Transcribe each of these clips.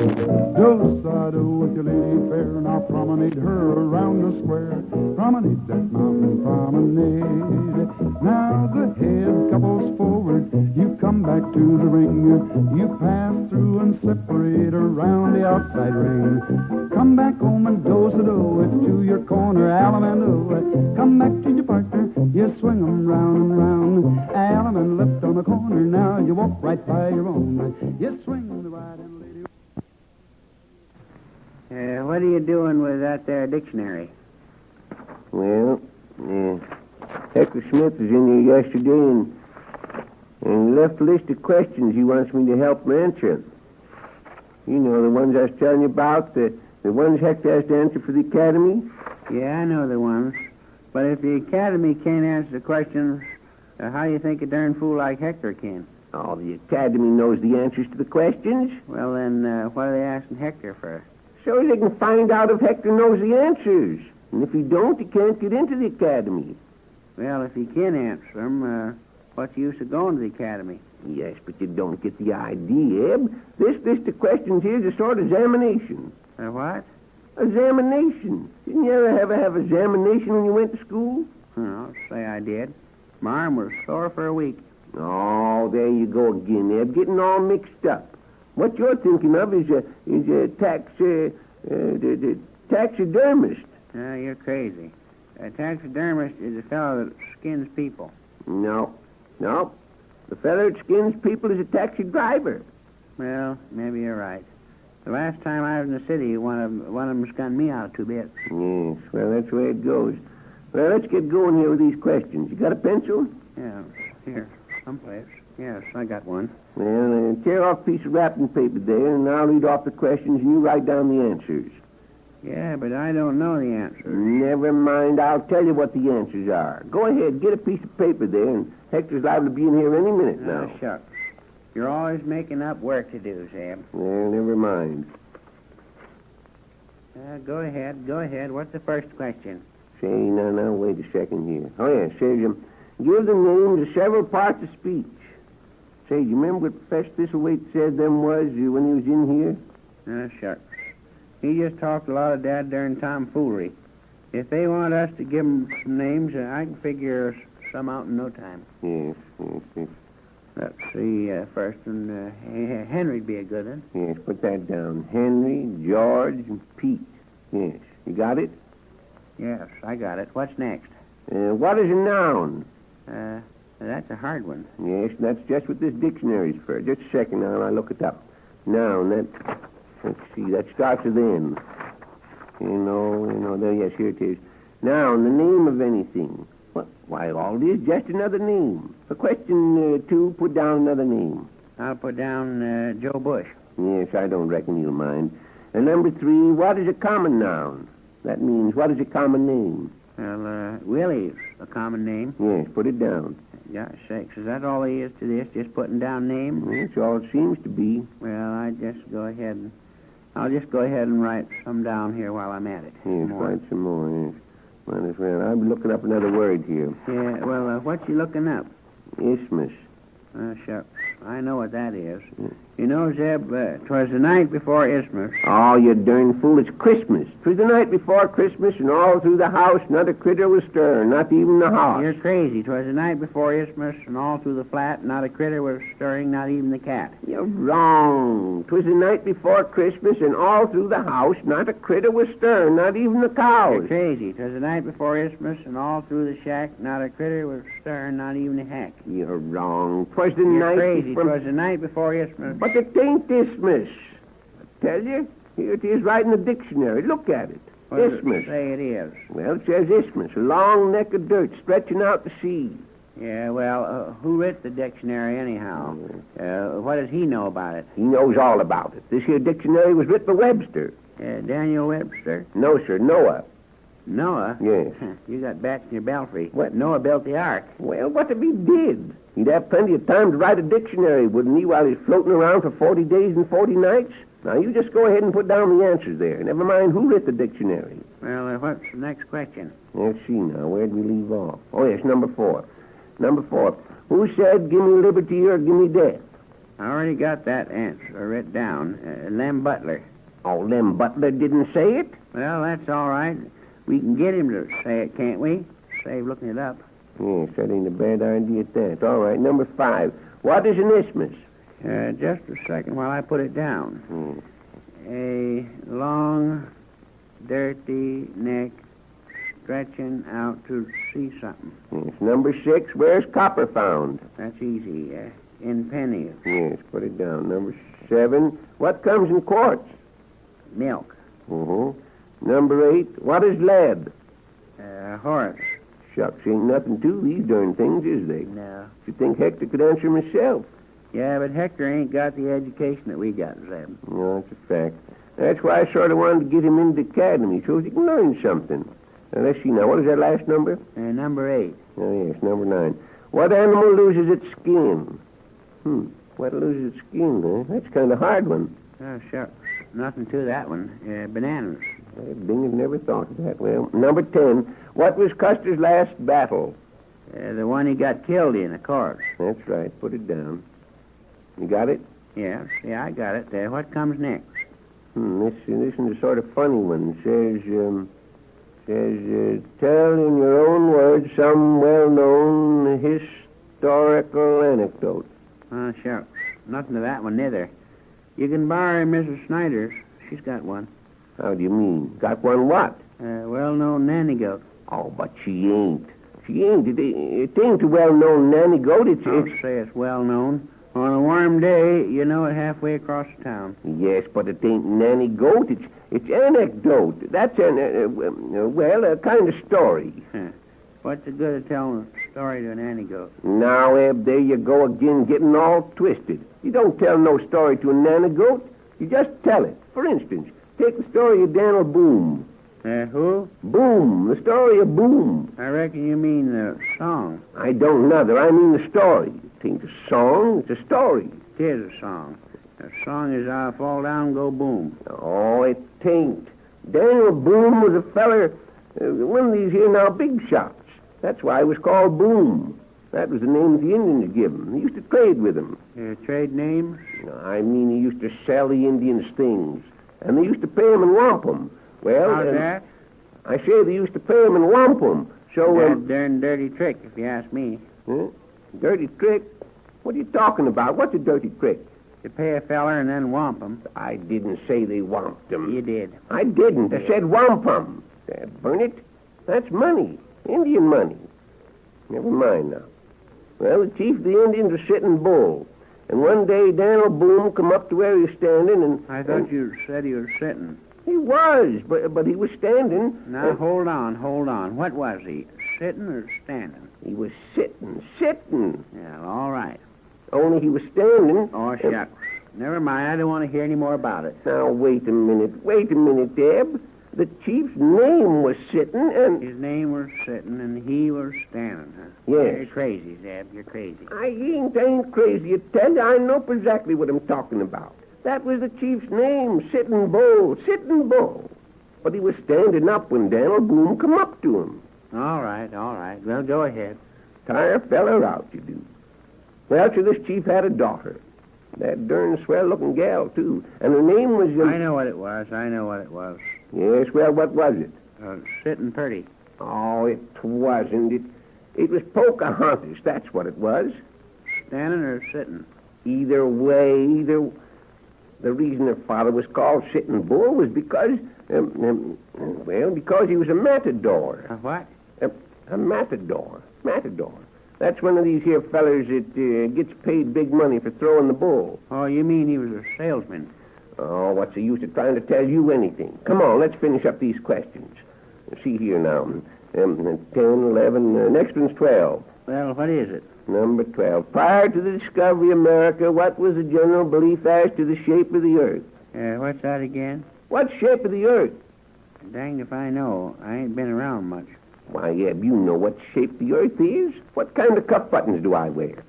Do-sa-do with your lady fair, now promenade her around the square. Promenade that mountain promenade. Now the head couples forward, you come back to the ring. You pass through and separate around the outside ring. Come back home and do-sa-do it to your corner, alum and oh. Come back to your partner, you swing 'em round and round. Alum and left on the corner, now you walk right by your own. You swing the right and lady. What are you doing with that there dictionary? Well, Hector Smith was in here yesterday and he left a list of questions he wants me to help him answer. You know, the ones I was telling you about, the ones Hector has to answer for the Academy? Yeah, I know the ones. But if the Academy can't answer the questions, how do you think a darn fool like Hector can? Oh, the Academy knows the answers to the questions. Well, then, what are they asking Hector for? So they can find out if Hector knows the answers. And if he don't, he can't get into the Academy. Well, if he can answer them, what's the use of going to the Academy? Yes, but you don't get the idea, Eb. This list of questions here is a sort of examination. A what? Examination. Didn't you ever have examination when you went to school? I'll say I did. My arm was sore for a week. Oh, there you go again, Eb, getting all mixed up. What you're thinking of is a taxidermist. You're crazy. A taxidermist is a fellow that skins people. No. The fellow that skins people is a taxi driver. Well, maybe you're right. The last time I was in the city, one of them skinned me out 2 bits. Yes, well, that's the way it goes. Well, let's get going here with these questions. You got a pencil? Yeah, here, someplace. Yes, I got one. Well, tear off a piece of wrapping paper there, and I'll read off the questions, and you write down the answers. Yeah, but I don't know the answers. Never mind. I'll tell you what the answers are. Go ahead, get a piece of paper there, and Hector's liable to be in here any minute now. Shucks. You're always making up work to do, Zeb. Well, never mind. Go ahead. What's the first question? Say, now, wait a second here. Oh, yeah, says, give the names of several parts of speech. Say, do you remember what Professor Thistlethwaite said them was when he was in here? Shucks. He just talked a lot of dad-darn tomfoolery. If they want us to give them some names, I can figure some out in no time. Yes. Let's see, first one, Henry'd be a good one. Yes, put that down. Henry, George, and Pete. Yes. You got it? Yes, I got it. What's next? What is a noun? That's a hard one. Yes, that's just what this dictionary's for. Just a second now, I'll look it up. Noun, let's see, that starts with N. There, yes, here it is. Noun, the name of anything. What? Why, all it is just another name. For question 2, put down another name. I'll put down Joe Bush. Yes, I don't reckon you'll mind. And number 3, what is a common noun? That means, what is a common name? Well, Willie's a common name. Yes, put it down. Gosh sakes, is that all there is to this? Just putting down names? That's all it seems to be. Well, I'll just go ahead and write some down here while I'm at it. Yes, write some more, yes. Might as well. I'm looking up another word here. Yeah, well, what you looking up? Isthmus. Shucks. I know what that is. You know, Zeb, 'twas the night before Isthmus. Oh, you darn fool, it's Christmas. 'Twas the night before Christmas, and all through the house, not a critter was stirring, not even the house. You're crazy. 'Twas the night before Isthmus, and all through the flat, not a critter was stirring, not even the cat. You're wrong. 'Twas the night before Christmas, and all through the house, not a critter was stirring, not even the cows. You're crazy. 'Twas the night before Isthmus, and all through the shack, not a critter was stirring, not even a hack. You're wrong. 'Twas the You're night crazy. before... 'Twas the night before Isthmus. But it ain't Isthmus. I tell you, here it is right in the dictionary. Look at it. What does Isthmus. it say it is? Well, it says Isthmus, a long neck of dirt stretching out to sea. Yeah, well, who writ the dictionary anyhow? What does he know about it? He knows all about it. This here dictionary was written by Webster. Daniel Webster? No, sir, Noah. Noah? Yes. You got bats in your belfry. What? Noah built the ark. Well, what if he did? He'd have plenty of time to write a dictionary, wouldn't he, while he's floating around for 40 days and 40 nights? Now, you just go ahead and put down the answers there. Never mind who writ the dictionary. Well, what's the next question? Let's see now. Where'd we leave off? Oh, yes, number 4. Number 4. Who said, give me liberty or give me death? I already got that answer written down. Lem Butler. Oh, Lem Butler didn't say it? Well, that's all right. We can get him to say it, can't we? Save looking it up. Yes, that ain't a bad idea at that. All right, number 5. What is an isthmus? Just a second while I put it down. A long, dirty neck stretching out to see something. Yes, number 6. Where's copper found? That's easy. In pennies. Yes, put it down. Number 7. What comes in quarts? Milk. Number 8. What is lead? Horace. Shucks, ain't nothing to these darn things, is they? No. You think Hector could answer himself? Yeah, but Hector ain't got the education that we got, Zeb. No, that's a fact. That's why I sort of wanted to get him into the academy so he can learn something. Now, let's see now. What is that last number? Number 8. Oh, yes, number 9. What animal loses its skin? What loses its skin, huh? That's kind of a hard one. Oh, shucks. Nothing to that one. Bananas. Bing had never thought of that. Well, number 10. What was Custer's last battle? The one he got killed in, of course. That's right. Put it down. You got it? Yeah, I got it. What comes next? This is a sort of funny one. Says, tell in your own words some well-known historical anecdote. Oh, shucks. Nothing to that one, neither. You can borrow Mrs. Snyder's. She's got one. How do you mean? Got one what? Well-known nanny goat. Oh, but she ain't. She ain't. It ain't a well-known nanny goat. I'll say it's well-known. On a warm day, you know it halfway across the town. Yes, but it ain't nanny goat. It's anecdote. That's a kind of story. What's the good of telling a story to a nanny goat? Now, Eb, there you go again, getting all twisted. You don't tell no story to a nanny goat. You just tell it. For instance, take the story of Daniel Boom. Who? Boom. The story of Boom. I reckon you mean the song. I don't know. I mean the story. It ain't a song. It's a story. It is a song. The song is I'll fall down, go boom. Oh, it ain't. Daniel Boom was a feller, one of these here now big shots. That's why he was called Boom. That was the name the Indians give him. He used to trade with them. Trade names? No, I mean he used to sell the Indians things. And they used to pay him and whomp him. Well, how's that? I say they used to pay him and whomp him. So, that darn dirty trick, if you ask me. Dirty trick? What are you talking about? What's a dirty trick? To pay a feller and then whomp him. I didn't say they whomped him. You did. I didn't. I said whomp him. Burn it. That's money. Indian money. Never mind now. Well, the chief of the Indians was sitting bull. And one day Daniel Boom come up to where he was standing and... I thought you said he was sitting. He was, but he was standing. Now, hold on. What was he, sitting or standing? He was sitting. Yeah, all right. Only he was standing. Oh, shucks. Never mind. I don't want to hear any more about it. Now, wait a minute, Deb. The chief's name was Sitting, and... His name was Sitting, and he was standing, huh? Yes. You're crazy, Zeb. You're crazy. I ain't crazy. I tell you, I know exactly what I'm talking about. That was the chief's name, Sitting Bull. But he was standing up when Daniel Boom come up to him. All right. Well, go ahead. Tire a feller out, you do. Well, so this chief had a daughter. That darn swell-looking gal, too. And her name was... I know what it was. Yes, well, what was it? Sitting pretty. Oh, it wasn't. It was Pocahontas, that's what it was. Standing or sitting? Either way, the reason her father was called Sitting Bull was because, because he was a matador. A what? A matador. That's one of these here fellers that gets paid big money for throwing the bull. Oh, you mean he was a salesman? Oh, what's the use of trying to tell you anything? Come on, let's finish up these questions. See here now. 10, 11, next one's 12. Well, what is it? Number 12. Prior to the discovery of America, what was the general belief as to the shape of the earth? What's that again? What shape of the earth? Danged if I know. I ain't been around much. Why, Eb, you know what shape the earth is. What kind of cuff buttons do I wear?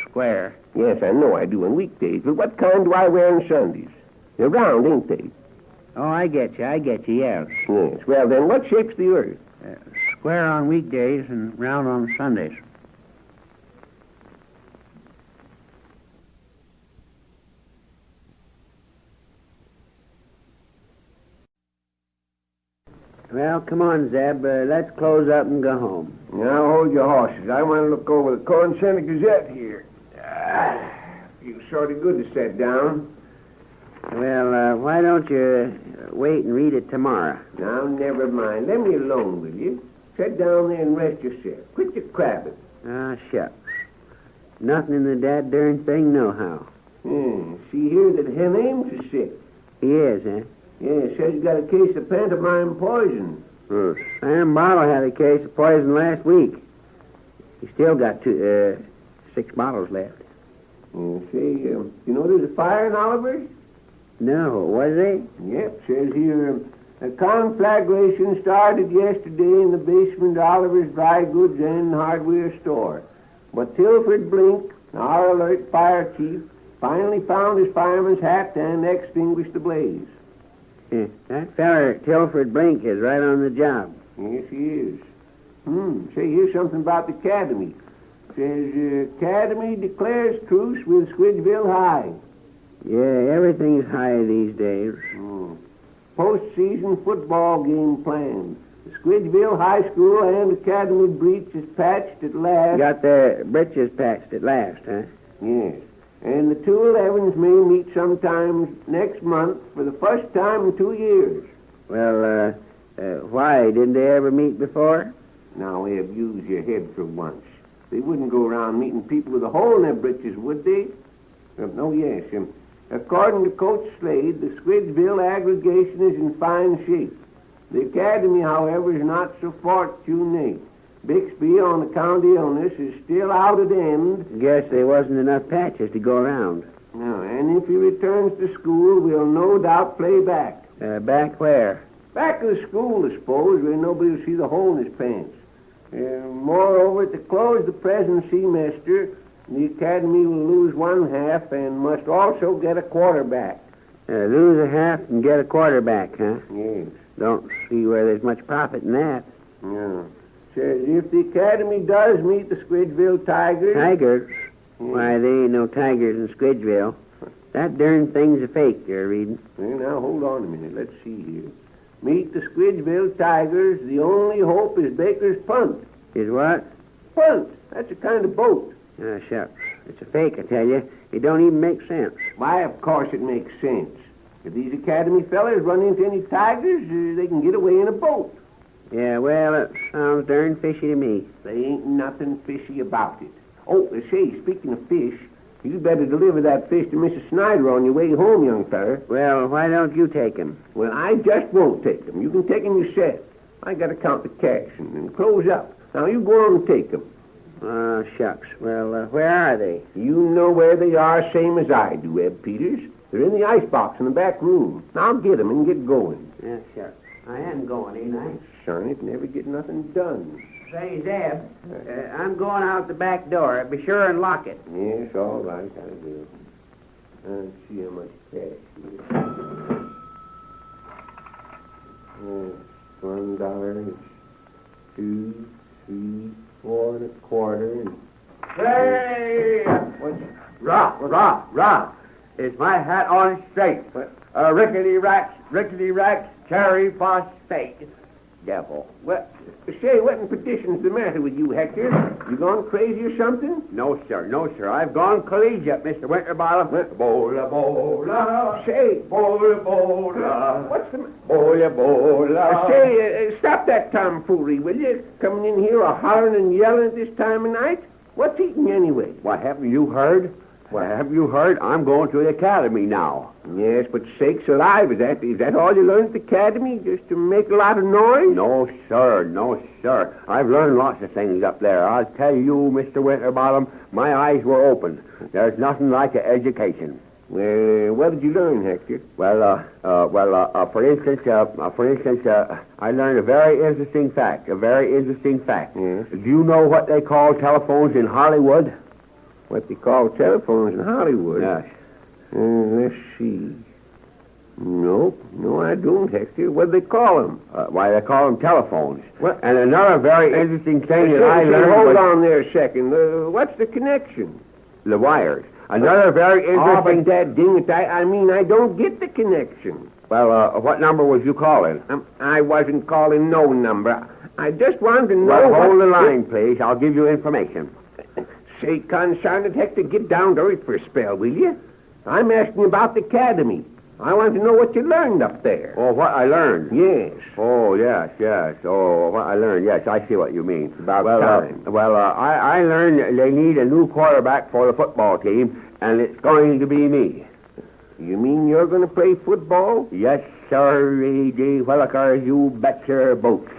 Square. Yes, I know I do on weekdays, but what kind do I wear on Sundays? They're round, ain't they? Oh, I get you, yes. Yes, well then, what shape's the earth? Square on weekdays and round on Sundays. Well, come on, Zeb. Let's close up and go home. Now, hold your horses. I want to look over the Corn Center Gazette here. Feels sort of good to sit down. Well, why don't you wait and read it tomorrow? Now, never mind. Let me alone, will you? Sit down there and rest yourself. Quit your crabbing. Ah, shucks. Nothing in the dad darn thing, nohow. See here that Hen Ames is sick. He is, eh? Yeah, says he got a case of pantomime poison. Sam Barlow had a case of poison last week. He still got 6 bottles left. You know there's a fire in Oliver's? No, was there? Yep, says here, a conflagration started yesterday in the basement of Oliver's dry goods and hardware store. But Tilford Blink, our alert fire chief, finally found his fireman's hat and extinguished the blaze. That feller, Tilford Blink, is right on the job. Yes, he is. Say, here's something about the Academy. Says, Academy declares truce with Squidgeville High. Yeah, everything's high these days. Postseason football game planned. The Squidgeville High School and Academy breach is patched at last. Got their britches patched at last, huh? Yes. And the 211s may meet sometime next month for the first time in 2 years. Well, why? Didn't they ever meet before? Now, Eb, use your head for once. They wouldn't go around meeting people with a hole in their britches, would they? No, yes. According to Coach Slade, the Squidgeville aggregation is in fine shape. The Academy, however, is not so fortunate. Bixby, on account of illness, is still out at end. Guess there wasn't enough patches to go around. No, and if he returns to school, we'll no doubt play back. Back where? Back to the school, I suppose, where nobody will see the hole in his pants. Moreover, to close the present semester, the Academy will lose 1/2 and must also get a quarterback. Lose a half and get a quarterback, huh? Yes. Don't see where there's much profit in that. No. Says if the Academy does meet the Squidgeville Tigers... Tigers? Yeah. Why, there ain't no tigers in Squidgeville. That darn thing's a fake, you're reading. Now, hold on a minute. Let's see here. Meet the Squidgeville Tigers. The only hope is Baker's punt. Is what? Punt. That's a kind of boat. Shucks. It's a fake, I tell you. It don't even make sense. Why, of course it makes sense. If these Academy fellas run into any tigers, they can get away in a boat. Yeah, well, it sounds darn fishy to me. There ain't nothing fishy about it. Oh, say, speaking of fish, you better deliver that fish to Mrs. Snyder on your way home, young feller. Well, why don't you take him? Well, I just won't take them. You can take them yourself. I got to count the cash and close up. Now, you go on and take them. Shucks. Well, where are they? You know where they are, same as I do, Eb Peters. They're in the icebox in the back room. Now get them and get going. Yeah, shucks. I am going, ain't I? Son, it never get nothing done. Say, Zeb, I'm going out the back door. Be sure and lock it. Yes, all right, I will. Let's see how much cash here. $1, 2, 3, 4 1/4. Hey! Rah! Is my hat on straight? Rickety racks, cherry phosphate. Devil. What? Say, what in perdition's the matter with you, Hector? You gone crazy or something? No, sir. I've gone collegiate, Mr. Winterbottom. Bola. Say. Bola. What's the... Bola. Say, stop that tomfoolery, will you? Coming in here hollering and yelling at this time of night? What's eating you anyway? What, haven't you heard? I'm going to the academy now. Yes, but sakes alive, is that all you learned at the academy? Just to make a lot of noise? No, sir. I've learned lots of things up there. I'll tell you, Mr. Winterbottom, my eyes were open. There's nothing like an education. Well, what did you learn, Hector? For instance, I learned a very interesting fact. Yes. Do you know what they call telephones in Hollywood? What they call telephones in Hollywood? Yes. Let's see. Nope. No, I don't, Hector. What do they call them? Why, they call them telephones. What? And another very interesting thing that I learned Hold was on there a second. What's the connection? the wires. Another very interesting... but that ding it, I don't get the connection. Well, what number was you calling? I wasn't calling no number. I just wanted to know... Well, hold the line, please. I'll give you information. Say, concern it, Hector, get down to earth for a spell, will you? I'm asking about the academy. I want to know what you learned up there. Oh, what I learned? Yes. Oh, yes. Oh, what I learned. Yes, I see what you mean. About time. I learned they need a new quarterback for the football team, and it's going to be me. You mean you're going to play football? Yes, sir, E.G. Willikers, you bet your boat.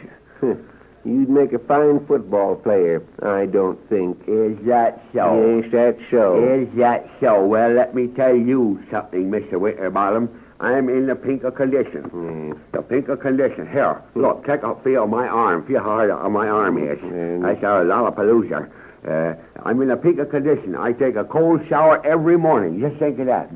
You'd make a fine football player, I don't think. Is that so? Yes, that's so. Is that so? Well, let me tell you something, Mr. Winterbottom. I'm in the pink of condition. The pink of condition. Here, look, feel my arm. Feel how hard my arm is. That's a Lollapalooza. I'm in a peak of condition. I take a cold shower every morning. Just think of that.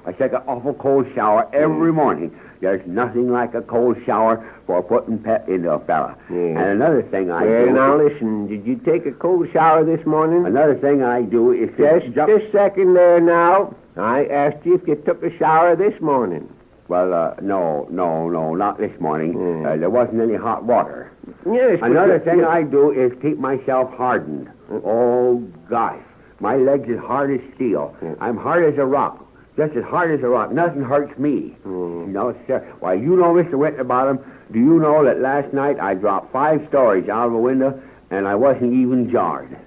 I take an awful cold shower every morning. There's nothing like a cold shower for putting pep into a fella. And another thing I do... Now listen, did you take a cold shower this morning? Another thing I do is... Just a second there now. I asked you if you took a shower this morning. Well, no, not this morning. There wasn't any hot water. Yes. Another thing I do is keep myself hardened. Oh, gosh. My legs as hard as steel. I'm hard as a rock. Just as hard as a rock. Nothing hurts me. No, sir. Why, you know, Mr. Winterbottom, do you know that last night I dropped 5 stories out of a window and I wasn't even jarred?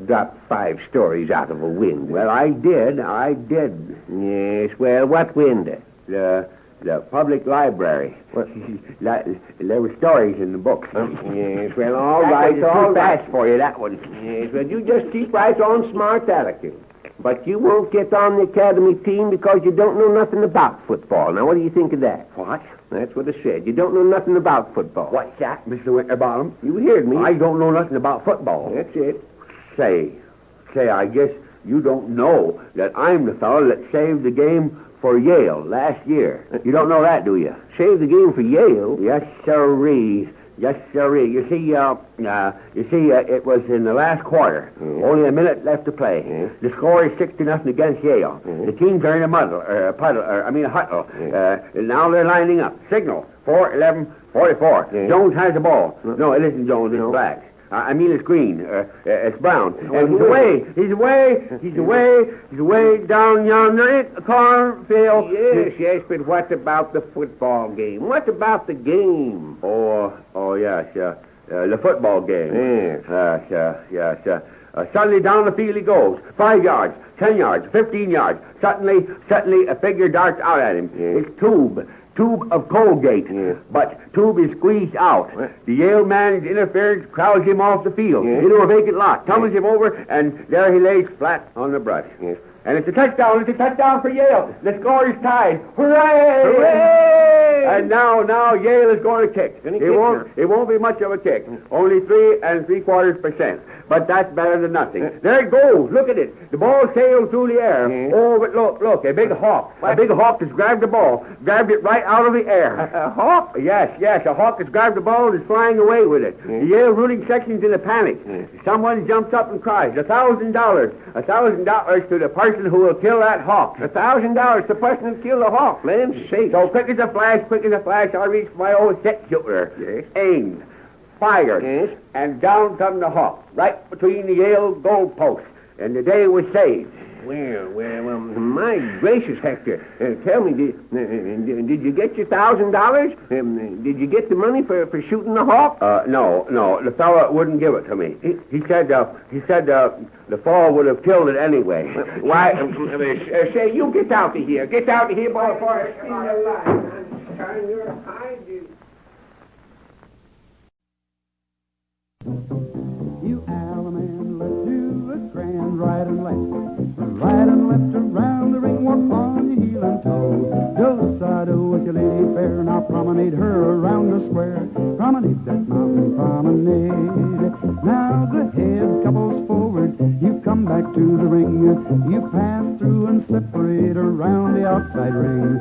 Dropped 5 stories out of a window. Well, I did. Yes, well, what window? The public library. There were stories in the books. Yes, well, all right. Too fast for you, that one. Yes, well, you just keep right on smart alecky. But you won't get on the academy team because you don't know nothing about football. Now, what do you think of that? What? That's what I said. You don't know nothing about football. What's that, Mr. Winterbottom? You heard me. I don't know nothing about football. That's it. Say, I guess you don't know that I'm the fellow that saved the game for Yale last year. You don't know that, do you? Saved the game for Yale? Yes, sirree. Yes, sirree. You see, it was in the last quarter. Only a minute left to play. The score is 6-0 against Yale. The teams are in a huddle. Now they're lining up. Signal, 4-11-44. Jones has the ball. No, it isn't Jones, it's Black. It's green. It's brown. And he's away down yonder in the cornfield. Yes, but what about the football game? What about the game? Oh, yes, the football game. Yes. Suddenly down the field he goes. 5 yards, 10 yards, 15 yards. Suddenly a figure darts out at him. It's Tube of Colgate, but Tube is squeezed out. The Yale man's interference crowds him off the field into a vacant lot, tumbles him over, and there he lays flat on the brush. And it's a touchdown for Yale. The score is tied. Hooray! Hooray! And now Yale is going to kick. It won't be much of a kick. Only 3 3/4%. But that's better than nothing. There it goes. Look at it. The ball sails through the air. Oh, but look, a big hawk. A big hawk has grabbed the ball. Grabbed it right out of the air. A hawk? Yes. A hawk has grabbed the ball and is flying away with it. The Yale rooting section's in a panic. Someone jumps up and cries, $1,000. $1,000 to the person who will kill that hawk. $1,000 to the person who killed the hawk. Land sakes. So quick as a flash, I reached my old set shooter. Aimed. Fired, and down come the hawk, right between the Yale goal posts, and the day was saved. Well, my gracious, Hector, tell me, did you get your $1,000? Did you get the money for shooting the hawk? No, the fellow wouldn't give it to me. He said the fall would have killed it anyway. Why, say, you get out of here, boy, before I spin your line. Turn your Hyde. You Alaman, let's do a grand right and left around the ring, walk on your heel and toe. Do-side-o with your lady fair, now promenade her around the square. Promenade that mountain promenade. Now the head couples forward, you come back to the ring. You pass through and separate around the outside ring.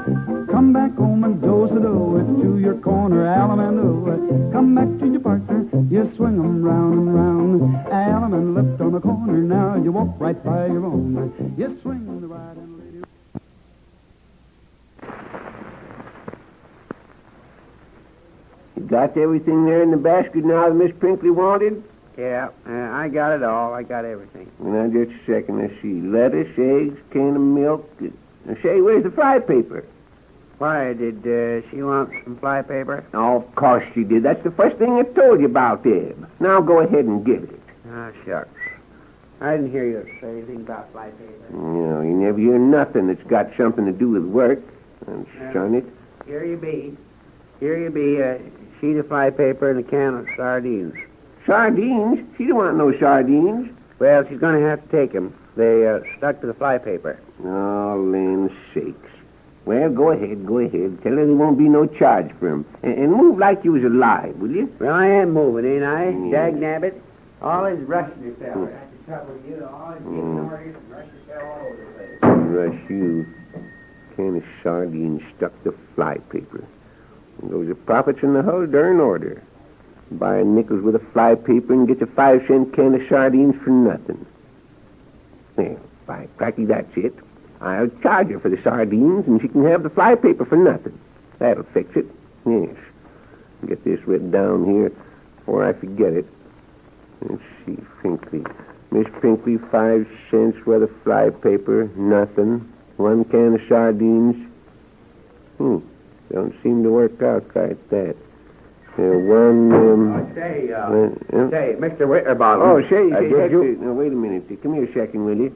Come back home and do-side-o, it's to your corner, Alamando. Come back to your partner, you swing 'em round and round. Alaman left on the corner, now you walk right by your own. You swing the right and lady. You got everything there in the basket now that Miss Pinkley wanted? Yeah, I got it all. I got everything. Now, just a second. Let's see. Lettuce, eggs, can of milk. Now, say, where's the fly paper? Why, did she want some fly paper? Oh, of course she did. That's the first thing I told you about, Eb. Now go ahead and get it. Ah, shucks. I didn't hear you say anything about fly paper. You never hear nothing that's got something to do with work. And son it. Here you be. Here you be, a sheet of fly paper and a can of sardines. Sardines? She don't want no sardines. Well, she's going to have to take 'em. They stuck to the fly paper. Oh, land sakes. Well, go ahead. Tell her there won't be no charge for 'em. And move like you was alive, will you? Well, I am moving, ain't I? Yeah. Dag nabbit. Always rushing yourself. That's the trouble with you. Always getting orders and rush yourself all over the place. Rush you. Can of sardines stuck to fly paper. And those are profits in the whole darn order. Buying nickels with a fly paper and gets a 5-cent can of sardines for nothing. Well, by cracky, that's it. I'll charge her for the sardines, and she can have the fly paper for nothing. That'll fix it. Yes. Get this written down here before I forget it. Let's see, Pinkley. Miss Pinkley, 5 cents worth of fly paper, nothing. 1 can of sardines. Don't seem to work out like that. Say, Mr. Winterbottom. Oh, say, did Hector, you... now, wait a minute. Come here a second, will you?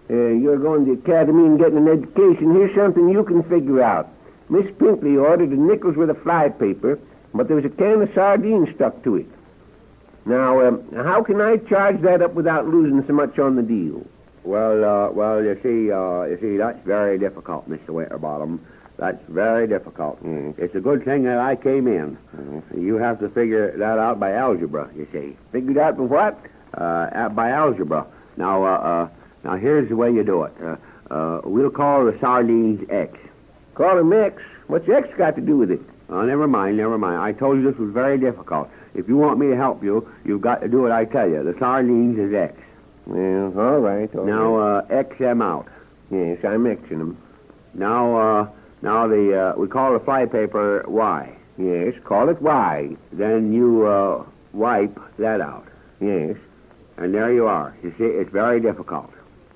You're going to the academy and getting an education. Here's something you can figure out. Miss Pinkley ordered the nickels with a fly paper, but there was a can of sardines stuck to it. Now, how can I charge that up without losing so much on the deal? Well, you see, that's very difficult, Mr. Winterbottom. That's very difficult. It's a good thing that I came in. You have to figure that out by algebra, you see. Figured out by what? By algebra. Now, here's the way you do it. We'll call the sardines X. Call them X. What's X got to do with it? Never mind. I told you this was very difficult. If you want me to help you, you've got to do what I tell you. The sardines is X. Well, all right. Now, X them out. Yes, I'm Xing them. Now, we call the fly paper Y. Yes, call it Y. Then you, wipe that out. Yes. And there you are. You see, it's very difficult.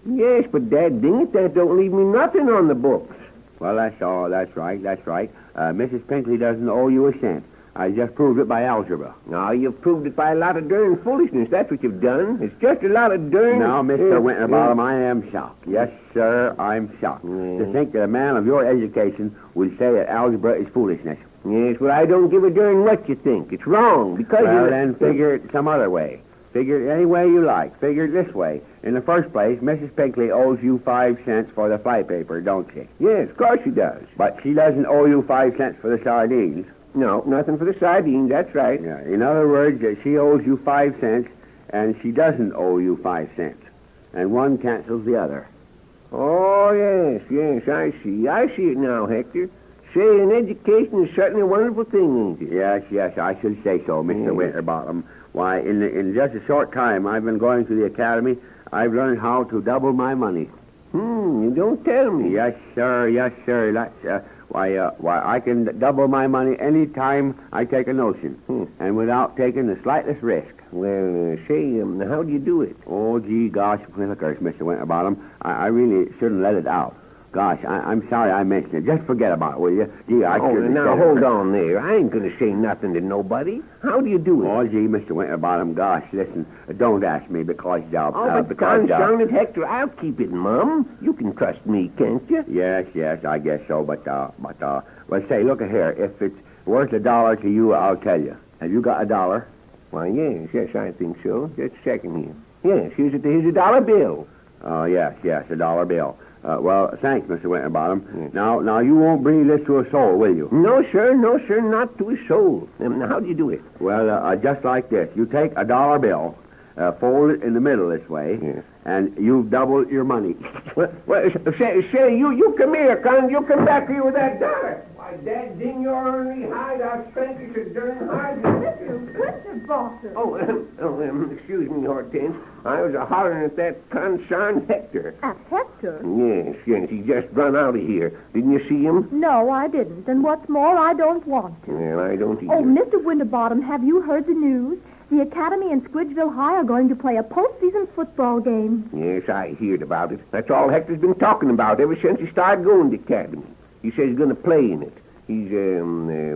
Yes, but Dad, dang it, that don't leave me nothing on the books. Well, that's all. That's right. Mrs. Pinkley doesn't owe you a cent. I just proved it by algebra. No, you've proved it by a lot of darn foolishness. That's what you've done. It's just a lot of darn... Now, Mr. Winterbottom, I am shocked. Yes, sir, I'm shocked. To think that a man of your education would say that algebra is foolishness. Yes, well, I don't give a darn what you think. It's wrong, because Well, then figure it some other way. Figure it any way you like. Figure it this way. In the first place, Mrs. Pinkley owes you 5 cents for the fly paper, don't she? Yes, of course she does. But she doesn't owe you 5 cents for the sardines. No, nothing for the sardines, that's right. Yeah. In other words, she owes you 5 cents, and she doesn't owe you 5 cents. And one cancels the other. Oh, yes, I see it now, Hector. Say, an education is certainly a wonderful thing, ain't it? Yes, I should say so, Mr. Winterbottom. Why, in just a short time I've been going to the academy, I've learned how to double my money. You don't tell me. Yes, sir. That's, why, I can double my money any time I take a notion, and without taking the slightest risk. Well, how do you do it? Oh, gee, gosh, willikers, Mr. Winterbottom. I really shouldn't let it out. Gosh, I'm sorry I mentioned it. Just forget about it, will you? Gee, I shouldn't. Now, hold on there. I ain't going to say nothing to nobody. How do you do it? Oh, gee, Mr. Winterbottom, gosh, listen, don't ask me because... but confound it, Hector, I'll keep it, Mum. You can trust me, can't you? Yes, I guess so, but, well, say, look at here. If it's worth $1 to you, I'll tell you. Have you got $1? Why, yes, I think so. Just a second here. Yes, here's a dollar bill. Oh, yes, $1 bill. Well, thanks, Mr. Winterbottom. Now, you won't bring this to a soul, will you? No, sir, not to a soul. Now, how do you do it? Well, just like this. You take $1 bill, fold it in the middle this way, Yes. and you've doubled your money. Well, say, you come here, Con. You come back here with that dollar. Why, Dad, ding your only hide. I'll spank you to darn hide. Mr. Bosser. Excuse me, Hortense. I was a-hollering at that concerned Hector. At Hector? Yes, he just run out of here. Didn't you see him? No, I didn't. And what's more, I don't want to. Well, I don't either. Oh, Mr. Winterbottom, have you heard the news? The Academy and Squidgeville High are going to play a postseason football game. Yes, I heard about it. That's all Hector's been talking about ever since he started going to the Academy. He says he's going to play in it. He's,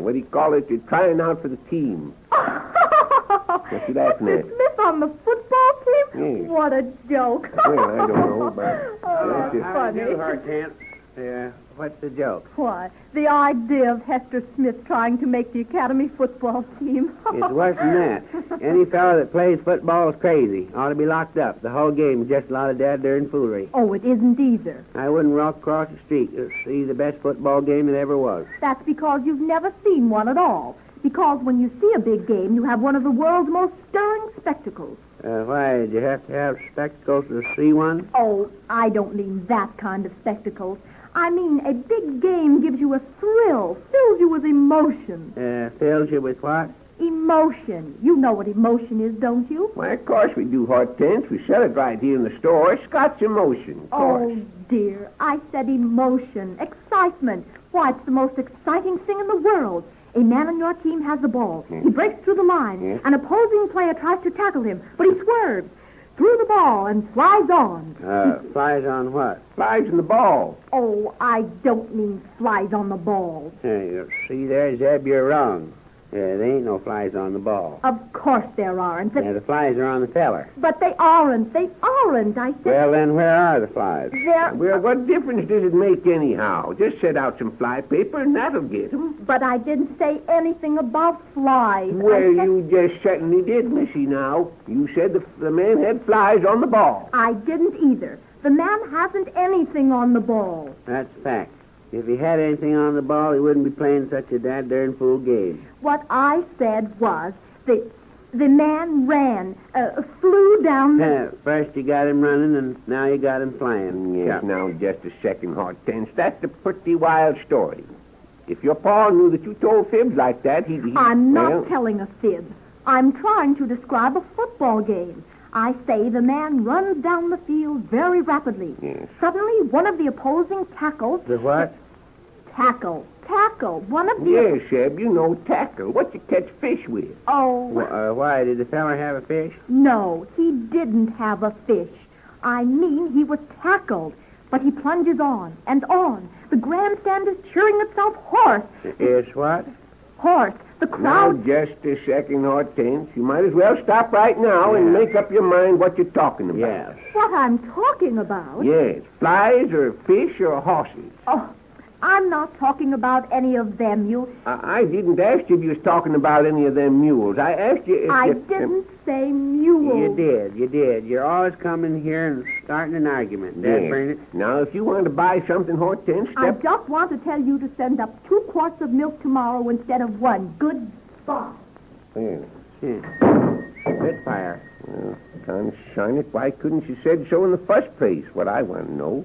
what do you call it? Trying out for the team. What you laughing at? Mr. Smith on the football team? Yes. What a joke. Well, I don't know, but... Oh, that's How do you do, funny. Hortense? What's the joke? Why, the idea of Hector Smith trying to make the Academy football team. It's worse than that. Any fellow that plays football is crazy. Ought to be locked up. The whole game is just a lot of dad-darn foolery. Oh, it isn't either. I wouldn't walk across the street to see the best football game that ever was. That's because you've never seen one at all. Because when you see a big game, you have one of the world's most stirring spectacles. Why, did you have to have spectacles to see one? Oh, I don't mean that kind of spectacles. I mean, a big game gives you a thrill, fills you with emotion. Fills you with what? Emotion. You know what emotion is, don't you? Why, of course we do, Hortense. We sell it right here in the store. Scotch emotion, of course. Oh, dear. I said emotion, excitement. Why, it's the most exciting thing in the world. A man on your team has the ball. He breaks through the line. Yes. An opposing player tries to tackle him, but he swerves through the ball and flies on. Flies on what? Flies in the ball. Oh, I don't mean flies on the ball. See there, Zeb, you're wrong. There ain't no flies on the ball. Of course there aren't. The flies are on the feller. But they aren't. They aren't. I said Well, then where are the flies? they're... Well, what difference does it make anyhow? Just set out some fly paper and that'll get them. But I didn't say anything about flies. Well, I said... you just certainly did, Missy, now. You said the man had flies on the ball. I didn't either. The man hasn't anything on the ball. That's fact. If he had anything on the ball, he wouldn't be playing such a dad-darn fool game. What I said was that the man ran, flew down the... First you got him running, and now you got him flying. Yes, now, just a second, Hortense. That's a pretty wild story. If your pa knew that you told fibs like that, he'd... I'm not well, telling a fib. I'm trying to describe a football game. I say the man runs down the field very rapidly. Yes. Suddenly, one of the opposing tackles... The what? Tackle. One of the... Yes, Seb, you know tackle. What you catch fish with. Oh, Why, did the feller have a fish? no, he didn't have a fish. I mean, he was tackled. But he plunges on and on. The grandstand is cheering itself hoarse. Is what? Hoarse. The Now, crowd... just a second, Hortense. You might as well stop right now and Yeah. make up your mind what you're talking about. Yes. What I'm talking about... Yes, flies or fish or horses. Oh, I'm not talking about any of them, you... I didn't ask you if you was talking about any of them mules. I asked you if I you... didn't say mule. You did. You're always coming here and starting an argument. Dad, Yes. Bernard? Now, if you want to buy something, Hortense, I step... just want to tell you to send up 2 quarts of milk tomorrow instead of 1. Goodbye. Yeah. Spitfire. Well, consign it. Why couldn't you said so in the first place? What I want to know.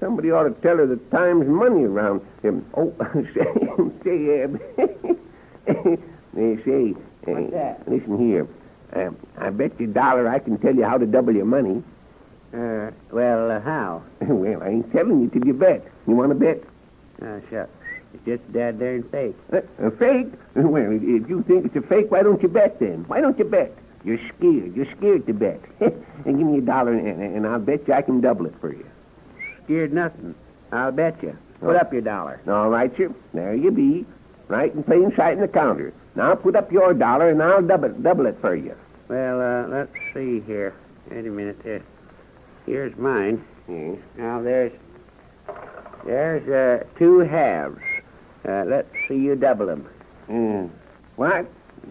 Somebody ought to tell her that time's money around him. Oh, say, What's that? Listen here. I bet you $1 I can tell you how to double your money. How? Well, I ain't telling you till you bet. You want to bet? Shucks. It's just dad-darn fake. A fake? Well, if you think it's a fake, why don't you bet then? Why don't you bet? You're scared. You're scared to bet. And give me $1 and I'll bet you I can double it for you. Scared nothing. I'll bet you. Put up your $1. All right, sir. There you be. Right in plain sight in the counter. Now put up your $1 and I'll double it for you. Well, let's see here. Wait a minute. Here's mine. Yes. Now, there's 2 halves. Let's see you double them. What?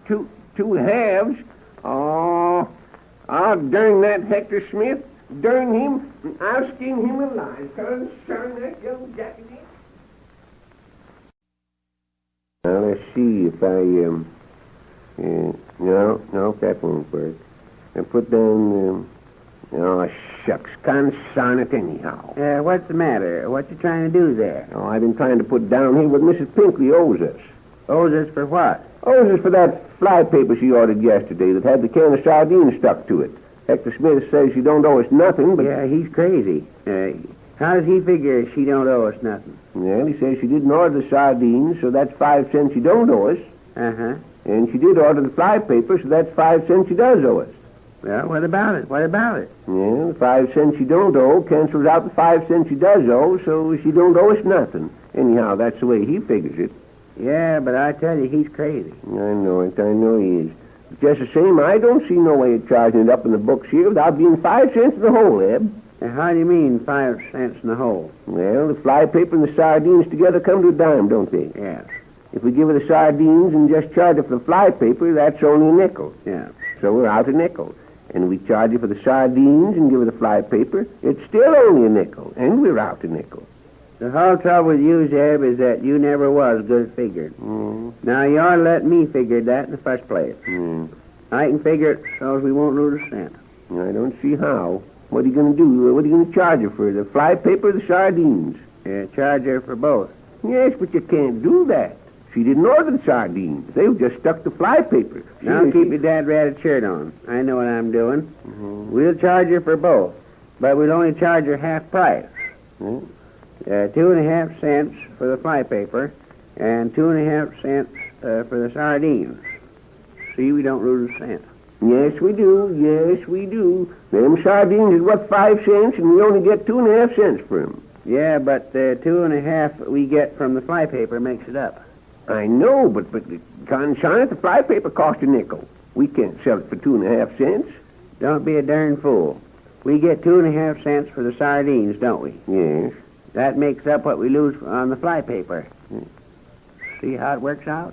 Two halves? Oh, darn that Hector Smith. Darn him. I'll skin him alive. Concern that young jackass. Now, let's see if I, no, that won't work. And put down, oh, shucks, consarn it anyhow. What's the matter? What you trying to do there? Oh, I've been trying to put down here what Mrs. Pinkley owes us. Owes us for what? Owes us for that fly paper she ordered yesterday that had the can of sardines stuck to it. Hector Smith says she don't owe us nothing, but... Yeah, he's crazy. How does he figure she don't owe us nothing? Well, he says she didn't order the sardines, so that's 5 cents she don't owe us. Uh-huh. And she did order the fly paper, so that's 5 cents she does owe us. Well, what about it? What about it? Yeah, the 5 cents she don't owe cancels out the 5 cents she does owe, so she don't owe us nothing. Anyhow, that's the way he figures it. Yeah, but I tell you, he's crazy. I know it. I know he is. But just the same, I don't see no way of charging it up in the books here without being 5 cents in the hole, Eb. How do you mean 5 cents in the hole? Well, the fly paper and the sardines together come to a dime, don't they? Yes. If we give her the sardines and just charge her for the fly paper, that's only a nickel. Yeah. So we're out a nickel. And we charge her for the sardines and give her the fly paper, it's still only a nickel, and we're out a nickel. The whole trouble with you, Zeb, is that you never was good figured. Now, you ought to let me figure that in the first place. I can figure it so we won't lose a cent. I don't see how. What are you going to do? What are you going to charge her for, the fly paper or the sardines? Charge her for both. Yes, but you can't do that. She didn't order the sardines. They were just stuck to fly paper. Now keep your dad-ratted shirt on. I know what I'm doing. We'll charge her for both, but we'll only charge her half price. 2.5 cents for the fly paper and 2.5 cents for the sardines. See, we don't lose a cent. Yes, we do. Yes, we do. Them sardines is worth 5 cents, and we only get 2.5 cents for them. Yeah, but the 2.5 we get from the fly paper makes it up. I know, but consarn it, the fly paper cost a nickel. We can't sell it for 2.5 cents. Don't be a darn fool. We get 2.5 cents for the sardines, don't we? Yes. That makes up what we lose on the fly paper. See how it works out?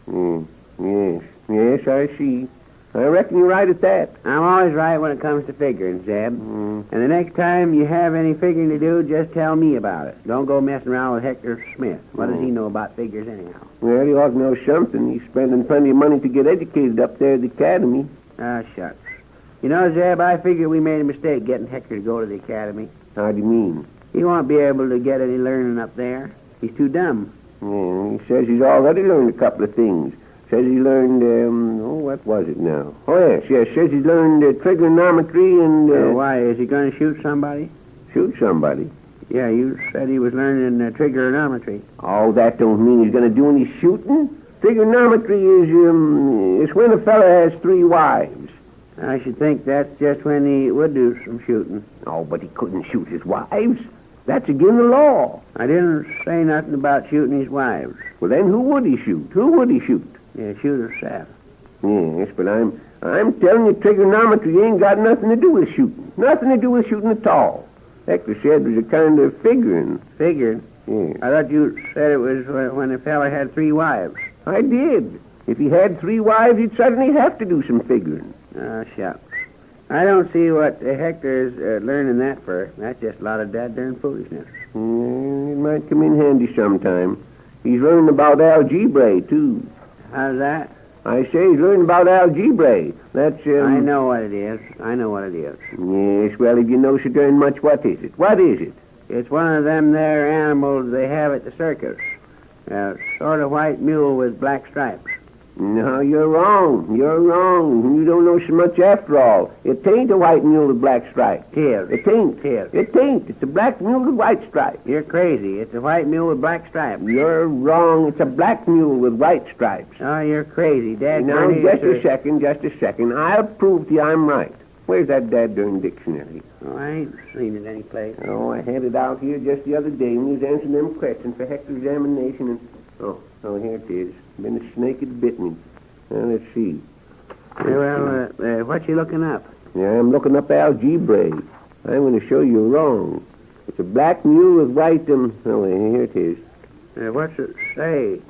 Yes. Yes, I see. I reckon you're right at that. I'm always right when it comes to figuring, Zeb. And the next time you have any figuring to do, just tell me about it. Don't go messing around with Hector Smith. What does he know about figures anyhow? Well, he ought to know something. He's spending plenty of money to get educated up there at the academy. Ah, shucks. You know, Zeb, I figure we made a mistake getting Hector to go to the academy. How do you mean? He won't be able to get any learning up there. He's too dumb. Yeah, he says he's already learned a couple of things. Says he learned, what was it now? Oh, yes, says he learned trigonometry and... Why, is he going to shoot somebody? Shoot somebody? Yeah, you said he was learning trigonometry. Oh, that don't mean he's going to do any shooting. Trigonometry is when a fella has 3 wives. I should think that's just when he would do some shooting. Oh, but he couldn't shoot his wives. That's against the law. I didn't say nothing about shooting his wives. Well, then who would he shoot? Who would he shoot? Yeah, shoot herself. Yes, but I'm telling you, trigonometry ain't got nothing to do with shooting. Nothing to do with shooting at all. Hector said it was a kind of figuring. Figuring? Yeah. I thought you said it was when a fella had 3 wives. I did. If he had 3 wives, he'd suddenly have to do some figuring. Oh, shucks. I don't see what Hector's learning that for. That's just a lot of darn foolishness. It might come in handy sometime. He's learning about algebra, too. How's that? I say he's learning about algebra. That's, I know what it is. I know what it is. Yes, well, if you know so darn much, what is it? What is it? It's one of them there animals they have at the circus. Sort of white mule with black stripes. No, you're wrong. You're wrong. You don't know so much after all. It ain't a white mule with black stripes. Tis. It ain't. Tis. It ain't. It's a black mule with white stripes. You're crazy. It's a white mule with black stripes. You're wrong. It's a black mule with white stripes. Oh, you're crazy. Dad, Now, just a second. I'll prove to you I'm right. Where's that dad-darn dictionary? Oh, I ain't seen it anyplace. Oh, I had it out here just the other day when he was answering them questions for Hector's examination, and... Oh, here it is. Been a snake that bit me. Now, let's see. Well, what you looking up? Yeah, I'm looking up algebra. I'm going to show you wrong. It's a black mule with white, here it is. What's it say?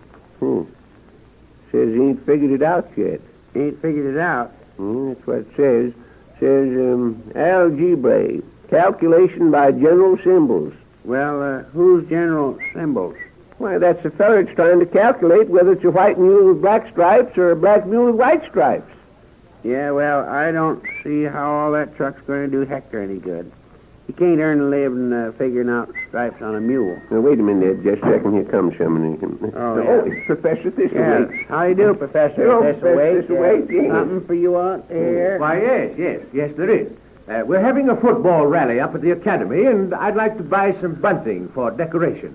Says he ain't figured it out yet. Ain't figured it out? That's what it says. Says, algebra, calculation by general symbols. Well, whose general symbols? Why, that's the fella that's trying to calculate whether it's a white mule with black stripes or a black mule with white stripes. Yeah, well, I don't see how all that truck's going to do Hector any good. He can't earn a living figuring out stripes on a mule. Now, wait a minute, Ed. Just a second. Here comes someone. Oh, yeah. It's Professor Thistleway. Yeah. How do you do, Professor? Hello, Thistleway. Professor Thistleway. Something for you out here? Why, yes, there is. We're having a football rally up at the academy, and I'd like to buy some bunting for decorations.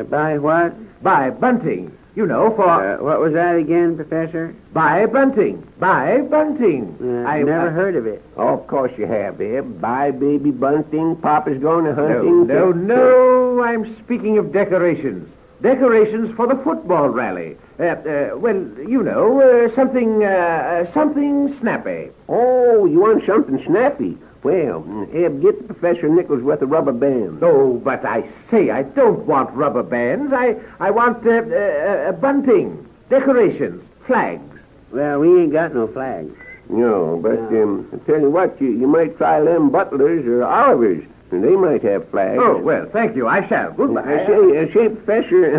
Buy what? Buy bunting. You know, for... What was that again, Professor? buy bunting. Buy bunting. I've never heard of it. Oh, of course you have, Eb. Buy baby bunting. Papa's going to hunting. No, I'm speaking of decorations. Decorations for the football rally. Well, you know, something snappy. Oh, you want something snappy? Well, Eb, get the Professor Nichols worth of rubber bands. Oh, but I say I don't want rubber bands. I want bunting, decorations, flags. Well, we ain't got no flags. No, but I tell you what, you might try them Butlers or Olivers, and they might have flags. Oh, well, thank you. I shall. Goodbye. Say, Professor,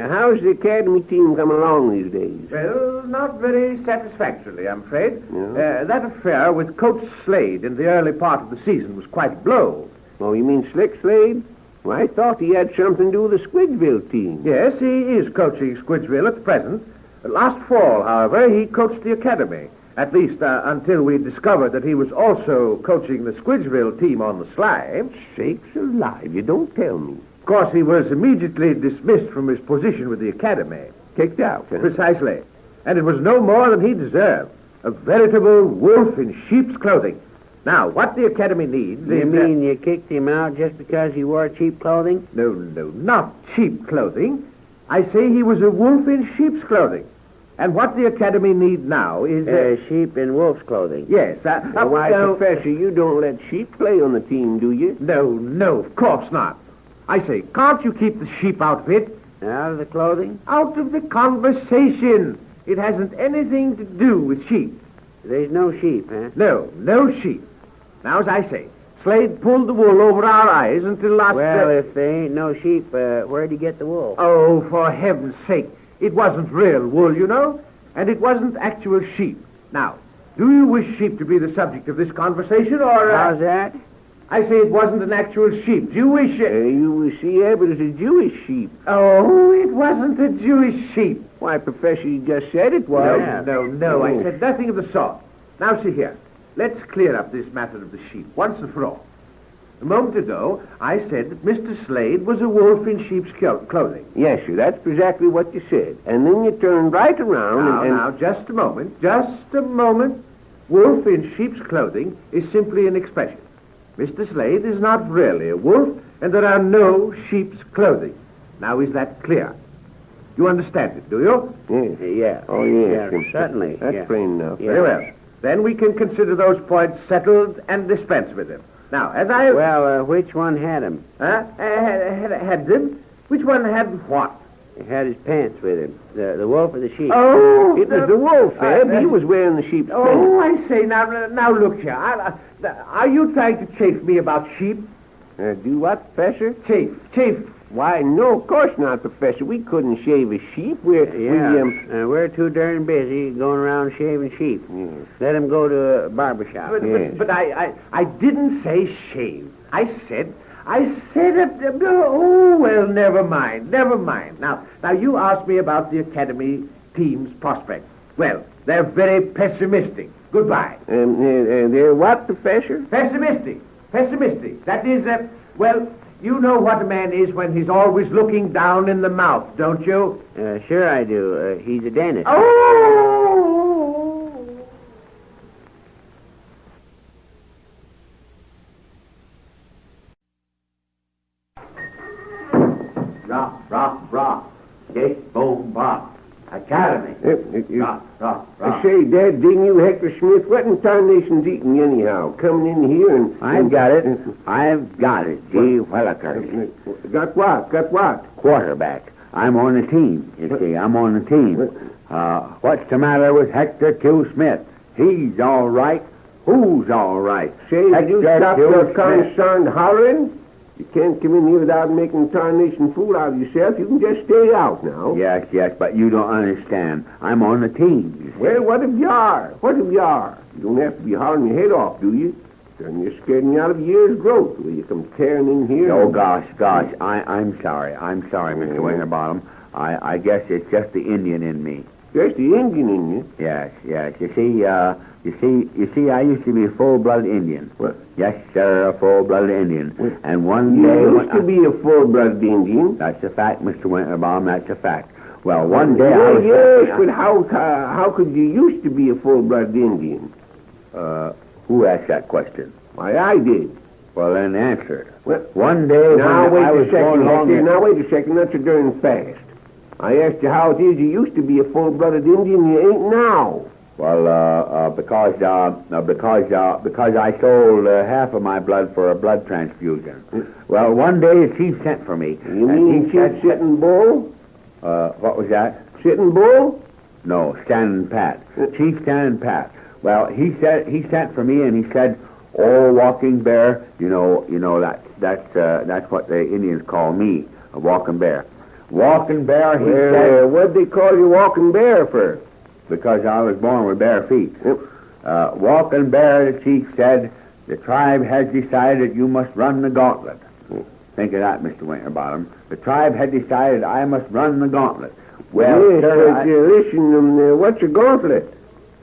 how's the academy team coming along these days? Well, not very satisfactorily, I'm afraid. Yeah. That affair with Coach Slade in the early part of the season was quite a blow. Oh, you mean Slick Slade? Well, I thought he had something to do with the Squidsville team. Yes, he is coaching Squidsville at present. Last fall, however, he coached the academy. At least until we discovered that he was also coaching the Squidsville team on the sly. Sakes alive, you don't tell me. Of course, he was immediately dismissed from his position with the academy. Kicked out, huh? Precisely. And it was no more than he deserved. A veritable wolf in sheep's clothing. Now, what the academy needs You is... mean you kicked him out just because he wore cheap clothing? No, not cheap clothing. I say he was a wolf in sheep's clothing. And what the academy needs now is... sheep in wolf's clothing. Yes. Why, Professor, you don't let sheep play on the team, do you? No, of course not. I say, can't you keep the sheep out of it? Out of the clothing? Out of the conversation. It hasn't anything to do with sheep. There's no sheep, huh? No sheep. Now, as I say, Slade pulled the wool over our eyes until last... Well, if there ain't no sheep, where'd he get the wool? Oh, for heaven's sake. It wasn't real wool, you know, and it wasn't actual sheep. Now, do you wish sheep to be the subject of this conversation, or... How's that? I say it wasn't an actual sheep. Do you wish... You see, Eb, it was a Jewish sheep. Oh, it wasn't a Jewish sheep. Why, Professor, you just said it was. No, I said nothing of the sort. Now, see here. Let's clear up this matter of the sheep, once and for all. A moment ago, I said that Mr. Slade was a wolf in sheep's clothing. Yes, sir, that's exactly what you said. And then you turned right around Now, just a moment. Wolf in sheep's clothing is simply an expression. Mr. Slade is not really a wolf, and there are no sheep's clothing. Now, is that clear? You understand it, do you? Yes. Yeah. Oh, yes. Yeah, certainly. That's yeah. plain enough. Yeah. Very well. Then we can consider those points settled and dispense with them. Now, as I... Well, which one had him? Had them? Which one had what? He had his pants with him. The wolf or the sheep? Oh! It was the wolf, Eb. He was wearing the sheep's pants. Oh, I say, now look here. Are you trying to chafe me about sheep? Do what, Professor? Chafe. Why, no, of course not, Professor. We couldn't shave a sheep. We're too darn busy going around shaving sheep. Yes. Let him go to a barber shop. But I didn't say shave. I said oh, well, never mind. Now, you asked me about the academy team's prospects. Well, they're very pessimistic. Goodbye. They're what, Professor? Pessimistic. That is, well, you know what a man is when he's always looking down in the mouth, don't you? Sure I do. He's a dentist. Oh! Rock. Gate, boom, bop. Academy. I say, Dad, didn't you, Hector Smith? What in tarnation's eating you anyhow? Coming in here and... I've got it. Gee Willikers. Got what? Quarterback. I'm on the team. You see, I'm on the team. What's the matter with Hector Q. Smith? He's all right. Who's all right? Say, did you stop your concerned hollering? You can't come in here without making a tarnation fool out of yourself. You can just stay out now. Yes, but you don't understand. I'm on the team, you see. Well, what if you are? What if you are? You don't have to be hollering your head off, do you? Then you're scaring me out of year's growth. Will you come tearing in here? Oh, gosh, I'm sorry. I'm sorry, Mr. Winterbottom. I guess it's just the Indian in me. Just the Indian in you? Yes. You see, I used to be a full-blooded Indian. What? Yes, sir, a full-blooded Indian. What? And one You day... used to be a full-blooded Indian. That's a fact, Mr. Winterbottom, that's a fact. Well, one day I was... Yes, but how could you used to be a full-blooded Indian? Who asked that question? Why, I did. Well, then answer it. Well, One day now, when I was wait a second, going along... Hector. Now, wait a second. That's a darn fast. I asked you how it is you used to be a full-blooded Indian. You ain't now. Well, because I sold half of my blood for a blood transfusion. Well, one day the chief sent for me. You mean Chief Sitting Bull? What was that? Sitting Bull? No, Standing Pat. Chief Standing Pat. Well, he sent for me and he said, "Oh, Walking Bear, you know that's what the Indians call me, a Walking Bear. Walking Bear," he said. What'd they call you Walking Bear for? Because I was born with bare feet. Yep. Walking Bear, the chief said, "The tribe has decided you must run the gauntlet." Think of that, Mr. Winterbottom. The tribe had decided I must run the gauntlet. Well, Yes, sir, listen, what's a gauntlet?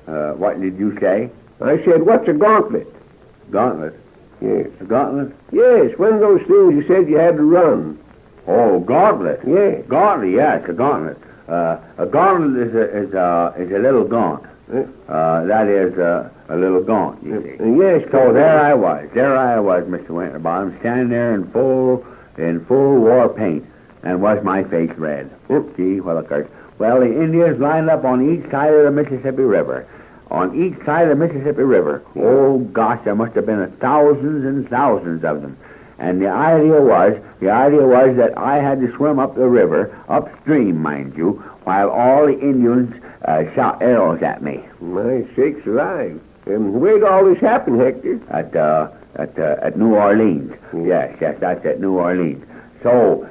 what did you say? I said, what's a gauntlet? Gauntlet? Yes. A gauntlet? Yes, one of those things you said you had to run. Oh, gauntlet. Yes. Gauntlet, yes, a gauntlet. A gauntlet is a little gaunt. That is a little gaunt, you see. Yes. So there I was, Mr. Winterbottom, standing there in full war paint, and was my face red. Gee, what a curse. Well, the Indians lined up on each side of the Mississippi River. On each side of the Mississippi River. Oh, gosh, there must have been thousands and thousands of them. And the idea was that I had to swim up the river, upstream, mind you, while all the Indians shot arrows at me. My sakes alive. Where'd all this happen, Hector? At New Orleans. Yes, that's at New Orleans. So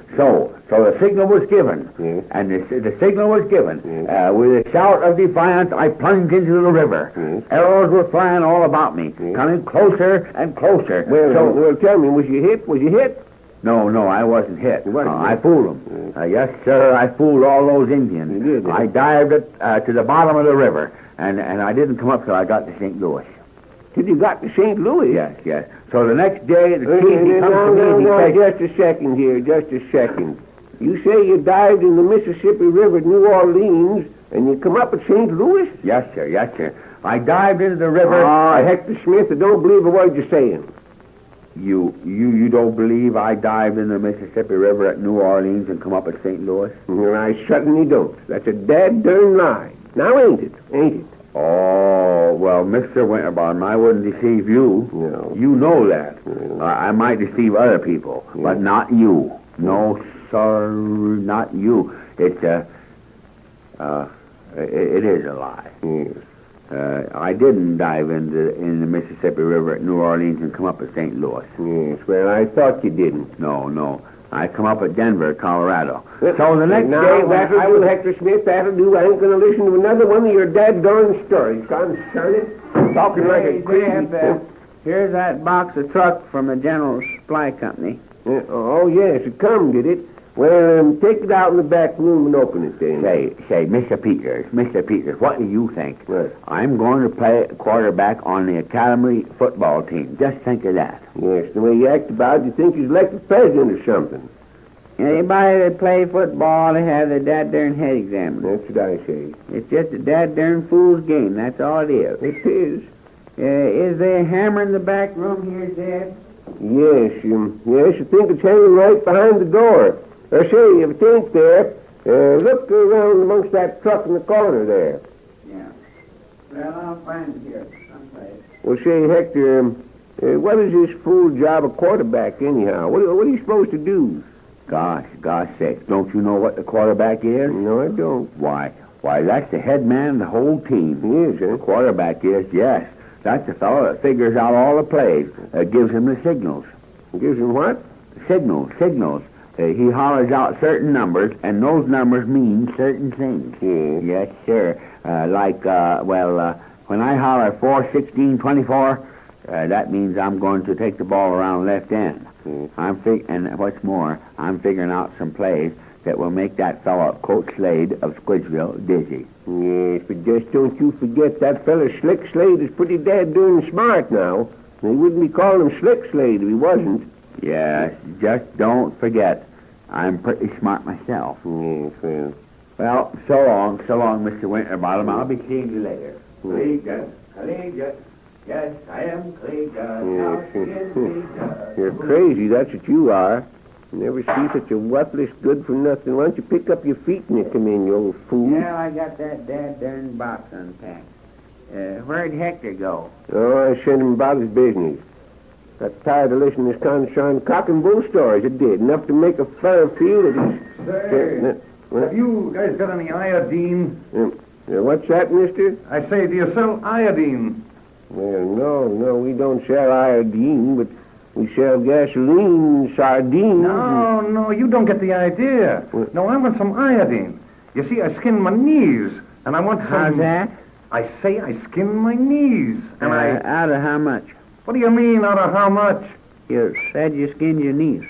the signal was given, and the signal was given. With a shout of defiance, I plunged into the river. Arrows were flying all about me, coming closer and closer. Well, tell me, was you hit? No, I wasn't hit. You wasn't hit? I fooled them. Yes, sir, I fooled all those Indians. You did, I dived to the bottom of the river, and I didn't come up till I got to St. Louis. Till you got to St. Louis? Yes. So the next day, the chief, he comes to me and he says... Just a second here, just a second. You say you dived in the Mississippi River at New Orleans, and you come up at St. Louis? Yes, sir. I dived into the river... Hector Smith, I don't believe a word you're saying. You don't believe I dived in the Mississippi River at New Orleans and come up at St. Louis? I certainly don't. That's a dad-darn lie. Now, ain't it? Oh, well, Mr. Winterbottom, I wouldn't deceive you. No. You know that. I might deceive other people, but not you. No, sir, not you. It is a lie. Yes. I didn't dive in the Mississippi River at New Orleans and come up at St. Louis. Yes, well, I thought you didn't. No. I come up at Denver, Colorado. Well, So the next now, day, when that'll I do, was... Hector Smith, that'll do. I ain't going to listen to another one of your dad-darn stories. Concern it. Talking like a crazy... Here's that box of truck from the General Supply Company. Oh, yes, it come, did it? Well, take it out in the back room and open it then. Say, Mr. Peters, what do you think? What? I'm going to play quarterback on the Academy football team. Just think of that. Yes, the way you act about it, you think he's elected president or something. Anybody that play football, they have the dad-darn head examined. That's what I say. It's just a dad-darn fool's game. That's all it is. It is. Is there a hammer in the back room here, Zeb? Yes, I think it's hanging right behind the door. Say, if it ain't there, look around amongst that truck in the corner there. Yeah. Well, I'll find it here someplace. Well, say, Hector, what is this fool job of quarterback anyhow? What are you supposed to do? Gosh sakes, don't you know what the quarterback is? No, I don't. Why, that's the head man of the whole team. He is, huh? Quarterback is, yes. That's the fellow that figures out all the plays, gives him the signals. Gives him what? Signals. He hollers out certain numbers, and those numbers mean certain things. Yes, sir. When I holler 4, 16, 24, that means I'm going to take the ball around left end. And what's more, I'm figuring out some plays that will make that fellow Coach Slade of Squidgeville dizzy. Yes, but just don't you forget that fella Slick Slade is pretty darn smart now. They wouldn't be calling him Slick Slade if he wasn't. Yes, just don't forget, I'm pretty smart myself. Yes, well. Well, so long, Mr. Winterbottom. I'll be seeing you later. Collegiate. Yes, I am collegiate. You're crazy, that's what you are. Never see such a worthless good-for-nothing. Why don't you pick up your feet when you come in, you old fool? Yeah, I got that darn box unpacked. Where'd Hector go? Oh, I sent him about his business. Got tired of listening to this consarn cock and bull stories. It did. Enough to make a fellow feel that he's... Say, have you guys got any iodine? What's that, mister? I say, do you sell iodine? Well, no, we don't sell iodine, but we sell gasoline, sardines. No, you don't get the idea. What? No, I want some iodine. You see, I skinned my knees, and I want some... How's that? I say I skinned my knees, and Out of how much? What do you mean, out of how much? You said you skinned your niece.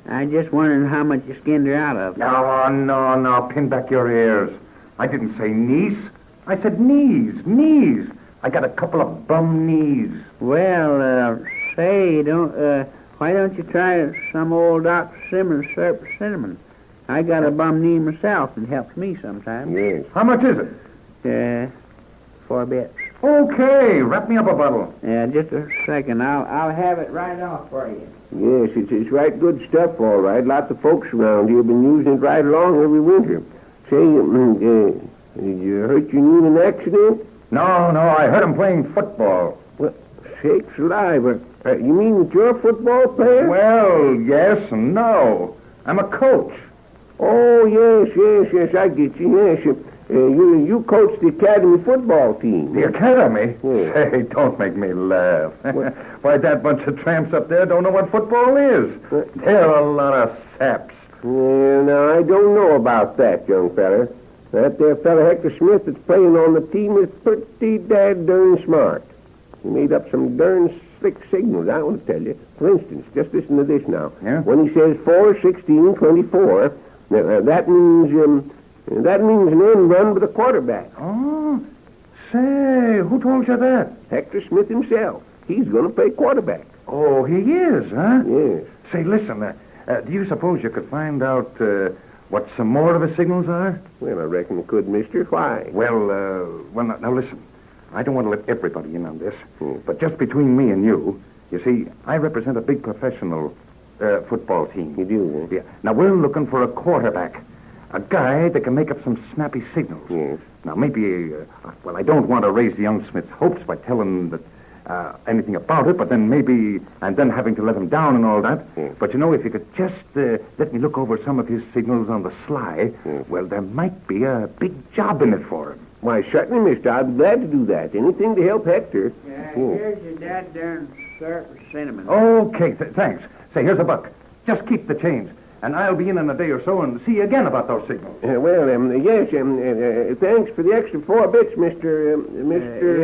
I just wondering how much you skinned her out of. No, pin back your ears. I didn't say niece. I said knees. I got a couple of bum knees. Well, why don't you try some old Dr. Simmons syrup for cinnamon? I got a bum knee myself. It helps me sometimes. Yes. How much is it? 4 bits. Okay, wrap me up a bottle. Yeah, just a second. I'll have it right off for you. Yes, it's right good stuff, all right. Lots of folks around here have been using it right along every winter. Say, did you hurt your knee in an accident? No, I heard him playing football. Well, sakes alive. You mean that you're a football player? Well, yes and no. I'm a coach. Oh, yes, I get you, yes. You coach the academy football team. The academy? Yeah. Say, don't make me laugh. Why, that bunch of tramps up there don't know what football is. They're a lot of saps. Well, now, I don't know about that, young fella. That there fella Hector Smith that's playing on the team is pretty darn smart. He made up some darn slick signals, I want to tell you. For instance, just listen to this now. Yeah? When he says 4, 16, 24, that means an end run with a quarterback. Oh, say, who told you that? Hector Smith himself. He's going to play quarterback. Oh, he is, huh? Yes. Say, listen, do you suppose you could find out what some more of the signals are? Well, I reckon it could, mister. Why? Well, now listen. I don't want to let everybody in on this, but just between me and you see, I represent a big professional football team. You do, eh? Yeah. Now, we're looking for a quarterback, a guy that can make up some snappy signals. Yes. Now, maybe, I don't want to raise the young Smith's hopes by telling that anything about it, but then maybe, and then having to let him down and all that. Yes. But, if you could just let me look over some of his signals on the sly, well, there might be a big job in it for him. Why, certainly, mister. I'd be glad to do that. Anything to help Hector. Yeah, here's your darn syrup for cinnamon. Okay, thanks. Say, here's $1. Just keep the change. And I'll be in a day or so and see you again about those signals. Yes, thanks for the extra 4 bits, Mr.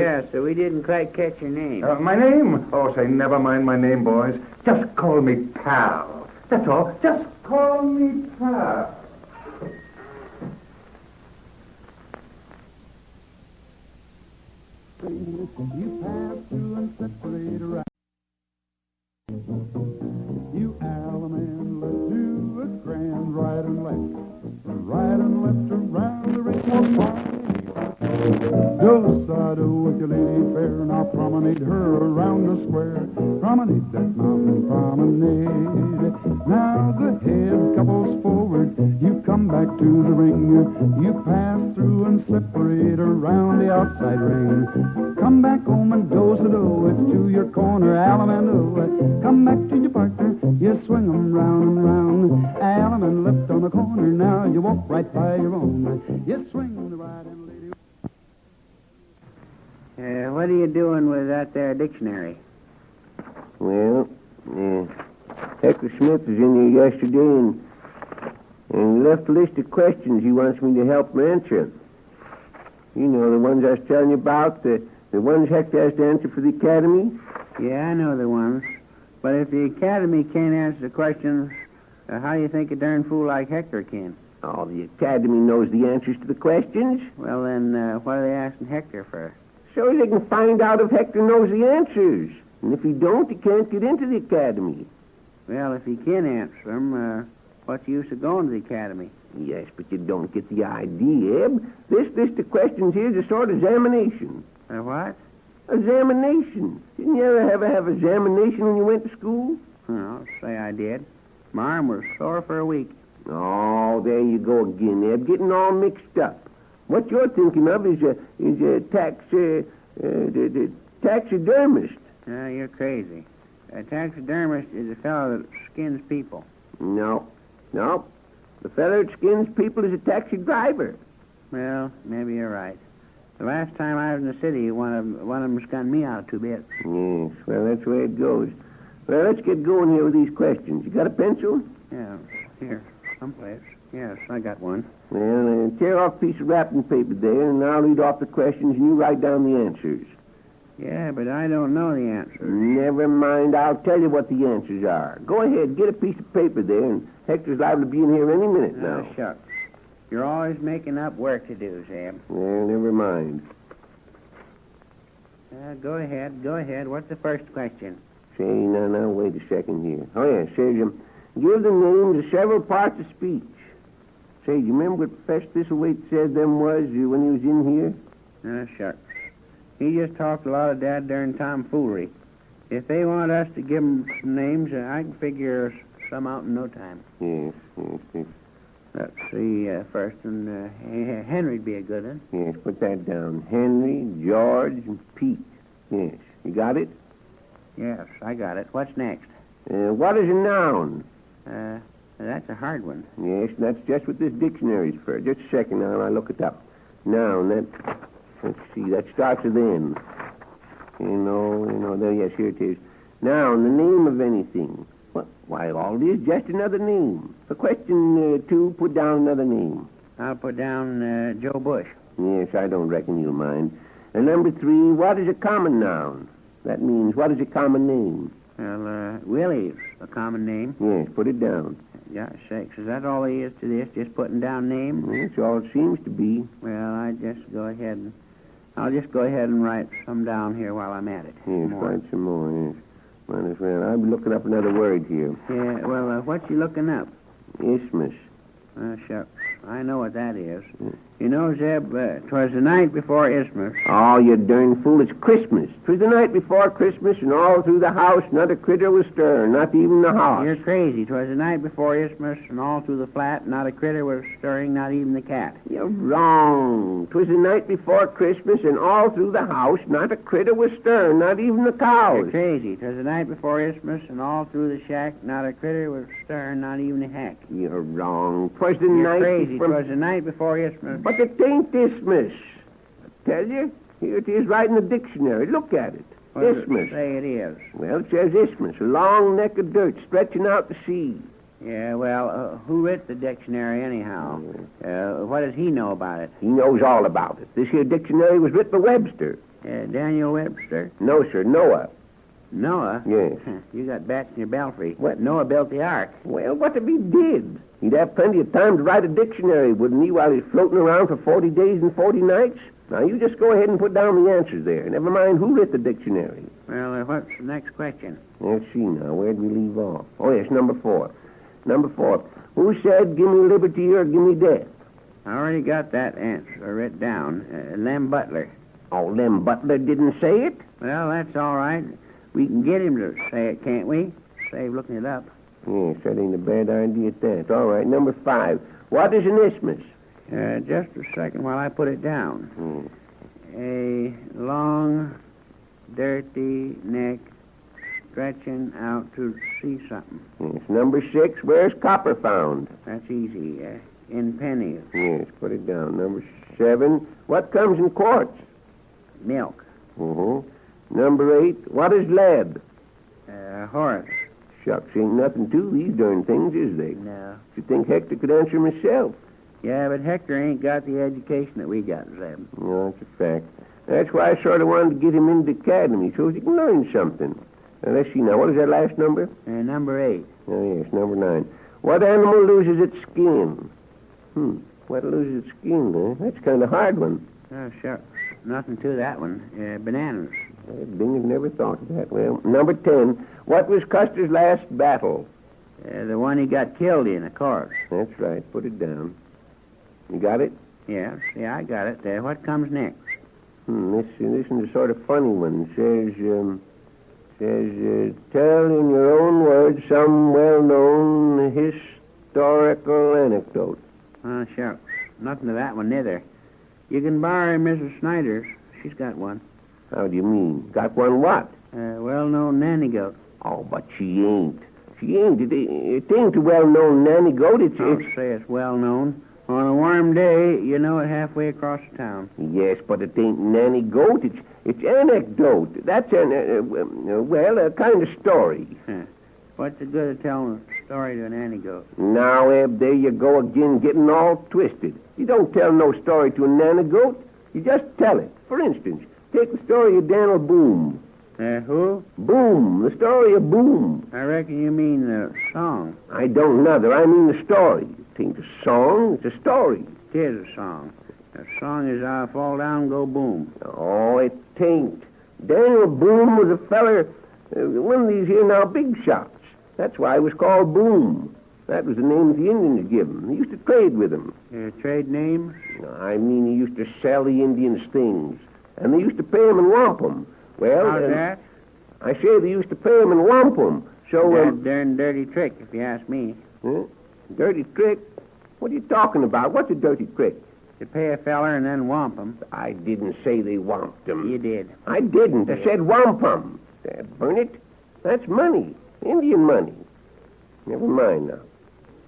Yeah, so we didn't quite catch your name. My name? Oh, say, never mind my name, boys. Just call me Pal. That's all. Just call me Pal. You pass through and separate around. You allemande, let's do a grand right and left around the ring of fire. Do-side-o with your lady fair, now promenade her around the square. Promenade that mountain promenade. Now the head couples forward, you come back to the ring. You pass through and separate around the outside ring. Come back home and do-side-o, it's to your corner, allemande. Come back to your partner, you swing 'em round and round. Allemande left on the corner, now you walk right by your own. You swing the right and lady. What are you doing with that there dictionary? Well, Hector Smith was in here yesterday and he left a list of questions he wants me to help him answer. You know, the ones I was telling you about, the ones Hector has to answer for the academy. Yeah, I know the ones. But if the Academy can't answer the questions, how do you think a darn fool like Hector can? Oh, the academy knows the answers to the questions. Well, then, what are they asking Hector for? So they can find out if Hector knows the answers. And if he don't, he can't get into the academy. Well, if he can answer them, what's the use of going to the Academy? Yes, but you don't get the idea, Eb. This list of questions here is a sort of examination. A what? Examination. Didn't you ever have examination when you went to school? Well, say I did. My arm was sore for a week. Oh, there you go again, Eb, getting all mixed up. What you're thinking of is a taxidermist. You're crazy. A taxidermist is a fellow that skins people. No. The fellow that skins people is a taxi driver. Well, maybe you're right. The last time I was in the city, one of them skinned me out of 2 bits. Yes, well, that's the way it goes. Well, let's get going here with these questions. You got a pencil? Yeah, here, someplace. Yes, I got one. Well, tear off a piece of wrapping paper there, and I'll read off the questions, and you write down the answers. Yeah, but I don't know the answers. Never mind, I'll tell you what the answers are. Go ahead, get a piece of paper there, and Hector's liable to be in here any minute now. Shucks. You're always making up work to do, Zeb. Well, never mind. Go ahead. What's the first question? Say, now, wait a second here. Oh, yeah, says, give the names of several parts of speech. Say, you remember what Professor Thistlethwaite said them was when he was in here? Shucks. He just talked a lot of dad-darn tomfoolery. If they want us to give them some names, I can figure some out in no time. Yes. Let's see, first one, Henry'd be a good one. Yes, put that down. Henry, George, and Pete. Yes. You got it? Yes, I got it. What's next? What is a noun? That's a hard one. Yes, that's just what this dictionary's for. Just a second now, I look it up. Noun, let's see, that starts with N. There, yes, here it is. Noun, the name of anything. Why, all it is just another name. For question 2, put down another name. I'll put down Joe Bush. Yes, I don't reckon you'll mind. And number 3, what is a common noun? That means, what is a common name? Well, Willie's a common name. Yes, put it down. Gosh sakes, is that all there is to this? Just putting down names? That's all it seems to be. Well, I'll just go ahead and write some down here while I'm at it. Yes, write some more, yes. Might as well. I'll be looking up another word here. Yeah, well, what you looking up? Isthmus. Shucks. I know what that is. You know, Zeb, 'twas the night before Isthmus. Oh, you darn fool, it's Christmas. 'Twas the night before Christmas, and all through the house, not a critter was stirring, not even the house. You're crazy. 'Twas the night before Isthmus, and all through the flat, not a critter was stirring, not even the cat. You're wrong. 'Twas the night before Christmas, and all through the house, not a critter was stirring, not even the cows. You're crazy. 'Twas the night before Isthmus, and all through the shack, not a critter was stirring, not even a hack. You're wrong. 'Twas the You're night crazy. before... 'Twas the night before Isthmus. But it ain't Isthmus. I tell you, here it is right in the dictionary. Look at it. What does Isthmus. it say it is? Well, it says isthmus, a long neck of dirt stretching out to sea. Yeah, well, who writ the dictionary anyhow? What does he know about it? He knows all about it. This here dictionary was written by Webster. Daniel Webster? No, sir, Noah. Noah? Yes. You got bats in your belfry. What? Noah built the ark. Well, what if he did? He'd have plenty of time to write a dictionary, wouldn't he, while he's floating around for 40 days and 40 nights? Now, you just go ahead and put down the answers there. Never mind who writ the dictionary. Well, what's the next question? Let's see now. Where'd we leave off? Oh, yes, number 4. Number 4. Who said, give me liberty or give me death? I already got that answer written down. Lem Butler. Oh, Lem Butler didn't say it? Well, that's all right. We can get him to say it, can't we? Save looking it up. Yes, that ain't a bad idea at that. All right, number 5. What is an isthmus? Just a second while I put it down. A long, dirty neck stretching out to see something. Yes, number 6. Where's copper found? That's easy. In pennies. Yes, put it down. Number 7. What comes in quarts? Milk. Number 8. What is lead? Horace. Shucks, ain't nothing to these darn things, is they? No. You'd think Hector could answer 'em himself. Yeah, but Hector ain't got the education that we got, Zeb. No, that's a fact. That's why I sort of wanted to get him into the academy so he can learn something. Now, let's see now. What is that last number? Number 8. Oh, yes, number 9. What animal loses its skin? What loses its skin, huh? That's kind of hard one. Oh, shucks. Nothing to that one. Bananas. Bing had never thought of that. Well, number 10. What was Custer's last battle? The one he got killed in, of course. That's right. Put it down. You got it? Yes, yeah, I got it. What comes next? This is a sort of funny one. Says, tell in your own words some well-known historical anecdote. Oh, shucks. Nothing to that one, neither. You can borrow Mrs. Snyder's. She's got one. How do you mean? Got one what? Well-known nanny goat. Oh, but she ain't. She ain't. It ain't a well-known nanny goat. I'll say it's well-known. On a warm day, you know it halfway across the town. Yes, but it ain't nanny goat. It's anecdote. That's a kind of story. What's the good of telling a story to a nanny goat? Now, Eb, there you go again, getting all twisted. You don't tell no story to a nanny goat. You just tell it. For instance, take the story of Daniel Boom. Who? Boom. The story of Boom. I reckon you mean the song. I don't know. I mean the story. It ain't a song. It's a story. It is a song. The song is I fall down, go boom. Oh, it ain't. Daniel Boom was a feller, one of these here now big shots. That's why he was called Boom. That was the name the Indians give him. He used to trade with them. Trade names? I mean, he used to sell the Indians things. And they used to pay him and whomp him. Well, how's that? I say they used to pay him and whomp him. So, that darn dirty trick, if you ask me. Dirty trick? What are you talking about? What's a dirty trick? To pay a feller and then whomp him. I didn't say they whomped him. You did. I didn't. I said whomp him. Burn it. That's money. Indian money. Never mind now.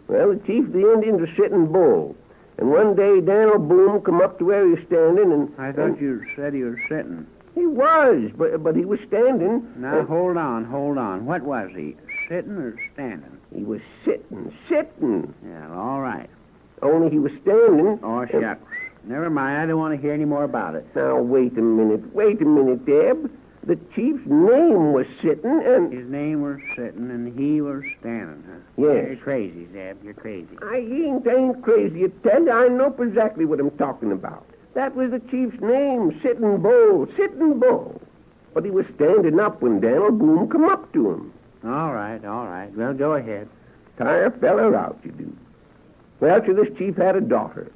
Well, the chief of the Indians was sitting bull. And one day Daniel Boom come up to where he was standing and... I thought you said he was sitting. He was, but he was standing. Now, hold on. What was he? Sitting or standing? He was sitting. Yeah, all right. Only he was standing. Oh, shucks. Never mind. I don't want to hear any more about it. Now, wait a minute, Eb. The chief's name was sitting and... His name was sitting and he was standing, huh? Yes. You're crazy, Zeb. You're crazy. I ain't crazy, you tell you. I know exactly what I'm talking about. That was the chief's name, Sitting Bull. But he was standing up when Daniel Boom come up to him. All right. Well, go ahead. Tire a feller out, you do. Well, so this chief had a daughter.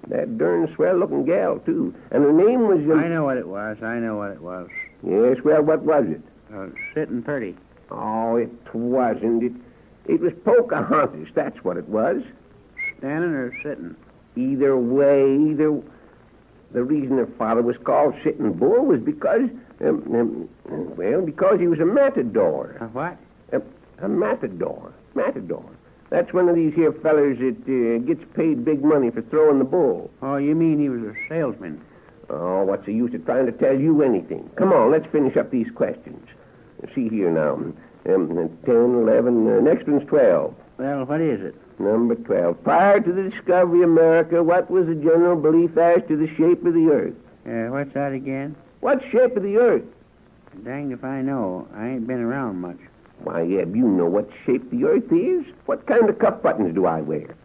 That darn swell-looking gal, too. And her name was... I know what it was. Yes, well, what was it? Sitting pretty. Oh, it wasn't. It was Pocahontas, that's what it was. Standing or sitting? Either way, The reason her father was called Sitting Bull was because, because he was a matador. A what? A matador. That's one of these here fellers that gets paid big money for throwing the bull. Oh, you mean he was a salesman? Oh, what's the use of trying to tell you anything? Come on, let's finish up these questions. See here now. 10, 11, next one's 12. Well, what is it? Number 12. Prior to the discovery of America, what was the general belief as to the shape of the earth? What's that again? What shape of the earth? Danged if I know. I ain't been around much. Why, Eb, you know what shape the earth is. What kind of cuff buttons do I wear?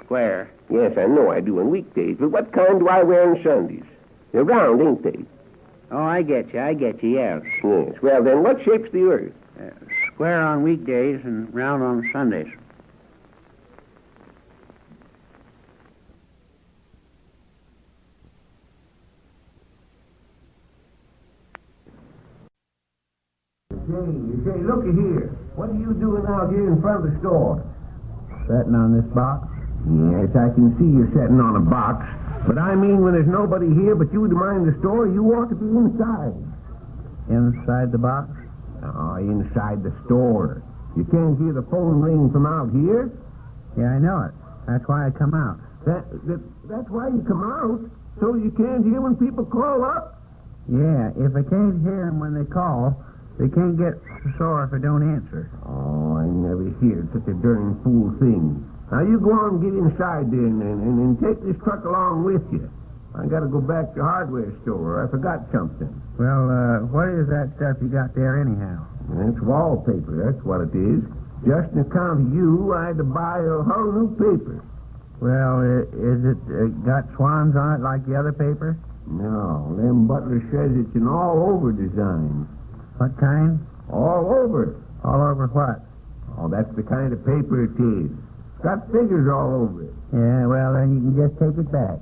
Square. Yes, I know I do on weekdays, but what kind do I wear on Sundays? They're round, ain't they? Oh, I get you, yes. Yes, well then, what shape's the earth? Square on weekdays and round on Sundays. Say, looky here. What are you doing out here in front of the store? Sitting on this box? Yes, I can see you're sitting on a box. But I mean, when there's nobody here but you to mind the store, you ought to be inside. Inside the box? Oh, inside the store. You can't hear the phone ring from out here. Yeah, I know it. That's why I come out. That's why you come out? So you can't hear when people call up? Yeah, if I can't hear them when they call, They can't get sore if I don't answer. Oh, I never heard such a darn fool thing. Now, you go on and get inside there and take this truck along with you. I got to go back to the hardware store. I forgot something. Well, what is that stuff you got there anyhow? That's wallpaper. That's what it is. Just on account of you, I had to buy a whole new paper. Well, is it got swans on it like the other paper? No, Lem Butler says it's an all-over design. What kind? All over. All over what? Oh, that's the kind of paper it is. It's got figures all over it. Yeah, well, then you can just take it back.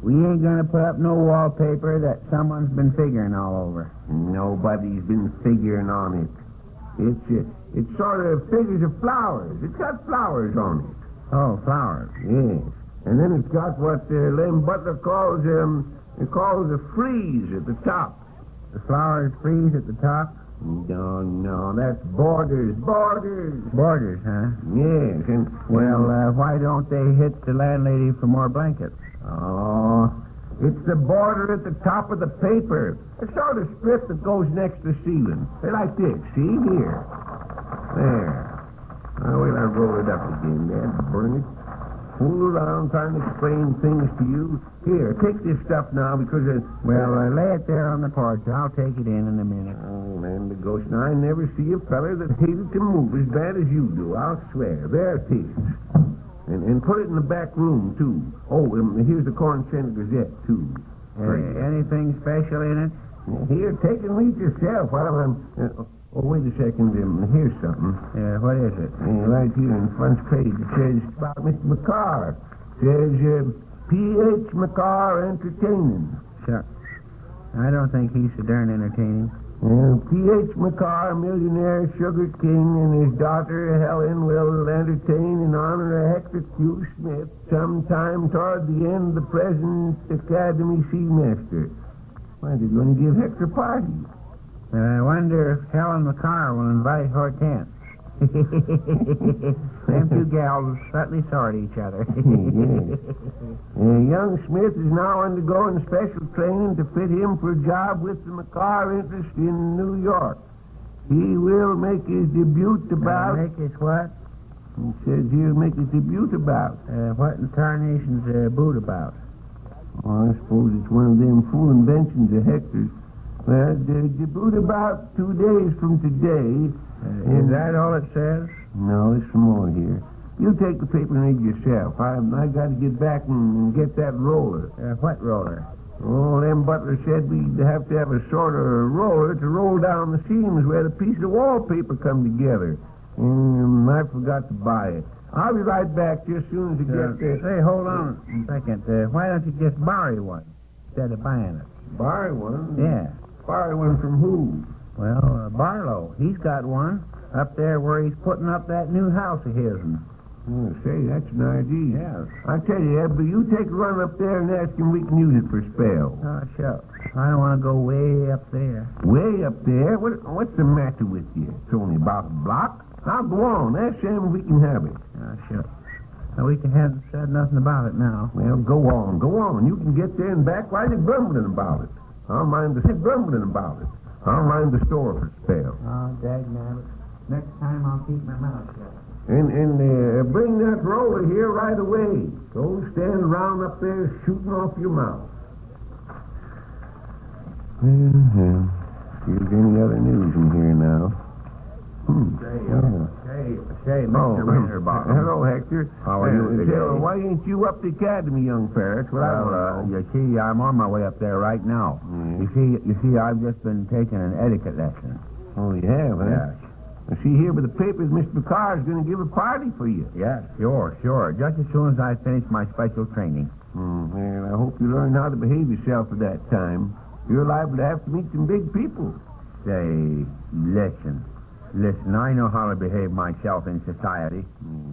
We ain't gonna put up no wallpaper that someone's been figuring all over. Nobody's been figuring on it. It's sort of figures of flowers. It's got flowers on it. Oh, flowers. Yes. And then it's got what Lem Butler calls a frieze at the top. The flowers freeze at the top? No, that's borders. Borders, huh? Yes, and... Well, why don't they hit the landlady for more blankets? Oh, it's the border at the top of the paper. A sort of strip that goes next to the ceiling. They're like this, see? Here. There. Now, wait, I'll roll it up again, Dad. Burn it. Fool around trying to explain things to you. Here, take this stuff now because... lay it there on the porch. I'll take it in a minute. Oh, man, the ghost. Now, I never see a feller that hated to move as bad as you do. I'll swear. There it is. And put it in the back room, too. Oh, here's the Corn Center Gazette, too. Anything special in it? Here, take and read yourself while I'm... wait a second. Here's something. What is it? Right here in the front page. It says about Mr. McCarr. It says, P.H. McCarr Entertaining. Sure. I don't think he's so darn entertaining. P.H. McCarr, Millionaire, Sugar King, and his daughter Helen will entertain in honor of Hector Q. Smith sometime toward the end of the present Academy semester. Why, they're going to give Hector a party. I wonder if Helen McCarr will invite Hortense. Them two gals certainly sort each other. Young Smith is now undergoing special training to fit him for a job with the McCarr interest in New York. He will make his debut about... Make his what? He says he'll make his debut about... what in tarnation's boot about? Oh, I suppose it's one of them fool inventions of Hector's. Well, the debut about 2 days from today. Is that all it says? No, there's some more here. You take the paper and read yourself. I got to get back and get that roller. What roller? Oh, Lem Butler said we'd have to have a sort of roller to roll down the seams where the piece of wallpaper come together. And I forgot to buy it. I'll be right back just as soon as you get there. Say, hold on a second. Why don't you just borrow one instead of buying it? Borrow one? Yeah. Borrow one from who? Well, Barlow. He's got one up there where he's putting up that new house of his. Oh, say, that's an idea. Yes. I tell you, Eb, you take a run up there and ask him we can use it for a spell. Oh, sure. I don't want to go way up there. Way up there? What's the matter with you? It's only about a block. I'll go on. Ask him if we can have it. Oh, sure. Now, we haven't said nothing about it now. Well, go on. You can get there and back while you're grumbling about it. I'll mind the store for a spell. Oh, dagnabbit. Next time I'll keep my mouth shut. And bring that roller here right away. Don't stand around up there shooting off your mouth. Well, see if there's any other news in here now. Say, Mr. Winterbottom. Hello, Hector. How are you today? Why ain't you up the academy, young fella? That's what I want to know. You see, I'm on my way up there right now. You see, I've just been taking an etiquette lesson. Oh, you have, huh? Yes. I see here by the papers, Mr. McCarr is going to give a party for you. Yes, sure. Just as soon as I finish my special training. Well, I hope you learn how to behave yourself at that time. You're liable to have to meet some big people. Say, listen, I know how to behave myself in society.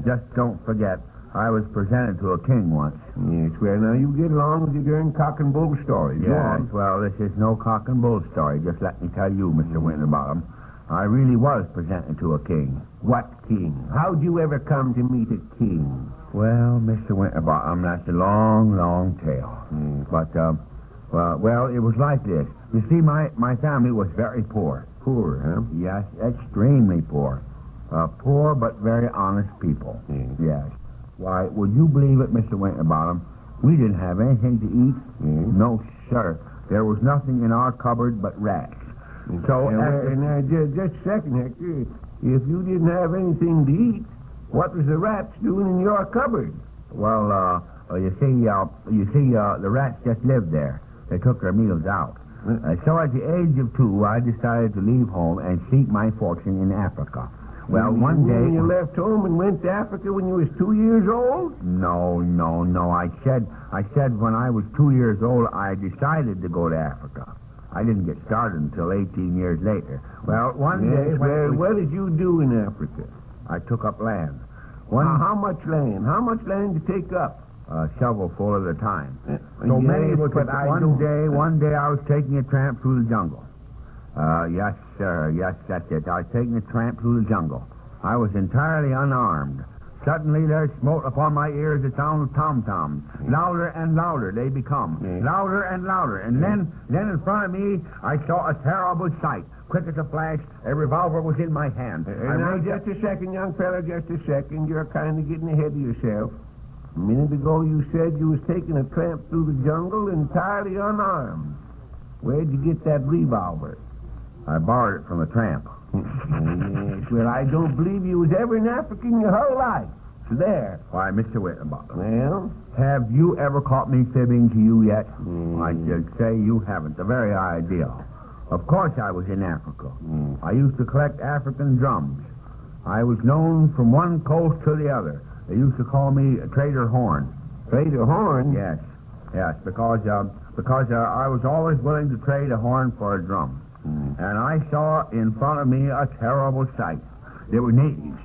Just don't forget, I was presented to a king once. Yes, well, now you get along with your darn cock and bull stories. Yes, well, this is no cock and bull story. Just let me tell you, Mr. Winterbottom, I really was presented to a king. What king? How'd you ever come to meet a king? Well, Mr. Winterbottom, that's a long, long tale. But, well, it was like this. You see, my family was very poor. poor, huh? Yes, extremely poor. Poor but very honest people. Yes. Why, would you believe it, Mr. Winterbottom? We didn't have anything to eat. No, sir. There was nothing in our cupboard but rats. So, Now, just a second, Hector. If you didn't have anything to eat, what was the rats doing in your cupboard? well, you see, the rats just lived there. They took their meals out. So at the age of 2, I decided to leave home and seek my fortune in Africa. Well, one day... You left home and went to Africa when you was 2 years old? No. I said when I was 2 years old, I decided to go to Africa. I didn't get started until 18 years later. Well, one day... What did you do in Africa? I took up land. How much land? How much land did you take up? A shovelful at a time. So many yes, was but one day I was taking a tramp through the jungle. Yes, sir. Yes, that's it. I was taking a tramp through the jungle. I was entirely unarmed. Suddenly there smote upon my ears the sound of tom-toms. Louder and louder they become. Louder and louder. And then in front of me, I saw a terrible sight. Quick as a flash, a revolver was in my hand. Now, just a second, young fella, just a second. You're kind of getting ahead of yourself. A minute ago you said you was taking a tramp through the jungle entirely unarmed. Where'd you get that revolver? I borrowed it from a tramp. Yes, well, I don't believe you was ever in Africa in your whole life. So there. Why, Mr. Winterbottom, Well? have you ever caught me fibbing to you yet? I should say you haven't. The very idea. Of course I was in Africa. I used to collect African drums. I was known from one coast to the other. They used to call me Trader Horn. Trader Horn? Yes, because I was always willing to trade a horn for a drum. And I saw in front of me a terrible sight. There were natives,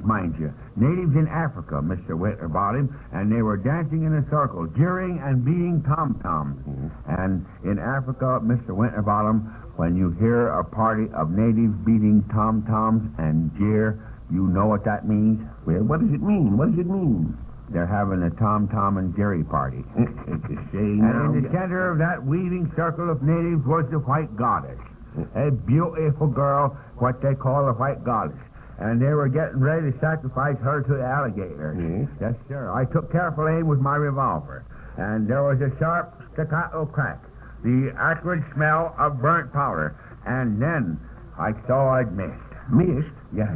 mind you, natives in Africa, Mr. Winterbottom, and they were dancing in a circle, jeering and beating tom-toms. And in Africa, Mr. Winterbottom, when you hear a party of natives beating tom-toms and jeer, you know what that means? Well, what does it mean? What does it mean? They're having a tom-tom and jerry party. And in the center of that weaving circle of natives was the white goddess. A beautiful girl, what they call a white goddess. And they were getting ready to sacrifice her to the alligator. Yes, sir. I took careful aim with my revolver. And there was a sharp staccato crack. The acrid smell of burnt powder. And then I saw I'd missed. Missed? Yes.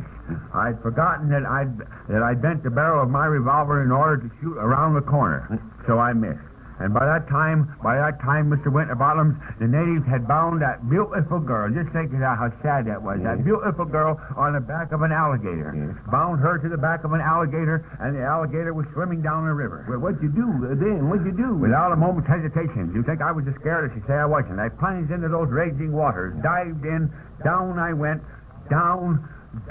I'd forgotten that I'd bent the barrel of my revolver in order to shoot around the corner. So I missed. And by that time, Mr. Winterbottom, the natives had bound that beautiful girl. Just think of how sad that was. That beautiful girl on the back of an alligator. Bound her to the back of an alligator, and the alligator was swimming down the river. Well, what'd you do then? What'd you do? Without a moment's hesitation. You think I was as scared as you say I wasn't. I plunged into those raging waters, dived in, down I went, down. 3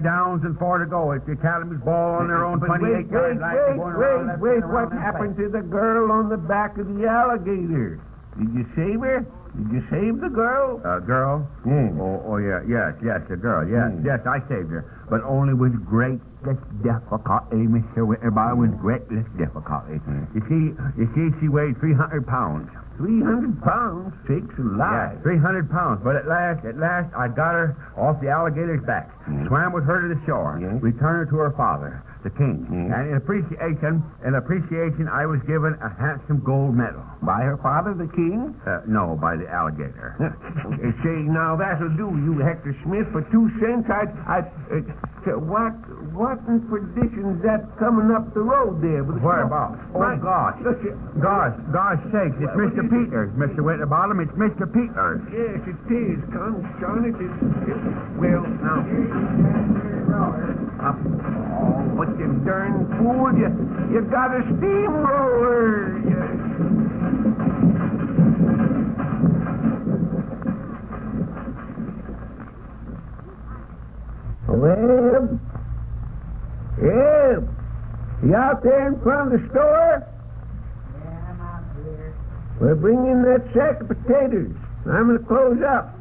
downs and 4 to go. It's the Academy's ball on their own 28-yard line. Wait, what happened to the girl on the back of the alligator? Did you save her? Did you save the girl? Girl? Yeah. Yes, the girl. Yes, I saved her. But only with greatest difficulty, Mr. Winterbottom, with greatest difficulty. You see, she weighed 300 pounds. 300 pounds? Sakes alive. Yes, 300 pounds. But at last, I got her off the alligator's back, swam with her to the shore, returned her to her father, the king. And in appreciation, I was given a handsome gold medal. By her father, the king? No, by the alligator. Say, now that'll do, you Hector Smith. For 2 cents, what in perdition's that coming up the road there? Whereabouts? Right. Gosh sakes, it's Mr. Peters, Mr. Winterbottom, it's Mr. Peters. Yes, it is. Confound it. Well, now... But you darn fool, you got a steamroller. Well, you out there in front of the store? Yeah, I'm out here. Well, bring in that sack of potatoes. I'm going to close up.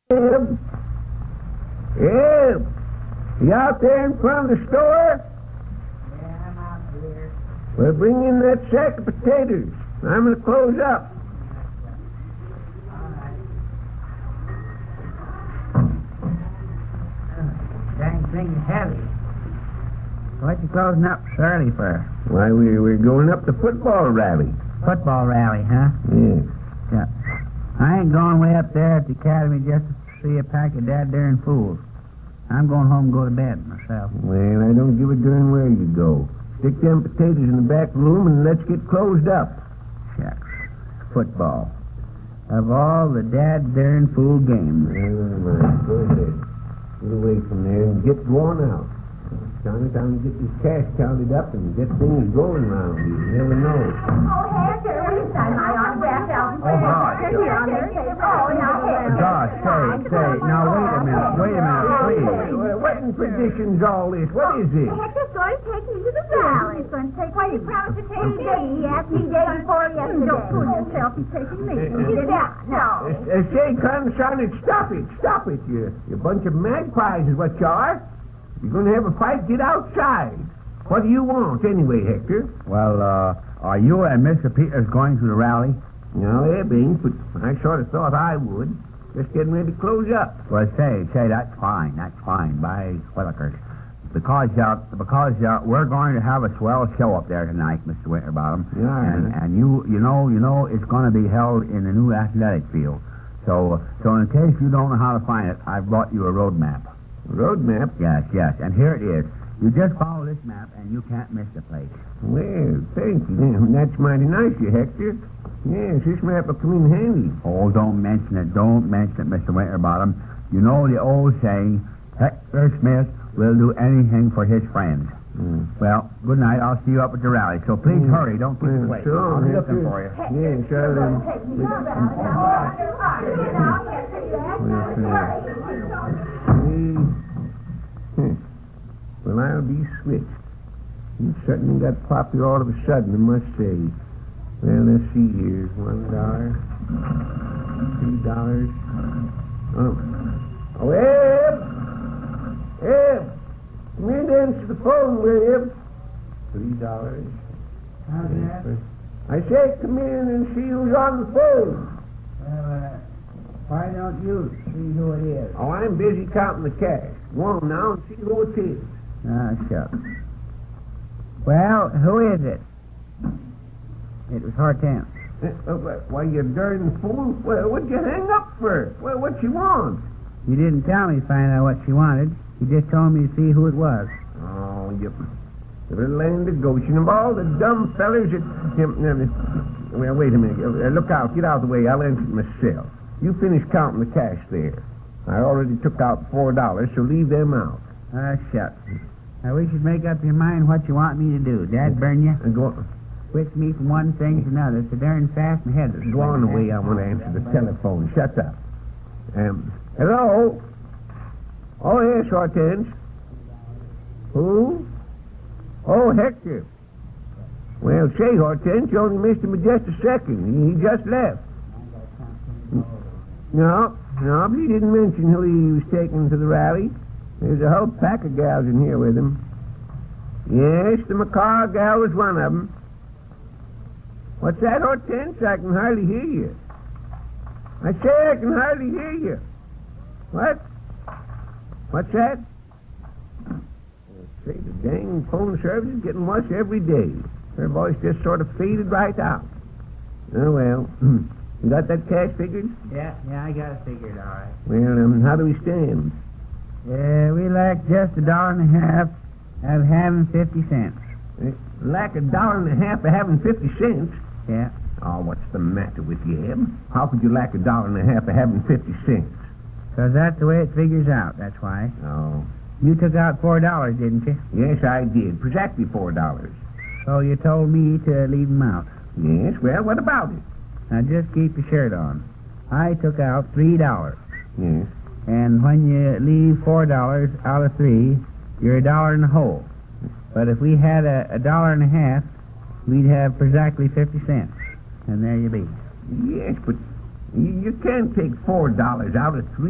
Eb? Eb? You out there in front of the store? Yeah, I'm out here. Well, bring in that sack of potatoes. I'm going to close up. Dang thing is heavy. What you closing up so early for? Why, we're going up the football rally. Football rally, huh? Yeah. Yeah. I ain't going way up there at the academy just to see a pack of dad-darn fools. I'm going home and go to bed myself. Well, I don't give a darn where you go. Stick them potatoes in the back room and let's get closed up. Shucks. Football. Of all the dad-darn fool games. Never mind. Go ahead. Get away from there and get going out. It's time to get this cash counted up and get things going around here. You never know. Oh, Hector, will you sign my autograph album? Oh, gosh. Here on this table. Oh, now, Hector. Gosh, say, now wait a minute, please. What in tradition's all this? What is this? Hector's going to take me to the valley. He's going to take me. He promised to take me. He asked me day before yesterday. Don't fool yourself. He's taking me. No. Say, son, stop it. You bunch of magpies is what you are. You're going to have a fight, get outside. What do you want, anyway, Hector? Well, are you and Mr. Peters going to the rally? No, Eb ain't, but I sort of thought I would. Just getting ready to close up. Well, say, that's fine, by Willikers. Because we're going to have a swell show up there tonight, Mr. Winterbottom. Yeah. And you know it's going to be held in the new athletic field. So in case you don't know how to find it, I've brought you a road map. Road map? Yes, and here it is. You just follow this map, and you can't miss the place. Well, thank you. That's mighty nice of you, Hector. Yes, this map will come in handy. Oh, don't mention it, Mr. Winterbottom. You know the old saying, Hector Smith will do anything for his friends. Well, good night. I'll see you up at the rally. So please hurry. Don't keep us waiting. Sure, I'll be Hector. looking for you. Yeah, sure then. Well, I'll be switched. You certainly got popular all of a sudden, I must say. Well, let's see here. $1, $3. Oh, Eb! Come here and answer the phone, will you, Eb? $3. How's that? I say, come in and see who's on the phone. Well, why don't you see who it is? Oh, I'm busy counting the cash. Go on now and see who it is. Ah, shucks. Well, who is it? It was Hortense. Why, you darn fool. What'd you hang up for? What you want? You didn't tell me to find out what she wanted. You just told me to see who it was. Oh, you little land of Goshen. Of all the dumb fellers that... Well, wait a minute. Look out. Get out of the way. I'll answer it myself. You finish counting the cash there. I already took out $4, so leave them out. Ah, shucks. I wish you'd make up your mind what you want me to do. Dad burn you? And go on. Switch me from one thing to another. So darn fast my head is Go on the way. I want to answer the telephone. Shut up. Hello? Oh, yes, Hortense. Who? Oh, Hector. Well, say, Hortense, you only missed him by just a second. He just left. No, but he didn't mention who he was taking to the rally. There's a whole pack of gals in here with him. Yes, the McCaw gal was one of them. What's that, Hortense? I can hardly hear you. I say I can hardly hear you. What? What's that? Say, the dang phone service is getting worse every day. Her voice just sort of faded right out. Oh, well. You got that cash figured? Yeah, I got it figured, all right. Well, how do we stand? We lack just $1.50 of having 50 cents. Lack $1.50 of having 50 cents? Yeah. Oh, what's the matter with you, Eb? How could you lack $1.50 of having 50 cents? Because that's the way it figures out, that's why. Oh. You took out $4, didn't you? Yes, I did. Exactly $4. So you told me to leave them out. Yes, well, what about it? Now just keep your shirt on. I took out $3. Yes. And when you leave $4 out of 3, you're $1 in the hole. But if we had $1.50, we'd have exactly 50 cents. And there you be. Yes, but You can't take $4 out of 3.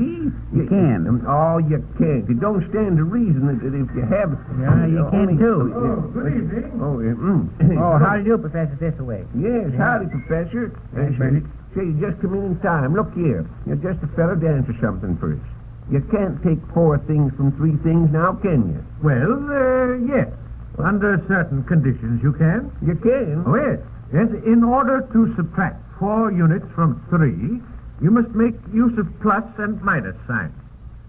You can. Oh, you can't. You don't stand to reason that if you have... Yeah, you can too. Oh, good evening. Oh, how do you do, Professor Thistleway? Yes, howdy, Professor. Bernard. Say, you just come in time. Look here. You're just a fella to answer something first. You can't take 4 things from 3 things now, can you? Well, yes. Under certain conditions, you can. You can. Oh, yes. Yes, in order to subtract 4 units from 3, you must make use of plus and minus signs.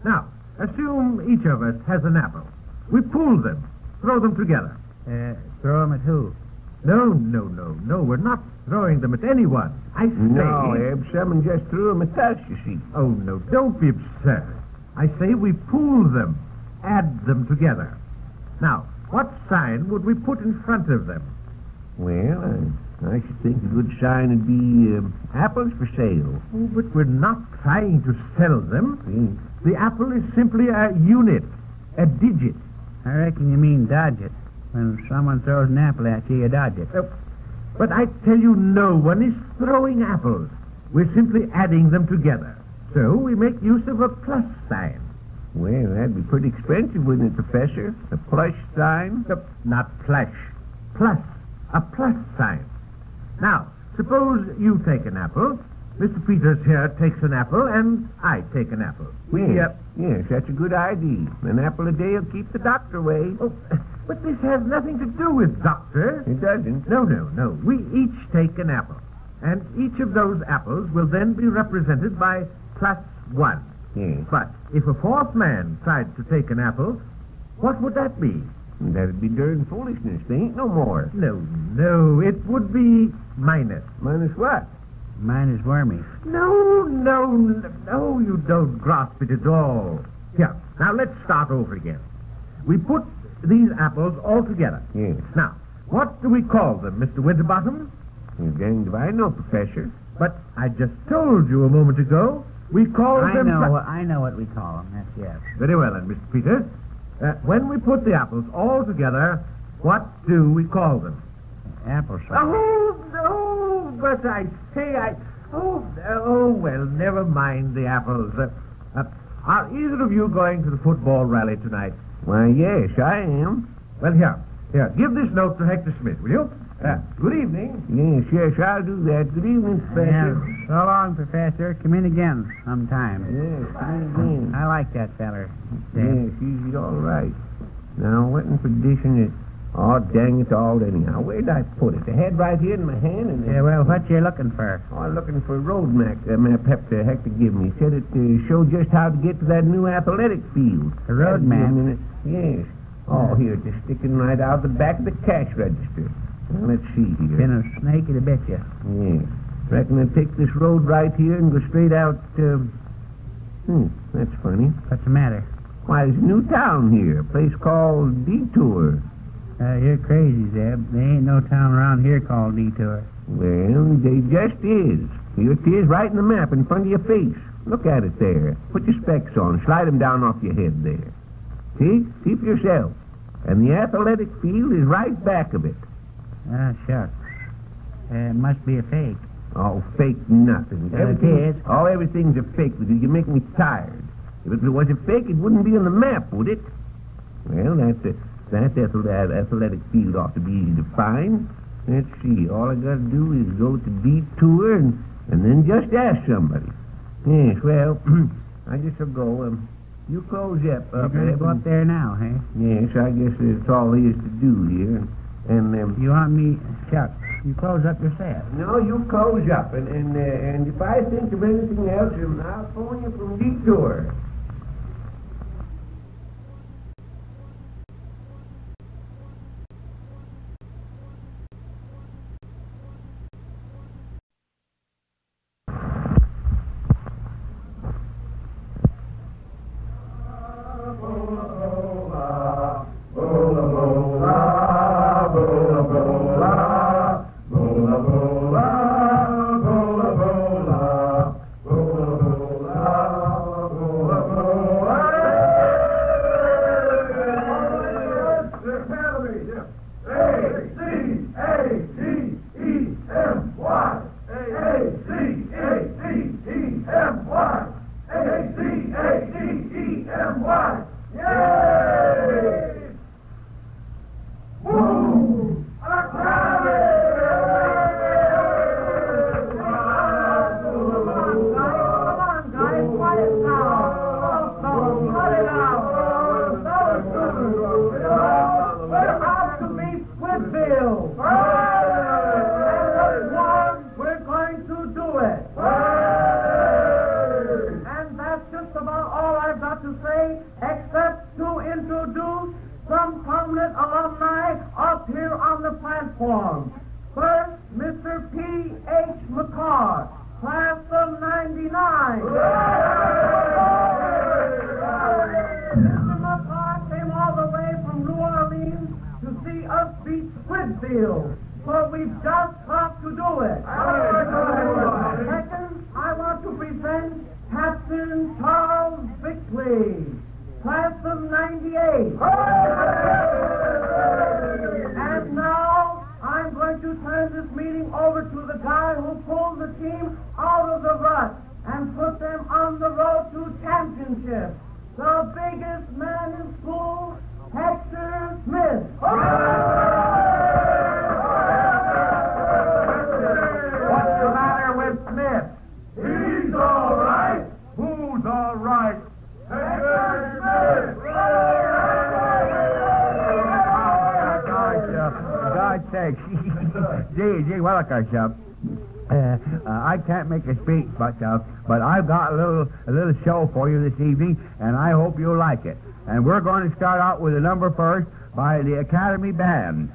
Now, assume each of us has an apple. We pool them, throw them together. Throw them at who? No, we're not throwing them at anyone. I say... No, Eb, someone just threw them at us, you see. Oh, no, don't be absurd. I say we pool them, add them together. Now, what sign would we put in front of them? Well, I should think a good sign would be apples for sale. Oh, but we're not trying to sell them. The apple is simply a unit, a digit. I reckon you mean dodge it. When someone throws an apple at you, you dodge it. But I tell you, no one is throwing apples. We're simply adding them together. So we make use of a plus sign. Well, that'd be pretty expensive, wouldn't it, Professor? A plush sign? Not plush. Plus. A plus sign. Now, suppose you take an apple, Mr. Peters here takes an apple, and I take an apple. Yes, that's a good idea. An apple a day will keep the doctor away. Oh, but this has nothing to do with doctor. It doesn't. No. We each take an apple, and each of those apples will then be represented by plus 1. Yes. But if a 4th man tried to take an apple, what would that be? That'd be darn foolishness. They ain't no more. No, it would be minus. Minus what? Mine is wormy. No, you don't grasp it at all. Here, now let's start over again. We put these apples all together. Yes. Now, what do we call them, Mr. Winterbottom? Well, danged if I know, Professor. But I just told you a moment ago, we call them... I know what we call them, that's yes. Very well, then, Mr. Peters. When we put the apples all together, what do we call them? Apple cider. Oh, no, but I say well, never mind the apples. Are either of you going to the football rally tonight? Why, yes, I am. Well, here, give this note to Hector Smith, will you? Good evening. Yes, I'll do that. Good evening, Professor. So long, Professor. Come in again sometime. Yes, come again. I like that feller. Yes, he's all right. Now, what in perdition is... Oh, dang it all anyhow. Where did I put it? I had right here in my hand and... Yeah, well, what you looking for? Oh, I'm looking for a road map Hector gave me. He said it showed just how to get to that new athletic field. A road map? Yes. Oh, here, it's sticking right out the back of the cash register. Now, let's see here. Been a snake, to bet you. Yes. Reckon I'll take this road right here and go straight out, that's funny. What's the matter? Why, there's a new town here, a place called Detour. You're crazy, Zeb. There ain't no town around here called Detour. Well, they just is. Here it is, right in the map in front of your face. Look at it there. Put your specs on. Slide them down off your head there. See for yourself. And the athletic field is right back of it. Ah, shucks. It must be a fake. Oh, fake nothing. It is. Oh, everything's a fake with you. You make me tired. If it was a fake, it wouldn't be on the map, would it? Well, that athletic field ought to be easy to find. Let's see. All I got to do is go to Detour and then just ask somebody. Yes, well, I guess I'll go. You close up. You're going to go up there now, hey? Yes, I guess that's all there is to do here. And you want me... Shucks. You close up yourself. No, you close up. And if I think of anything else, I'll phone you from Detour. Overnight. Mr. McCart came all the way from New Orleans to see us beat Springfield. So we've just got to do it. Second, I want to present Captain Charles Bixley, class of 98. And now I'm going to turn this meeting over to the guy who pulled the team out of the rut and put them on the road to championship. The biggest man in school, Hector Smith. What's the matter with Smith? He's all right. Who's all right? God's sakes. Gee, Willikers, I can't make a speech, but I've got a little show for you this evening, and I hope you'll like it. And we're going to start out with a number first by the Academy Band.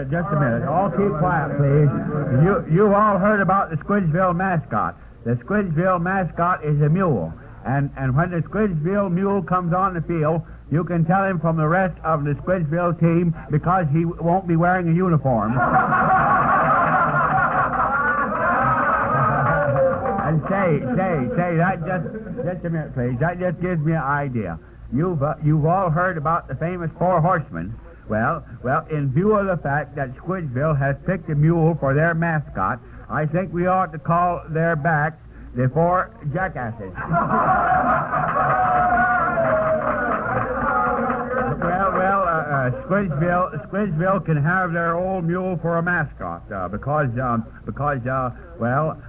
Just a minute. All keep quiet, please. You all heard about the Squidgeville mascot. The Squidgeville mascot is a mule. And when the Squidgeville mule comes on the field, you can tell him from the rest of the Squidgeville team because he won't be wearing a uniform. And say, that just a minute, please. That just gives me an idea. You've all heard about the famous Four Horsemen. Well, in view of the fact that Squidgeville has picked a mule for their mascot, I think we ought to call their backs the Four Jackasses. Squidgeville can have their old mule for a mascot because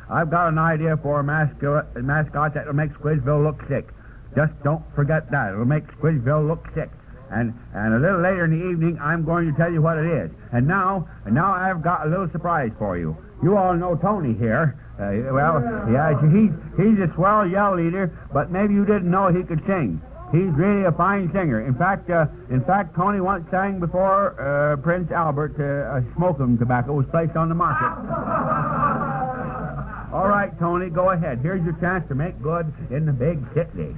I've got an idea for a mascot that will make Squidgeville look sick. Just don't forget that. It'll make Squidgeville look sick. And a little later in the evening, I'm going to tell you what it is. And now I've got a little surprise for you. You all know Tony here. He's a swell yell leader, but maybe you didn't know he could sing. He's really a fine singer. In fact, Tony once sang before Prince Albert smoking tobacco was placed on the market. All right, Tony, go ahead. Here's your chance to make good in the big city.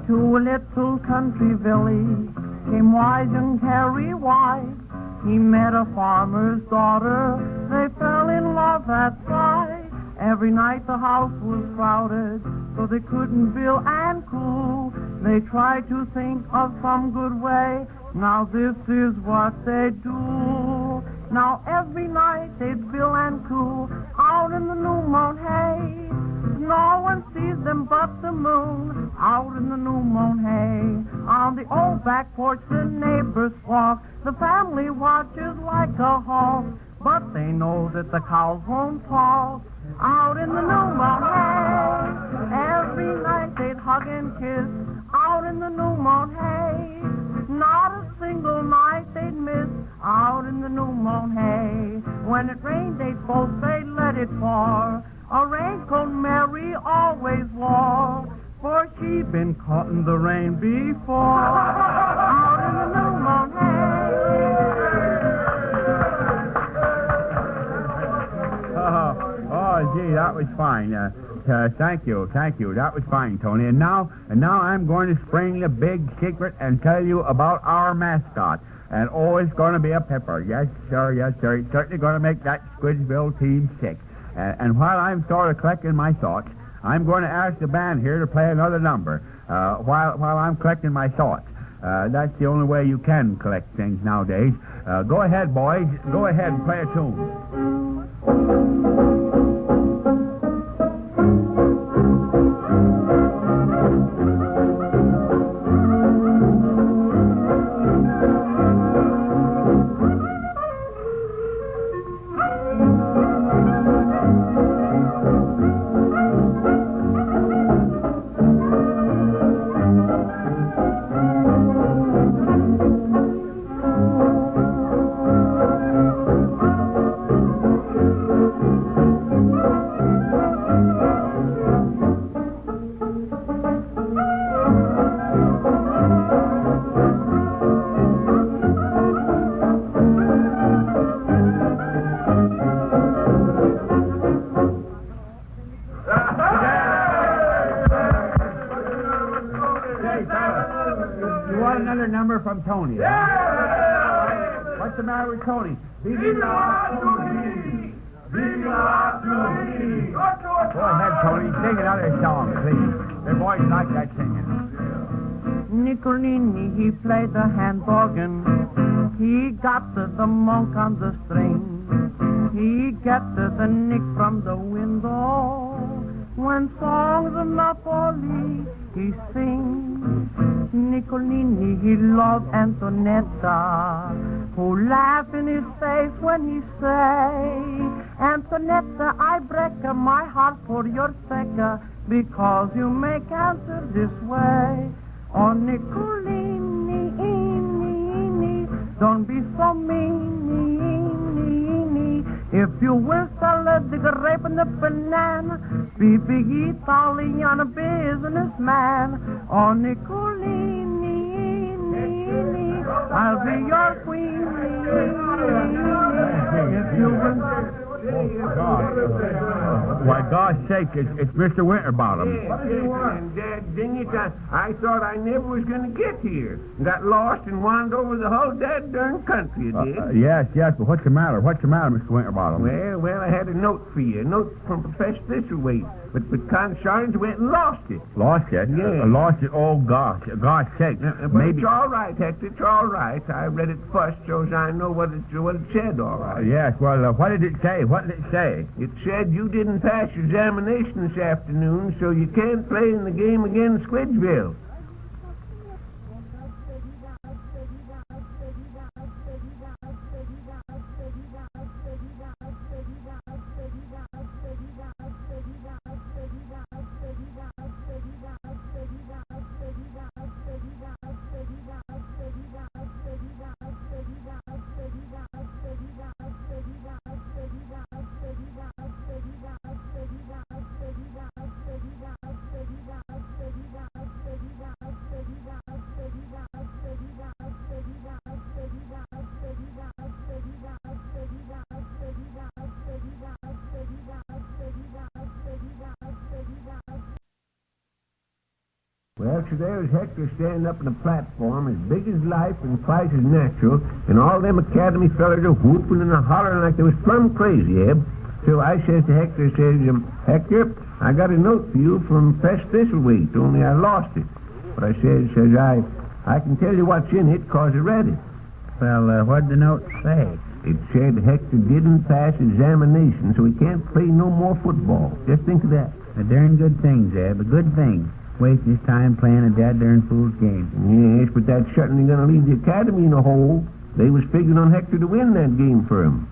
To a little country village came wise and carry wise. He met a farmer's daughter. They fell in love at sight. Every night the house was crowded, so they couldn't bill and cool. They tried to think of some good way. Now this is what they do. Now every night they'd bill and cool out in the new moon hay. No one sees them but the moon out in the new moon hay. On the old back porch the neighbors walk. The family watches like a hawk, but they know that the cows won't talk out in the new moon hay. Every night they'd hug and kiss out in the new moon hay. Not a single night they'd miss out in the new moon hay. When it rained they'd both say let it pour. A always wore. For she been caught in the rain before. Out in the new moon Oh, gee, that was fine. Thank you. That was fine, Tony. And now I'm going to spring the big secret and tell you about our mascot. And it's going to be a pepper. Yes, sir. It's certainly going to make that Squidville team sick. And while I'm sort of collecting my thoughts, I'm going to ask the band here to play another number while I'm collecting my thoughts. That's the only way you can collect things nowadays. Go ahead, boys. Go ahead and play a tune. From Tony. Yeah! What's the matter with Tony? Viva Tony! Viva Tony! Go ahead, Tony. Sing another song, please. The boys like that singing. Nicolini, he played the hand organ. He got the monk on the string. He get the nick from the window. When songs of Napoli he sings. Nicolini, he loved Antonetta, who laugh in his face when he say, Antonetta, I break my heart for your sake, because you make answer this way. Oh, Nicolini, don't be so mean. If you will salad the grape and the banana, be big Italian businessman. Oh, Nicolini, I'll be your queen. If you will... Why, God's sake, it's Mr. Winterbottom. What do you want? Dang it, I thought I never was going to get here. Got lost and wandered over the whole dead darn country, did. Yes, but what's the matter? Mr. Winterbottom? Well, I had a note for you. A note from Professor Thistlethwaite. But Conscience went and lost it. Lost it? Yeah. Lost it? Oh, gosh. God's sake. But Maybe... it's all right, Hector. It's all right. I read it first so as I know what it said, all right. Yes, well, what did it say? What did it say? It said you didn't pass your examination this afternoon, so you can't play in the game against Squidville. Well, so there's Hector standing up on a platform as big as life and twice as natural, and all them academy fellers are whooping and hollering like they was plumb crazy, Eb. So I says to Hector, Hector, I got a note for you from Professor Thistlethwaite, only I lost it. But I says I can tell you what's in it, 'cause I read it. Well, what'd the note say? It said Hector didn't pass examination, so he can't play no more football. Just think of that. A darn good thing, Zeb, a good thing. Wasting his time playing a dad darn fool's game. Yes, but that's certainly going to leave the academy in a hole. They was figuring on Hector to win that game for him.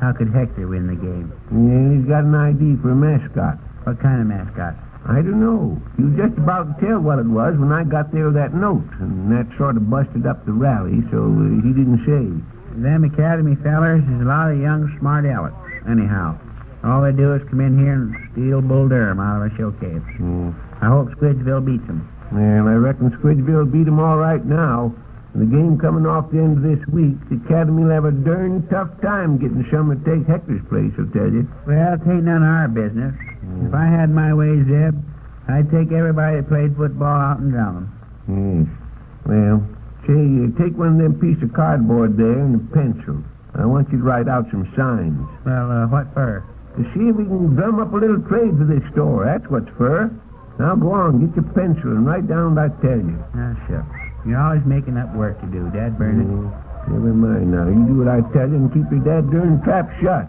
How could Hector win the game? Yeah, he's got an idea for a mascot. What kind of mascot? I don't know. He was just about to tell what it was when I got there with that note, and that sort of busted up the rally, so he didn't say. Them academy fellers is a lot of young smart alecks. Anyhow, All they do is come in here and steal Bull Durham out of a showcase. I hope Squidgeville beats them. Well, I reckon Squidgeville beat 'em all right now. And the game coming off the end of this week, the Academy will have a darn tough time getting someone to take Hector's place, I'll tell you. Well, it ain't none of our business. If I had my way, Zeb, I'd take everybody that played football out and drown them. Well, say, take one of them pieces of cardboard there and a pencil. I want you to write out some signs. Well, what for? To see if we can drum up a little trade for this store. That's what's for. Now go on, get your pencil and write down what I tell you. Ah, shucks. You're always making up work to do, Dad Burnett. Never mind now. You do what I tell you and keep your dad darn trap shut.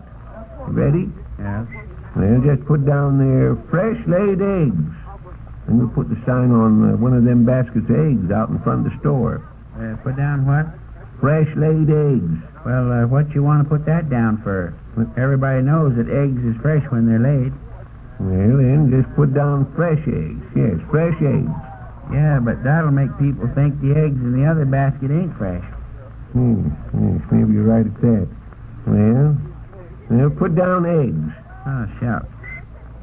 Ready? Yes. Well, just put down there, fresh laid eggs. And we'll put the sign on one of them baskets of eggs out in front of the store. Put down what? Fresh laid eggs. Well, what you want to put that down for? Everybody knows that eggs is fresh when they're laid. Well, then, just put down fresh eggs. Yes, fresh eggs. Yeah, but that'll make people think the eggs in the other basket ain't fresh. Yes, maybe you're right at that. Well, put down eggs. Oh, shucks.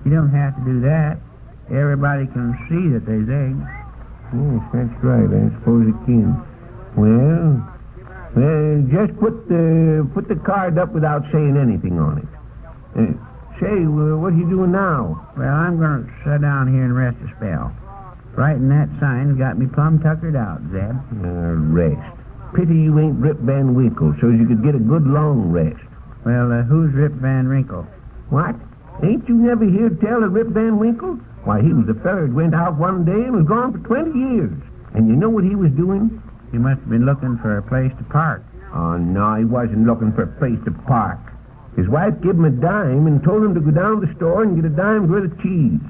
You don't have to do that. Everybody can see that there's eggs. Yes, that's right. I suppose it can. Well, just put the card up without saying anything on it. Say, what are you doing now? Well, I'm going to sit down here and rest a spell. Writing that sign's got me plumb tuckered out, Zeb. Rest. Pity you ain't Rip Van Winkle, so you could get a good long rest. Well, who's Rip Van Winkle? What? Ain't you never heard tell of Rip Van Winkle? Why, he was a feller that went out one day and was gone for 20 years. And you know what he was doing? He must have been looking for a place to park. Oh, no, he wasn't looking for a place to park. His wife gave him a dime and told him to go down to the store and get a dime's worth of cheese.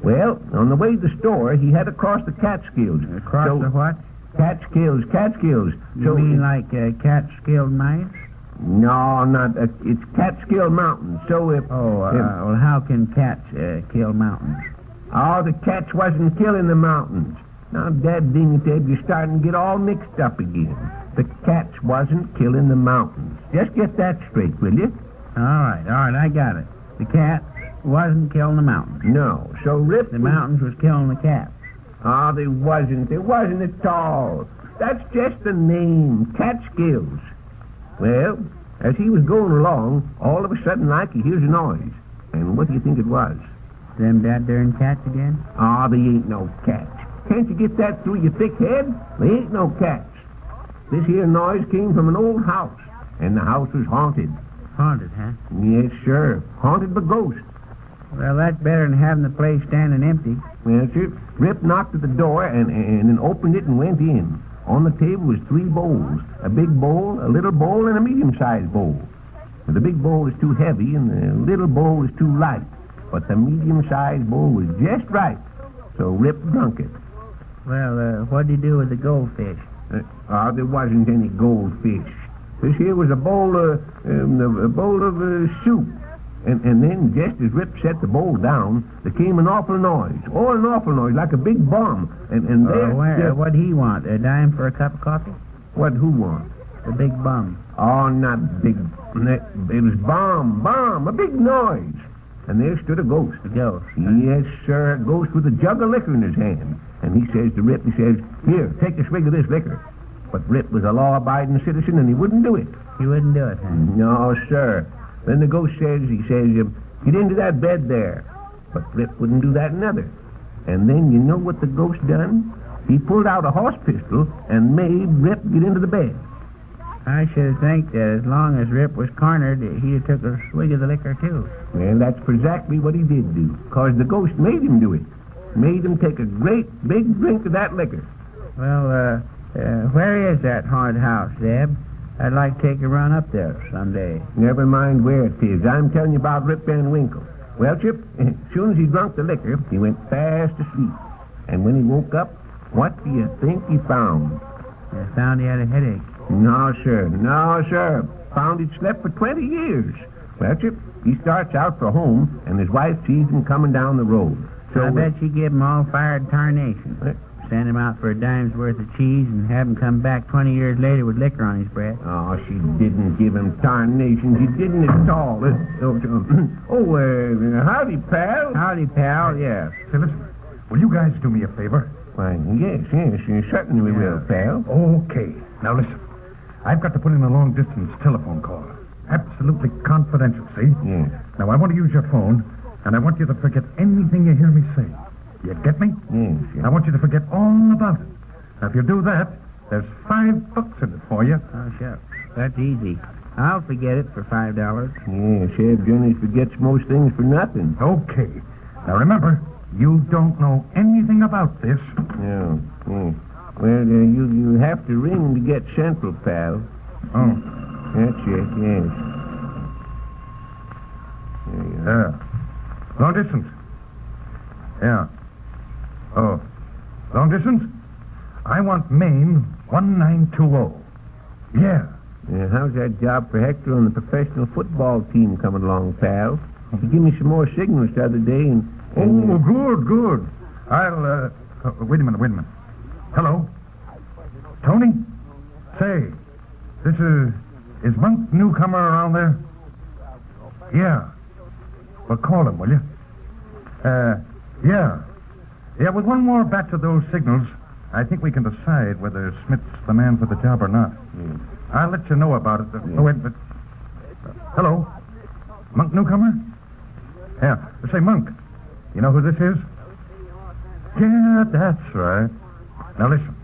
Well, on the way to the store, he had to cross the Catskills. Cross the what? Catskills. You mean like Catskill Mines? No, not... it's Catskill Mountains. So if... well, how can cats kill mountains? Oh, the cats wasn't killing the mountains. Now, Dad Dingiteb, you're starting to get all mixed up again. The cats wasn't killing the mountains. Just get that straight, will you? All right, I got it. The cats wasn't killing the mountains. No, so Rip... The mountains was killing the cats. Oh, they wasn't. They wasn't at all. That's just the name, Catskills. Well, as he was going along, all of a sudden, like, he hears a noise. And what do you think it was? Them that darn cats again? Oh, they ain't no cats. Can't you get that through your thick head? They ain't no cats. This here noise came from an old house, and the house was haunted. Haunted, huh? Yes, sir. Haunted by ghosts. Well, that's better than having the place standing empty. Well, sir, Rip knocked at the door and then opened it and went in. On the table was 3 bowls. A big bowl, a little bowl, and a medium-sized bowl. The big bowl was too heavy, and the little bowl was too light. But the medium-sized bowl was just right. So Rip drunk it. Well, what'd you do with the goldfish? There wasn't any goldfish. This here was a bowl of soup. And then, just as Rip set the bowl down, there came an awful noise. Oh, an awful noise, like a big bomb. And there... What'd he want? A dime for a cup of coffee? Who want? The big bum. Oh, not big. It was bomb, a big noise. And there stood a ghost. A ghost? Yes, sir, a ghost with a jug of liquor in his hand. And he says to Rip, he says, "Here, take a swig of this liquor." But Rip was a law-abiding citizen, and he wouldn't do it. He wouldn't do it, huh? No, sir. Then the ghost says, "Get into that bed there." But Rip wouldn't do that neither. And then you know what the ghost done? He pulled out a horse pistol and made Rip get into the bed. I should think that as long as Rip was cornered, he'd have took a swig of the liquor, too. Well, that's exactly what he did do, because the ghost made him do it. Made him take a great big drink of that liquor. Well, where is that haunted house, Zeb? I'd like to take a run up there someday. Never mind where it is. I'm telling you about Rip Van Winkle. Well, Chip, as soon as he drunk the liquor, he went fast asleep. And when he woke up, what do you think he found? I found he had a headache. No, sir. Found he'd slept for 20 years. Well, Chip, he starts out for home, and his wife sees him coming down the road. So I bet she gave him all fired tarnation. Send him out for a dime's worth of cheese and have him come back 20 years later with liquor on his breath. Oh, she didn't give him tarnation. She didn't at all. Howdy, pal. Howdy, pal, yes. Say, listen, will you guys do me a favor? Why, yes, certainly we will, pal. Okay. Now, listen. I've got to put in a long-distance telephone call. Absolutely confidential, see? Yes. Now, I want to use your phone, and I want you to forget anything you hear me say. You get me? Yes, I want you to forget all about it. Now, if you do that, there's $5 in it for you. Oh, shucks. That's easy. I'll forget it for $5. Yes, Zeb Johnny forgets most things for nothing. Okay. Now, remember, you don't know anything about this. No, yes. Well, you have to ring to get central, pal. Oh. That's it, yes. There you are. Long distance. Yeah. Oh. Long distance? I want Maine 1920. Yeah. How's that job for Hector on the professional football team coming along, pal? You gave me some more signals the other day and Oh, good. I'll, wait a minute. Hello? Tony? Say, this is Monk Newcomer around there? Yeah. Well, call him, will you? Yeah. Yeah, with one more batch of those signals, I think we can decide whether Smith's the man for the job or not. I'll let you know about it. Oh, wait, but... hello? Monk Newcomer? Yeah. Say, Monk, you know who this is? Yeah, that's right. Now, listen.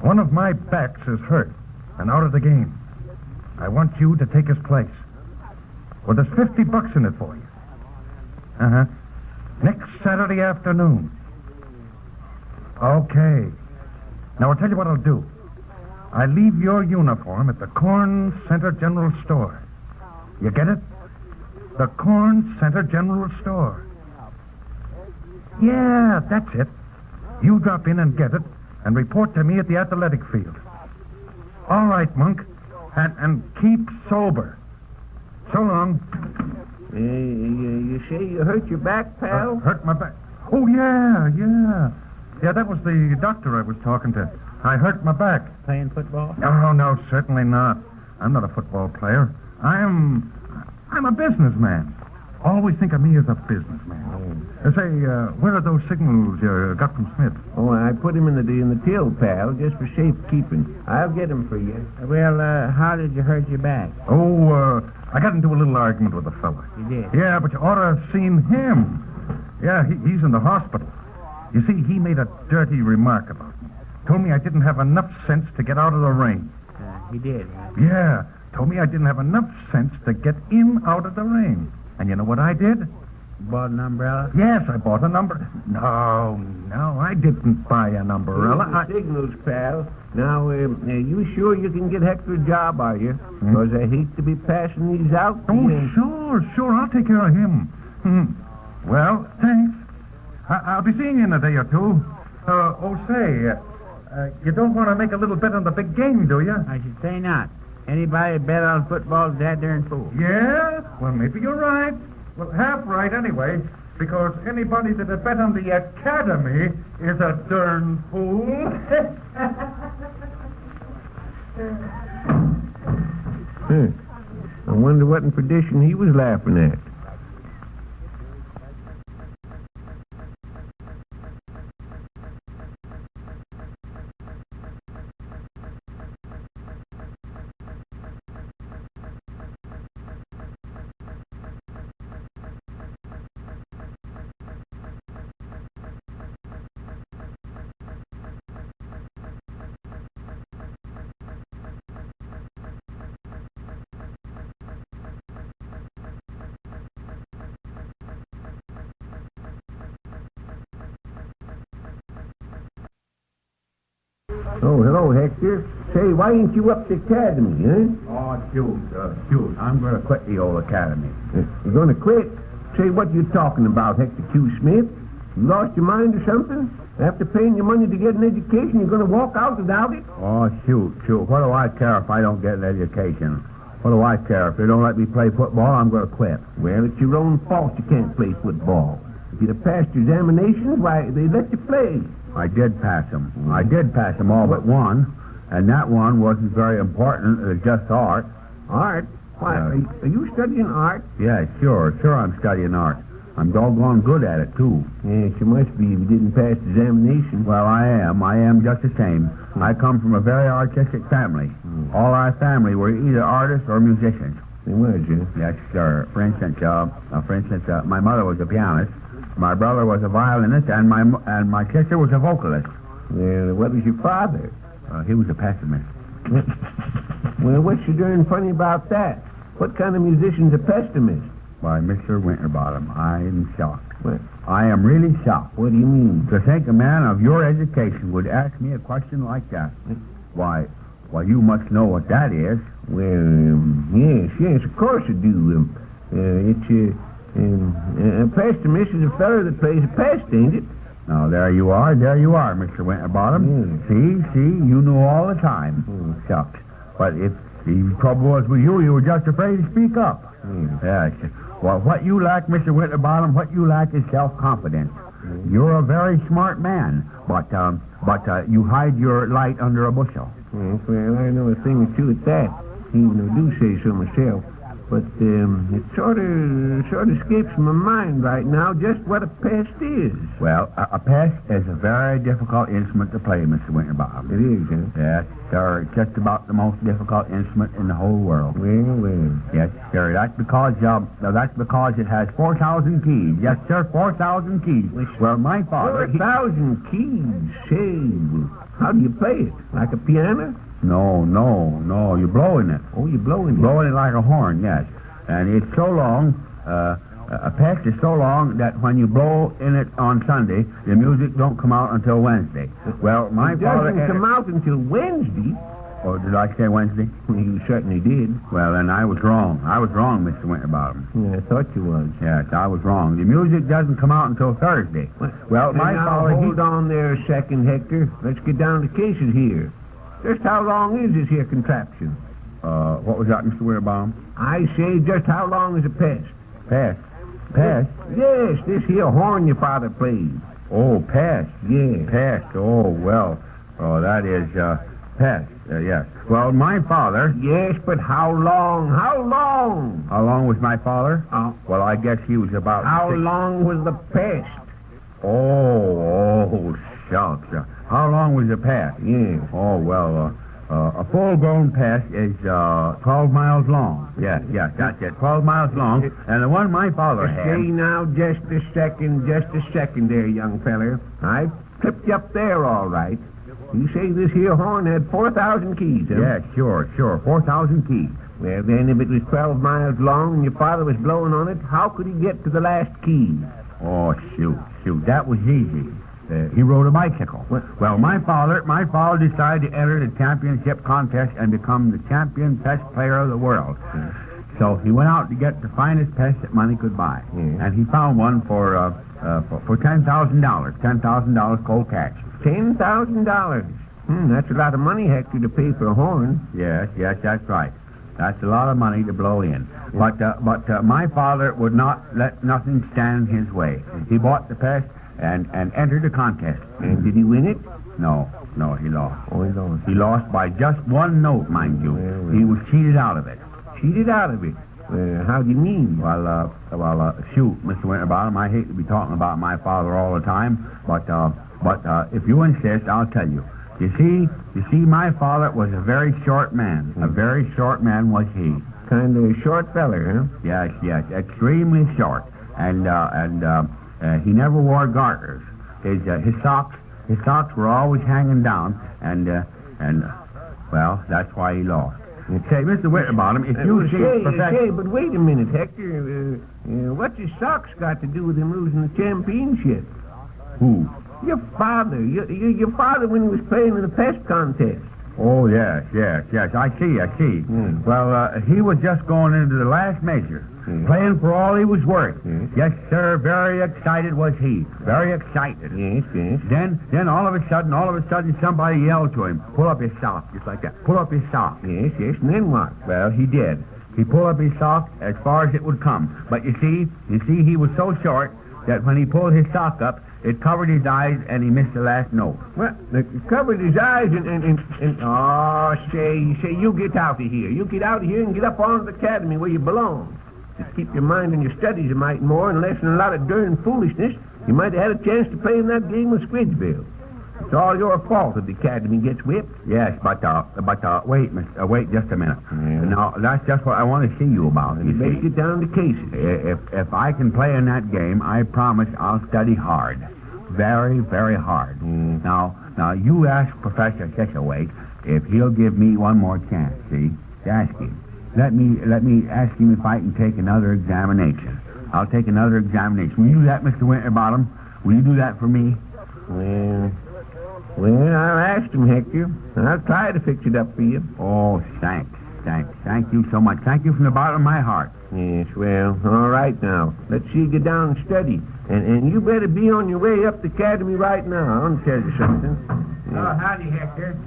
One of my backs is hurt and out of the game. I want you to take his place. Well, there's $50 in it for you. Uh-huh. Next Saturday afternoon. Okay. Now, I'll tell you what I'll do. I leave your uniform at the Corn Center General Store. You get it? The Corn Center General Store. Yeah, that's it. You drop in and get it and report to me at the athletic field. All right, Monk. And keep sober. So long. You say you hurt your back, pal? Hurt my back. Oh, yeah. Yeah, that was the doctor I was talking to. I hurt my back. Playing football? No, certainly not. I'm not a football player. I'm a businessman. Always think of me as a businessman. Say, where are those signals you got from Smith? Oh, I put him in the till, pal, just for safekeeping. I'll get him for you. Well, how did you hurt your back? Oh, I got into a little argument with a fella. You did? Yeah, but you ought to have seen him. Yeah, he's in the hospital. You see, he made a dirty remark about me. Told me I didn't have enough sense to get out of the rain. He did, huh? Yeah, told me I didn't have enough sense to get in out of the rain. And you know what I did? Bought an umbrella? Yes, I bought an umbrella. No, I didn't buy an umbrella. Signals, pal. Now, you sure you can get Hector a job, are you? Because I hate to be passing these out. Oh, sure. I'll take care of him. Well, thanks. I'll be seeing you in a day or two. You don't want to make a little bet on the big game, do you? I should say not. Anybody bet on football is that darn fool. Yeah? Well, maybe you're right. Well, half right anyway, because anybody that had bet on the academy is a darn fool. I wonder what in perdition he was laughing at. Oh, hello, Hector. Say, why ain't you up to the academy, eh? Oh, shoot. I'm going to quit the old academy. You're going to quit? Say, what you talking about, Hector Q. Smith? You lost your mind or something? After paying your money to get an education, you're going to walk out without it? Oh, shoot. What do I care if I don't get an education? What do I care? If they don't let me play football, I'm going to quit. Well, it's your own fault you can't play football. If you'd have passed your examinations, why, they let you play. I did pass them. I did pass them all but one, and that one wasn't very important. It was just art. Art? Why, are you studying art? Yeah, sure I'm studying art. I'm doggone good at it, too. Yes, you must be if you didn't pass the examination. Well, I am just the same. I come from a very artistic family. All our family were either artists or musicians. It was, yeah? Yes, sir. For instance, my mother was a pianist, my brother was a violinist, and my sister was a vocalist. Well, what was your father? He was a pessimist. Well, what's so darn funny about that? What kind of musician's a pessimist? Why, Mr. Winterbottom, I am shocked. What? I am really shocked. What do you mean? To think a man of your education would ask me a question like that. Why, you must know what that is. Well, yes, of course I do. A pessimist is a fellow that plays a pest, ain't it? Now, there you are, Mr. Winterbottom. See, you knew all the time. Shucks. But if the trouble was with you were just afraid to speak up. Yes. Well, what you lack, Mr. Winterbottom, what you lack is self-confidence. You're a very smart man, but you hide your light under a bushel. Well, I know a thing or two at that, even though I do say so myself. But it sort of escapes my mind right now just what a pest is. Well, a pest is a very difficult instrument to play, Mr. Winterbottom. It is, huh? Yes, sir. It's just about the most difficult instrument in the whole world. Well. Yes, sir. That's because it has 4,000 keys. Yes, sir, 4,000 keys. Well, my father... 4,000 keys? Say, how do you play it? Like a piano? No. You're blowing it. Oh, you're blowing it? Blowing it like a horn, yes. And it's so long, a pest is so long that when you blow in it on Sunday, the music don't come out until Wednesday. Well, my father... It doesn't come out until Wednesday? Oh, did I say Wednesday? You certainly did. Well, then I was wrong. Mr. Winterbottom. Yeah, I thought you was. Yes, I was wrong. The music doesn't come out until Thursday. Well, my father... Hold on there a second, Hector. Let's get down to cases here. Just how long is this here contraption? What was that, Mr. Winterbottom? I say, just how long is a pest? Pest? Pest? Yes, this here horn your father plays. Oh, pest. Yes. Pest. Oh, well. Oh, that is, pest. Yes. Well, my father... Yes, but how long? How long? How long was my father? Well, I guess he was about... How long was the pest? Oh, shucks. How long was the pest? Yes. Oh, well, a full-grown pest is 12 miles long. Yes, that's it. 12 miles long. And the one my father had... Stay now just a second there, young feller. I tripped you up there all right. You say this here horn had 4,000 keys, huh? Yes, sure. 4,000 keys. Well, then, if it was 12 miles long and your father was blowing on it, how could he get to the last key? Oh, shoot. That was easy. He rode a bicycle. Well, my father decided to enter the championship contest and become the champion pest player of the world. So he went out to get the finest pest that money could buy. And he found one for $10,000. $10,000 cold cash. $10,000? That's a lot of money, Hector, to pay for a horn. Yes, that's right. That's a lot of money to blow in. But my father would not let nothing stand in his way. He bought the pest and entered the contest. And did he win it? No, he lost. Oh, he lost. He lost by just one note, mind you. He was cheated out of it. Cheated out of it? How do you mean? Well, shoot, Mr. Winterbottom, I hate to be talking about my father all the time, but if you insist, I'll tell you. You see, my father was a very short man. A very short man was he. Kind of a short feller, huh? Yes, extremely short. And he never wore garters. His socks were always hanging down, and well, that's why he lost. Say, Mr. Winterbottom, if you say, but wait a minute, Hector. What's his socks got to do with him losing the championship? Who? Your father. Your father when he was playing in the pest contest. Oh, yes. I see. Well, he was just going into the last measure, playing for all he was worth. Yes, sir, very excited was he. Very excited. Yes. Then all of a sudden, somebody yelled to him, pull up his sock, just like that. Pull up his sock. Yes, and then what? Well, he did. He pulled up his sock as far as it would come. But you see, he was so short that when he pulled his sock up, it covered his eyes and he missed the last note. Well, it covered his eyes oh, say, you get out of here. You get out of here and get up on the academy where you belong. Just keep your mind on your studies a mite more and lessen a lot of darn foolishness. You might have had a chance to play in that game with Squidgeville. It's all your fault if the academy gets whipped. Yes, but wait, wait just a minute. Now, that's just what I want to see you about. You better get down to cases. If I can play in that game, I promise I'll study hard. Very, very hard. Now, you ask Professor Thistlewaite if he'll give me one more chance, see? Ask him. Let me ask him if I can take another examination. I'll take another examination. Will you do that, Mr. Winterbottom? Will you do that for me? Well, I'll ask him, Hector. I'll try to fix it up for you. Oh, thanks. Thank you so much. Thank you from the bottom of my heart. Yes, well, all right now. Let's see you get down and study. And you better be on your way up the academy right now. I'll tell you something. Oh, howdy, Hector.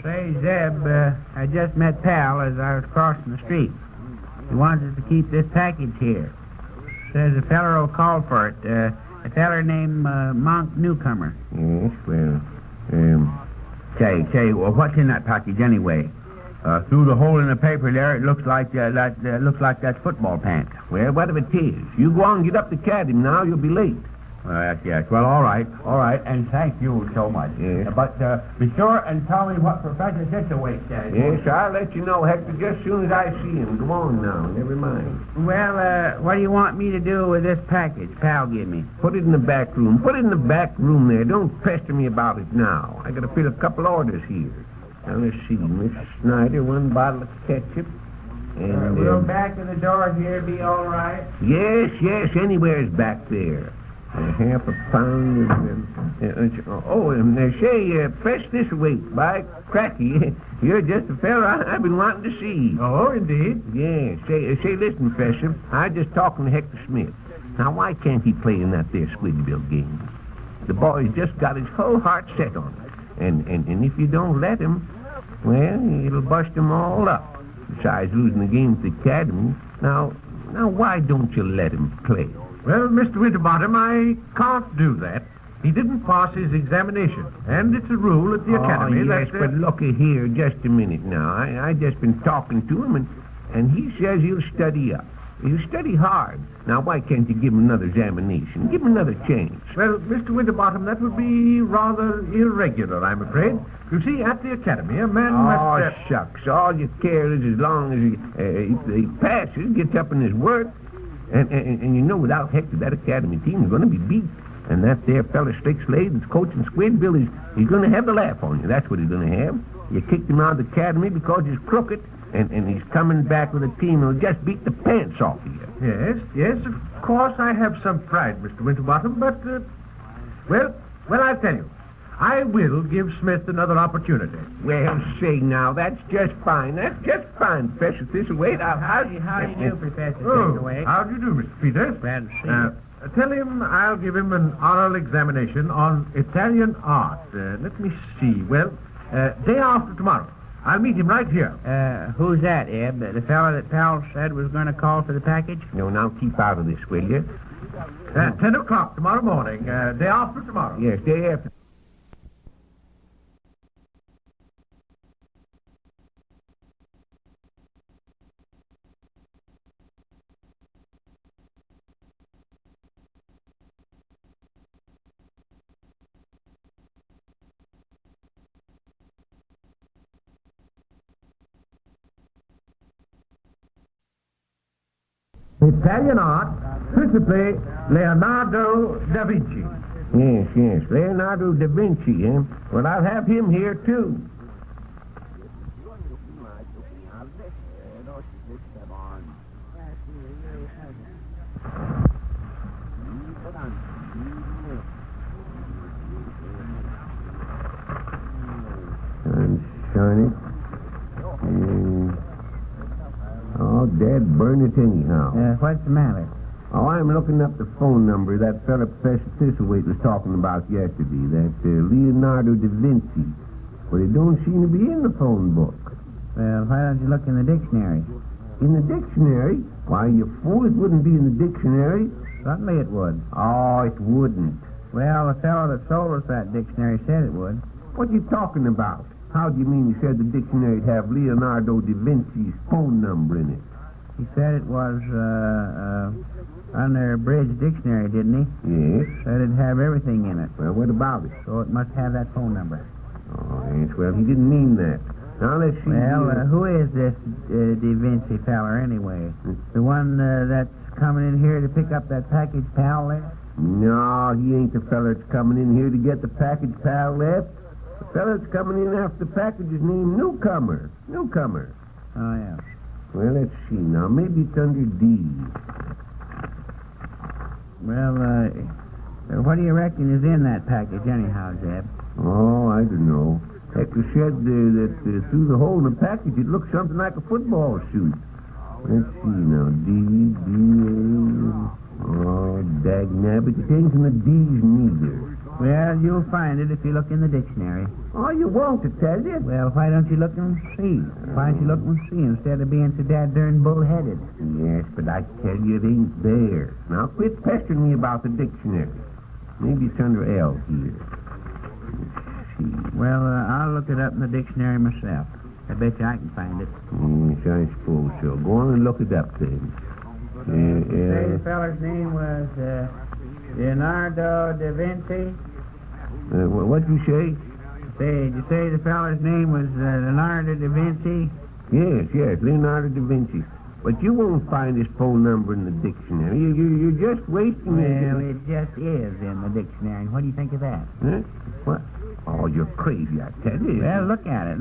Say, Zeb, I just met Pal as I was crossing the street. He wants us to keep this package here. Says a feller will call for it. A feller named Monk Newcomer. Yes, well, Say, well, what's in that package anyway? Through the hole in the paper there, it looks like that's football pants. well, whatever it is. You go on and get up the academy now. You'll be late. Yes. Well, all right, and thank you so much. Yes. But be sure and tell me what Professor Thistlewaite says. Yes, I'll let you know, Hector, just as soon as I see him. Go on now, never mind. Well, what do you want me to do with this package Pal give me? Put it in the back room. Put it in the back room there. Don't pester me about it now. I got to fill a couple orders here. Now, let's see. Miss Snyder, 1 bottle of ketchup. And, Will back of the door here be all right? Yes, anywhere's back there. Half a pound of... say, Fresh this weight, by cracky. You're just a fella I've been wanting to see. Oh, indeed. Yeah, say, listen, Professor. I was just talking to Hector Smith. Now, why can't he play in that there Squidgeville game? The boy's just got his whole heart set on it. And if you don't let him, well, it'll bust him all up. Besides losing the game at the academy. Now, why don't you let him play? Well, Mr. Winterbottom, I can't do that. He didn't pass his examination, and it's a rule at the academy yes, that... but looky here, just a minute now. I just been talking to him, and he says he'll study up. He'll study hard. Now, why can't you give him another examination? Give him another chance. Well, Mr. Winterbottom, that would be rather irregular, I'm afraid. You see, at the academy, a man must... Shucks. All you care is as long as he passes, gets up in his work. And you know, without Hector, that academy team is going to be beat. And that there fella, Slick Slade, that's coaching Squidville, he's going to have the laugh on you. That's what he's going to have. You kicked him out of the academy because he's crooked, and he's coming back with a team that'll just beat the pants off of you. Yes, of course I have some pride, Mr. Winterbottom, but, well, I'll tell you. I will give Smith another opportunity. Well, say now, that's just fine. That's just fine, Professor Thistlewaite. How do you do, Professor Thistlewaite? How do you do, Mr. Peters? Glad to see you. Tell him I'll give him an oral examination on Italian art. Let me see. Well, day after tomorrow. I'll meet him right here. Who's that, Eb? The fellow that Pal said was going to call for the package? No, now keep out of this, will you? 10 o'clock tomorrow morning. Day after tomorrow. Yes, day after. Italian art, principally Leonardo da Vinci. Yes, Leonardo da Vinci, eh? Well, I'll have him here, too. Sunshine it. Oh, Dad, burn it anyhow. What's the matter? Oh, I'm looking up the phone number that fella Professor Thistlewaite was talking about yesterday. That's Leonardo da Vinci. But it don't seem to be in the phone book. Well, why don't you look in the dictionary? In the dictionary? Why, you fool, it wouldn't be in the dictionary. Certainly it would. Oh, it wouldn't. Well, the fellow that sold us that dictionary said it would. What you talking about? How do you mean you said the dictionary'd have Leonardo da Vinci's phone number in it? He said it was, on their bridge dictionary, didn't he? Yes. Said it'd have everything in it. Well, what about it? So it must have that phone number. Oh, yes, well, he didn't mean that. Now, let's see. Well, who is this Da Vinci feller, anyway? The one that's coming in here to pick up that package pal left? No, he ain't the fella that's coming in here to get the package pal left. The fella that's coming in after the package is named Newcomer. Newcomer. Oh, yeah. Well, let's see now. Maybe it's under D. Well, what do you reckon is in that package, anyhow, Zeb? Oh, I don't know. Hector said that through the hole in the package it looked something like a football shoe. Let's see now. D, A. Oh, dagnabbit. It ain't in the D's neither. Well, you'll find it if you look in the dictionary. Oh, you won't, to tell you. Well, why don't you look and see? Why don't you look and see instead of being so dad-darn bull-headed? Yes, but I tell you it ain't there. Now, quit pestering me about the dictionary. Maybe it's under L here. Let's see. Well, I'll look it up in the dictionary myself. I bet you I can find it. Yes, I suppose so. Go on and look it up then. Say the feller's name was Leonardo da Vinci. What'd you say? Did you say the feller's name was Leonardo da Vinci? Yes, Leonardo da Vinci. But you won't find his phone number in the dictionary. You're just wasting Well, it just is in the dictionary. What do you think of that? Huh? What? Oh, you're crazy, I tell you. Well, look at it.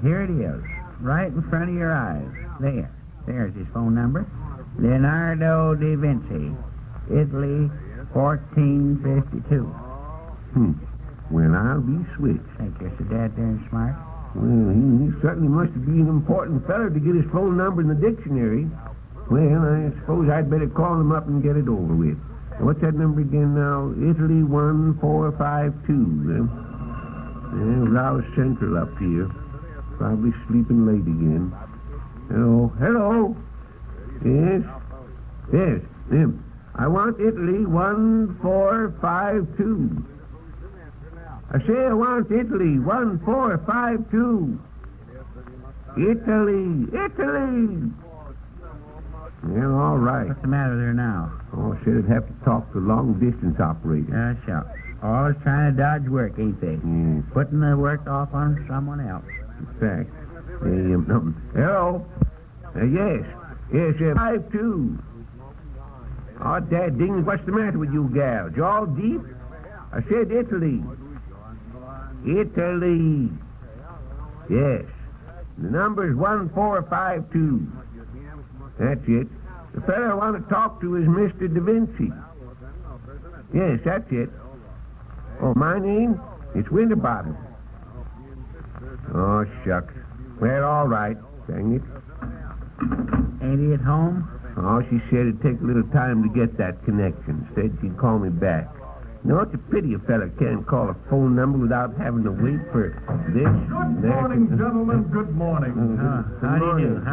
Here it is. Right in front of your eyes. There's his phone number. Leonardo da Vinci, Italy, 1452. Well, I'll be switched. Think you're so dad-darn smart? Well, he certainly must be an important feller to get his phone number in the dictionary. Well, I suppose I'd better call him up and get it over with. What's that number again now? Italy 1452. Rouse Central up here. Probably sleeping late again. Hello. Yes. I want Italy 1452. I say I want Italy 1452. Italy. Well, all right. What's the matter there now? Oh, I said I'd have to talk to long-distance operator. Sure. Always trying to dodge work, ain't they? Yes. Putting the work off on someone else. In fact. Hello? Yes, 52. Oh, Dad Dings, what's the matter with you gals? You all deep? I said Italy. Yes. The number is 1452. That's it. The fellow I want to talk to is Mr. Da Vinci. Yes, that's it. Oh, my name? It's Winterbottom. Oh, shucks. Well, all right. Dang it. Ain't he at home? Oh, she said it'd take a little time to get that connection. Said she'd call me back. You know, it's a pity a fella can't call a phone number without having to wait for this. Good morning, gentlemen. Good morning. How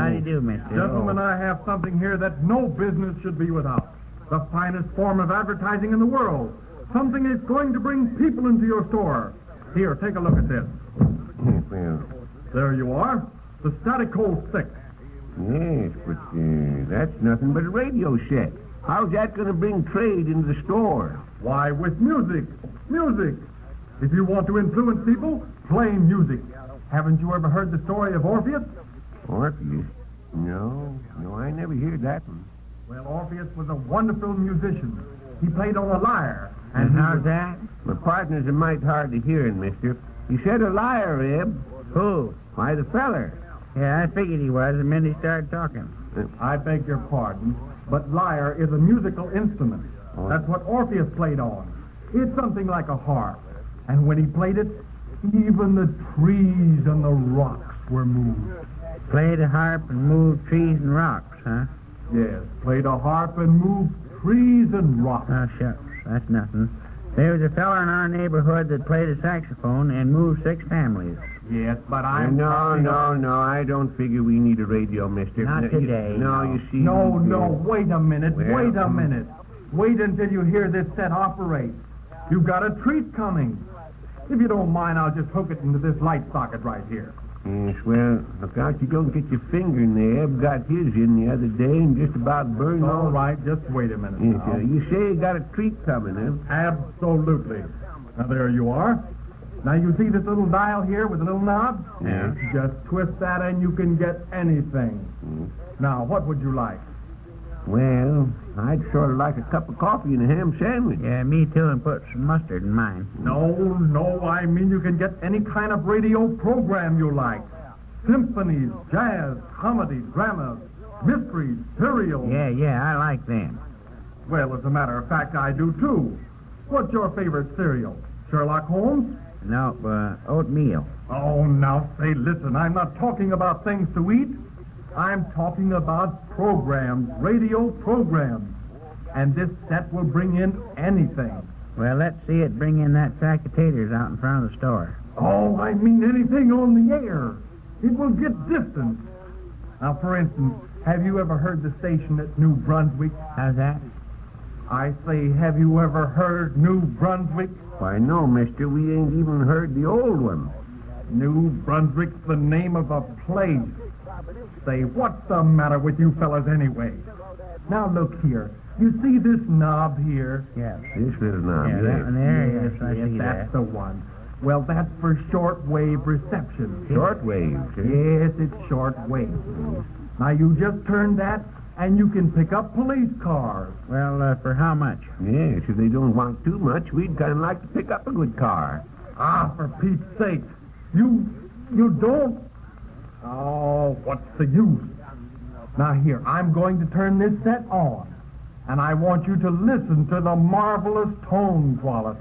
do you do, mister? Gentlemen, I have something here that no business should be without. The finest form of advertising in the world. Something that's going to bring people into your store. Here, take a look at this. Well, There you are. The Static Cold Stick. yes, but that's nothing but a radio set. How's that going to bring trade into the store? Why, with music. Music. If you want to influence people, play music. Haven't you ever heard the story of Orpheus? Orpheus? No, I never heard that one. Well, Orpheus was a wonderful musician. He played on a lyre. And he how's was- that? My partner's a mite hard to hearing, mister. You said a liar, Eb. Who? Why, the feller. Yeah, I figured he was the minute he started talking. I beg your pardon, but lyre is a musical instrument. Oh. That's what Orpheus played on. It's something like a harp. And when he played it, even the trees and the rocks were moved. Played a harp and moved trees and rocks, huh? Yes, played a harp and moved trees and rocks. Oh, shucks. That's nothing. There was a fella in our neighborhood that played a saxophone and moved 6 families. Yes, but I'm... No, I don't figure we need a radio, mister. Not today. You see... No, wait a minute, Well, wait a minute. Wait until you hear this set operate. You've got a treat coming. If you don't mind, I'll just hook it into this light socket right here. Yes, well, look out you don't get your finger in there. Eb got his in the other day and just about burned All right, just wait a minute Yes, now. you say you got a treat coming, huh? Absolutely. Now, there you are. Now, you see this little dial here with a little knob? Yeah. Just twist that and you can get anything. Now, what would you like? Well, I'd sort of like a cup of coffee and a ham sandwich. Yeah, me too, and put some mustard in mine. No, I mean you can get any kind of radio program you like. Symphonies, jazz, comedies, dramas, mysteries, serials. Yeah, I like them. Well, as a matter of fact, I do too. What's your favorite cereal? Sherlock Holmes? No, oatmeal. Oh, now say, listen, I'm not talking about things to eat. I'm talking about programs, radio programs. And this set will bring in anything. Well, let's see it bring in that sack of taters out in front of the store. Oh, I mean anything on the air. It will get distance. Now, for instance, have you ever heard the station at New Brunswick? How's that? I say, have you ever heard New Brunswick? Why, no, mister, we ain't even heard the old one. New Brunswick's the name of a place. Say, what's the matter with you fellas anyway? Now, look here. You see this knob here? Yeah. This little knob, Yeah, that one there, yes, I see that's that. the one. Well, that's for shortwave reception. Shortwave, eh? Yes, it's shortwave. Now, you just turn that, and you can pick up police cars. Well, for how much? Yes, if they don't want too much, we'd kind of like to pick up a good car. Ah, for Pete's sake. You don't... Oh, what's the use? Now, here, I'm going to turn this set on, and I want you to listen to the marvelous tone quality.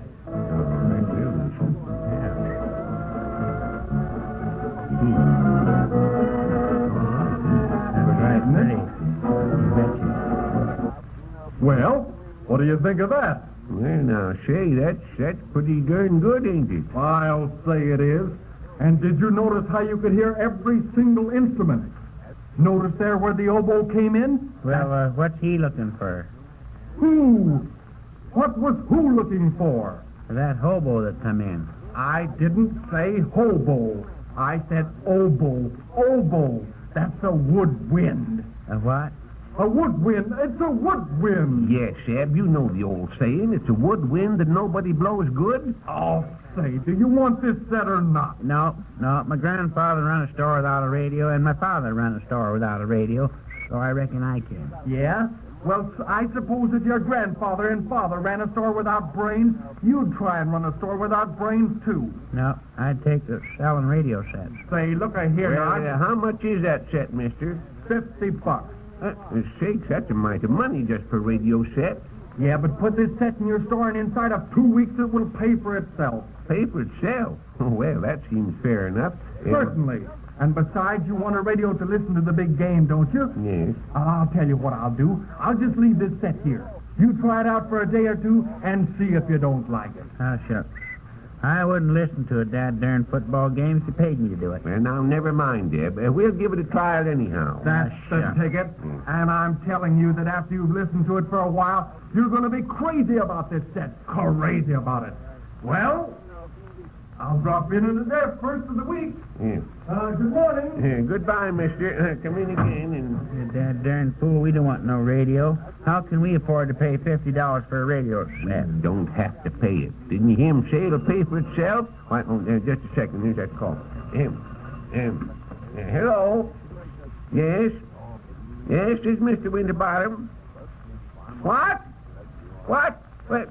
Right, pretty. You betcha. Well, what do you think of that? Well, now, say, that's pretty darn good, ain't it? I'll say it is. And did you notice how you could hear every single instrument? Notice there where the oboe came in? Well, what's he looking for? Who? What was who looking for? For that hobo that come in. I didn't say hobo. I said oboe. Oboe. That's a woodwind. A what? A woodwind. It's a woodwind. Yes, Eb, you know the old saying. It's a woodwind that nobody blows good. Oh, say, do you want this set or not? No. My grandfather ran a store without a radio, and my father ran a store without a radio, so I reckon I can. Yeah? Well, I suppose if your grandfather and father ran a store without brains, you'd try and run a store without brains, too. No, I'd take the selling radio sets. Say, look here Well, now. how much is that set, mister? $50. Sakes, that's a mite of money just for radio set. Yeah, but put this set in your store, and inside of 2 weeks it will pay for itself. Pay for itself. Oh, well, that seems fair enough. Certainly. And besides, you want a radio to listen to the big game, don't you? Yes. I'll tell you what I'll do. I'll just leave this set here. You try it out for a day or two and see if you don't like it. Oh, shucks. I wouldn't listen to a dad-darn football game if you paid me to do it. Well, now, never mind, Deb. We'll give it a trial anyhow. That's the ticket. And I'm telling you that after you've listened to it for a while, you're going to be crazy about this set. Crazy about it. Well, I'll drop in at the desk first of the week. Yeah. Good morning. Goodbye, mister. Come in again and... You dad-darn fool, we don't want no radio. How can we afford to pay $50 for a radio set? Don't have to pay it. Didn't you hear him say it'll pay for itself? Why, just a second. Here's that call. Hello? Yes? Yes, this is Mr. Winterbottom. What? Wait,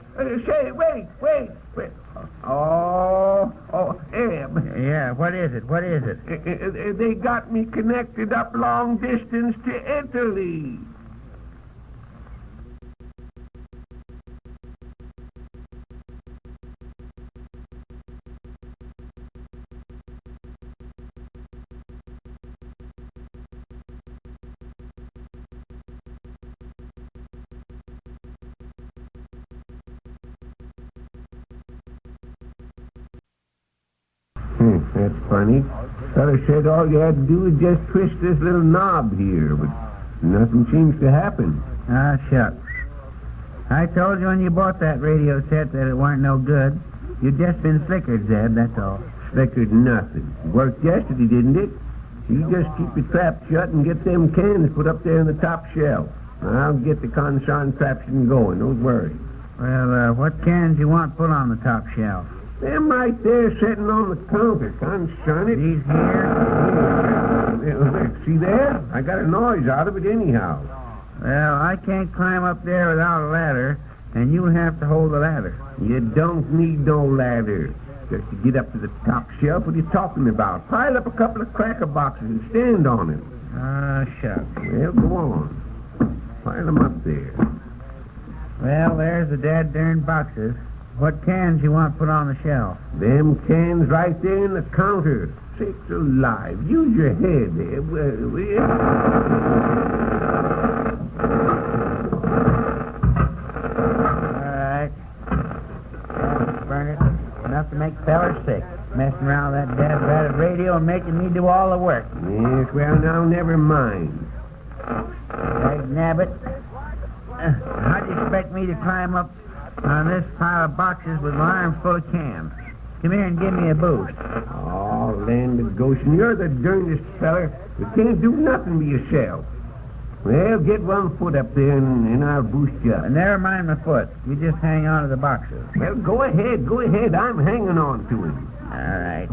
wait. Eb. Yeah, what is it? They got me connected up long distance to Italy. That's funny. Fella said all you had to do was just twist this little knob here, but nothing seems to happen. Ah, shucks. I told you when you bought that radio set that it weren't no good. You'd just been slickered, Zeb, that's all. Slickered nothing. Worked yesterday, didn't it? You just keep your trap shut and get them cans put up there in the top shelf. I'll get the contraption going, don't worry. Well, what cans you want put on the top shelf? Them right there sitting on the counter, concern it. These here? See there? I got a noise out of it anyhow. Well, I can't climb up there without a ladder, and you'll have to hold the ladder. You don't need no ladder. Just to get up to the top shelf, what are you talking about? Pile up a couple of cracker boxes and stand on them. Shucks. Well, go on. Pile them up there. Well, there's the dad-darn boxes. What cans you want put on the shelf? Them cans right there in the counter. Sakes alive. Use your head there. Will you? All right. Burn it. Enough to make fellers sick. Messing around with that dad-ratted radio and making me do all the work. Yes, well, now, never mind. Nabbit. How'd you expect me to climb up on this pile of boxes with my arms full of cans? Come here and give me a boost. Oh, land of Goshen, you're the darndest feller. You can't do nothing by yourself. Well, get one foot up there and I'll boost you up. Never mind my foot. You just hang on to the boxes. Well, go ahead. I'm hanging on to him. All right.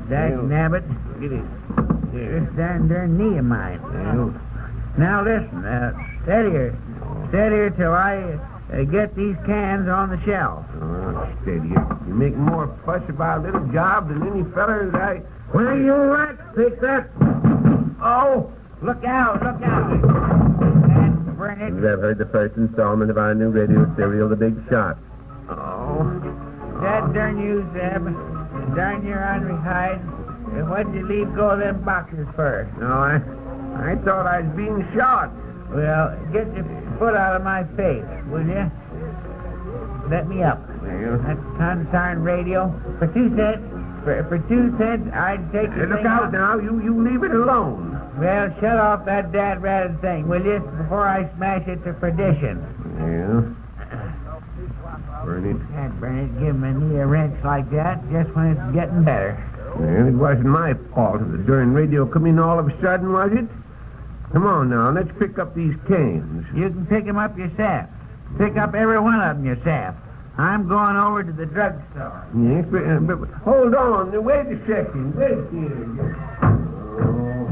Nabbit. Get it. This darn knee of mine. Well. Now listen, steady here. Steady here till I get these cans on the shelf. Oh, steady. You make more fuss about a little job than any feller that I... Where you at? Take that. Oh, look out. And burn it. You have heard the first installment of our new radio serial, The Big Shot. Oh, that darn you, Zeb. Darn your ornery Hyde. What'd you leave go of them boxes for? No, I thought I was being shot. Well, get your foot out of my face, will you? Let me up. Well, That consarn radio. For 2 cents. For 2 cents, I'd take the look thing out off. now. You leave it alone. Well, shut off that dad-ratted thing, will you? Before I smash it to perdition. Yeah. Burn it. Can't burn it. Give my knee a wrench like that just when it's getting better. Well, it wasn't my fault if the darn radio come in all of a sudden, was it? Come on now, let's pick up these cans. You can pick 'em up yourself. Pick up every one of 'em yourself. I'm going over to the drugstore. Yes, but hold on. Wait a second. Wait here. Oh,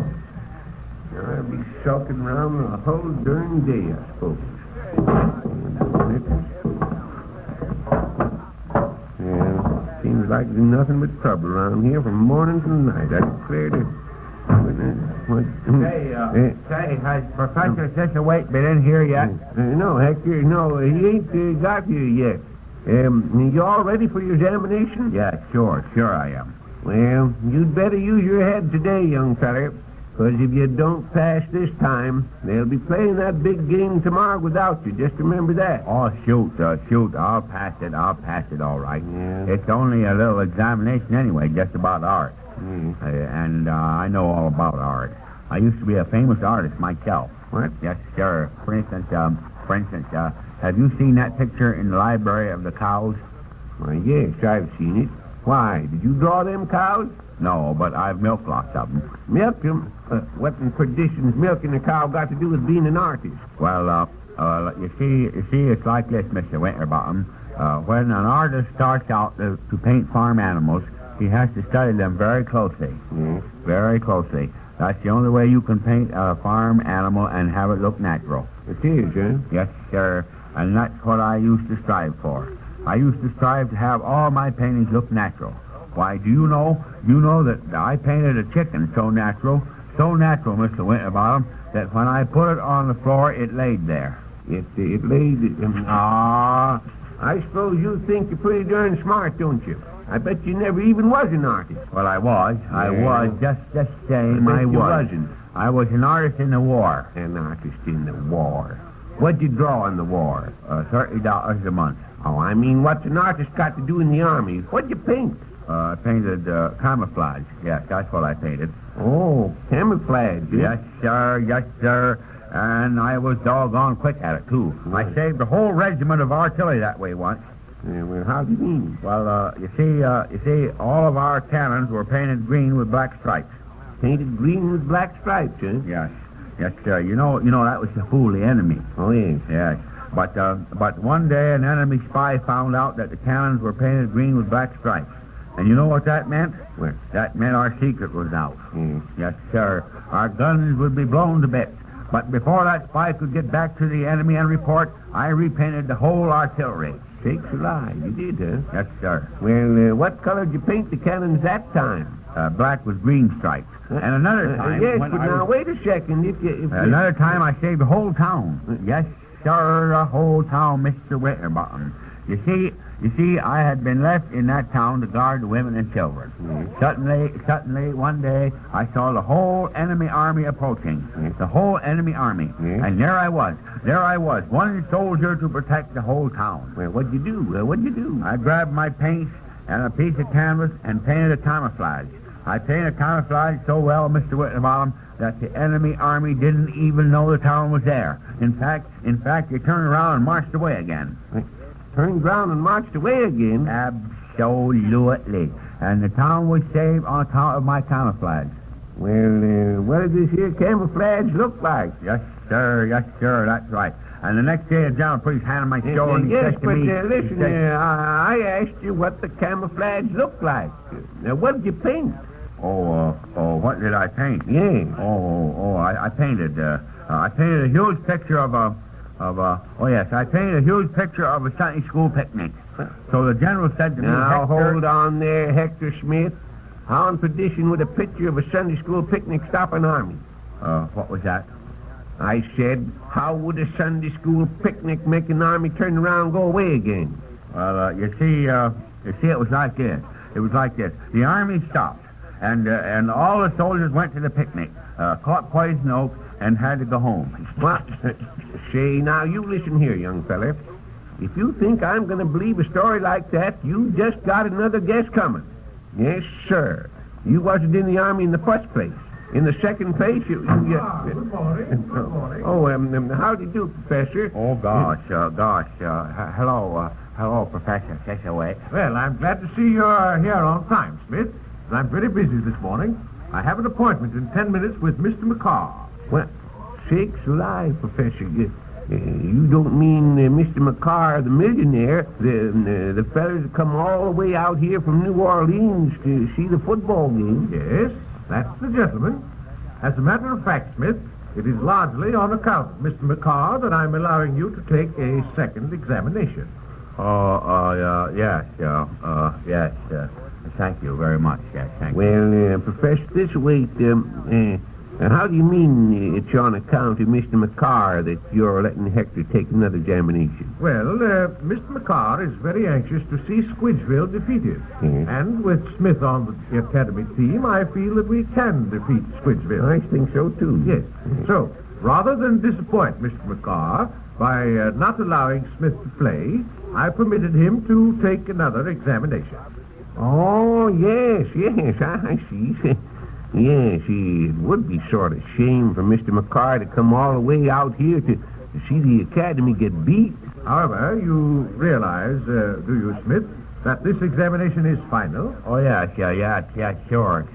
I'll be sulking around the whole darn day, I suppose. Yeah, seems like there's nothing but trouble around here from morning to night. I declare to... Has Professor Thistlethwaite been in here yet? No, Hector, no, he ain't got here yet. You all ready for your examination? Yeah, sure I am. Well, you'd better use your head today, young feller, because if you don't pass this time, they'll be playing that big game tomorrow without you. Just remember that. Oh, shoot. I'll pass it all right. Yeah. It's only a little examination anyway, just about art. Mm. And I know all about art. I used to be a famous artist myself. What? Yes, sir. For instance, have you seen that picture in the library of the cows? Why, yes, I've seen it. Why, did you draw them cows? No, but I've milked lots of them. Milk them? What in perdition's milking a cow got to do with being an artist? Well, you see, it's like this, Mr. Winterbottom. When an artist starts out to paint farm animals, he has to study them very closely. Yes. Very closely. That's the only way you can paint a farm animal and have it look natural. It is, huh? Yes, sir. And that's what I used to strive for. I used to strive to have all my paintings look natural. Why, do you know that I painted a chicken so natural, Mr. Winterbottom, that when I put it on the floor, it laid there. It laid... I suppose you think you're pretty darn smart, don't you? I bet you never even was an artist. Well, I was, just the same, I You was. wasn't. I was an artist in the war. An artist in the war. What'd you draw in the war? $30 a month. Oh, I mean, what's an artist got to do in the army? What'd you paint? I painted camouflage. Yes, that's what I painted. Oh, camouflage. Yes, sir. And I was doggone quick at it, too. I saved a whole regiment of artillery that way once. Yeah, well, how do you mean? Well, you see, all of our cannons were painted green with black stripes. Painted green with black stripes, eh? Yes, yes, sir. You know that was to fool the enemy. Oh, yes. Yes, but one day an enemy spy found out that the cannons were painted green with black stripes. And you know what that meant? What? That meant our secret was out. Mm. Yes, sir. Our guns would be blown to bits. But before that spy could get back to the enemy and report, I repainted the whole artillery. Sakes alive, you did, huh? Yes, sir. Well, what color did you paint the cannons that time? Black with green stripes. And another time... yes, when but I now, was- wait a second. Another time I saved the whole town. Yes, sir, the whole town, Mr. Winterbottom. You see, I had been left in that town to guard the women and children. Suddenly, one day, I saw the whole enemy army approaching. The whole enemy army. And there I was, one soldier to protect the whole town. Well, what'd you do? I grabbed my paints and a piece of canvas and painted a camouflage. I painted camouflage so well, Mr. Winterbottom, that the enemy army didn't even know the town was there. In fact, they turned around and marched away again. Turned around and marched away again? Absolutely. And the town was saved on account of my camouflage. Well, what does this here camouflage look like? Yes, sir, that's right. And the next day, the general priest handed my show and he yes, said to but me... listen, I asked you what the camouflage looked like. Now, what did you paint? What did I paint? Yeah. I painted a huge picture I painted a huge picture of a Sunday school picnic. So the general said to me, Now, Hector, hold on there, Hector Smith. How in perdition would a picture of a Sunday school picnic stop an army? What was that? I said, how would a Sunday school picnic make an army turn around and go away again? Well, you see, it was like this. The army stopped, and all the soldiers went to the picnic, caught poison oak, and had to go home. What? Say, now, you listen here, young fella. If you think I'm going to believe a story like that, you just got another guess coming. Yes, sir. You wasn't in the army in the first place. In the second place, you Good morning. Good morning. Oh, how do you do, Professor? Oh, gosh. Hello, Professor. Take it away. Well, I'm glad to see you're here on time, Smith. I'm very busy this morning. I have an appointment in 10 minutes with Mr. McCarr. Well, sakes alive, Professor. You don't mean Mr. McCarr, the millionaire, the fellas that come all the way out here from New Orleans to see the football game? Yes, that's the gentleman. As a matter of fact, Smith, it is largely on account of Mr. McCarr that I'm allowing you to take a second examination. Yes. Thank you very much. Yes, thank you. Well, Professor, this way, how do you mean it's on account of Mr. McCarr that you're letting Hector take another examination? Well, Mr. McCarr is very anxious to see Squidgeville defeated. Yes. And with Smith on the academy team, I feel that we can defeat Squidgeville. I think so, too. Yes. So, rather than disappoint Mr. McCarr by not allowing Smith to play, I permitted him to take another examination. Oh, yes, I see. Yes, it would be sort of shame for Mr. McCarr to come all the way out here to see the academy get beat. However, you realize, do you, Smith, that this examination is final? Oh, yeah, sure.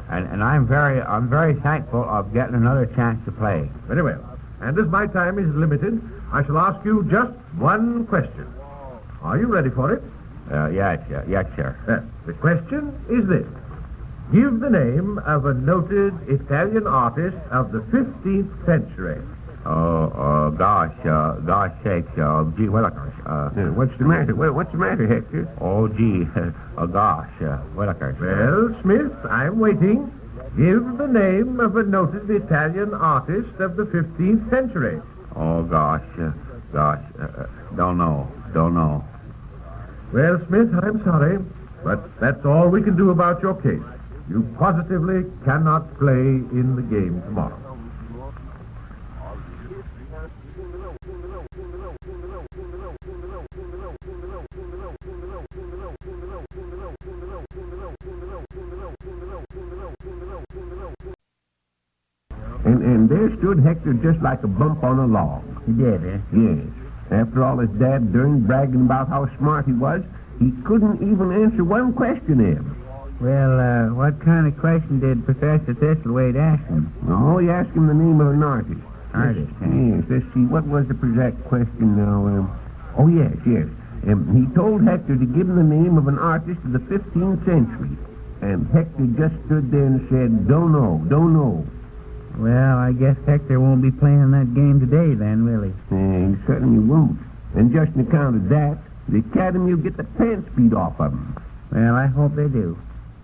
And I'm very thankful of getting another chance to play. Very well. And as my time is limited, I shall ask you just one question. Are you ready for it? Yes, sir. The question is this. Give the name of a noted Italian artist of the 15th century. Gosh sakes, gee willikers. What's the matter? What's the matter, Hector? Willikers. Well, Smith, I'm waiting. Give the name of a noted Italian artist of the 15th century. Don't know. Well, Smith, I'm sorry, but that's all we can do about your case. You positively cannot play in the game tomorrow. And there stood Hector just like a bump on a log. He did, eh? Yes. After all his dad durned bragging about how smart he was, he couldn't even answer one question, Eb. Well, what kind of question did Professor Thistlewaite ask him? Oh, he asked him the name of an artist. Artist, eh? Yes, let's see. What was the exact question now? Oh, yes. He told Hector to give him the name of an artist of the 15th century. And Hector just stood there and said, don't know. Well, I guess Hector won't be playing that game today then, will he? He certainly won't. And just on account of that, the Academy will get the pants beat off of him. Well, I hope they do.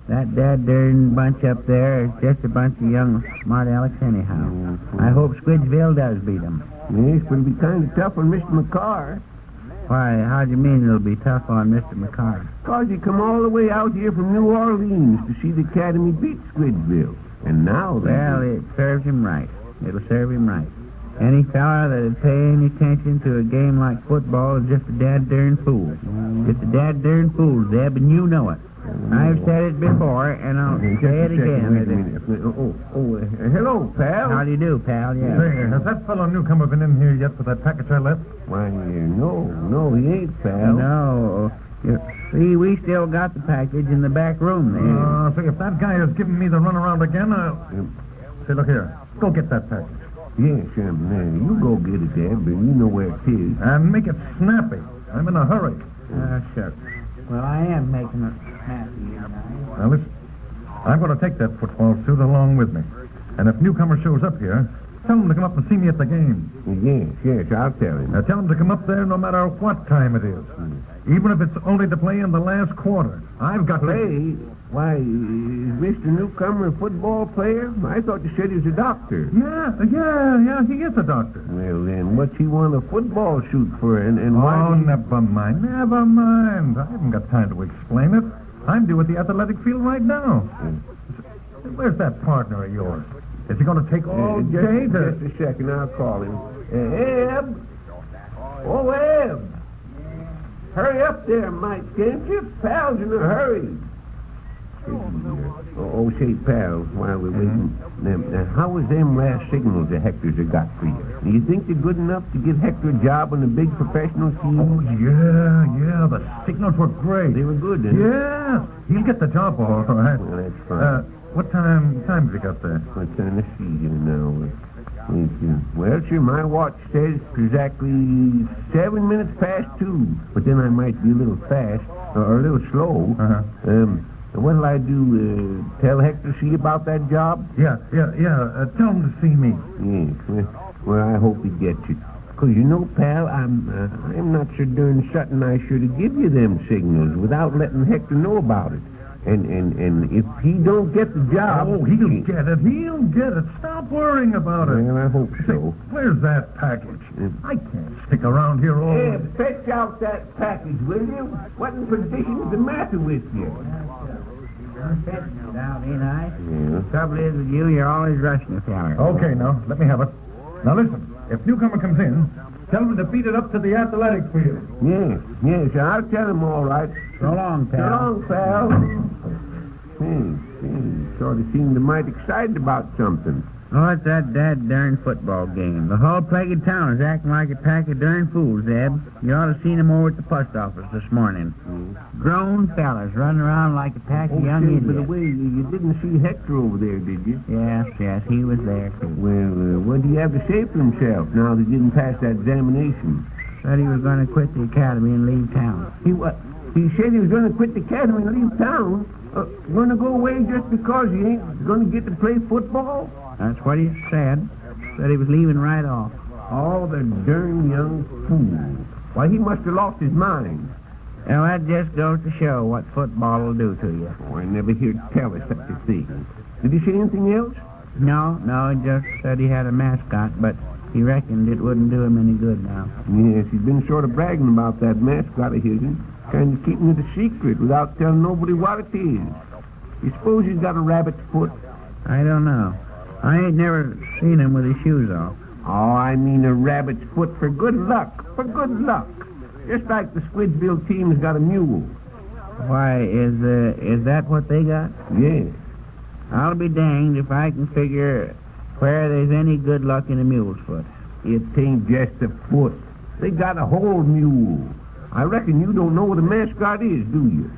That dad-darn bunch up there is just a bunch of young smart Alecks anyhow. I hope Squidgeville does beat them. Yes, but it'll be kind of tough on Mr. McCarr. Why, how do you mean it'll be tough on Mr. McCarr? Because he come all the way out here from New Orleans to see the Academy beat Squidgeville. And now... Well, it serves him right. It'll serve him right. Any fella that'd pay any attention to a game like football is just a dad-darn fool. Just a dad-darn fool, Zeb, and you know it. I've said it before, and I'll say it again. Wait a minute. Hello, pal. How do you do, pal? Yeah. Say, has that fellow newcomer been in here yet for that package I left? Why, no, he ain't, pal. No. See, we still got the package in the back room there. See, if that guy is giving me the runaround again, I'll... Say, look here. Go get that package. Yes, you go get it, Eb, but you know where it is. And make it snappy. I'm in a hurry. Sure. Well, I am making it snappy, Now, listen. I'm going to take that football suit along with me. And if newcomer shows up here, tell him to come up and see me at the game. Yes, I'll tell him. Now, tell him to come up there no matter what time it is. Even if it's only to play in the last quarter. I've got Play? Why, is Mr. Newcomer a football player? I thought you said he was a doctor. Yeah, he is a doctor. Well, then, what's he want a football shoot for, and why... Oh, never mind. I haven't got time to explain it. I'm due at the athletic field right now. Where's that partner of yours? Is he going to take all day to... Just a second, I'll call him. Eb! Oh, Eb! Hurry up there, Mike, can't you? Pal's in a hurry. Say, pal, while we're waiting, how was them last signals the Hectors have got for you? Do you think they're good enough to give Hector a job on the big professional team? Oh, yeah, the signals were great. They were good, didn't they? Yeah, he'll get the job all right. Well, that's fine. What time have you got there? Let's see here now. Well, sure, my watch says exactly 7 minutes past 2. But then I might be a little fast, or a little slow. What'll I do? Tell Hector see about that job? Yeah. Tell him to see me. Yes. Well, I hope he gets it. 'Cause you know, pal, I'm not so darn certain I should have give you them signals without letting Hector know about it. And if he don't get the job... Oh, he'll get it. He'll get it. Stop worrying about it. Well, I hope so. Where's that package? I can't stick around here all... Hey, fetch out that package, will you? What in perdition's the matter with you? I'm fetching it out, ain't I? Yeah. The trouble is with you, you're always rushing the feller. Okay, now, let me have it. Now, listen. If newcomer comes in, tell him to beat it up to the athletic field. Yes, I'll tell him all right. So long, pal. So long, pal. Sort of seemed mighty excited about something. Oh, it's that darn football game. The whole plague of town is acting like a pack of darn fools, Zeb. You ought to seen them over at the post office this morning. Grown fellas running around like a pack of young idiots. By the way, you didn't see Hector over there, did you? Yes, he was there. Well, what do you have to say for himself now that he didn't pass that examination? Said he was going to quit the academy and leave town. He said he was going to quit the academy and leave town? Going to go away just because he ain't going to get to play football? That's what he said. Said he was leaving right off. Oh, the darn young fool. Why, he must have lost his mind. Well, that just goes to show what football will do to you. Oh, I never heard tell of such a thing. Did he say anything else? No, he just said he had a mascot, but he reckoned it wouldn't do him any good now. Yes, he's been sort of bragging about that mascot of his, kind of keeping it a secret without telling nobody what it is. You suppose he's got a rabbit's foot? I don't know. I ain't never seen him with his shoes off. Oh, I mean a rabbit's foot for good luck. For good luck. Just like the Squidgeville team's got a mule. Why, is that what they got? Yes. I'll be danged if I can figure where there's any good luck in a mule's foot. It ain't just a foot. They got a whole mule. I reckon you don't know what a mascot is, do you?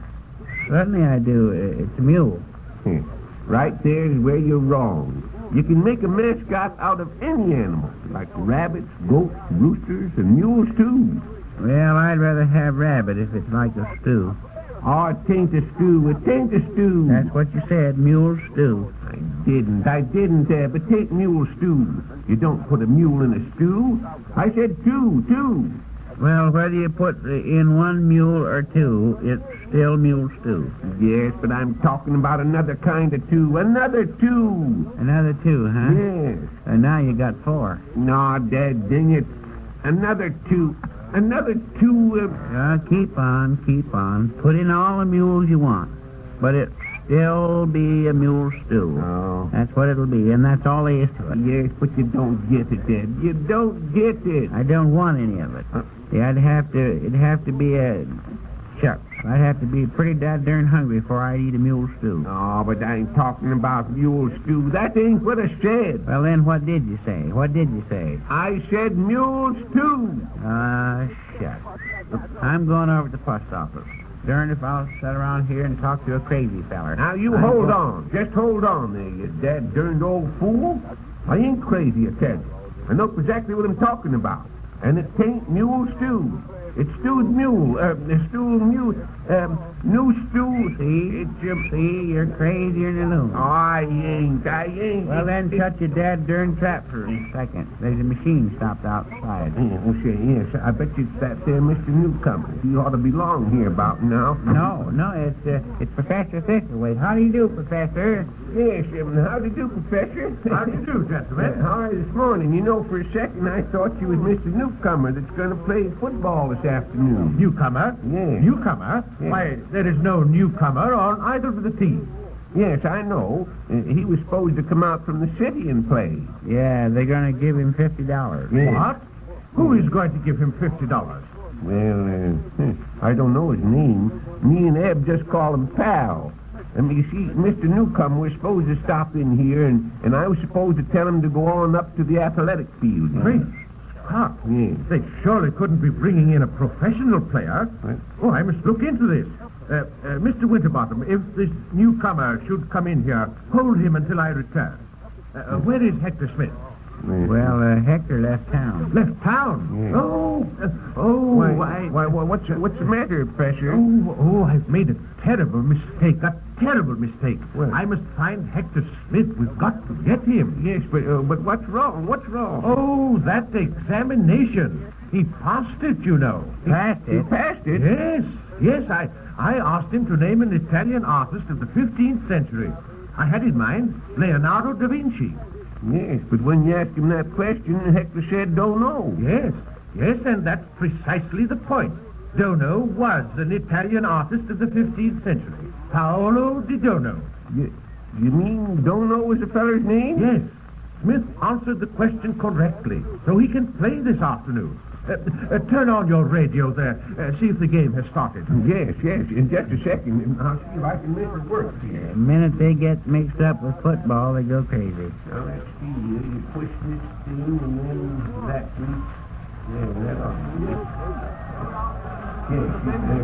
Certainly I do. It's a mule. Right there is where you're wrong. You can make a mascot out of any animal, like rabbits, goats, roosters, and mules, too. Well, I'd rather have rabbit if it's like a stew. Oh, it ain't a stew. It ain't a stew. That's what you said, mule stew. I didn't, but it ain't mule stew. You don't put a mule in a stew. I said two. Well, whether you put in one mule or two, it's still mule stew. Yes, but I'm talking about another kind of two. Another two. Another two, huh? Yes. And now you got four. No, Dad, dang it. Another two. Keep on. Put in all the mules you want. But it still be a mule stew. Oh. That's what it'll be, and that's all there is to it. Yes, but you don't get it, Dad. You don't get it. I don't want any of it. Yeah, it'd have to be a... Shucks. I'd have to be pretty darn hungry before I'd eat a mule stew. Oh, but I ain't talking about mule stew. That ain't what I said. Well, then what did you say? I said mule stew. Shucks. I'm going over to the post office. Darned if I'll sit around here and talk to a crazy feller. Now, you hold on. Just hold on there, you dad-darned old fool. I ain't crazy, I tell you. I know exactly what I'm talking about. And it ain't mule stew. It's stewed mule. New stew. See, you're crazier than a loon. Oh, I ain't. Well, then shut your dad-darn trap for a second. There's a machine stopped outside. Yes. I bet you it's that there Mr. Newcomer. He ought to belong here about now. No, it's Professor Thistlewaite. How do you do, Professor? Yes, how do you do, Professor? How do you do, gentlemen? How are you this morning? You know, for a second I thought you was Mr. Newcomer that's going to play football this afternoon. Newcomer? Yes. Newcomer? Yes. Why, there is no newcomer on either of the teams. Yes, I know. He was supposed to come out from the city and play. Yeah, they're going to give him $50. Yes. What? Who is going to give him $50? Well, I don't know his name. Me and Eb just call him Pal. And you see, Mr. Newcomer was supposed to stop in here, and I was supposed to tell him to go on up to the athletic field. Great Scott. Yes. They surely couldn't be bringing in a professional player. What? Oh, I must look into this. Mr. Winterbottom, if this newcomer should come in here, hold him until I return. Where is Hector Smith? Well, Hector left town. Left town? Yes. Why, what's the matter, Professor? I've made a terrible mistake. What? I must find Hector Smith. We've got to get him. Yes, but what's wrong? Oh, that examination. He passed it, you know. Passed He it? passed it? Yes, I asked him to name an Italian artist of the 15th century. I had in mind Leonardo da Vinci. Yes, but when you asked him that question, Hector said, don't know. Yes, and that's precisely the point. Dono was an Italian artist of the 15th century. Paolo di Dono. You mean don't know is the feller's name? Yes. Smith answered the question correctly, so he can play this afternoon. Turn on your radio there. See if the game has started. Yes. In just a second. I'll see if I can make it work here. The minute they get mixed up with football, they go crazy. Now, let's see here. You push this thing and then that thing. Yeah, that ought to be it. Yes,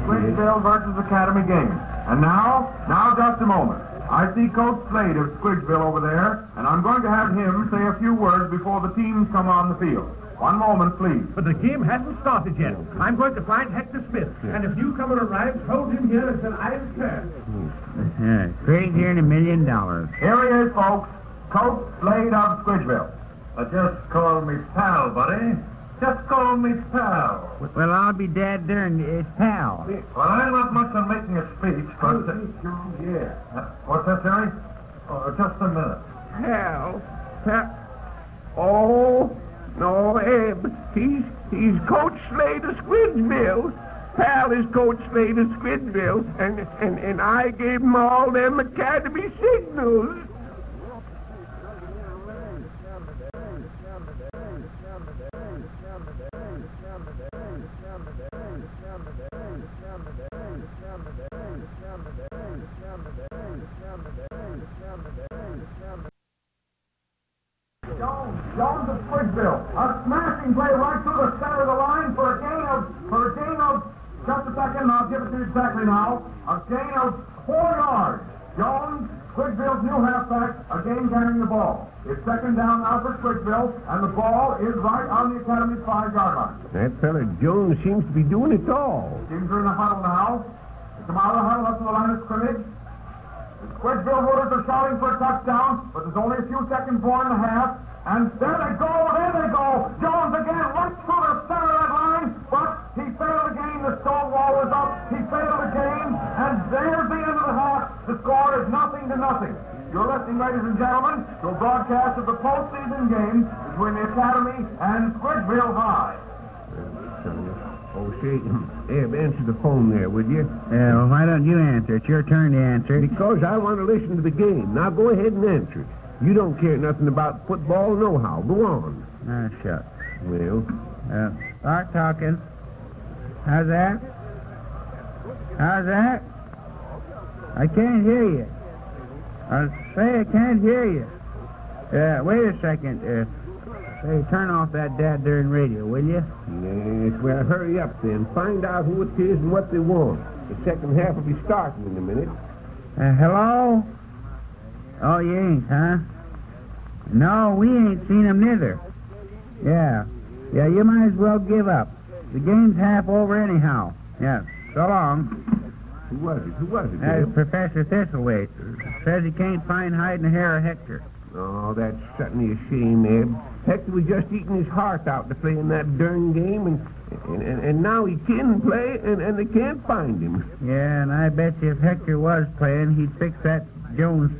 Squidgeville versus Academy game. And now just a moment. I see Coach Slade of Squidgeville over there, and I'm going to have him say a few words before the teams come on the field. One moment, please. But the game hasn't started yet. I'm going to find Hector Smith, and if newcomer arrives, hold him here until I return. Crazier than $1 million. Here he is, folks. Coach Slade of Squidgeville. Just call me Pal, buddy. Just call me Pal. Well, I'll be dad-darned. It's Pal. Well, I'm not much on making a speech, but... what's that, Terry? Oh, just a minute. Pal. Oh, no, Eb. He's Coach Slade of Squidgeville. Pal is Coach Slade of Squidgeville, and I gave him all them Academy signals. Jones of Squidville. A smashing play right through the center of the line for a gain of, just a second, I'll give it to you exactly now, a gain of 4 yards. Jones, Squidville's new halfback, again carrying the ball. It's second down now for Squidville, and the ball is right on the Academy's 5-yard line. That fella Jones seems to be doing it all. Teams are in the huddle now. They come out of the huddle up to the line of scrimmage. The Squidville voters are shouting for a touchdown, but there's only a few seconds more in the half. And there they go. Jones again, right through the center of that line, but he failed again. The stone wall was up. He failed again, and there's the end of the half. The score is 0-0. You're listening, ladies and gentlemen, to a broadcast of the postseason game between the Academy and Squidville High. Oh, say, Eb, answer the phone there, would you? Well, why don't you answer? It's your turn to answer. Because I want to listen to the game. Now go ahead and answer it. You don't care nothing about football, nohow. Go on. Ah, shucks. Well, Start talking. How's that? I can't hear you. I say I can't hear you. Wait a second. Say, turn off that dad-darn radio, will you? yes, well, hurry up then. Find out who it is and what they want. The second half will be starting in a minute. Hello? Oh, you ain't, huh? No, we ain't seen him neither. Yeah, you might as well give up. The game's half over anyhow. Yeah, so long. Who was it, That's Eb? Professor Thistlethwaite. Says he can't find Hyde and hair of Hector. Oh, that's certainly a shame, Eb. Hector was just eating his heart out to play in that darn game, and now he can play, and they can't find him. Yeah, and I bet you if Hector was playing, he'd fix that Jones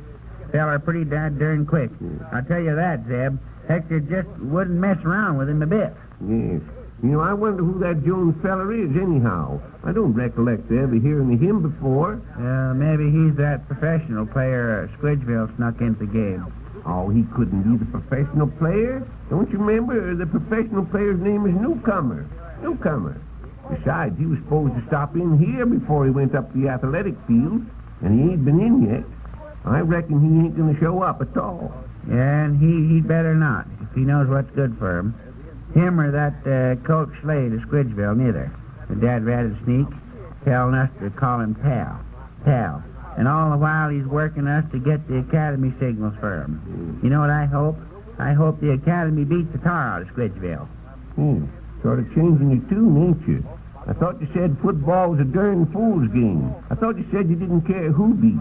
feller pretty darn quick. I'll tell you that, Zeb. Hector just wouldn't mess around with him a bit. Yes. You know, I wonder who that Jones feller is, anyhow. I don't recollect ever hearing of him before. Maybe he's that professional player Squidville snuck into the game. Oh, he couldn't be the professional player. Don't you remember? The professional player's name is Newcomer. Besides, he was supposed to stop in here before he went up the athletic field, and he ain't been in yet. I reckon he ain't going to show up at all. Yeah, and he'd better not, if he knows what's good for him. Him or that Coach Slade of Squidville, neither. The dad ratted sneak, telling us to call him Pal. And all the while he's working us to get the Academy signals for him. You know what I hope? I hope the Academy beats the tar out of Squidville. Sort of changing your tune, ain't you? I thought you said football was a darn fool's game. I thought you said you didn't care who beat.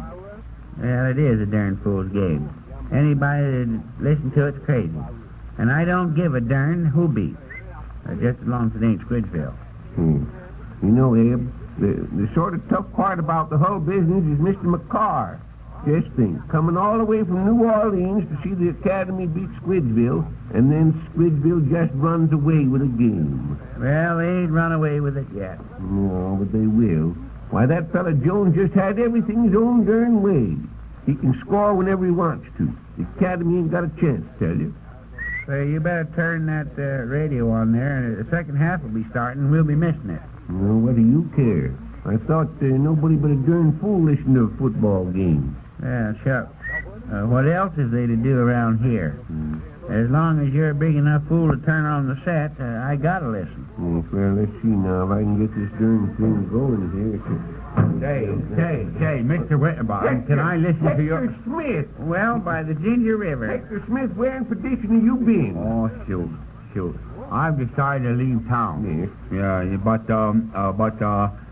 Well, it is a darn fool's game. Anybody that listens to it's crazy. And I don't give a darn who beats. Just as long as it ain't Squidville. You know, Eb, the sort of tough part about the whole business is Mr. McCarr. Just think, coming all the way from New Orleans to see the Academy beat Squidville, and then Squidville just runs away with a game. Well, they ain't run away with it yet. No, but they will. Why, that fella Jones just had everything his own darn way. He can score whenever he wants to. The Academy ain't got a chance, tell you. So you better turn that radio on there, and the second half will be starting. We'll be missing it. Well, what do you care? I thought nobody but a darn fool listened to a football game. Yeah, shucks. What else is there to do around here? As long as you're a big enough fool to turn on the set, I gotta listen. Yes, well, let's see now if I can get this darn thing going here. Say, Mr. Winterbottom, can I listen to your... Hector Smith! Well, by the Ginger River. Hector Smith, where in perdition have you been? Oh, shoot. I've decided to leave town. Yes. Yeah, but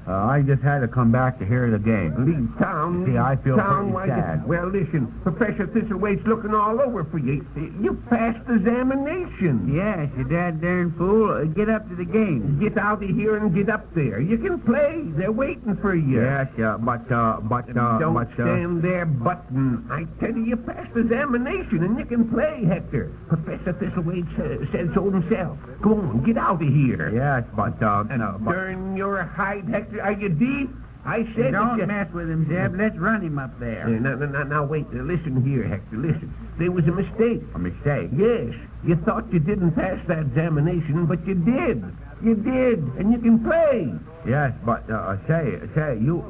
I just had to come back to hear the game. Leave town? See, I feel town, pretty sad. Well, listen, Professor Thistlethwaite's looking all over for you. You passed the examination. Yes, you darn fool. Get up to the game. Get out of here and get up there. You can play. They're waiting for you. Yes, but Don't stand there button. I tell you passed the examination and you can play, Hector. Professor Thistlethwaite said so himself. Go on, get out of here. Yes, but Turn your hide, Hector. Are you deep? I said Don't mess with him, Zeb. Let's run him up there. Now, wait. Listen here, Hector. Listen. There was a mistake. A mistake? Yes. You thought you didn't pass that examination, but you did. You did, and you can play. Yes, but say, you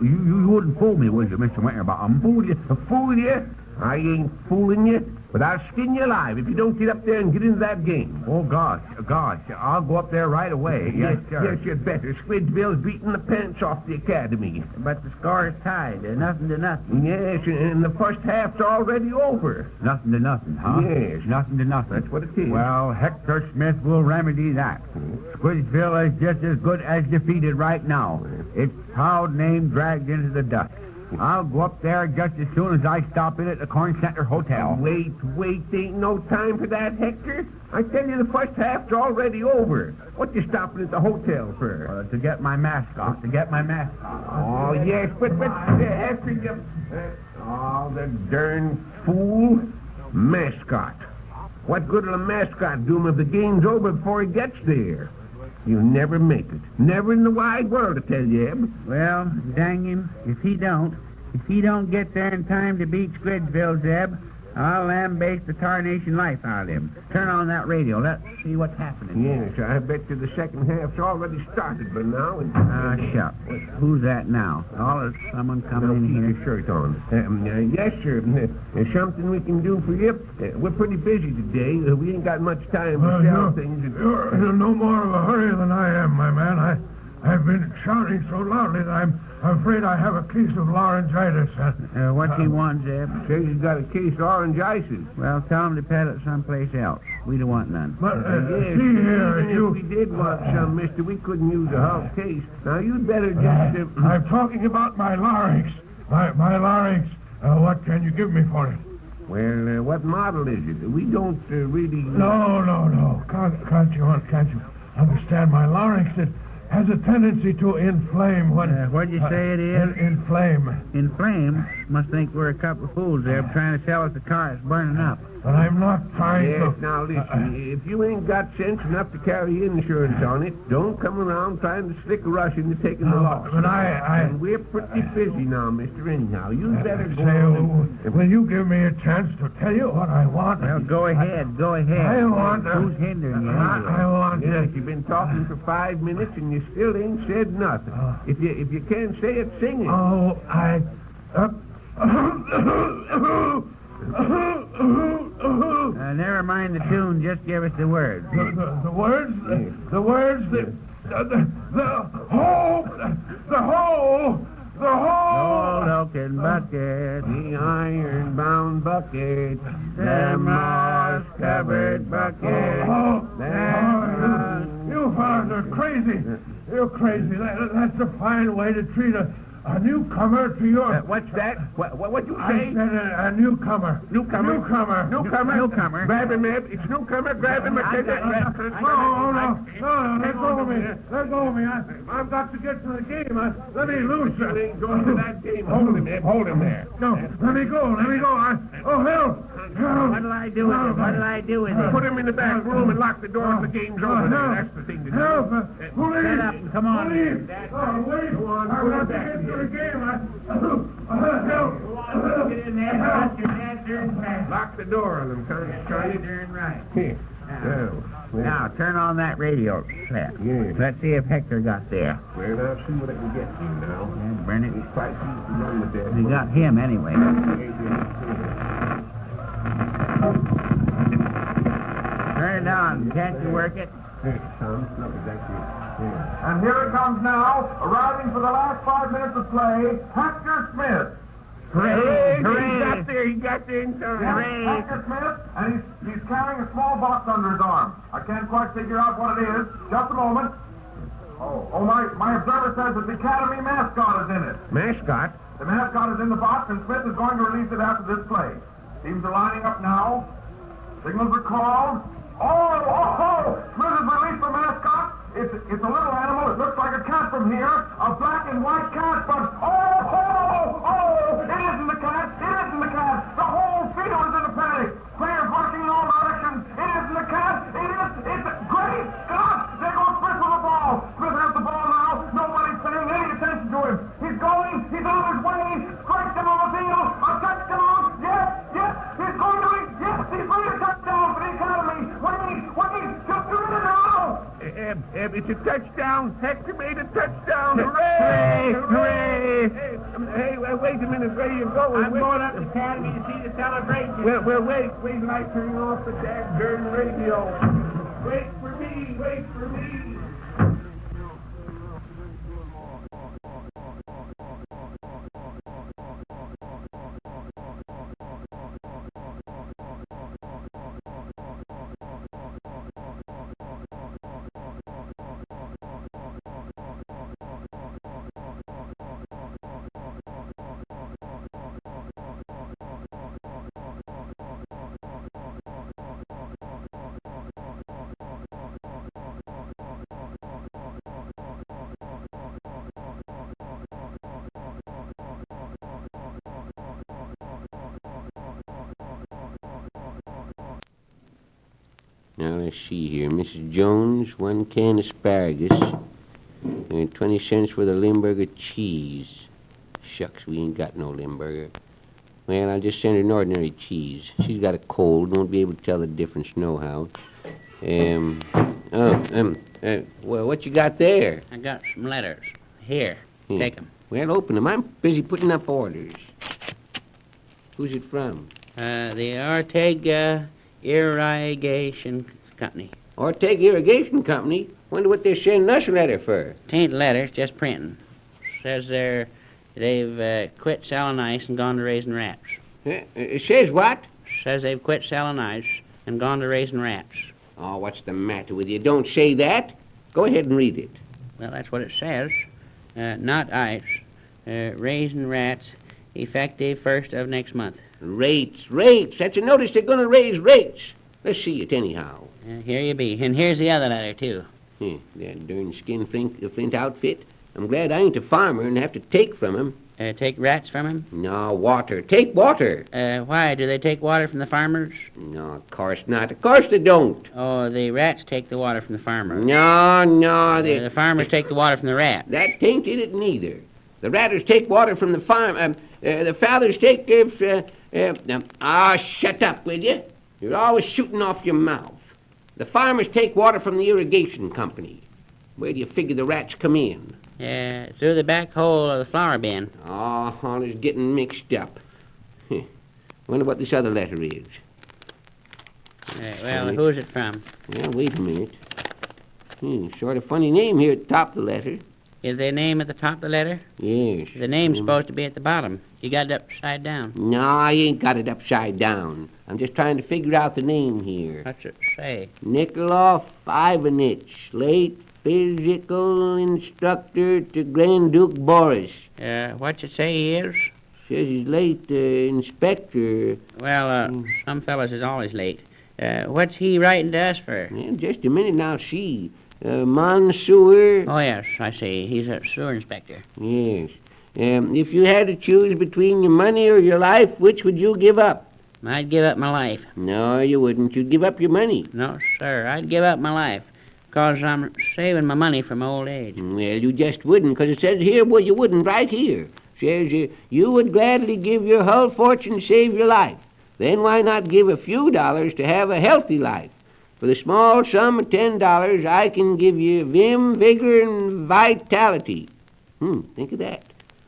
wouldn't fool me, would you, Mr. Winterbottom? Fool you? I ain't fooling you, but I'll skin you alive if you don't get up there and get into that game. Oh, gosh. I'll go up there right away. Yes, sir. Yes, you'd better. Squidgeville's beating the pants off the academy. But the score is tied. Nothing to nothing. Yes, and the first half's already over. Nothing to nothing, huh? Yes. Nothing to nothing. That's what it is. Well, Hector Smith will remedy that. Squidgeville is just as good as defeated right now. Its proud name dragged into the dust. I'll go up there just as soon as I stop in at the Corn Center Hotel. Wait, ain't no time for that, Hector. I tell you, the first half's already over. What you stopping at the hotel for? To get my mascot. Oh, yes, but after you... Oh, the darn fool. Mascot. What good will a mascot do him if the game's over before he gets there? You'll never make it. Never in the wide world, I tell you, Eb. Well, dang him, if he don't get there in time to beat Squidgeville, Zeb, I'll lambaste the tarnation life out of him. Turn on that radio. Let's see what's happening. Yes, I bet you the second half's already started by now. Shucks. Who's that now? Oh, there's someone coming in here. Keep your shirt on. Yes, sir. There's something we can do for you. We're pretty busy today. We ain't got much time to sell things. You're no more of a hurry than I am, my man. I've been shouting so loudly that I'm afraid I have a case of laryngitis. What's he want, Zeb? Says he's got a case of orangitis. Well, tell him to peddle it someplace else. We don't want none. But, Yes, see here, even you... if we did want some, mister, we couldn't use a whole case. Now, you'd better just... I'm talking about my larynx. My larynx. What can you give me for it? Well, what model is it? We don't really... No. Can't you understand? My larynx, it has a tendency to inflame when... What'd you say it is? Inflame. Inflame? Must think we're a couple of fools there trying to sell us a car that's burning up. But I'm not trying Yes, to... now listen, if you ain't got sense enough to carry insurance on it, don't come around trying to stick a rush into taking the loss. But And we're pretty busy now, mister, anyhow. You better go Say, on and... will you give me a chance to tell you what I want? Well, go ahead. I want... Who's hindering you? I want... Yes, you've been talking for 5 minutes and you still ain't said nothing. If you can't say it, sing it. Oh, Never mind the tune. Just give us the words. The words? The words? The hole! Old oaken bucket, The iron-bound bucket, the moss-covered bucket. You fellas are crazy. You're crazy. That's a fine way to treat a newcomer to your... what's that? What'd you I say? said a newcomer. Newcomer. Grab him, Eb. It's newcomer. Grab him. No, let go of me. Let go of me. I've got to get to the game. Let me loose. You ain't going to that game. Hold him, Eb. Hold him there. No, let me go. Help. What'll I do with it? Put him in the back room and lock the door if the game's over there. That's the thing to do. Help. Police. Shut up and come on. Police. Wait. Go on, I've put got him to back. get to the game. Help. Get in there. Got your answer. Lock the door on him, Connie. Darn right. Here. Now, turn on that radio set. Yes. Let's see if Hector got there. Well, I'll see what I can get to now. Yeah, burn it. It's quite easy to run with that. We got him anyway. Turn it on. Can't you work it? And here it comes now, arriving for the last 5 minutes of play, Hector Smith. Hooray! Hooray! He got there in time. Hooray! Hector Smith, and he's carrying a small box under his arm. I can't quite figure out what it is. Just a moment. My observer says that the Academy mascot is in it. Mascot? The mascot is in the box, and Smith is going to release it after this play. Teams are lining up now. Signals are called. Smith has released the mascot. It's a little animal. It looks like a cat from here. A black and white cat, but it isn't the cat. It isn't the cat. The whole field is in a panic. Players rushing in all directions. It isn't the cat. It's great Scott. There goes Smith with the ball. Smith has the ball now. Nobody's paying any attention to him. He's going. He's on his way. Strikes him on the field. A touchdown. Yes. He's going to it. Yes. He's made a touchdown for the Academy. Wait. Just do it now. Eb, it's a touchdown. Hector made a touchdown. Hooray! Hooray! Hey, wait a minute. Where you going? I'm going up to the academy to see the celebration. Well, wait till I turn off the daggone radio. Wait for me, wait for me. Now, let's see here. Mrs. Jones, 1 can asparagus, and 20 cents for the Limburger cheese. Shucks, we ain't got no Limburger. Well, I'll just send her an ordinary cheese. She's got a cold, won't be able to tell the difference nohow. Well, what you got there? I got some letters. Here, take 'em. Well, open them. I'm busy putting up orders. Who's it from? The Ortega Irrigation Company. Ortega Irrigation Company? Wonder what they're sending us a letter for. Tain't letters, just printing. Says they've quit selling ice and gone to raising rats. It says what? Says they've quit selling ice and gone to raising rats. Oh, what's the matter with you? Don't say that. Go ahead and read it. Well, that's what it says. Not ice. Raising rats, effective 1st of next month. Rates. That's a notice they're going to raise rates. Let's see it anyhow. Here you be. And here's the other letter, too. That darn skin Flint outfit. I'm glad I ain't a farmer and have to take from him. Take rats from him? No, water. Take water. Why? Do they take water from the farmers? No, of course not. Of course they don't. Oh, the rats take the water from the farmer. No. The farmers take the water from the rat. That ain't it neither. The ratters take water from the farm. The fathers take... shut up, will you? You're always shooting off your mouth. The farmers take water from the irrigation company. Where do you figure the rats come in? Through the back hole of the flower bin. Oh, all is getting mixed up. Wonder what this other letter is. Who's it from? Well, wait a minute. Sort of funny name here at the top of the letter. Is there a name at the top of the letter? Yes. The name's supposed to be at the bottom. You got it upside down. No, I ain't got it upside down. I'm just trying to figure out the name here. What's it say? Nikolov Ivanich, late physical instructor to Grand Duke Boris. What's it say he is? Says he's late inspector. Well, some fellas is always late. What's he writing to us for? Well, just a minute now, see. Monsieur. Oh, yes, I see. He's a sewer inspector. Yes. If you had to choose between your money or your life, which would you give up? I'd give up my life. No, you wouldn't. You'd give up your money. No, sir. I'd give up my life. Because I'm saving my money for my old age. Well, you just wouldn't, because it says here, well, you wouldn't right here. Says you would gladly give your whole fortune to save your life. Then why not give a few dollars to have a healthy life? For the small sum of $10, I can give you vim, vigor, and vitality. Think of that.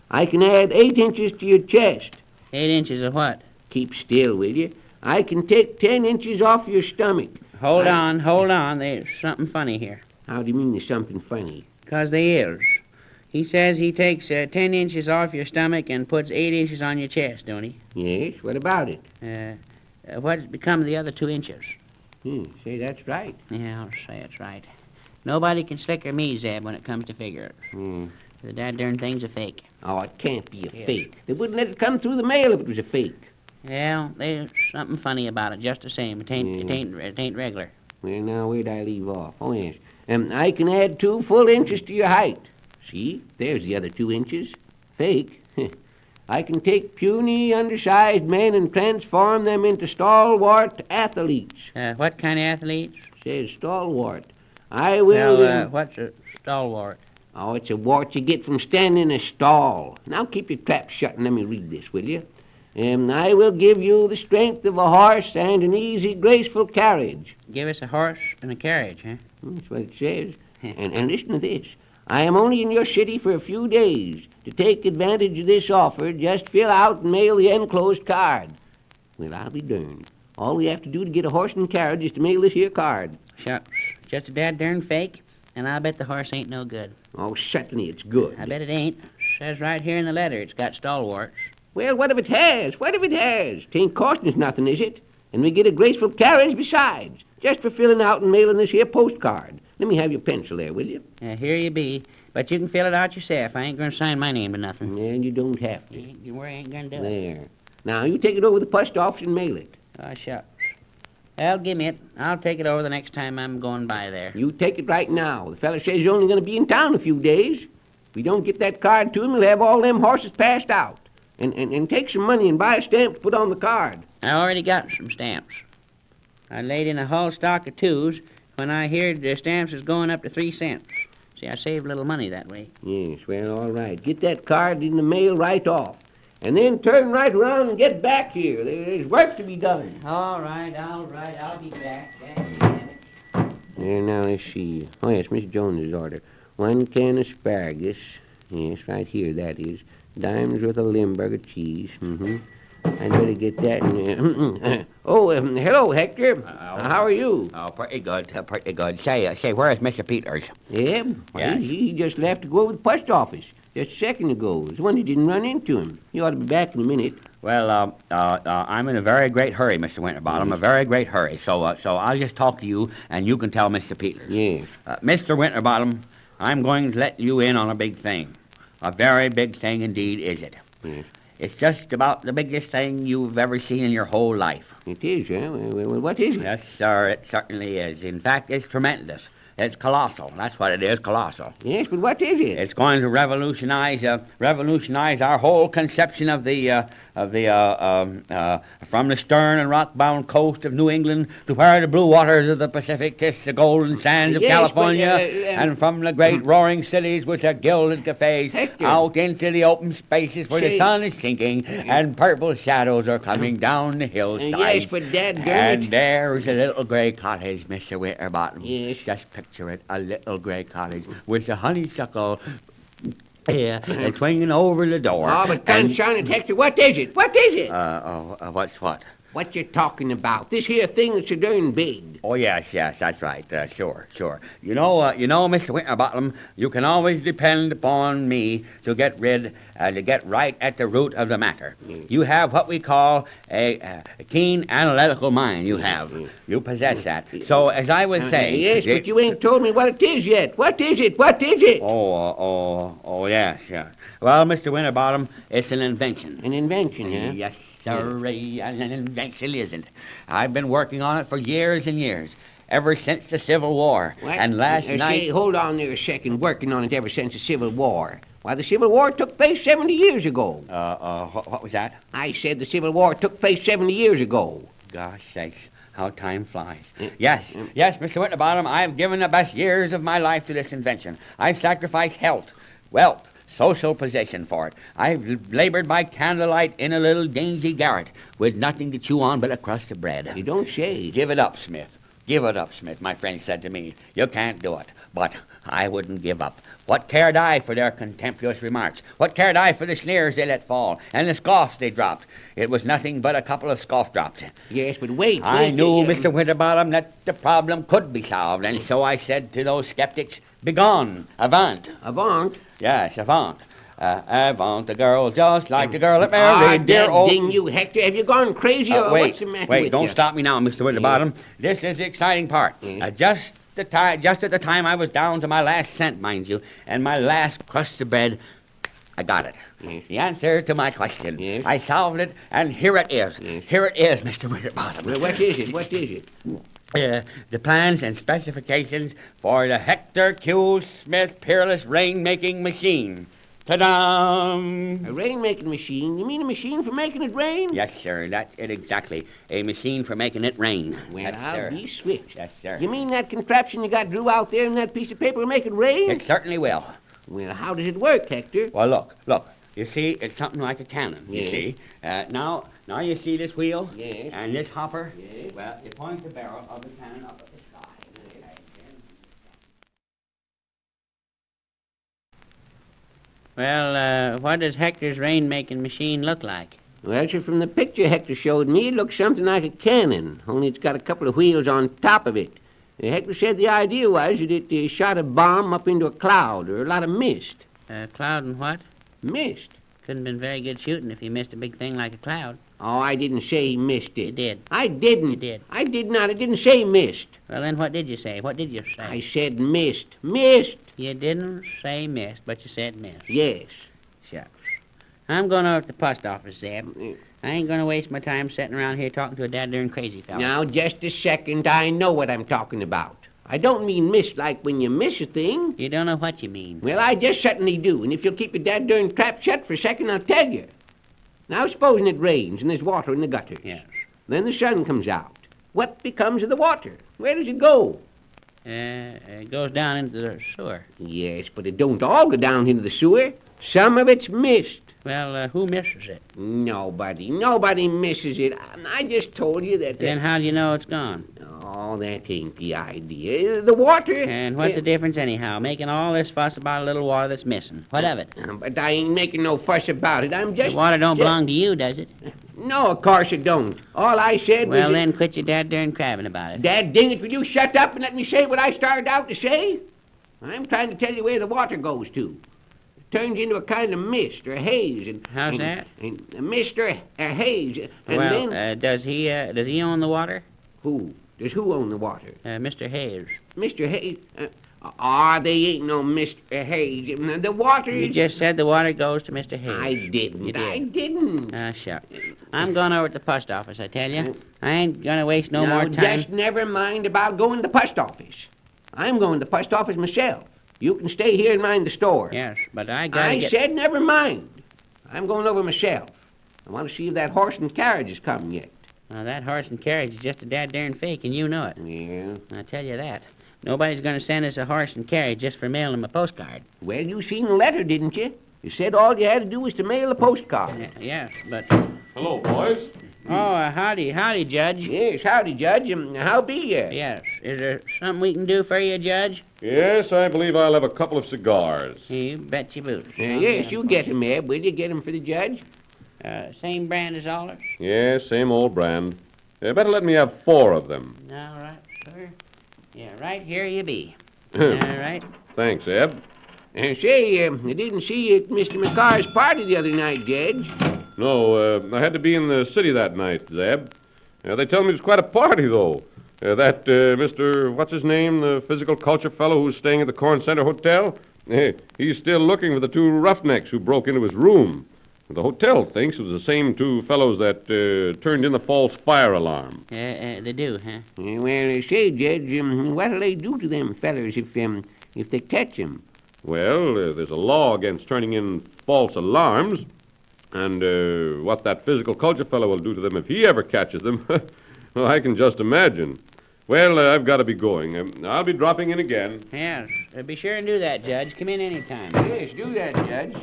I can add 8 inches to your chest. 8 inches of what? Keep still, will you? I can take 10 inches off your stomach. Hold on. There's something funny here. How do you mean there's something funny? 'Cause there is. He says he takes 10 inches off your stomach and puts 8 inches on your chest, don't he? Yes, what about it? What's become of the other 2 inches? Say that's right. Yeah, I'll say it's right. Nobody can slicker me, Zeb, when it comes to figures. The darn thing's a fake. Oh, it can't be a fake. They wouldn't let it come through the mail if it was a fake. Well, there's something funny about it, just the same. It ain't regular. Well, now, where'd I leave off? Oh, yes. I can add 2 full inches to your height. See? There's the other 2 inches. Fake. I can take puny, undersized men and transform them into stalwart athletes. What kind of athletes? Says stalwart. I will... Well, what's a stalwart? Oh, it's a wart you get from standing in a stall. Now keep your trap shut and let me read this, will you? I will give you the strength of a horse and an easy, graceful carriage. Give us a horse and a carriage, huh? That's what it says. And listen to this. I am only in your city for a few days. To take advantage of this offer, just fill out and mail the enclosed card. Well, I'll be darned. All we have to do to get a horse and carriage is to mail this here card. Shucks. Just a dad darn fake, and I'll bet the horse ain't no good. Oh, certainly it's good. I bet it ain't. Says right here in the letter it's got stalwarts. Well, what if it has? What if it has? Tain't costing us nothing, is it? And we get a graceful carriage besides, just for filling out and mailing this here postcard. Let me have your pencil there, will you? Here you be. But you can fill it out yourself. I ain't going to sign my name to nothing. And you don't have to. You ain't going to do it. There. Now, you take it over to the post office and mail it. Oh, shucks. Well, give me it. I'll take it over the next time I'm going by there. You take it right now. The fella says he's only going to be in town a few days. If we don't get that card to him, he'll have all them horses passed out. And take some money and buy a stamp to put on the card. I already got some stamps. I laid in a whole stock of 2s when I heard the stamps was going up to 3 cents. See, I saved a little money that way. Yes, well, all right. Get that card in the mail right off. And then turn right around and get back here. There's work to be done. All right. I'll be back. There, now, let's see. Oh, yes, Miss Jones's order. 1 can asparagus. Yes, right here, that is. Dimes worth of Limburger cheese. I'd better get that in there. Hello, Hector. How are you? Oh, pretty good, pretty good. Say, where's Mr. Peters? Eb? Yes? He just left to go over to the post office just a second ago. It was one who didn't run into him. He ought to be back in a minute. Well, I'm in a very great hurry, Mr. Winterbottom, a very great hurry. So I'll just talk to you, and you can tell Mr. Peters. Yes. Mr. Winterbottom, I'm going to let you in on a big thing. A very big thing indeed, is it? Yes. It's just about the biggest thing you've ever seen in your whole life. It is, huh? Well, what is it? Yes, sir, it certainly is. In fact, it's tremendous. It's colossal. That's what it is, colossal. Yes, but what is it? It's going to revolutionize our whole conception of the from the stern and rock-bound coast of New England to where the blue waters of the Pacific kiss the golden sands of California, and from the great roaring cities with their gilded cafes Hector. out into the open spaces where the sun is sinking and purple shadows are coming down the hillside. Yes, but Dad, and there's a little gray cottage, Mr. Winterbottom. Yes. Just picture it, a little gray cottage with the honeysuckle swinging over the door. Oh, but sunshine and Hector, what is it? What is it? What's what? What you talking about? This here thing that's so darn big. Oh, yes, that's right. Sure. You know, Mr. Winterbottom, you can always depend upon me to get right at the root of the matter. You have what we call a keen analytical mind, you have. You possess that. So, as I was saying... Yes, but you ain't told me what it is yet. What is it? What is it? Oh, yes. Well, Mr. Winterbottom, it's an invention. An invention, huh? Yes, sir, an invention, isn't it? I've been working on it for years and years, ever since the Civil War. What? And last night... Hold on there a second. Working on it ever since the Civil War. Why, the Civil War took place 70 years ago. What was that? I said the Civil War took place 70 years ago. Gosh sakes, how time flies. Yes, Mr. Winterbottom, I've given the best years of my life to this invention. I've sacrificed health, wealth, social position for it. I've labored by candlelight in a little dingy garret with nothing to chew on but a crust of bread. You don't say. Give it up, Smith. Give it up, Smith, my friend said to me. You can't do it. But I wouldn't give up. What cared I for their contemptuous remarks? What cared I for the sneers they let fall and the scoffs they dropped? It was nothing but a couple of scoff drops. Yes, but wait. I knew, Mr. Winterbottom, that the problem could be solved, and so I said to those skeptics, begone, avant. Avant? Yes, avant. Avant, the girl just like the girl that married dear old... Ding you, Hector. Have you gone crazy or what's the matter with you? Don't stop me now, Mr. Winterbottom. This is the exciting part. Just at the time I was down to my last cent, mind you, and my last crust of bread, I got it. The answer to my question. I solved it, and here it is. Here it is, Mr. Winterbottom. Well, what is it? What is it? The plans and specifications for the Hector Q. Smith Peerless Rainmaking Machine. Ta-da! A rain-making machine? You mean a machine for making it rain? Yes, sir, that's it exactly. A machine for making it rain. Well, yes, I'll be switched. Yes, sir. You mean that contraption you got drew out there in that piece of paper will make it rain? It certainly will. Well, how does it work, Hector? Well, look. You see, it's something like a cannon, you see. Now you see this wheel? Yes. And this hopper? Yes. Well, you point the barrel of the cannon up at the sky. Well, what does Hector's rainmaking machine look like? Well, sir, from the picture Hector showed me, it looks something like a cannon, only it's got a couple of wheels on top of it. Hector said the idea was that it shot a bomb up into a cloud or a lot of mist. Cloud and what? Mist. Couldn't have been very good shooting if he missed a big thing like a cloud. Oh, I didn't say he missed it. You did. I didn't. You did. I did not. I didn't say missed. Well, then what did you say? What did you say? I said missed. Missed. You didn't say missed, but you said missed. Yes. Shucks. I'm going over to the post office, Zeb. I ain't going to waste my time sitting around here talking to a dad-darn crazy fellow. Now, just a second. I know what I'm talking about. I don't mean miss like when you miss a thing. You don't know what you mean. Well, I just certainly do. And if you'll keep your dad-darn trap shut for a second, I'll tell you. Now, supposing it rains and there's water in the gutter. Yes. Then the sun comes out. What becomes of the water? Where does it go? It goes down into the sewer. Yes, but it don't all go down into the sewer. Some of it's missed. Well, who misses it? Nobody. Nobody misses it. I just told you that... Then how do you know it's gone? Oh, that ain't the idea. The water... And what's the difference anyhow? Making all this fuss about a little water that's missing. What of it? But I ain't making no fuss about it. I'm just... The water don't belong to you, does it? No, of course it don't. All I said was... Well, then quit your dad-darn crabbing about it. Dad dang it, will you shut up and let me say what I started out to say? I'm trying to tell you where the water goes to. It turns into a kind of mist or haze. And, How's that? And a mist or a haze. And well, then... does he own the water? Who? Does who own the water? Mr. Hayes. Mr. Hayes? They ain't no Mr. Hayes. The water You is... just said the water goes to Mr. Hayes. I didn't. You did. I didn't. Shucks. I'm going over to the post office, I tell you. I ain't going to waste no more time. Just never mind about going to the post office. I'm going to the post office myself. You can stay here and mind the store. Yes, but I said never mind. I'm going over myself. I want to see if that horse and carriage is coming yet. Now, that horse and carriage is just a dad-darn fake, and you know it. Yeah? I tell you that. Nobody's going to send us a horse and carriage just for mailing them a postcard. Well, you seen the letter, didn't you? You said all you had to do was to mail a postcard. Yes, but... Hello, boys. Oh, howdy, Judge. Yes, howdy, Judge. How be you? Yes. Is there something we can do for you, Judge? Yes, I believe I'll have a couple of cigars. You bet you boots. Yes, you get 'em, Eb. Will you get 'em for the Judge? Same brand as ours? Yes, same old brand. Better let me have 4 of them. All right, sir. Yeah, right here you be. All right. Thanks, Eb. Say, I didn't see you at Mr. McCarr's party the other night, Judge. No, I had to be in the city that night, Zeb. They tell me it's quite a party, though. That Mr. What's-his-name, the physical culture fellow who's staying at the Corn Center Hotel, he's still looking for the 2 roughnecks who broke into his room. The hotel thinks it was the same 2 fellows that turned in the false fire alarm. They do, huh? Well, say, Judge, what'll they do to them fellers if they catch 'em? Well, there's a law against turning in false alarms, and what that physical culture fellow will do to them if he ever catches them, well, I can just imagine. Well, I've got to be going. I'll be dropping in again. Yes. Be sure and do that, Judge. Come in any time. Yes, do that, Judge.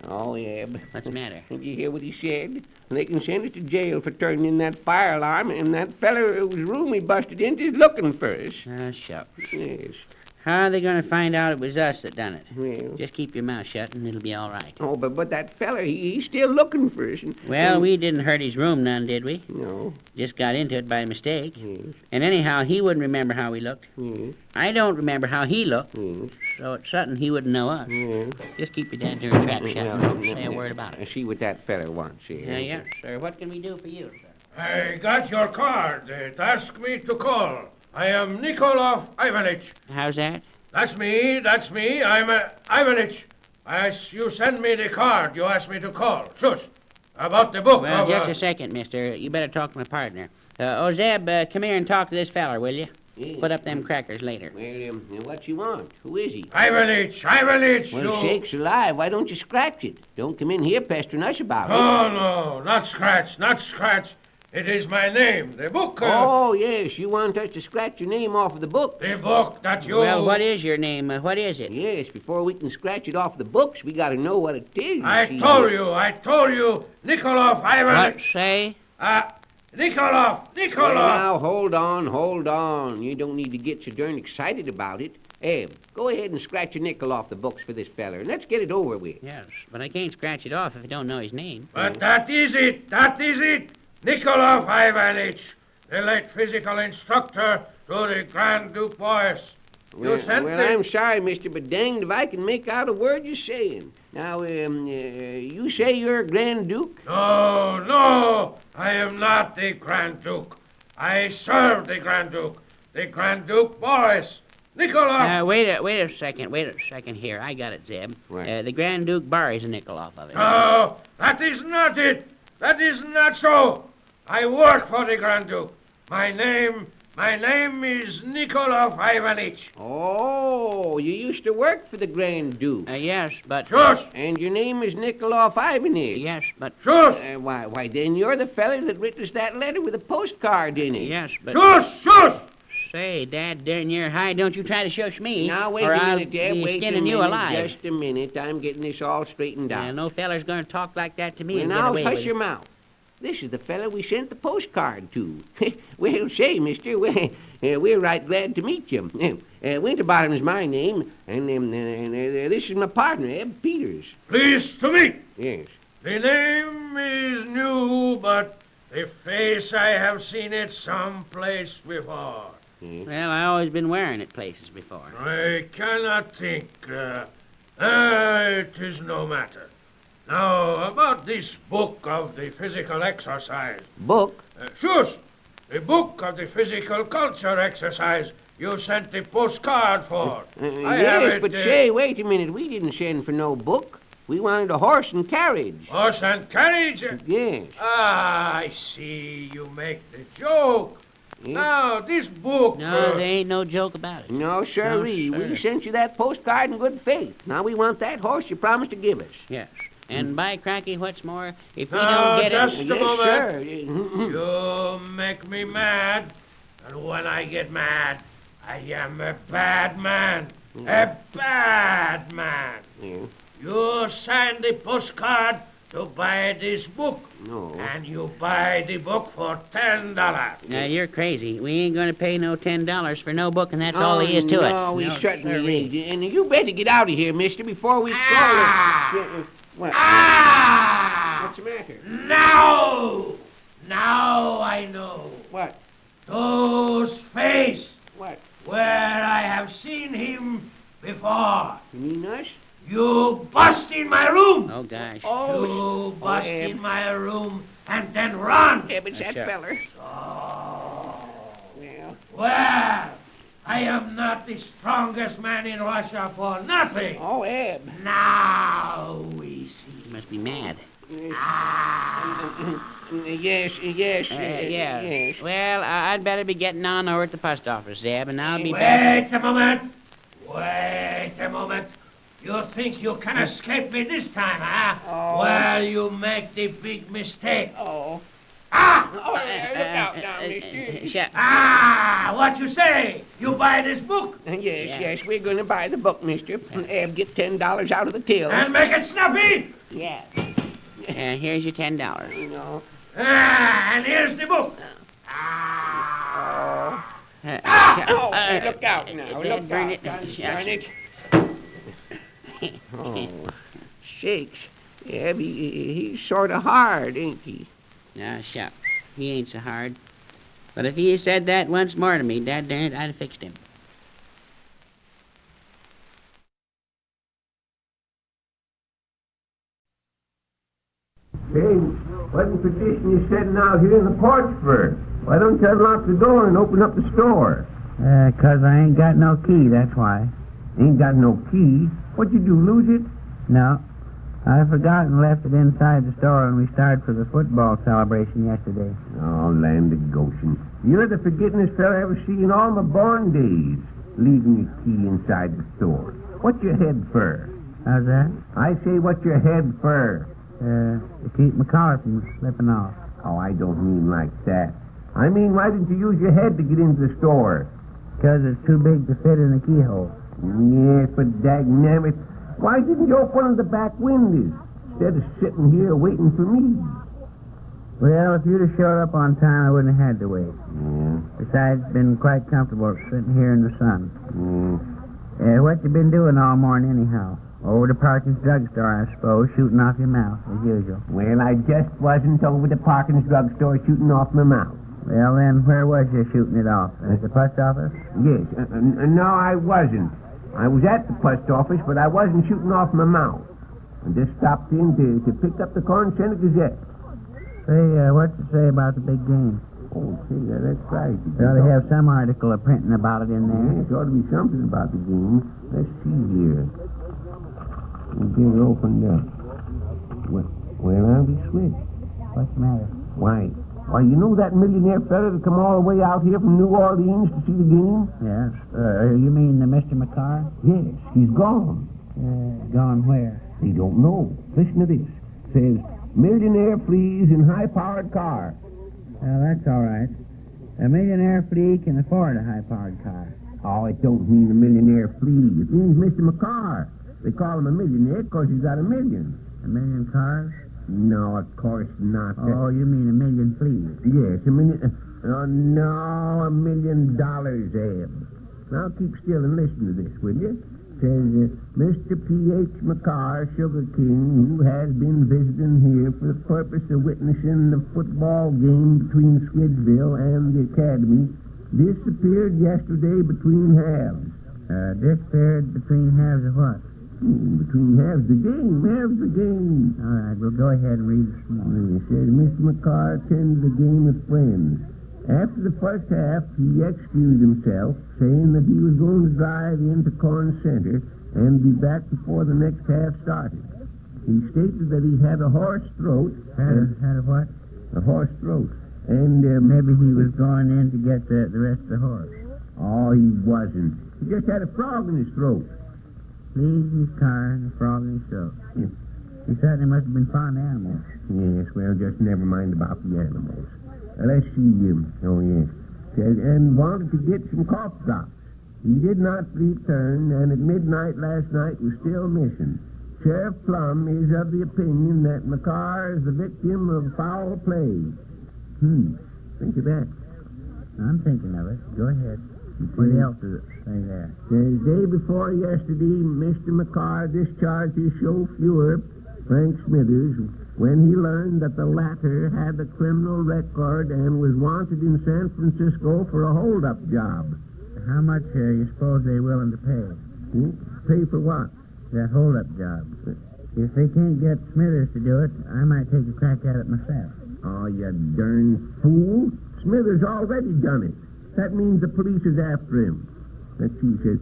Oh, yeah. What's the matter? Did you hear what he said? They can send us to jail for turning in that fire alarm, and that feller whose room we busted into is looking for us. Shucks. Yes. How are they going to find out it was us that done it? Well... Just keep your mouth shut and it'll be all right. Oh, but that feller, he's still looking for us. Well, we didn't hurt his room none, did we? No. Just got into it by mistake. Yes. And anyhow, he wouldn't remember how we looked. Yes. I don't remember how he looked. Yes. So it's something he wouldn't know us. Yes. Just keep your damn trap shut and don't say a word about I it. see what that feller wants here. Yes, sir. What can we do for you, sir? I got your card. It asked me to call. I am Nikolov Ivanich. How's that? That's me. I'm Ivanich. You send me the card you asked me to call. Shush. About the book Well, of... just a second, mister. You better talk to my partner. Zeb, come here and talk to this feller, will you? Yes. Put up them crackers later. Well, what you want? Who is he? Ivanich, Well, sakes alive, why don't you scratch it? Don't come in here pestering us about it. No, not scratch. It is my name, the book. Oh, yes, you want us to scratch your name off of the book. The book that you... Well, what is your name? What is it? Yes, before we can scratch it off the books, we got to know what it is. I told you, Nikolov Ivanich. What, say? Nikolov! Well, now, hold on. You don't need to get so darn excited about it. Eb, go ahead and scratch a nickel off the books for this feller, and let's get it over with. Yes, but I can't scratch it off if I don't know his name. But that is it. Nikolov Ivanich, the late physical instructor to the Grand Duke boys. Well, I'm sorry, mister, but danged if I can make out a word you're saying. Now, you say you're a Grand Duke? No, I am not the Grand Duke. I serve the Grand Duke. The Grand Duke boys. Nikolov. Wait a second here. I got it, Zeb. The Grand Duke borrows a nickel off of it. No, that is not it. That is not so. I work for the Grand Duke. My name is Nikolov Ivanich. Oh, you used to work for the Grand Duke. Yes, but... Shush! And your name is Nikolov Ivanich. Yes, but... Shush! Why, then you're the feller that writ us that letter with a postcard in it. Yes, but... Shush! Say, Dad, darn near Hyde, don't you try to shush me. Now, wait or a I'll minute, Dad. be Wait a skinning minute. you alive. Just a minute. I'm getting this all straightened out. Yeah, no feller's going to talk like that to me Well, and now, get away hush with your it. mouth. This is the fella we sent the postcard to. Well, say, mister, we're right glad to meet you. Winterbottom is my name, and this is my partner, Eb Peters. Pleased to meet. Yes. The name is new, but the face I have seen it someplace before. Well, I always been wearing it places before. I cannot think. It is no matter. Now, about this book of the physical exercise. Book? Shush! The book of the physical culture exercise you sent the postcard for. I have Yes, it, but say, wait a minute. We didn't send for no book. We wanted a horse and carriage. Horse and carriage? Yes. Ah, I see. You make the joke. Now, this book... No, there ain't no joke about it. No, sirree. We sent you that postcard in good faith. Now we want that horse you promised to give us. Yes. And by cracky, what's more, if we Now, don't get just it... a moment. Sir. You make me mad, and when I get mad, I am a bad man. A bad man. Yeah. You signed the postcard to buy this book. No. And you buy the book for $10. Now, you're crazy. We ain't going to pay no $10 for no book, and that's all there is to it. No, we certainly ain't. And you better get out of here, mister, before we What? What's the matter? Now I know. What? Those face. What? Where I have seen him before. You mean us? You bust in my room. Oh, gosh. You bust in my room and then run. Yeah, but that feller. Well, I am not the strongest man in Russia for nothing. Oh, Eb. Now we see. You must be mad. Yes. Well, I'd better be getting on over at the post office, Zeb, and I'll be Wait back. a moment. You think you can escape me this time, huh? Oh. Well, you make the big mistake. Oh. Look out now, mister. Shut. What you say? You buy this book? Yes, we're going to buy the book, mister. Eb, get $10 out of the till. And make it snappy? Yes. Here's your $10. No. And here's the book. Look out now. Look burn out. it. Darn it. Oh, shakes. Eb, he's sort of hard, ain't he? Now, shucks. He ain't so hard. But if he had said that once more to me, dad darn it, I'd have fixed him. Say, what in petition you sitting out here in the porch for? Why don't you unlock the door and open up the store? 'Cause I ain't got no key, that's why. Ain't got no key. What'd you do, lose it? No. I forgot and left it inside the store when we started for the football celebration yesterday. Oh, land of Goshen. You're the forgettingest fella I ever seen in all my born days. Leaving your key inside the store. What's your head for? How's that? I say, what's your head for? To keep my collar from slipping off. Oh, I don't mean like that. I mean, why didn't you use your head to get into the store? 'Cause it's too big to fit in the keyhole. Yes, but dagnabbit, why didn't you open one of the back windows instead of sitting here waiting for me? Well, if you'd have showed up on time, I wouldn't have had to wait. Yeah. Besides, it's been quite comfortable sitting here in the sun. What you been doing all morning anyhow? Over to Parkins Drugstore, I suppose, shooting off your mouth, as usual. Well, I just wasn't over to Parkins Drugstore shooting off my mouth. Well, then, where was you shooting it off? At the post office? Yes. No, I wasn't. I was at the post office, but I wasn't shooting off my mouth. I just stopped in to pick up the Corn Center Gazette. Say, what's it say about the big game? Oh, see, that's right. They ought to have some article of printing about it in there. Yes, there ought to be something about the game. Let's see here. We'll get it opened up. Well, I'll be switched. What's the matter? Why, you know that millionaire fella that come all the way out here from New Orleans to see the game? Yes. You mean Mr. McCarr? Yes, he's gone. Gone where? They don't know. Listen to this. Says, millionaire flees in high-powered car. Well, that's all right. A millionaire flea can afford a high-powered car. Oh, it don't mean a millionaire flea. It means Mr. McCarr. They call him a millionaire because he's got $1 million. $1 million cars? No, of course not. Oh, you mean $1 million fleas? Yes, $1 million. Oh, no, $1 million, Eb. Now keep still and listen to this, will you? Says, Mr. P.H. McCarr, Sugar King, who has been visiting here for the purpose of witnessing the football game between Squidville and the Academy, disappeared yesterday between halves. Disappeared between halves of what? Between halves the game. All right, well, go ahead and read some more. It says, Mr. McCarr attended the game with friends. After the first half, he excused himself, saying that he was going to drive into Corn Center and be back before the next half started. He stated that he had a hoarse throat. Had a what? A hoarse throat. And maybe he was going in to get the rest of the horse. Oh, he wasn't. He just had a frog in his throat. Leaves his car and a frog in his throat. Yeah. He certainly must have been fond of animals. Yes, well, just never mind about the animals. Let's see him. Oh, yes. And wanted to get some cough drops. He did not return, and at midnight last night was still missing. Sheriff Plum is of the opinion that McCarr is the victim of foul play. Think of that. I'm thinking of it. Go ahead. What else does it say there? The day before yesterday, Mr. McCarr discharged his chauffeur, Frank Smithers, when he learned that the latter had a criminal record and was wanted in San Francisco for a hold-up job. How much you suppose they're willing to pay? Pay for what? That hold-up job. If they can't get Smithers to do it, I might take a crack at it myself. Oh, you darn fool. Smithers already done it. That means the police is after him. Let's see, says,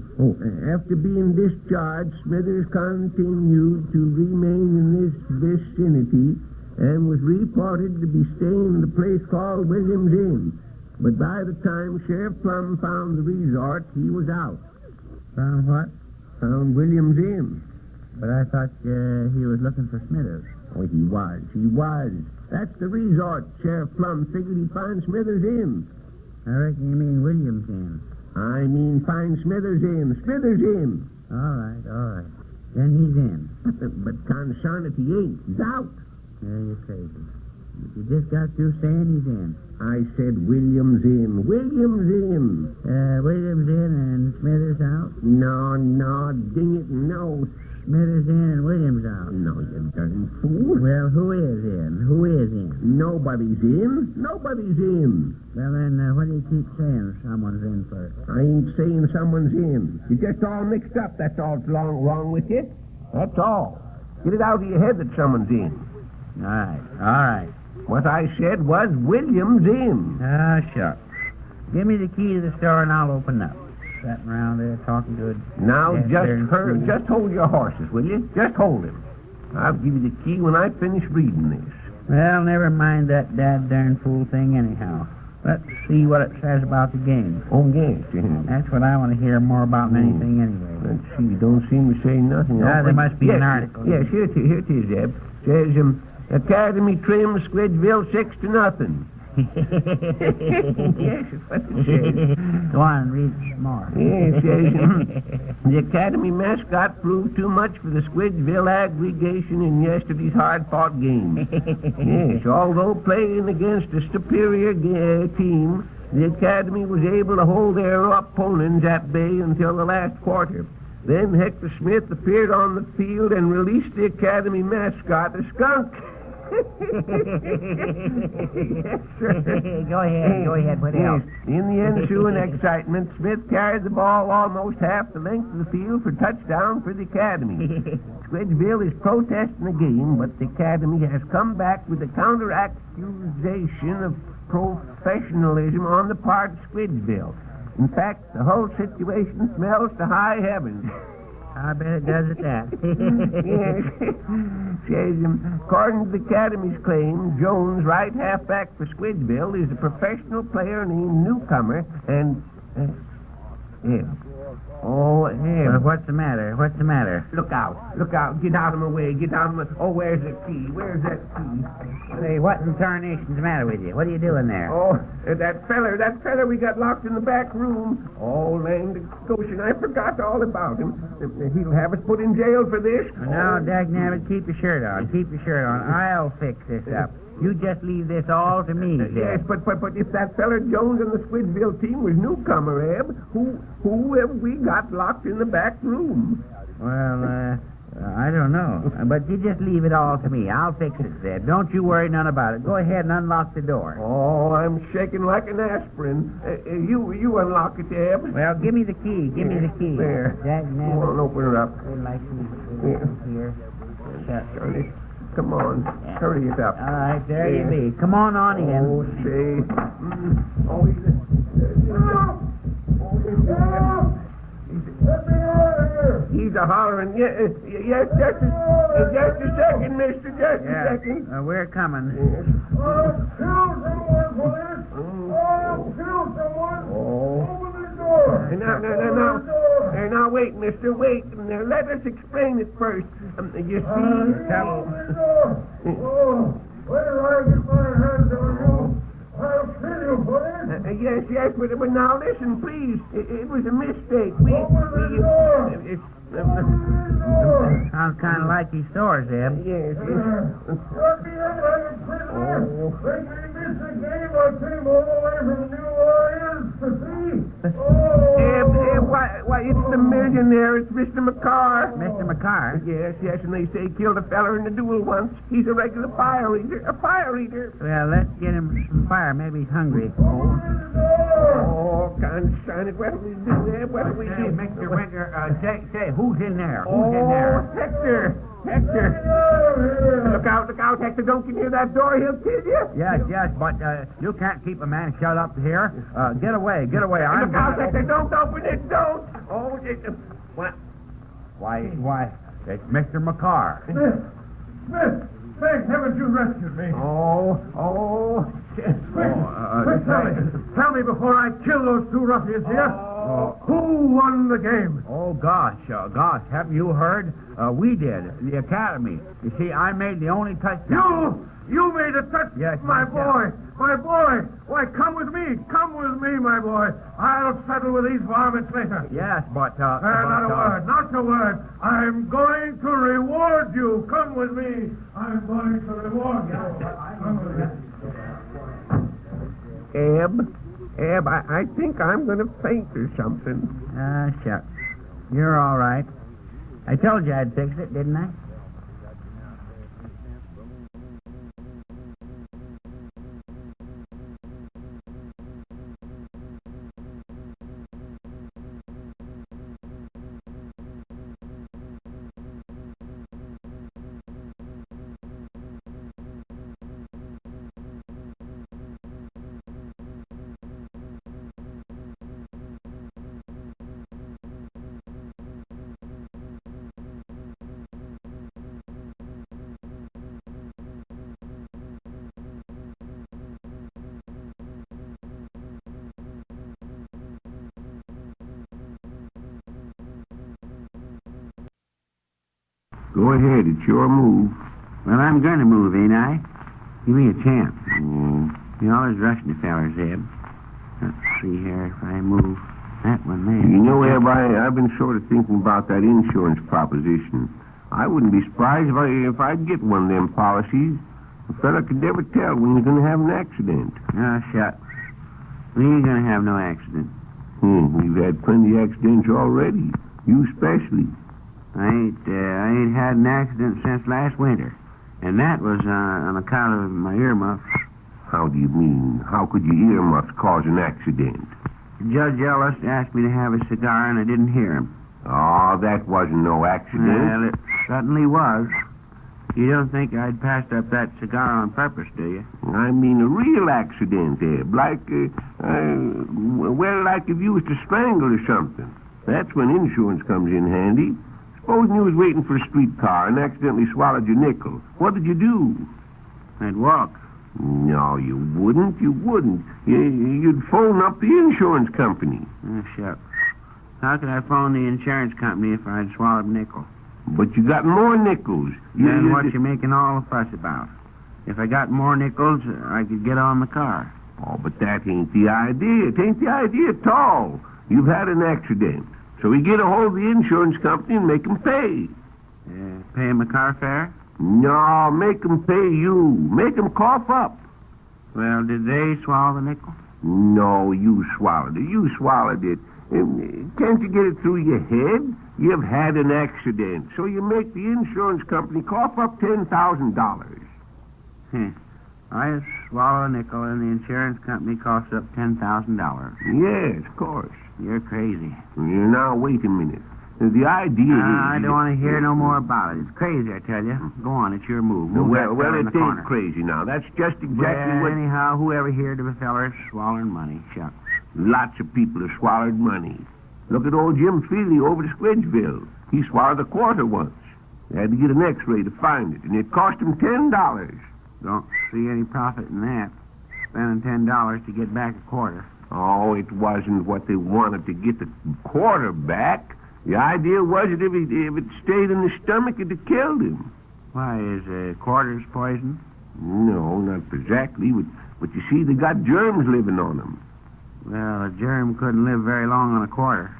after being discharged, Smithers continued to remain in this vicinity and was reported to be staying in the place called Williams Inn. But by the time Sheriff Plum found the resort, he was out. Found what? Found Williams Inn. But I thought he was looking for Smithers. Oh, he was. That's the resort Sheriff Plum figured he'd find Smithers in. I reckon you mean Williams Inn. I mean find Smithers in. Smithers in. All right. Then he's in. But consarn it, he ain't. He's out. Yeah, you're crazy. You just got through saying he's in. I said Williams in. Williams in. Williams in and Smithers out? No, ding it, no. Smithers in and Williams out. No, you darn fool. Well, who is in? Nobody's in. Nobody's in. Well, then, what do you keep saying someone's in for? I ain't saying someone's in. You're just all mixed up. That's all that's wrong with you. That's all. Get it out of your head that someone's in. All right. What I said was Williams in. Shucks. Give me the key to the store and I'll open up. Sitting around there talking to it. Now, just hold your horses, will you? Just hold him. I'll give you the key when I finish reading this. Well, never mind that darn fool thing anyhow. Let's see what it says about the game. Oh, yes. That's what I want to hear more about than anything anyway. Let's see. Don't seem to say nothing. There must be an article. Yes, here it is, Zeb. Says, Academy trims Squidville 6-0. Yes, that's what it says. Go on, read some more. Yes, it says, the Academy mascot proved too much for the Squidville aggregation in yesterday's hard-fought game. Yes, although playing against a superior team, the Academy was able to hold their opponents at bay until the last quarter. Then Hector Smith appeared on the field and released the Academy mascot, a skunk. Yes, sir. Go ahead, what else? In the ensuing excitement, Smith carried the ball almost half the length of the field for touchdown for the Academy. Squidgeville is protesting the game, but the Academy has come back with a counter-accusation of professionalism on the part of Squidgeville. In fact, the whole situation smells to high heavens. I bet it does at that. Yes. Says, according to the Academy's claim, Jones, right halfback for Squidgeville, is a professional player named Newcomer, and... Eb. Oh, Eb. Well, what's the matter? What's the matter? Look out. Get out of my way. Oh, where's the key? Where's that key? Say, what in tarnation's the matter with you? What are you doing there? Oh, that feller we got locked in the back room. Oh, land of Goshen, I forgot all about him. He'll have us put in jail for this. Now, dagnabbit, keep your shirt on. I'll fix this up. You just leave this all to me, Zeb. Yes, but if that feller Jones on the Squidgeville team was Newcomer, Eb, who have we got locked in the back room? Well, I don't know. But you just leave it all to me. I'll fix it, Zeb. Don't you worry none about it. Go ahead and unlock the door. Oh, I'm shaking like an aspirin. You unlock it, Eb. Well, give me the key. There. Dagnabbit. Come on, open her up. Here. Shut. Come on, hurry it up. All right, there you be. Come on in. Oh, say. He's a hollering. Yes, just a second, mister. Just a second. We're coming. Yes. Open the door. Now, wait, mister, wait. Now, let us explain it first. You see... Where I get my hands on you, I'll kill you for it. Yes, but now listen, please. It was a mistake. Open the door. Sounds kind of like these stores, Eb. Yes. Let me in like a prisoner. Make me miss a game I came all the way from New Orleans to see. Eb, why, it's the millionaire. It's Mr. McCarr. Mr. McCarr? Yes, and they say he killed a feller in a duel once. He's a regular fire eater. Well, let's get him some fire. Maybe he's hungry. Oh, consign it. What do we do there? Hey, Mr. Winter, say, who's in there? Hector. Look out, Hector. Don't you hear that door? He'll kill you. Yes, but you can't keep a man shut up here. Get away. Look out, Hector. Don't open it. Don't. Oh, what? Why, it's Mr. McCarr. Smith, thank heavens you rescued me. Quick, tell me before I kill those two ruffians here. Who won the game? Oh, gosh, haven't you heard? We did, the Academy. You see, I made the only touchdown. You made a touch, Yes, my yes, boy. Why, come with me, my boy. I'll settle with these varmints later. Yes, but, Not a word. I'm going to reward you. Come with me. I'm going to reward you. Come with me. Eb, I think I'm going to faint or something. Shucks. You're all right. I told you I'd fix it, didn't I? Go ahead, it's your move. Well, I'm going to move, ain't I? Give me a chance. You always rushing the feller, Zeb. Let's see here if I move that one there. You know, Eb, I've been sort of thinking about that insurance proposition. I wouldn't be surprised if I'd get one of them policies. A fella could never tell when he's going to have an accident. Oh, shucks. We ain't going to have no accident. We've had plenty of accidents already. You especially. I ain't had an accident since last winter. And that was on account of my earmuffs. How do you mean? How could your earmuffs cause an accident? Judge Ellis asked me to have a cigar, and I didn't hear him. Oh, that wasn't no accident. Well, it certainly was. You don't think I'd passed up that cigar on purpose, do you? I mean a real accident, Eb. Like if you was to strangle or something. That's when insurance comes in handy. Supposing you was waiting for a streetcar and accidentally swallowed your nickel. What did you do? I'd walk. No, you wouldn't. You wouldn't. You'd phone up the insurance company. Oh, shucks. How could I phone the insurance company if I'd swallowed a nickel? But you got more nickels. Then what you making all the fuss about? If I got more nickels, I could get on the car. Oh, but that ain't the idea. It ain't the idea at all. You've had an accident. So we get a hold of the insurance company and make them pay. Pay him a car fare? No, make them pay you. Make them cough up. Well, did they swallow the nickel? No, you swallowed it. You swallowed it. Can't you get it through your head? You've had an accident. So you make the insurance company cough up $10,000. I swallow a nickel and the insurance company coughs up $10,000. Yes, of course. You're crazy. Now, wait a minute. The idea is... I don't want to hear no more about it. It's crazy, I tell you. Go on, it's your move. Well, it ain't crazy now. That's just exactly what... Anyhow, whoever heard of a feller swallowing money? Shucks. Lots of people have swallowed money. Look at old Jim Feely over to Squidgeville. He swallowed a quarter once. They had to get an x-ray to find it, and it cost him $10. Don't see any profit in that. Spending $10 to get back a quarter. Oh, it wasn't what they wanted to get the quarter back. The idea was that if it stayed in the stomach, it'd have killed him. Why, is quarters poison? No, not exactly. But you see, they got germs living on them. Well, a germ couldn't live very long on a quarter.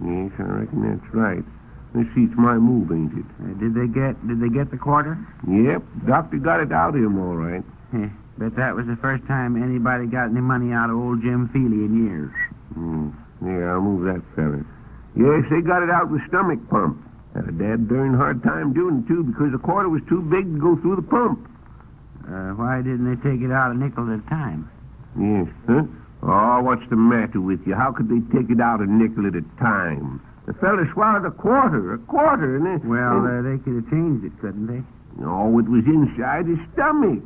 Yes, I reckon that's right. Let's see, it's my move, ain't it? Did they get the quarter? Yep, doctor got it out of him all right. Bet that was the first time anybody got any money out of old Jim Feely in years. Yeah, I'll move that fella. Yes, they got it out with stomach pump. Had a darn hard time doing it, too, because the quarter was too big to go through the pump. Why didn't they take it out a nickel at a time? Yes, huh? Oh, what's the matter with you? How could they take it out a nickel at a time? The fella swallowed a quarter, and then... Well, they could have changed it, couldn't they? No, it was inside his stomach.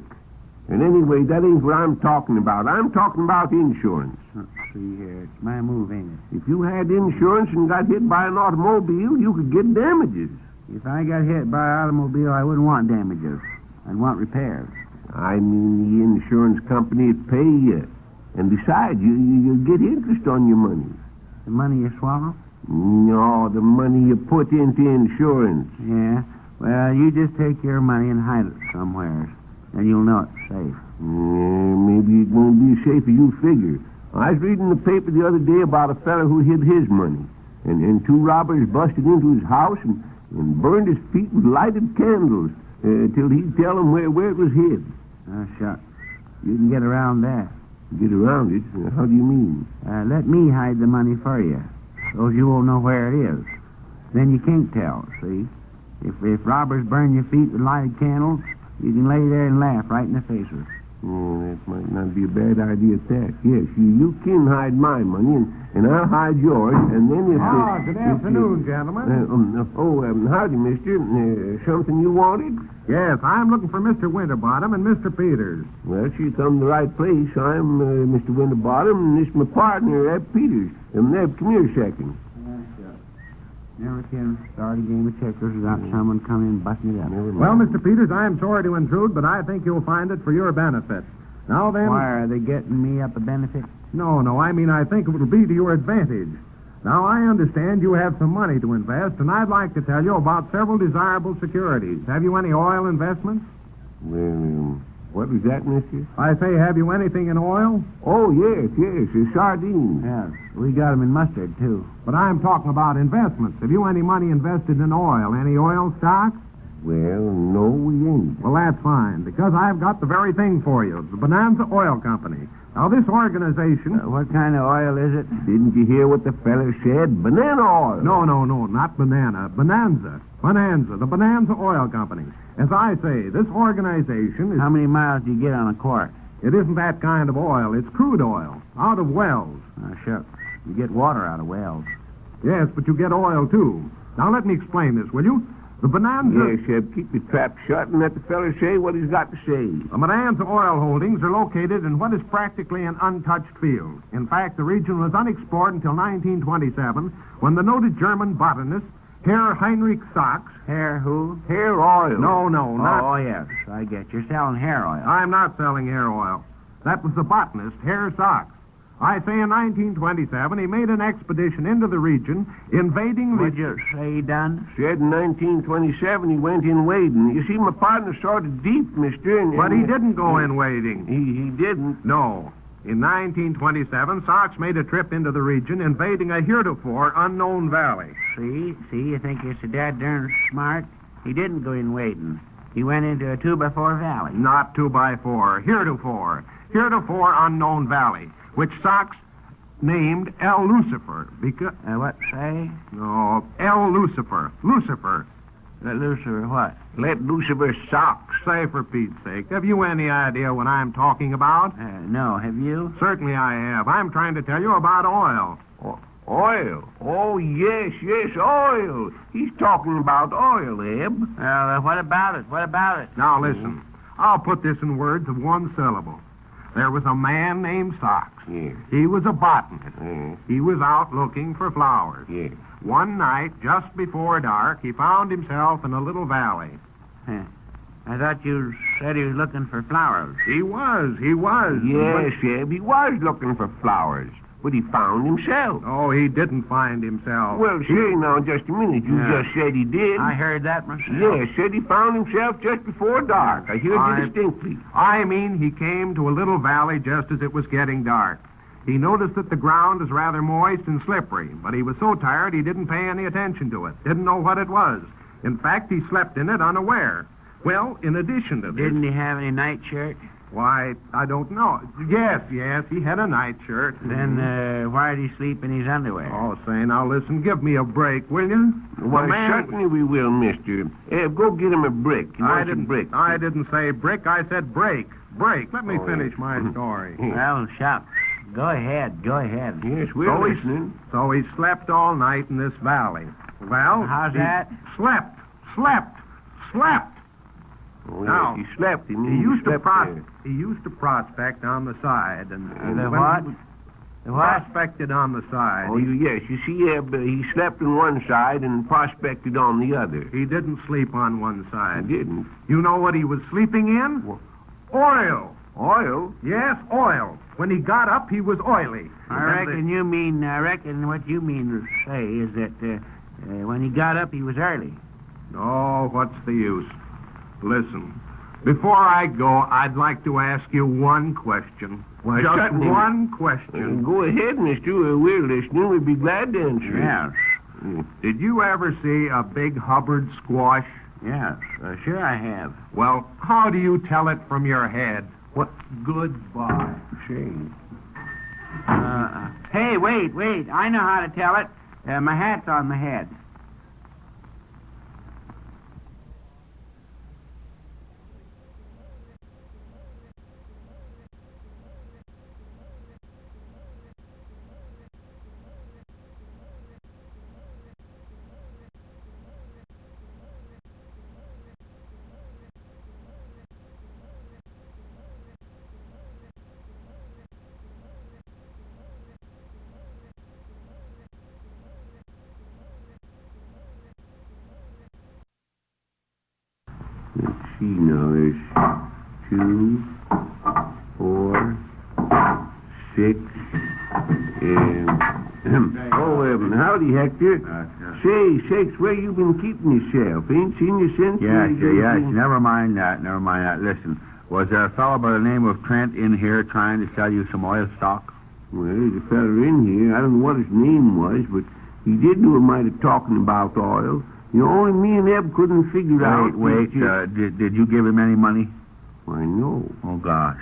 And anyway, that ain't what I'm talking about. I'm talking about insurance. Let's see here. It's my move, ain't it? If you had insurance and got hit by an automobile, you could get damages. If I got hit by an automobile, I wouldn't want damages. I'd want repairs. I mean, the insurance company would pay you. And besides, you'll get interest on your money. The money you swallow? No, the money you put into insurance. Yeah? Well, you just take your money and hide it somewhere. And you'll know it's safe. Maybe it won't be as safe as you figure. I was reading the paper the other day about a fella who hid his money. And two robbers busted into his house and burned his feet with lighted candles till he'd tell them where it was hid. Oh, shucks. You can get around that. Get around it? How do you mean? Let me hide the money for you, so you won't know where it is. Then you can't tell, see? If robbers burn your feet with lighted candles, you can lay there and laugh right in their faces. That might not be a bad idea at that. Yes, you can hide my money, and I'll hide yours, and then if... good afternoon, gentlemen. Howdy, mister. Something you wanted? Yes, I'm looking for Mr. Winterbottom and Mr. Peters. Well, you come to the right place. I'm Mr. Winterbottom, and this is my partner, Eb Peters. Eb, come here a second. Never can start a game of checkers without someone coming and busting it up. Well, Mr. Peters, I am sorry to intrude, but I think you'll find it for your benefit. Now then... Why, are they getting me up a benefit? No, I mean I think it will be to your advantage. Now, I understand you have some money to invest, and I'd like to tell you about several desirable securities. Have you any oil investments? Well, what was that, mister? I say, have you anything in oil? Oh, yes, sardines. Yes, we got them in mustard, too. But I'm talking about investments. Have you any money invested in oil? Any oil stocks? Well, no, we ain't. Well, that's fine, because I've got the very thing for you, the Bonanza Oil Company. Now, this organization... What kind of oil is it? Didn't you hear what the feller said? Banana oil. No, not banana. Bonanza. The Bonanza Oil Company. As I say, this organization is... How many miles do you get on a quart? It isn't that kind of oil. It's crude oil, out of wells. Shucks. You get water out of wells. Yes, but you get oil, too. Now, let me explain this, will you? The Bonanza... Yes, Zeb, keep your trap shut and let the feller say what he's got to say. The Bonanza oil holdings are located in what is practically an untouched field. In fact, the region was unexplored until 1927, when the noted German botanist, Herr Heinrich Sachs... Hair who? Hair oil. No, not... Oh, yes, I get. You're selling hair oil. I'm not selling hair oil. That was the botanist, Herr Sachs. I say in 1927, he made an expedition into the region, invading the... What'd you say he done? Said in 1927 he went in wading. You see, my partner started deep, mister, and... But he didn't go in wading. He didn't. No. In 1927, Sachs made a trip into the region, invading a heretofore unknown valley. See, you think you're so darn smart? He didn't go in wading. He went into a 2x4 valley. Not 2x4, heretofore unknown valley, which Sachs named El Lucifer because... What say? No, El Lucifer. Lucifer. Lucifer what? Let Lucifer Sachs. Say, for Pete's sake, have you any idea what I'm talking about? No, have you? Certainly I have. I'm trying to tell you about oil. Oil? Oh, yes, oil. He's talking about oil, Eb. Well, what about it? Now, listen. I'll put this in words of one syllable. There was a man named Sachs. Yeah. He was a botanist. Yeah. He was out looking for flowers. Yeah. One night, just before dark, he found himself in a little valley. I thought you said he was looking for flowers. He was. Yes, Zeb, he was looking for flowers. But he found himself. Oh, he didn't find himself. Well, say now, just a minute. You just said he did. I heard that myself. Yes, said he found himself just before dark. I heard you distinctly. I mean, he came to a little valley just as it was getting dark. He noticed that the ground was rather moist and slippery, but he was so tired he didn't pay any attention to it. Didn't know what it was. In fact, he slept in it unaware. Well, in addition to this... Didn't he have any nightshirt? Why, I don't know. Yes, he had a nightshirt. Then why did he sleep in his underwear? Oh, say, now listen, give me a break, will you? Why, certainly we will, mister. Go get him a brick. I didn't say brick, I said break. Break. Let me finish my story. Well, shucks. Go ahead. Yes, we're listening. So he slept all night in this valley. Well... How's that? Slept. Oh, now, yes, he slept. He used to prospect on the side. And the what? The what? Prospected on the side. Oh, yes. You see, he slept on one side and prospected on the other. He didn't sleep on one side. He didn't. You know what he was sleeping in? What? Oil. Oil? Yes, oil. When he got up, he was oily. I reckon what you mean to say is that when he got up, he was early. Oh, what's the use? Listen, before I go, I'd like to ask you one question. Why, just certainly. One question. Go ahead, mister. We're listening. We'd be glad to answer. Yes. Did you ever see a big Hubbard squash? Yes, sure I have. Well, how do you tell it from your head? What? Goodbye. Say. Hey, wait. I know how to tell it. My hat's on my head. Let's see now. There's 2, 4, 6, and... howdy, Hector. Say, Sakes, where you been keeping yourself? Ain't seen you since... Yes. Never mind that. Listen, was there a fellow by the name of Trent in here trying to sell you some oil stock? Well, there's a feller in here. I don't know what his name was, but he did do a mite of talking about oil. You know, only me and Eb couldn't figure out... Wait, did you give him any money? Why, no. Oh, gosh,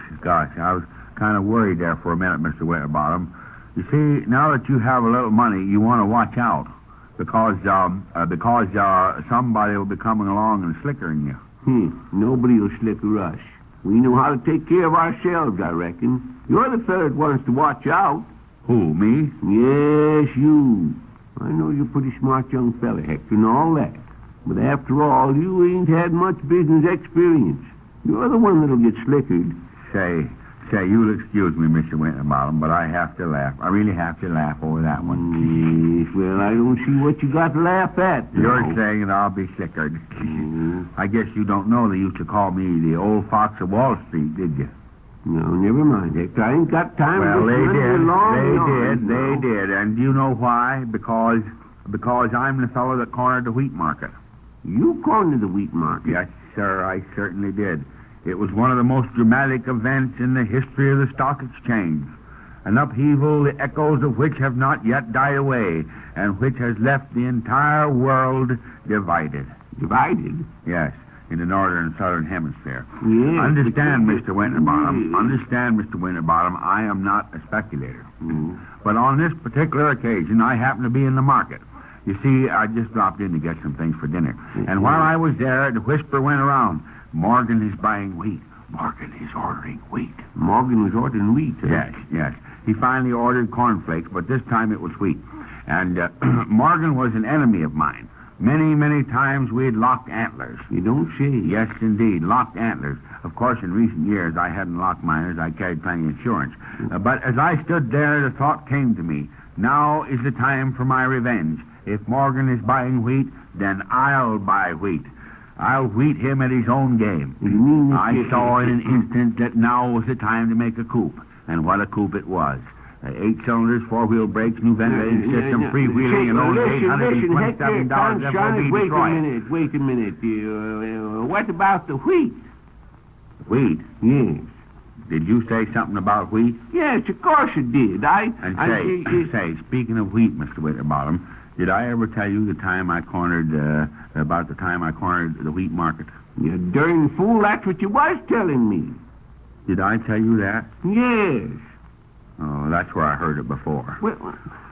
I was kind of worried there for a minute, Mr. Winterbottom. You see, now that you have a little money, you want to watch out, because somebody will be coming along and slickering you. Nobody will slicker us. We know how to take care of ourselves, I reckon. You're the fella that wants to watch out. Who, me? Yes, you. I know you're a pretty smart young fella, Hector, and all that. But after all, you ain't had much business experience. You're the one that'll get slickered. Say, you'll excuse me, Mr. Winterbottom, but I have to laugh. I really have to laugh over that one. Yes, well, I don't see what you got to laugh at. You're saying that I'll be slickered. I guess you don't know they used to call me the old fox of Wall Street, did you? No, never mind, Hector. I ain't got time well, to they did. And do you know why? Because I'm the fellow that cornered the wheat market. You cornered the wheat market? Yes, sir, I certainly did. It was one of the most dramatic events in the history of the stock exchange. An upheaval, the echoes of which have not yet died away, and which has left the entire world divided. Divided? Yes, in the northern and southern hemisphere. Yes. Understand, Mr. Winterbottom, I am not a speculator. But on this particular occasion, I happen to be in the market. You see, I just dropped in to get some things for dinner. And while I was there, the whisper went around, Morgan is buying wheat. Morgan is ordering wheat. Morgan was ordering wheat, huh? Yes. He finally ordered cornflakes, but this time it was wheat. And Morgan was an enemy of mine. Many times we had locked antlers. You don't say? Yes, indeed, locked antlers. Of course, in recent years, I hadn't locked mine as I carried plenty of insurance. But as I stood there, the thought came to me, now is the time for my revenge. If Morgan is buying wheat, then I'll buy wheat. I'll wheat him at his own game. I saw in an instant that now was the time to make a coup. And what a coup it was. 8 cylinders, 4-wheel brakes, new ventilating system, freewheeling, and only $827 FOB Wait a minute. What about the wheat? Wheat? Yes. Did you say something about wheat? Yes, of course you did. Say, speaking of wheat, Mr. Winterbottom, did I ever tell you about the time I cornered the wheat market? You darn fool, that's what you was telling me. Did I tell you that? Yes. Oh, that's where I heard it before. Well,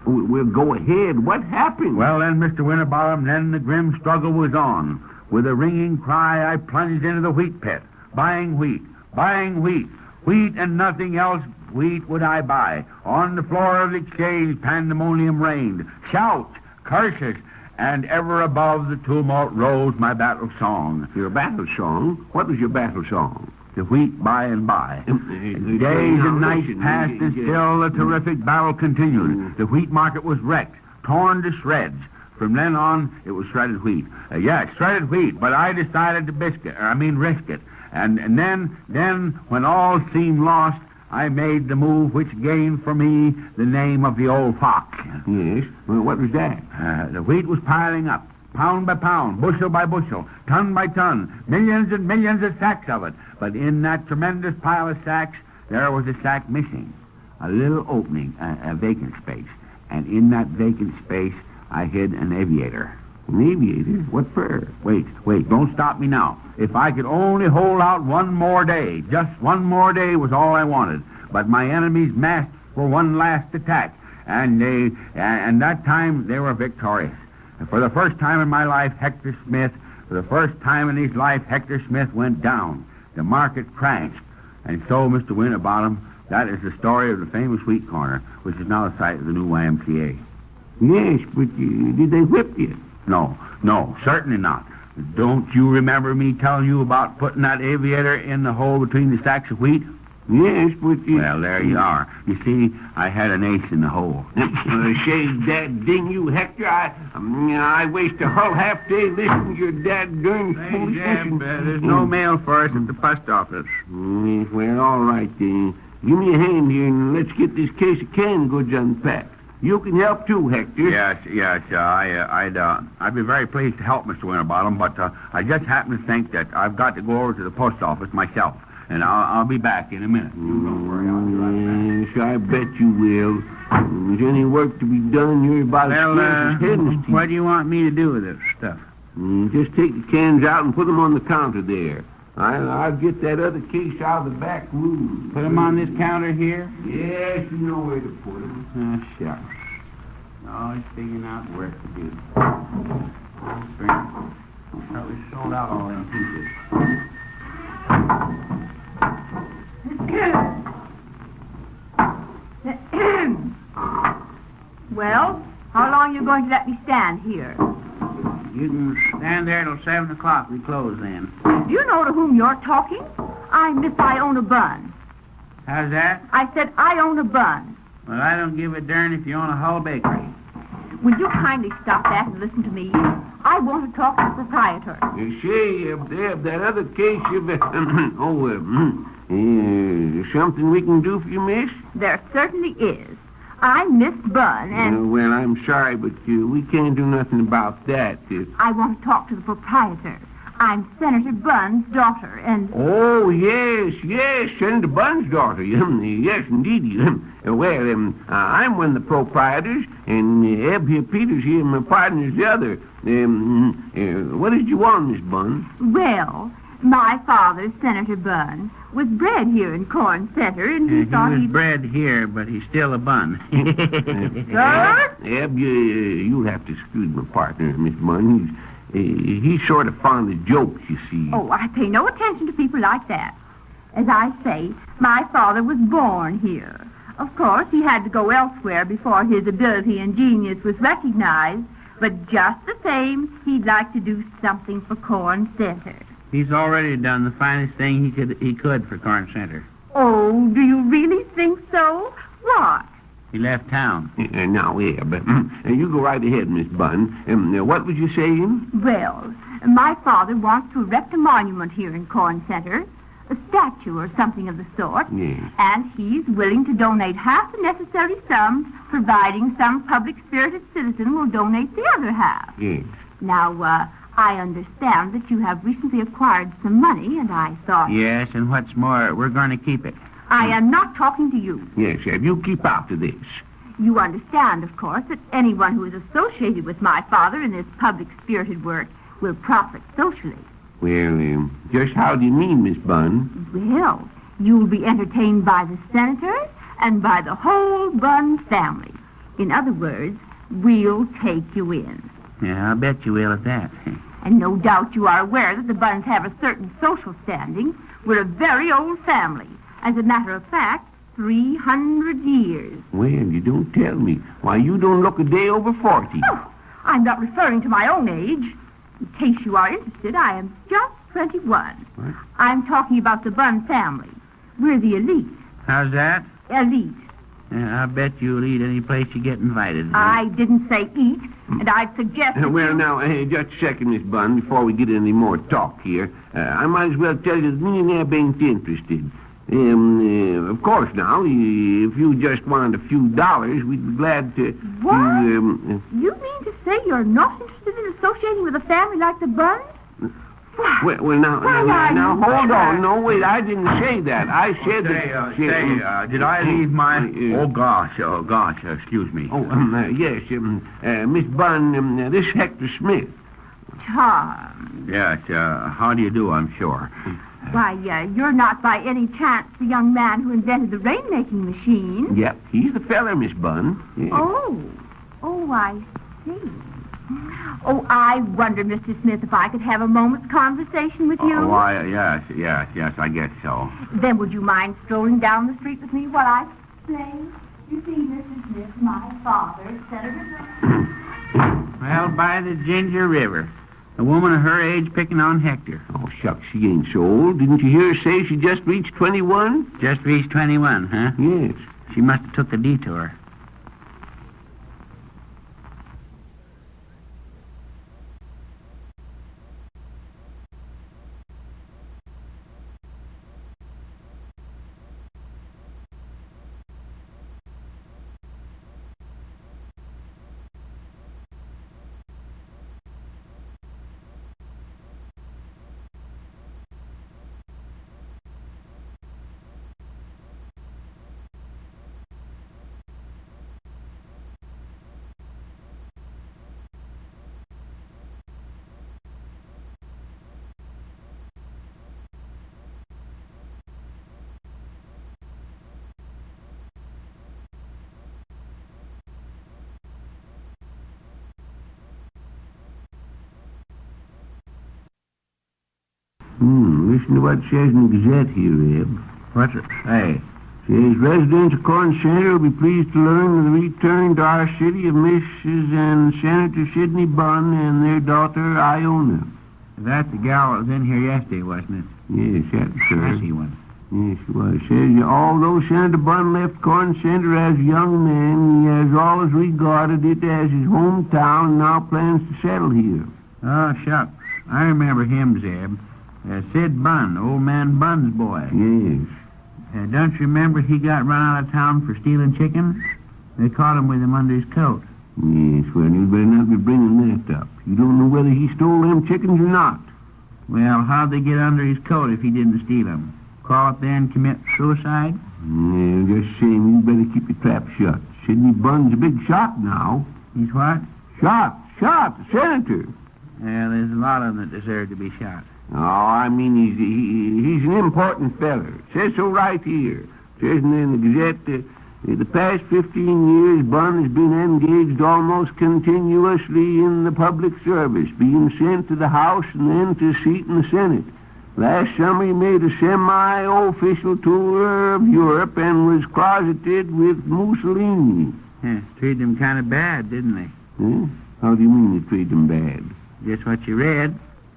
we'll go ahead. What happened? Well, then, Mr. Winterbottom, then the grim struggle was on. With a ringing cry, I plunged into the wheat pit, buying wheat. Wheat and nothing else. Wheat would I buy. On the floor of the exchange, pandemonium reigned. Shouts, curses, and ever above the tumult rose my battle song. Your battle song? What was your battle song? The wheat by and by. Days and nights passed, and still the terrific battle continued. The wheat market was wrecked, torn to shreds. From then on, it was shredded wheat. Yes, shredded wheat, but I decided to risk it. And then, when all seemed lost, I made the move which gained for me the name of the old fox. Yes? Well, what was that? The wheat was piling up, pound by pound, bushel by bushel, ton by ton, millions and millions of sacks of it. But in that tremendous pile of sacks, there was a sack missing, a little opening, a vacant space. And in that vacant space, I hid an aviator. An aviator? What for? Wait, don't stop me now. If I could only hold out one more day, just one more day was all I wanted. But my enemies massed for one last attack, and that time they were victorious. And for the first time in my life, Hector Smith went down. The market crashed. And so, Mr. Winterbottom, that is the story of the famous wheat corner, which is now the site of the new YMCA. Yes, but did they whip you? No, certainly not. Don't you remember me telling you about putting that aviator in the hole between the sacks of wheat? Yes, but... Well, there you are. You see, I had an ace in the hole. Shame that ding you, Hector. I waste a whole half day listening to your dad darn foolish... Zeb, there's no mail for us at the post office. Well, all right, then. Give me a hand here and let's get this case of canned goods unpacked. You can help too, Hector. Yes. I'd be very pleased to help, Mr. Winterbottom, but I just happen to think that I've got to go over to the post office myself, and I'll be back in a minute. Don't worry, I'll be right back. Yes, I bet you will. If there's any work to be done, you're about as close as headless. What do you want me to do with this stuff? Just take the cans out and put them on the counter there. I'll get that other case out of the back room. Put them on this counter here? Yes, you know where to put them. Shucks. Always figuring out work to do. Probably sold out all them pieces. Well, how long are you going to let me stand here? You can stand there till 7 o'clock. We close then. Do you know to whom you're talking? I own a bun. How's that? I said I own a bun. Well, I don't give a darn if you own a whole bakery. Will you kindly stop that and listen to me? I want to talk to the proprietor. Say, Deb, that other case you've... something we can do for you, miss? There certainly is. I'm Miss Bun, and... well, I'm sorry, but we can't do nothing about that. I want to talk to the proprietor. I'm Senator Bun's daughter, and... Oh, yes, Senator Bun's daughter. Yes, indeed. Well, I'm one of the proprietors, and Eb here, Peters here, my partner's the other. What did you want, Miss Bun? Well, my father, Senator Bun, was bred here in Corn Center, and he thought he was bred here, but he's still a bun. Sir? Eb, you'll have to excuse my partner, Miss Bun. He's sort of fond of jokes, you see. Oh, I pay no attention to people like that. As I say, my father was born here. Of course, he had to go elsewhere before his ability and genius was recognized, but just the same, he'd like to do something for Corn Center. He's already done the finest thing he could for Corn Center. Oh, do you really think so? What? He left town. Now, Eb, you go right ahead, Miss Bun. What was you saying? Well, my father wants to erect a monument here in Corn Center, a statue or something of the sort. Yes. And he's willing to donate half the necessary sums, providing some public-spirited citizen will donate the other half. Yes. Now, I understand that you have recently acquired some money, and I thought... Yes, and what's more, we're going to keep it. I am not talking to you. Yes, Eb, you keep out of this. You understand, of course, that anyone who is associated with my father in this public-spirited work will profit socially. Well, just how do you mean, Miss Bun? Well, you'll be entertained by the senators and by the whole Bun family. In other words, we'll take you in. Yeah, I'll bet you will at that. And no doubt you are aware that the Buns have a certain social standing. We're a very old family. As a matter of fact, 300 years. Well, you don't tell me. Why, you don't look a day over 40. Oh, I'm not referring to my own age. In case you are interested, I am just 21. What? I'm talking about the Bun family. We're the elite. How's that? Elite. Yeah, I bet you'll eat any place you get invited. I didn't say eat, and I'd suggest that Well, you... now, just a second, Miss Bun, before we get any more talk here. I might as well tell you that Millionaire ain't interested. Of course, now, if you just want a few dollars, we'd be glad to... What? You mean to say you're not interested in associating with a family like the Buns? Well, now, hold on. No, wait, I didn't say that. I said that... Did I leave my... Oh, gosh, excuse me. Oh, yes, Miss Bun, this is Hector Smith. Tom. Yes, how do you do, I'm sure. Why, you're not by any chance the young man who invented the rainmaking machine. Yep, he's the feller, Miss Bun. Yeah. Oh, I see. Oh, I wonder, Mr. Smith, if I could have a moment's conversation with you. Why, yes, I guess so. Then would you mind strolling down the street with me while I explain? You see, Mr. Smith, my father, Senator... Well, by the Ginger River. A woman of her age picking on Hector. Oh, shucks, she ain't so old. Didn't you hear her say she just reached 21? Just reached 21, huh? Yes. She must have took a detour. Listen to what it says in the Gazette here, Eb. What's it say? Says residents of Corn Center will be pleased to learn of the return to our city of Mrs. and Senator Sidney Bunn and their daughter Iona. That's the gal that was in here yesterday, wasn't it? Yes, that's her. I see one. Yes, well, it says, although Senator Bunn left Corn Center as a young man, he has always regarded it as his hometown and now plans to settle here. Oh, shucks. I remember him, Zeb. Sid Bunn, old man Bunn's boy. Yes. Don't you remember he got run out of town for stealing chickens? They caught him with him under his coat. Yes, well, you better not be bringing that up. You don't know whether he stole them chickens or not. Well, how'd they get under his coat if he didn't steal them? Crawl up there and commit suicide? Yeah, just saying, you better keep your trap shut. Sidney Bunn's a big shot now. He's what? Shot, the senator. Yeah, there's a lot of them that deserve to be shot. Oh, I mean, he's an important feller. It says so right here. It says in the Gazette, the past 15 years, Bunn has been engaged almost continuously in the public service, being sent to the House and then to a seat in the Senate. Last summer, he made a semi-official tour of Europe and was closeted with Mussolini. Treated him kind of bad, didn't they? How do you mean they treated him bad? Just what you read.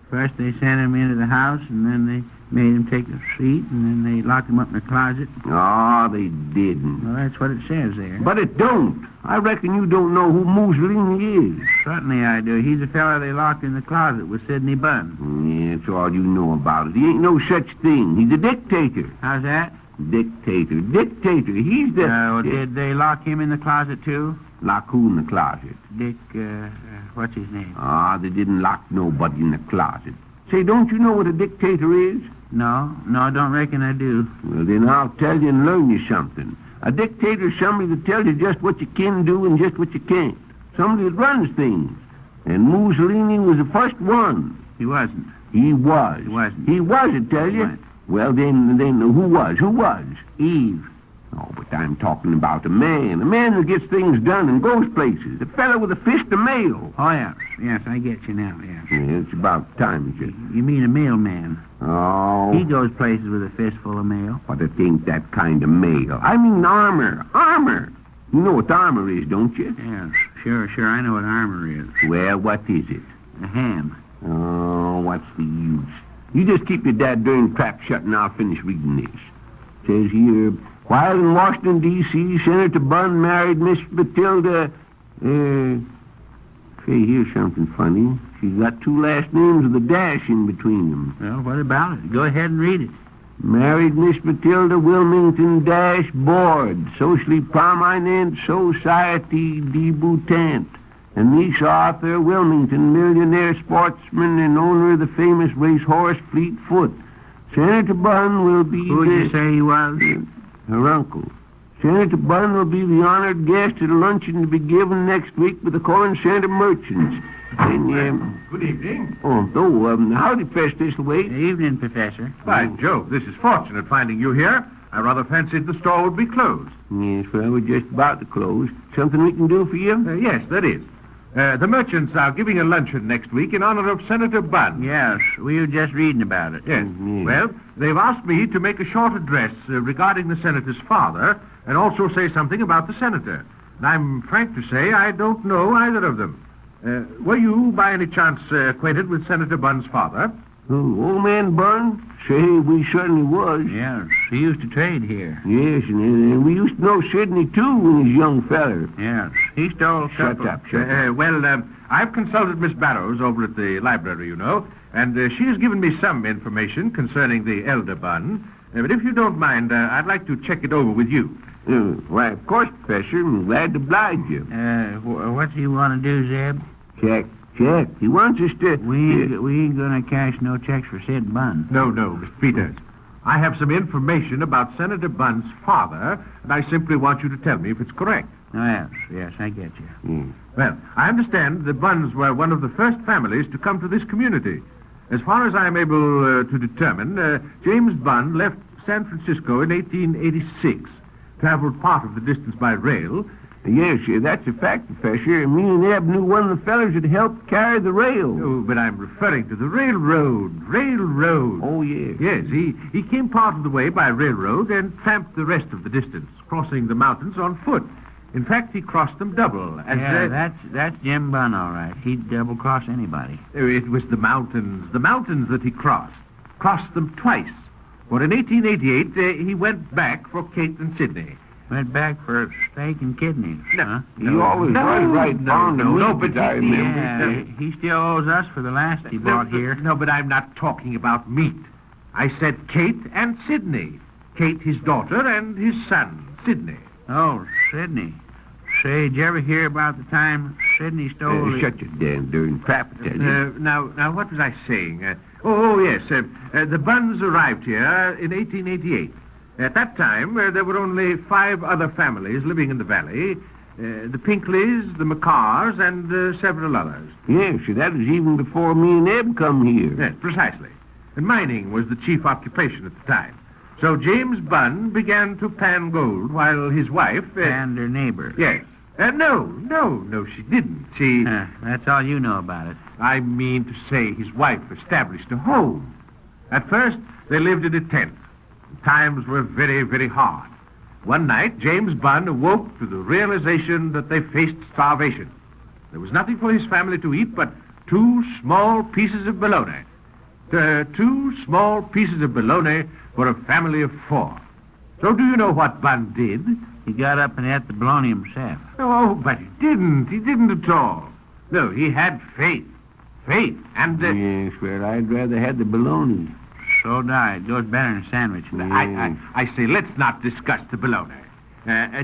First they sent him into the house, and then they made him take a seat, and then they locked him up in the closet. Oh, they didn't. Well, that's what it says there. But it don't. I reckon you don't know who Mussolini is. Certainly I do. He's the fellow they locked in the closet with Sidney Bunn. Yeah, that's all you know about it. He ain't no such thing. He's a dictator. How's that? Dictator. He's the... Did they lock him in the closet, too? Lock who in the closet? Dick, what's his name? They didn't lock nobody in the closet. Say, don't you know what a dictator is? No, I don't reckon I do. Well, then I'll tell you and learn you something. A dictator's somebody that tells you just what you can do and just what you can't. Somebody that runs things. And Mussolini was the first one. He wasn't. He was. He wasn't. He was, I tell you. What? Well, then who was? Who was? Eve. Oh, but I'm talking about a man who gets things done and goes places. A fellow with a fist of mail. Oh, yes, I get you now, yes. Yeah, it's about time, is it? You mean a mailman? Oh. He goes places with a fistful of mail. But it ain't that kind of mail. I mean armor. You know what armor is, don't you? Yes, sure, I know what armor is. Well, what is it? A ham. Oh, what's the use? You just keep your dad darn trap shut and I'll finish reading this. It says here... While in Washington, D.C., Senator Bunn married Miss Matilda... Say, here's something funny. She's got two last names with a dash in between them. Well, what about it? Go ahead and read it. Married Miss Matilda Wilmington Dash Board, socially prominent society debutante. And niece Arthur Wilmington, millionaire sportsman and owner of the famous racehorse Fleetfoot. Senator Bunn will be... Who did you say he was? Her uncle. Senator Bunn will be the honored guest at a luncheon to be given next week with the Corn Center merchants. And, Good evening. Howdy, Professor Thistleway. Good evening, Professor. By Jove, this is fortunate finding you here. I rather fancied the store would be closed. Yes, well, we're just about to close. Something we can do for you? Yes, there is. The merchants are giving a luncheon next week in honor of Senator Bunn. Yes, we were just reading about it. Yes. Well, they've asked me to make a short address regarding the senator's father and also say something about the senator. And I'm frank to say I don't know either of them. Were you, by any chance, acquainted with Senator Bunn's father? Old man Bunn? Say, we certainly was. Yes, he used to trade here. Yes, and we used to know Sidney, too, when he was a young feller. Yes, he stole... Shut up. Well, I've consulted Miss Barrows over at the library, you know, and she has given me some information concerning the elder Bunn. But if you don't mind, I'd like to check it over with you. Why, of course, Professor. I'm glad to oblige you. What do you want to do, Zeb? Check. He wants us to... We ain't gonna cash no checks for Sid Bunn. No, Mr. Peters. I have some information about Senator Bunn's father, and I simply want you to tell me if it's correct. Oh, yes, I get you. Well, I understand the Bunns were one of the first families to come to this community. As far as I'm able to determine, James Bunn left San Francisco in 1886, traveled part of the distance by rail, Yes, that's a fact, Professor. Me and Eb knew one of the fellers that helped carry the rail. Oh, but I'm referring to the railroad. Railroad. Oh, yes. Yes, he came part of the way by railroad and tramped the rest of the distance, crossing the mountains on foot. In fact, he crossed them double. That's Jim Bunn, all right. He'd double-cross anybody. It was the mountains that he crossed them twice. For in 1888, he went back for Kate and Sidney. Went back for steak and kidneys. No, He always was right fond of meat, but I remember. Yeah, he still owes us for the last he bought here. No, but I'm not talking about meat. I said Kate and Sidney. Kate, his daughter, and his son, Sidney. Oh, Sidney. Say, did you ever hear about the time Sidney stole... Shut your damn darn trap, I tell you. Now, what was I saying? Yes. The Bunns arrived here in 1888. At that time, there were only 5 other families living in the valley. The Pinkleys, the McCars, and several others. Yes, that was even before me and Eb come here. Yes, precisely. And mining was the chief occupation at the time. So James Bunn began to pan gold while his wife... and her neighbor. Yes. No, she didn't. She... That's all you know about it. I mean to say his wife established a home. At first, they lived in a tent. Times were very, very hard. One night, James Bunn awoke to the realization that they faced starvation. There was nothing for his family to eat but 2 small pieces of bologna. 2 small pieces of bologna for a family of 4. So do you know what Bunn did? He got up and ate the bologna himself. Oh, but he didn't. He didn't at all. No, he had faith. Faith. And... Yes, well, I'd rather have the bologna. So died. Goes better in a sandwich. I say, let's not discuss the bologna.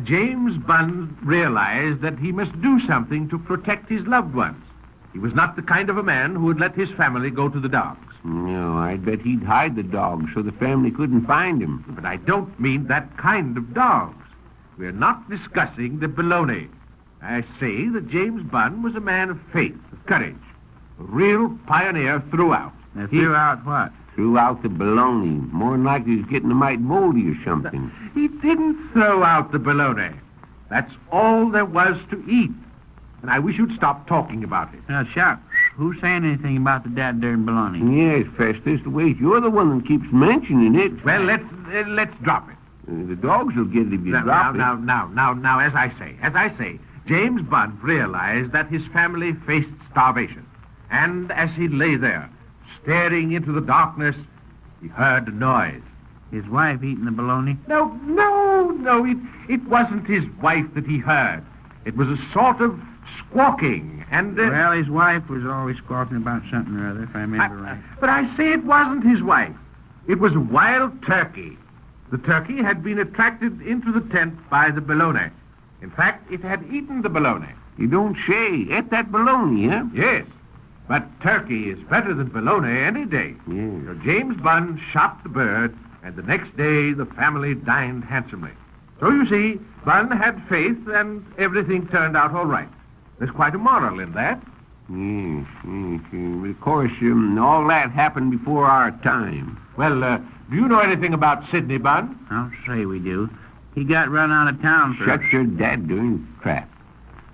James Bunn realized that he must do something to protect his loved ones. He was not the kind of a man who would let his family go to the dogs. No, I'd bet he'd hide the dogs so the family couldn't find him. But I don't mean that kind of dogs. We're not discussing the bologna. I say that James Bunn was a man of faith, of courage, a real pioneer throughout. Throughout what? Threw out the bologna. More than likely he's getting a mite moldy or something. He didn't throw out the bologna. That's all there was to eat. And I wish you'd stop talking about it. Now, shucks. Who's saying anything about the dad-darn bologna? Yes, Festus, the way you're the one that keeps mentioning it. Well, let's drop it. The dogs will get it if you drop it. Now, as I say, James Bunn realized that his family faced starvation. And as he lay there, staring into the darkness, he heard a noise. His wife eating the bologna? No, it wasn't his wife that he heard. It was a sort of squawking, and... Well, his wife was always squawking about something or other, if I remember right. But I say it wasn't his wife. It was a wild turkey. The turkey had been attracted into the tent by the bologna. In fact, it had eaten the bologna. You don't say. Ate that bologna, huh? Yes. But turkey is better than bologna any day. Yeah. So James Bunn shot the bird, and the next day the family dined handsomely. So you see, Bunn had faith, and everything turned out all right. There's quite a moral in that. Yes. But of course, all that happened before our time. Well, do you know anything about Sidney Bunn? I'll say we do. He got run out of town for... Shut your dad-doing trap.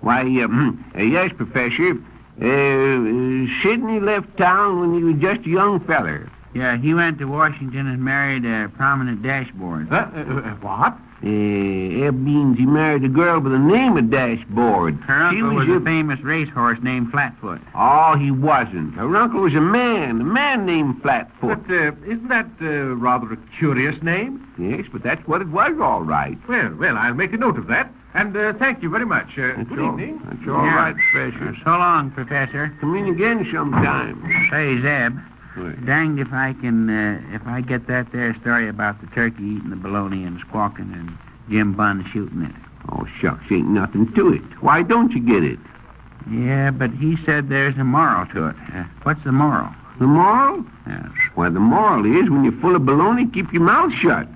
Why, yes, Professor. Sidney left town when he was just a young feller. Yeah, he went to Washington and married a prominent dashboard. What? Eb means he married a girl by the name of Dashboard. Her uncle was a famous racehorse named Flatfoot. Oh, he wasn't. Her uncle was a man named Flatfoot. But isn't that rather a curious name? Yes, but that's what it was, all right. Well, I'll make a note of that. And thank you very much. Good evening. That's all right, Professor. So long, Professor. Come in again sometime. Say, Zeb. What? Danged if I can, if I get that there story about the turkey eating the bologna and squawking and Jim Bunn shooting it. Oh, shucks, ain't nothing to it. Why don't you get it? Yeah, but he said there's a moral to it. What's the moral? The moral? Yes. Why, the moral is when you're full of bologna, keep your mouth shut.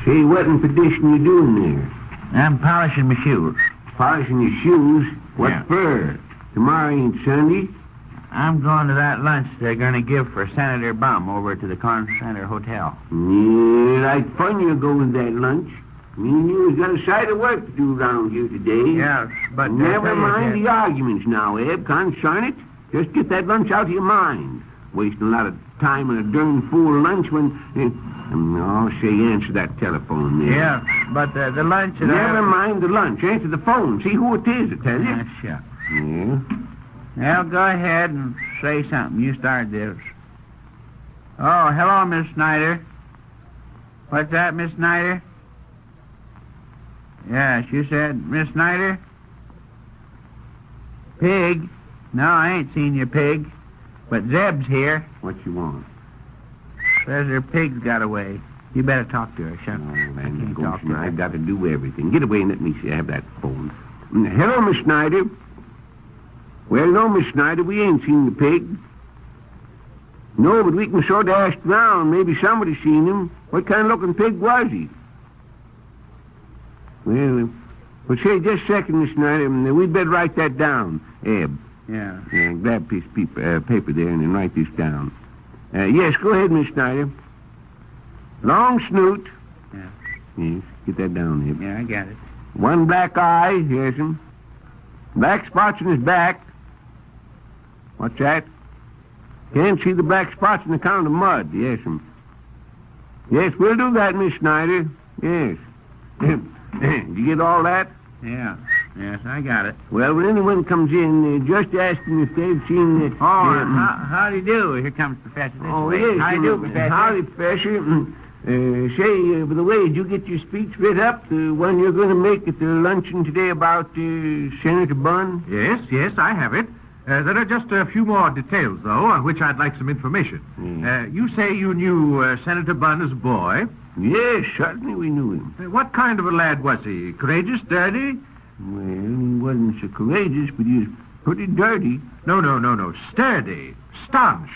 Say, what in perdition you doing there? I'm polishing my shoes. Polishing your shoes? What Yeah. for? Tomorrow ain't Sunday. I'm going to that lunch they're going to give for Senator Bum over to the Corn Center Hotel. Yeah, like fun you go with that lunch. Me and you's got a sight of work to do around here today. Yes, but... Never mind the arguments now, Eb. Concern it. Just get that lunch out of your mind. Wasting a lot of time on a darn fool lunch when... Oh, say, answer that telephone there. Yeah, but the lunch... Never mind the lunch. Answer the phone. See who it is, I tell you. Sure. Yeah? Well, go ahead and say something. You start this. Oh, hello, Miss Snyder. What's that, Miss Snyder? Yes, you said Miss Snyder? Pig? No, I ain't seen your pig. But Zeb's here. What you want? Says her pig's got away. You better talk to her, Shuck. Oh, I man, can't talk to her. I've got to do everything. Get away and let me see. I have that phone. Hello, Miss Snyder. Well, no, Miss Snyder, we ain't seen the pig. No, but we can sort of ask around. Maybe somebody's seen him. What kind of looking pig was he? Well, say, just a second, Miss Snyder. We'd better write that down. Eb. Yeah. Grab a piece of paper there and then write this down. Yes, go ahead, Miss Snyder. Long snoot. Yeah. Yes, get that down, Eb. Yeah, I got it. One black eye, yes, black spots in his back. What's that? Can't see the black spots in the count of mud, yes, Yes, we'll do that, Miss Snyder. Yes. Did you get all that? Yeah. Yes, I got it. Well, when anyone comes in, just ask them if they've seen the... How do you do? Here comes Professor. Yes. How do you do, Professor? Howdy, Professor. Say, by the way, did you get your speech writ up, the one you're going to make at the luncheon today about Senator Bunn? Yes, I have it. There are just a few more details, though, on which I'd like some information. You say you knew Senator Bunn as a boy? Yes, certainly we knew him. What kind of a lad was he? Courageous, dirty? Well, he wasn't so courageous, but he was pretty dirty. No. Sturdy, staunch.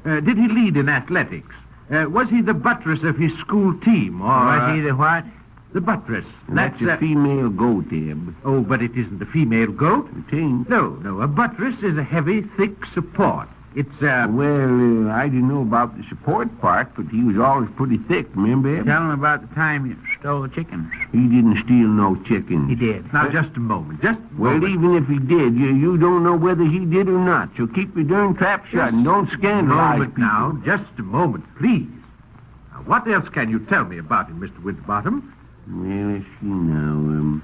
Did he lead in athletics? Was he the buttress of his school team, or... Was he the what? The buttress. That's a female goat, Eb. Oh, but it isn't a female goat. It ain't. No. A buttress is a heavy, thick support. It's, Well, I didn't know about the support part, but he was always pretty thick, remember, Eb? Tell him about the time you stole the chickens. He didn't steal no chickens. He did. Now, just a moment. Well, even if he did, you don't know whether he did or not. So keep your darn trap shut and don't scandalize people. Now, just a moment, please. Now, what else can you tell me about him, Mr. Winterbottom? Well, let's see now.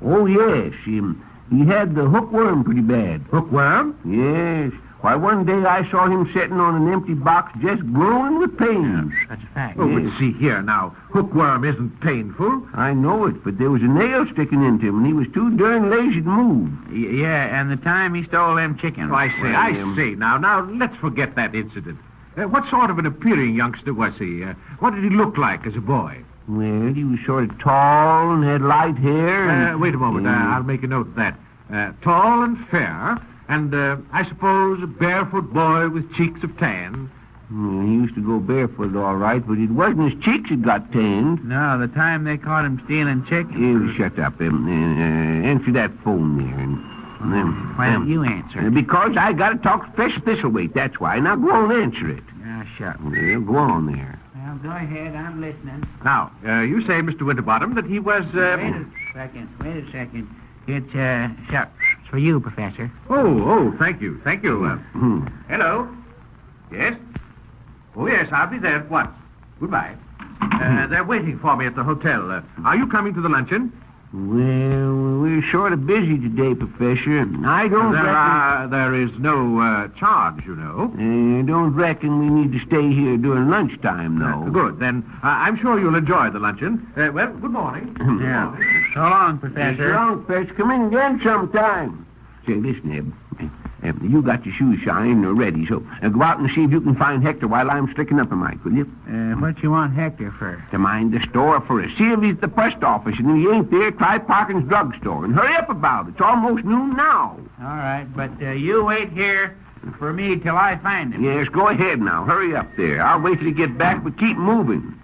Oh, yes. He had the hookworm pretty bad. Hookworm? Yes. Why, one day I saw him sitting on an empty box just groaning with pain. That's a fact. Oh, but see here now. Hookworm isn't painful. I know it, but there was a nail sticking into him, and he was too darn lazy to move. Yeah, and the time he stole them chickens. Oh, I see. Now, let's forget that incident. What sort of an appearing youngster was he? What did he look like as a boy? Well, he was sort of tall and had light hair. And... Wait a moment. I'll make a note of that. Tall and fair, and I suppose a barefoot boy with cheeks of tan. He used to go barefoot, all right, but it wasn't his cheeks that got tanned. No, the time they caught him stealing chickens. Shut up. Answer that phone there. Why don't you answer it? Because I got to talk special thistleweight, that's why. Now go on and answer it. Yeah, shut. Well, go on there. Well, go ahead. I'm listening. Now, you say, Mr. Winterbottom, that he was... Wait a second. It's, shucks. It's for you, Professor. Oh, thank you. Hello? Yes? Oh, yes, I'll be there at once. Goodbye. They're waiting for me at the hotel. Are you coming to the luncheon? Well, we're sort of busy today, Professor. I don't reckon... There is no charge, you know. Don't reckon we need to stay here during lunchtime, though. Good. Then I'm sure you'll enjoy the luncheon. Well, good morning. Yeah. So long, Professor. So long, Professor. Come in again sometime. Say, listen, Eb. You got your shoes shined or ready, so go out and see if you can find Hector while I'm sticking up a mic, will you? What you want Hector for? To mind the store for us. See if he's at the post office, and if he ain't there, try Parkin's drugstore. And hurry up about it. It's almost noon now. All right, but you wait here for me till I find him. Yes, go ahead now. Hurry up there. I'll wait till you get back, but keep moving.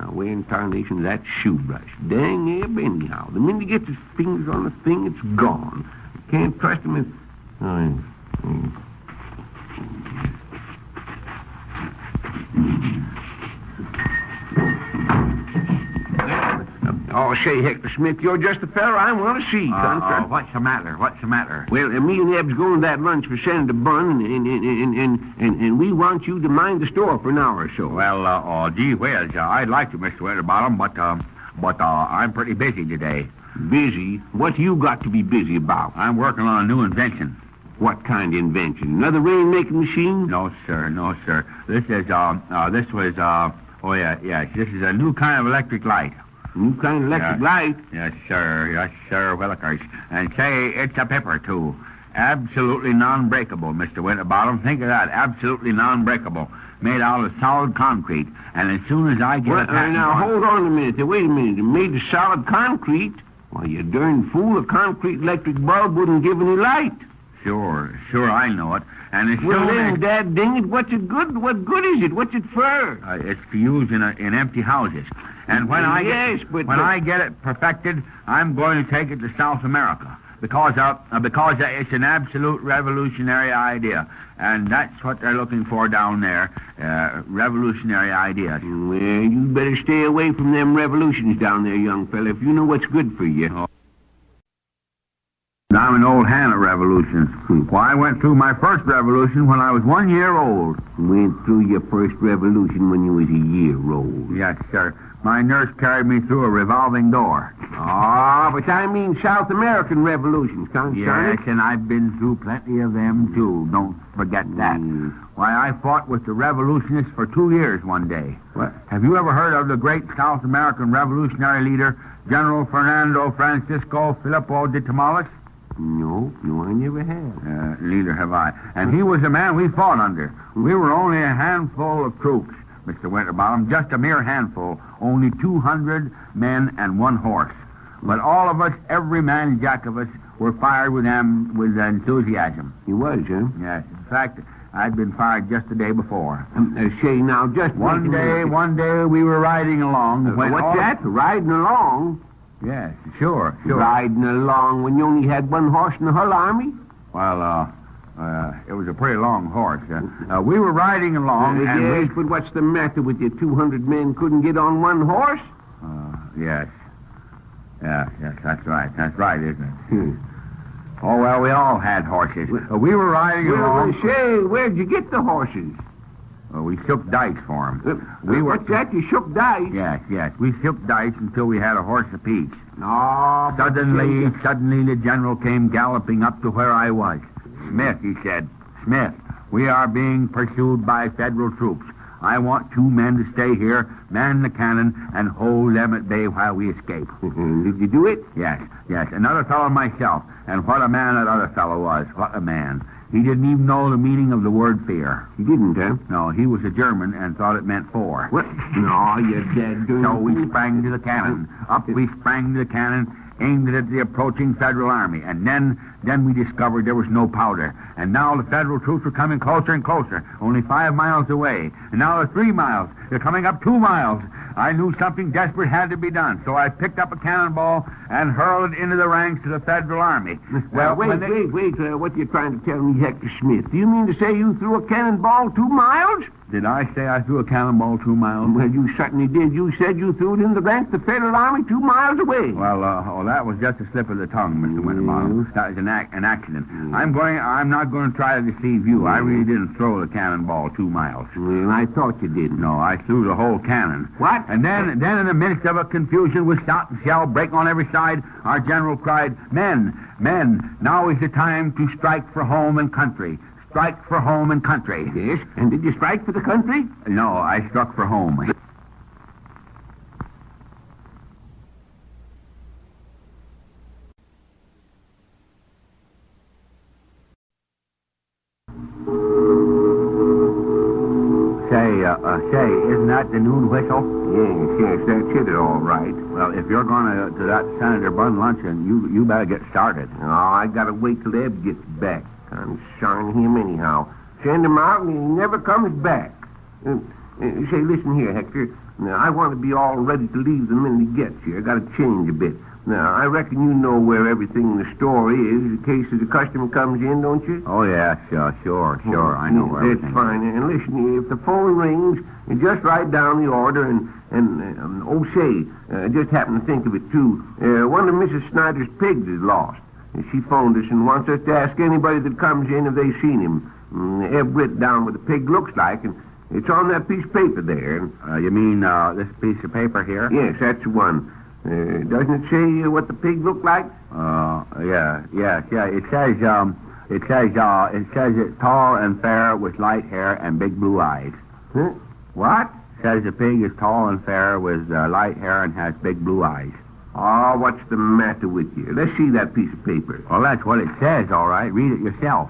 Now, where in tarnation's that shoe brush? Dang Eb, anyhow. The minute he gets his fingers on the thing, it's gone. You can't trust him in... Oh, say, Hector Smith, you're just the fellow I want to see, son. What's the matter? What's the matter? Well, me and Eb's going to that lunch for Senator Bunn, and we want you to mind the store for an hour or so. Well, gee whiz, I'd like to, Mr. Winterbottom, but I'm pretty busy today. Busy? What you got to be busy about? I'm working on a new invention. What kind of invention? Another rainmaking machine? No, sir. This is, this is a new kind of electric light. New kind of electric light? Yes, sir, Willikers. And say, it's a pepper, too. Absolutely non-breakable, Mr. Winterbottom. Think of that, absolutely non-breakable. Made out of solid concrete. And as soon as I get a patent... Now, hold on a minute. Wait a minute. Made of solid concrete? Why, you darn fool, a concrete electric bulb wouldn't give any light. Sure, I know it. And as well, soon then, as... Dad, dang it, what's it good? What good is it? What's it for? It's to use in empty houses. And when I get it perfected, I'm going to take it to South America because it's an absolute revolutionary idea, and that's what they're looking for down there. Revolutionary ideas. Well, you better stay away from them revolutions down there, young fella, if you know what's good for you. Oh. I'm an old hand at revolutions. Why, I went through my first revolution when I was 1 year old. Went through your first revolution when you was a year old? Yes, sir. My nurse carried me through a revolving door. Oh, but I mean South American revolutions, Constance. Yes, and I've been through plenty of them, too. Don't forget that. Why, I fought with the revolutionists for 2 years one day. What? Have you ever heard of the great South American revolutionary leader, General Fernando Francisco Filippo de Tamales? No, I never have. Neither have I. And he was the man we fought under. We were only a handful of troops, Mr. Winterbottom, just a mere handful, only 200 men and 1 horse. But all of us, every man jack of us, were fired with enthusiasm. You was, huh? Yes. In fact, I'd been fired just the day before. Say, now, just... One day we were riding along. What's that? Riding along? Yes, sure. Riding along when you only had 1 horse in the whole army? Well, it was a pretty long horse. We were riding along, yes, but what's the matter with you? 200 men couldn't get on 1 horse? Yes. Yes, that's right. That's right, isn't it? Oh, well, we all had horses. We were riding along... Say, where'd you get the horses? We shook dice for them. What's that? You shook dice? Yes. We shook dice until we had a horse apiece. No. Suddenly, the general came galloping up to where I was. Smith, he said. Smith, we are being pursued by federal troops. I want 2 men to stay here, man the cannon, and hold them at bay while we escape. Did you do it? Yes. Another fellow myself. And what a man that other fellow was. What a man. He didn't even know the meaning of the word fear. He didn't, huh? No, he was a German and thought it meant 4. What? No, you're dead. So we sprang to the cannon. Up we sprang to the cannon, aimed it at the approaching federal army. And then we discovered there was no powder. And now the federal troops were coming closer and closer, only 5 miles away. And now they're 3 miles. They're coming up 2 miles. I knew something desperate had to be done, so I picked up a cannonball and hurled it into the ranks of the federal army. Well, wait. What are you trying to tell me, Hector Smith? Do you mean to say you threw a cannonball 2 miles? Did I say I threw a cannonball 2 miles? Well, you certainly did. You said you threw it in the ranks of the federal army 2 miles away. Well, that was just a slip of the tongue, Mr. Winterbottom. That was an accident. I'm not going to try to deceive you. I really didn't throw the cannonball 2 miles. Well, I thought you did. No, I threw the whole cannon. What? And then in the midst of a confusion with shot and shell breaking on every side, our general cried, Men, now is the time to strike for home and country. Strike for home and country. Yes, and did you strike for the country? No, I struck for home. Say, isn't that the noon whistle? Yes, that's it, all right. Well, if you're going to that Senator Bunn luncheon, you better get started. Oh, I gotta wait till Eb gets back. I'm showing him anyhow. Send him out and he never comes back. Say, listen here, Hector. Now, I want to be all ready to leave the minute he gets here. I got to change a bit. Now, I reckon you know where everything in the store is in case the customer comes in, don't you? Oh, yeah, sure. I know where That's everything fine. And listen, if the phone rings, you just write down the order and I just happened to think of it, too. One of Mrs. Snyder's pigs is lost. And she phoned us and wants us to ask anybody that comes in if they've seen him. Eb written down what the pig looks like, and it's on that piece of paper there. You mean this piece of paper here? Yes, that's the one. Doesn't it say what the pig looked like? Yeah. It says it's tall and fair with light hair and big blue eyes. Huh? What? It says the pig is tall and fair with light hair and has big blue eyes. Oh, what's the matter with you? Let's see that piece of paper. Well, that's what it says, all right. Read it yourself.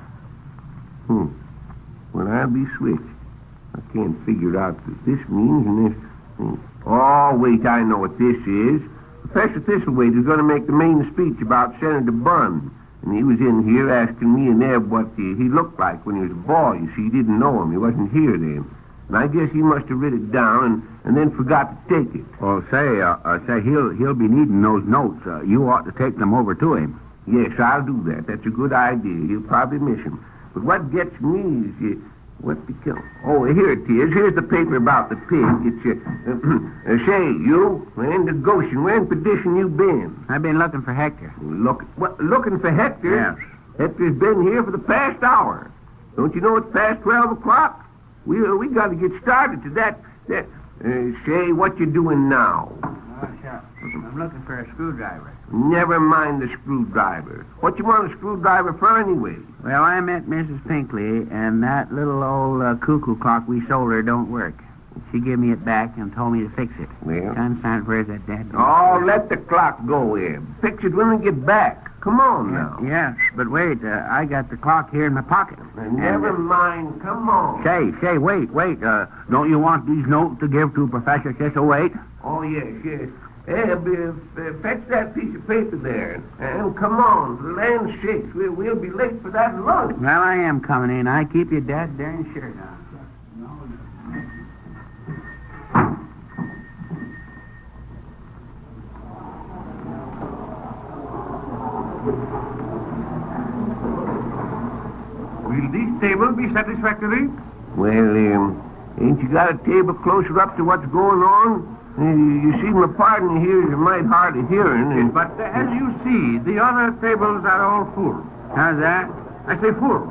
Well, I'll be switched. I can't figure out what this means and this. Oh, wait, I know what this is. Professor Thistlethwaite is going to make the main speech about Senator Bunn. And he was in here asking me and Eb what he looked like when he was a boy. You see, he didn't know him. He wasn't here then. And I guess he must have written it down and then forgot to take it. Well, say he'll be needing those notes. You ought to take them over to him. Yes, I'll do that. That's a good idea. He'll probably miss him. But what gets me is what become... Oh, here it is. Here's the paper about the pig. It's, say, you, where in the Goshen, where in perdition you been? I've been looking for Hector. Looking for Hector? Yes. Hector's been here for the past hour. Don't you know it's past 12 o'clock? We got to get started to that. Say, what you doing now? Sure. I'm looking for a screwdriver. Never mind the screwdriver. What you want a screwdriver for anyway? Well, I met Mrs. Pinkley, and that little old cuckoo clock we sold her don't work. She gave me it back and told me to fix it. Well? Constance, where's that dad? Oh, let the clock go, Eb. Fix it when we get back. Come on now. Yes, but wait. I got the clock here in my pocket. Never mind. Come on. Say, wait. Don't you want these notes to give to Professor Thistlethwaite? Oh, yes. Eb, fetch that piece of paper there. And come on, for the land's sakes. We'll be late for that lunch. Well, I am coming in. I keep your dad darn shirt on. Will this table be satisfactory? Well, ain't you got a table closer up to what's going on? You see, my partner here is mighty hard of hearing. Yes, but as you see, the other tables are all full. How's that? I say full.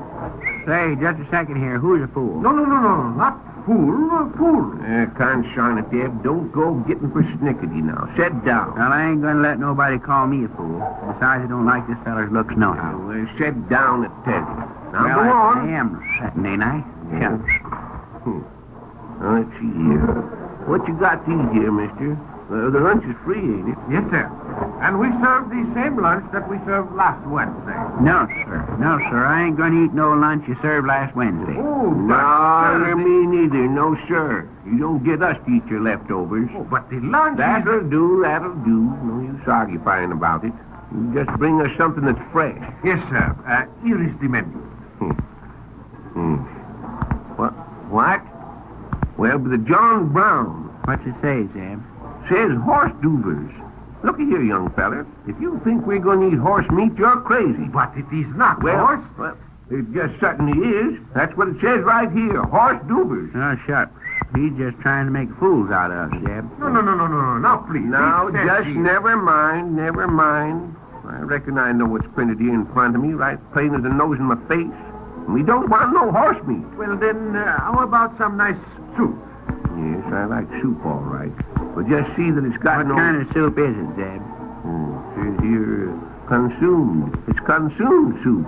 Say, just a second here. Who's a fool? No, not fool, fool. Consign it, Eb. Don't go getting persnickety now. Sit down. Well, I ain't gonna let nobody call me a fool. Besides, I don't like this feller's looks nohow. Sit down, I tell you. Now, well, go on. I am sitting, ain't I? Yeah. Now, let's see here. What you got these here, mister? The lunch is free, ain't it? Yes, sir. And we serve the same lunch that we served last Wednesday. No, sir. I ain't gonna eat no lunch you served last Wednesday. Oh, no, me neither. No, sir. You don't get us to eat your leftovers. Oh, but the lunch That'll do. No use arguing about it. You just bring us something that's fresh. Yes, sir. Here is the menu. What? Well, but the John Brown. What's it say, Zeb? Says horse duvers. Looky here, young feller. If you think we're going to eat horse meat, you're crazy. But it is not horse. Well, it just certainly is. That's what it says right here. Horse duvers. Oh, shut. He's just trying to make fools out of us, Zeb. No. Now, please. Now, just never mind. I reckon I know what's printed here in front of me, right plain as the nose in my face. And we don't want no horse meat. Well, then, how about some nice soup? Yes, I like soup, all right. But just see that it's got What kind of soup is it, Zeb? Says here, consumed. It's consumed soup.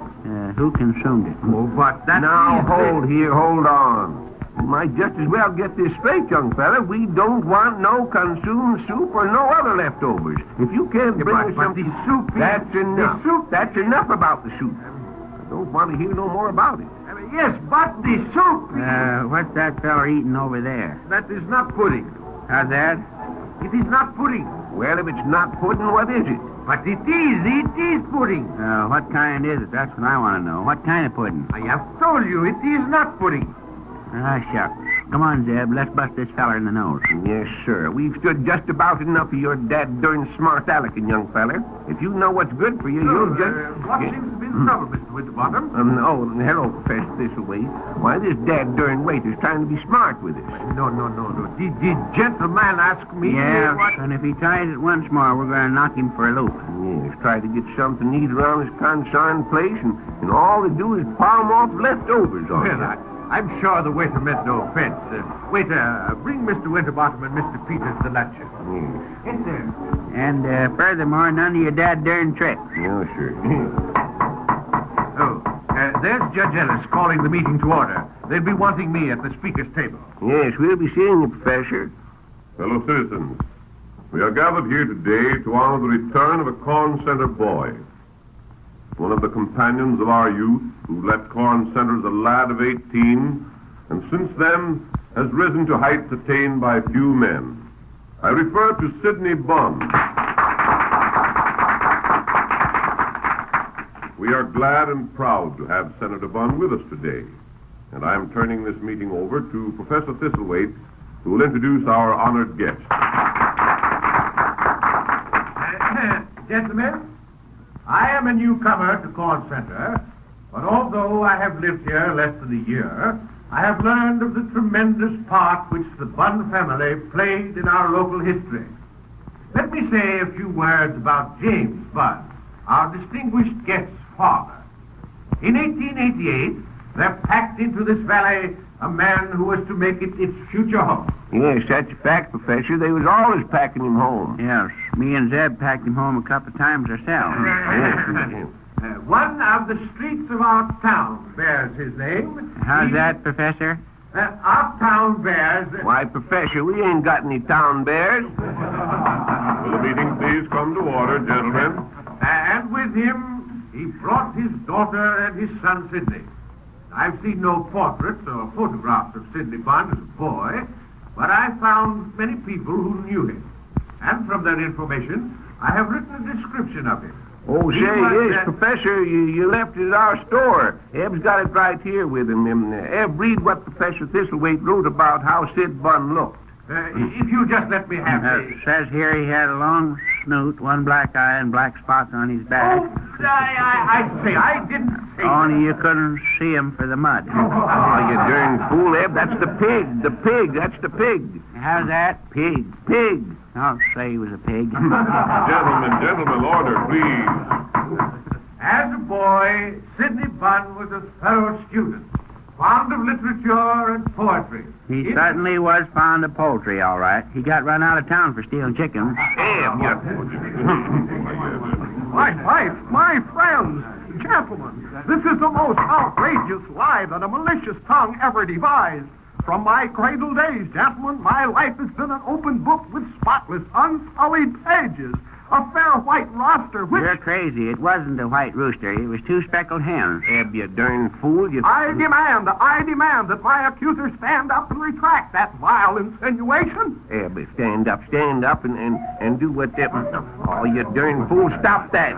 Who consumed it? Oh, but that Now, hold on. You might just as well get this straight, young fella. We don't want no consumed soup or no other leftovers. If you can't bring us some... the soup is... That's enough. That's enough about the soup. I don't want to hear no more about it. Yes, but the soup... What's that feller eating over there? That is not pudding. How's that? It is not pudding. Well, if it's not pudding, what is it? But it is pudding. What kind is it? That's what I want to know. What kind of pudding? I have told you, it is not pudding. Shucks. Come on, Zeb. Let's bust this feller in the nose. Yes, sir. We've stood just about enough of your dad-darn smart alecking, young feller. If you know what's good for you, you'll just... What seems to be the trouble, Mr. Winterbottom? Hello, Professor Thistleway. Why, this dad-darn waiter's trying to be smart with us. No. Did gentleman ask me? Yes, what? and if he tries it once more, we're going to knock him for a loop. Yes, try to get something to eat around this concerned place, and all they do is palm off leftovers on Well, you. I'm sure the waiter meant no offense. Waiter, bring Mr. Winterbottom and Mr. Peters the luncheon. Yes, sir. And furthermore, none of your dad-darn tricks. No, sir. There's Judge Ellis calling the meeting to order. They'll be wanting me at the speaker's table. Yes, we'll be seeing you, Professor. Fellow citizens, we are gathered here today to honor the return of a Corn Center boy. One of the companions of our youth, who left Corn Center as a lad of 18, and since then has risen to heights attained by few men. I refer to Sidney Bunn. We are glad and proud to have Senator Bunn with us today, and I am turning this meeting over to Professor Thistleway, who will introduce our honored guest. Gentlemen, I am a newcomer to Corn Center, but although I have lived here less than a year, I have learned of the tremendous part which the Bunn family played in our local history. Let me say a few words about James Bunn, our distinguished guest's father. In 1888, there packed into this valley a man who was to make it its future home. Yes, that's a fact, Professor. They was always packing him home. Yes, me and Zeb packed him home a couple of times ourselves. One of the streets of our town bears his name. How's that, Professor? Our town bears... Why, Professor, we ain't got any town bears. Will the meeting please come to order, gentlemen? And with him, he brought his daughter and his son, Sidney. I've seen no portraits or photographs of Sidney Bunn as a boy, but I found many people who knew him. And from that information, I have written a description of him. Oh, say, yes, Professor, you left it at our store. Eb's got it right here with him. Eb, read what Professor Thistleway wrote about how Sid Bunn looked. If you just let me have it says here he had a long snoot, one black eye, and black spots on his back. Oh, I didn't say Only you couldn't see him for the mud. Oh, you darn fool, Eb. That's the pig. That's the pig. How's that? Pig. I'll say he was a pig. Gentlemen, order, please. As a boy, Sidney Bunn was a thorough student, fond of literature and poetry. He certainly was fond of poultry, all right. He got run out of town for stealing chickens. My friends, gentlemen, this is the most outrageous lie that a malicious tongue ever devised. From my cradle days, gentlemen, my life has been an open book with spotless, unsullied pages. A fair white roster which... You're crazy. It wasn't a white rooster. It was two speckled hens. Eb, you darn fool. I demand that my accuser stand up and retract that vile insinuation. Eb, stand up and do what that... Oh, you darn fool. Stop that.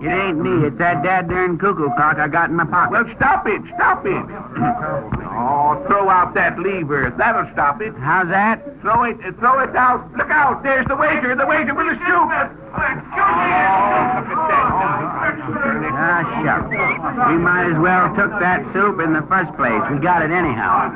It ain't me. It's that dad-darn cuckoo clock I got in my pocket. Well, stop it. Oh, throw out that lever. That'll stop it. How's that? Throw it out. Look out. There's the waiter with the soup. Shucks. We might as well took that soup in the first place. We got it anyhow.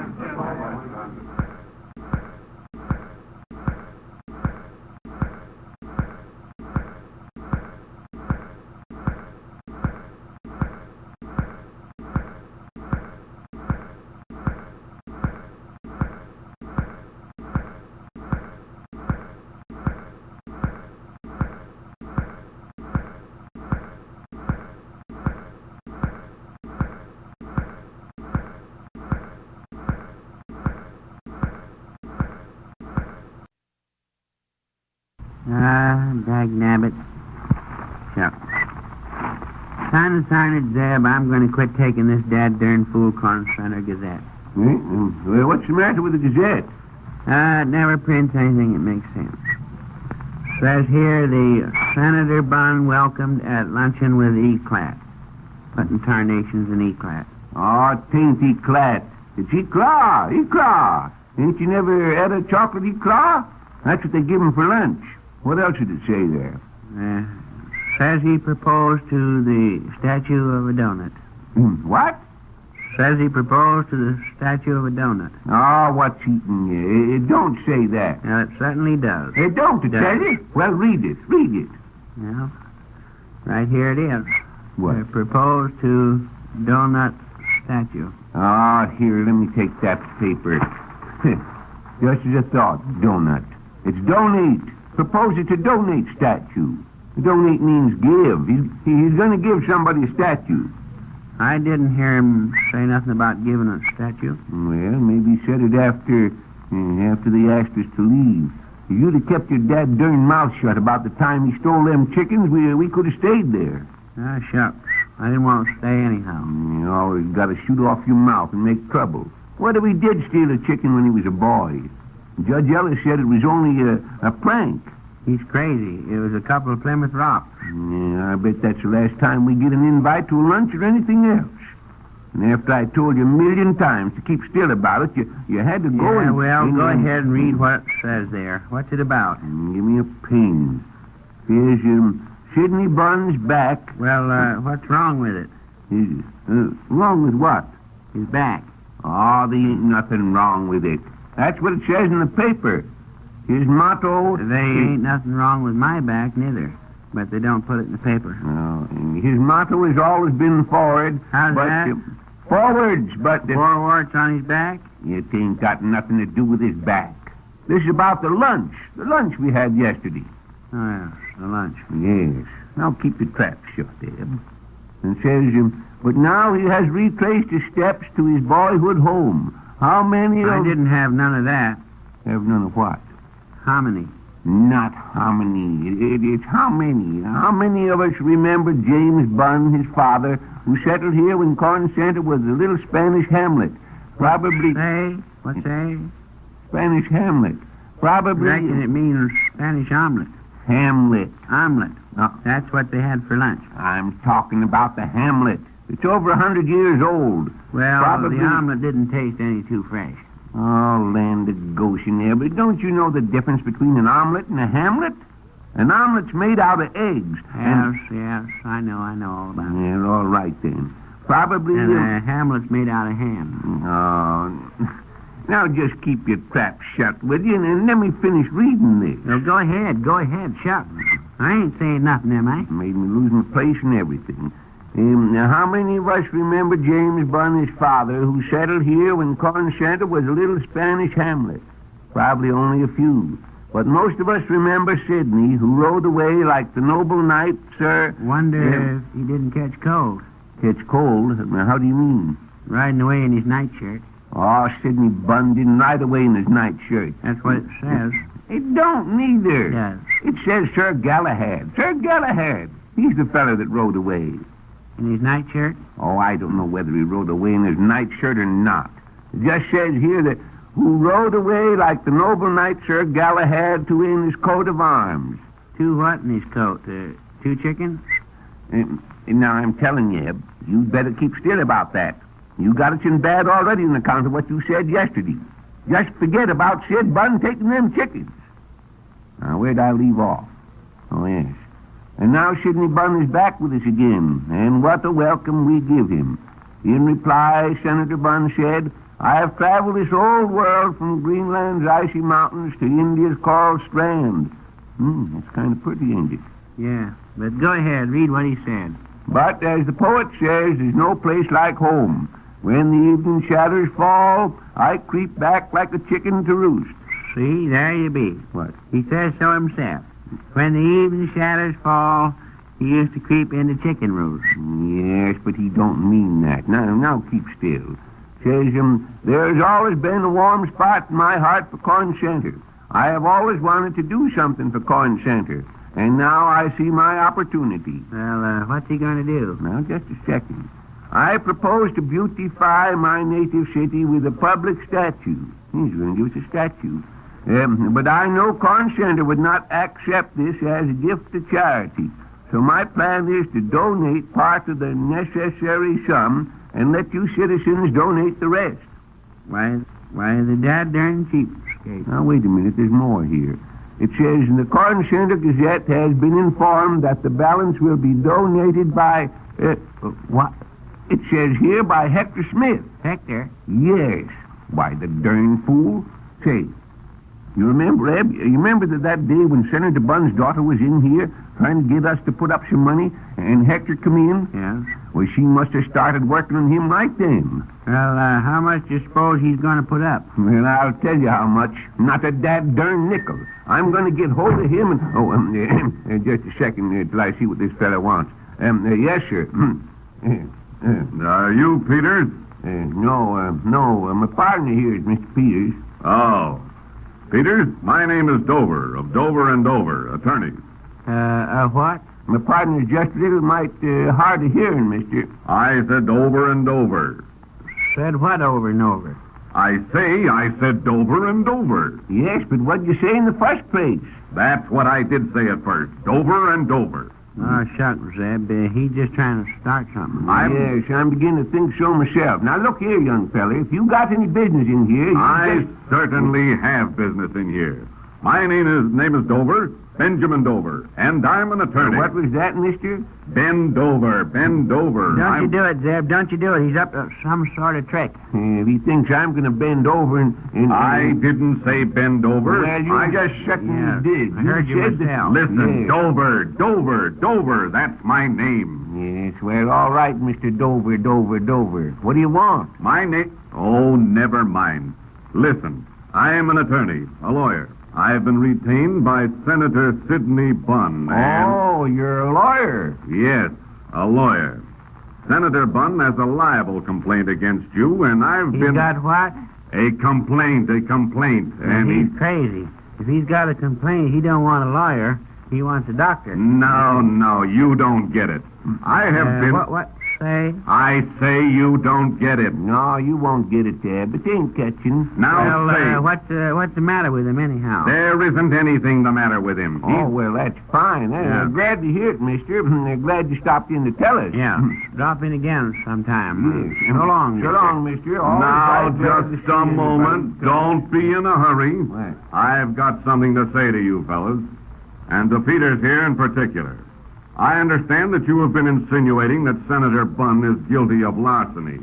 Dagnabbit. Shucks. Sign it, Zeb. I'm going to quit taking this dad-darn fool Corn Center Gazette. Well, what's the matter with the Gazette? It never prints anything that makes sense. Says here, the Senator Bunn welcomed at luncheon with Eclat. Putting tarnations in Eclat. Oh, tain't Eclat. It's eclaw, eclaw. Ain't you never had a chocolate eclaw? That's what they give him for lunch. What else did it say there? Says he proposed to the statue of a donut. What? Says he proposed to the statue of a donut. Oh, what's eating you? It don't say that. Well, it certainly does. It don't, it does it? Well, read it. Read it. Well, right here it is. What? Proposed to donut statue. Ah, here, let me take that paper. Just as I thought, donut. It's donate. Propose it to donate statue. Donate means give. He's going to give somebody a statue. I didn't hear him say nothing about giving a statue. Well, maybe he said it after they asked us to leave. If you'd have kept your dad darn mouth shut about the time he stole them chickens, we could have stayed there. Ah, shucks. I didn't want to stay anyhow. You always got to shoot off your mouth and make trouble. What if he did steal a chicken when he was a boy? Judge Ellis said it was only a prank. He's crazy. It was a couple of Plymouth Rocks. Yeah, I bet that's the last time we get an invite to a lunch or anything else. And after I told you 1,000,000 times to keep still about it, you had to go Yeah, well, go ahead and read what it says there. What's it about? Give me a pen. Here's Sidney Bunn's back. Well, what's wrong with it? Wrong with what? His back. Oh, there ain't nothing wrong with it. That's what it says in the paper. His motto... There ain't nothing wrong with my back, neither. But they don't put it in the paper. No, and his motto has always been forward. How's that? Forwards, but... Forwards on his back? It ain't got nothing to do with his back. This is about the lunch we had yesterday. Oh, yes, the lunch. Yes. Now keep your trap shut, Eb. And says, but now he has retraced his steps to his boyhood home. How many of... I didn't have none of that. Have none of what? Hominy. Not hominy. It's how many. How many of us remember James Bunn, his father, who settled here when Corn Center was a little Spanish hamlet? Probably... Say? What say? Spanish hamlet. Probably... I reckon it means Spanish omelet. Hamlet. Omelet. No. That's what they had for lunch. I'm talking about the hamlet. It's over 100 years old. Well, Probably... the omelet didn't taste any too fresh. Oh, land of Goshen there. But don't you know the difference between an omelet and a hamlet? An omelet's made out of eggs. Yes, I know all about it. Yeah, all right then. Probably... And a hamlet's made out of ham. Oh... Now just keep your trap shut, will you, and let me finish reading this. Well, go ahead, shut. I ain't saying nothing, am I? Made me lose my place and everything. Now, how many of us remember James Bunn, his father, who settled here when Corn Center was a little Spanish hamlet? Probably only a few. But most of us remember Sidney, who rode away like the noble knight, sir. Wonder if he didn't catch cold. Catch cold? Now, how do you mean? Riding away in his nightshirt. Oh, Sidney Bunn didn't ride away in his nightshirt. That's what it says. It don't neither. It does. It says Sir Galahad. Sir Galahad. He's the fellow that rode away. In his nightshirt? Oh, I don't know whether he rode away in his nightshirt or not. It just says here that who rode away like the noble knight Sir Galahad to in his coat of arms. Two what in his coat? 2 chickens? Now, I'm telling you, Eb, you'd better keep still about that. You got it in bad already on account of what you said yesterday. Just forget about Sid Bunn taking them chickens. Now, where'd I leave off? Oh, yes. And now Sidney Bunn is back with us again, and what a welcome we give him. In reply, Senator Bunn said, I have traveled this old world from Greenland's icy mountains to India's coral strand. That's kind of pretty, ain't it? Yeah, but go ahead, read what he said. But, as the poet says, there's no place like home. When the evening shadows fall, I creep back like a chicken to roost. See, there you be. What? He says so himself. When the evening shadows fall, he used to creep into chicken roost. Yes, but he don't mean that. Now keep still. Says, there's always been a warm spot in my heart for Corn Center. I have always wanted to do something for Corn Center, and now I see my opportunity. Well, what's he going to do? Now, just a second. I propose to beautify my native city with a public statue. He's going to give us a statue. But I know Corn Center would not accept this as a gift to charity. So my plan is to donate part of the necessary sum and let you citizens donate the rest. Why, the dad-darn cheapskate. Now, wait a minute. There's more here. It says, the Corn Center Gazette has been informed that the balance will be donated by... what? It says here by Hector Smith. Hector? Yes. Why, the darn fool. Say, you remember, Eb? You remember that day when Senator Bunn's daughter was in here trying to get us to put up some money, and Hector come in? Yeah. Well, she must have started working on him right then. Well, how much do you suppose he's going to put up? Well, I'll tell you how much. Not a darn nickel. I'm going to get hold of him and... Oh, just a second till I see what this fellow wants. Yes, sir. Are you Peters? No. My partner here is Mr. Peters. Oh. Peters, my name is Dover, of Dover and Dover, attorney. What? My partner's just a little mite hard of hearing, mister. I said over and over. Said what over and over? I said Dover and Dover. Yes, but what'd you say in the first place? That's what I did say at first. Dover and Dover. Oh, shucks, Zeb. He's just trying to start something. Yes, I'm beginning to think so myself. Now, look here, young fella. If you got any business in here... I certainly have business in here. My name is Dover, Benjamin Dover, and I'm an attorney. What was that, mister? Ben Dover. Don't you do it, Zeb. Don't you do it. He's up to some sort of trick. If he thinks I'm going to bend over and... I didn't say bend over. Well, you just certainly did. I heard you myself. Listen, yes. Dover. That's my name. Yes, well, all right, Mr. Dover. What do you want? My name... Oh, never mind. Listen, I am an attorney, a lawyer. I've been retained by Senator Sidney Bunn. Oh, you're a lawyer. Yes, a lawyer. Senator Bunn has a libel complaint against you, and I've been... He's got what? A complaint. And he's crazy. If he's got a complaint, he don't want a lawyer. He wants a doctor. No, you don't get it. I have been... What? Say? I say you don't get it. No, you won't get it, Dad, but they ain't catching. Now, say... what's the matter with him, anyhow? There isn't anything the matter with him. Oh, well, that's fine. I'm glad to hear it, mister. Glad you stopped in to tell us. Yeah. Drop in again sometime. Yes. So long, So long, mister. Now, just a moment. Don't be in a hurry. What? I've got something to say to you, fellas. And to Peters here in particular. I understand that you have been insinuating that Senator Bunn is guilty of larceny.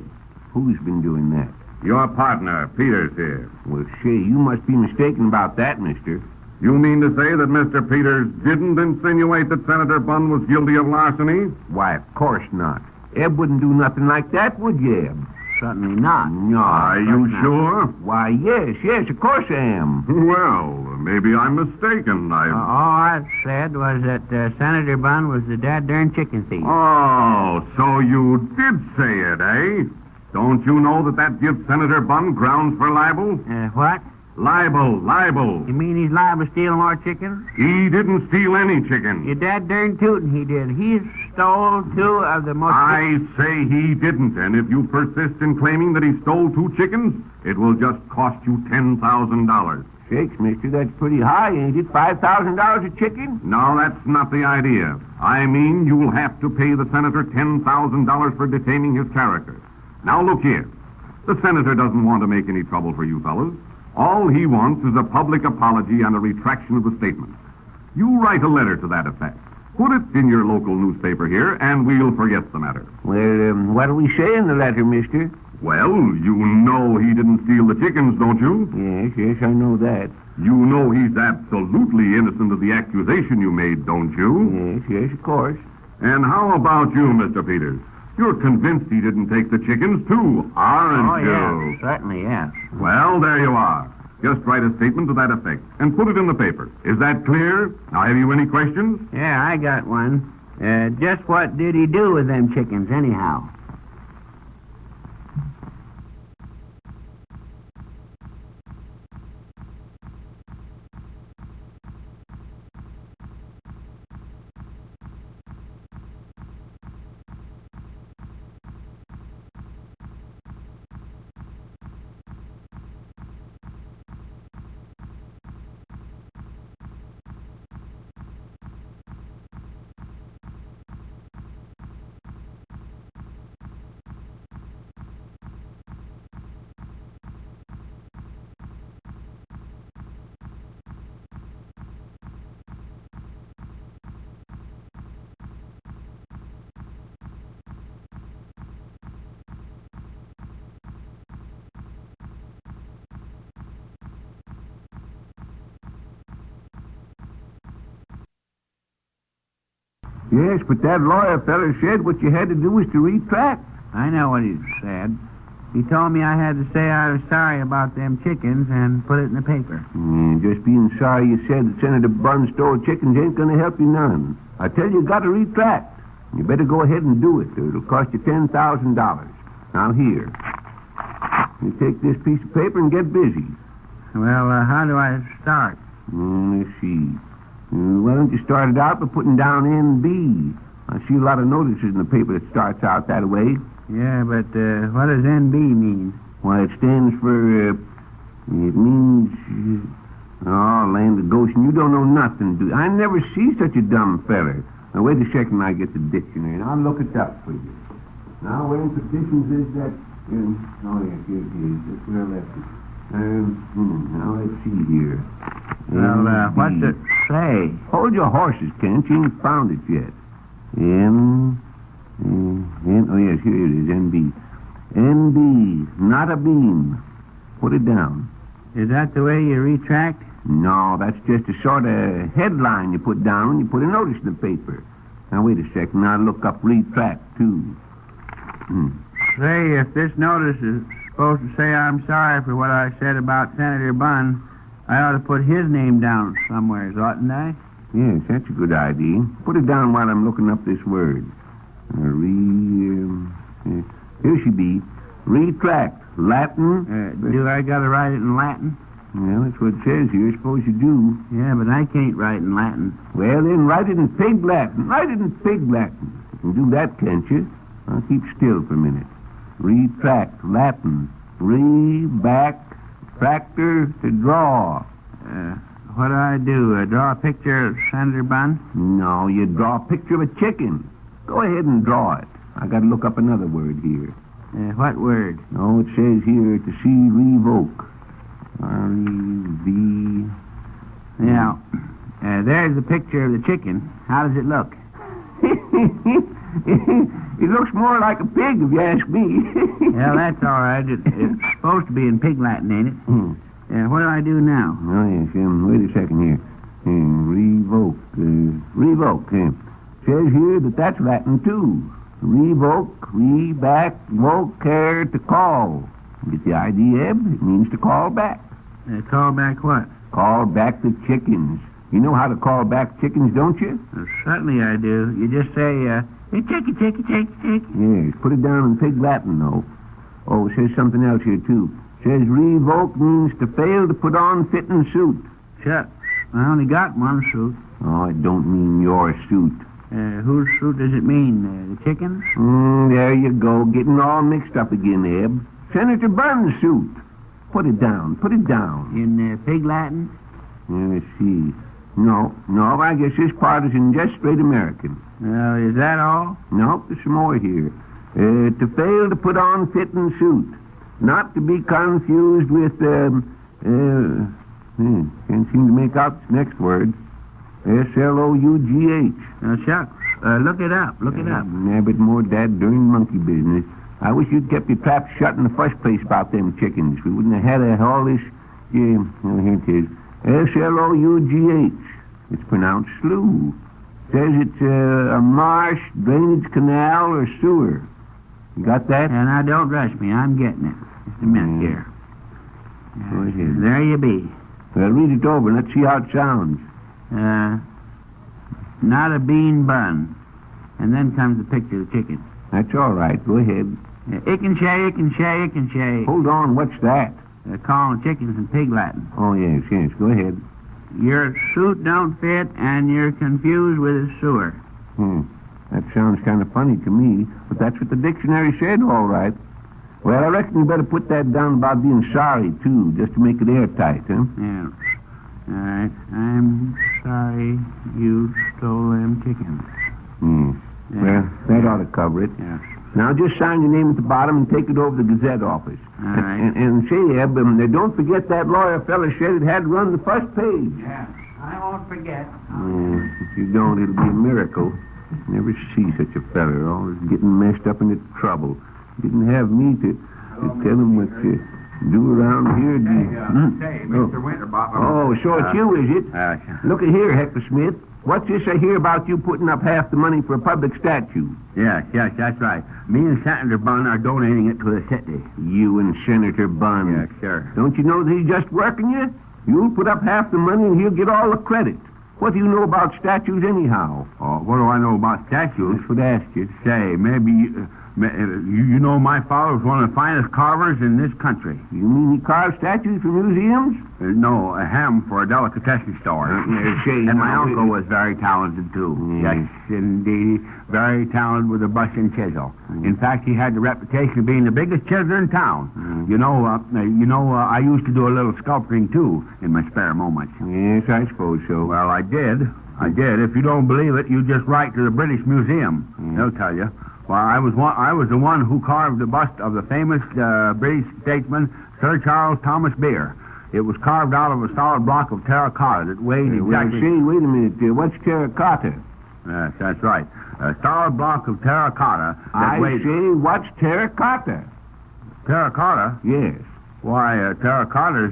Who's been doing that? Your partner, Peters here. Well, say, you must be mistaken about that, mister. You mean to say that Mr. Peters didn't insinuate that Senator Bunn was guilty of larceny? Why, of course not. Eb wouldn't do nothing like that, would you, Eb? Certainly not. No. Are you sure? Why, yes, of course I am. Well, maybe I'm mistaken. All I said was that Senator Bunn was the dad-darn chicken thief. Oh, so you did say it, eh? Don't you know that gives Senator Bunn grounds for libel? What? Libel. You mean he's liable to steal more chickens? He didn't steal any chicken. You dad-darn tootin' he did. He stole 2 of the most... I say he didn't, and if you persist in claiming that he stole 2 chickens, it will just cost you $10,000. Shakes, mister, that's pretty high, ain't it? $5,000 a chicken? No, that's not the idea. I mean, you'll have to pay the senator $10,000 for detaining his character. Now, look here. The senator doesn't want to make any trouble for you fellows. All he wants is a public apology and a retraction of the statement. You write a letter to that effect. Put it in your local newspaper here, and we'll forget the matter. Well, what do we say in the letter, mister? Well, you know he didn't steal the chickens, don't you? Yes, I know that. You know he's absolutely innocent of the accusation you made, don't you? Yes, of course. And how about you, Mr. Peters? You're convinced he didn't take the chickens, too, aren't you? Oh, yes, certainly, yes. Well, there you are. Just write a statement to that effect and put it in the paper. Is that clear? Now, have you any questions? Yeah, I got one. Just what did he do with them chickens, anyhow? Yes, but that lawyer feller said what you had to do was to retract. I know what he said. He told me I had to say I was sorry about them chickens and put it in the paper. Just being sorry you said that Senator Bunn stole chickens ain't going to help you none. I tell you got to retract. You better go ahead and do it, or it'll cost you $10,000. Now, here. You take this piece of paper and get busy. Well, how do I start? Let's see. Why don't you start it out by putting down NB? I see a lot of notices in the paper that starts out that way. Yeah, but what does NB mean? Why, it stands for, it means, oh, land of Goshen, you don't know nothing, do you? I never see such a dumb feller. Now, wait a second, I get the dictionary, and I'll look it up for you. Now, where in petitions is that, oh, yes, here it is, that's where I left it. Now, let's see here. Well, what's it say? Hold your horses, Kent, you ain't found it yet. Oh, yes, here it is, NB. NB, not a bean. Put it down. Is that the way you retract? No, that's just a sort of headline you put down when you put a notice in the paper. Now, wait a second. I'll look up retract, too. Say, if this notice is supposed to say I'm sorry for what I said about Senator Bunn, I ought to put his name down somewhere, oughtn't I? Yes, that's a good idea. Put it down while I'm looking up this word. Here she be. Retract. Latin. Do I got to write it in Latin? Well, that's what it says here. Suppose you do. Yeah, but I can't write in Latin. Well, then write it in pig Latin. Write it in pig Latin. You can do that, can't you? I'll keep still for a minute. Retract. Latin. Back, tractor, to draw. What do I do? Draw a picture of Senator Bunn? No, you draw a picture of a chicken. Go ahead and draw it. I got to look up another word here. What word? Oh, it says here to see revoke. R-E-V... Now, there's the picture of the chicken. How does it look? It looks more like a pig, if you ask me. Well, that's all right. It's supposed to be in pig Latin, ain't it? What do I do now? Oh, yes. Wait a second here. Revoke. Revoke. Says here that that's Latin, too. Revoke, back, voke, care, to call. Get the idea, Eb? It means to call back. Call back what? Call back the chickens. You know how to call back chickens, don't you? Certainly I do. You just say, hey, chicky. Yes, put it down in pig Latin, though. Oh, it says something else here, too. It says revoke means to fail to put on fitting suit. Shucks. I only got one suit. Oh, it don't mean your suit. Whose suit does it mean? The chickens? There you go, getting all mixed up again, Eb. Senator Bunn's suit. Put it down. In pig Latin? Let's see. No, I guess this part is in just straight American. Well, is that all? Nope, there's some more here. To fail to put on fitting suit. Not to be confused with, can't seem to make out this next word. S-L-O-U-G-H. Shucks. Look it up. A bit more dad darn monkey business. I wish you'd kept your trap shut in the first place about them chickens. We wouldn't have had all this... here it is. S-L-O-U-G-H. It's pronounced slough. Says it's a marsh, drainage canal, or sewer. You got that? Now, don't rush me. I'm getting it. Just a minute here. Go ahead. There you be. Well, read it over and let's see how it sounds. Not a bean bun. And then comes the picture of the chicken. That's all right. Go ahead. Ick and shay. Hold on. What's that? They're calling chickens in pig Latin. Oh, yes. Go ahead. Your suit don't fit, and you're confused with a sewer. That sounds kind of funny to me, but that's what the dictionary said, all right. Well, I reckon you better put that down about being sorry, too, just to make it airtight, huh? Yeah. All right. I'm sorry you stole them chickens. Yeah. Well, that ought to cover it. Yes. Now, just sign your name at the bottom and take it over to the Gazette office. All right. And say, Eb, don't forget that lawyer fella said it had to run the first page. Yeah, I won't forget. If you don't, it'll be a miracle. Never see such a fella, always getting messed up into trouble. Didn't have me to tell him what Do around here, Say, Mr. Winterbottom. Oh, so it's you, is it? Look at here, Hector Smith. What's this I hear about you putting up half the money for a public statue? Yes, that's right. Me and Senator Bunn are donating it to the city. You and Senator Bunn? Yes, sir. Don't you know that he's just working you? You'll put up half the money and he'll get all the credit. What do you know about statues anyhow? Oh, what do I know about statues? That's what I asked you. Say, maybe you know my father was one of the finest carvers in this country. You mean he carved statues for museums? No, a ham for a delicatessen store. And my uncle was very talented, too. Yes, indeed. Very talented with a brush and chisel. In fact, he had the reputation of being the biggest chiseler in town. You know, I used to do a little sculpting, too, in my spare moments. Yes, I suppose so. Well, I did. If you don't believe it, you just write to the British Museum. They'll tell you. Well, I was the one who carved the bust of the famous British statesman, Sir Charles Thomas Beer. It was carved out of a solid block of terracotta that weighed exactly... Wait a minute. What's terracotta? Yes, that's right. A solid block of terracotta that weighed... What's terracotta? Terracotta? Yes. Why, terracotta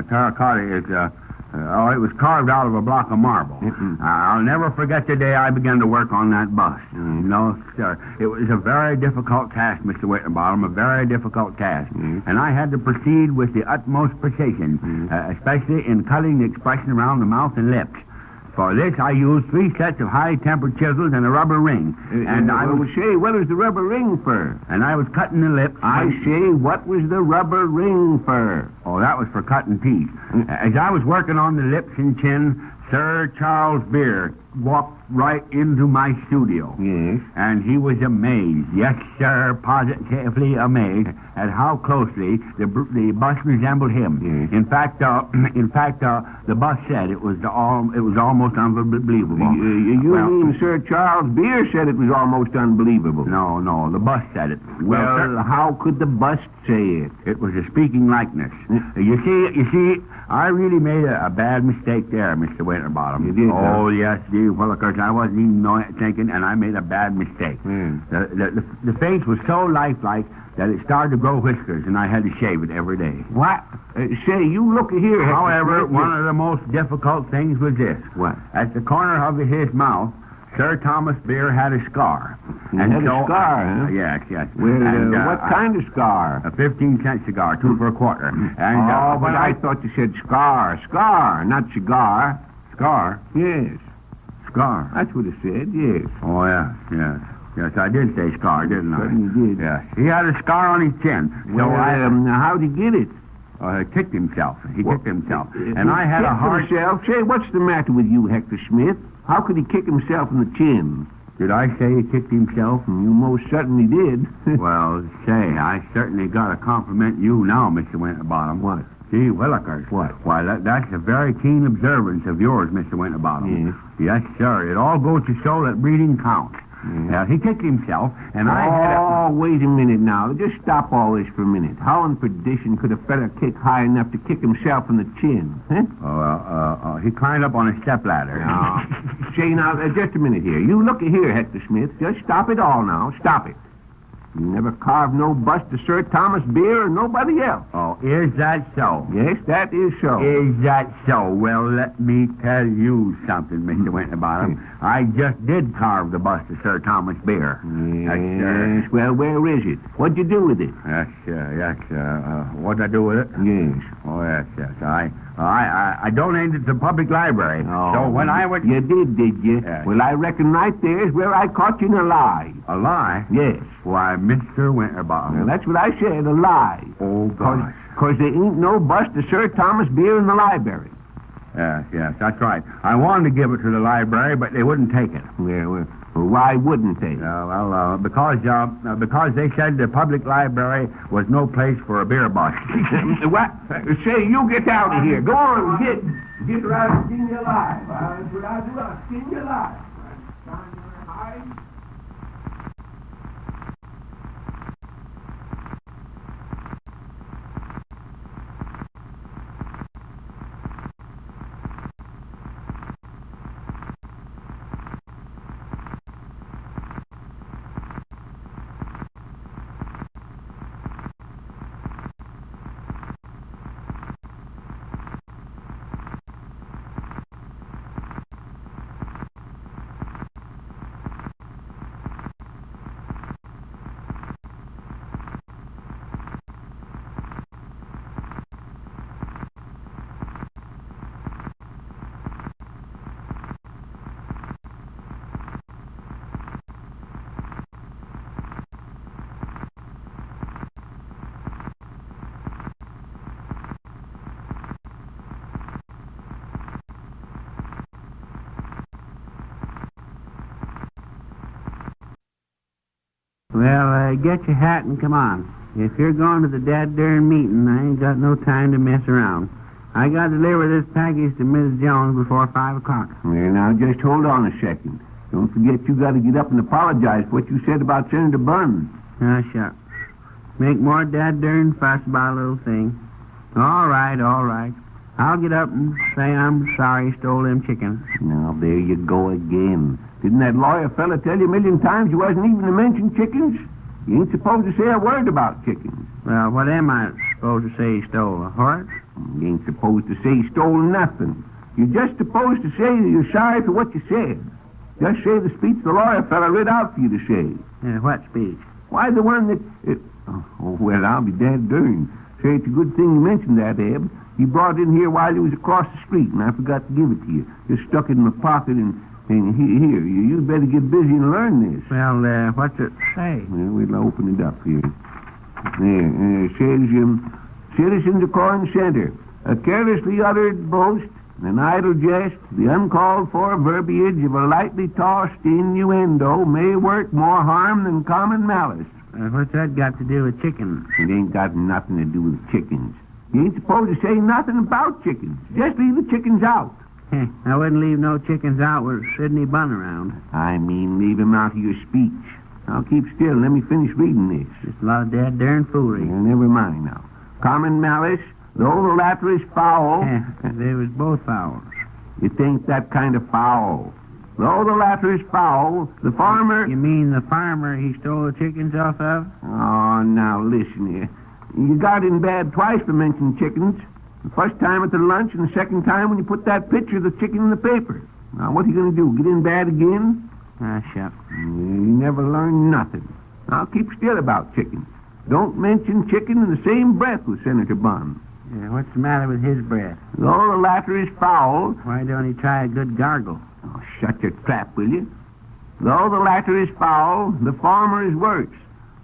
terracotta is... it was carved out of a block of marble. I'll never forget the day I began to work on that bust. No, sir. It was a very difficult task, Mr. Winterbottom, a very difficult task. And I had to proceed with the utmost precision, especially in cutting the expression around the mouth and lips. For this, I used 3 sets of high-tempered chisels and a rubber ring. What was the rubber ring for? And I was cutting the lips. What was the rubber ring for? Oh, that was for cutting teeth. As I was working on the lips and chin, Sir Charles Beer walked right into my studio. Yes. And he was amazed, yes, sir, positively amazed at how closely the bust resembled him. Yes. In fact, the bust said it was almost unbelievable. You mean Sir Charles Beer said it was almost unbelievable? No, the bust said it. Well, how could the bust say it? It was a speaking likeness. You see, I really made a bad mistake there, Mr. Winterbottom. You did, Oh, yes, gee, well, of course, I wasn't even thinking, and I made a bad mistake. The face was so lifelike that it started to grow whiskers, and I had to shave it every day. What? You look here. However, one of the most difficult things was this. What? At the corner of his mouth, Sir Thomas Beer had a scar. He had a scar, huh? Yes. Well, what kind of scar? A 15-cent cigar, 2 for a quarter. And, but I thought you said scar. Scar, not cigar. Scar? Yes. Scar. That's what it said, yes. Oh, yes. Yes, I did say scar, didn't I? Certainly did. Yes. He had a scar on his chin. Well, how'd he get it? He kicked himself. And I had a hard... himself? Say, what's the matter with you, Hector Smith? How could he kick himself in the chin? Did I say he kicked himself? You most certainly did. Well, say, I certainly got to compliment you now, Mr. Winterbottom. What? Gee willikers. What? Why, that's a very keen observance of yours, Mr. Winterbottom. Yes. Yes, sir. It all goes to show that breeding counts. Now, he kicked himself, and I had Oh, wait a minute now. Just stop all this for a minute. How in perdition could a fella kick high enough to kick himself in the chin? Huh? He climbed up on a stepladder. Now, say, just a minute here. You look here, Hector Smith. Just stop it all now. Stop it. You never carved no bust to Sir Thomas Beer or nobody else. Oh, is that so? Yes, that is so. Is that so? Well, let me tell you something, Mr. Winterbottom. I just did carve the bust of Sir Thomas Beer. Yes, well, where is it? What'd you do with it? What'd I do with it? Yes. Oh, yes. I donated it to the public library. Oh, So when I went... You did you? Yes. Well, I reckon right there's where I caught you in a lie. A lie? Yes. Why, Mr. Winterbottom. Well, that's what I said, a lie. Oh, gosh. Because there ain't no bust of Sir Thomas Beer in the library. Yes, that's right. I wanted to give it to the library, but they wouldn't take it. Well, why wouldn't they? Because they said the public library was no place for a beer bust. What? Say, you get out of here. Go on, get right and skin you alive. That's what I do. I'll skin you alive. Hyde. Well, get your hat and come on. If you're going to the dad-darn meeting, I ain't got no time to mess around. I got to deliver this package to Mrs. Jones before 5 o'clock. Well, now, just hold on a second. Don't forget you got to get up and apologize for what you said about Senator Bunn. Ah, shucks. Make more dad-darn fuss about a little thing. All right. I'll get up and say I'm sorry stole them chickens. Now, there you go again. Didn't that lawyer fella tell you a million times you wasn't even to mention chickens? You ain't supposed to say a word about chickens. Well, what am I supposed to say he stole? A horse? You ain't supposed to say he stole nothing. You're just supposed to say that you're sorry for what you said. Just say the speech the lawyer fella read out for you to say. What speech? Why, the one that... well, I'll be dad-darned. Say, it's a good thing you mentioned that, Eb. He brought it in here while he was across the street, and I forgot to give it to you. Just stuck it in my pocket, and here, you better get busy and learn this. Well, what's it say? Well, we'll open it up here. There, it says, Citizens of Corn Center, a carelessly uttered boast, an idle jest, the uncalled for verbiage of a lightly tossed innuendo may work more harm than common malice. What's that got to do with chickens? It ain't got nothing to do with chickens. You ain't supposed to say nothing about chickens. Just leave the chickens out. I wouldn't leave no chickens out with Sidney Bunn around. I mean, leave him out of your speech. Now, keep still and let me finish reading this. Just a lot of dad-darn foolery. Never mind now. Common malice, though the latter is foul... They was both fowls. It ain't that kind of foul. Though the latter is foul, the farmer... You mean the farmer he stole the chickens off of? Oh, now listen here. You got in bad twice for mentioning chickens. The first time at the lunch and the second time when you put that picture of the chicken in the paper. Now, what are you going to do, get in bad again? Ah, shucks. You never learn nothing. Now, keep still about chickens. Don't mention chicken in the same breath with Senator Bunn. What's the matter with his breath? Though the latter is foul... Why don't he try a good gargle? Oh, shut your trap, will you? Though the latter is foul, the farmer is worse.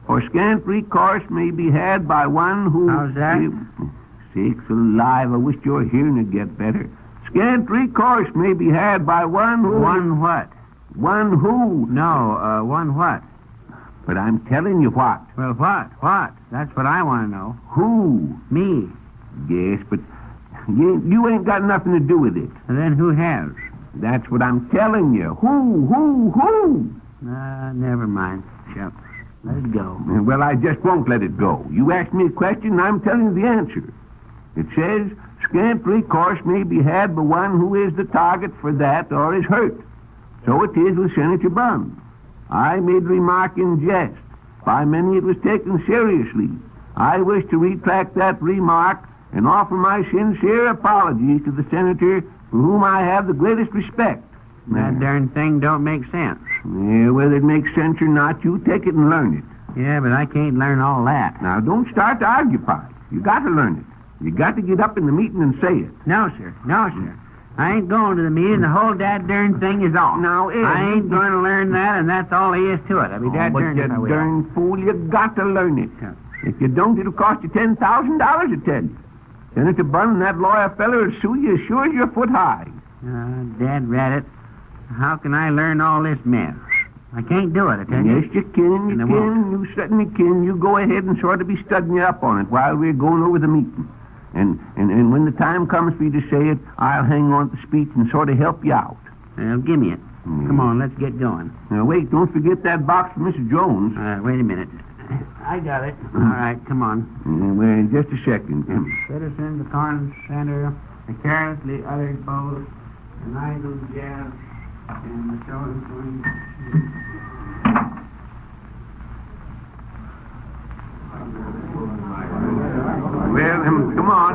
For scant recourse may be had by one who... How's that? Sakes alive, I wish your hearing would get better. Scant recourse may be had by one who... One what? One who... No, one what? But I'm telling you what. Well, what? What? That's what I want to know. Who? Me. Yes, but you ain't got nothing to do with it. And then who has? That's what I'm telling you. Who? Never mind. Shucks. Let it go. Well, I just won't let it go. You asked me a question, and I'm telling you the answer. It says, scant recourse may be had by one who is the target for that or is hurt. So it is with Senator Bunn. I made remark in jest. By many it was taken seriously. I wish to retract that remark and offer my sincere apologies to the senator for whom I have the greatest respect. That darn thing don't make sense. Yeah, whether it makes sense or not, you take it and learn it. Yeah, but I can't learn all that. Now, don't start to argue, Pop. You got to learn it. You got to get up in the meeting and say it. No, sir. I ain't going to the meeting. The whole dad-darn thing is off. Now, Ed... I ain't going to learn that, and that's all there is to it. I'll be dad-darned if I will. But you darn fool, you got to learn it. Yeah. If you don't, it'll cost you $10,000, I tell you. Senator Bunn and that lawyer fellow will sue you as sure as you're foot high. Dad rat it. How can I learn all this mess? I can't do it, I tell you. Yes, you can. You certainly can. You go ahead and sort of be studying up on it while we're going over the meeting. And when the time comes for you to say it, I'll hang on to the speech and sort of help you out. Well, give me it. Come on, let's get going. Now, wait, don't forget that box for Mrs. Jones. Wait a minute. I got it. All right, come on. Well, just a second. Citizen, the Corn Center, a carelessly uttered boast, an idle jest, and the showing. Well,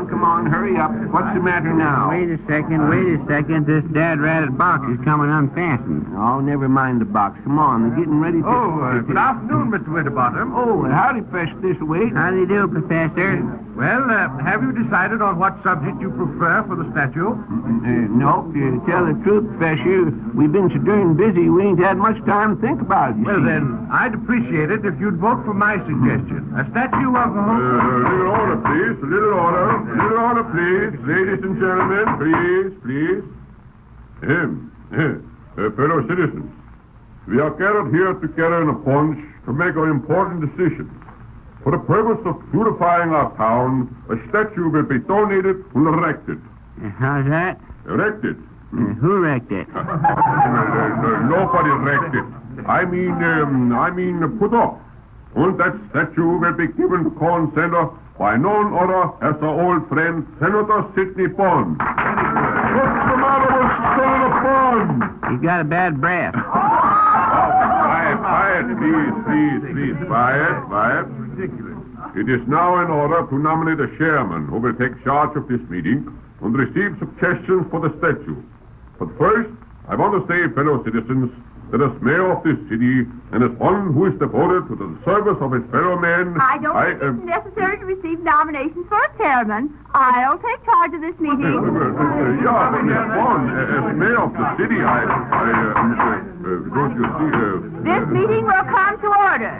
come on, hurry up. What's the matter now? Wait a second. This dad-ratted box is coming unfastened. Oh, never mind the box. Come on, they're getting ready to... Good afternoon, Mr. Winterbottom. Oh, howdy, Professor Thistlethwaite. How do you do, Professor? Well, have you decided on what subject you prefer for the statue? No, to tell the truth, Professor, we've been so darn busy, we ain't had much time to think about it. Well, then, I'd appreciate it if you'd vote for my suggestion. A statue of... little order, please. A little order, please. Ladies and gentlemen, please. Fellow citizens, We are gathered here together in a bunch to make an important decision. For the purpose of beautifying our town, a statue will be donated and erected. How's that? Erected? Who wrecked it? Nobody erected. I mean put up. And that statue will be given to Corn Center by none other as our old friend Senator Sidney Bond. What's the matter with Senator Bond? He's got a bad breath. Quiet, please. Quiet. It is now in order to nominate a chairman who will take charge of this meeting and receive suggestions for the statue. But first, I want to say, fellow citizens, that as mayor of this city and as one who is devoted to the service of his fellow men, I don't think it's necessary to receive nominations for a chairman. I'll take charge of this meeting. Miss Bond, as mayor of the city, don't you see... This meeting will come to order.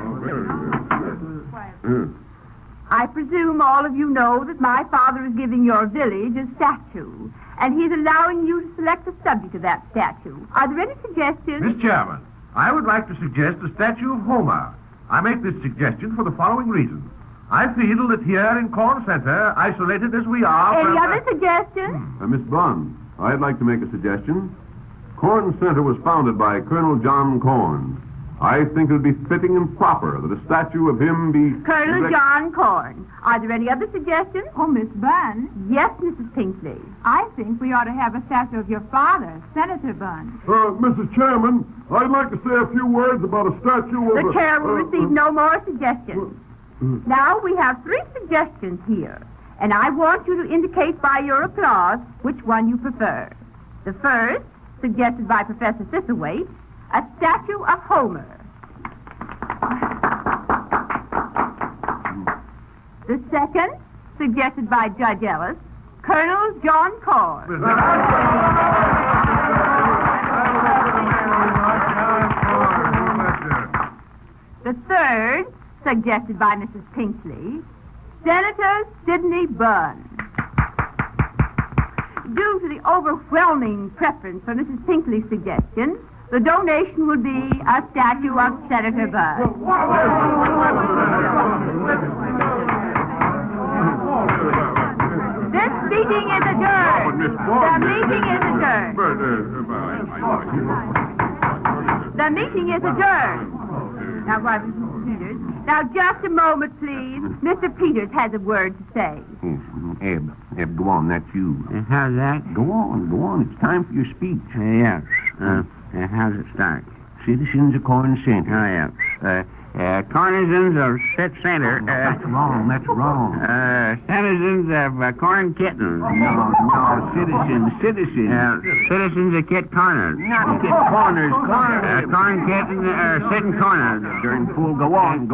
I presume all of you know that my father is giving your village a statue, and he's allowing you to select the subject of that statue. Are there any suggestions? Miss Chairman, I would like to suggest the statue of Homer. I make this suggestion for the following reasons. I feel that here in Corn Center, isolated as we are... Any other suggestions? Miss Bond, I'd like to make a suggestion. Corn Center was founded by Colonel John Corn. I think it would be fitting and proper that a statue of him be... Colonel John Corn. Are there any other suggestions? Oh, Miss Bunn. Yes, Mrs. Pinkley. I think we ought to have a statue of your father, Senator Bunn. Mr. Chairman, I'd like to say a few words about a statue of... The chair will receive no more suggestions. Now, we have 3 suggestions here, and I want you to indicate by your applause which one you prefer. The first, suggested by Professor Thistlethwaite, a statue of Homer. The second, suggested by Judge Ellis, Colonel John Corn. The third, suggested by Mrs. Pinkley, Senator Sidney Bunn. Due to the overwhelming preference for Mrs. Pinkley's suggestion, the donation will be a statue of Senator Bunn. This meeting is adjourned. The meeting is adjourned. The meeting is adjourned. Now, what, Mr. Peters? Now, just a moment, please. Mr. Peters has a word to say. Eb, go on, that's you. How's that? Go on, it's time for your speech. Yes. How's it start? Citizens of Corn Center. Oh, yes. Cornizens of Set Center. That's wrong. Citizens of Corn Kittens. No, citizens. Citizens of Kit Corners. Not Kit Corners, Corn Kittens, sitting corners. Darn fool, go on.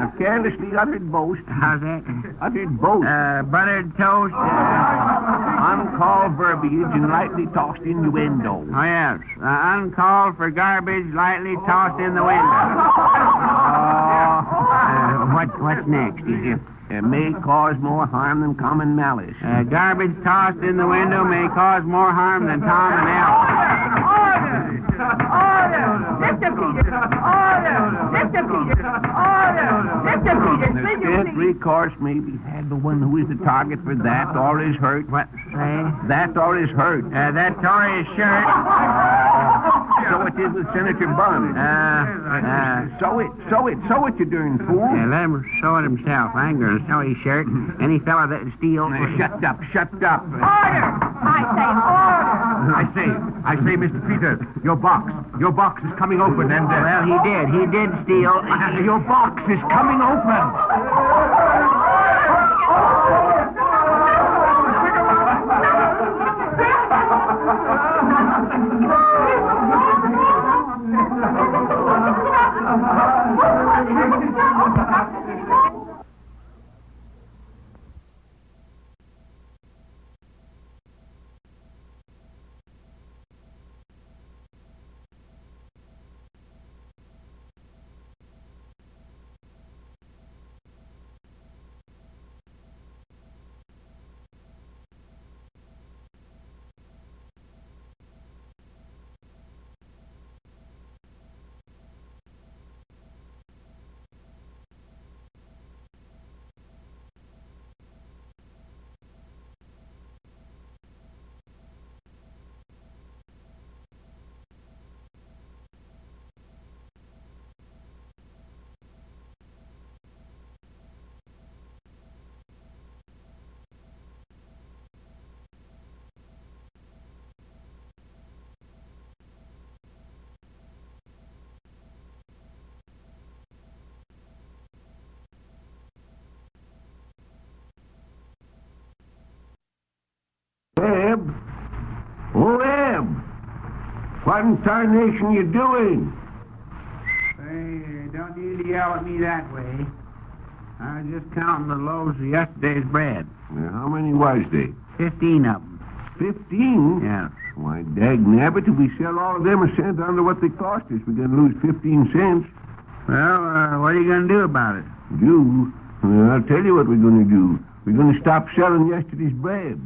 A carelessly uttered boast. How's that? Uttered boast. Buttered toast. Uncalled verbiage and lightly tossed innuendo. Oh, yes. Uncalled for garbage, lightly tossed in the window. What's next? It may cause more harm than common malice. Garbage tossed in the window may cause more harm than Tom and Alice. Order! Mr. Peters! The fifth recourse may be had the one who is the target for that or is hurt. What say? That or is hurt. That Tory's shirt. So it is with Senator Bunn. Sew it, you darn fool. Let him sew it himself. I ain't going to sew his shirt. Any fella that steals... Shut up. Order! I say order! I say, Mr. Peters, your box is coming open and... Well, he did steal. Your box is coming open! Oh, Eb! What in tarnation you doing? Hey, don't you yell at me that way. I was just counting the loaves of yesterday's bread. How many was they? 15 of them. 15? Yeah. Why, dagnabbit, if we sell all of them a cent under what they cost us, we're going to lose 15 cents. Well, what are you going to do about it? Do? Well, I'll tell you what we're going to do. We're going to stop selling yesterday's bread.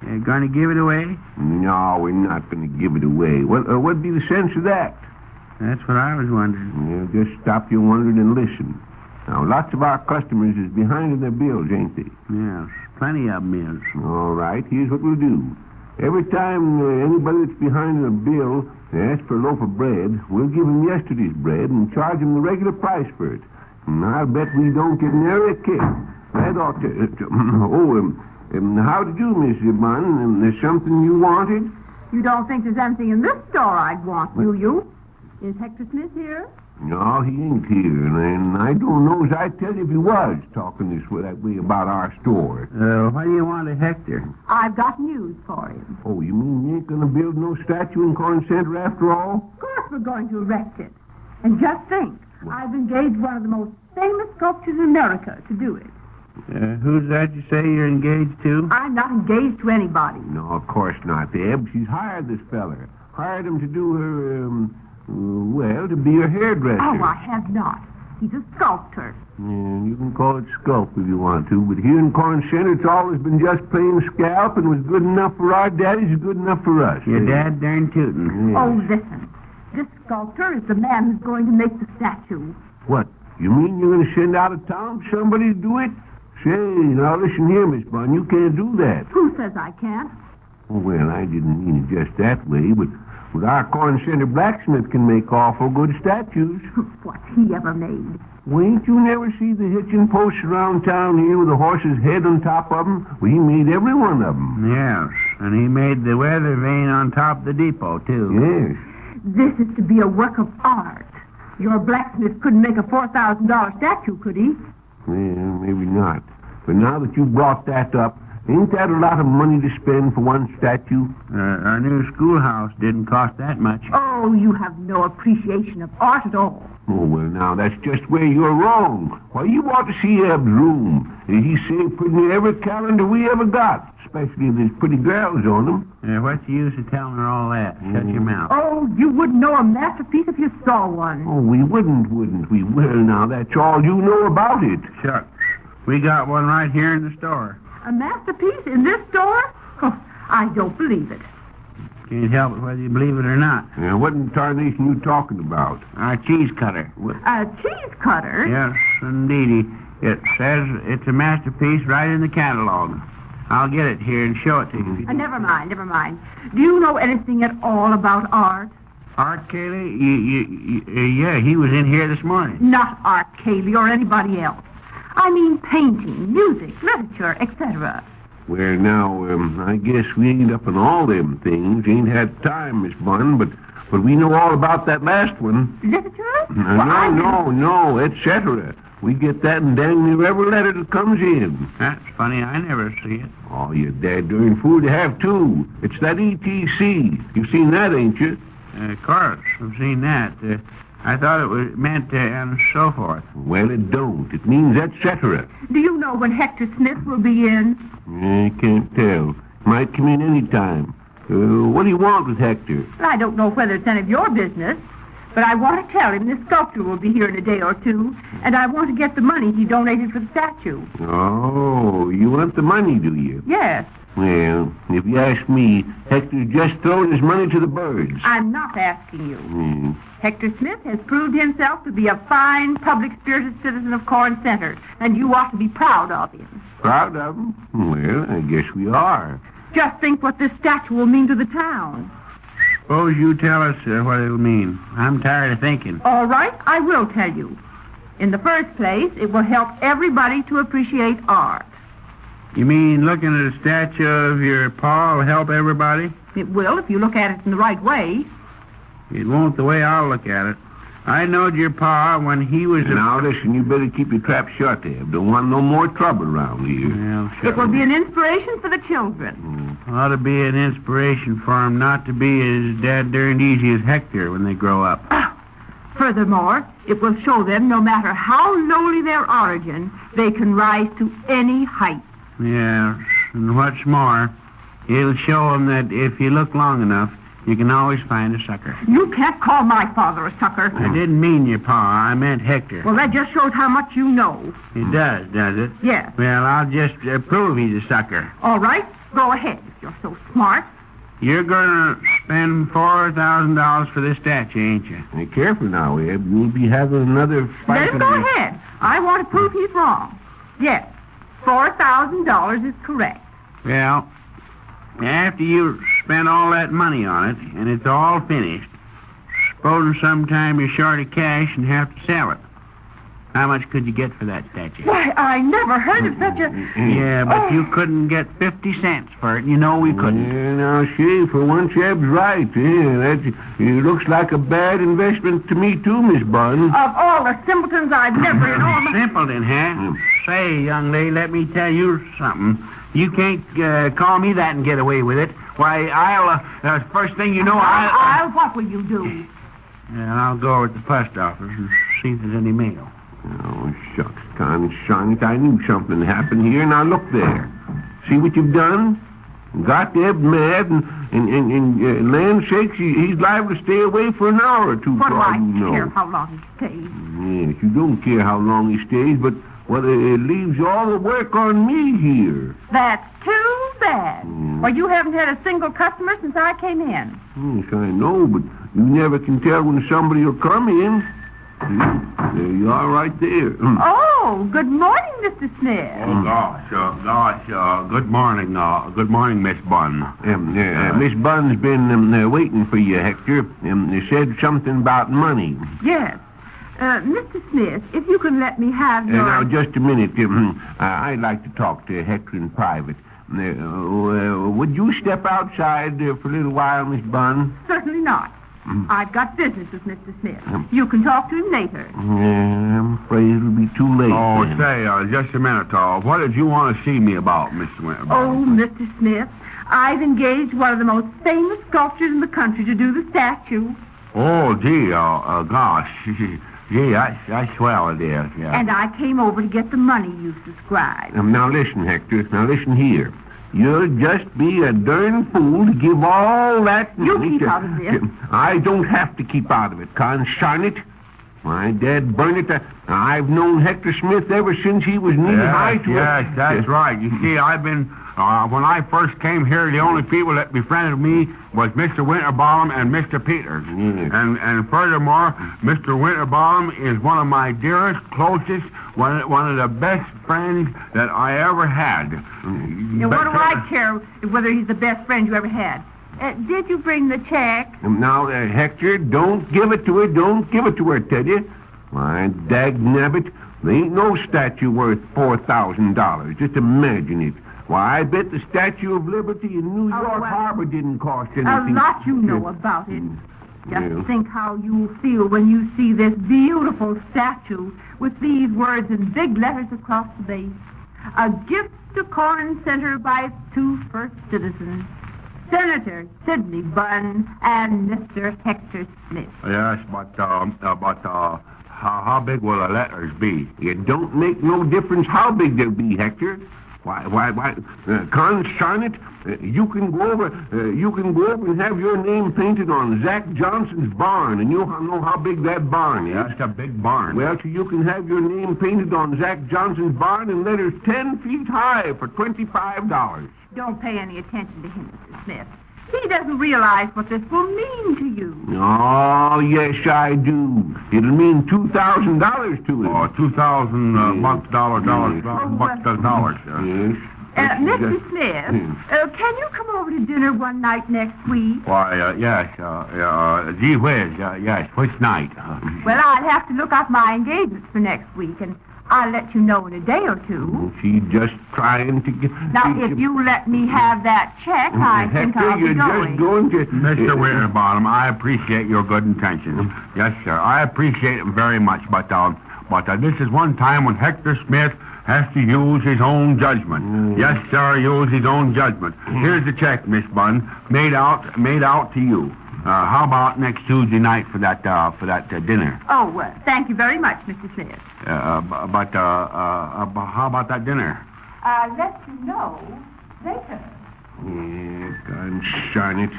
You're going to give it away? No, we're not going to give it away. What'd be the sense of that? That's what I was wondering. Yeah, just stop your wondering and listen. Now, lots of our customers is behind in their bills, ain't they? Yes, plenty of them is. All right, here's what we'll do. Every time anybody that's behind in a bill asks for a loaf of bread, we'll give them yesterday's bread and charge them the regular price for it. And I'll bet we don't get nary a kick. That ought to... how did you, Miss Bunn? There's something you wanted? You don't think there's anything in this store I'd want, do you? Is Hector Smith here? No, he ain't here, and I don't know as I'd tell you if he was talking that way about our store. What do you want of Hector? I've got news for him. Oh, you mean you ain't going to build no statue in Corn Center after all? Of course we're going to erect it. And just think, I've engaged one of the most famous sculptors in America to do it. Who's that you say you're engaged to? I'm not engaged to anybody. No, of course not, Eb. She's hired this feller. Hired him to do her, to be her hairdresser. Oh, I have not. He's a sculptor. Yeah, you can call it sculpt if you want to, but here in Corn Center, it's always been just plain scalp, and was good enough for our daddies is good enough for us. Your dad darn tootin'. Yes. Oh, listen. This sculptor is the man who's going to make the statue. What? You mean you're going to send out of town somebody to do it? Say, now listen here, Miss Bunn, you can't do that. Who says I can't? Oh, well, I didn't mean it just that way, but our Corn Center blacksmith can make awful good statues. What's he ever made? Well, ain't you never see the hitching posts around town here with a horse's head on top of them? Well, he made every one of them. Yes, and he made the weather vane on top of the depot, too. Yes. This is to be a work of art. Your blacksmith couldn't make a $4,000 statue, could he? Well, maybe not. But now that you brought that up, ain't that a lot of money to spend for one statue? Our new schoolhouse didn't cost that much. Oh, you have no appreciation of art at all. Oh, well, now, that's just where you're wrong. Why, you ought to see Eb's room. He's saved pretty near every calendar we ever got, especially if there's pretty girls on them. What's the use of telling her all that? Shut your mouth. Oh, you wouldn't know a masterpiece if you saw one. Oh, we wouldn't we? Well, now, that's all you know about it. Shucks. We got one right here in the store. A masterpiece in this store? Oh, I don't believe it. Can't help it whether you believe it or not. What in tarnation you talking about? Our cheese cutter. A cheese cutter? Yes, indeedy. It says it's a masterpiece right in the catalog. I'll get it here and show it to you. Never mind. Do you know anything at all about art? Art Cayley? Yeah, he was in here this morning. Not Art Cayley or anybody else. I mean painting, music, literature, etc. Well, now, I guess we ain't up on all them things. Ain't had time, Miss Bunn, but we know all about that last one. Literature? No, etc. We get that in dang near every letter that comes in. That's funny. I never see it. Oh, you're dead darn fool to have, too. It's that ETC. You've seen that, ain't you? Of course, I've seen that. I thought it was meant and so forth. Well, it don't. It means etc. Do you know when Hector Smith will be in? I can't tell. Might come in any time. What do you want with Hector? I don't know whether it's any of your business, but I want to tell him this sculptor will be here in a day or two, and I want to get the money he donated for the statue. Oh, you want the money, do you? Yes. Well, if you ask me, Hector's just throwing his money to the birds. I'm not asking you. Hector Smith has proved himself to be a fine, public-spirited citizen of Corn Center, and you ought to be proud of him. Proud of him? Well, I guess we are. Just think what this statue will mean to the town. Suppose you tell us what it'll mean. I'm tired of thinking. All right, I will tell you. In the first place, it will help everybody to appreciate art. You mean looking at a statue of your pa will help everybody? It will if you look at it in the right way. It won't the way I'll look at it. I knowed your pa when he was Now, listen, you better keep your trap shut, Eb. Don't want no more trouble around here. Well, It will be an inspiration for the children. ought to be an inspiration for 'em not to be as dad-darned easy as Hector when they grow up. Furthermore, it will show them no matter how lowly their origin, they can rise to any height. Yeah, and what's more, it'll show 'em that if you look long enough, you can always find a sucker. You can't call my father a sucker. I didn't mean your pa. I meant Hector. Well, that just shows how much you know. It does it? Yes. Well, I'll just prove he's a sucker. All right, go ahead if you're so smart. You're gonna spend $4,000 for this statue, ain't you? Be careful now, Eb. You'll be having another fight. Let him go ahead. I want to prove he's wrong. Yes, $4,000 is correct. Well, after you spend all that money on it, and it's all finished, supposing sometime you're short of cash and have to sell it. How much could you get for that statue? Why, I never heard of such a... Yeah, but you couldn't get 50 cents for it. You know we couldn't. Yeah, now, see, for once, Eb's right. Yeah, it looks like a bad investment to me, too, Miss Bunn. Of all the simpletons I've never in all my... Simpleton, huh? Say, young lady, let me tell you something. You can't call me that and get away with it. Why, I'll, first thing you know, I'll what will you do? I'll go over to the post office and see if there's any mail. Oh, shucks, Conshine, I knew something happened here. Now, look there. See what you've done? Got Eb mad, and land shakes, he's liable to stay away for an hour or two. What do I know. care how long he stays? Yes, you don't care how long he stays, but, well, it leaves all the work on me here. That's too bad. Well, you haven't had a single customer since I came in. Yes, I know, but you never can tell when somebody will come in. There you are right there. Oh, good morning, Mr. Smith. Oh, gosh, good morning, Miss Bunn. Miss Bunn's been waiting for you, Hector. They said something about money. Yes. Mr. Smith, if you can let me have your... Now, just a minute. I'd like to talk to Hector in private. Would you step outside for a little while, Miss Bunn? Certainly not. I've got business with Mr. Smith. You can talk to him later. I'm afraid it'll be too late. Oh, then. say, just a minute, what did you want to see me about, Mr. Winter? Oh, Mr. Smith, I've engaged one of the most famous sculptors in the country to do the statue. Oh, gee, gosh. Gee, that's swell it is, yeah. And I came over to get the money you subscribed. Now, listen, Hector. Now, listen here. You'll just be a darn fool to give all that money. You keep out of this. I don't have to keep out of it, consign it. My dad burned it. I've known Hector Smith ever since he was knee-high to Yes, that's right. You see, I've been... when I first came here, the only people that befriended me was Mr. Winterbaum and Mr. Peters. Yes. And furthermore, Mr. Winterbaum is one of my dearest, closest, one of the best friends that I ever had. Now, what do I care whether he's the best friend you ever had? Did you bring the check? Now, Hector, don't give it to her. Don't give it to her, I tell you. My dagnabbit, there ain't no statue worth $4,000. Just imagine it. Why, I bet the Statue of Liberty in New York Harbor didn't cost anything. A lot you know about it. Just think how you'll feel when you see this beautiful statue with these words in big letters across the base. A gift to Corn Center by its two first citizens, Senator Sidney Bunn and Mr. Hector Smith. Yes, but how big will the letters be? It don't make no difference how big they'll be, Hector. Why, consign it. You can go over and have your name painted on Zach Johnson's barn, and you'll know how big that barn is. That's a big barn. Well, so you can have your name painted on Zach Johnson's barn in letters 10 feet high for $25. Don't pay any attention to him, Mr. Smith. He doesn't realize what this will mean to you. Oh, yes, I do. It'll mean $2,000 to him. Oh, 2,000 bucks, dollars. Yes. Mr. Smith, can you come over to dinner one night next week? Why, yes, gee whiz, yes, which night? Well, I'll have to look up my engagements for next week, and I'll let you know in a day or two. She just trying to get... Now, if you let me have that check, I think Hector, I'll be you're going. just going to... Mr. Winterbottom, I appreciate your good intentions. Yes, sir. I appreciate them very much, but this is one time when Hector Smith has to use his own judgment. Yes, sir, use his own judgment. Here's the check, Miss Bunn, made out to you. How about next Tuesday night for that dinner? Oh, thank you very much, Mr. Smith. But how about that dinner? I'll let you know later. Yeah, darn it.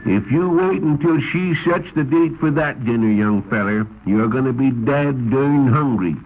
If you wait until she sets the date for that dinner, young feller, you're gonna be dad darn hungry.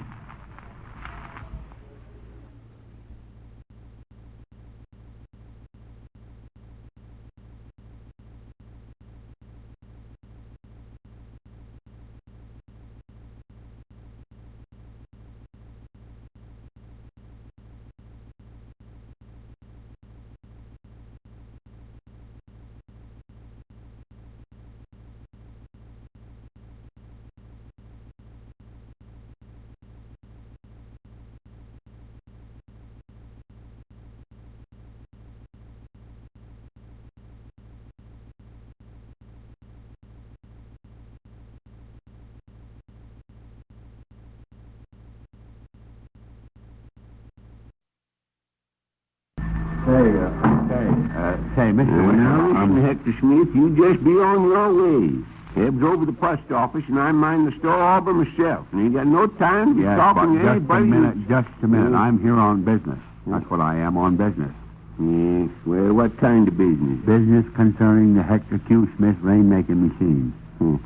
Say, Mr. Winterbottom. Now, Hector Smith, you just be on your way. Eb's over the post office, and I mind the store all by myself. And ain't got no time to be talking to anybody. Just a minute. I'm here on business. That's what I am, on business. Yes, well, what kind of business? Business concerning the Hector Q. Smith rainmaking machine.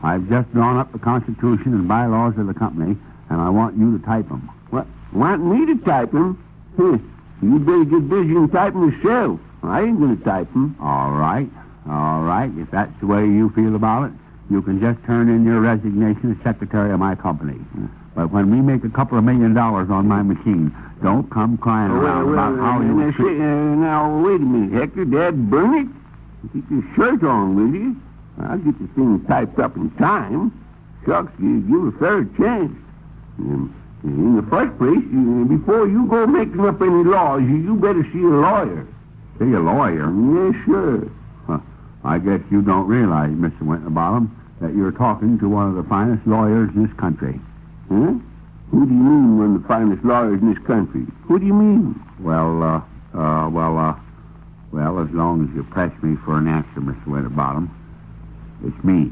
I've just drawn up the Constitution and bylaws of the company, and I want you to type them. What? Want me to type them? You better get busy and type them yourself. I ain't going to type them. All right. If that's the way you feel about it, you can just turn in your resignation as secretary of my company. But when we make a couple of $1 million on my machine, don't come crying around about how you... Now, wait a minute, Hector. Dad, burn it? Keep your shirt on, will you? I'll get the thing typed up in time. Shucks, you give a fair chance. In the first place, before you go making up any laws, you better see a lawyer. See a lawyer? Yes, sir. I guess you don't realize, Mr. Winterbottom, that you're talking to one of the finest lawyers in this country. Huh? Who do you mean, one of the finest lawyers in this country? Who do you mean? Well, as long as you press me for an answer, Mr. Winterbottom, it's me.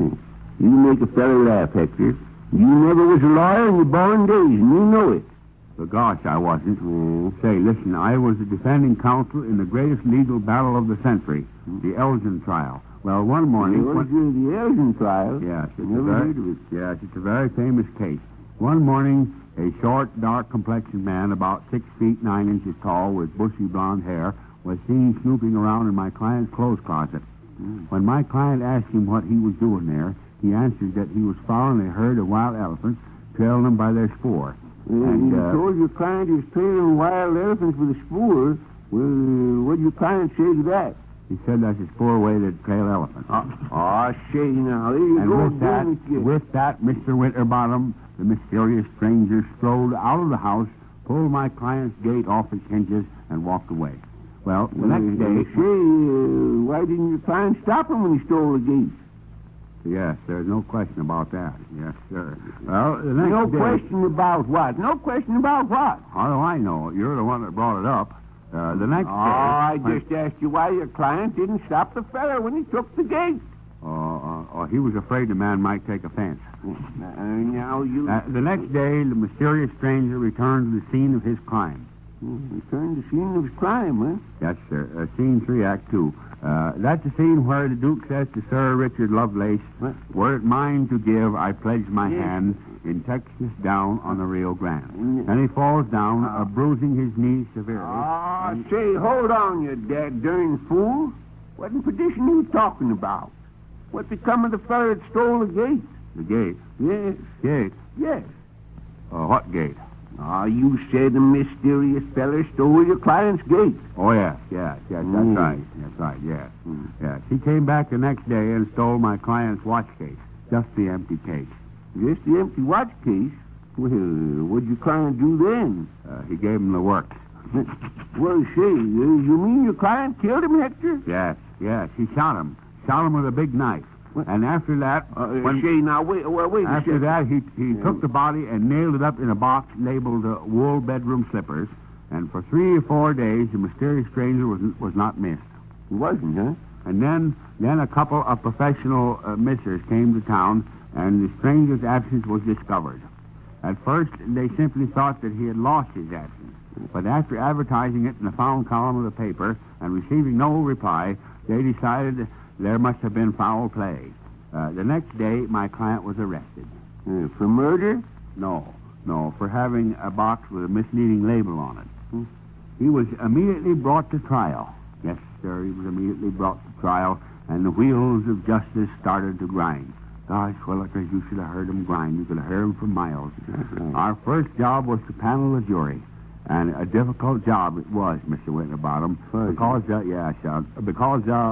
You make a fellow laugh, Hector. You never was a lawyer in your born days, and you know it. But gosh, I wasn't. Say, listen, I was the defending counsel in the greatest legal battle of the century, the Elgin trial. Well, one morning... The Elgin trial? Yes, Yes, it's a very famous case. One morning, a short, dark-complexioned man, about 6 feet 9 inches tall, with bushy blonde hair, was seen snooping around in my client's clothes closet. When my client asked him what he was doing there, he answered that he was following a herd of wild elephants, trailing them by their spoor. And you told your client he was trailing wild elephants with a spoor. Well, what did your client say to that? He said that's a spoor way to trail elephants. Say now, there you go. With that, Mr. Winterbottom, the mysterious stranger strode out of the house, pulled my client's gate off its hinges, and walked away. Well, the next day... why didn't your client stop him when he stole the gate? Yes, there's no question about that. Yes, sir. Well, the next No day... question about what? No question about what? How do I know? You're the one that brought it up. The next day... I just asked you why your client didn't stop the fellow when he took the gate. He was afraid the man might take offense. Now you... the next day, the mysterious stranger returned to the scene of his crime. Returned to the scene of his crime, huh? Yes, sir. Scene 3, Act 2. That's the scene where the Duke says to Sir Richard Lovelace, were it mine to give, I pledge my hand in Texas down on the Rio Grande. And he falls down, bruising his knee severely. Say, hold on, you darn fool. What in perdition are you talking about? What become of the fellow that stole the gate? The gate? Yes. Gate? Yes. What gate? You said the mysterious feller stole your client's gate. Oh, yes, that's right. That's right, yes. Yes, he came back the next day and stole my client's watch case. Just the empty case. Just the empty watch case? Well, what'd your client do then? He gave him the work. Well, say, you mean your client killed him, Hector? Yes, he shot him. Shot him with a big knife. And after that... After that, he took the body and nailed it up in a box labeled wool bedroom slippers. And for 3 or 4 days, the mysterious stranger was not missed. He wasn't, huh? And then a couple of professional missers came to town, and the stranger's absence was discovered. At first, they simply thought that he had lost his absence. But after advertising it in the found column of the paper and receiving no reply, they decided there must have been foul play. The next day, my client was arrested. For murder? No, for having a box with a misleading label on it. He was immediately brought to trial. Yes, sir, he was immediately brought to trial, and the wheels of justice started to grind. Gosh, Willikers, you should have heard him grind. You could have heard him for miles. Our first job was to panel the jury. And a difficult job it was, Mr. Winterbottom, because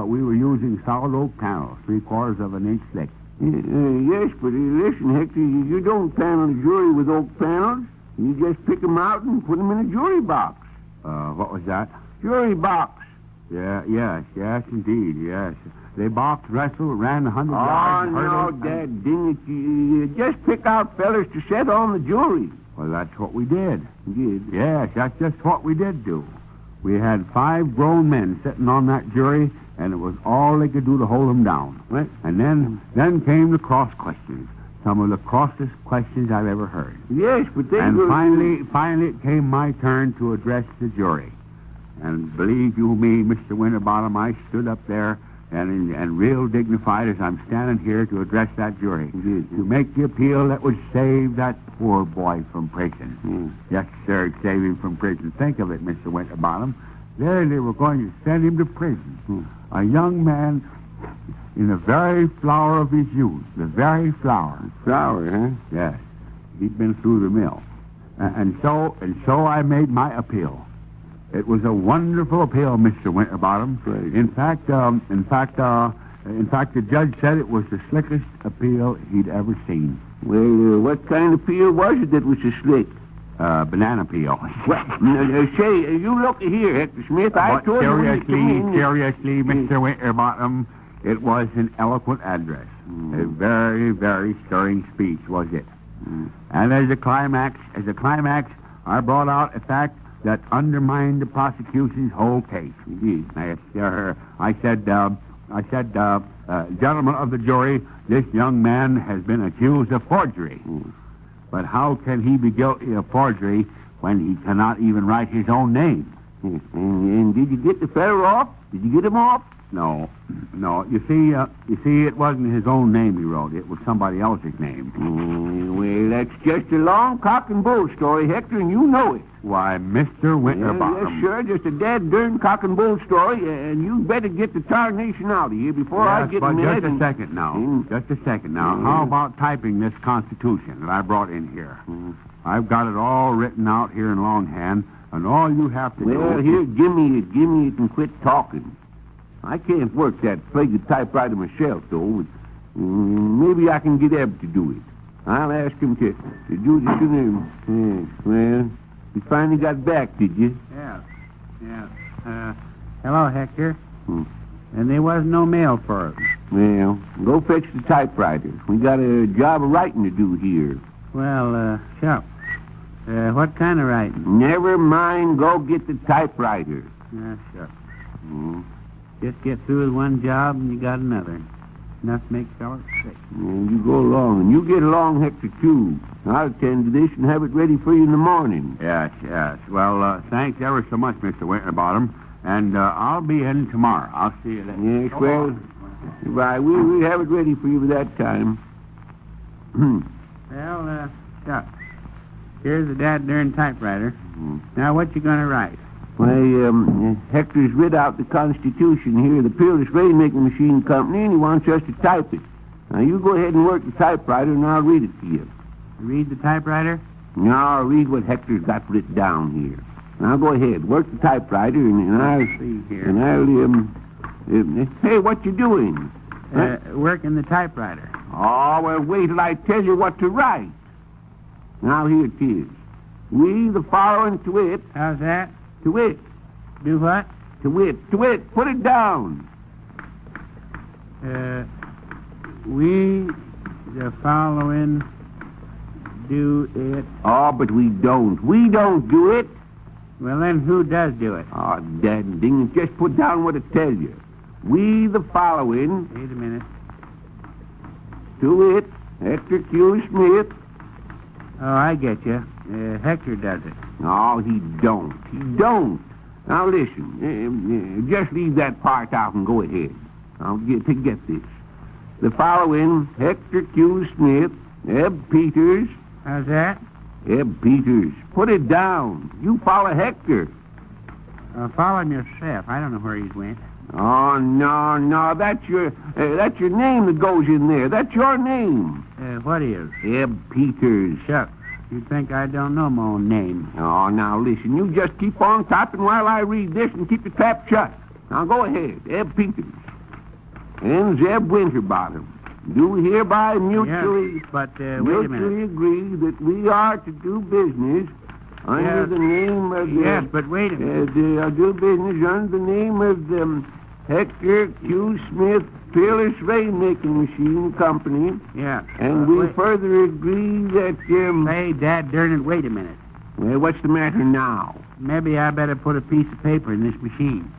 we were using solid oak panels, 3/4 of an inch thick. Yes, but listen, Hector, you don't panel the jury with oak panels. You just pick them out and put them in a jury box. What was that? Jury box. Yes, indeed, yes. They boxed, wrestled, ran 100 Oh, yards. no, Dad, dang it. You just pick out fellers to set on the jury. Well, that's what we did. You did? Yes, that's just what we did do. We had 5 grown men sitting on that jury, and it was all they could do to hold them down. What? And then came the cross questions. Some of the crossest questions I've ever heard. Yes, but they And were... finally it came my turn to address the jury. And believe you me, Mr. Winterbottom, I stood up there and real dignified as I'm standing here to address that jury. To make the appeal that would save that poor boy from prison. Yes, sir, save him from prison. Think of it, Mr. Winterbottom. There they were going to send him to prison. A young man in the very flower of his youth. The very flower. Flower, huh? Yes. He'd been through the mill. And so I made my appeal. It was a wonderful appeal, Mr. Winterbottom. Right. In fact, the judge said it was the slickest appeal he'd ever seen. Well, what kind of appeal was it that was so slick? Banana peel. Well, say, you look here, Hector Smith. I told you... Seriously, Mr. Winterbottom, it was an eloquent address. A very, very stirring speech, was it? And as a climax, I brought out a fact that undermined the prosecution's whole case. Yes, sir. I said, gentlemen of the jury, this young man has been accused of forgery. But how can he be guilty of forgery when he cannot even write his own name? And did you get the fellow off? Did you get him off? No. You see, it wasn't his own name he wrote. It was somebody else's name. Well, that's just a long cock and bull story, Hector, and you know it. Why, Mr. Winterbottom. Yes, sure, just a dead darn cock and bull story, and you better get the tarnation out of here before I get in there. Just a second now. How about typing this Constitution that I brought in here? I've got it all written out here in longhand, and all you have to do... Well, here, give me it and quit talking. I can't work that plagued typewriter myself, though. Maybe I can get Eb to do it. I'll ask him to do this in there. Well, you finally got back, did you? Yeah. Hello, Hector. And there was no mail for it. Well, go fetch the typewriter. We got a job of writing to do here. Well, sure. What kind of writing? Never mind. Go get the typewriter. Yeah, sure. Just get through with one job and you got another. Enough to make fellas sick. Well, you go along, and you get along, Hector, too. I'll attend to this and have it ready for you in the morning. Yes. Well, thanks ever so much, Mr. Winterbottom. And I'll be in tomorrow. I'll see you then. Yes, well, goodbye. We'll have it ready for you by that time. Well, sure. Here's the dad-darn typewriter. Now, what you gonna write? Why, Hector's read out the Constitution here, the Peerless Rainmaking Machine Company, and he wants us to type it. Now, you go ahead and work the typewriter, and I'll read it to you. Read the typewriter? No, I'll read what Hector's got written down here. Now, go ahead, work the typewriter, and I'll... see here. And I'll, hey, what you doing? Working the typewriter. Oh, well, wait till I tell you what to write. Now here it is. We the following to wit. How's that? To wit. Do what? To wit. To wit. Put it down. We, the following, do it. Oh, but we don't. We don't do it. Well, then who does do it? Oh, dad ding it. Just put down what it tells you. We the following. Wait a minute. To it. Hector Q. Smith. Oh, I get you. Hector does it. No, he don't. He don't. Now listen. Just leave that part out and go ahead. I'll get this. The following, Hector Q. Smith, Eb Peters. How's that? Eb Peters. Put it down. You follow Hector. Follow him yourself. I don't know where he's went. Oh, no. That's your name that goes in there. That's your name. What is? Eb Peters. Shucks. You think I don't know my own name? Oh, now listen. You just keep on typing while I read this and keep your trap shut. Now go ahead. Eb Peters. And Zeb Winterbottom. Do hereby mutually, yes, but wait a mutually minute. agree that we are to do business under the name of yes, but wait a minute. Do business under the name of the Hector Q. Smith Peerless Rainmaking Machine Company. Yeah. And we further agree that Hey, Dad, darn it, wait a minute. Well, what's the matter now? Maybe I better put a piece of paper in this machine.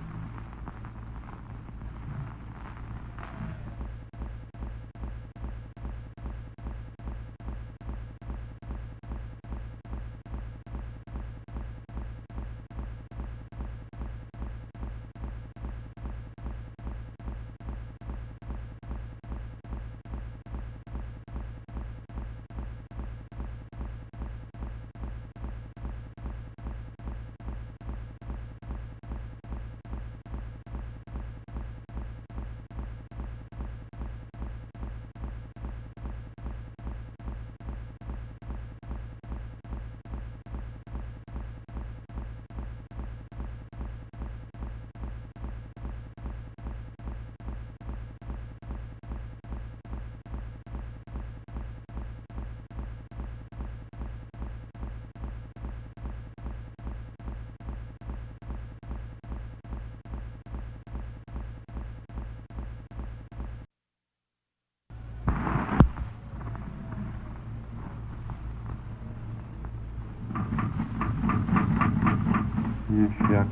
Shucks.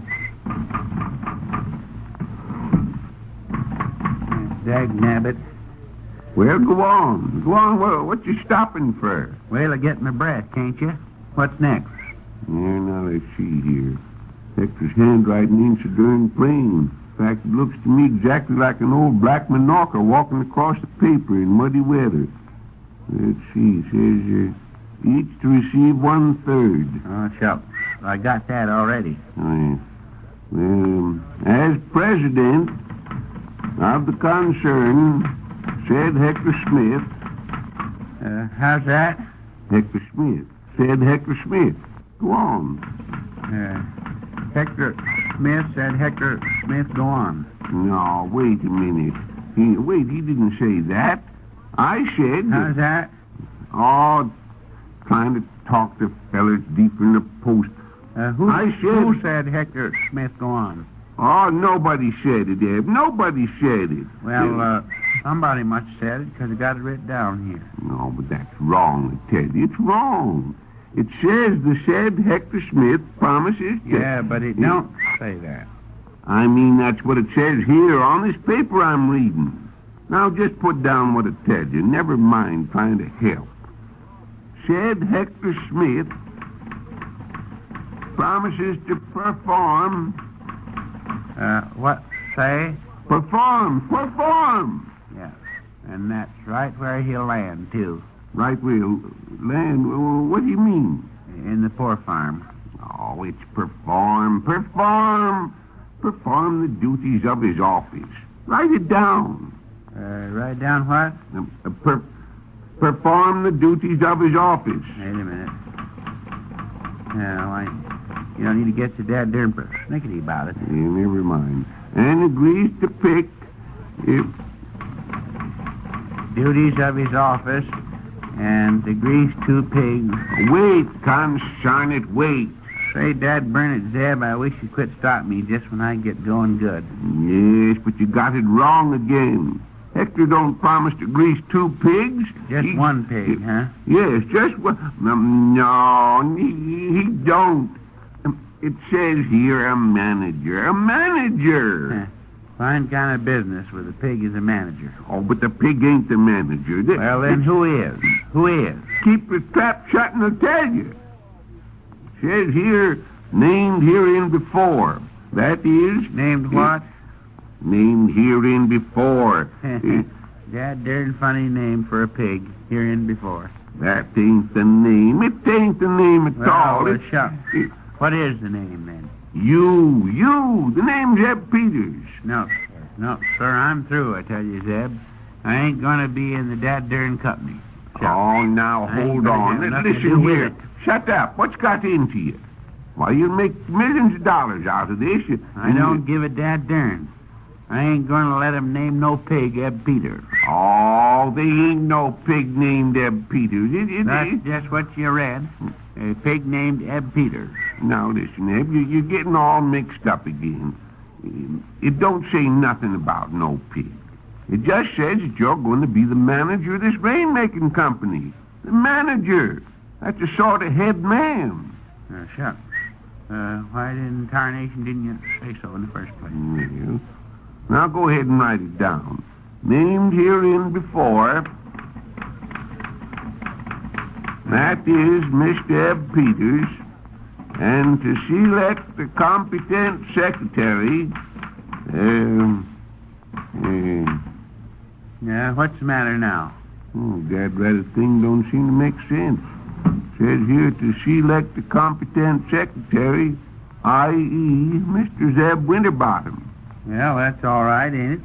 Dagnabbit. Well, go on. Go on. What you stopping for? Well, I get my breath, can't you? What's next? Yeah, now let's see here. Hector's handwriting ain't so darn plain. In fact, it looks to me exactly like an old black Minorca walking across the paper in muddy weather. Let's see. It says, each to receive 1/3. Oh, shucks. I got that already. Oh, yeah. Well, as president of the concern, said Hector Smith. How's that? Hector Smith. Said Hector Smith. Go on. Hector Smith said Hector Smith, go on. No, wait a minute. He didn't say that. I said... How's that? Oh, trying to talk to fellers deeper in the post. Who said Hector Smith, go on? Oh, nobody said it, Eb. Nobody said it. Well, somebody must have said it because I got it written down here. No, but that's wrong, I tell you. It's wrong. It says the said Hector Smith promises to... Yeah, but it don't say that. I mean, that's what it says here on this paper I'm reading. Now, just put down what it tells you. Never mind trying to help. Said Hector Smith promises to perform... What say? Perform! Yes, and that's right where he'll land, too. Right where he'll land? What do you mean? In the poor farm. Oh, it's perform. Perform the duties of his office. Write it down. Write down what? Perform the duties of his office. Wait a minute. No, you don't need to get so darn persnickety about it. Yeah, never mind. And agrees to pick if... Duties of his office. and to grease 2 pigs. Wait, consarn it, wait. Say, Dad, burn it, Zeb, I wish you'd quit stopping me just when I get going good. Yes, but you got it wrong again. Hector don't promise to grease 2 pigs. Just 1 pig, huh? Yes, just one. No, he don't. It says here a manager. A manager! Fine kind of business where the pig is a manager. Oh, but the pig ain't the manager. Well, then who is? Who is? Keep your trap shut and I'll tell you. Says here, named herein before. That is... Named what? Named herein before. That darn funny name for a pig, herein before. That ain't the name. It ain't the name at all. Well, shucks. What is the name, then? You. The name's Zeb Peters. No, sir, I'm through, I tell you, Zeb. I ain't gonna be in the darn company. Shucks. Oh, now, hold on. Listen here. Shut up. What's got into you? Why, you'll make millions of dollars out of this. I don't give a darn. I ain't gonna let him name no pig Eb Peters. Oh, they ain't no pig named Eb Peters. That's just what you read. A pig named Eb Peters. Now, listen, Eb, you're getting all mixed up again. It don't say nothing about no pig. It just says that you're going to be the manager of this rainmaking company. The manager. That's a sort of head man. Shucks. Why in tarnation didn't you say so in the first place? Well, now go ahead and write it down. Named herein before. That is Mr. Eb Peters. And to select the competent secretary. Yeah, what's the matter now? Oh, that rather thing don't seem to make sense. Says here to select the competent secretary, i.e., Mr. Zeb Winterbottom. Well, that's all right, ain't it?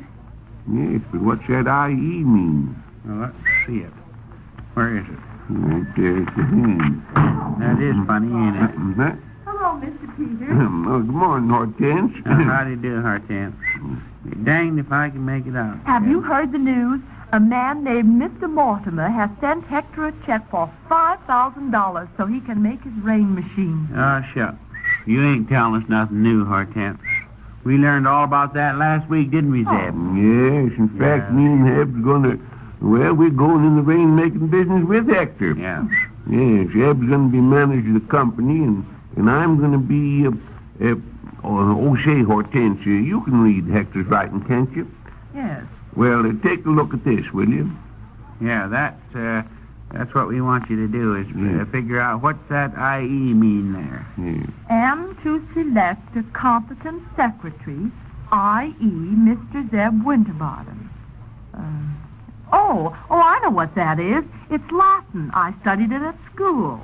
Yes, but what's that I.E. mean? Well, let's see it. Where is it? Right there's the hand. That is funny, ain't it? Hello, Mr. Peters. Oh, good morning, Hortense. How do you do, Hortense? Danged if I can make it out. Have you heard the news? A man named Mr. Mortimer has sent Hector a check for $5,000 so he can make his rain machine. Oh, shucks. You ain't telling us nothing new, Hortense. We learned all about that last week, didn't we, Zeb? Yes, in fact, me and Heb's gonna... Well, we're going in the rain-making business with Hector. Yeah. Yes, Heb's gonna be manager of the company, and I'm gonna be... say, Hortense, you can read Hector's writing, can't you? Yes. Well, take a look at this, will you? Yeah, that's what we want you to do, is figure out what's that I.E. mean there. Yes. Am to select a competent secretary, i.e. Mr. Zeb Winterbottom. I know what that is. It's Latin. I studied it at school.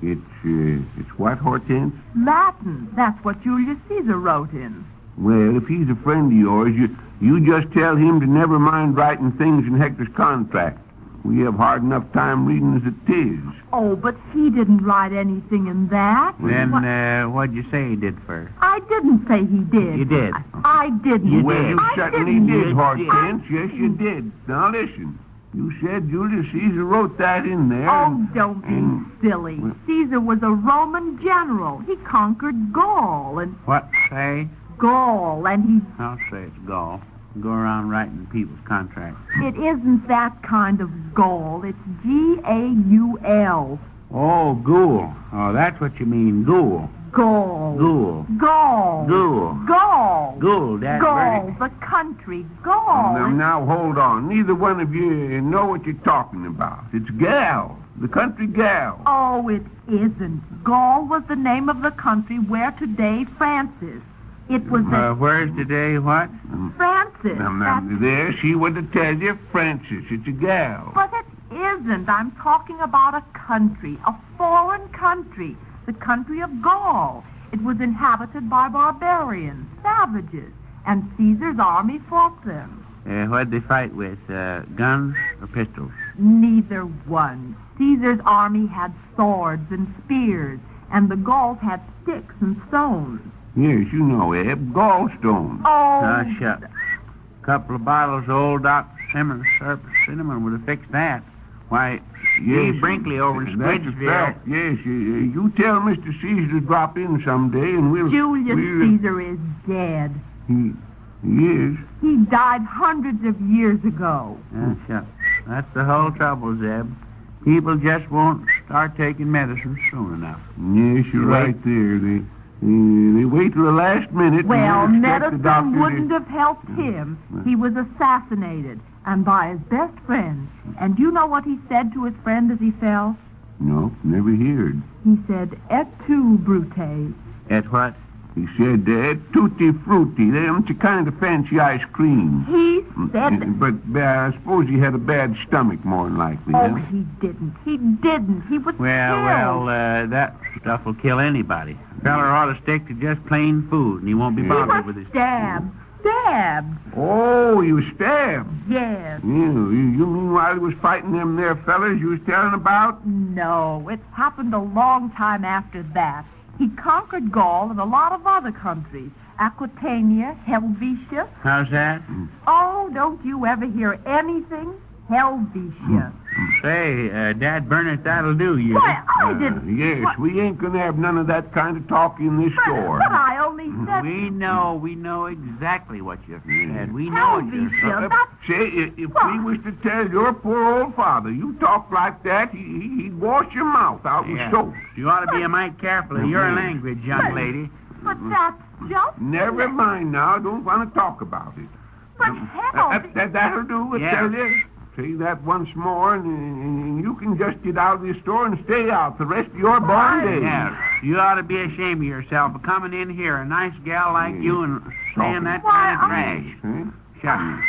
It's what, Hortense? Latin. That's what Julius Caesar wrote in. Well, if he's a friend of yours, you just tell him to never mind writing things in Hector's contract. We have hard enough time reading as it is. Oh, but he didn't write anything in that. Then, what'd you say he did first? I didn't say he did. You did. I didn't. Well, you I certainly didn't. did, Hortense. Yes, you did. Now, listen. You said Julius Caesar wrote that in there. Oh, don't be silly. Caesar was a Roman general. He conquered Gaul and... What, say? Gaul, and he... I'll say it's Gaul. Go around writing people's contracts. It isn't that kind of Gaul. It's G-A-U-L. Oh, ghoul. Oh, that's what you mean, ghoul. Gaul. Ghoul. Gaul. Ghoul. Gaul. Ghoul, that's Gaul, the country. Gaul. Now, hold on. Neither one of you know what you're talking about. It's Gal, the country gal. Oh, it isn't. Gaul was the name of the country where today France is. It was where's today what? Francis. Now, there, she would have tell you Francis. It's a gal. But it isn't. I'm talking about a country, a foreign country, the country of Gaul. It was inhabited by barbarians, savages, and Caesar's army fought them. What'd they fight with, guns or pistols? Neither one. Caesar's army had swords and spears, and the Gauls had sticks and stones. Yes, you know, Eb, gallstones. Oh, shucks. Couple of bottles of old Doc Simmons syrup cinnamon would have fixed that. Why, Steve Brinkley over in That's a Squidgeville. fact. Yes, you tell Mr. Caesar to drop in someday, and we'll... Julius Caesar is dead. He is? He died hundreds of years ago. That's the whole trouble, Zeb. People just won't start taking medicine soon enough. Yes, you're right there. They wait till the last minute. Well, and expect the doctor medicine wouldn't have helped him. He was assassinated, and by his best friend. And do you know what he said to his friend as he fell? No, never heard. He said, "Et tu, Brute." Et what? He said, tutti frutti. That's a kind of fancy ice cream. He said... But I suppose he had a bad stomach, more than likely. Oh, huh? he didn't. He didn't. He was Well, that stuff will kill anybody. A feller ought to stick to just plain food, and he won't be bothered with his... Stabbed. Stabbed. Oh, he was stabbed. Yes. You mean while he was fighting them there fellers you was telling about? No, it happened a long time after that. He conquered Gaul and a lot of other countries. Aquitania, Helvetia. How's that? Oh, don't you ever hear anything? Helvetia. Say, Dad Bernard, that'll do, you. Why, I didn't... Yes, we ain't gonna have none of that kind of talk in this store. But I only said... We know exactly what you said. We know what you Helvetia, said. Say, if we was to tell your poor old father you talk like that, he'd wash your mouth out with soap. You ought to be a mite careful of your language, young lady. But that's just... Never mind now. I don't want to talk about it. But Helvetia... That'll do, I tell you. Say that once more, and you can just get out of the store and stay out the rest of your born days. Yeah, you ought to be ashamed of yourself for coming in here, a nice gal like you, and saying that kind of trash. Shut up.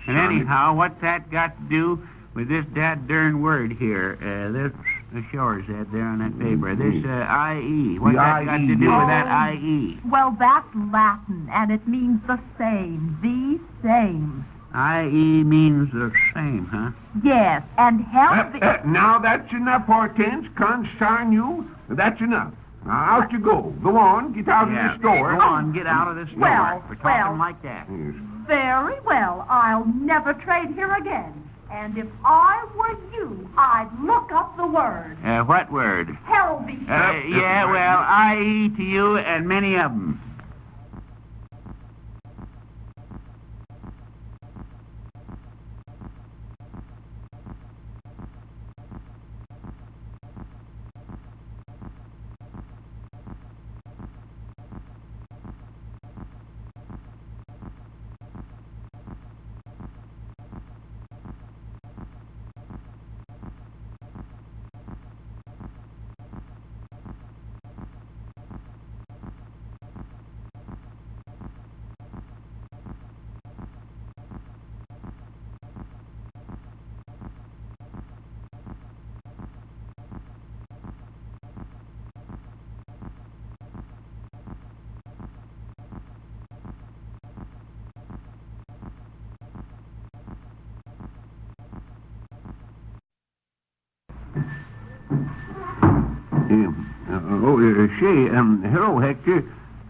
And anyhow, what's that got to do with this dad-darn word here? This, sure, Zeb, there on that paper. This, I.E. What's that got to do with that I.E.? Well, that's Latin, and it means the same. The same. I.E. means the same, huh? Yes, and Helvetia... Now that's enough, Hortense. Concern you. That's enough. Now, out you go. Go on. Get out of the store. Go on. Get out of the store. For talking like that. Yes. Very well. I'll never trade here again. And if I were you, I'd look up the word. What word? Helvetia. Yeah, well, I.E. to you and many of them. Hello, Hector.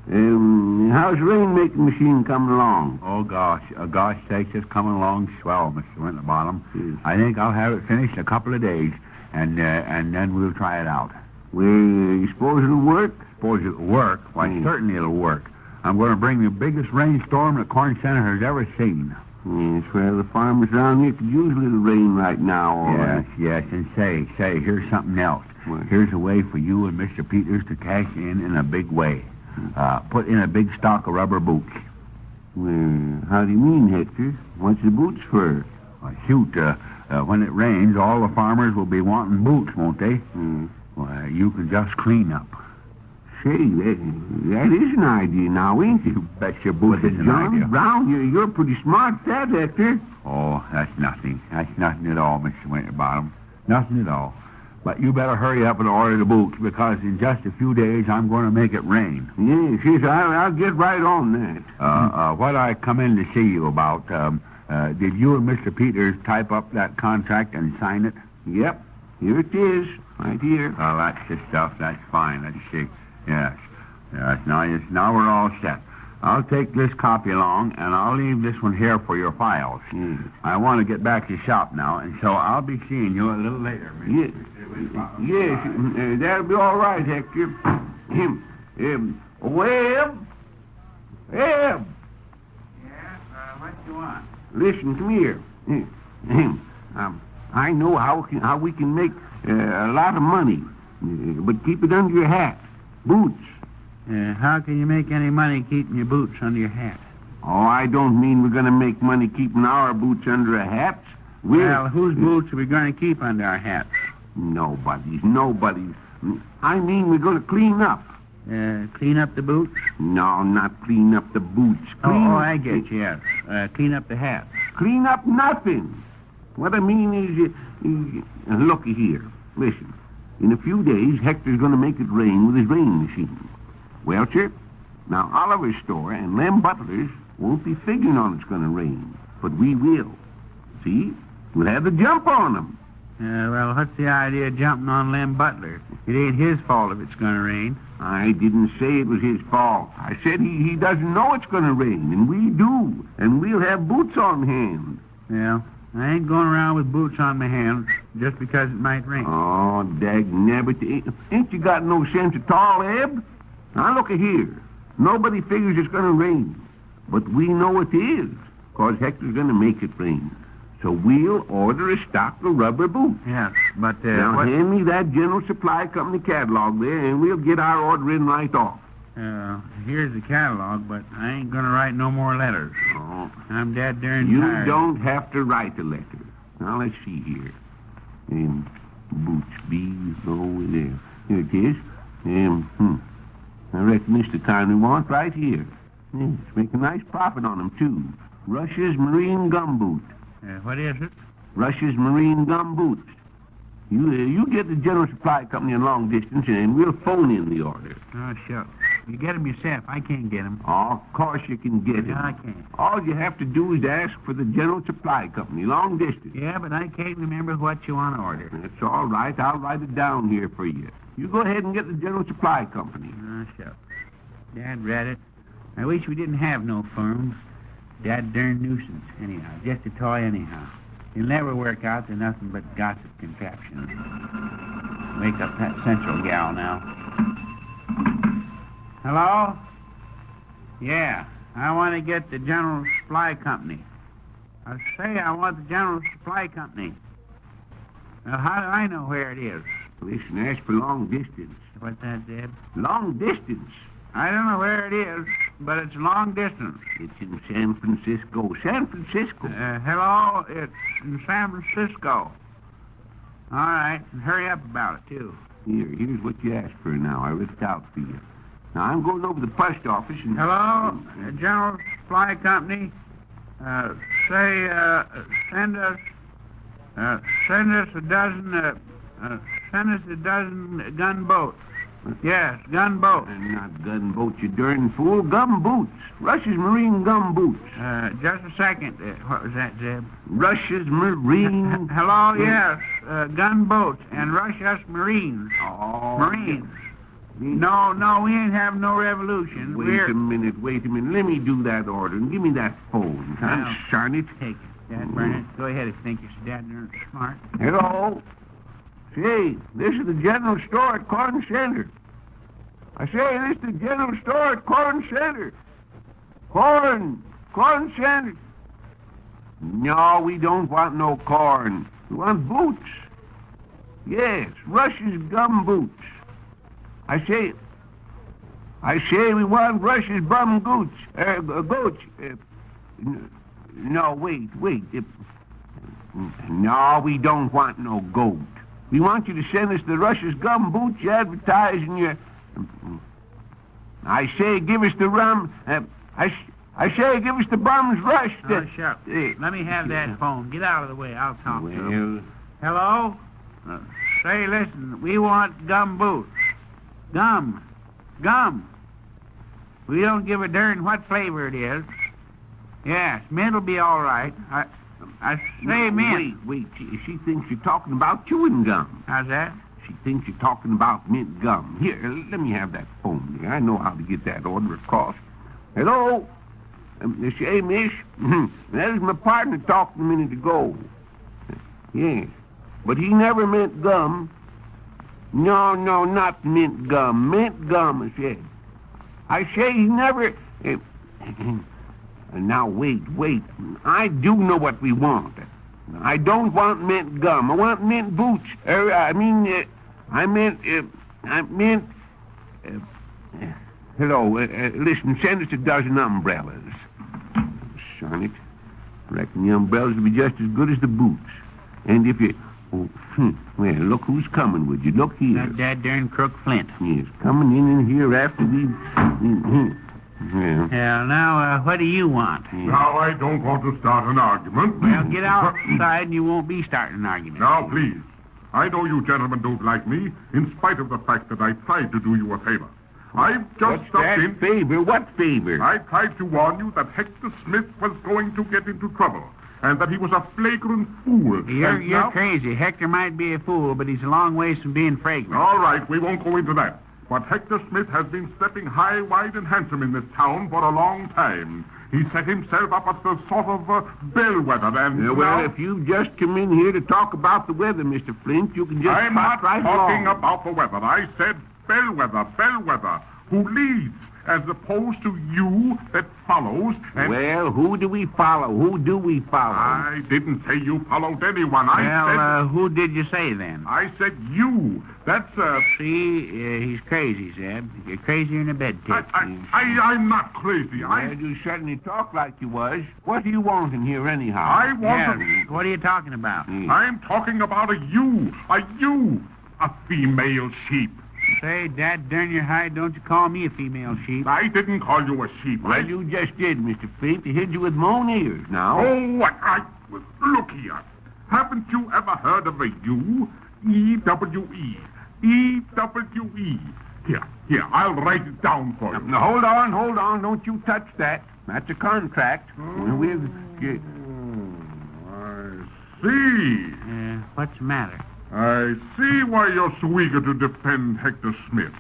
How's the rainmaking machine coming along? Oh, gosh sakes, it's coming along swell, Mr. Winterbottom. Yes. I think I'll have it finished in a couple of days, and then we'll try it out. Well, you suppose it'll work? Suppose it'll work? Why, certainly it'll work. I'm going to bring the biggest rainstorm the Corn Center has ever seen. Yes, well, the farmers around here could use a little rain right now. Yes, and say, here's something else. What? Here's a way for you and Mr. Peters to cash in a big way. Put in a big stock of rubber boots. Well, how do you mean, Hector? What's the boots for? Shoot, when it rains, all the farmers will be wanting boots, won't they? Well, you can just clean up. Say, that is an idea now, ain't it? You bet your boots is an idea. Brown, you're pretty smart at that, Hector. Oh, that's nothing. That's nothing at all, Mr. Winterbottom. Nothing at all. But you better hurry up and order the boots, because in just a few days I'm going to make it rain. Yes, I'll get right on that. What I come in to see you about, did you and Mr. Peters type up that contract and sign it? Yep, here it is, right here. Oh, that's the stuff. That's fine. Let's see. Yes. Now we're all set. I'll take this copy along, and I'll leave this one here for your files. I want to get back to the shop now, and so I'll be seeing you a little later. Yes, that'll be all right, Hector. Webb? Yes, what you want? Listen, come here. I know how we can make a lot of money, but keep it under your hat. Boots. How can you make any money keeping your boots under your hat? Oh, I don't mean we're going to make money keeping our boots under our hats. Well, whose boots are we going to keep under our hats? Nobody's. I mean we're going to clean up. Clean up the boots? No, not clean up the boots. I get you, yes. Clean up the hats. Clean up nothing. What I mean is, looky here. Listen, in a few days, Hector's going to make it rain with his rain machine. Well, sir, now Oliver's store and Lem Butler's won't be figuring on it's going to rain, but we will. See? We'll have the jump on them. Well, what's the idea of jumping on Lem Butler? It ain't his fault if it's going to rain. I didn't say it was his fault. I said he doesn't know it's going to rain, and we do, and we'll have boots on hand. Yeah, I ain't going around with boots on my hands just because it might rain. Oh, dagnabbit, ain't you got no sense at all, Eb? Now, look here. Nobody figures it's going to rain, but we know it is, because Hector's going to make it rain. So we'll order a stock of rubber boots. Yes, but, now, hand me that General Supply Company catalog there, and we'll get our order in right off. Here's the catalog, but I ain't going to write no more letters. Oh. I'm dead darn You tired. don't have to write a letter. Now, let's see here. Boots, B-O, there. Here it is. I reckon this is the kind we want right here. Yes, make a nice profit on them, too. Russia's Marine Gum Boot. What is it? Russia's Marine Gum Boots. You get the General Supply Company in long distance, and we'll phone in the order. Oh, sure. You get them yourself. I can't get them. Oh, of course you can get them. No, I can't. All you have to do is ask for the General Supply Company, long distance. Yeah, but I can't remember what you want to order. That's all right. I'll write it down here for you. You go ahead and get the General Supply Company. Oh, sure. Dad read it. I wish we didn't have no firms. Dad darn nuisance, anyhow. Just a toy, anyhow. He'll never work out to nothing but gossip contraptions. Wake up that Central gal now. Hello? Yeah, I want to get the General Supply Company. I say I want the General Supply Company. Well, how do I know where it is? Listen, ask for long distance. What's that, Zeb? Long distance? I don't know where it is, but it's long distance. It's in San Francisco. San Francisco. Hello, it's in San Francisco. All right, and hurry up about it, too. Here's what you asked for now. I wrote it out for you. Now, I'm going over to the post office and... Hello, General Supply Company. Send us a dozen gunboats. Yes, gunboats. And not gunboats, you darn fool. Gum boots. Russia's Marine Gum Boots. Just a second. What was that, Zeb? Russia's Marine... Hello, yes. Gunboats and Russia's Marines. Oh. Marines. No, we ain't having no revolution. Wait a minute. Let me do that order and give me that phone. I'm darn it. Take it, Dad Burnett. Go ahead if you think you're so dad darn smart. Hello? Say, this is the general store at Corn Center. I say, this is the general store at Corn Center. Corn Center. No, we don't want no corn. We want boots. Yes, Russia's gum boots. I say we want Russia's bum goats. No, wait. No, we don't want no goat. We want you to send us the Russia's gum boots you advertise in your... I say, give us the rum... I say, give us the bum's rush. Shut up. Let me have that phone. Get out of the way. I'll talk to him. Hello? Say, listen, we want gum boots. Gum. We don't give a darn what flavor it is. Yes, mint'll be all right. I say mint. Wait. She thinks you're talking about chewing gum. How's that? She thinks you're talking about mint gum. Here, let me have that phone. I know how to get that order across. Hello? Say, miss, that is my partner talking a minute ago. Yes, but he never meant gum. No, not mint gum. Mint gum, I said. I say he never... Now, wait. I do know what we want. I don't want mint gum. I want mint boots. I meant... hello, listen, send us a dozen umbrellas. Son it. Reckon the umbrellas will be just as good as the boots. And if you... well, look who's coming with you. Look here. That darn crook Flint. Yes, coming in here after we... Yeah, now, what do you want? Now, I don't want to start an argument. Well, get outside and you won't be starting an argument. Now, please. I know you gentlemen don't like me, in spite of the fact that I tried to do you a favor. I've just stopped in... favor? What favor? I tried to warn you that Hector Smith was going to get into trouble, and that he was a flagrant fool. You're crazy. Hector might be a fool, but he's a long ways from being fragrant. All right, we won't go into that. But Hector Smith has been stepping high, wide, and handsome in this town for a long time. He set himself up as the sort of bellwether, and well, if you just come in here to talk about the weather, Mr. Flint, you can just I'm not right talking along. about the weather. I said bellwether, who leads, as opposed to you that follows. And well, who do we follow? I didn't say you followed anyone. I said... who did you say then? I said you. That's, See, he's crazy, Zeb. You're crazier than a bed tit. I'm not crazy. Well, you certainly talk like you was. What do you want in here, anyhow? I want What are you talking about? I'm talking about a female sheep. Say, Dad, darn your hide, don't you call me a female sheep. I didn't call you a sheep. Well, you just did, Mr. Flint. He hid you with my own ears now. Oh, what? Look here. Haven't you ever heard of a U? E-W-E. E-W-E. Here, I'll write it down for you. Now, hold on. Don't you touch that. That's a contract. I see. What's the matter? I see why you're so eager to defend Hector Smith.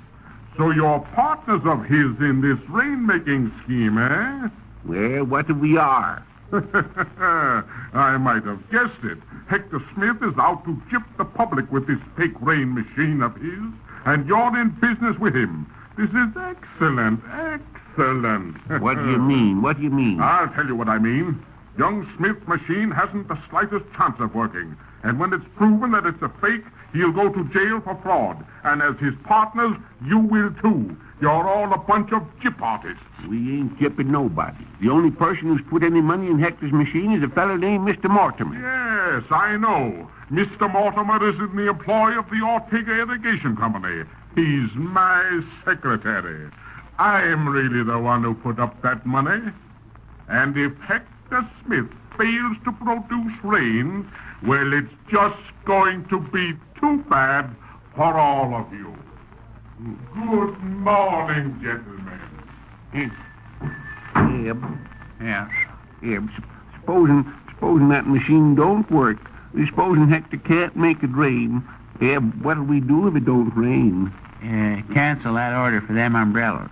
So you're partners of his in this rainmaking scheme, eh? Well, what we are. I might have guessed it. Hector Smith is out to gyp the public with this fake rain machine of his, and you're in business with him. This is excellent. What do you mean? I'll tell you what I mean. Young Smith's machine hasn't the slightest chance of working. And when it's proven that it's a fake, he'll go to jail for fraud. And as his partners, you will too. You're all a bunch of gyp artists. We ain't gypping nobody. The only person who's put any money in Hector's machine is a fellow named Mr. Mortimer. Yes, I know. Mr. Mortimer is in the employ of the Ortega Irrigation Company. He's my secretary. I'm really the one who put up that money. And if Hector Smith fails to produce rain, well, it's just going to be too bad for all of you. Good morning, gentlemen. Eb. Yeah. Eb, supposing that machine don't work, supposing Hector can't make it rain, Eb, what'll we do if it don't rain? Cancel that order for them umbrellas.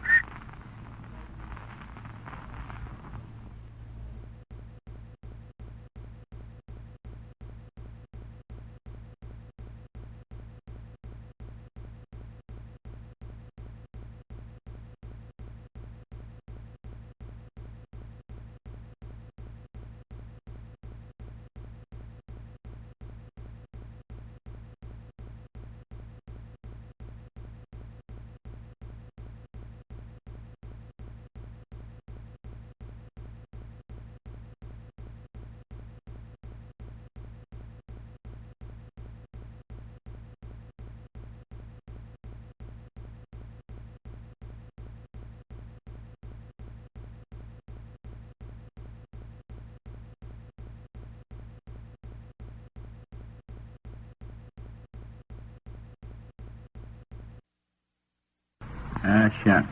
Shucks.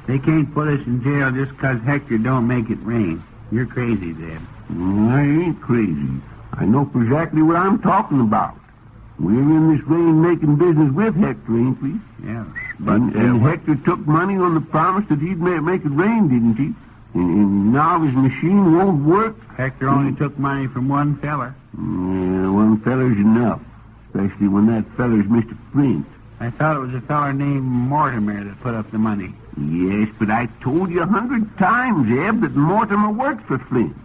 They can't put us in jail just 'cause Hector don't make it rain. You're crazy, Zeb. I ain't crazy. I know exactly what I'm talking about. We're in this rain-making business with Hector, ain't we? Yeah. But And Hector took money on the promise that he'd make it rain, didn't he? And now his machine won't work? Hector only took money from one feller. Yeah, one feller's enough, especially when that feller's Mr. Flint. I thought it was a feller named Mortimer that put up the money. Yes, but I told you 100 times, Eb, that Mortimer worked for Flint.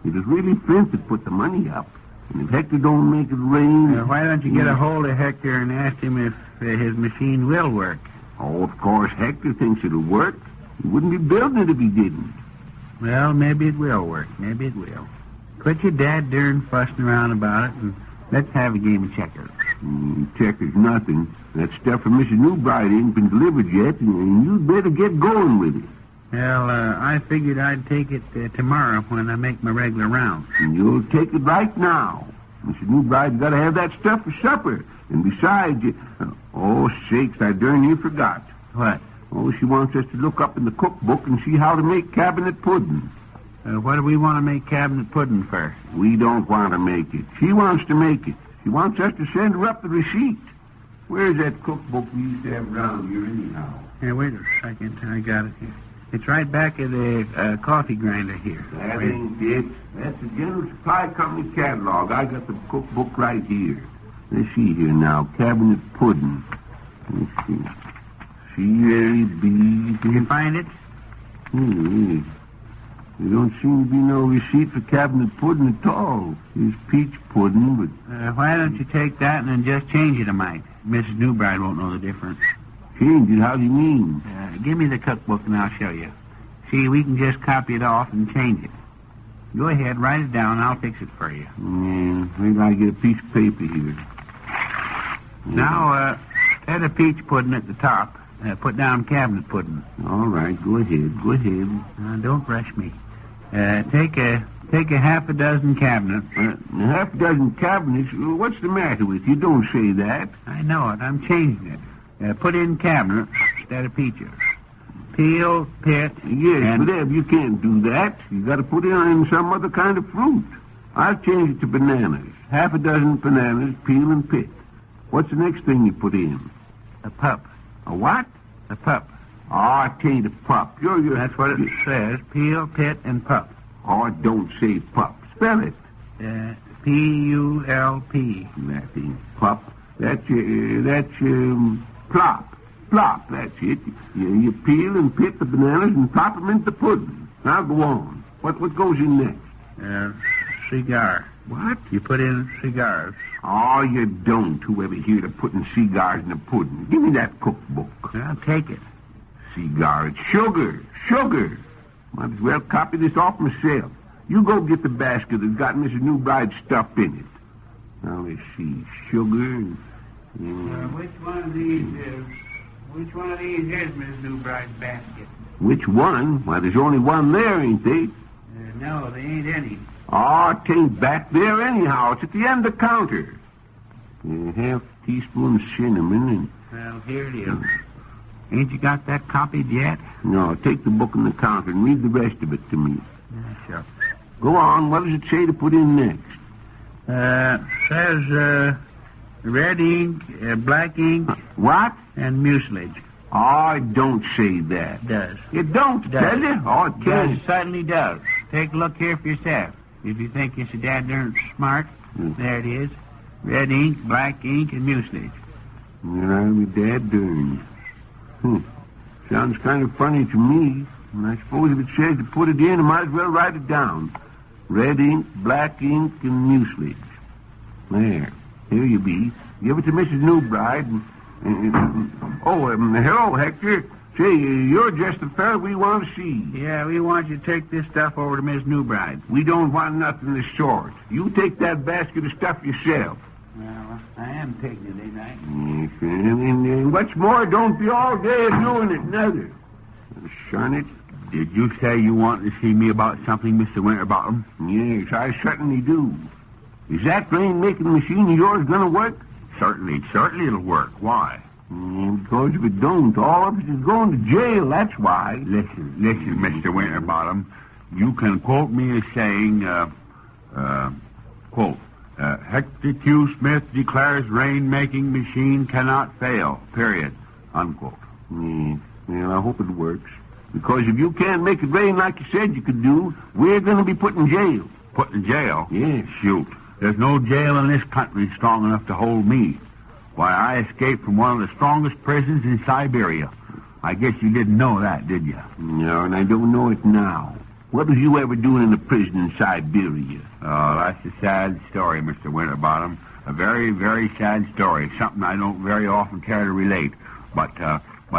It was really Flint that put the money up. And if Hector don't make it rain... Why don't you get a hold of Hector and ask him if his machine will work? Oh, of course, Hector thinks it'll work. He wouldn't be building it if he didn't. Well, maybe it will work. Maybe it will. Quit your dad darn fussing around about it, and let's have a game of checkers. Checkers nothing. That stuff from Mrs. Newbright ain't been delivered yet, and you'd better get going with it. Well, I figured I'd take it tomorrow when I make my regular rounds. And you'll take it right now. Mrs. Newbright's got to have that stuff for supper. And besides, oh, sakes, I darn you forgot. What? Oh, she wants us to look up in the cookbook and see how to make cabinet pudding. What do we want to make cabinet pudding for? We don't want to make it. She wants to make it. She wants us to send her up the receipt. Where's that cookbook we used to have around here anyhow? Here, wait a second. I got it here. It's right back at the coffee grinder here. That ain't it. That's the General Supply Company catalog. I got the cookbook right here. Let's see here now. Cabinet pudding. Let's see. C-A-B... Did you find it? There don't seem to be no receipt for cabinet pudding at all. There's peach pudding, but... Why don't you take that and then just change it a mite? Mrs. Newbright won't know the difference. Change it? How do you mean? Give me the cookbook and I'll show you. See, we can just copy it off and change it. Go ahead, write it down, I'll fix it for you. Yeah, wait till I get a piece of paper here. Now, add a peach pudding at the top. Put down cabinet pudding. All right, go ahead. Don't rush me. Take a half a dozen cabinets. Half a dozen cabinets? What's the matter with you? Don't say that. I know it. I'm changing it. Put in cabinets instead of peaches. Peel, pit. Yes, but Eb, you can't do that. You got to put in some other kind of fruit. I'll change it to bananas. Half a dozen bananas, peel and pit. What's the next thing you put in? A pup. A what? A pup. Oh, it ain't a pup. That's what it says. Peel, pit, and pup. Oh, it don't say pup. Spell it. P-U-L-P. That ain't pup. That's plop. Plop, that's it. You peel and pit the bananas and plop them into the pudding. Now go on. What goes in next? Cigar. What? You put in cigars. Oh, you don't. Whoever heard of putting cigars in a pudding? Give me that cookbook. I'll take it. Cigar. It's sugar. Sugar. Might as well copy this off myself. You go get the basket that's got Mrs. Newbright's stuff in it. Now, let's see. Sugar. Which one of these is Miss Newbright's basket? Which one? Why, there's only one there, ain't they? No, there ain't any. Oh, it ain't back there anyhow. It's at the end of the counter. Half teaspoon of cinnamon and... Well, here it is. Ain't you got that copied yet? No, take the book on the counter and read the rest of it to me. Sure. Go on. What does it say to put in next? Says, red ink, black ink... What? And mucilage. Oh, it don't say that. It does. It don't, does it? Oh, it can't. It certainly does. Take a look here for yourself. If you think you're so darn smart, there it is. Red ink, black ink, and mucilage. I'm dad darn. Sounds kind of funny to me. And I suppose if it says to put it in, I might as well write it down. Red ink, black ink, and mucilage. There. Here you be. Give it to Mrs. Newbright. Hello, Hector. Say, you're just the fellow we want to see. Yeah, we want you to take this stuff over to Miss Newbright. We don't want nothing of the sort. You take that basket of stuff yourself. Well, I am taking it, ain't I? Yes, and what's more, don't be all day doing it, neither. Shun it. Did you say you wanted to see me about something, Mr. Winterbottom? Yes, I certainly do. Is that rain-making machine of yours going to work? Certainly it'll work. Why? Because if it don't, all of us is going to jail, that's why. Listen, Mr. Winterbottom. You can quote me as saying, quote, Hector Q. Smith declares rain-making machine cannot fail, period, unquote. Well, I hope it works. Because if you can't make it rain like you said you could do, we're going to be put in jail. Put in jail? Yeah. Shoot. There's no jail in this country strong enough to hold me. Why, I escaped from one of the strongest prisons in Siberia. I guess you didn't know that, did you? No, and I don't know it now. What was you ever doing in a prison in Siberia? Oh, that's a sad story, Mr. Winterbottom. A very, very sad story. Something I don't very often care to relate. But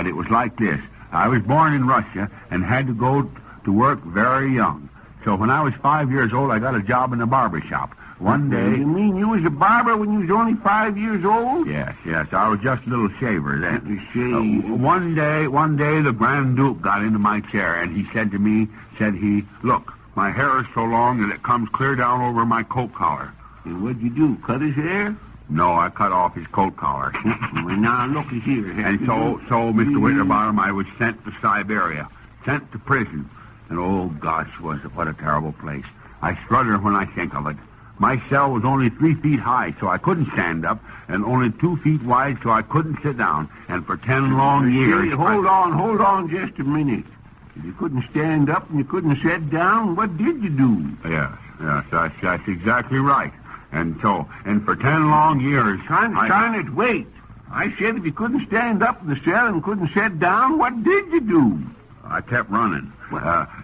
it was like this. I was born in Russia and had to go to work very young. So when I was 5 years old, I got a job in a barber shop. One day... You mean you was a barber when you was only 5 years old? Yes. I was just a little shaver then. One day, the Grand Duke got into my chair, and he said to me, look, my hair is so long that it comes clear down over my coat collar. And what'd you do, cut his hair? No, I cut off his coat collar. Well, now, looky here. And so, Mr. Winterbottom, I was sent to Siberia, sent to prison. And, oh, gosh, what a terrible place. I shudder when I think of it. My cell was only 3 feet high, so I couldn't stand up, and only 2 feet wide, so I couldn't sit down. And for 10 long years... Hold on just a minute. If you couldn't stand up and you couldn't sit down, what did you do? Yes, that's exactly right. And for 10 long years... Wait. I said if you couldn't stand up in the cell and couldn't sit down, what did you do? I kept running.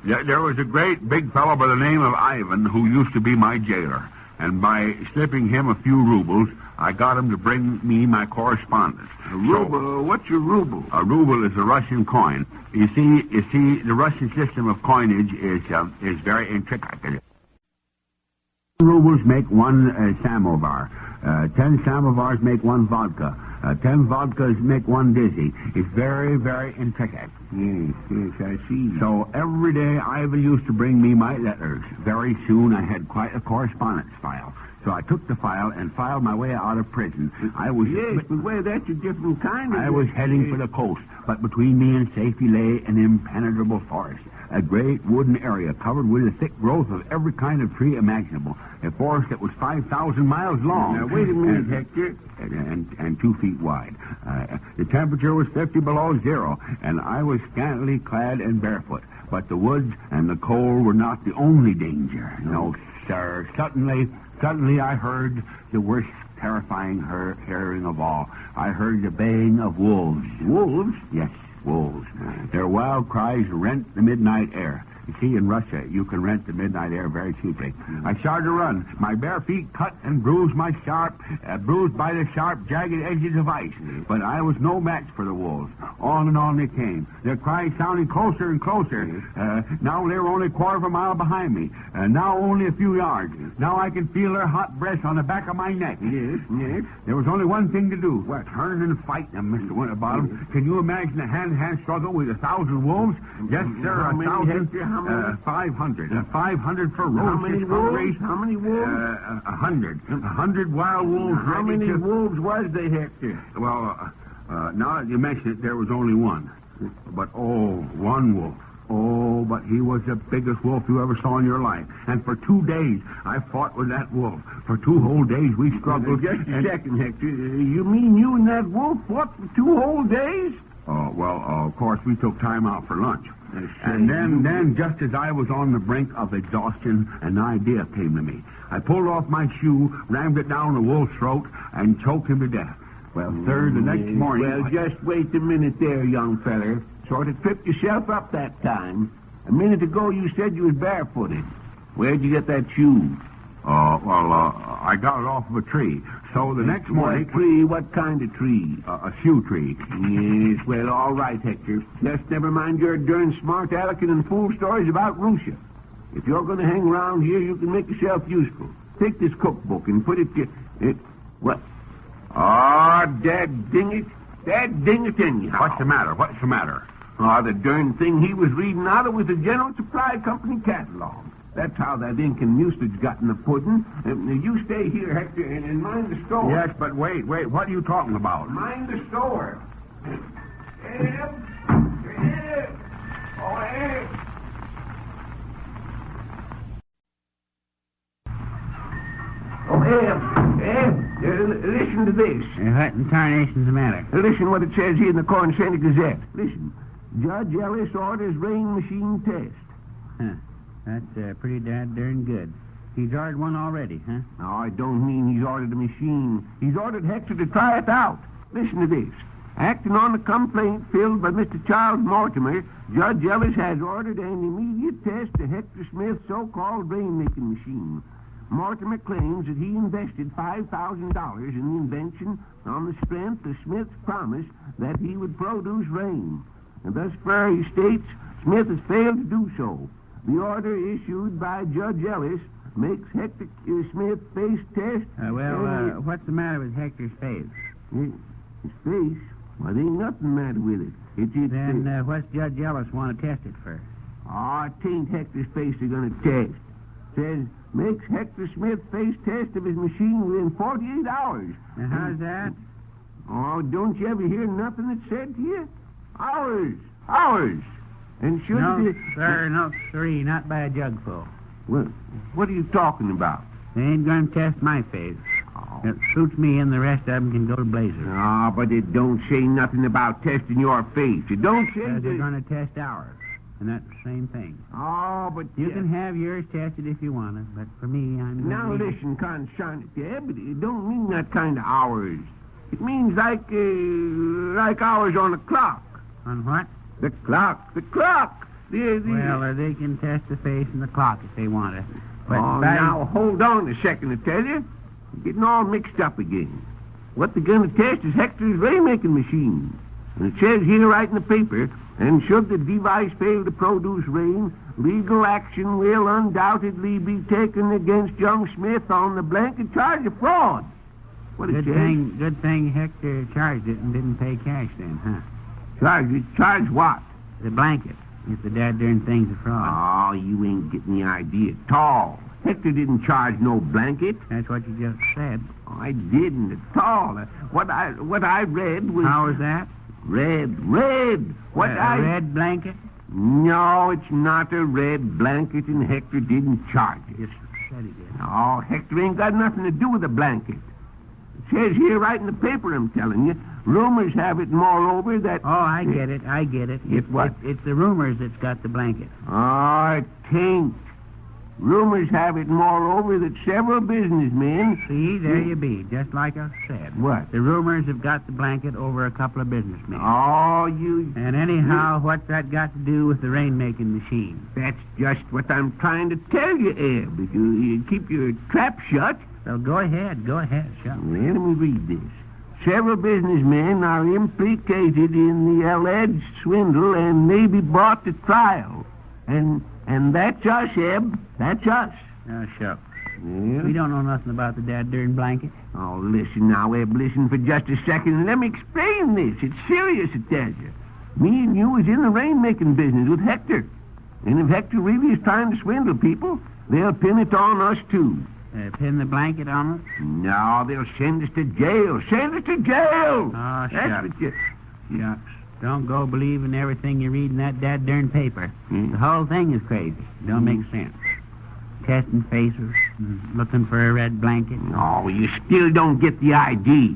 There was a great big fellow by the name of Ivan who used to be my jailer. And by slipping him a few rubles, I got him to bring me my correspondence. A ruble? What's a ruble? A ruble is a Russian coin. You see, the Russian system of coinage is very intricate. 10 rubles make one samovar. 10 samovars make one vodka. 10 vodkas make one dizzy. It's very, very intricate. Yes, I see. So every day Ivan used to bring me my letters. Very soon I had quite a correspondence file. So I took the file and filed my way out of prison. But that's a different kind of... I was heading for the coast, but between me and safety lay an impenetrable forest. A great wooden area covered with a thick growth of every kind of tree imaginable. A forest that was 5,000 miles long. Now, wait a minute, Hector. And 2 feet wide. The temperature was 50 below zero, and I was scantily clad and barefoot. But the woods and the cold were not the only danger. No, sir. Suddenly I heard the worst terrifying hearing of all. I heard the baying of wolves. Wolves? Yes, wolves. Their wild cries rent the midnight air. You see, in Russia, you can rent the midnight air very cheaply. I started to run. My bare feet cut and bruised by the sharp, jagged edges of ice. But I was no match for the wolves. On and on they came. Their cries sounding closer and closer. Now they were only a quarter of a mile behind me. Now only a few yards. Now I can feel their hot breath on the back of my neck. Yes. There was only one thing to do. Turn and fight them, Mr. Winterbottom. Can you imagine a hand-to-hand struggle with 1,000 wolves? Yes, sir, 1,000. 500. 500 ferocious. How many wolves? How many wolves? 100. 100 wild wolves. How many wolves was they, Hector? Well, now that you mention it, there was only one. But, one wolf. Oh, but he was the biggest wolf you ever saw in your life. And for 2 days, I fought with that wolf. For 2 whole days, we struggled. Just a second, Hector. You mean you and that wolf fought for 2 whole days? Of course, we took time out for lunch. And then, just as I was on the brink of exhaustion, an idea came to me. I pulled off my shoe, rammed it down the wolf's throat, and choked him to death. Well, sir, the next morning... Well, just wait a minute there, young feller. Sort of tripped yourself up that time. A minute ago, you said you was barefooted. Where'd you get that shoe? I got it off of a tree. So the next morning... What tree? What kind of tree? A shoe tree. Yes, well, all right, Hector. Just never mind your darn smart alecken and fool stories about Russia. If you're going to hang around here, you can make yourself useful. Take this cookbook and put it to... What? Dad ding it anyhow. What's the matter? The darn thing he was reading out of was the General Supply Company catalog. That's how that ink and mucilage got in the pudding. You stay here, Hector, and mind the store. Yes, but wait. What are you talking about? Mind the store. Eb! Oh, Eb! Oh, Eb! Listen to this. What in tarnation's the matter? Listen what it says here in the Corn Center Gazette. Listen. Judge Ellis orders rain machine test. Huh. That's pretty darn good. He's ordered one already, huh? No, I don't mean he's ordered a machine. He's ordered Hector to try it out. Listen to this. Acting on the complaint filled by Mr. Charles Mortimer, Judge Ellis has ordered an immediate test to Hector Smith's so-called rainmaking machine. Mortimer claims that he invested $5,000 in the invention on the strength of Smith's promise that he would produce rain. And thus far, he states, Smith has failed to do so. The order issued by Judge Ellis makes Hector Smith face test... What's the matter with Hector's face? His face? Well, there ain't nothing the matter with it. Then what's Judge Ellis want to test it for? Oh, it ain't Hector's face they're going to test. Says, makes Hector Smith face test of his machine within 48 hours. Now, how's that? Oh, don't you ever hear nothing that's said to you? Hours. And should No, sir, no, sirree, not by a jugful. Well, what are you talking about? They ain't going to test my face. Oh. It suits me and the rest of them can go to blazes. Ah, but it don't say nothing about testing your face. It don't say... They're going to test ours. And that's the same thing. Oh, but... You can have yours tested if you want it, but for me, I'm... Now listen, concern it, Deb. It don't mean that kind of hours. It means like hours on a clock. On what? The clock. Well, they can test the face and the clock if they want to. But now, hold on a second, I tell you. You're getting all mixed up again. What they're going to test is Hector's rainmaking machine. And it says here right in the paper, and should the device fail to produce rain, legal action will undoubtedly be taken against young Smith on the blanket charge of fraud. What it says? Good thing Hector charged it and didn't pay cash then, huh? Charge what? The blanket. If the darn thing's a fraud. Oh, you ain't getting the idea at all. Hector didn't charge no blanket. That's what you just said. Oh, I didn't at all. What I read was... How was that? Red. A red blanket? No, it's not a red blanket, and Hector didn't charge it. Just said he did. No, Hector ain't got nothing to do with the blanket. It says here right in the paper, I'm telling you. Rumors have it, moreover, that... Oh, I get it. It's what? It's the rumors that's got the blanket. Oh, it ain't. Rumors have it, moreover, that several businessmen... See, there you be, just like I said. What? The rumors have got the blanket over a couple of businessmen. Oh, you... And anyhow, what's that got to do with the rainmaking machine? That's just what I'm trying to tell you, Eb. If you keep your trap shut... So go ahead, shut. Well, let me read this. Several businessmen are implicated in the alleged swindle and may be brought to trial. And that's us, Eb. That's us. Shucks. Yeah? We don't know nothing about the darn blanket. Oh, listen now, Eb. Listen for just a second and let me explain this. It's serious, I tell you. Me and you is in the rainmaking business with Hector. And if Hector really is trying to swindle people, they'll pin it on us, too. Pin the blanket on us? No, they'll send us to jail. Oh, That's shucks. Shucks. Don't go believing everything you read in that darn paper. The whole thing is crazy. Don't make sense. Testing faces, looking for a red blanket. No, you still don't get the idea.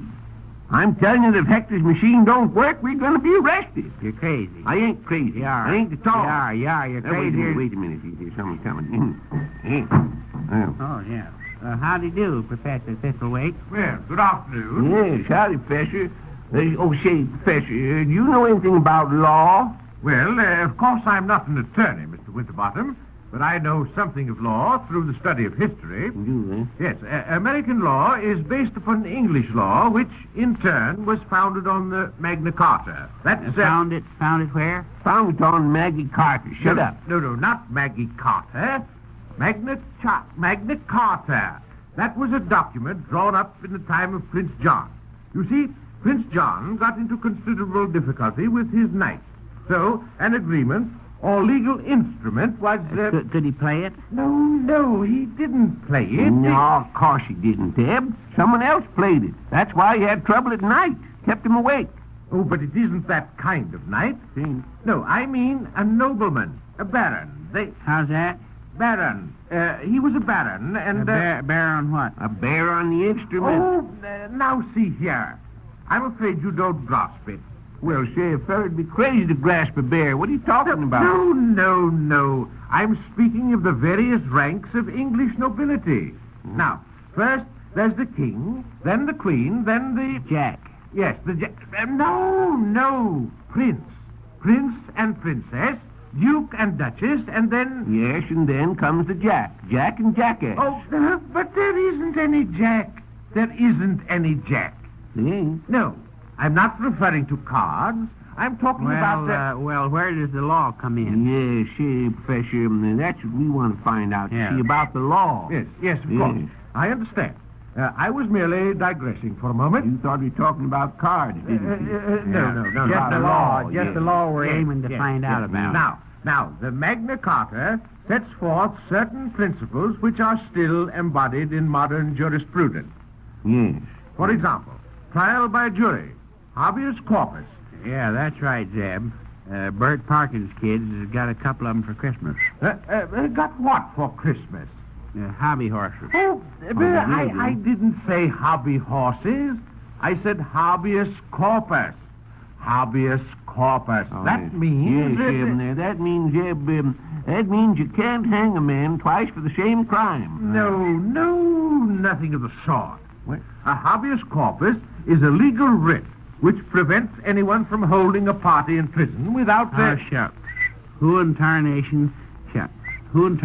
I'm telling you that if Hector's machine don't work, we're going to be arrested. You're crazy. I ain't crazy. You are. I ain't at all. You are. You're crazy. Wait a minute. There's someone coming. Oh, yeah. Howdy do, Professor Thistleweight. Well, good afternoon. Yes, howdy, Professor. Say, Professor, do you know anything about law? Well, of course I'm not an attorney, Mr. Winterbottom, but I know something of law through the study of history. You do, Yes, American law is based upon English law, which, in turn, was founded on the Magna Carta. That's found it where? Found it on Maggie Carter. Shut up. No, not Maggie Carter. Magna Carta. That was a document drawn up in the time of Prince John. You see, Prince John got into considerable difficulty with his knights. So, an agreement or legal instrument was... Could he play it? No, he didn't play it. No, of course he didn't, Eb. Someone else played it. That's why he had trouble at night. Kept him awake. Oh, but it isn't that kind of knight. No, I mean a nobleman, a baron. How's that? baron. He was a baron, and... bear on what? A bear on the instrument. Oh, now see here. I'm afraid you don't grasp it. Well, say, a feller'd be crazy to grasp a bear. What are you talking about? No. I'm speaking of the various ranks of English nobility. Now, first, there's the king, then the queen, then the... Jack. Yes, the Jack... No. Prince. Prince and princess, duke and duchess, and then... Yes, and then comes the Jack. Jack and jackass. Oh, but there isn't any Jack. There isn't any Jack. There ain't. No, I'm not referring to cards. I'm talking about the... Well, where does the law come in? Yes, Professor, that's what we want to find out. Yeah. See about the law. Yes, of course. I understand. I was merely digressing for a moment. You thought we were talking about cards, didn't you? No. Just the law. yes. Just the law we're aiming to find out about. Now, the Magna Carta sets forth certain principles which are still embodied in modern jurisprudence. Yes. For example, trial by jury, habeas corpus. Yeah, that's right, Zeb. Bert Parkin's kids has got a couple of them for Christmas. Got what for Christmas? Hobby horses. Oh, I didn't say hobby horses. I said habeas corpus. Habeas corpus. That means... Yes, that means, Zeb, that means you can't hang a man twice for the same crime. No, nothing of the sort. A habeas corpus is a legal writ which prevents anyone from holding a party in prison without their... Shucks. Who in tarnation want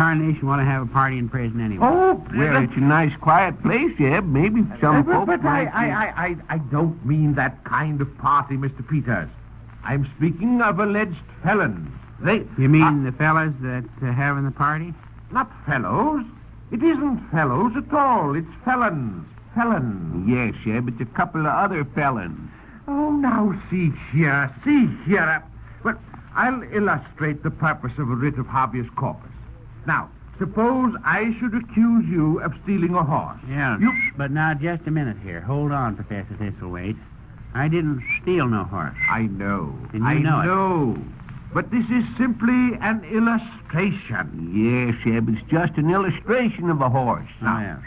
to have a party in prison anyway? Oh, well, it's a nice, quiet place, Zeb. Maybe some folks But might... I don't mean that kind of party, Mr. Peters. I'm speaking of alleged felons. You mean the fellas that having the party? Not fellows. It isn't fellows at all. It's felons. Felons. Yes, Zeb, it's a couple of other felons. Oh, now, see here. Well, I'll illustrate the purpose of a writ of habeas corpus. Now, suppose I should accuse you of stealing a horse. Yeah, but now, just a minute here. Hold on, Professor Thistlethwaite. I didn't steal no horse. I know. And you know it. But this is simply an illustration. Yes, Zeb, it's just an illustration of a horse. Now,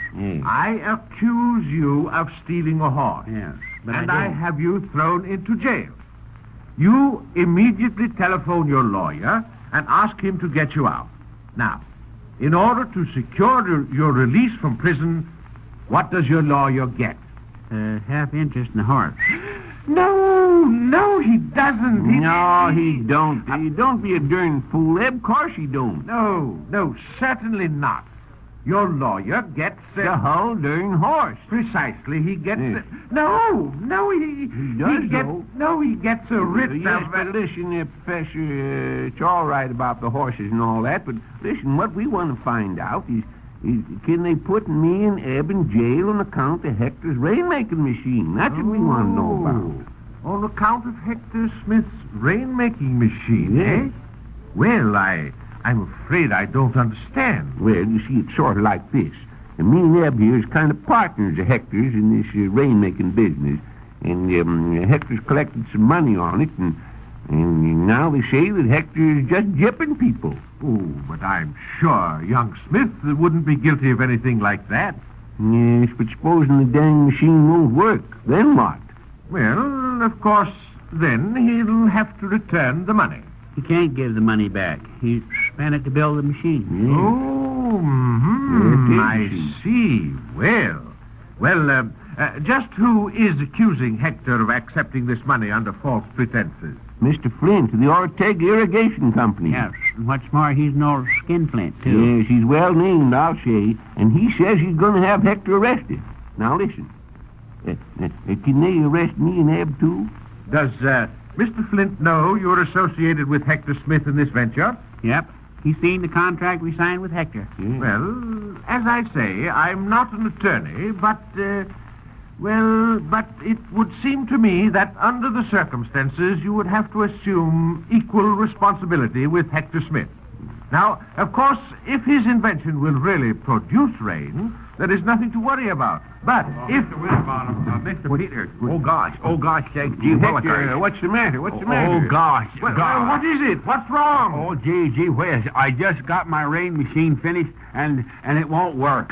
I accuse you of stealing a horse. Yes, but and I have you thrown into jail. You immediately telephone your lawyer and ask him to get you out. Now, in order to secure your release from prison, what does your lawyer get? Half interest in the horse. No, he doesn't. He don't. Don't be a darn fool, Eb. Of course he don't. No, certainly not. Your lawyer gets... the whole darn horse. Precisely, he gets... Yes. He gets a writ Yes, of... but listen, Professor, it's all right about the horses and all that, but listen, what we want to find out is can they put me and Eb in jail on account of Hector's rainmaking machine? That's what we want to know about. On account of Hector Smith's rainmaking machine, eh? Well, I'm afraid I don't understand. Well, you see, it's sort of like this. And me and Eb here is kind of partners of Hector's in this rainmaking business. And Hector's collected some money on it, and now they say that Hector's just jipping people. Oh, but I'm sure young Smith wouldn't be guilty of anything like that. Yes, but supposing the dang machine won't work, then what? Well, of course, then he'll have to return the money. He can't give the money back. He spent it to build the machine. Yeah. Oh, I see. Well, just who is accusing Hector of accepting this money under false pretenses? Mr. Flint of the Ortega Irrigation Company. Yes, and what's more, he's an old skinflint, too. Yes, he's well named, I'll say. And he says he's going to have Hector arrested. Now, listen. Can they arrest me and Eb, too? Does Mr. Flint know you're associated with Hector Smith in this venture? Yep. He's seen the contract we signed with Hector. Yeah. Well, as I say, I'm not an attorney, but it would seem to me that under the circumstances you would have to assume equal responsibility with Hector Smith. Now, of course, if his invention will really produce rain, There is nothing to worry about. But if... Mr. Winterbottom, Mr. Peters. Oh, gosh, sakes, gee, Hector, what's the matter? What's the matter? Oh, gosh. What is it? What's wrong? Oh, gee whiz. I just got my rain machine finished, and it won't work.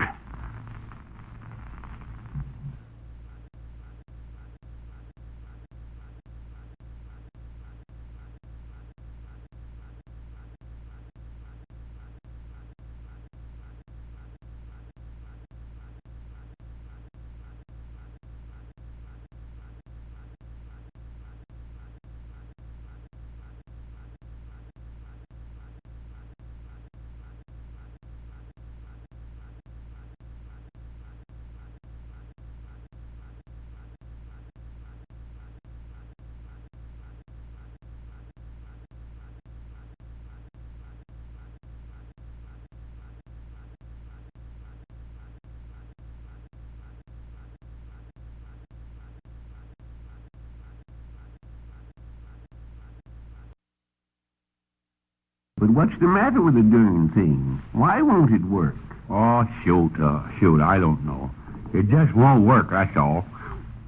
But what's the matter with the darn thing? Why won't it work? Oh, shoot, I don't know. It just won't work, that's all.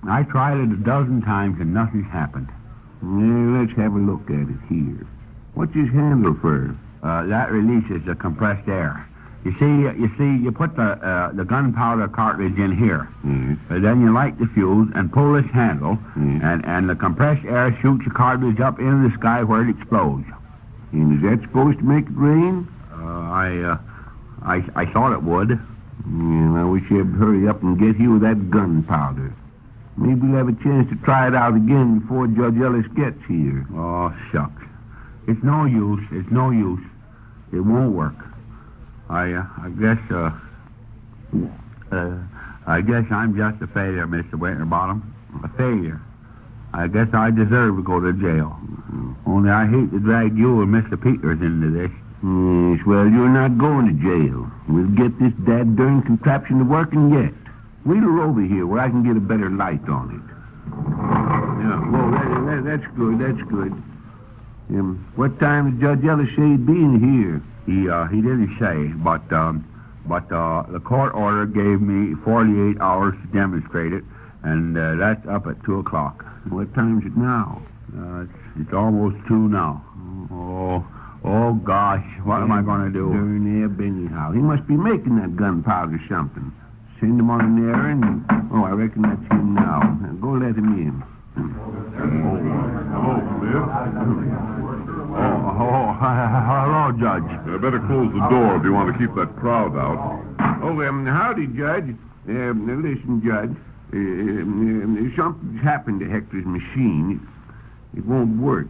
I tried it a dozen times and nothing's happened. Yeah, let's have a look at it here. What's his handle for? That releases the compressed air. You see, you put the gunpowder cartridge in here. Then you light the fuse and pull this handle, and the compressed air shoots the cartridge up into the sky where it explodes. And is that supposed to make it rain? I thought it would. Yeah, I wish you'd hurry up and get here with that gunpowder. Maybe we'll have a chance to try it out again before Judge Ellis gets here. Oh, shucks. It's no use. It won't work. I guess I'm just a failure, Mr. Winterbottom. A failure. I guess I deserve to go to jail. Only I hate to drag you and Mr. Peters into this. Yes, well, you're not going to jail. We'll get this dad-darn contraption to working yet. Wheel over here where I can get a better light on it. Yeah, well, that's good. What time did Judge Ellis say he'd be in here? He didn't say, but the court order gave me 48 hours to demonstrate it, and that's up at 2 o'clock. What time's it now? It's almost 2 now. Oh, gosh, what am I going to do? Darn Eb, anyhow. He must be making that gunpowder something. Send him on an errand. Oh, I reckon that's him now. Go let him in. Hello, Hello, Judge. better close the door if you want to keep that crowd out. Oh, howdy, Judge. Listen, Judge. Something's happened to Hector's machine. It won't work.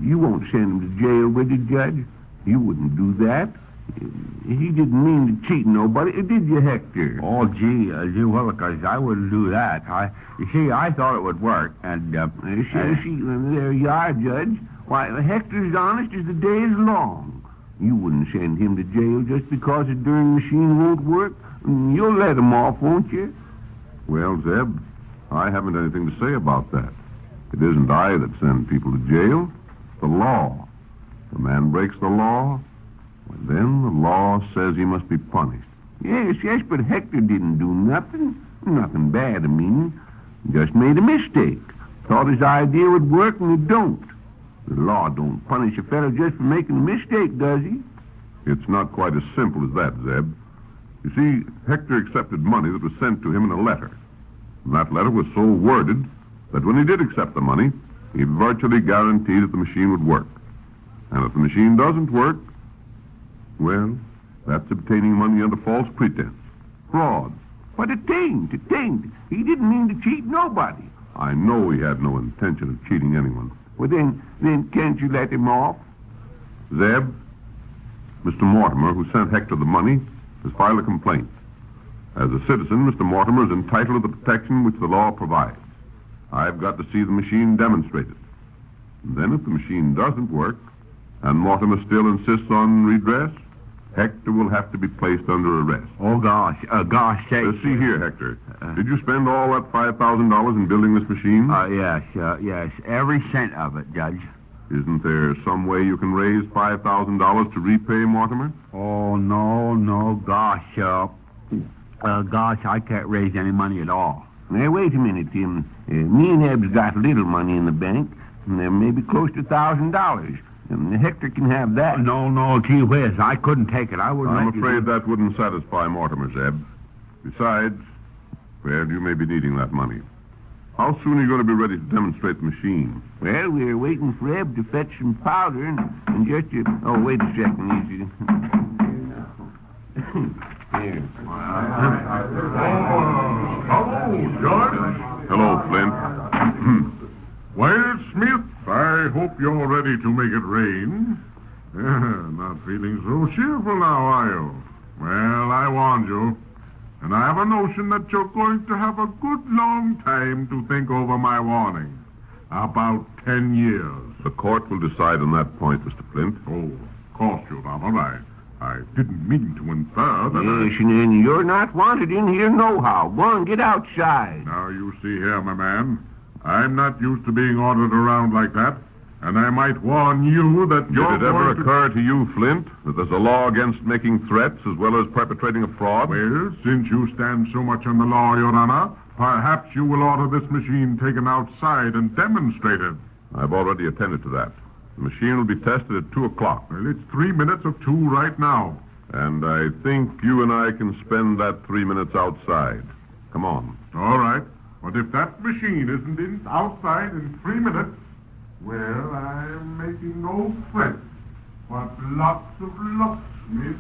You won't send him to jail, would you, Judge? You wouldn't do that. He didn't mean to cheat nobody, did you, Hector? Oh, gee willikers, I wouldn't do that. You see, I thought it would work, and... there you are, Judge. Why, Hector's honest as the day is long. You wouldn't send him to jail just because the darn machine won't work. You'll let him off, won't you? Well, Zeb, I haven't anything to say about that. It isn't I that send people to jail. It's the law. If a man breaks the law, well, then the law says he must be punished. Yes, but Hector didn't do nothing. Nothing bad, I mean. Just made a mistake. Thought his idea would work, and it don't. The law don't punish a fellow just for making a mistake, does he? It's not quite as simple as that, Zeb. You see, Hector accepted money that was sent to him in a letter. And that letter was so worded that when he did accept the money, he virtually guaranteed that the machine would work. And if the machine doesn't work, well, that's obtaining money under false pretense. Fraud. But it ain't. He didn't mean to cheat nobody. I know he had no intention of cheating anyone. Well, then can't you let him off? Zeb, Mr. Mortimer, who sent Hector the money, has filed a complaint. As a citizen, Mr. Mortimer is entitled to the protection which the law provides. I've got to see the machine demonstrated. And then if the machine doesn't work, and Mortimer still insists on redress, Hector will have to be placed under arrest. Oh, gosh, sakes. See here, Hector. Did you spend all that $5,000 in building this machine? Yes. Every cent of it, Judge. Isn't there some way you can raise $5,000 to repay Mortimer? Oh, no, gosh. Gosh, I can't raise any money at all. Now, wait a minute, Tim. Me and Eb's got little money in the bank, and there may be close to $1,000. Hector can have that. No, gee whiz, I couldn't take it. I wouldn't I'm let you afraid do- that wouldn't satisfy Mortimer, Zeb. Besides, well, you may be needing that money. How soon are you going to be ready to demonstrate the machine? Well, we're waiting for Eb to fetch some powder and just to... Oh, wait a second. Easy. Here. Hello, George. Hello, Flint. Well, Smith, I hope you're ready to make it rain. Not feeling so cheerful now, are you? Well, I warned you. And I have a notion that you're going to have a good long time to think over my warning. About 10 years. The court will decide on that point, Mr. Flint. Oh, of course, Your Honor. I didn't mean to infer that Yes, and you're not wanted in here nohow. Go on, get outside. Now, you see here, my man, I'm not used to being ordered around like that, and I might warn you that you're Did it ever going to... occur to you, Flint, that there's a law against making threats as well as perpetrating a fraud? Well, since you stand so much on the law, Your Honor, perhaps you will order this machine taken outside and demonstrated. I've already attended to that. The machine will be tested at 2 o'clock. Well, it's 3 minutes of 2 right now. And I think you and I can spend that 3 minutes outside. Come on. All right. But if that machine isn't outside in 3 minutes, well, I'm making no threats. But lots of luck, Smith.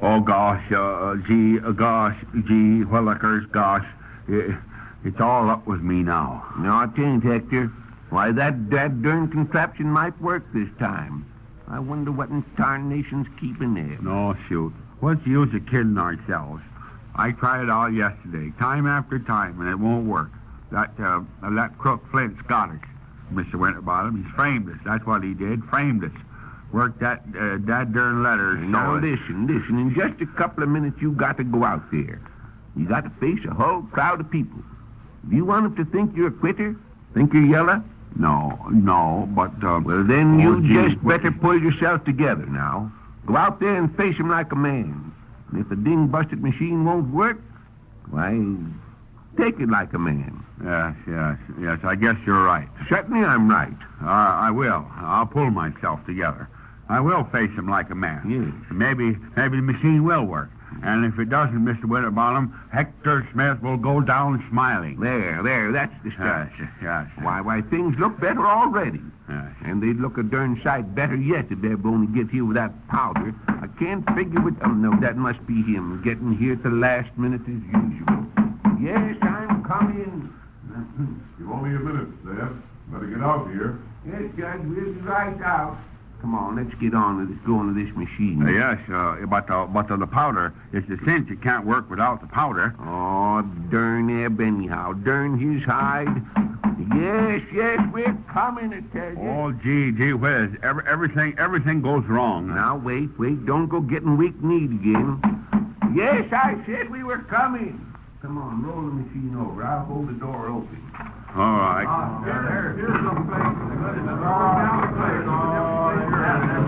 Oh, gosh, gee, Willikers, gosh. It's all up with me now. No, it ain't, Hector. Why, that darn contraption might work this time. I wonder what in tarnation's keeping there. No, shoot. What's the use of kidding ourselves? I tried it all yesterday, time after time, and it won't work. That crook Flint's got us, Mr. Winterbottom. He's framed us. That's what he did, framed us. Worked that darn letter. Now, listen. In just a couple of minutes, you got to go out there. You got to face a whole crowd of people. Do you want them to think you're a quitter? Think you're yellow? No, but... well, then you just better pull yourself together now. Go out there and face him like a man. And if the ding-busted machine won't work, why, take it like a man. Yes, I guess you're right. Certainly I'm right. I will. I'll pull myself together. I will face him like a man. Yes. Maybe the machine will work. And if it doesn't, Mr. Winterbottom, Hector Smith will go down smiling. There, that's the stuff. Yes. Why, things look better already. Yes. And they'd look a darn sight better yet if they'd only get here with that powder. I can't figure what... Oh, no, that must be him, getting here at the last minute as usual. Yes, I'm coming. You've only a minute, Zeb. Better get out here. Yes, Judge, we'll be right out. Come on, let's get on with going to this machine. Yes, but the powder is the cinch. It can't work without the powder. Oh, darn Eb anyhow. Darn his hide. Yes, we're coming, I tell you. Oh, gee whiz. Everything goes wrong. Now, wait. Don't go getting weak-kneed again. Yes, I said we were coming. Come on, roll the machine over. I'll hold the door open. All right.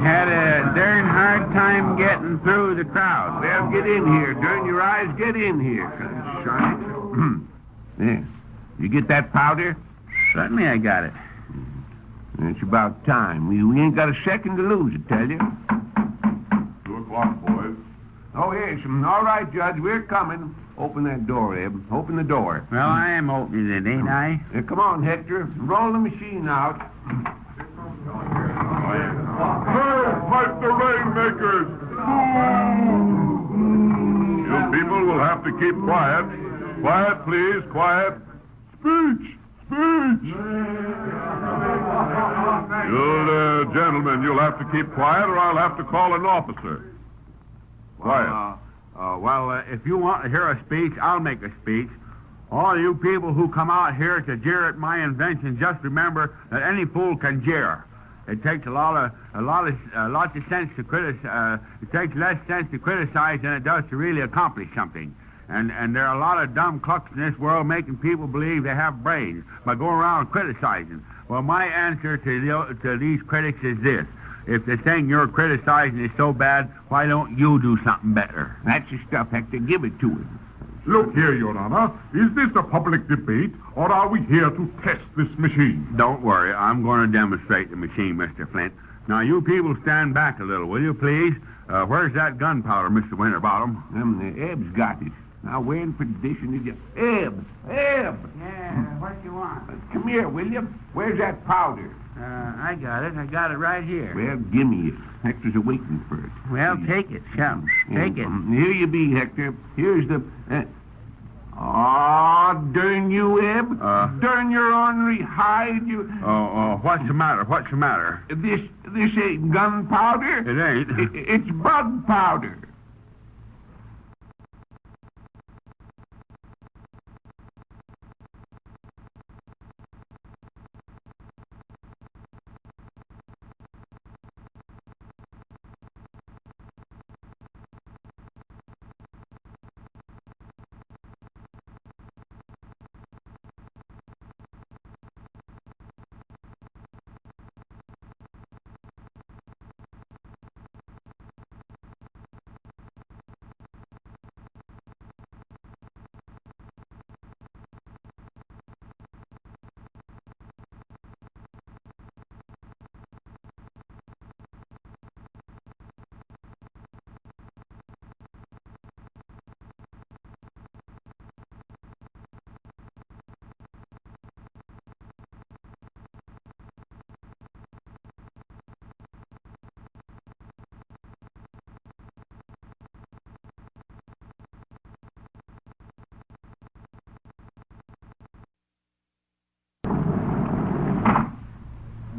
Had a darn hard time getting through the crowd. Well, get in here. Darn your eyes, get in here. There. You get that powder? Certainly I got it. It's about time. We ain't got a second to lose, I tell you. 2 o'clock, boys. Oh, yes. All right, Judge, we're coming. Open that door, Eb. Open the door. Well, I am opening it, ain't I? Come on, Hector. Roll the machine out. Fight the Rainmakers! You people will have to keep quiet. Quiet, please, quiet. Speech! You gentlemen, you'll have to keep quiet or I'll have to call an officer. Quiet. If you want to hear a speech, I'll make a speech. All you people who come out here to jeer at my invention, just remember that any fool can jeer. It takes lots of sense to criticize. It takes less sense to criticize than it does to really accomplish something. And there are a lot of dumb clucks in this world making people believe they have brains by going around criticizing. Well, my answer to these critics is this. If the thing you're criticizing is so bad, why don't you do something better? That's the stuff, Hector. Give it to him. Look here, Your Honor. Is this a public debate, or are we here to test this machine? Don't worry. I'm going to demonstrate the machine, Mr. Flint. Now, you people stand back a little, will you, please? Where's that gunpowder, Mr. Winterbottom? Eb's got it. Now, where in perdition did you... Eb! Eb! Yeah, what you want? Come here, will you? Where's that powder? I got it. I got it right here. Well, gimme it. Hector's a-waiting for it. Well, take it, chum. Take it. Here you be, Hector. Here's the... darn you, Eb. Darn your ornery hide, you... What's the matter? What's the matter? This ain't gunpowder. It ain't. It's bug powder.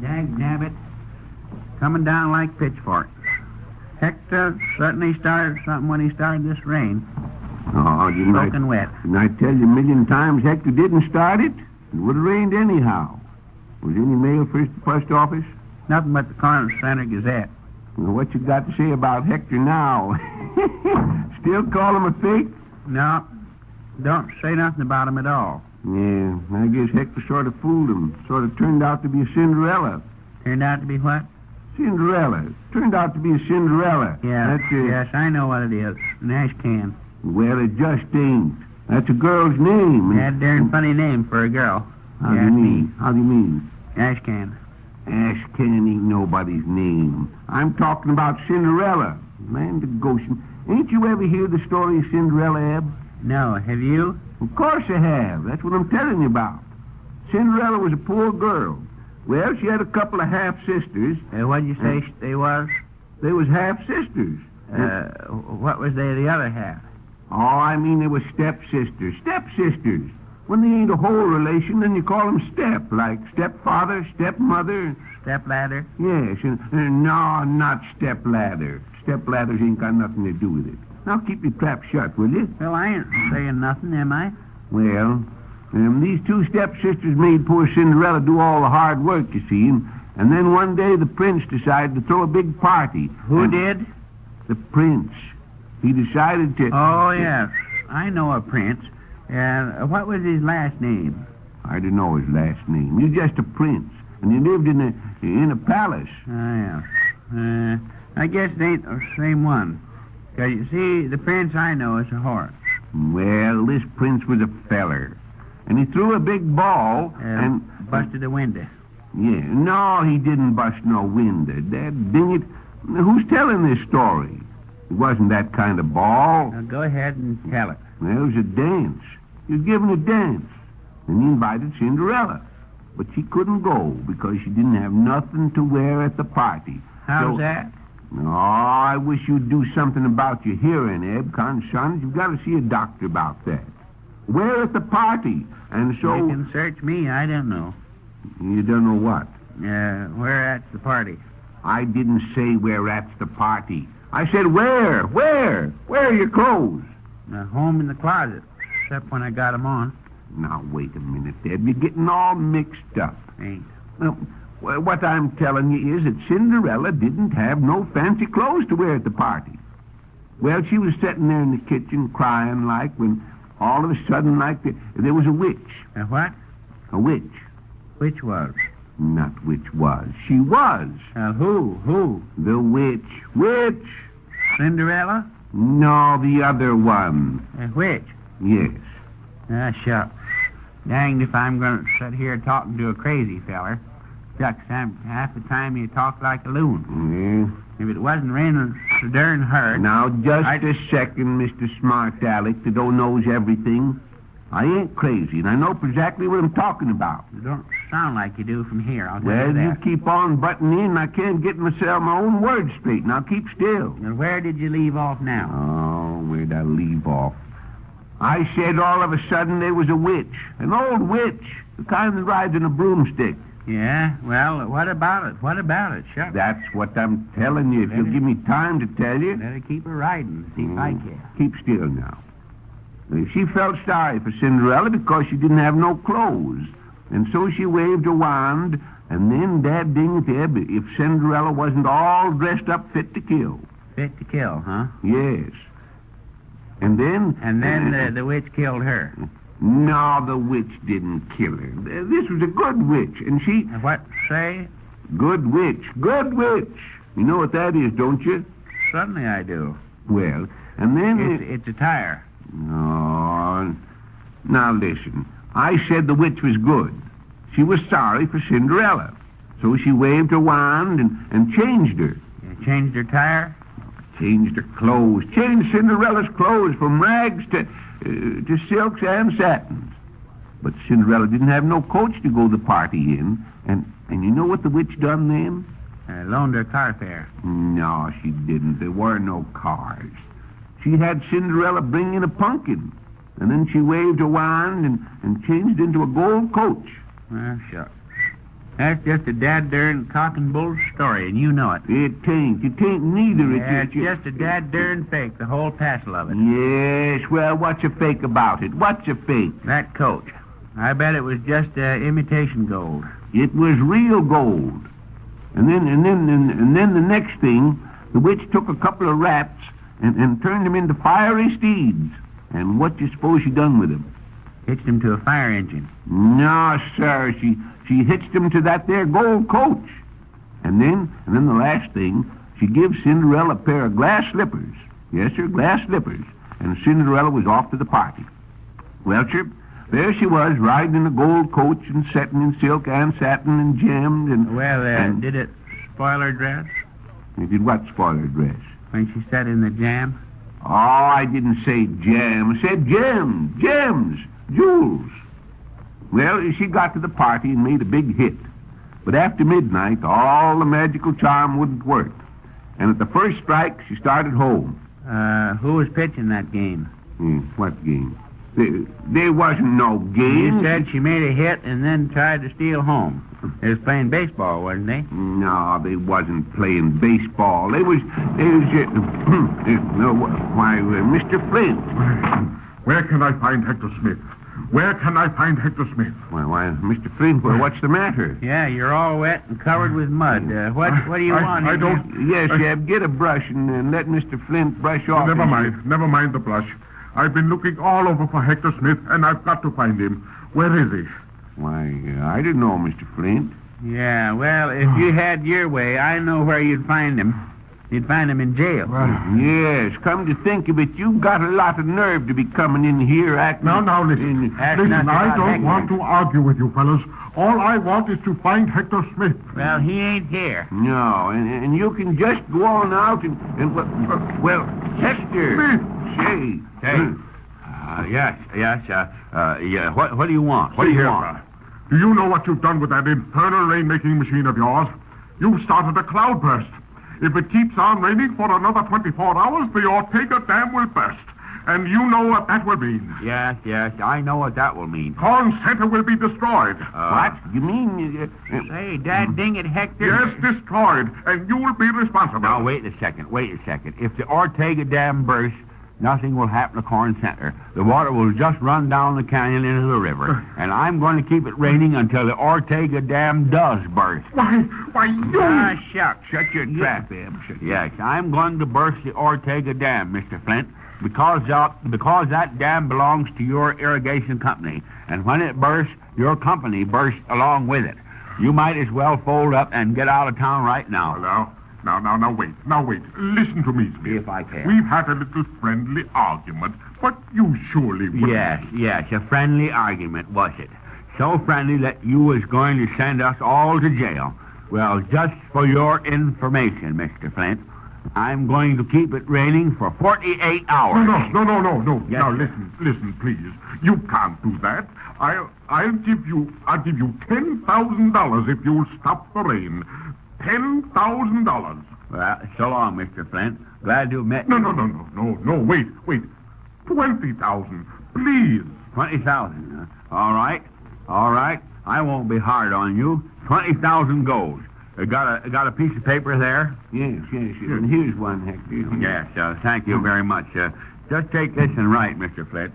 Dagnabbit, coming down like pitchforks. Hector certainly started something when he started this rain. Oh, didn't Soaking wet. Didn't I tell you a million times Hector didn't start it? It would have rained anyhow. Was any mail for the post office? Nothing but the Corner Center Gazette. Well, what you got to say about Hector now? Still call him a fake? No, don't say nothing about him at all. Yeah, I guess Hector sort of fooled him. Sort of turned out to be a Cinderella. Turned out to be what? Cinderella. Turned out to be a Cinderella. Yeah, That's yes, I know what it is. An ash can. Well, it just ain't. That's a girl's name. That darn funny name for a girl. How do you mean? How do you mean? Ash can. Ash can ain't nobody's name. I'm talking about Cinderella. Man, the Goshen. Ain't you ever hear the story of Cinderella, Eb? No, have you? Of course I have. That's what I'm telling you about. Cinderella was a poor girl. Well, she had a couple of half-sisters. What'd you say they was? They was half-sisters. What was they the other half? Oh, I mean they were stepsisters. Stepsisters. When they ain't a whole relation, then you call them step, like stepfather, stepmother. Stepladder? Yes. No, not stepladder. Stepladders ain't got nothing to do with it. Now keep your trap shut, will you? Well, I ain't saying nothing, am I? Well, these two stepsisters made poor Cinderella do all the hard work, you see. And then one day the prince decided to throw a big party. Who did? The prince. He decided to... Oh, yes. I know a prince. What was his last name? I don't know his last name. He was just a prince. And he lived in a palace. Oh, yes. I guess it ain't the same one. Because, you see, the prince I know is a Horace. Well, this prince was a feller. And he threw a big ball and... busted a window. Yeah. No, he didn't bust no window. Dad ding it. Who's telling this story? It wasn't that kind of ball. Now, go ahead and tell it. Well, it was a dance. He was giving a dance. And he invited Cinderella. But she couldn't go because she didn't have nothing to wear at the party. How's that? Oh, I wish you'd do something about your hearing, Eb. Son, you've got to see a doctor about that. We're at the party, and so... You can search me, I don't know. You don't know what? Where at the party? I didn't say where at the party. I said where? Where? Where are your clothes? Home in the closet, except when I got 'em on. Now, wait a minute, Eb. You're getting all mixed up. Ain't. Well, what I'm telling you is that Cinderella didn't have no fancy clothes to wear at the party. Well, she was sitting there in the kitchen crying like when all of a sudden like there was a witch. A what? A witch. Which was? Not which was. She was. Who? The witch. Which? Cinderella? No, the other one. Which? Yes. Shucks. Danged if I'm going to sit here talking to a crazy feller. Shucks, half the time you talk like a loon. Yeah. If it wasn't raining so darn hard... Now, just a second, Mr. Smart Aleck, that don't knows everything. I ain't crazy, and I know exactly what I'm talking about. You don't sound like you do from here, I'll tell Well, you that. you keep on butting in, I can't get myself my own words straight. Now, keep still. And where did you leave off now? Oh, where'd I leave off? I said all of a sudden there was a witch. An old witch. The kind that rides on a broomstick. Yeah? Well, what about it? What about it? Shucks. That's what I'm telling you. If you'll give me time to tell you. Better keep her riding. See if I can. Keep still now. She felt sorry for Cinderella because she didn't have no clothes. And so she waved her wand, and then dad ding it Eb if Cinderella wasn't all dressed up fit to kill. Fit to kill, huh? Yes. And then... And then the witch killed her. No, the witch didn't kill her. This was a good witch, and she... What say? Good witch. Good witch. You know what that is, don't you? Certainly I do. Well, and then... It's a tire. No. Now listen. I said the witch was good. She was sorry for Cinderella. So she waved her wand and changed her. You changed her tire? Changed her clothes. Changed Cinderella's clothes from rags to silks and satins. But Cinderella didn't have no coach to go the party in. And you know what the witch done then? Loaned her car fare. No, she didn't. There were no cars. She had Cinderella bring in a pumpkin. And then she waved her wand and changed into a gold coach. Well, shucks. That's just a dad-darn cock and bull story, and you know it. It ain't neither. Yeah, it's just a dad-darn fake, the whole passel of it. Yes, well, what's a fake about it? What's a fake? That coach. I bet it was just imitation gold. It was real gold. And then the next thing, the witch took a couple of rats and turned them into fiery steeds. And what do you suppose she done with them? Hitched them to a fire engine. No, sir. She hitched them to that there gold coach. And then the last thing, she gives Cinderella a pair of glass slippers. Yes, sir, glass slippers. And Cinderella was off to the party. Well, sir, there she was, riding in a gold coach and setting in silk and satin and gems and... Well, did it spoil her dress? It did what spoil her dress? When she sat in the jam? Oh, I didn't say jam. I said gems, jewels. Well, she got to the party and made a big hit. But after midnight, all the magical charm wouldn't work. And at the first strike, she started home. Who was pitching that game? What game? There wasn't no game. You said she made a hit and then tried to steal home. They was playing baseball, wasn't they? No, they wasn't playing baseball. They was Mr. Flint. Where can I find Hector Smith? Where can I find Hector Smith? Why, Mr. Flint, what's the matter? Yeah, you're all wet and covered with mud. What do you want? I don't... Yes, Zeb, get a brush and let Mr. Flint brush off. Never mind the brush. I've been looking all over for Hector Smith, and I've got to find him. Where is he? Why, I don't know, Mr. Flint. Yeah, well, if you had your way, I know where you'd find him. You'd find him in jail. Yes, come to think of it, you've got a lot of nerve to be coming in here acting... Now, listen. Listen, I don't want to argue with you fellas. All I want is to find Hector Smith. Well, he ain't here. No, and you can just go on out and well, Hector. Smith. Say. Yes. What do you want? What do you want? Do you know what you've done with that infernal rainmaking machine of yours? You've started a cloudburst. If it keeps on raining for another 24 hours, the Ortega Dam will burst. And you know what that will mean. Yes, I know what that will mean. Corn Center will be destroyed. What? You mean... Hey, Dad, ding it, Hector. Yes, destroyed. And you will be responsible. Now, wait a second. If the Ortega Dam bursts, nothing will happen to Corn Center. The water will just run down the canyon into the river. And I'm going to keep it raining until the Ortega Dam does burst. Why, you... Shucks. Shut your trap, Eb. Yes, I'm going to burst the Ortega Dam, Mr. Flint, because that dam belongs to your irrigation company. And when it bursts, your company bursts along with it. You might as well fold up and get out of town right now. Now, wait. Listen to me, Smith. If I can. We've had a little friendly argument, but you surely wouldn't... Yes, a friendly argument, was it? So friendly that you was going to send us all to jail. Well, just for your information, Mr. Flint, I'm going to keep it raining for 48 hours. No. Yes, Now, sir. listen, please. You can't do that. I'll give you $10,000 if you'll stop the rain. $10,000. Well, so long, Mr. Flint. Glad to have met you. No, wait. 20,000, please. 20,000. All right. I won't be hard on you. 20,000 goes. Got a piece of paper there? Yes. And here's one, Hector. Yes, thank you very much. Just take this and write, Mr. Flint.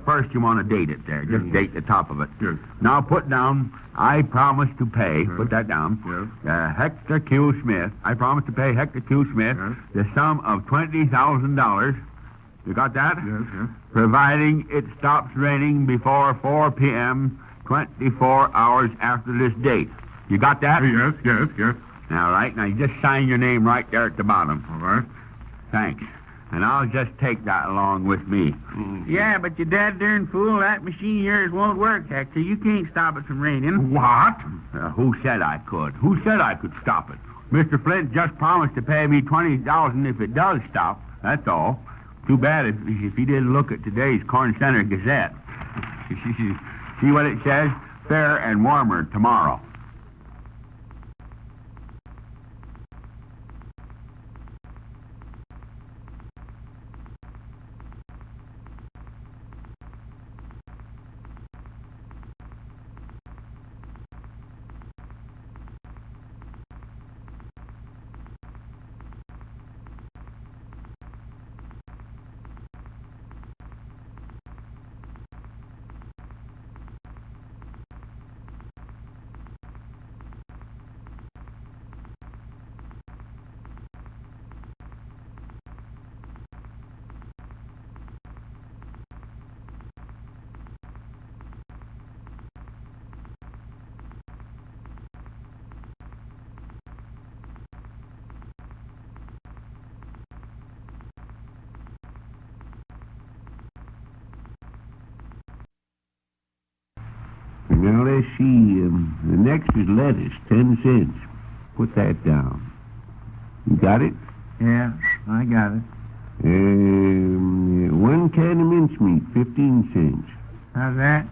First, you want to date it there. Just date the top of it. Yes. Now put down, I promise to pay. Put that down. Yes. Hector Q. Smith. I promise to pay Hector Q. Smith the sum of $20,000. You got that? Yes. Providing it stops raining before 4 p.m., 24 hours after this date. You got that? Yes. All right. Now, you just sign your name right there at the bottom. All right. Thanks. And I'll just take that along with me. Yeah, but you dad darn fool, that machine of yours won't work, Hector. You can't stop it from raining. What? Who said I could? Who said I could stop it? Mr. Flint just promised to pay me $20,000 if it does stop. That's all. Too bad if he didn't look at today's Corn Center Gazette. See what it says? Fair and warmer tomorrow. Now, let's see. The next is lettuce, 10 cents. Put that down. You got it? Yeah, I got it. 1 can of mincemeat, 15 cents. How's that?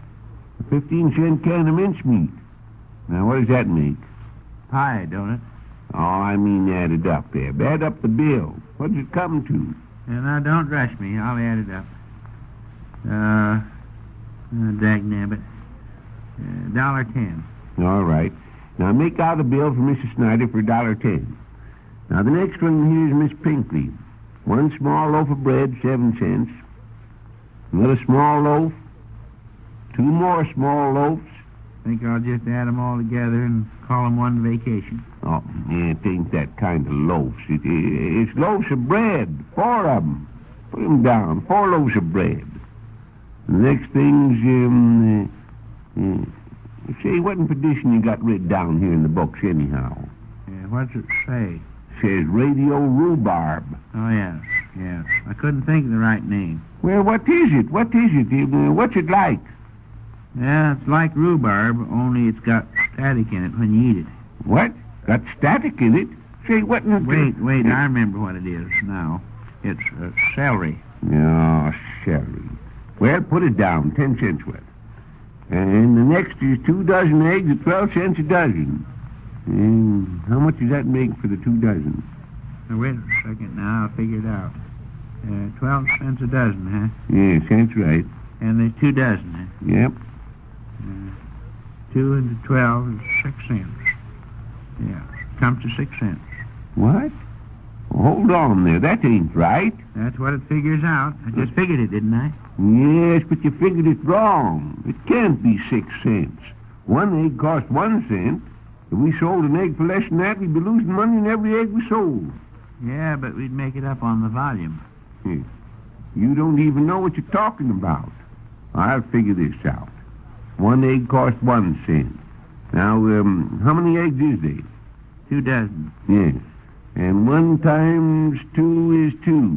A 15-cent can of mincemeat. Now, what does that make? Pie, don't it? Oh, I mean add it up there. Add up the bill. What does it come to? Yeah, now, don't rush me. I'll add it up. Dagnabbit. $1.10. All right. Now, make out a bill for Mrs. Snyder for $1.10. Now, the next one here is Miss Pinkley. 1 small loaf of bread, 7 cents. Another small loaf. 2 more small loaves. Think I'll just add them all together and call them one vacation. Oh, it ain't that kind of loaves. It's loaves of bread. 4 of them. Put them down. 4 loaves of bread. The next thing's, say, what in petition you got written down here in the books, anyhow? Yeah, what's it say? Says radio rhubarb. Oh, yes. I couldn't think of the right name. Well, what is it? What's it like? Yeah, it's like rhubarb, only it's got static in it when you eat it. What? Got static in it? Say, what in the... Wait, I remember what it is now. It's celery. Oh, celery. Well, put it down, 10 cents worth. And the next is 2 dozen eggs at 12 cents a dozen. And how much does that make for the 2 dozen? Now, wait a second now, I'll figure it out. 12 cents a dozen, huh? Yes, that's right. And there's 2 dozen, huh? Yep. 2 into 12 is 6 cents. Yeah, comes to 6 cents. What? Well, hold on there, that ain't right. That's what it figures out. I just figured it, didn't I? Yes, but you figured it wrong. It can't be 6 cents. 1 egg cost 1 cent. If we sold an egg for less than that, we'd be losing money in every egg we sold. Yeah, but we'd make it up on the volume. You don't even know what you're talking about. I'll figure this out. 1 egg cost 1 cent. Now, how many eggs is there? 2 dozen. Yes. And 1 times 2 is 2.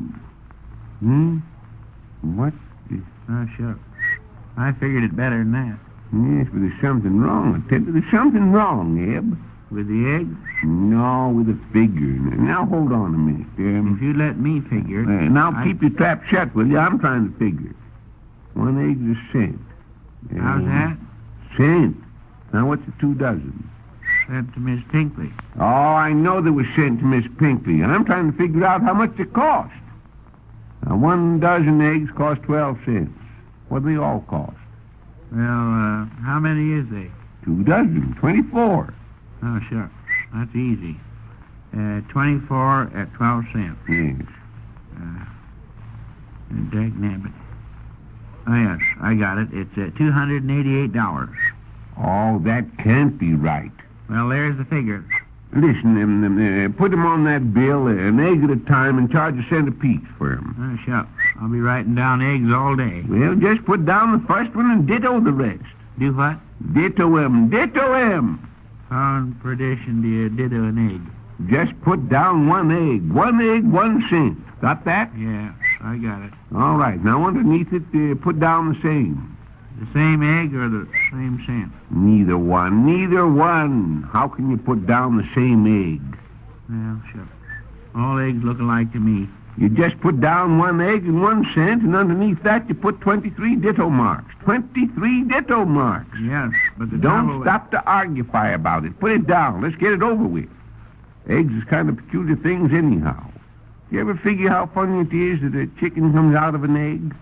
What? Oh, sure. I figured it better than that. Yes, but there's something wrong. I tell you, there's something wrong, Eb. With the eggs? No, with the figure. Now, hold on a minute. If you let me figure... now, keep your trap shut, will you? I'm trying to figure. 1 egg's a cent. How's that? Cent. Now, what's the 2 dozen? Sent to Miss Pinkley. Oh, I know they were sent to Miss Pinkley, and I'm trying to figure out how much they cost. Now, 1 dozen eggs cost 12 cents. What do they all cost? Well, how many is they? 2 dozen, 24. Oh, sure. That's easy. 24 at 12 cents. Yes. Dagnabbit. Oh, yes, I got it. It's $288. Oh, that can't be right. Well, there's the figure. Listen, put them on that bill, an egg at a time, and charge a cent apiece for them. Oh, shucks. I'll be writing down eggs all day. Well, just put down the first one and ditto the rest. Do what? Ditto him. Ditto him. How in perdition do you ditto an egg? Just put down 1 egg. 1 egg, 1 cent. Got that? Yeah, I got it. All right. Now, underneath it, put down the same. The same egg or the same cent? Neither one. Neither one. How can you put down the same egg? Well, sure. All eggs look alike to me. You just put down 1 egg and 1 cent, and underneath that you put 23 ditto marks. 23 ditto marks. Yes, but the Don't stop to argufy about it. Put it down. Let's get it over with. Eggs is kind of peculiar things anyhow. You ever figure how funny it is that a chicken comes out of an egg?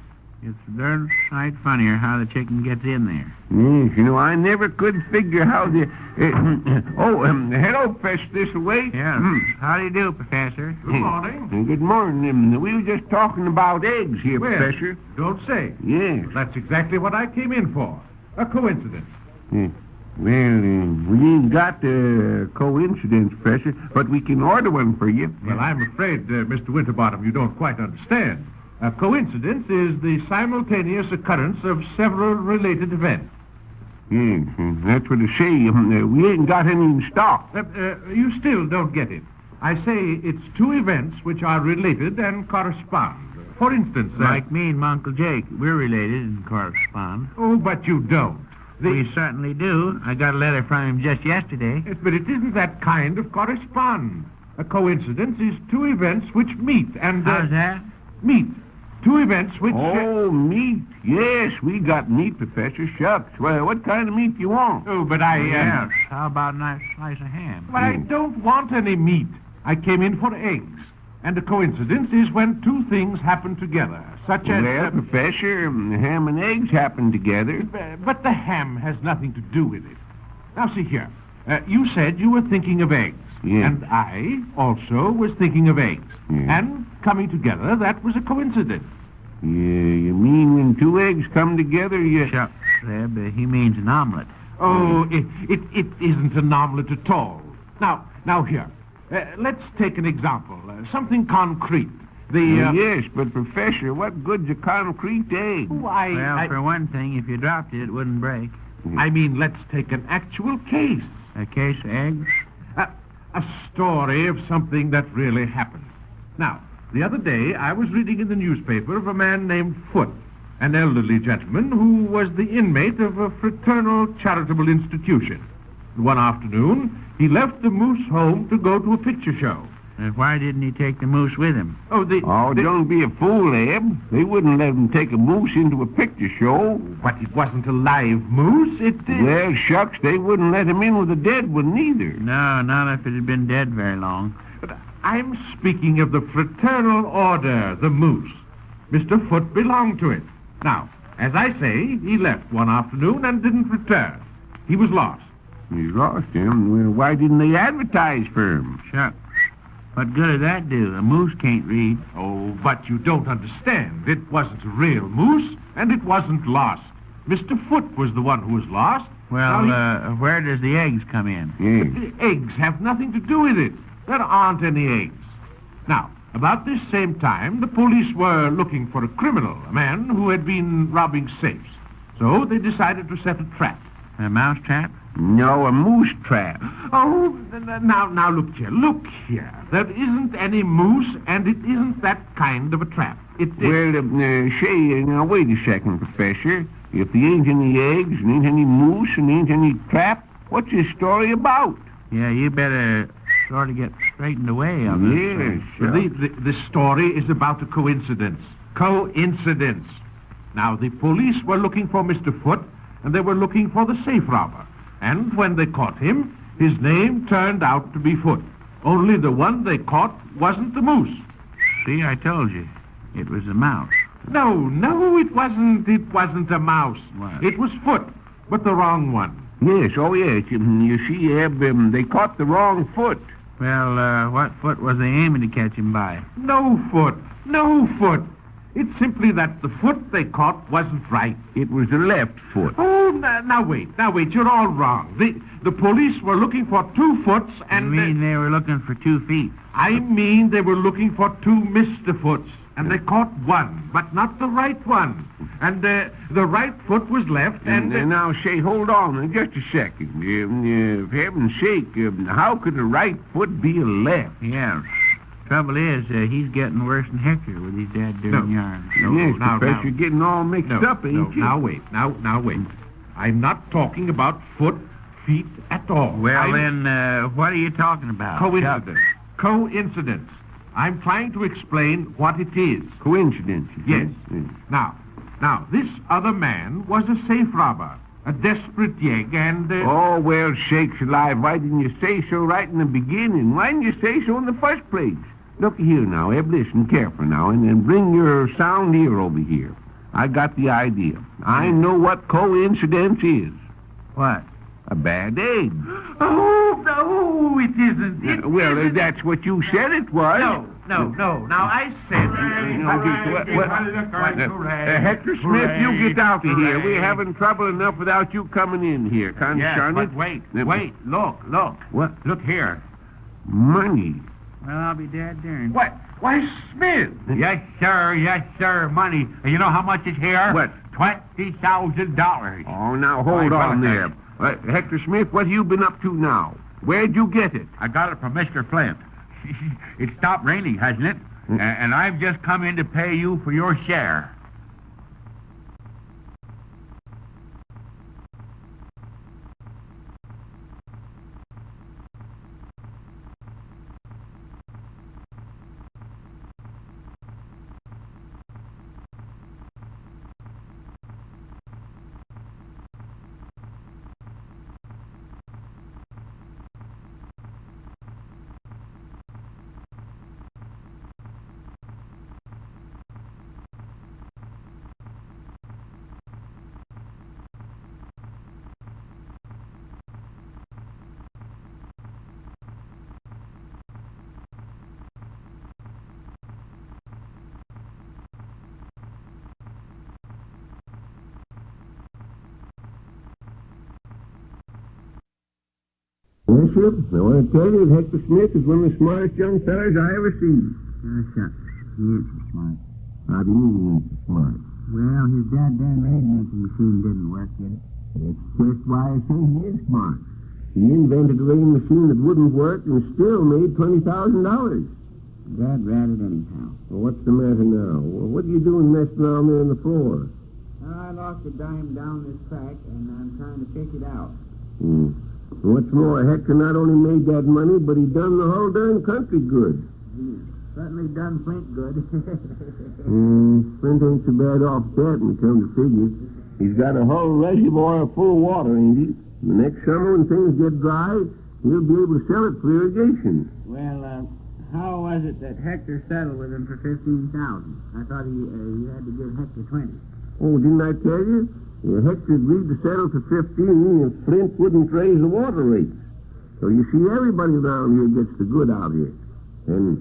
It's a darn sight funnier how the chicken gets in there. Yes, you know, I never could figure how the... hello, Professor Thistleway. Yes. How do you do, Professor? Good morning. Good morning. We were just talking about eggs here, Well, Professor. Don't say. Yes. That's exactly what I came in for. A coincidence. Well, we ain't got a coincidence, Professor, but we can order one for you. Well, I'm afraid, Mr. Winterbottom, you don't quite understand. A coincidence is the simultaneous occurrence of several related events. Yes, that's what I say. We ain't got any in stock. You still don't get it. I say it's 2 events which are related and correspond. For instance... like me and my Uncle Jake. We're related and correspond. Oh, but you don't. We certainly do. I got a letter from him just yesterday. Yes, but it isn't that kind of correspond. A coincidence is 2 events which meet and... How's that? Meet. 2 events which... Oh, meat. Yes, we got meat, Professor. Shucks. Well, what kind of meat you want? Oh, but I... Yes. How about a nice slice of ham? But I don't want any meat. I came in for eggs. And a coincidence is when 2 things happen together, such as... Well, Professor, ham and eggs happen together. But the ham has nothing to do with it. Now, see here. You said you were thinking of eggs. Yes. And I also was thinking of eggs. Yes. And coming together, that was a coincidence. Yeah, you mean when 2 eggs come together, you... Shucks, Zeb, he means an omelet. Oh, it isn't an omelet at all. Now here. Let's take an example. Something concrete. Yes, but, Professor, what good's a concrete egg? Well, for one thing, if you dropped it, it wouldn't break. I mean, let's take an actual case. A case of eggs? A story of something that really happened. Now, the other day, I was reading in the newspaper of a man named Foot, an elderly gentleman who was the inmate of a fraternal charitable institution. One afternoon, he left the moose home to go to a picture show. And why didn't he take the moose with him? Don't be a fool, Eb. They wouldn't let him take a moose into a picture show. But it wasn't a live moose. Well, shucks, they wouldn't let him in with a dead one, neither. No, not if it had been dead very long. But I'm speaking of the fraternal order, the moose. Mr. Foot belonged to it. Now, as I say, he left one afternoon and didn't return. He was lost. He lost him? Well, why didn't they advertise for him? Shucks. What good did that do? A moose can't read. Oh, but you don't understand. It wasn't a real moose, and it wasn't lost. Mr. Foot was the one who was lost. Well, where does the eggs come in? Yes. The eggs have nothing to do with it. There aren't any eggs. Now, about this same time, the police were looking for a criminal, a man who had been robbing safes. So they decided to set a trap. A mouse trap? No, a moose trap. Oh, now look here. Look here. There isn't any moose, and it isn't that kind of a trap. Well, say, now wait a second, Professor. If there ain't any eggs, and ain't any moose, and ain't any trap, what's this story about? Yeah, you better sort of get straightened away on this. Yes, The story is about a coincidence. Coincidence. Now, the police were looking for Mr. Foot, and they were looking for the safe robber. And when they caught him, his name turned out to be Foot. Only the one they caught wasn't the moose. See, I told you. It was a mouse. No, it wasn't. It wasn't a mouse. What? It was Foot, but the wrong one. Yes, oh yes. You see, Eb, they caught the wrong foot. Well, what foot was they aiming to catch him by? No Foot. It's simply that the foot they caught wasn't right. It was the left foot. Oh, now wait, you're all wrong. The police were looking for 2 foots and... You mean they were looking for 2 feet? I mean they were looking for 2 Mr. Foots, and they caught one, but not the right one. And the right foot was left, and... Now, say, hold on just a second. For heaven's sake, how could the right foot be a left? Yeah. Trouble is, he's getting worse than Hector with his dad doing yarns. Yes, Professor, you're getting all mixed up, ain't you? Now wait. I'm not talking about feet at all. Well, then, what are you talking about? Coincidence. I'm trying to explain what it is. Coincidence? Yes. Now, this other man was a safe robber, a desperate yegg, and... Oh, well, sakes alive, why didn't you say so right in the beginning? Why didn't you say so in the first place? Look here now, Eb, listen careful now, and then bring your sound ear over here. I got the idea. I know what coincidence is. What? A bad egg. Oh, no, it isn't. Well, that's what you said it was. No. Now, I said... Hector Smith, you get out of here. We're having trouble enough without you coming in here. Yes, but wait. Look. What? Look here. Money. Well, I'll be dead darned. What? Why, Smith? Yes, sir. Money. And you know how much is here? What? $20,000. Oh, now, hold on there. Hector Smith, what have you been up to now? Where'd you get it? I got it from Mr. Flint. It stopped raining, hasn't it? And I've just come in to pay you for your share. Yes, sir. I want to tell you that Hector Smith is one of the smartest young fellers I ever seen. Shucks. He is so smart. How do you mean he ain't so smart? Well, his goddamn Rainmaking machine didn't work, did it? That's just why I say he is smart. He invented a rain machine that wouldn't work and still made $20,000. Dad ran it anyhow. Well, what's the matter now? Well, what are you doing messing around there on the floor? I lost a dime down this track, and I'm trying to pick it out. What's more, Hector not only made that money, but he done the whole darn country good. He certainly done Flint good. Flint ain't so bad off that when it comes to figures. He's got a whole reservoir full of water, ain't he? The next summer when things get dry, he'll be able to sell it for irrigation. Well, how was it that Hector settled with him for $15,000? I thought he had to give Hector 20. Oh, didn't I tell you? Hector agreed to settle for 15 if Flint wouldn't raise the water rates. So you see, everybody around here gets the good out here. And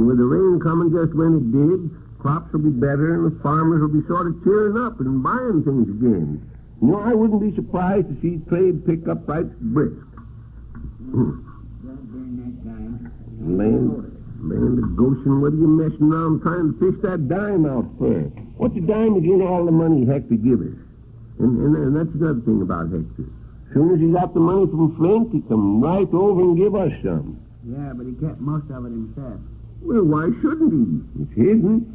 with the rain coming just when it did, crops will be better and the farmers will be sort of cheering up and buying things again. You know, I wouldn't be surprised to see trade pick up right brisk. Land of Goshen, what are you messing around trying to fish that dime out for? What's a dime against all the money Hector give us? And that's another thing about Hector. As soon as he got the money from Flint, he come right over and give us some. Yeah, but he kept most of it himself. Well, why shouldn't he? It's hidden.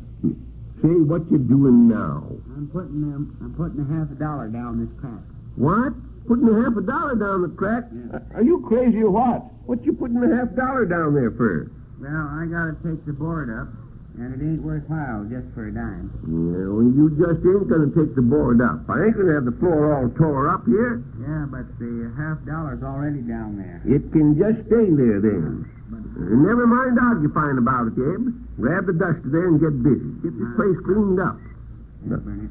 Say, what you doing now? I'm putting a $50 down this crack. What? Putting $50 down the crack? Yeah. Are you crazy or what? What you putting $50 down there for? Well, I gotta take the board up, and it ain't worthwhile just for a dime. Yeah, well, you just ain't gonna take the board up. I ain't gonna have the floor all tore up here. Yeah, but the $50's already down there. It can just stay there then. Never mind arguing about it, Eb. Grab the duster there and get busy. Get this place cleaned up.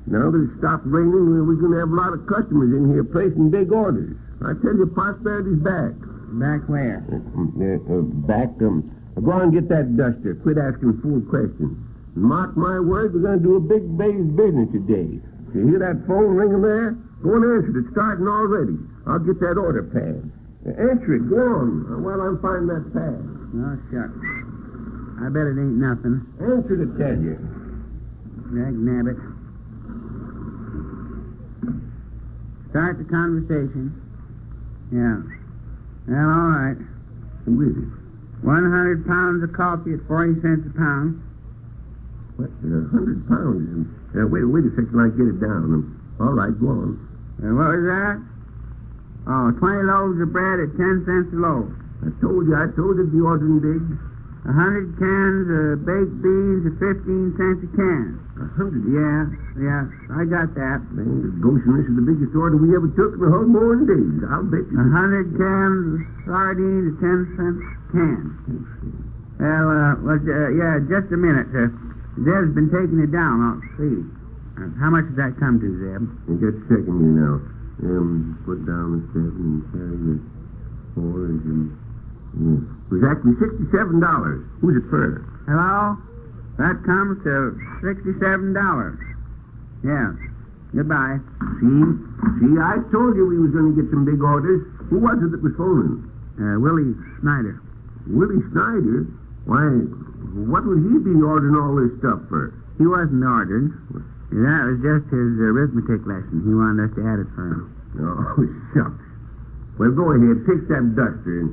Now that it's stopped raining, we're going to have a lot of customers in here placing big orders. I tell you, prosperity's back. Back where? Back. Go on and get that duster. Quit asking fool questions. Mark my words, we're going to do a big day's business today. You hear that phone ringing there? Go and answer it. It's starting already. I'll get that order pad. Answer it. Go on while I'm finding that pad. Oh, shucks. I bet it ain't nothing. Answer to tell you. Dag nabbit. Start the conversation. Yeah. Well, all right. Who is it? 100 pounds of coffee at 40 cents a pound. What? 100 pounds? Wait a second, I get it down. All right, go on. What was that? Oh, 20 loaves of bread at 10 cents a loaf. I told you the ordering big. 100 cans of baked beans at 15 cents a can. 100? Yeah, I got that. Man, this Goshen, this is the biggest order we ever took in the whole morning days. I'll bet you. 100 cans of sardines at 10 cents a can. Well, yeah, just a minute. Zeb's been taking it down. I'll see. How much does that come to, Zeb? Just a second here now. Put down the 7 and carry the 4 and... It was actually $67. Who's it for? Hello? That comes to $67. Yeah. Goodbye. See, I told you we was going to get some big orders. Who was it that was phoning? Willie Snyder. Willie Snyder? Why, what would he be ordering all this stuff for? He wasn't ordering. That was just his arithmetic lesson. He wanted us to add it for him. Oh, shucks. Well, go ahead. Take that duster and...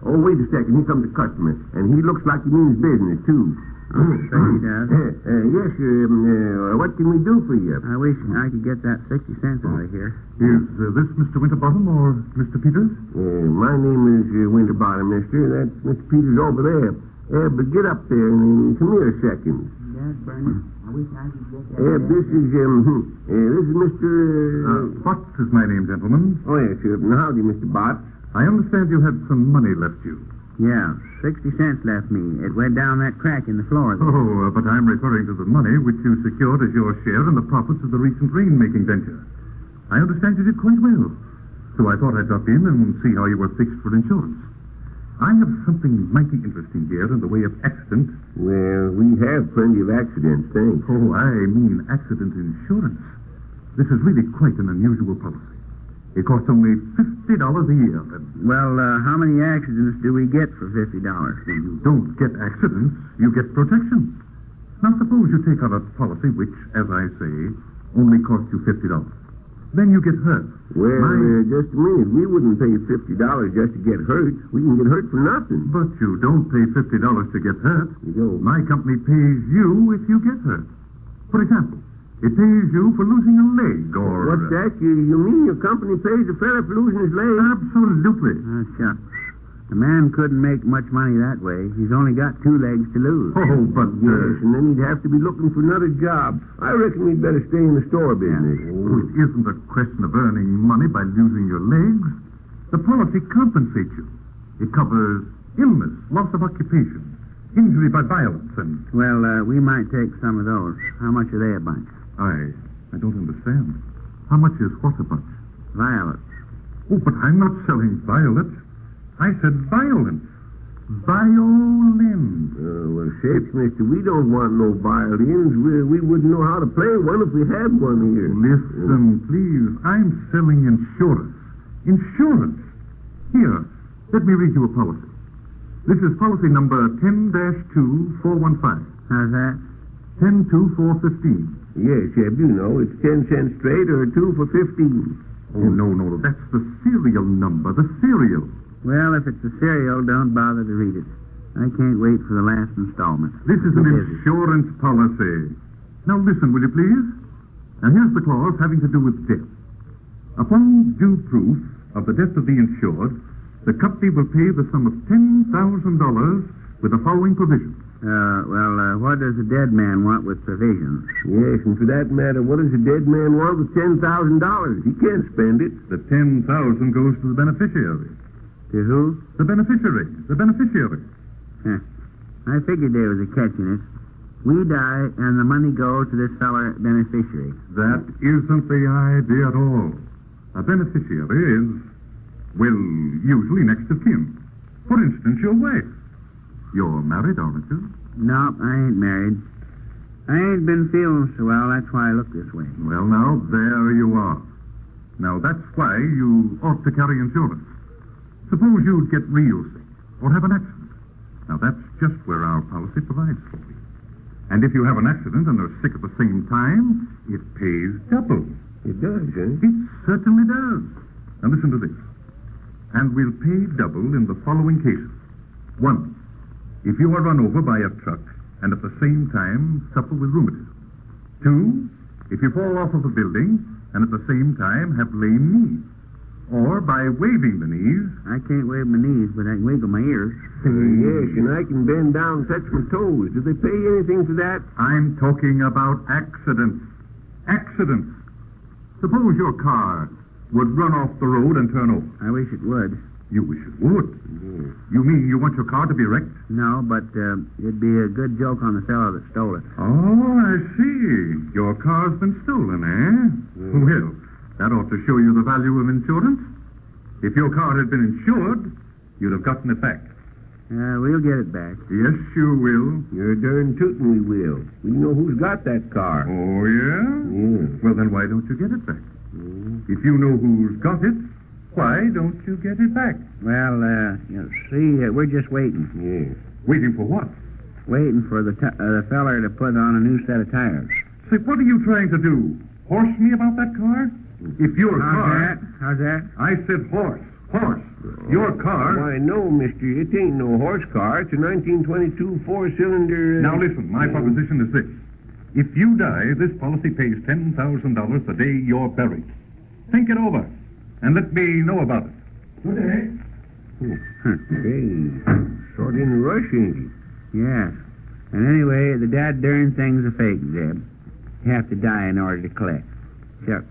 Oh, wait a second. Here comes the customer. And he looks like he means business, too. Oh, so he does. Yes, sir. What can we do for you? I wish I could get that 60 cents out of here. Is this Mr. Winterbottom or Mr. Peters? My name is Winterbottom, mister. That's Mr. Peters over there. But get up there and come here a second. Yes, Bernie. I wish I could get that. This is Mr... What is my name, gentlemen? Oh, yes, sir. Howdy, Mr. Bott. I understand you had some money left you. Yeah, 60 cents left me. It went down that crack in the floor there. Oh, but I'm referring to the money which you secured as your share in the profits of the recent rainmaking venture. I understand you did quite well. So I thought I'd drop in and see how you were fixed for insurance. I have something mighty interesting here in the way of accident. Well, we have plenty of accidents, thanks. Oh, I mean accident insurance. This is really quite an unusual policy. It costs only $50 a year. Well, how many accidents do we get for $50? Well, you don't get accidents, you get protection. Now, suppose you take out a policy which, as I say, only costs you $50. Then you get hurt. Well, just a minute. We wouldn't pay $50 just to get hurt. We can get hurt for nothing. But you don't pay $50 to get hurt. You don't. My company pays you if you get hurt. For example, it pays you for losing a leg, or... What's that? You mean your company pays a fella for losing his leg? Absolutely. Oh, shucks. The man couldn't make much money that way. He's only got 2 legs to lose. Oh, but... Yes, and then he'd have to be looking for another job. I reckon we'd better stay in the store business. Oh, it isn't a question of earning money by losing your legs. The policy compensates you. It covers illness, loss of occupation, injury by violence, and... Well, we might take some of those. How much are they a bunch? I don't understand. How much is what a bunch? Violets. Oh, but I'm not selling violets. I said violence. Violins. Well, sakes, mister, we don't want no violins. We wouldn't know how to play one if we had one here. Listen, please. I'm selling insurance. Insurance. Here, let me read you a policy. This is policy number 10-2415. How's that? 10-2415. Yes, Eb, you know, it's 10 cents straight or 2 for 15. Oh, no, that's the serial number, the serial. Well, if it's a serial, don't bother to read it. I can't wait for the last installment. This is an insurance policy. Now listen, will you please? Now here's the clause having to do with death. Upon due proof of the death of the insured, the company will pay the sum of $10,000 with the following provisions. What does a dead man want with provisions? Yes, and for that matter, what does a dead man want with $10,000? He can't spend it. The $10,000 goes to the beneficiary. To who? The beneficiary. I figured there was a catch in it. We die, and the money goes to this feller beneficiary. That isn't the idea at all. A beneficiary is, well, usually next of kin. For instance, your wife. You're married, aren't you? No, I ain't married. I ain't been feeling so well. That's why I look this way. Well, now, there you are. Now, that's why you ought to carry insurance. Suppose you'd get real sick or have an accident. Now, that's just where our policy provides for you. And if you have an accident and are sick at the same time, it pays double. It does, eh? It certainly does. Now, listen to this. And we'll pay double in the following cases. 1, if you are run over by a truck and at the same time suffer with rheumatism. 2, if you fall off of a building and at the same time have lame knees. Or by waving the knees. I can't wave my knees, but I can wiggle my ears. Yes, and I can bend down and touch my toes. Do they pay anything for that? I'm talking about accidents. Accidents. Suppose your car would run off the road and turn over. I wish it would. You wish it would? Yes. You mean you want your car to be wrecked? No, but it'd be a good joke on the fellow that stole it. Oh, I see. Your car's been stolen, eh? Yes. Well, that ought to show you the value of insurance. If your car had been insured, you'd have gotten it back. We'll get it back. Yes, you will. You're darn tootin' we will. We know who's got that car. Oh, yeah? Yeah. Well, then why don't you get it back? If you know who's got it, why don't you get it back? Well, we're just waiting. Yes. Waiting for what? Waiting for the feller to put on a new set of tires. Say, what are you trying to do? Horse me about that car? If your car... How's that? I said horse. Horse. Your car... Why, no, mister. It ain't no horse car. It's a 1922 four-cylinder... Now, listen. My proposition is this. If you die, this policy pays $10,000 the day you're buried. Think it over, and let me know about it. Good day. Hey, sort in a rush, ain't he? Yes. And anyway, the dad-darn thing's a fake, Zeb. You have to die in order to collect. Shucks.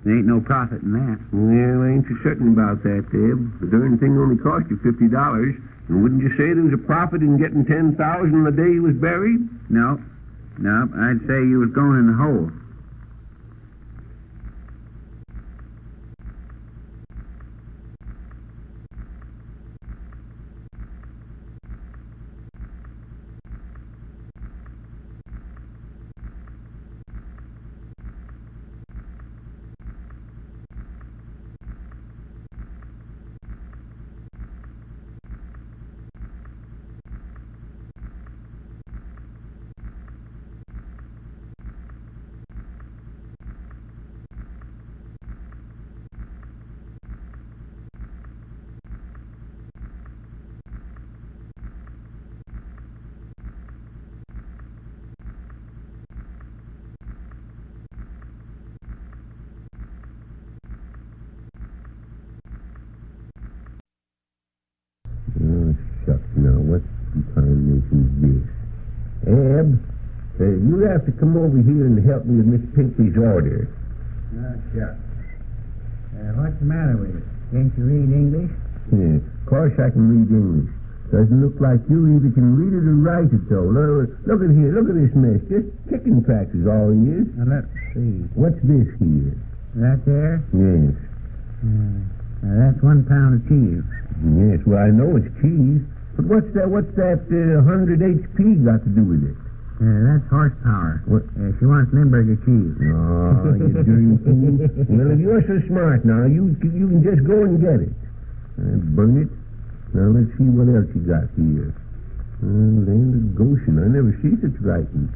There ain't no profit in that. Well, I ain't so certain about that, Zeb. The darn thing only cost you $50. And wouldn't you say there was a profit in getting $10,000 the day he was buried? No. I'd say you was going in the hole. Oh, shucks, now, what combination's this? Eb, you have to come over here and help me with Miss Pinkley's order. Shucks. What's the matter with it? Can't you read English? Yeah, of course I can read English. Doesn't look like you either can read it or write it, though. Look at here, look at this mess. Just chicken tracks is all it is. Now, let's see. What's this here? That there? Yes. That's 1 pound of cheese. Yes, well, I know it's cheese. But what's that 100 HP got to do with it? That's horsepower. She wants Limburger cheese. Oh, you dirty fool. Well, if you're so smart now, you can just go and get it. Bring it. Now, let's see what else you got here. Land of Goshen. I never see such writing.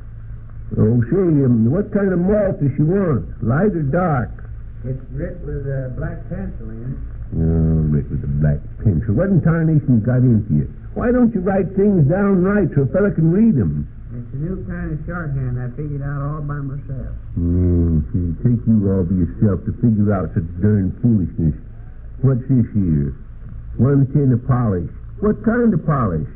Oh, say, what kind of malt does she want? Light or dark? It's writ with a black pencil in it. Oh, writ with a black pencil. What in tarnation got into you? Why don't you write things down right so a fella can read them? It's a new kind of shorthand I figured out all by myself. It'd take you all by yourself to figure out such darn foolishness. What's this here? 1 tin of polish. What kind of polish?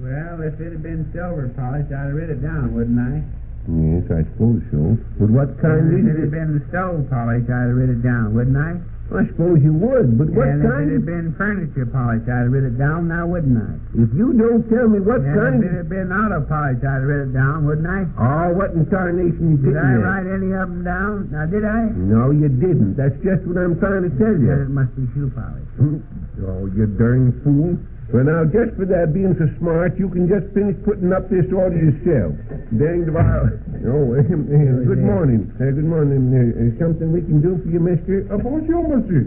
Well, if it had been silver polish, I'd have writ it down, wouldn't I? Yes, I suppose so. But what kind And is if it had it? been stove polish, I'd have writ it down, wouldn't I? I suppose you would, but what And if it kind? had been furniture polish, I'd have writ it down, now wouldn't I? If you don't tell me what And kind... if it had been auto polish, I'd have writ it down, wouldn't I? Oh, what in tarnation you Did didn't I there? write any of them down? Now, did I? No, you didn't. That's just what I'm trying to tell you. Then it must be shoe polish. Oh, you darn fool. Well, now, just for that being so smart, you can just finish putting up this order yourself. Danged if I... Oh, good morning. Good morning. Is something we can do for you, mister? Bonjour, monsieur.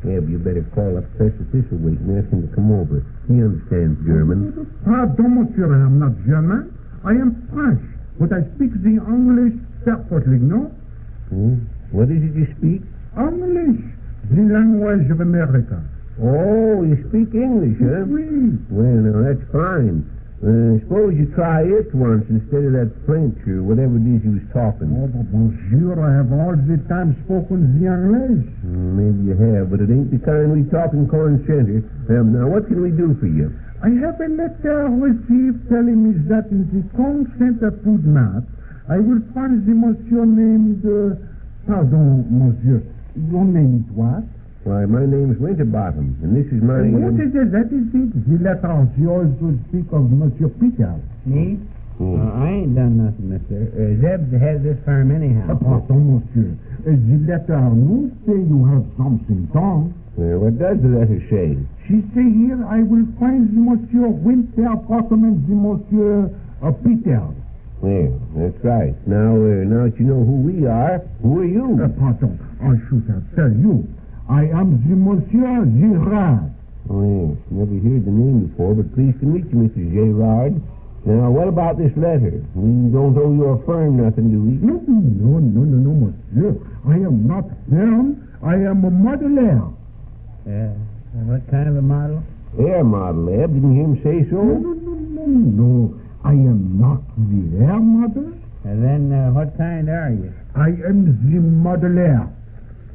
Yeah, but you better call up Professor Thistlewaite and ask him to come over. He understands German. Pardon, monsieur, I am not German. I am French, but I speak the English perfectly, no? What is it you speak? English, the language of America. Oh, you speak English, huh? Oui. Well, now, that's fine. Suppose you try it once instead of that French or whatever it is you was talking. Oh, but monsieur, I have all the time spoken the English. Maybe you have, but it ain't the kind we talk in Corn Center. Now, what can we do for you? I have a letter received telling me that in the Corn Center food map, I will find the monsieur named... pardon, monsieur. Your name is what? Why, my name's Winterbottom, and this is my... What is it? That is it. The letter yours will speak of Monsieur Peter. Me? I ain't done nothing, mister. Zeb's the head of this firm anyhow. Pardon, monsieur. The letter no say you have something done. Well, what does the letter say? She say here, I will find the Monsieur Winterbottom and the Monsieur Peter. Well, that's right. Now that you know who we are, who are you? Pardon, I should have tell you. I am the Monsieur Girard. Oh, yes. Never heard the name before, but pleased to meet you, Mr. Girard. Now, what about this letter? We don't owe your firm nothing, do we? No, monsieur. I am not firm. I am a modeler. What kind of a model? Air model, Eb. Didn't you hear him say so? No. I am not the air model. And then what kind are you? I am the modeler.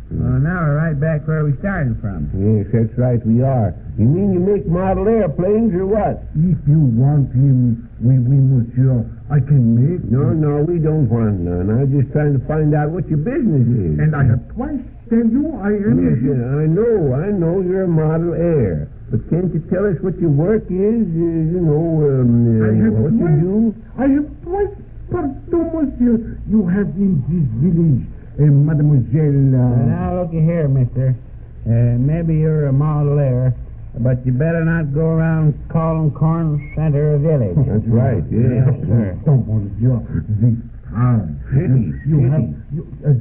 Well, now we're right back where we started from. Yes, that's right, we are. You mean you make model airplanes or what? If you want him, oui, monsieur, I can make... No, we don't want none. I'm just trying to find out what your business is. And I have twice tell you I am... Yes, I know you're a model air. But can't you tell us what your work is? What you do? I have twice... Pardon, monsieur. You have in this village... Mademoiselle... Now, looky here, mister. Maybe you're a model air, but you better not go around calling Corn Center a village. That's right, yes, sir. Monsieur, this town. City. You have...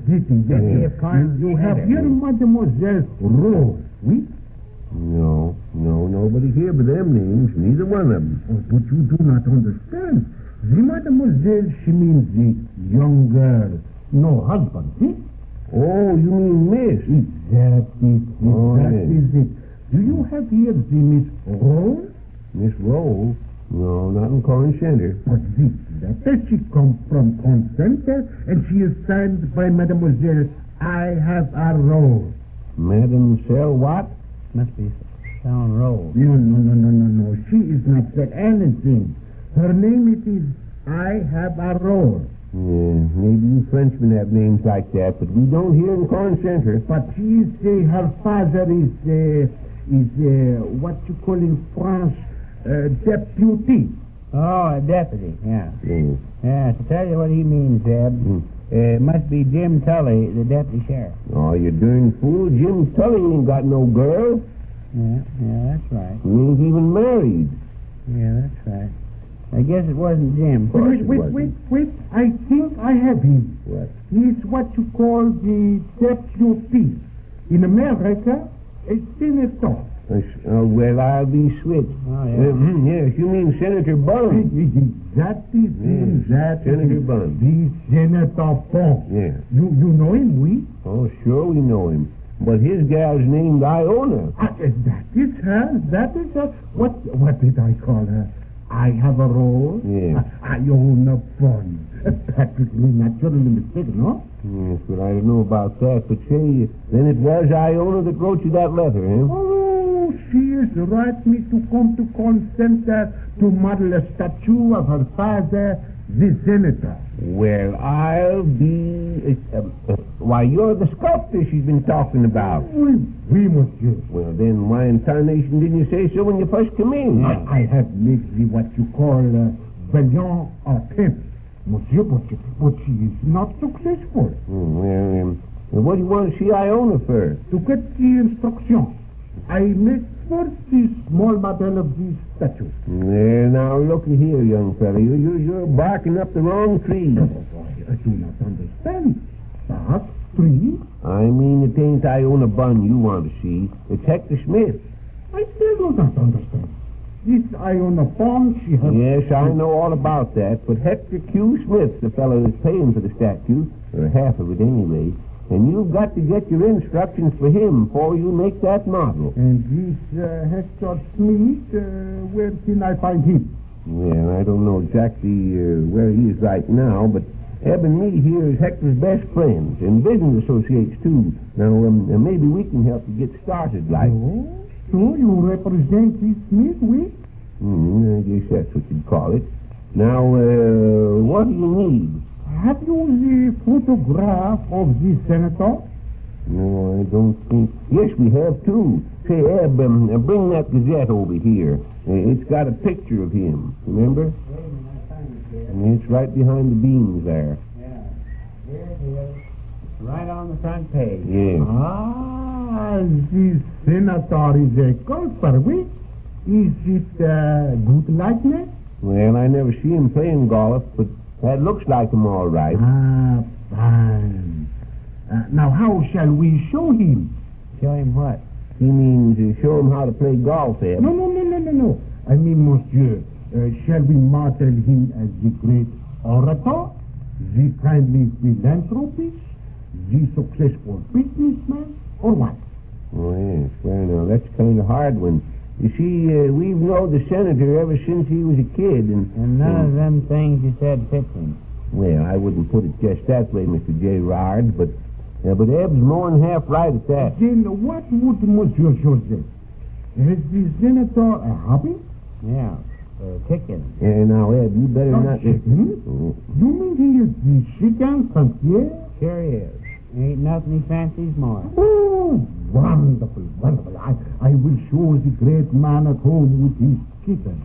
City, yes. You have here Mademoiselle Rose, oui? No, nobody here but them names, neither one of them. Oh, but you do not understand. The Mademoiselle, she means the young girl. No husband, see? Oh, you mean Miss? That is it. Do you have here the Miss Rose? Miss Rose? No, not in Corn Center. But this letter, she comes from Corn Center, and she is signed by Mademoiselle I have a rose. Madam Sell what? Must be selling rolls. No. She is not said anything. Her name it is I have a rose. Yeah, maybe you Frenchmen have names like that, but we don't here in Corn Center. But she is, her father is what you call in France, deputy. Oh, a deputy, yeah. Yeah, to tell you what he means, Zeb, it must be Jim Tully, the deputy sheriff. Oh, you darn fool. Jim Tully ain't got no girl. Yeah, that's right. He ain't even married. Yeah, that's right. I guess it wasn't Jim. Wait. I think I have him. What? He's what you call the deputy. In America, a senator. Well, I'll be switched. Oh, yeah. Yes, you mean Senator Bunn. Exactly, exactly. Senator Bunn. The Senator Bunn. Yeah. You know him, we? Oh, sure we know him. But his gal's named Iona. That is her. That is her. What did I call her? I have a role. Yeah. Iona Bunn. Practically naturally mistaken, no? Yes, but I don't know about that. But say, then it was Iona that wrote you that letter, eh? Oh, she is right me to come to consent to model a statue of her father, the senator. Well, I'll be... why, you're the sculptor she's been talking about. Oui, monsieur. Well, then why in tarnation didn't you say so when you first come in? I have lately what you call valiant attempt, monsieur, but she is not successful. Well, what do you want to see Iona for? To get the instruction. I must first see small model of this statue. Well, now, looky here, young fella. You're barking up the wrong tree. I do not understand. That tree? I mean, it ain't Iona Bunn you want to see. It's Hector Smith. I still do not understand. This Iona Bunn, she has... Yes, I know all about that, but Hector Q. Smith's the fellow that's paying for the statue, or half of it anyway, and you've got to get your instructions for him before you make that model. And this Hector Smith, where can I find him? Well, I don't know exactly where he is right now, but Eb and me here is Hector's best friends, and business associates, too. Now, maybe we can help you get started, like. Oh, so you represent this Smith, we? I guess that's what you'd call it. Now, what do you need? Have you the photograph of the senator? No, I don't think... Yes, we have, too. Say, Eb, bring that Gazette over here. It's got a picture of him, remember? And it's right behind the beams there. Yeah. Here it is. Right on the front page. Yeah. The senator is a golfer, we? Is it good likeness? Well, I never see him playing golf, but that looks like him all right. Fine. Now, how shall we show him? Show him what? He means show him how to play golf, Eb. No. I mean, monsieur, shall we model him as the great orator, the kindly philanthropist, the successful businessman, or what? Oh, yes. Well, now, that's kind of hard one. You see, we've known the senator ever since he was a kid, and none of them things you said fits him. Well, I wouldn't put it just that way, Mr. Gerard, but Eb's more than half right at that. Then what would Monsieur Joseph? Is the senator a hobby? Yeah, chicken. Now, Eb, you better not... Chicken? You mean he is the chicken concierge? Sure he is. Ain't nothing he fancies more. Oh, wonderful. I will show the great man at home with his chicken.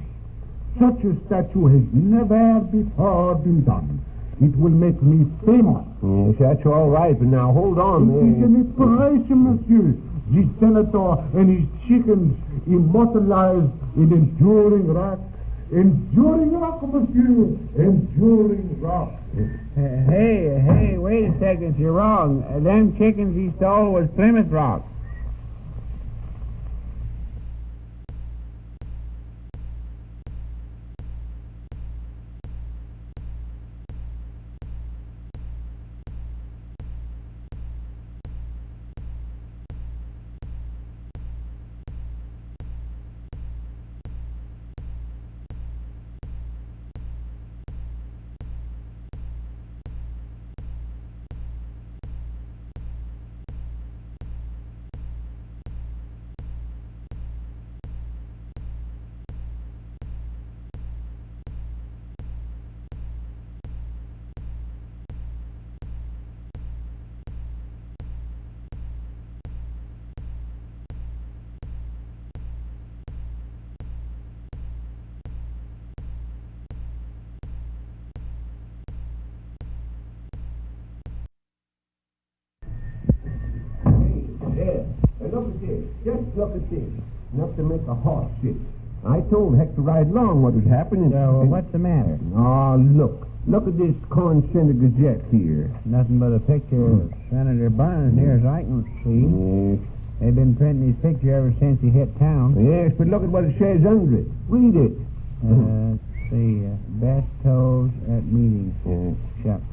Such a statue has never before been done. It will make me famous. Yes, that's all right, but now hold on. It is an inspiration, monsieur. The senator and his chickens immortalized in enduring rock. Enduring rock, monsieur. Enduring rock. Hey, wait a second. You're wrong. Them chickens he stole was Plymouth Rock. Look at this. Just look at this. Enough to make a horse sick. I told Hector right along what was happening. What's the matter? Oh, look. Look at this Corn Center Gazette here. Nothing but a picture of Senator Bunn here as I can see. Yes. They've been printing his picture ever since he hit town. Yes, but look at what it says under it. Read it. Let's see. Best toes at meetings. Shucks.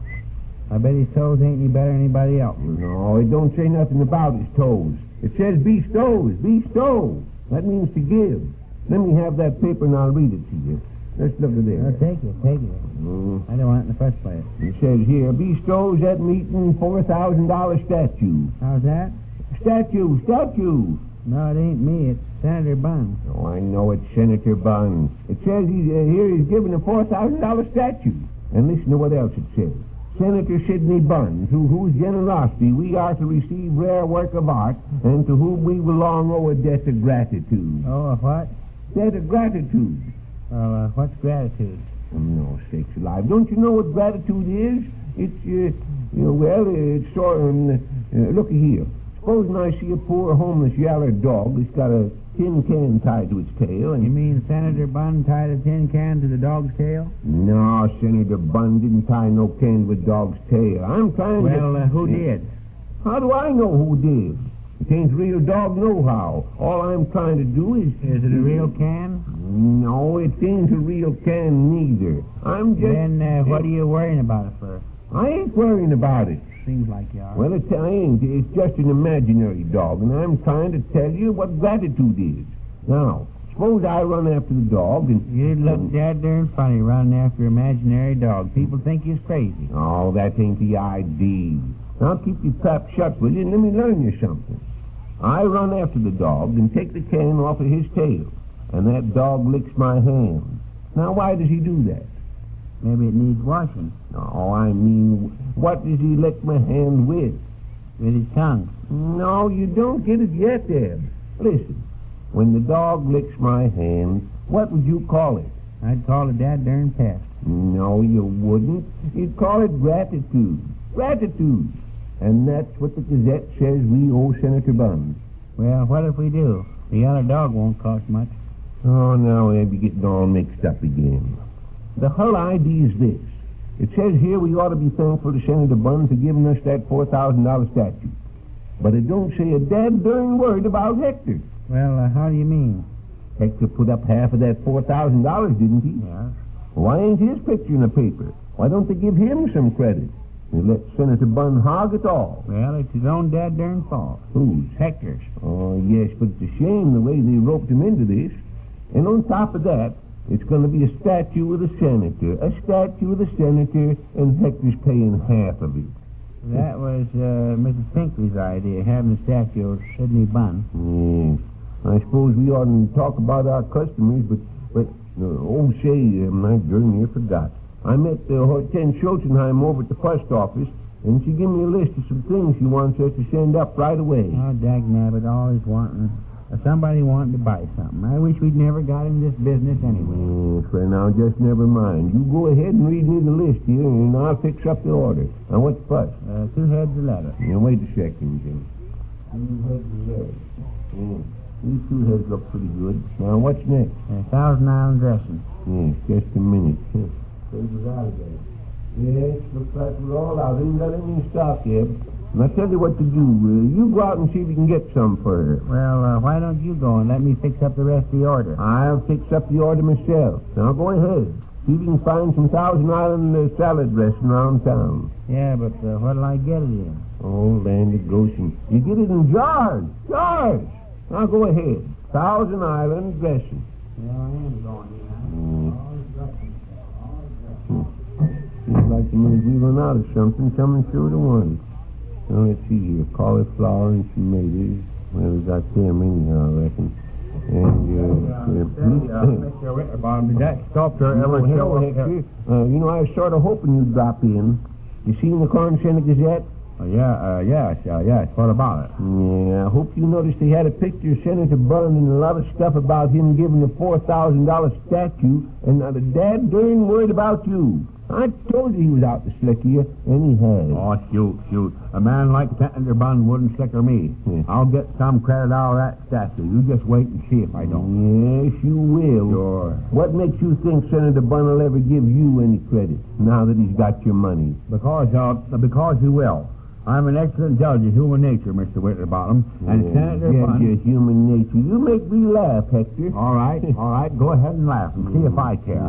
I bet his toes ain't any better than anybody else. No, it don't say nothing about his toes. It says bestows. Bestow. That means to give. Let me have that paper and I'll read it to you. Let's look at this. Take it. I don't want it in the first place. It says here, bestows at meeting $4,000 statue. How's that? Statue. No, it ain't me. It's Senator Bunn. Oh, I know it's Senator Bunn. It says here he's given a $4,000 statue. And listen to what else it says. Senator Sidney Bunn, through whose generosity we are to receive rare work of art, and to whom we will long owe a debt of gratitude. Oh, a what? Debt of gratitude. Well, what's gratitude? No, sakes alive. Don't you know what gratitude is? It's, it's sort of, looky here. Supposing I see a poor homeless yaller dog that's got a tin can tied to its tail, and... You mean Senator Bunn tied a tin can to the dog's tail? No, Senator Bunn didn't tie no can to a dog's tail. I'm trying to... Well, who did? How do I know who did? It ain't a real dog nohow. All I'm trying to do is... Is it a real can? No, it ain't a real can neither. I'm just... Then what are you worrying about it for? I ain't worrying about it. Seems like you are. Well, I ain't. It's just an imaginary dog, and I'm trying to tell you what gratitude is. Now, suppose I run after the dog and... You'd look dead darn funny running after an imaginary dog. People think you're crazy. Oh, that ain't the idea. Now, keep your trap shut, will you, and let me learn you something. I run after the dog and take the can off of his tail, and that dog licks my hand. Now, why does he do that? Maybe it needs washing. No, I mean, what does he lick my hand with? With his tongue. No, you don't get it yet, Eb. Listen, when the dog licks my hand, what would you call it? I'd call it that darn pest. No, you wouldn't. You'd call it gratitude. Gratitude. And that's what the Gazette says we owe Senator Bunn. Well, what if we do? The other dog won't cost much. Oh, now, Eb, you're getting all mixed up again. The whole idea is this. It says here we ought to be thankful to Senator Bunn for giving us that $4,000 statue. But it don't say a dad darn word about Hector. Well, how do you mean? Hector put up half of that $4,000, didn't he? Yeah. Why ain't his picture in the paper? Why don't they give him some credit? They let Senator Bunn hog it all. Well, it's his own dad darn fault. Whose? Hector's. Oh, yes, but it's a shame the way they roped him into this. And on top of that, it's going to be a statue of the senator. A statue of the senator, and Hector's paying half of it. That was Mrs. Pinkley's idea, having a statue of Sidney Bunn. Yes. I suppose we ought to talk about our customers, but I darn near forgot. I met Hortense Schulzenheim over at the post office, and she gave me a list of some things she wants us to send up right away. Oh, dagnabbit, always wanting... somebody wanting to buy something. I wish we'd never got in this business anyway. Yes, well, now, just never mind. You go ahead and read me the list here, and I'll fix up the order. Now, what's fuss? 2 heads of lettuce. Now, wait a second, Jim. 2 heads of lettuce. Yeah. These 2 heads look pretty good. Now, what's next? Thousand Island dressing. Yes, just a minute. Papers out of there. Yes, looks like we're all out. Ain't got any in stock yet. And I'll tell you what to do. You go out and see if you can get some for her. Well, why don't you go and let me fix up the rest of the order? I'll fix up the order myself. Now, go ahead. See if you can find some Thousand Island salad dressing around town. Yeah, but what'll I get it in? Oh, land of Goshen. You get it in jars. Jars. Now, go ahead. Thousand Island dressing. Yeah, I am going in. Seems like to me we run out of something. Someone sure to want it. Now, let's see here. Cauliflower and tomatoes. Well, we got them anyhow, I reckon. And, Mr. Witterbottom, did that sculptor ever show up? I was sort of hoping you'd drop in. You seen the Corn Center Gazette? Yes. What about it? Yeah, I hope you noticed they had a picture of Senator Bunn and a lot of stuff about him giving a $4,000 statue, and not a dad darn word about you. I told you he was out to slicker you, and he has. Oh, shoot. A man like Senator Bunn wouldn't slicker me. I'll get some credit out of that statue. You just wait and see if I don't. Yes, you will. Sure. What makes you think Senator Bunn will ever give you any credit now that he's got your money? Because he will. I'm an excellent judge of human nature, Mr. Winterbottom. And Senator Bunn... Your human nature. You make me laugh, Hector. All right. Go ahead and laugh and see if I care.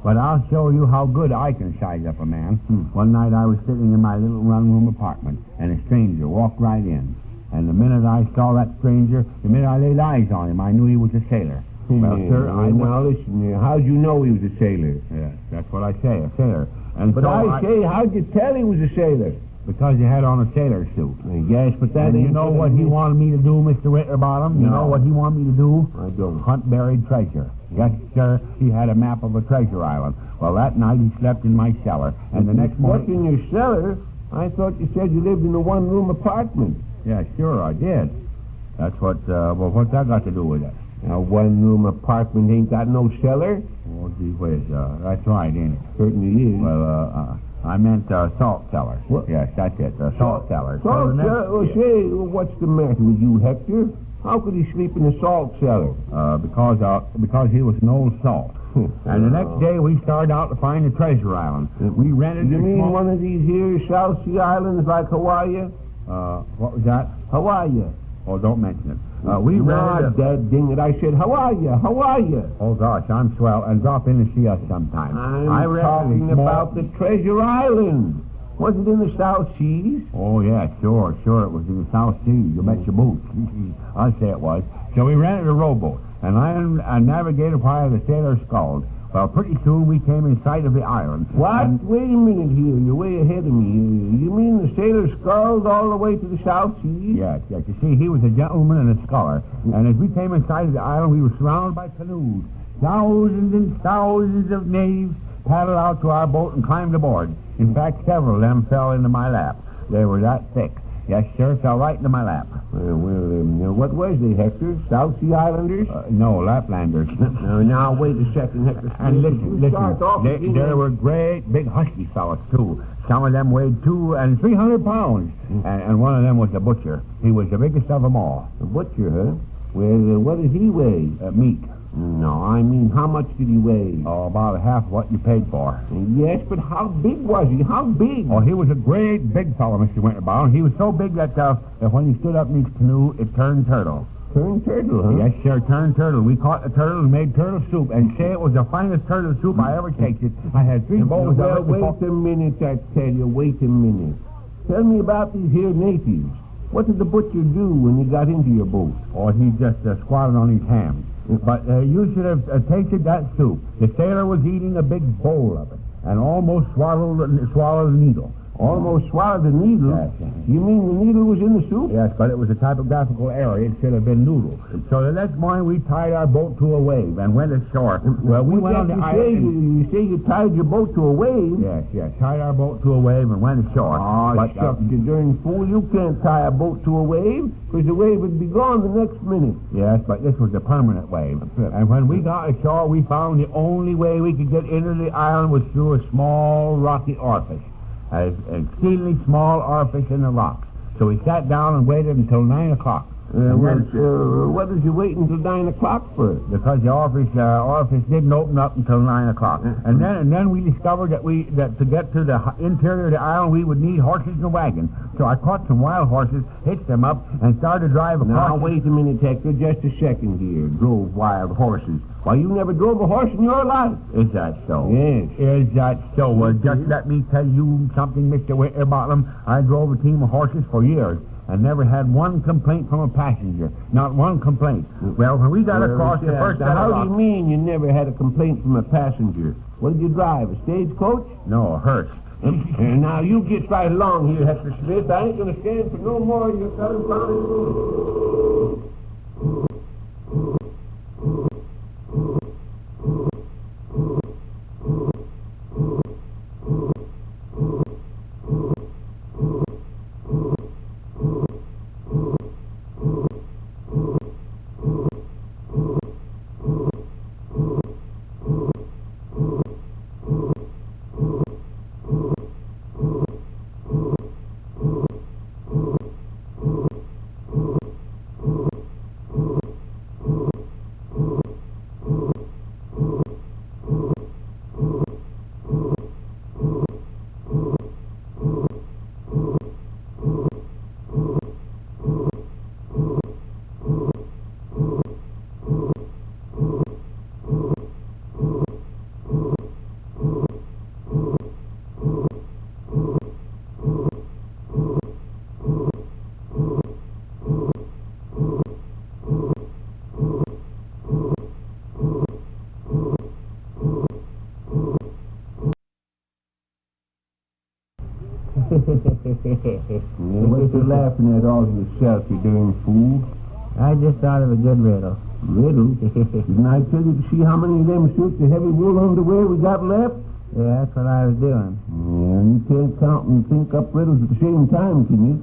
But I'll show you how good I can size up a man. One night I was sitting in my little one-room apartment, and a stranger walked right in. And the minute I saw that stranger, the minute I laid eyes on him, I knew he was a sailor. Well, sir, Now, listen, how'd you know he was a sailor? Yes, that's what I say, a sailor. And But so I say, how'd you tell he was a sailor? Because he had on a sailor suit. Yes, but that And ain't... you know what he wanted me to do, Mr. Winterbottom? You know what he wanted me to do? I don't. Hunt buried treasure. Yes, sir. He had a map of a treasure island. Well, that night he slept in my cellar. And the next morning... Slept in your cellar? I thought you said you lived in a one-room apartment. Yeah, sure, I did. That's what, what's that got to do with it? A one-room apartment ain't got no cellar? Oh, gee whiz, that's right, ain't it? Certainly is. Well, I meant salt cellar. What? Yes, that's it, salt cellar. Salt cellar? Well, say, what's the matter with you, Hector? How could he sleep in a salt cellar? Because he was an old salt. And the next day we started out to find the treasure island. We rented... You mean one of these here South Sea islands like Hawaii? What was that? Hawaii. Oh, don't mention it. We rented... Dad, ding it, I said Hawaii. Oh, gosh, I'm swell. And drop in and see us sometime. I'm talking about the treasure island. Was it in the South Seas? Oh, yeah, sure. It was in the South Seas. You bet your boots. I'll say it was. So we rented a rowboat, and I navigated while the sailor sculled. Well, pretty soon we came in sight of the island. What? Wait a minute here. You're way ahead of me. You mean the sailor sculled all the way to the South Seas? Yes. You see, he was a gentleman and a scholar. And as we came in sight of the island, we were surrounded by canoes. Thousands and thousands of natives paddled out to our boat and climbed aboard. In fact, several of them fell into my lap. They were that thick. Yes, sir, fell right into my lap. What was they, Hector? South Sea Islanders? No, Laplanders. Now, wait a second, Hector. And listen, there were great big husky fellows, too. Some of them weighed 200 and 300 pounds. And one of them was a butcher. He was the biggest of them all. A butcher, huh? Well, what did he weigh? Meat. No, I mean, how much did he weigh? Oh, about half what you paid for. Yes, but how big was he? How big? Oh, he was a great big fellow, Mr. Winterbottom. He was so big that when he stood up in his canoe, it turned turtle. Turned turtle, huh? Yes, sir, turned turtle. We caught the turtle and made turtle soup, and say it was the finest turtle soup I ever tasted. I had 3 bowls of it. Wait a minute, I tell you. Wait a minute. Tell me about these here natives. What did the butcher do when he got into your boat? Oh, he just squatted on his hams. But you should have tasted that soup. The sailor was eating a big bowl of it and almost swallowed the needle. Almost swallowed the needle? Yes. You mean the needle was in the soup? Yes, but it was a typographical error. It should have been noodle. So the next morning we tied our boat to a wave and went ashore. Well, we went on the island. You say you tied your boat to a wave? Yes. Tied our boat to a wave and went ashore. Oh, shucks, you darn fool. You can't tie a boat to a wave because the wave would be gone the next minute. Yes, but this was a permanent wave. And when we got ashore, we found the only way we could get into the island was through a small rocky orifice. An exceedingly small orifice in the rocks. So we sat down and waited until 9 o'clock. What did you wait until 9 o'clock for? Because the orifice didn't open up until 9 o'clock. And then we discovered that to get to the interior of the island, we would need horses and a wagon. So I caught some wild horses, hitched them up, and started to drive across. Now, wait a minute, Hector. Just a second here. Drove wild horses. Why, you never drove a horse in your life. Is that so? Yes. Is that so? Well, just let me tell you something, Mr. Winterbottom. I drove a team of horses for years and never had one complaint from a passenger. Not one complaint. Well, when we got across the first set of How rocks... do you mean you never had a complaint from a passenger? What did you drive, a stagecoach? No, a hearse. Now, you get right along here, Hector Smith. I ain't going to stand for no more of your What you laughing at all yourself, you darn fool? I just thought of a good riddle. Riddle? Didn't I tell you to see how many of them suits of heavy wool underwear we got left? Yeah, that's what I was doing. Yeah, you can't count and think up riddles at the same time, can you?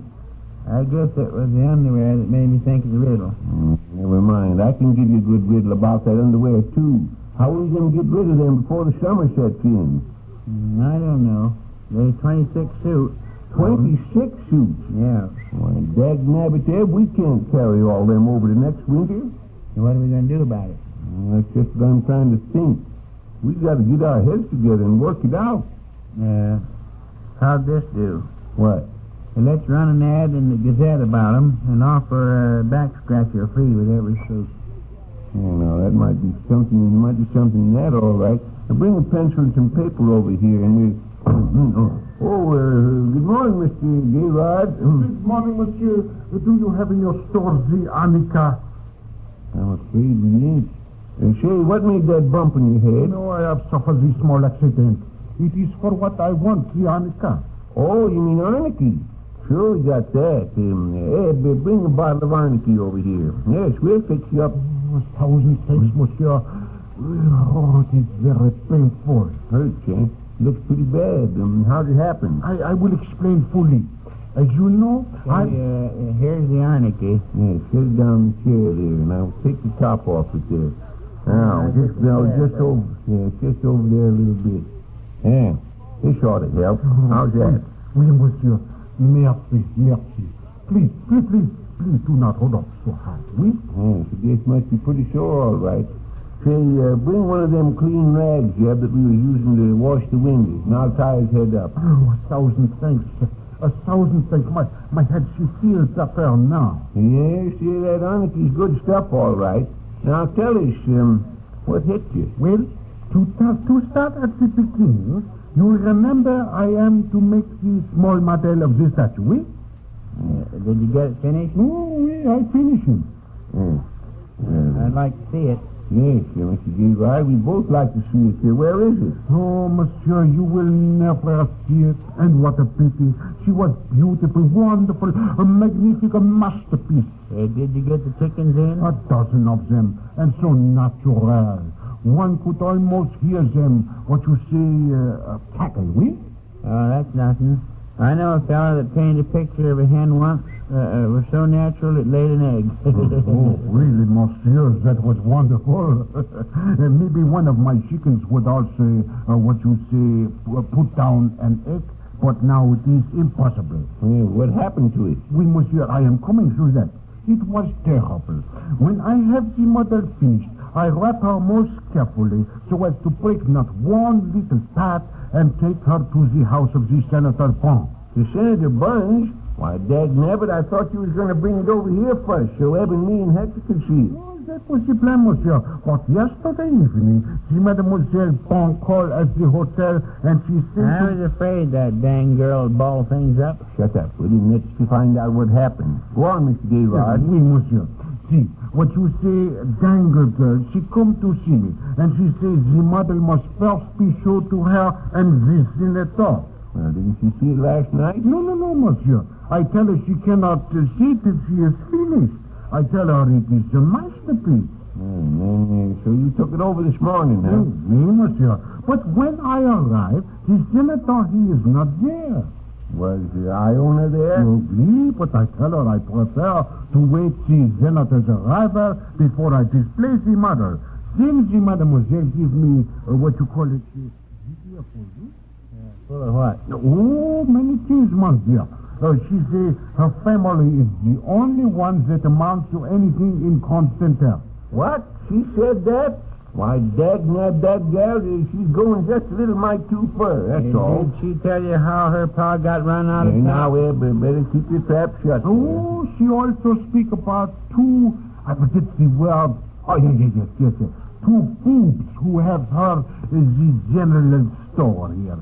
I guess it was the underwear that made me think of the riddle. Never mind. I can give you a good riddle about that underwear, too. How are we going to get rid of them before the summer sets in? I don't know. There's 26 suits. 26 suits? Yeah. Why, dag-nabbit, Eb, we can't carry all them over the next winter. So what are we going to do about it? That's just what I'm trying to think. We got to get our heads together and work it out. Yeah. How'd this do? What? And let's run an ad in the Gazette about 'em and offer a back scratcher free with every suit. Yeah, now, that might be something. There might be something in that, all right. Now, bring a pencil and some paper over here, and we'll... good morning, Mr. Gayrod. Good morning, monsieur. Do you have in your store the Annika? I'm afraid we ain't. Say, what made that bump in your head? No, I have suffered a small accident. It is for what I want, the Annika. Oh, you mean Arnicky? Sure, we got that. Ed, bring a bottle of Arnicky over here. Yes, we'll fix you up. 1,000 thanks, monsieur. Oh, it is very painful. Hurts, eh? Looks pretty bad. How'd it happen? I will explain fully. As you know, here's the Arnicky. Yeah, sit it down in the chair there. Now, take the top off it there. Now, just over there a little bit. Yeah, this ought to help. How's that? Oui, monsieur. Merci. Please, do not hold up so hard, oui? Yes, I guess must be pretty sore, all right. Say, bring one of them clean rags, Zeb, that we were using to wash the windows, and I'll tie his head up. Oh, 1,000 thanks. 1,000 thanks. My head, she feels better now. Yeah, see, that Arnicky's good stuff, all right. Now, tell us, what hit you? Well, to start at the beginning, you remember I am to make the small model of the statue, oui? Did you get it finished? Oh, oui, I finished him. I'd like to see it. Yes, Mr. Gilroy, we both like to see it here. Where is it? Oh, monsieur, you will never see it. And what a pity. She was beautiful, wonderful, a magnificent masterpiece. Did you get the chickens in? A dozen of them, and so natural. One could almost hear them, what you say, cackle, oui? Oh, that's nothing. I know a fellow that painted a picture of a hen once. It was so natural it laid an egg. Oh, really, monsieur, that was wonderful. Maybe one of my chickens would also, put down an egg, but now it is impossible. What happened to it? Oui, monsieur, I am coming through that. It was terrible. When I have the model finished, I wrap her most carefully so as to break not one little part and take her to the house of the Senator Burns. The Senator Burns? Why, dag-nabbit, I thought you was going to bring it over here first so Eb and me and Hector could see it. Oh, that was the plan, monsieur. But yesterday evening, the Mademoiselle Bon called at the hotel and she said... I was afraid that dang girl would ball things up. Shut up, will you? Let's find out what happened. Go on, Mr. Gayrod. Oui, monsieur. See, what you say, dangle girl, she come to see me, and she says the model must first be shown to her and the senator. Well, didn't she see it last night? No, monsieur. I tell her she cannot see it till she is finished. I tell her it is a masterpiece. So you took it over this morning, huh? Oui, monsieur. But when I arrived, the senator, he is not there. Was the Iona there? Oui, but I tell her I prefer to wait the senator's arrival before I display the model. Then the mademoiselle give me, what you call it, video for you. Full of what? Oh, many things, my dear. She say her family is the only one that amounts to anything in constant health. What? She said that? Why, dag-nab that gal, she's going just a little mite too far, that's all. Did she tell you how her pa got run out of town? Now, Eb, better keep your trap shut. Oh, she also speak about two, I forget the word, yes. Two boobs who have her the general store here.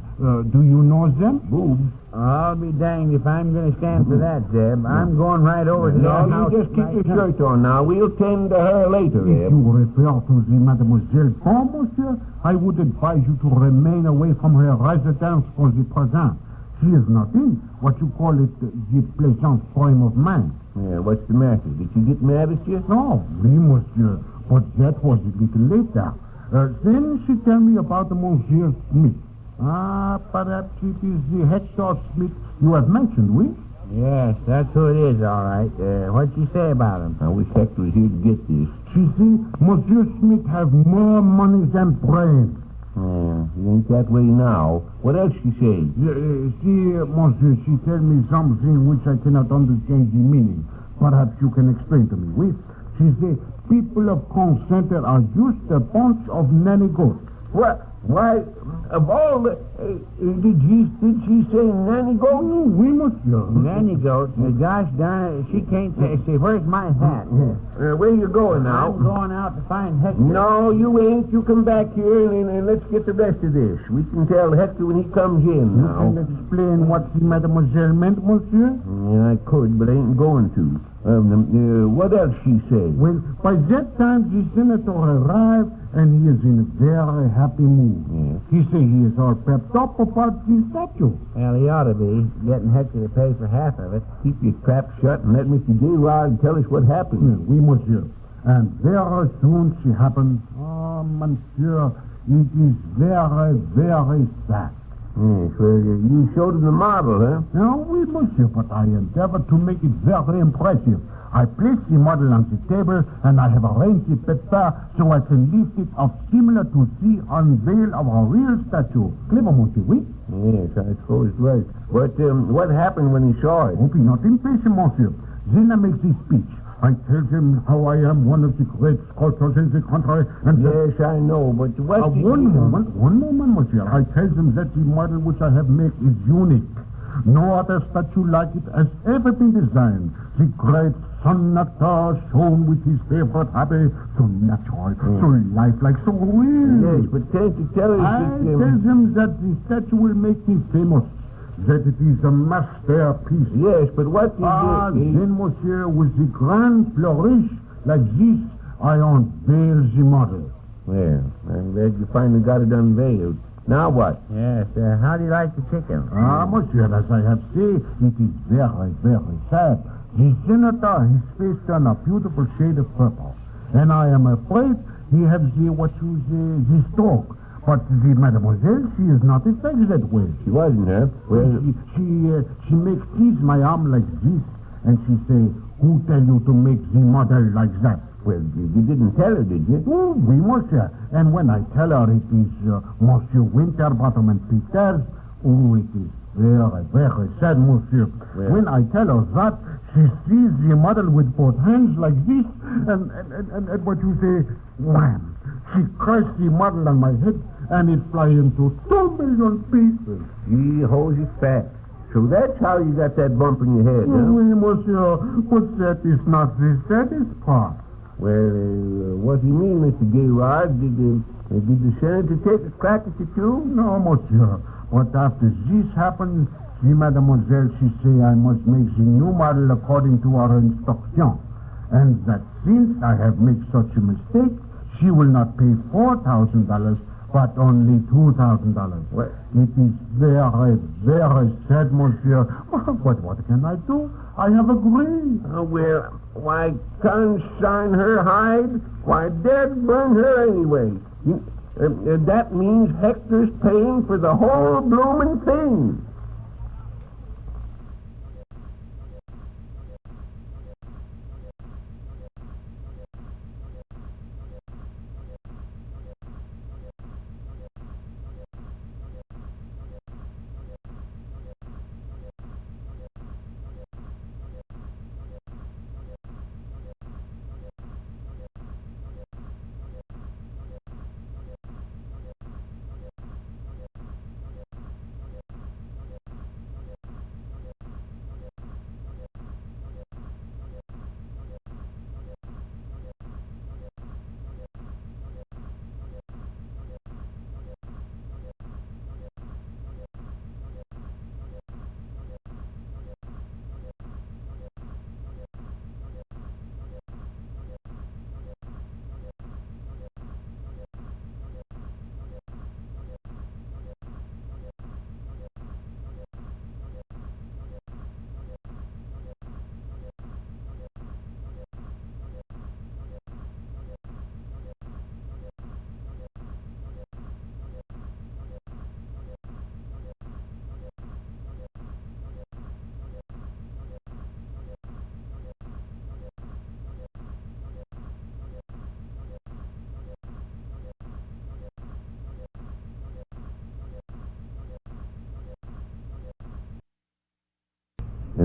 Do you know them? Boobs? I'll be danged if I'm going to stand for that, Zeb. I'm going right over to No, that house. you just keep your shirt on now. We'll tend to her later, If Eb. you refer to the Mademoiselle Bon, monsieur, I would advise you to remain away from her residence for the present. she is not in what you call it the pleasant frame of mind. Yeah, what's the matter? Did she get mad at you? No, oui, monsieur, but that was a little later. Then she tell me about the Monsieur Smith. Perhaps it is the Hector Smith you have mentioned, oui? Yes, that's who it is, all right. What'd she say about him? I wish Hector was here to get this. She see, Monsieur Smith have more money than brains. He ain't that way now. What else she say? See, Monsieur, she tell me something which I cannot understand the meaning. Perhaps you can explain to me, oui? She say, people of Con Center are just a bunch of nanny goats. What? Why, of all the... did she say nanny goats? Oui, monsieur. Nanny goats? Gosh darn it, she can't say, where's my hat? Where you going now? I'm going out to find Hector. No, you ain't. You come back here and let's get the rest of this. We can tell Hector when he comes in now. You can explain what the mademoiselle meant, monsieur? Yeah, I could, but I ain't going to. What else she say? Well, by that time the senator arrived and he is in a very happy mood. Yeah. He say he is all pepped up about the statue. Well, he ought to be, getting Hector to pay for half of it. Keep your trap shut and let Mr. Gaylord tell us what happened. Oui, monsieur. And very soon she happened. Oh, monsieur, it is very, very sad. Yes, well, you showed him the model, huh? No, oui, monsieur, but I endeavored to make it very impressive. I placed the model on the table, and I have arranged the paper so I can lift it up similar to the unveil of a real statue. Clever, monsieur, oui? Yes, I suppose it was. But what happened when he saw it? Oh, be not impatient, monsieur. Then I make this speech. I tell him how I am one of the great sculptors in the country, and... Yes, I know, but what... One moment, monsieur. I tell them that the model which I have made is unique. No other statue like it has ever been designed. The great sun nectar shone with his favorite hobby, so natural, so lifelike, so real. Yes, but can't you tell us I tell them that the statue will make me famous, that it is a masterpiece. Yes, but what did then, monsieur, with the grand flourish like this, I unveil the model. Well, I'm glad you finally got it unveiled. Now what? Yes, how do you like the chicken? Monsieur, as I have said, it is very, very sad. The senator, his face turned a beautiful shade of purple. And I am afraid he has the stroke. But the mademoiselle, she is not affected that way. She wasn't, huh? Well, she makes tease my arm like this, and she say, who tell you to make the model like that? Well, you didn't tell her, did you? Oh, oui, monsieur. And when I tell her it is Monsieur Winterbottom and Peters, it is very, very sad, monsieur. Well, when I tell her that, she sees the model with both hands like this, and what you say, wham! She crushed the model on my head, and it fly into 2 million pieces. Gee, hold you fat. So that's how you got that bump in your head, huh? Oui, monsieur, but that is not the saddest part. Well, what do you mean, Mr. Gaylord? Did the senator take a crack at you, too? No, monsieur. But after this happened, the mademoiselle, she say I must make the new model according to our instruction. And that since I have made such a mistake, she will not pay $4,000, but only $2,000. What? It is very, very sad, monsieur. But what can I do? I have agreed. Oh, well, why, consign her, Hyde? Why, Dad burn her anyway. That means Hector's paying for the whole bloomin' thing.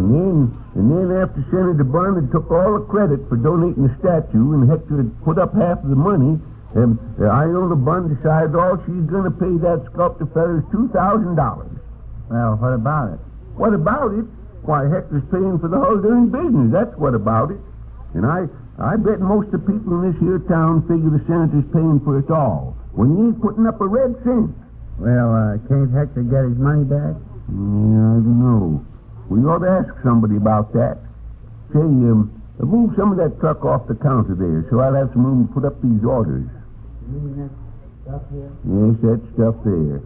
And then after Senator Bond had took all the credit for donating the statue and Hector had put up half of the money, Iona Bund decided all she's going to pay that sculptor feller is $2,000. Well, what about it? What about it? Why, Hector's paying for the whole darn business. That's what about it. And I bet most of the people in this here town figure the senator's paying for it all, when he ain't putting up a red cent. Well, can't Hector get his money back? Yeah, I don't know. We ought to ask somebody about that. Say, move some of that truck off the counter there, so I'll have some room to put up these orders. You mean that stuff here? Yes, that stuff there.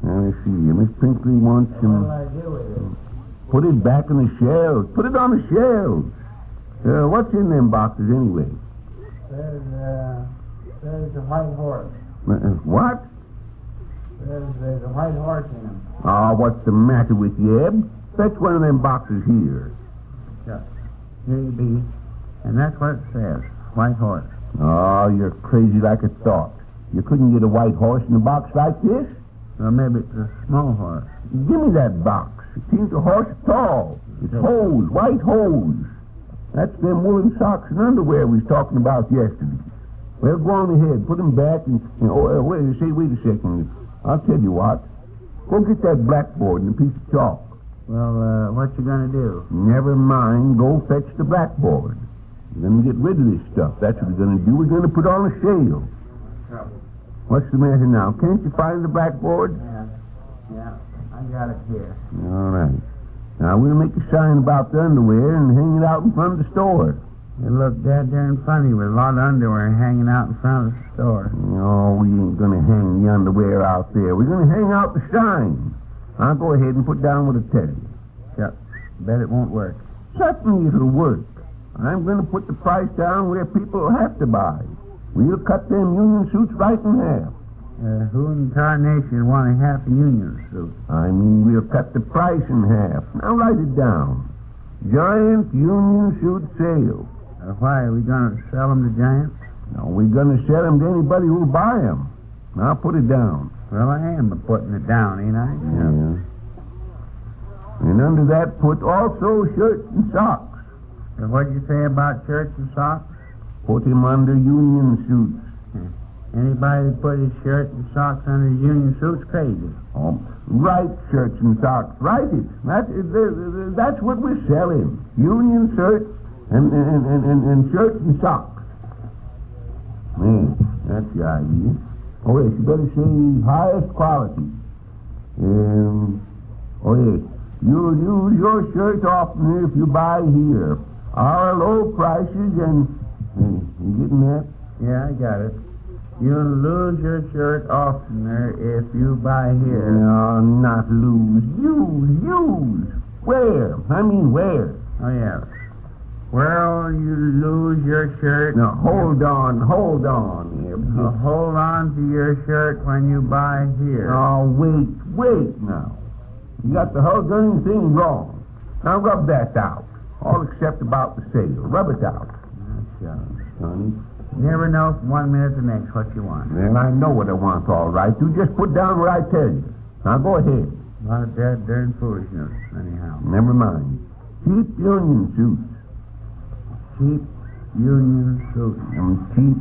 Now, let's see. Miss Pinkley wants some... What do I do with it? Put it back in the shelves. Put it on the shelves. What's in them boxes, anyway? There's a white horse. What? There's a white horse in them. Oh, what's the matter with you, Eb? Fetch one of them boxes here. Sure. Here you be. And that's what it says. White horse. Oh, you're crazy like a thought. You couldn't get a white horse in a box like this? Well, maybe it's a small horse. Give me that box. It ain't a horse at all. It's hose, white hose. That's them woolen socks and underwear we was talking about yesterday. Well, go on ahead. Put them back and wait a second. I'll tell you what. Go get that blackboard and a piece of chalk. Well, what you gonna do? Never mind. Go fetch the blackboard. We're gonna get rid of this stuff. That's what we're gonna do. We're gonna put on a sale. Sure. What's the matter now? Can't you find the blackboard? Yeah. I got it here. All right. Now, we'll make a sign about the underwear and hang it out in front of the store. It looked dead darn funny with a lot of underwear hanging out in front of the store. No, we ain't gonna hang the underwear out there. We're gonna hang out the sign. I'll go ahead and put down what I tell you. Yep. Bet it won't work. Certainly it'll work. I'm gonna put the price down where people will have to buy. We'll cut them union suits right in half. Who in tarnation want a half a union suit? I mean, we'll cut the price in half. Now write it down. Giant union suit sale. Why, are we going to sell them to giants? No, we're going to sell them to anybody who'll buy them. Now put it down. Well, I am putting it down, ain't I? Yeah. And under that, put also shirts and socks. What'd you say about shirts and socks? Put him under union suits. Anybody that put his shirt and socks under his union suit's crazy. Oh, right shirts and socks. Write it. That's what we're selling. Union shirts and shirts and socks. Man, that's the idea. Oh, yes, you better say highest quality. Oh, yes, you'll use your shirt oftener if you buy here. Our low prices and... you getting that? Yeah, I got it. You'll lose your shirt oftener if you buy here. No, not lose. Use. Where? I mean, where? Oh, yeah. Where'll you lose your shirt? Now, hold on. Hold on to your shirt when you buy here. Oh, wait now. You got the whole darn thing wrong. Now, rub that out. All except about the sale. Rub it out. That's Sonny. Never know from 1 minute to the next what you want. Well, I know what I want, all right. You just put down what I tell you. Now, go ahead. A lot of dead darn foolishness, anyhow. Never mind. Cheap union suits. Cheap union suit. Cheap.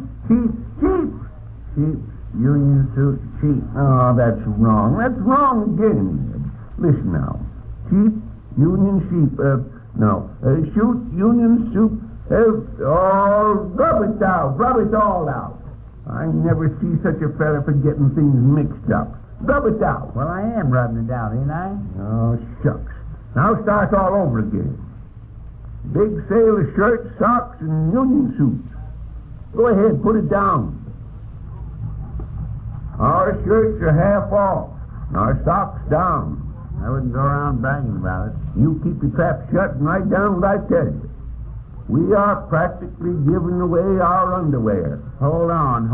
Cheap union suit, cheap. Oh, that's wrong. That's wrong again. Listen now. Cheap union sheep. Shoot union suit. Rub it out. Rub it all out. I never see such a fella for getting things mixed up. Rub it out. Well, I am rubbing it out, ain't I? Oh, shucks. Now start all over again. Big sale of shirts, socks, and union suits. Go ahead, put it down. Our shirts are half off. Our socks down. I wouldn't go around bragging about it. You keep your trap shut and write down what I tell you. We are practically giving away our underwear. Hold on.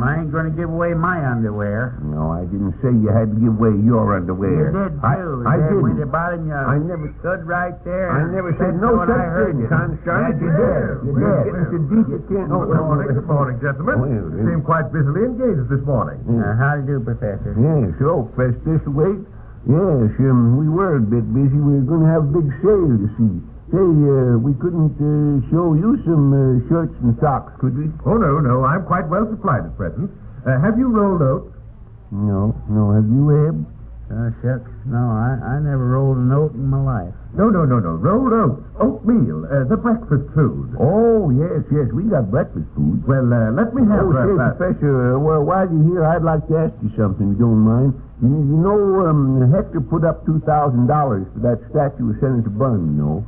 I ain't going to give away my underwear. No, I didn't say you had to give away your underwear. You did, too. I didn't. When you bought it, I never stood right there. I never said no such thing, Constance. You did. Mr. Deep, you can't... Good morning, gentlemen. You seem quite busily engaged this morning. How do you do, Professor? Yeah, so, Festus, wait. Yes, we were a bit busy. We were going to have a big sale, you see. Say, we couldn't show you some shirts and socks, could we? Oh, no. I'm quite well supplied at present. Have you rolled oats? No. Have you, Eb? Shucks. No, I never rolled a note in my life. No. Rolled oats. Oatmeal. The breakfast food. Oh, yes. We got breakfast food. Well, let me have say, Professor, while you're here, I'd like to ask you something, if you don't mind. You know, Hector put up $2,000 for that statue of Senator Bunn, you know.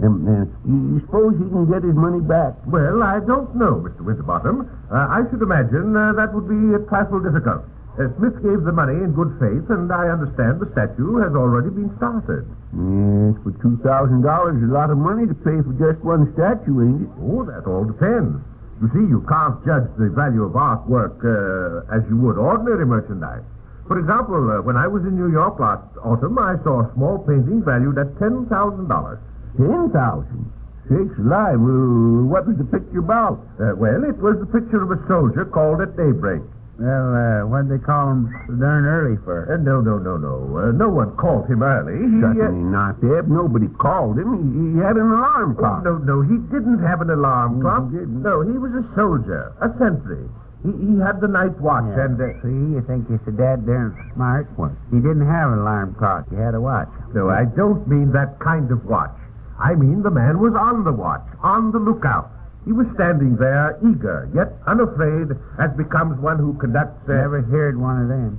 You suppose he can get his money back? Well, I don't know, Mr. Winterbottom. I should imagine that would be a trifle difficult. Smith gave the money in good faith, and I understand the statue has already been started. Yes, but $2,000 is a lot of money to pay for just one statue, ain't it? Oh, that all depends. You see, you can't judge the value of artwork as you would ordinary merchandise. For example, when I was in New York last autumn, I saw a small painting valued at $10,000. 10,000? Sakes alive. What was the picture about? Well, it was the picture of a soldier called at daybreak. Well, what'd they call him so darn early for? No. No one called him early. Certainly not, Eb. Nobody called him. He had an alarm clock. No, he didn't have an alarm clock. He didn't. No, he was a soldier, a sentry. He had the night watch, and... See, you think you're so darn smart? What? He didn't have an alarm clock. He had a watch. No, I don't mean that kind of watch. I mean the man was on the watch, on the lookout. He was standing there, eager, yet unafraid, as becomes one who conducts... Never heard one of them.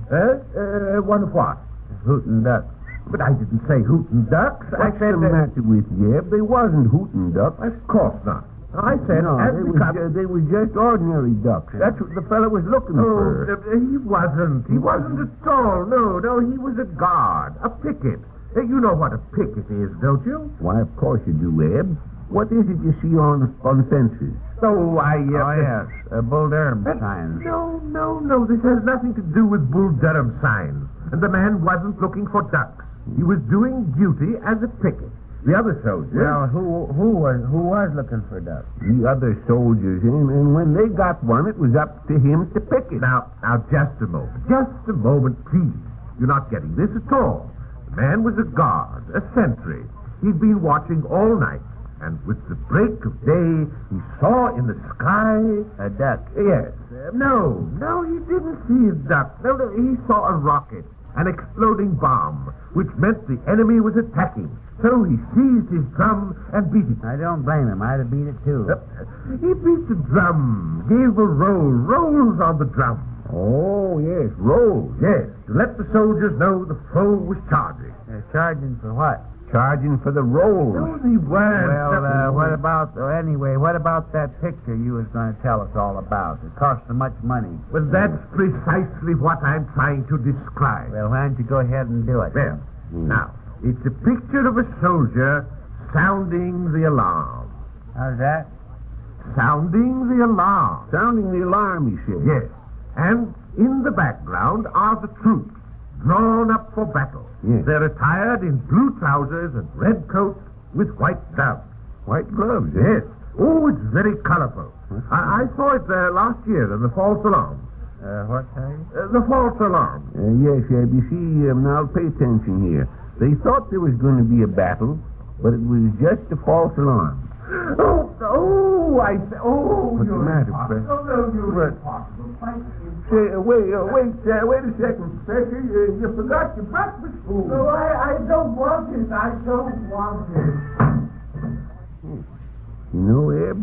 One of what? Hootin' ducks. But I didn't say hootin' ducks. What's the matter with you, Eb? They wasn't hootin' ducks. Of course not. I said... No, they was just ordinary ducks. That's what the fellow was looking for. He wasn't. He wasn't at all. No, he was a guard, a picket. You know what a picket is, don't you? Why, of course you do, Eb. What is it you see on fences? Oh, yes, Bull Durham signs. No. This has nothing to do with Bull Durham signs. And the man wasn't looking for ducks. He was doing duty as a picket. The other soldiers... Well, who was looking for ducks? The other soldiers, and when they got one, it was up to him to pick it. Now, just a moment. Just a moment, please. You're not getting this at all. The man was a guard, a sentry. He'd been watching all night. And with the break of day, he saw in the sky... A duck? Yes. No, he didn't see a duck. No, he saw a rocket, an exploding bomb, which meant the enemy was attacking. So he seized his drum and beat it. I don't blame him. I'd have beat it, too. He beat the drum, gave a rolls on the drum. Oh, yes, rolls. Yes, to let the soldiers know the foe was charging. Charging for what? Charging for the rolls. No, they weren't. Well, what about that picture you was going to tell us all about? It cost so much money. Well, that's precisely what I'm trying to describe. Well, why don't you go ahead and do it? Well, now, it's a picture of a soldier sounding the alarm. How's that? Sounding the alarm. Sounding the alarm, he said. Yes. And in the background are the troops, drawn up for battle. Yes. They're attired in blue trousers and red coats with white gloves. White gloves? Yes. Oh, it's very colorful. I saw it last year in the false alarm. What time? The false alarm. Yes, Eb. You see, now pay attention here. They thought there was going to be a battle, but it was just a false alarm. What's the matter, Professor? You're impossible. Say, wait a second, Professor. You forgot your breakfast food. No, I don't want it. I don't want it. You know, Eb,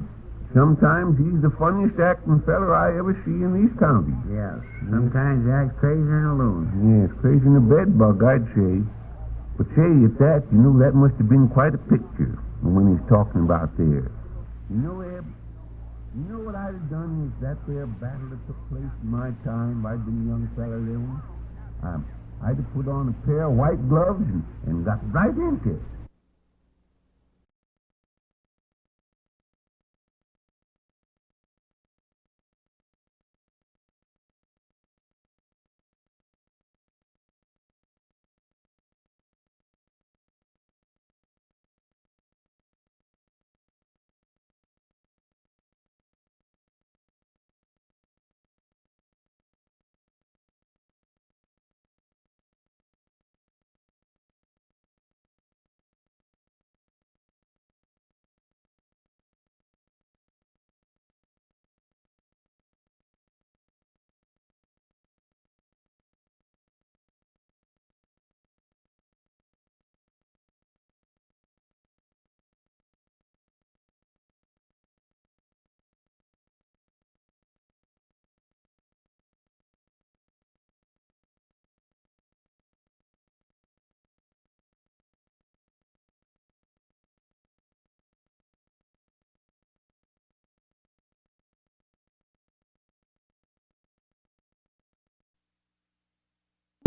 sometimes he's the funniest acting feller I ever see in these counties. Yes. Sometimes he acts crazier than a loon. Yes, crazy than a bedbug, I'd say. But say, at that, you know, that must have been quite a picture when he's talking about there. You know, Eb, you know what I'd have done if that there battle that took place in my time, if I'd been a young feller then? I'd have put on a pair of white gloves and got right into it.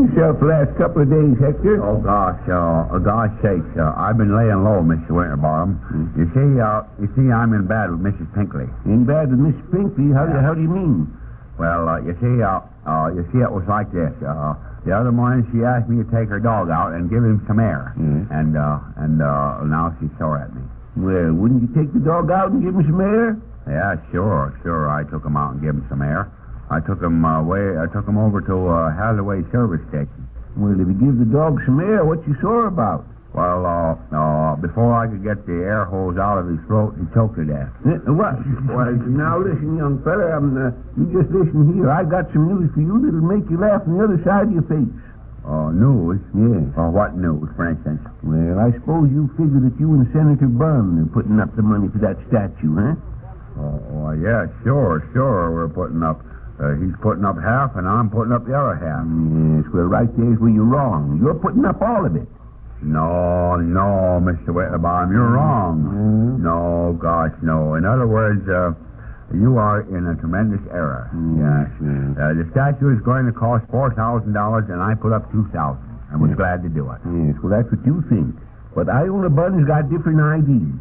Yourself the last couple of days, Hector. Oh, gosh sakes, I've been laying low, Mr. Winterbottom. You see, I'm in bed with Mrs. Pinkley. In bed with Miss Pinkley? How do you mean? Well, you see, it was like this. The other morning, she asked me to take her dog out and give him some air. And now she's sore at me. Well, wouldn't you take the dog out and give him some air? Yeah, sure. I took him out and gave him some air. I took him over to Hathaway service station. Well, if you give the dog some air, what you sore about? Well, before I could get the air hose out of his throat, he choked to death. What? Well, now listen, young fella, you just listen here. I got some news for you that'll make you laugh on the other side of your face. News? Yeah. What news, for instance? Well, I suppose you figure that you and Senator Bunn are putting up the money for that statue, huh? Yeah, sure. We're putting up. He's putting up half, and I'm putting up the other half. Yes, well, right there's where you're wrong. You're putting up all of it. No, Mr. Winterbottom, you're wrong. No, gosh, no. In other words, you are in a tremendous error. Yes. The statue is going to cost $4,000, and I put up $2,000, and was glad to do it. Yes, well, that's what you think. But Iona Bunn's got different ideas.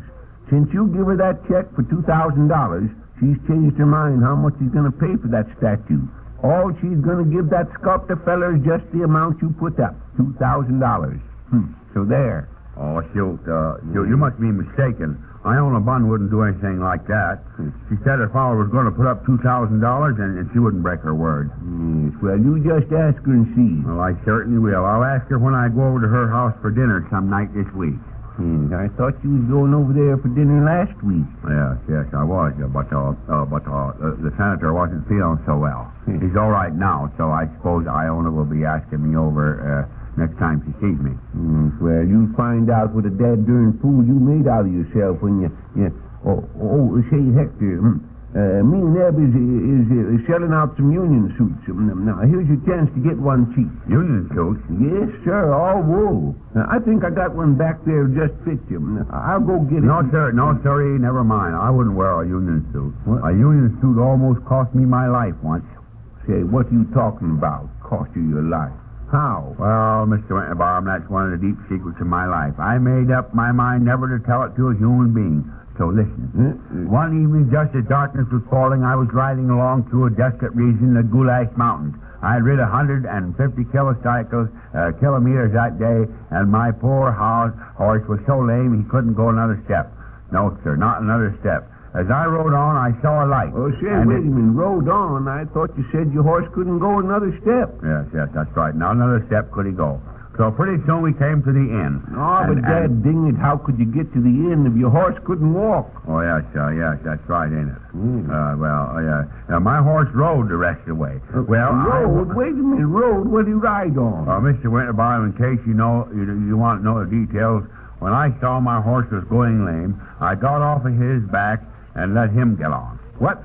Since you give her that check for $2,000, she's changed her mind how much she's going to pay for that statue. All she's going to give that sculptor feller is just the amount you put up, $2,000. So there. Oh, shoot. You must be mistaken. Iona Bunn wouldn't do anything like that. She said her father was going to put up $2,000, and she wouldn't break her word. Yes, well, you just ask her and see. Well, I certainly will. I'll ask her when I go over to her house for dinner some night this week. I thought you was going over there for dinner last week. Yes, I was. But the senator wasn't feeling so well. He's all right now, so I suppose Iona will be asking me over next time she sees me. Well, you'll find out what a dad-darn fool you made out of yourself when you... say, Hector, me and Eb is selling out some union suits. Now, here's your chance to get one cheap. Union suits? Yes, sir, all wool. I think I got one back there just fits you. I'll go get it. No, sir, never mind. I wouldn't wear a union suit. What? A union suit almost cost me my life once. Say, what are you talking about? Cost you your life? How? Well, Mr. Winterbottom, that's one of the deep secrets of my life. I made up my mind never to tell it to a human being. So listen. One evening, just as darkness was falling, I was riding along through a desolate region, the Goulash Mountains. I had rid 150 kilometers that day, and my poor horse was so lame he couldn't go another step. No, sir, not another step. As I rode on, I saw a light. Oh, say, wait a minute. Rode on? I thought you said your horse couldn't go another step. Yes, that's right. Not another step could he go. So pretty soon we came to the inn. Oh, but dad ding it, how could you get to the inn if your horse couldn't walk? Oh, yes, that's right, ain't it? My horse rode the rest of the way. Rode? Wait a minute, rode? What did he ride on? Mr. Winterbottom, in case you want to know the details, when I saw my horse was going lame, I got off of his back and let him get on. What?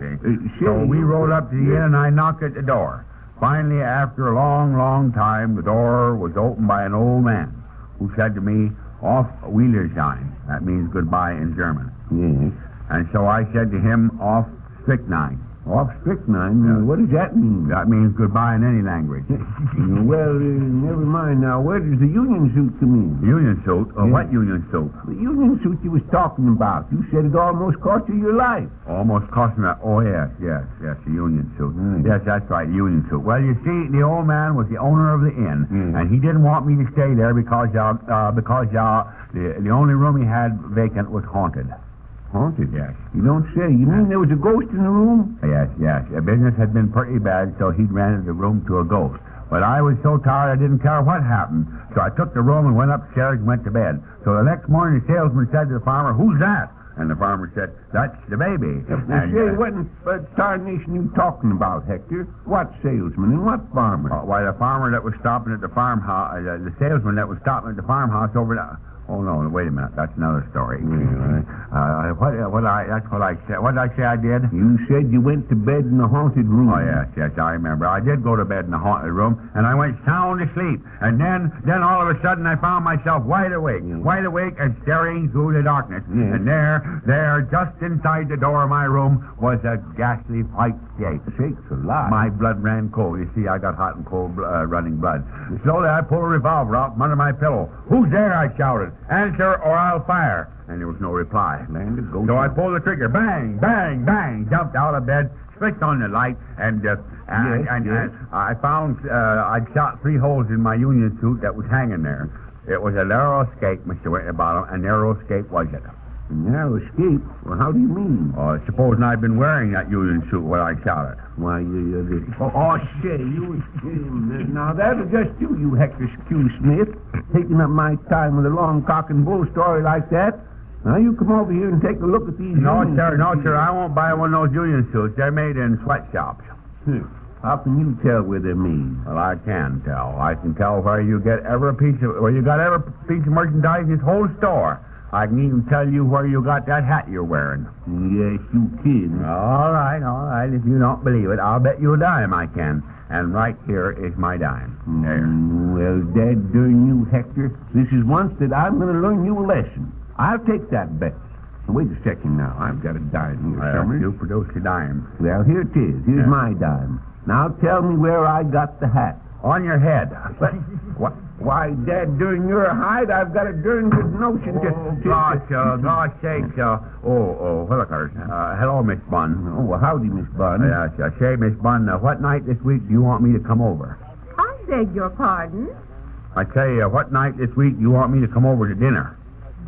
So we rode up to the inn and I knocked at the door. Finally, after a long time, the door was opened by an old man who said to me, "Auf Wiedersehen." That means goodbye in German. Yes. And so I said to him, "Auf Strychnine." Off strychnine? What does that mean? That means goodbye in any language. Well, never mind now. Where does the union suit come in? Union suit? What union suit? The union suit you was talking about. You said it almost cost you your life. Almost cost me... Oh, yes, the union suit. Yes, that's right, the union suit. Well, you see, the old man was the owner of the inn, and he didn't want me to stay there because the only room he had vacant was haunted. Haunted? Yes. You don't say. You mean there was a ghost in the room? Yes. The business had been pretty bad, so he'd rented the room to a ghost. But I was so tired I didn't care what happened. So I took the room and went upstairs and went to bed. So the next morning the salesman said to the farmer, "Who's that?" And the farmer said, "That's the baby." What in tarnation you talking about, Hector? What salesman and what farmer? Why, the farmer that was stopping at the farmhouse, the salesman that was stopping at the farmhouse over there. Oh, no, wait a minute. That's another story. What did I say I did? You said you went to bed in the haunted room. Oh, yes, I remember. I did go to bed in the haunted room, and I went sound asleep. And then all of a sudden I found myself wide awake and staring through the darkness. And there There, just inside the door of my room, was a ghastly white shape. Shakes a lot. My blood ran cold. You see, I got hot and cold running blood. Slowly, I pulled a revolver out from under my pillow. Who's there? I shouted. Answer or I'll fire. And there was no reply. So I pulled the trigger. Bang, bang, bang. Jumped out of bed, switched on the light, and I found I'd shot 3 holes in my union suit that was hanging there. It was a narrow escape, Mr. Winterbottom. A narrow escape was it. A narrow escape? Well, how do you mean? Supposing I'd been wearing that union suit when I shot it. Why, say, you... Now, that'll just do you, Hector Q. Smith, taking up my time with a long cock and bull story like that. Now, you come over here and take a look at these... No, sir, I won't buy one of those union suits. They're made in sweatshops. How can you tell where they're made? Well, I can tell. I can tell where you got every piece of merchandise in this whole store. I can even tell you where you got that hat you're wearing. Yes, you can. All right. If you don't believe it, I'll bet you a dime I can. And right here is my dime. There. Well, Dad, darn you, Hector. This is once that I'm going to learn you a lesson. I'll take that bet. Wait a second now. I've got a dime here somewhere. You produced a dime. Well, here it is. Here's my dime. Now tell me where I got the hat. On your head. Why, Dad, during your Hyde, I've got a darn good notion to... Gosh sakes. Whitakers. Hello, Miss Bunn. Oh, well, howdy, Miss Bunn. Say, Miss Bunn, what night this week do you want me to come over? I beg your pardon? I say, what night this week do you want me to come over to dinner?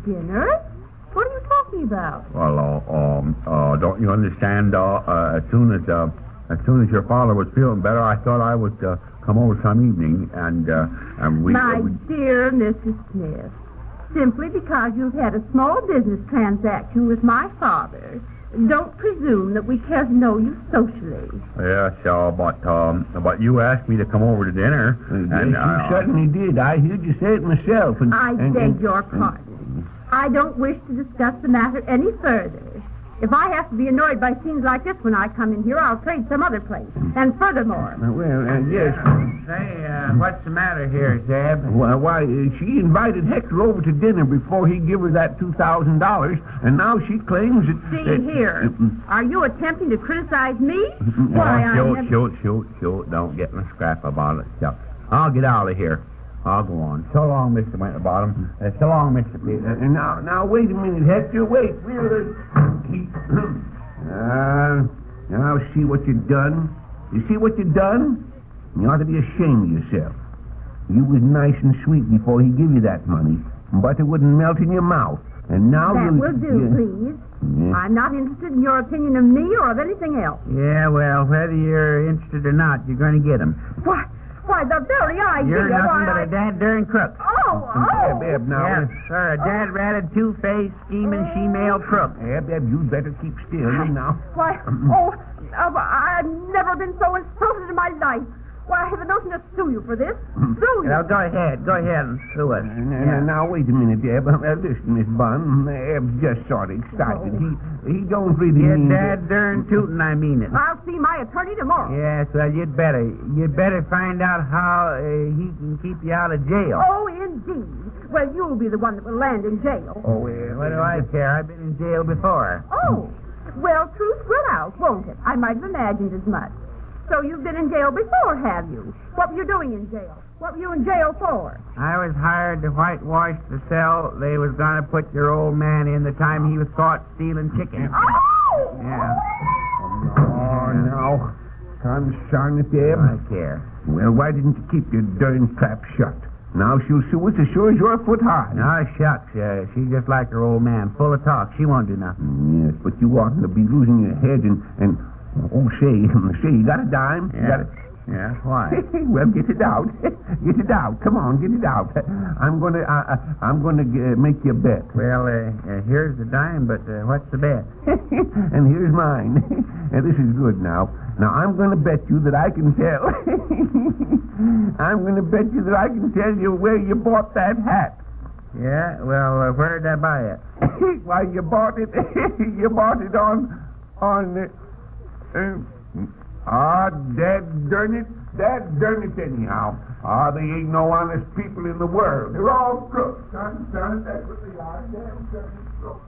Dinner? What are you talking about? Well, don't you understand? As soon as your father was feeling better, I thought I would come over some evening, and we... My dear Mrs. Smith, simply because you've had a small business transaction with my father, don't presume that we care to know you socially. Yes, but you asked me to come over to dinner. Yes, you certainly did. I heard you say it myself. I beg your pardon. I don't wish to discuss the matter any further. If I have to be annoyed by scenes like this when I come in here, I'll trade some other place. And furthermore... Yes. Say, what's the matter here, Zeb? Why, she invited Hector over to dinner before he gave her that $2,000, and now she claims that... See here. Are you attempting to criticize me? Shoot. Don't get in a scrap about it. I'll get out of here. I'll go on. So long, Mr. Winterbottom. So long, Mr. Peter. Now, wait a minute, Hector. Wait. Now, see what you've done? You see what you've done? You ought to be ashamed of yourself. You was nice and sweet before he gave you that money, but it wouldn't melt in your mouth. And now that will do, please. Yeah. I'm not interested in your opinion of me or of anything else. Yeah, well, whether you're interested or not, you're going to get him. Why, the very idea... You're nothing but a dad-darn crook. Eb, now... Yes, sir, a dad-ratted, two-faced, scheming, she-male crook. Eb, you'd better keep still, now. Why, I've never been so insulted in my life. Why, I have a notion to sue you for this. Sue you. Well, go ahead and sue us. Now, wait a minute, Eb. Listen, Miss Bunn, Eb's just sort of excited. He don't really mean... dad-darn tootin', I mean it. I'll see my attorney tomorrow. Yes, well, you'd better. You'd better find out how he can keep you out of jail. Oh, indeed. Well, you'll be the one that will land in jail. Oh, what do I care? I've been in jail before. Oh, well, truth will out, won't it? I might have imagined as much. So you've been in jail before, have you? What were you doing in jail? What were you in jail for? I was hired to whitewash the cell they was going to put your old man in the time he was caught stealing chicken. Oh! Yeah. Oh, no. Concern it, Eb. I care. Well, why didn't you keep your darn trap shut? Now she'll sue us as sure as you're a foot high. No, shucks. She's just like her old man, full of talk. She won't do nothing. Yes, but you oughtn't to be losing your head and say, you got a dime? Yeah. You got it? Yeah, why? Well, get it out. Get it out. Come on, get it out. I'm gonna make you a bet. Well, here's the dime, but what's the bet? And here's mine. This is good now. Now, I'm going to bet you that I can tell. I'm going to bet you that I can tell you where you bought that hat. Yeah, well, where did I buy it? Why, you bought it. You bought it on. Dad darn it anyhow. They ain't no honest people in the world. They're all crooks. That's what they are. Dad darn it crooks.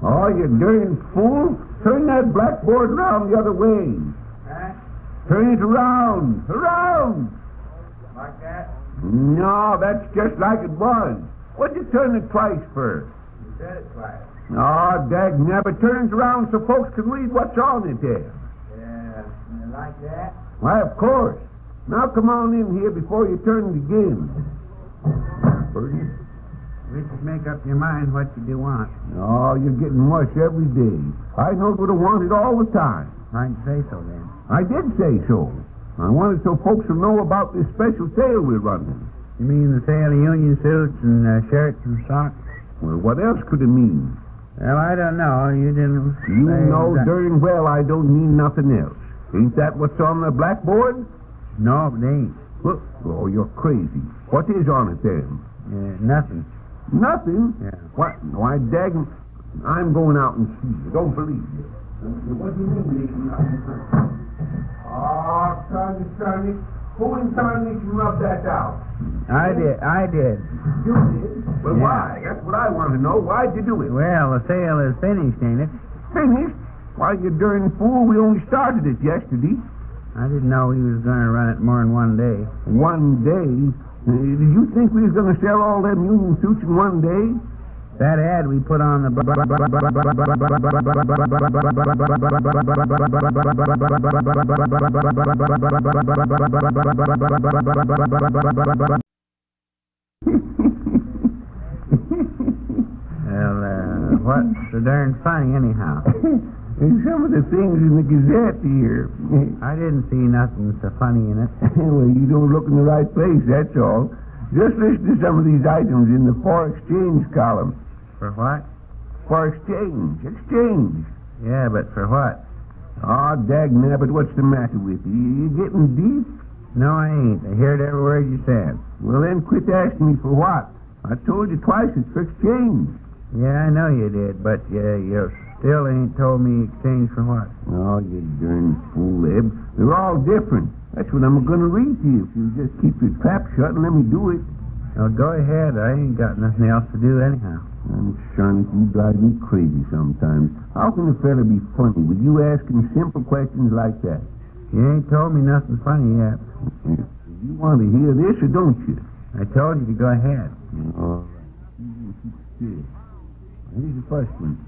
Oh, you darn fool. Turn that blackboard around the other way. Huh? Turn it around. Around. Like that? No, that's just like it was. What'd you turn it twice for? You said it twice. Oh, dagnabbit, turn it around so folks can read what's on it there. Yeah, you like that? Why, of course. Now come on in here before you turn it again. Bertie? We just make up your mind what you do want. Oh, you're getting worse every day. I know what I wanted all the time. Why'd you say so, then? I did say so. I wanted so folks will know about this special sale we're running. You mean the sale of union suits and shirts and socks? Well, what else could it mean? Well, I don't know. You didn't You say know that- darn well I don't mean nothing else. Ain't that what's on the blackboard? No, it ain't. Look. Oh, you're crazy. What is on it then? Nothing. Nothing? Yeah. What? Why, daggum, I'm going out and see you. Don't believe you. What do you mean, Oh, Sonny. Who in tarnation rubbed that out? I did. You did? Well, Yeah. why? That's what I want to know. Why'd you do it? Well, the sale is finished, ain't it? Finished? Why, you darn fool, we only started it yesterday. I didn't know he was going to run it more than one day. One day? Did you think we was going to sell all them union suits in one day? That ad we put on the Well, what's so darn funny anyhow? Some of the things in the Gazette here. I didn't see nothing so funny in it. Well, you don't look in the right place, that's all. Just listen to some of these items in the For Exchange column. For what? For exchange. Exchange. Yeah, but for what? Oh, dagnabbit, what's the matter with you? You getting deep? No, I ain't. I heard every word you said. Well, then quit asking me for what. I told you twice it's for exchange. Yeah, I know you did, but you still ain't told me exchange for what. Oh, you darn fool, Eb. They're all different. That's what I'm going to read to you if you just keep your trap shut and let me do it. Now, go ahead. I ain't got nothing else to do anyhow. I'm son, you drive me crazy sometimes. How can a fella be funny with you asking simple questions like that? You ain't told me nothing funny yet. You want to hear this or don't you? I told you to go ahead. All right. Here's the first one.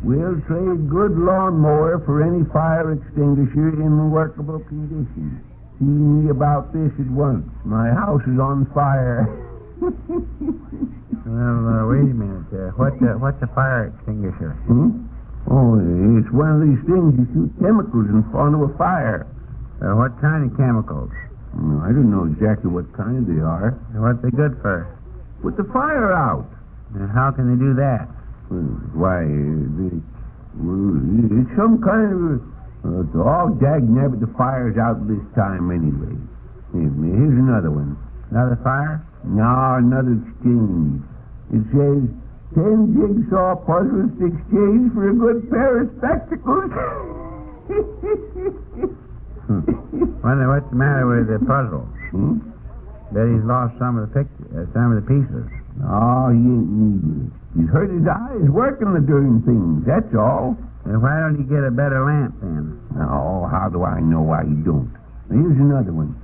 We'll trade good lawnmower for any fire extinguisher in workable condition. See me about this at once. My house is on fire. Well, wait a minute. What's a fire extinguisher? Oh, it's one of these things you shoot chemicals in front of a fire. What kind of chemicals? I don't know exactly what kind they are. What they good for? Put the fire out. And how can they do that? Why, it's some kind of... all dagnabbit, the fire's out this time anyway. Here's another one. Another fire? No, another exchange. It says, 10 jigsaw puzzles to exchange for a good pair of spectacles. Wonder what's the matter with the puzzle? Bet he's lost some of the pieces. Oh, he ain't needed. He's hurt his eyes working the darn things, that's all. Then why don't you get a better lamp then? Oh, how do I know why you don't? Here's another one.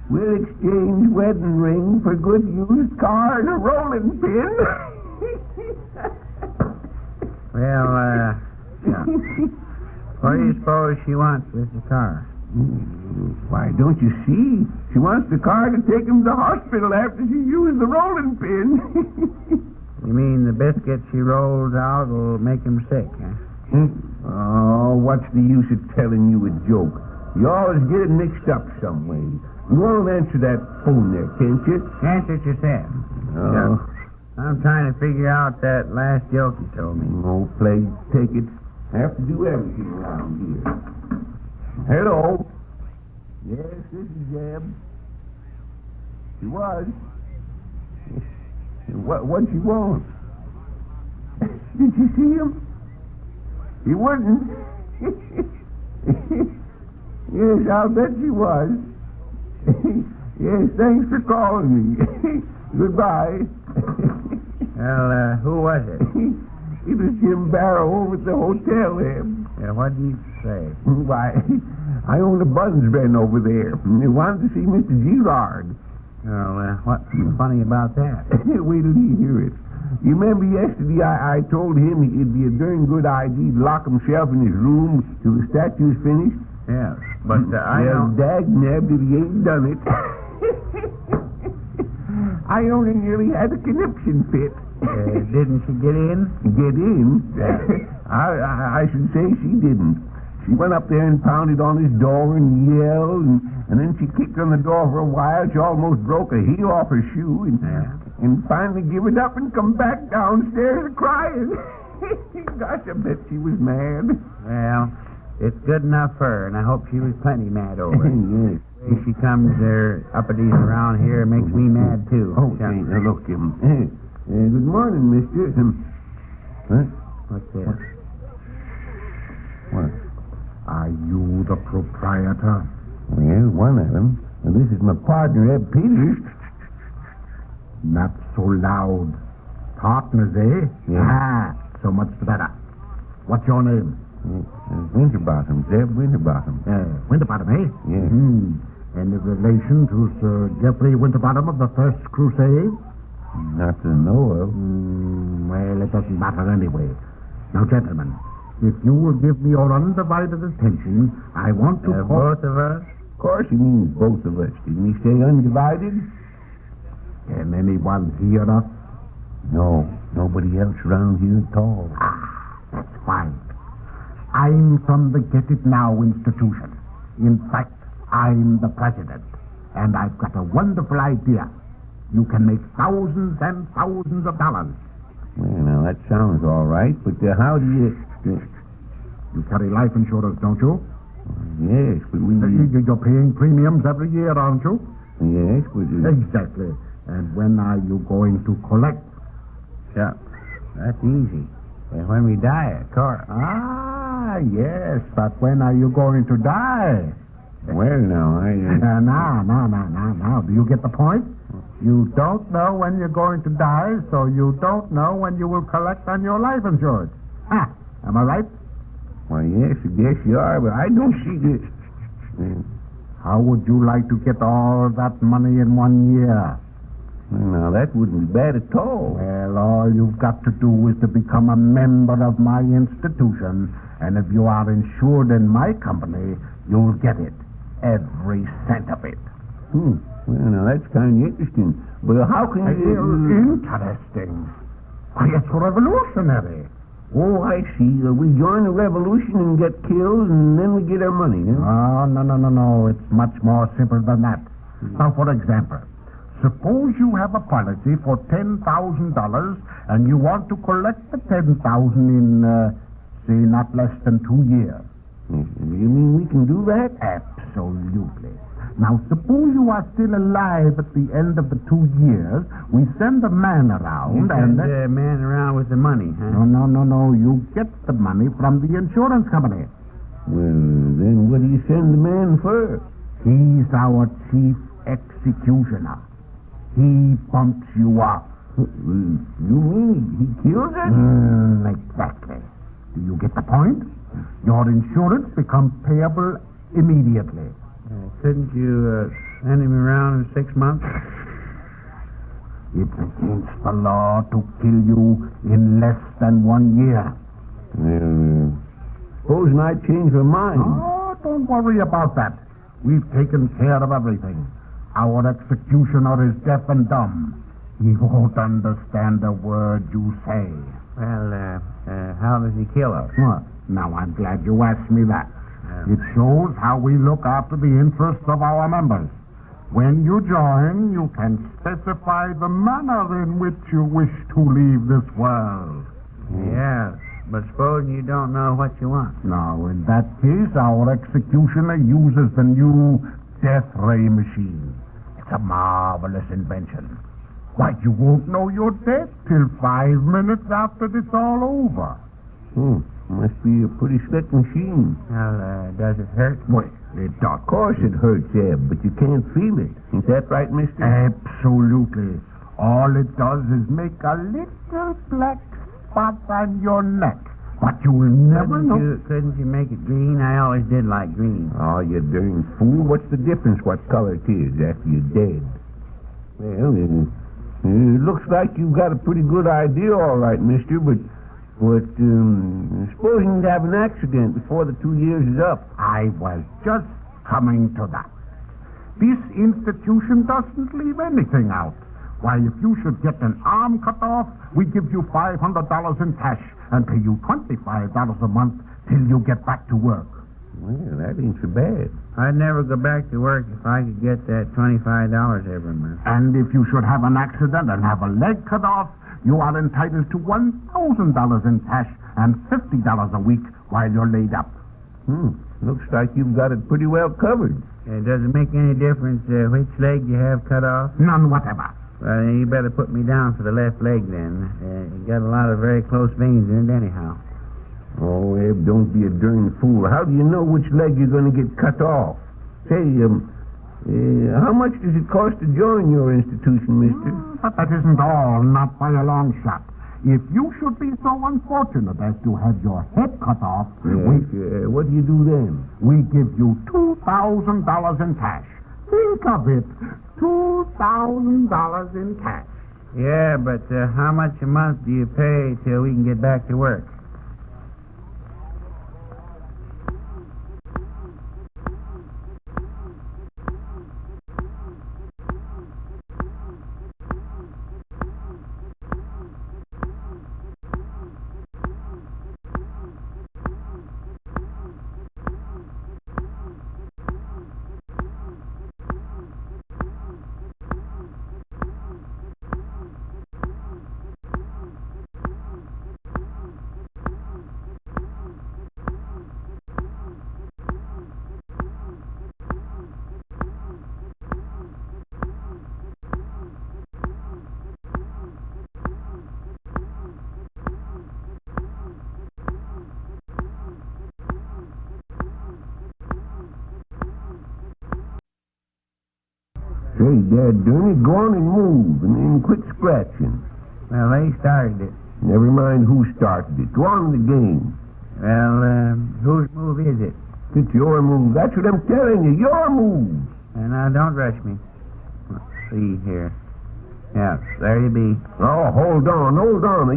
We'll exchange wedding ring for good used car and a rolling pin. Well, yeah. What do you suppose she wants with the car? Why, don't you see? She wants the car to take him to the hospital after she used the rolling pin. You mean the biscuit she rolls out will make him sick, huh? Oh, what's the use of telling you a joke? You always get it mixed up some way. You won't answer that phone there, can't you? Answer it yourself. Oh. Yeah. I'm trying to figure out that last joke you told me. No, play, take it. Have to do everything around here. Hello? Yes, this is Zeb. She was. What'd she want? Did you see him? He wouldn't. Yes, I'll bet she was. Yes, thanks for calling me. Goodbye. Well, who was it? It was Jim Barrow over at the hotel, Eb. Yeah, what did you say? Why, I own a buns bin over there. They wanted to see Mr. Girard. Well, what's funny about that? Wait till you hear it. You remember yesterday I told him it'd be a darn good idea to lock himself in his room till the statue's finished? Yes, but I don't... Dag-nabbed if he ain't done it. I only nearly had a conniption fit. Didn't she get in? Get in? Yeah. I should say she didn't. She went up there and pounded on his door and yelled, and then she kicked on the door for a while. She almost broke a heel off her shoe, and finally give it up and come back downstairs crying. Gosh, I bet she was mad. Well, it's good enough for her, and I hope she was plenty mad over it. Yes. If she comes there uppities around here, it makes me mad, too. Okay, now look, good morning, mister. What? What's this? What? Are you the proprietor? Well, one of them. And this is my partner, Eb Peters. Not so loud. Partners, eh? Yeah. Ah, so much the better. What's your name? Winterbottom, Zeb Winterbottom. Winterbottom, eh? Yeah. Any relation to Sir Geoffrey Winterbottom of the First Crusade? Not to know of. Well, it doesn't matter anyway. Now, gentlemen, if you will give me your undivided attention, I want to... Both of us? Of course he means both of us. Didn't he say undivided? Can anyone hear us? No, nobody else around here at all. That's fine. I'm from the Get It Now institution. In fact, I'm the president. And I've got a wonderful idea. You can make thousands and thousands of dollars. Well, now, that sounds all right, but how do you... You carry life insurance, don't you? Yes, but we... You're paying premiums every year, aren't you? Yes, but... Exactly. And when are you going to collect? Yeah, that's easy. And when we die, of course. Ah, yes, but when are you going to die? Well, now, Now, do you get the point? You don't know when you're going to die, so you don't know when you will collect on your life insurance. Am I right? Why, yes, I guess you are, but I don't see this. How would you like to get all that money in 1 year? Well, now, that wouldn't be bad at all. Well, all you've got to do is to become a member of my institution, and if you are insured in my company, you'll get it. Every cent of it. Well, now, that's kind of interesting. But how can you... Interesting. Why, it's revolutionary. Oh, I see. We join the revolution and get killed, and then we get our money, huh? Oh, no. It's much more simple than that. Now, for example, suppose you have a policy for $10,000, and you want to collect the $10,000 in, say, not less than 2 years. You mean we can do that? Absolutely. Now, suppose you are still alive at the end of the 2 years. We send a man around you send a man around with the money, huh? No. You get the money from the insurance company. Well, then what do you send the man for? He's our chief executioner. He bumps you up. You mean he kills us? Exactly. Do you get the point? Your insurance becomes payable immediately. Couldn't you send him around in 6 months? It's against the law to kill you in less than 1 year. Well, supposing I change my mind. Oh, don't worry about that. We've taken care of everything. Our executioner is deaf and dumb. He won't understand a word you say. Well, how does he kill us? Now, I'm glad you asked me that. It shows how we look after the interests of our members. When you join, you can specify the manner in which you wish to leave this world. Yes, but supposing you don't know what you want. Now, in that case, our executioner uses the new death ray machine. It's a marvelous invention. Why, you won't know you're dead till 5 minutes after it's all over. Must be a pretty slick machine. Well, does it hurt? Well, it does. Of course it hurts, Eb, but you can't feel it. Is that right, mister? Absolutely. All it does is make a little black spots on your neck. But you'll never know. Couldn't you make it green? I always did like green. Oh, you darn fool. What's the difference what color it is after you're dead? Well, it looks like you've got a pretty good idea, all right, mister, but supposing you have an accident before the 2 years is up. I was just coming to that. This institution doesn't leave anything out. Why, if you should get an arm cut off, we give you $500 in cash and pay you $25 a month till you get back to work. Well, that ain't so bad. I'd never go back to work if I could get that $25 every month. And if you should have an accident and have a leg cut off, you are entitled to $1,000 in cash and $50 a week while you're laid up. Looks like you've got it pretty well covered. Does it make any difference which leg you have cut off? None whatever. Well, you better put me down for the left leg then. You got a lot of very close veins in it anyhow. Oh, Eb, don't be a darn fool. How do you know which leg you're going to get cut off? Say, how much does it cost to join your institution, mister? But that isn't all, not by a long shot. If you should be so unfortunate as to have your head cut off, what do you do then? We give you $2,000 in cash. Think of it, $2,000 in cash. Yeah, but how much a month do you pay till we can get back to work? Say, Dad, darn it, go on and move, and then quit scratching. Well, they started it. Never mind who started it. Go on with the game. Well, whose move is it? It's your move. That's what I'm telling you. Your move. And now, don't rush me. Let's see here. Yeah, there you be. Oh, hold on.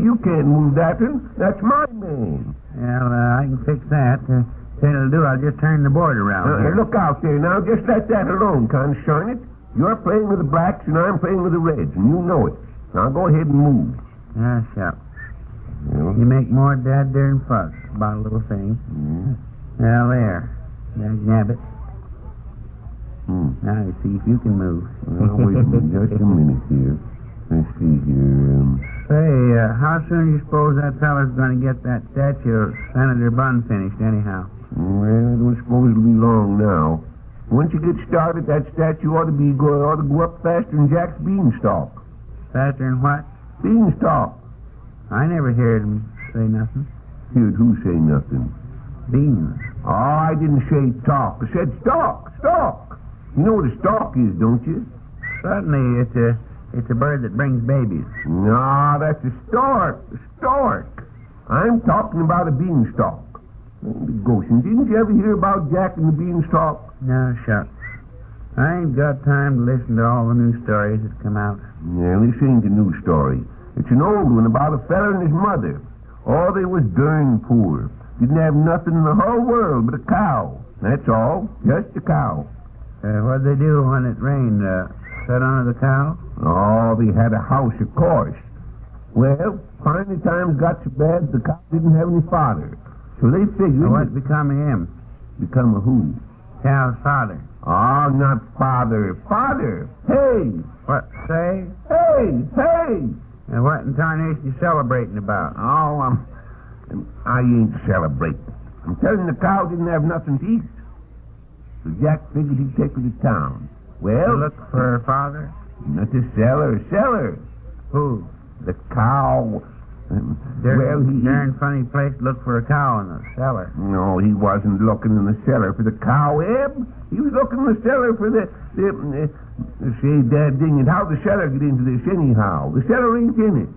You can't move that one. That's my man. Well, I can fix that. Say it'll do, I'll just turn the board around here. Look out there now. Just let that alone, consarn it. You're playing with the blacks and I'm playing with the reds, and you know it. Now go ahead and move. Yeah, shucks. Yeah. You make more dad darn fuss about a little thing. Well, there. Nab it. Now, you see if you can move. Well, wait a minute. Just a minute here. Let's see here. Say, how soon do you suppose that fella's going to get that statue of Senator Bunn finished, anyhow? Well, I don't suppose it'll be long now. Once you get started, that statue ought to go up faster than Jack's beanstalk. Faster than what? Beanstalk. I never heard him say nothing. Heard who say nothing? Beans. Oh, I didn't say talk. I said stalk. You know what a stalk is, don't you? Certainly, it's a bird that brings babies. No, that's a stork. A stork. I'm talking about a beanstalk. Goshen, didn't you ever hear about Jack and the beanstalk? No, shucks. I ain't got time to listen to all the new stories that come out. Yeah, this ain't a new story. It's an old one about a fella and his mother. Oh, they was darn poor. Didn't have nothing in the whole world but a cow. That's all. Just a cow. What'd they do when it rained? Sit under the cow? Oh, they had a house, of course. Well, finally times got so bad the cow didn't have any fodder. So they figured... What become of him? Become of who? Cow's father. Oh, not father. Father! Hey! What, say? Hey! And what in tarnation you celebrating about? Oh, I ain't celebrating. I'm telling the cow didn't have nothing to eat. So Jack figured he'd take her to town. Well... Look for her father? Not the seller. Who? The cow. Darn funny place to look for a cow in the cellar. No, he wasn't looking in the cellar for the cow, Eb. He was looking in the cellar for say, Dad ding it, how'd the cellar get into this anyhow? The cellar ain't in it.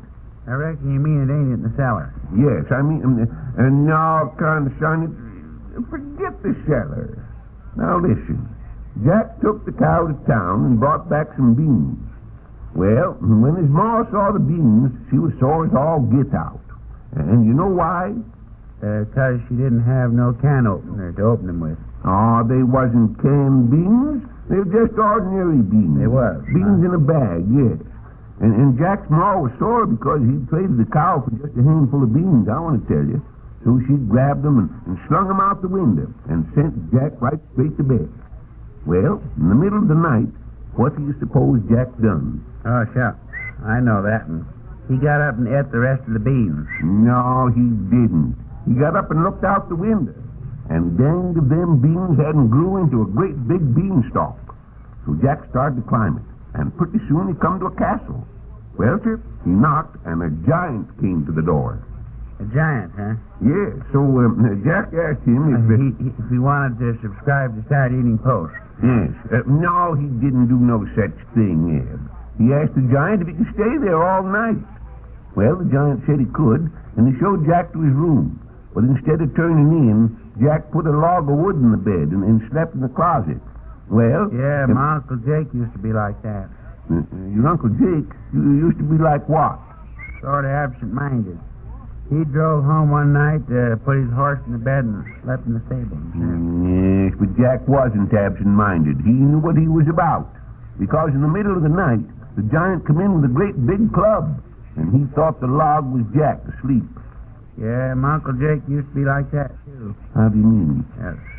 I reckon you mean it ain't in the cellar. Yes, I mean, no, son, forget the cellar. Now listen, Jack took the cow to town and brought back some beans. Well, when his ma saw the beans, she was sore as all get out. And you know why? 'Cause she didn't have no can opener to open them with. Oh, they wasn't canned beans. They were just ordinary beans. They was. Beans in a bag, yes. And Jack's ma was sore because he'd traded the cow for just a handful of beans, I want to tell you. So she grabbed them and slung them out the window and sent Jack right straight to bed. Well, in the middle of the night, what do you suppose Jack done? Oh, shucks. I know that one. He got up and ate the rest of the beans. No, he didn't. He got up and looked out the window. And danged if them beans hadn't grew into a great big beanstalk. So Jack started to climb it. And pretty soon he come to a castle. Well, sir, he knocked, and a giant came to the door. A giant, huh? Yeah, so Jack asked him if he wanted to subscribe to Saturday Evening Post. Yes. No, he didn't do no such thing, Eb. He asked the giant if he could stay there all night. Well, the giant said he could, and he showed Jack to his room. But instead of turning in, Jack put a log of wood in the bed and slept in the closet. Well... Yeah, my Uncle Jake used to be like that. Your Uncle Jake used to be like what? Sort of absent-minded. He drove home one night, put his horse in the bed, and slept in the stable. Yes, but Jack wasn't absent-minded. He knew what he was about. Because in the middle of the night, the giant come in with a great big club, and he thought the log was Jack asleep. Yeah, my Uncle Jake used to be like that, too. How do you mean?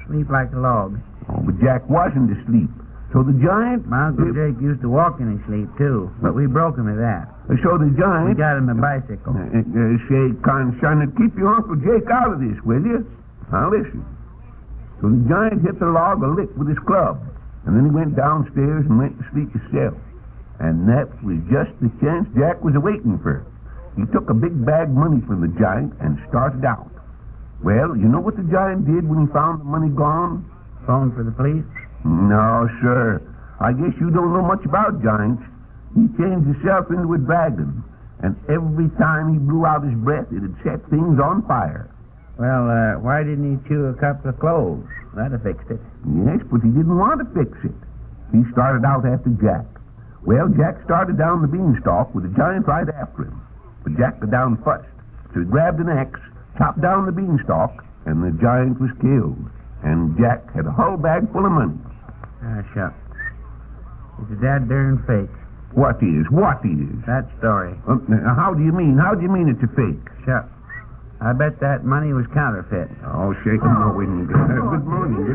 Sleep like a log. Oh, but Jack wasn't asleep. So the giant... My Uncle Jake used to walk in his sleep, too, but we broke him of that. So the giant... We got him a bicycle. Say, son, keep your Uncle Jake out of this, will you? Now, listen. So the giant hit the log a lick with his club, and then he went downstairs and went to sleep himself. And that was just the chance Jack was awaiting for. He took a big bag of money from the giant and started out. Well, you know what the giant did when he found the money gone? Phoned for the police? No, sir. I guess you don't know much about giants. He changed himself into a dragon, and every time he blew out his breath, it'd set things on fire. Well, why didn't he chew a couple of cloves? That'd have fixed it. Yes, but he didn't want to fix it. He started out after Jack. Well, Jack started down the beanstalk with the giant right after him. But Jack got down first, so he grabbed an axe, chopped down the beanstalk, and the giant was killed. And Jack had a whole bag full of money. Ah, shucks. It's a dad darn fake. What is? That story. How do you mean? How do you mean it's a fake? Shucks. I bet that money was counterfeit. Oh, shake him. No, wait a minute. Good morning.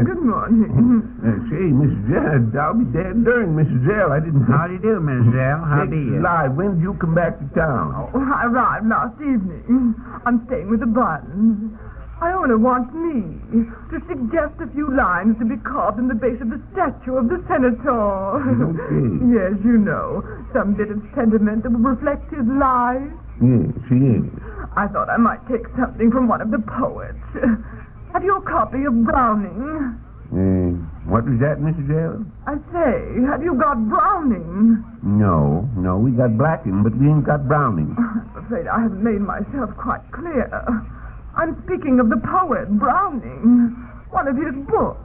Good morning. Say, Mrs. Zell, I'll be dead darn, Mrs. Zell. I didn't... How do you do, Mrs. Zell? How do you? Live. When did you come back to town? Oh, I arrived last evening. I'm staying with the Buttons. I only want me to suggest a few lines to be carved in the base of the statue of the senator. Okay. Yes, you know, some bit of sentiment that will reflect his life. Yes, yes. I thought I might take something from one of the poets. Have you a copy of Browning? What was that, Mrs. Zell? I say, have you got Browning? No, we got Blacking, but we ain't got Browning. I'm afraid I haven't made myself quite clear. I'm speaking of the poet, Browning. One of his books.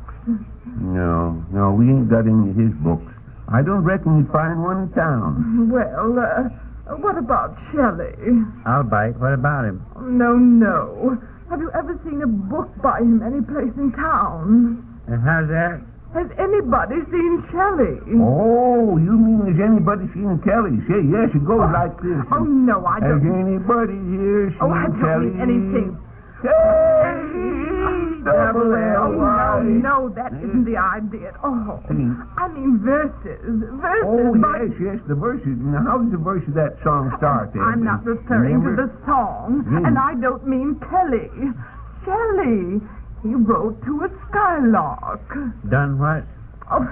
No, we ain't got any of his books. I don't reckon you'd find one in town. Well, what about Shelley? I'll bite. What about him? No. Have you ever seen a book by him any place in town? How's that? Has anybody seen Shelley? Oh, you mean has anybody seen Kelly? Say, yes, it goes like this. Oh, no, I don't. Has anybody here seen I don't Kelly? mean anything. K-double-L-Y. No, that isn't the idea at all. I mean verses. Oh, yes, the verses. Now, how does the verse of that song start, Ed? I'm not referring to the song, and I don't mean Kelly. Shelley. He wrote to a skylark. Done what? Oh,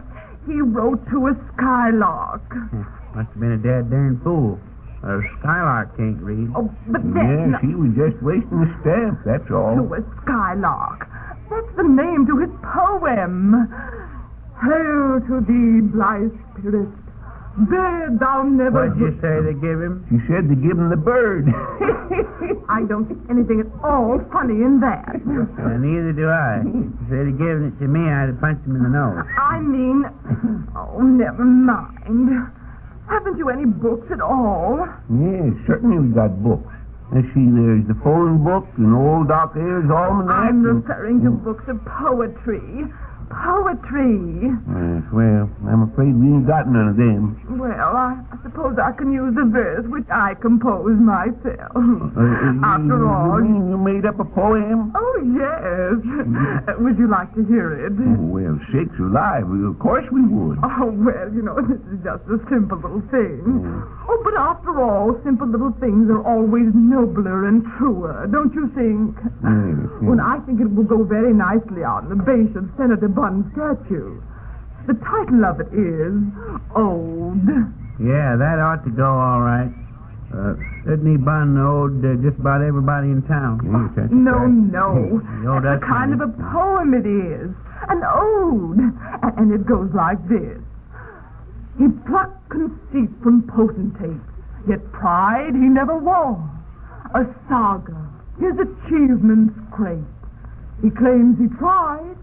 he wrote to a skylark. Must have been a dad darn fool. A skylark can't read. Oh, but then... Yes, he was just wasting a stamp, that's all. To a skylark. That's the name to his poem. Hail to thee, blithe spirit, There, thou never... What'd you say they give him? She said to give him the bird. I don't see anything at all funny in that. Neither do I. If they'd have given it to me, I'd have punched him in the nose. I mean... Oh, never mind. Haven't you any books at all? Yeah, certainly we got books. Let's see, there's the phone book and old Doc Ayers' almanac. I'm referring to books of poetry. Poetry. Yes, well, I'm afraid we ain't got none of them. Well, I suppose I can use the verse which I composed myself. After all... You mean you made up a poem? Oh, yes. Would you like to hear it? Oh, well, sakes alive, of course we would. Oh, well, this is just a simple little thing. Oh, but after all, simple little things are always nobler and truer, don't you think? Yes. Well, I think it will go very nicely on the base of Senator Bunn's statue. The title of it is Ode. Yeah, that ought to go all right. Sidney Bunn owed just about everybody in town. No. The kind of a poem it is. An ode. And it goes like this. He plucked conceit from potentates, yet pride he never wore. A saga, his achievements great. He claims he tried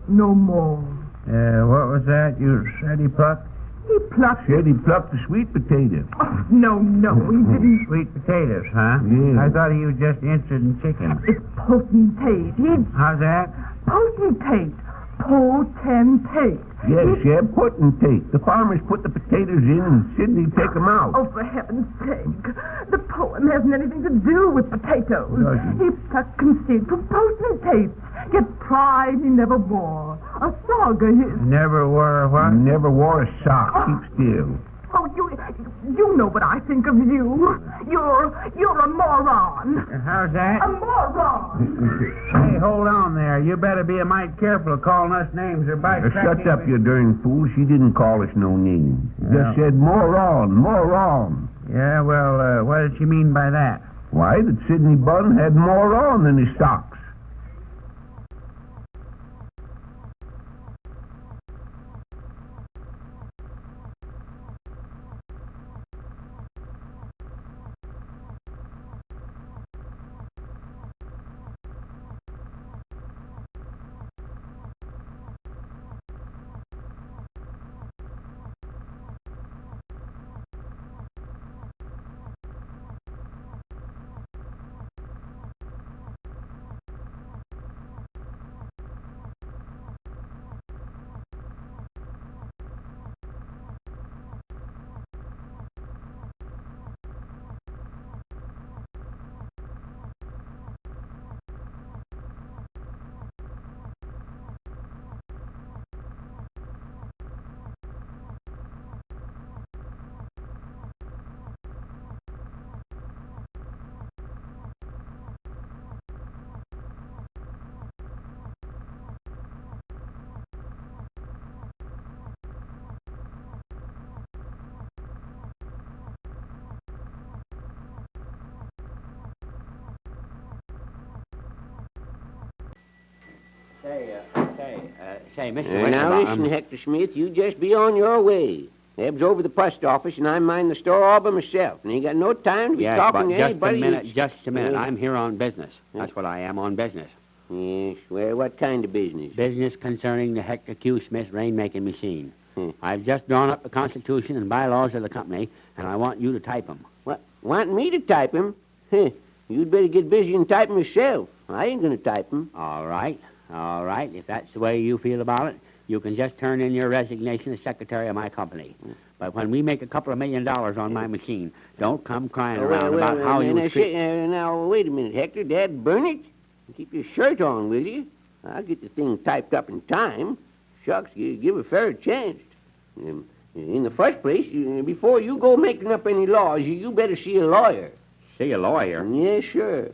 no more. What was that you said he plucked? He plucked... Said he plucked the sweet potato. Oh, no, he didn't. Sweet potatoes, huh? Yeah. I thought he was just interested in chicken. It's potentate. How's that? Potentate. Potentate. Yes, potentate. The farmers put the potatoes in and Sidney take them out. Oh, for heaven's sake. The poem hasn't anything to do with potatoes. He plucked conceit from potentates, yet pride he never wore. A saga his... Never wore a what? Never wore a sock. Keep still. Oh, you know what I think of you. You're a moron. How's that? A moron. Hey, hold on there. You better be a mite careful of calling us names or by Shut up, you darn fool. She didn't call us no names. Just said moron. Yeah, well, what did she mean by that? Why, that Sidney Bunn had more on than his socks. Say, Mr. Now listen, Hector Smith, you just be on your way. Eb's over the post office, and I mind the store all by myself, and ain't got no time to be talking to anybody. Just a minute. I'm here on business. That's what I am, on business. Yes, well, what kind of business? Business concerning the Hector Q. Smith rainmaking machine. I've just drawn up the Constitution and bylaws of the company, and I want you to type them. What? Want me to type them? You'd better get busy and type them yourself. I ain't going to type them. All right. If that's the way you feel about it, you can just turn in your resignation as secretary of my company. But when we make a couple of $1 million on my machine, don't come crying around about how you treat... Now, wait a minute, Hector. Dad, burn it. Keep your shirt on, will you? I'll get the thing typed up in time. Shucks, you give a fair chance. In the first place, before you go making up any laws, you better see a lawyer. See a lawyer? Yes, sure.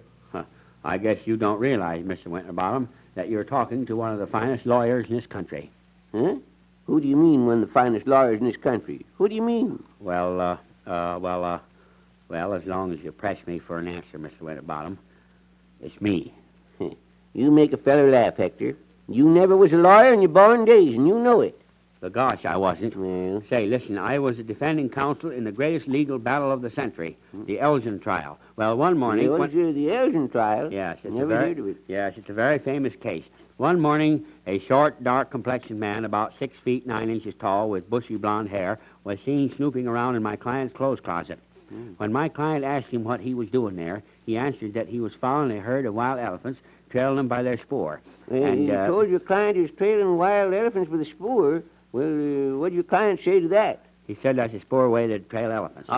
I guess you don't realize, Mr. Winterbottom, that you're talking to one of the finest lawyers in this country. Huh? Who do you mean, one of the finest lawyers in this country? Who do you mean? Well, as long as you press me for an answer, Mr. Winterbottom, it's me. You make a feller laugh, Hector. You never was a lawyer in your born days, and you know it. Gosh, I wasn't. Well, Say, listen, I was a defending counsel in the greatest legal battle of the century, the Elgin trial. Well, one morning... the Elgin trial? Yes. Never heard of it. Yes, it's a very famous case. One morning, a short, dark-complexioned man, about 6 feet 9 inches tall, with bushy blonde hair, was seen snooping around in my client's clothes closet. When my client asked him what he was doing there, he answered that he was following a herd of wild elephants, trailing them by their spoor. And you told your client he was trailing wild elephants with a spoor. Well, what did your client say to that? He said that's a spoor way to trail elephants.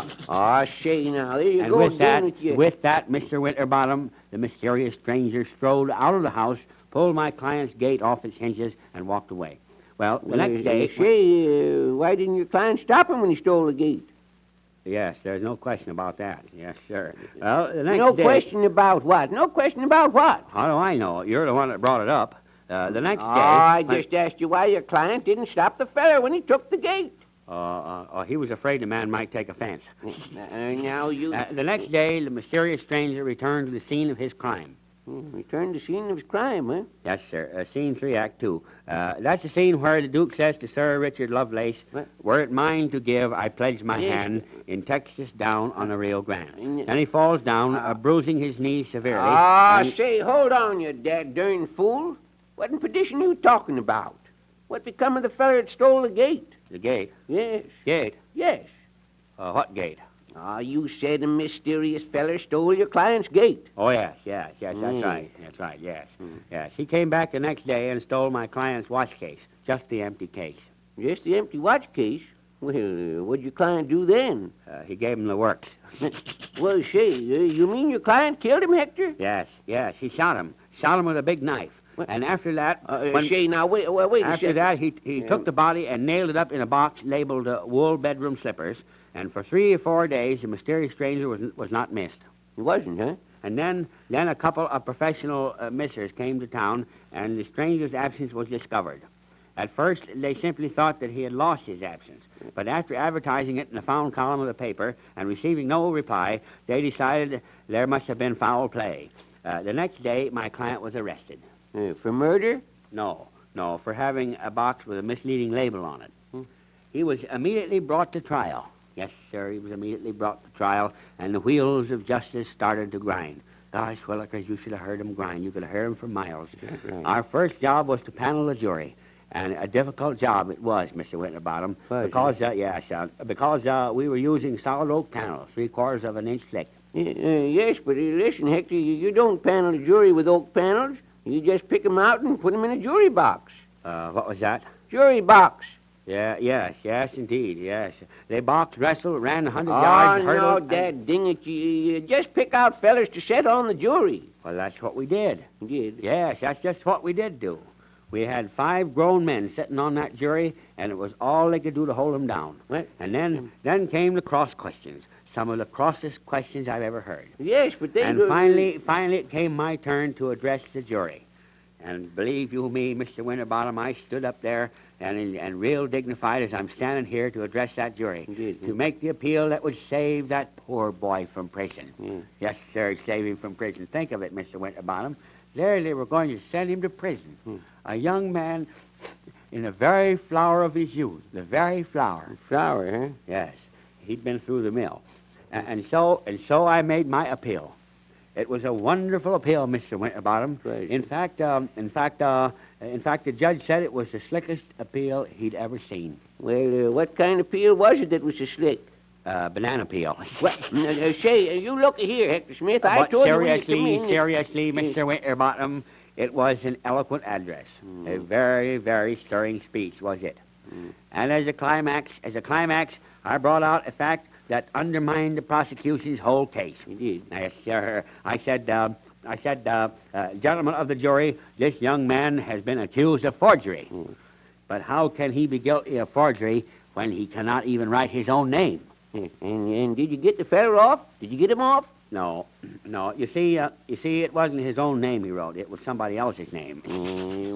Say now, there you and go with again that, with you. with that, Mr. Winterbottom, the mysterious stranger, strode out of the house, pulled my client's gate off its hinges, and walked away. Well, the next day... Why didn't your client stop him when he stole the gate? Yes, there's no question about that. Yes, sir. Well, the next No day... question about what? No question about what? How do I know? You're the one that brought it up. The next day... I just asked you why your client didn't stop the feller when he took the gate. He was afraid the man might take offense. Now you... the next day, the mysterious stranger returned to the scene of his crime. Returned to the scene of his crime, huh? Yes, sir. Scene 3, Act 2. That's the scene where the Duke says to Sir Richard Lovelace, "Were it mine to give, I pledge my hand in Texas down on the Rio Grande." And he falls down, bruising his knee severely. Say, hold on, you dad-darn fool. What in perdition you talking about? What become of the feller that stole the gate? The gate? Yes. Gate? Yes. What gate? You said a mysterious feller stole your client's gate. Oh, yes, that's right. That's right, yes. Yes, he came back the next day and stole my client's watch case, just the empty case. Just the empty watch case? Well, what'd your client do then? He gave him the works. Well, say, you mean your client killed him, Hector? Yes, he shot him with a big knife. And after that... wait After that, he took the body and nailed it up in a box labeled wool bedroom slippers. And for 3 or 4 days, the mysterious stranger was not missed. He wasn't, huh? And then a couple of professional missers came to town, and the stranger's absence was discovered. At first, they simply thought that he had lost his absence. But after advertising it in the found column of the paper and receiving no reply, they decided there must have been foul play. The next day, my client was arrested. For murder? No, for having a box with a misleading label on it. He was immediately brought to trial. Yes, sir, he was immediately brought to trial, and the wheels of justice started to grind. Gosh, Willikers, you should have heard him grind. You could have heard him for miles. Right. Our first job was to panel the jury, and a difficult job it was, Mr. Winterbottom, because we were using solid oak panels, 3/4 of an inch thick. Yes, but listen, Hector, you don't panel the jury with oak panels. You just pick them out and put them in a jury box. What was that? Jury box. Yes, indeed, yes. They boxed, wrestled, ran 100 yards, hurdled... Oh, no, Dad, ding it. You just pick out fellers to set on the jury. Well, that's what we did. You did? Yes, that's just what we did do. We had 5 grown men sitting on that jury, and it was all they could do to hold them down. What? And then came the cross questions. Some of the crossest questions I've ever heard. Yes, but they... And finally it came my turn to address the jury. And believe you me, Mr. Winterbottom, I stood up there and real dignified as I'm standing here to address that jury. To make the appeal that would save that poor boy from prison. Yes, sir, save him from prison. Think of it, Mr. Winterbottom. There they were going to send him to prison. A young man in the very flower of his youth. The very flower. Flower, huh? Yes. He'd been through the mill. And so I made my appeal. It was a wonderful appeal, Mr. Winterbottom. Right. In fact, the judge said it was the slickest appeal he'd ever seen. Well, what kind of appeal was it that was so slick? Banana peel. Well, say, you look here, Hector Smith. I told you when you come in... Seriously, Mr. Winterbottom, it was an eloquent address. A very, very stirring speech, was it? And as a climax, I brought out a fact that undermined the prosecution's whole case. You did? Yes, sir. I said, gentlemen of the jury, this young man has been accused of forgery. But how can he be guilty of forgery when he cannot even write his own name? And did you get the feller off? Did you get him off? No. You see, it wasn't his own name he wrote. It was somebody else's name.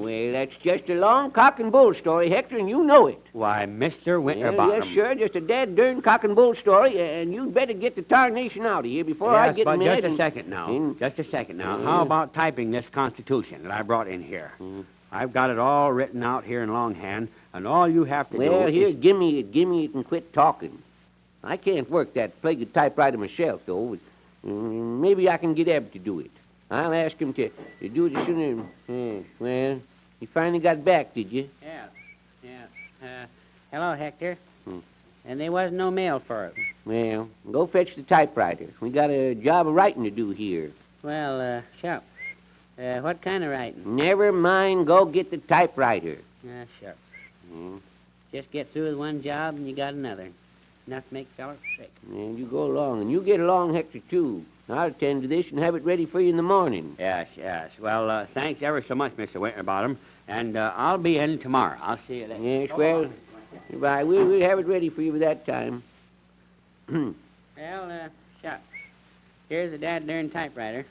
Well, that's just a long cock and bull story, Hector, and you know it. Why, Mr. Winterbottom. Yes, sir, just a dead-darn cock and bull story, and you'd better get the tarnation out of here before I get mad. Just a second now. How about typing this Constitution that I brought in here? I've got it all written out here in longhand. And all you have to do Well, here, is... give me it and quit talking. I can't work that plagued typewriter myself, though. Maybe I can get Eb to do it. I'll ask him to do it as soon as... well, you finally got back, did you? Yeah. Hello, Hector. And there was no mail for it. Well, go fetch the typewriter. We got a job of writing to do here. Well, shucks. What kind of writing? Never mind, go get the typewriter. Shucks. Just get through with one job and you got another. Enough to make fellas sick. And you go along, and you get along, Hector, too. I'll attend to this and have it ready for you in the morning. Yes. Well, thanks ever so much, Mr. Winterbottom. And I'll be in tomorrow. I'll see you then. Yes, well, goodbye. We'll have it ready for you by that time. Well, shucks. Here's the dad-darn typewriter.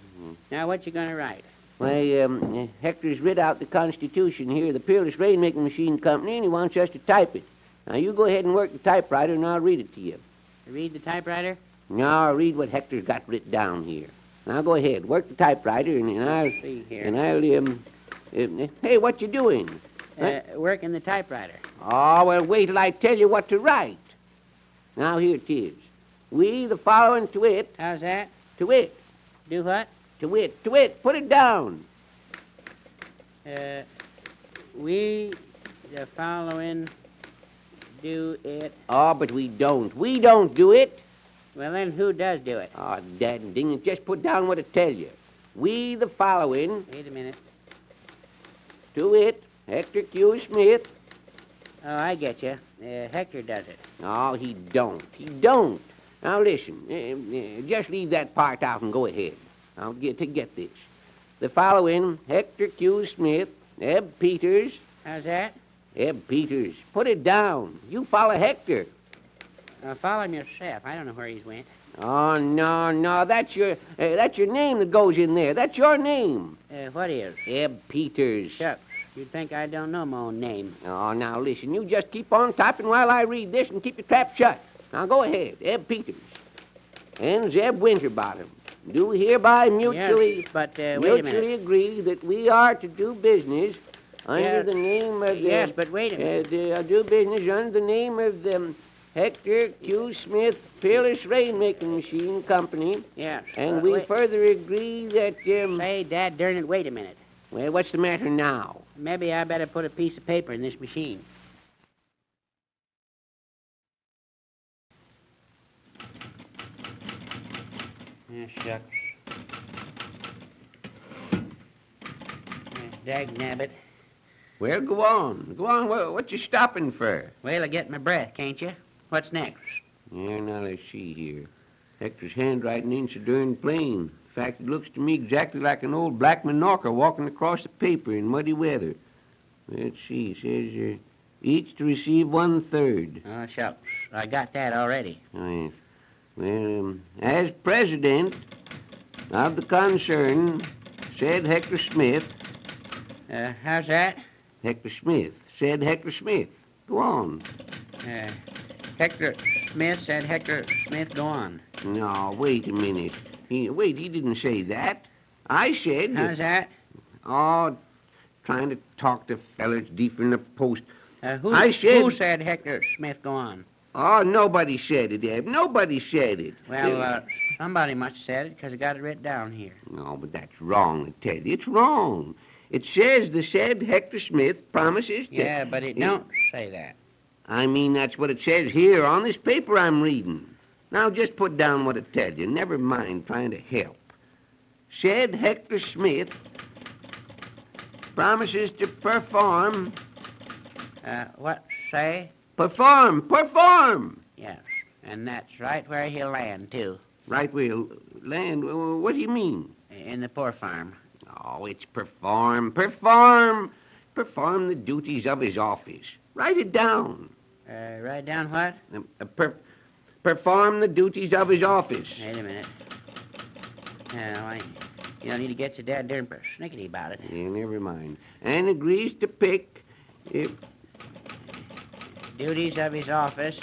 Now, what you gonna write? Why, Hector's read out the Constitution here, the Peerless Rainmaking Machine Company, and he wants us to type it. Now, you go ahead and work the typewriter, and I'll read it to you. Read the typewriter? No, I'll read what Hector's got written down here. Now, go ahead, work the typewriter, and I'll... see here. And I'll, hey, what you doing? Working the typewriter. Oh, well, wait till I tell you what to write. Now, here it is. We, the following to it... How's that? To it. Do what? To it. Put it down. We, the following... do it. Oh, but we don't. We don't do it. Well, then who does do it? Oh, dad and ding it. Just put down what it tells you. We, the following... Wait a minute. To it, Hector Q. Smith. Oh, I get you. Hector does it. No, he don't. He don't. Now, listen. Just leave that part out and go ahead. I'll get this. The following, Hector Q. Smith, Eb Peters. How's that? Eb Peters. Put it down. You follow Hector. Follow him yourself. I don't know where he's went. Oh, no. That's your name that goes in there. That's your name. What is? Eb Peters. Shucks. You'd think I don't know my own name. Oh, now listen. You just keep on typing while I read this and keep your trap shut. Now go ahead. Eb Peters. And Zeb Winterbottom. Do hereby mutually... Yes, but wait a minute. Mutually agree that we are to do business under the name of... yes, but wait a minute. Do business under the name of the Hector Q. Smith Peerless Rainmaking Machine Company. Yes. And we further agree that... Say, Dad, darn it, wait a minute. Well, what's the matter now? Maybe I better put a piece of paper in this machine. Shucks. Dagnabbit. Well, go on. What you stopping for? Well, I get my breath, can't you? What's next? Yeah, now let's see here. Hector's handwriting ain't so darn plain. In fact, it looks to me exactly like an old black Minorca walking across the paper in muddy weather. Let's see. It says, each to receive 1/3. Oh, shucks. I got that already. Oh, yes. Well, as president of the concern, said Hector Smith. How's that? Hector Smith. Said Hector Smith. Go on. Hector Smith said Hector Smith, go on. No, wait a minute. He didn't say that. I said... How's that? Oh, trying to talk to fellers deep in the post. Who said Hector Smith, go on? Oh, nobody said it, Eb. Nobody said it. Well, somebody must have said it because I got it written down here. No, but that's wrong, I tell you. It's wrong. It says the said Hector Smith promises to... Yeah, but it don't say that. I mean, that's what it says here on this paper I'm reading. Now, just put down what it tells you. Never mind trying to help. Said Hector Smith promises to perform... What say? Perform! Yes, and that's right where he'll land, too. Right where he'll land? What do you mean? In the poor farm. Oh, it's perform the duties of his office. Write it down. Write down what? Perform the duties of his office. Wait a minute. You don't need to get so darn persnickety about it. Yeah, never mind. And agrees to pick... duties of his office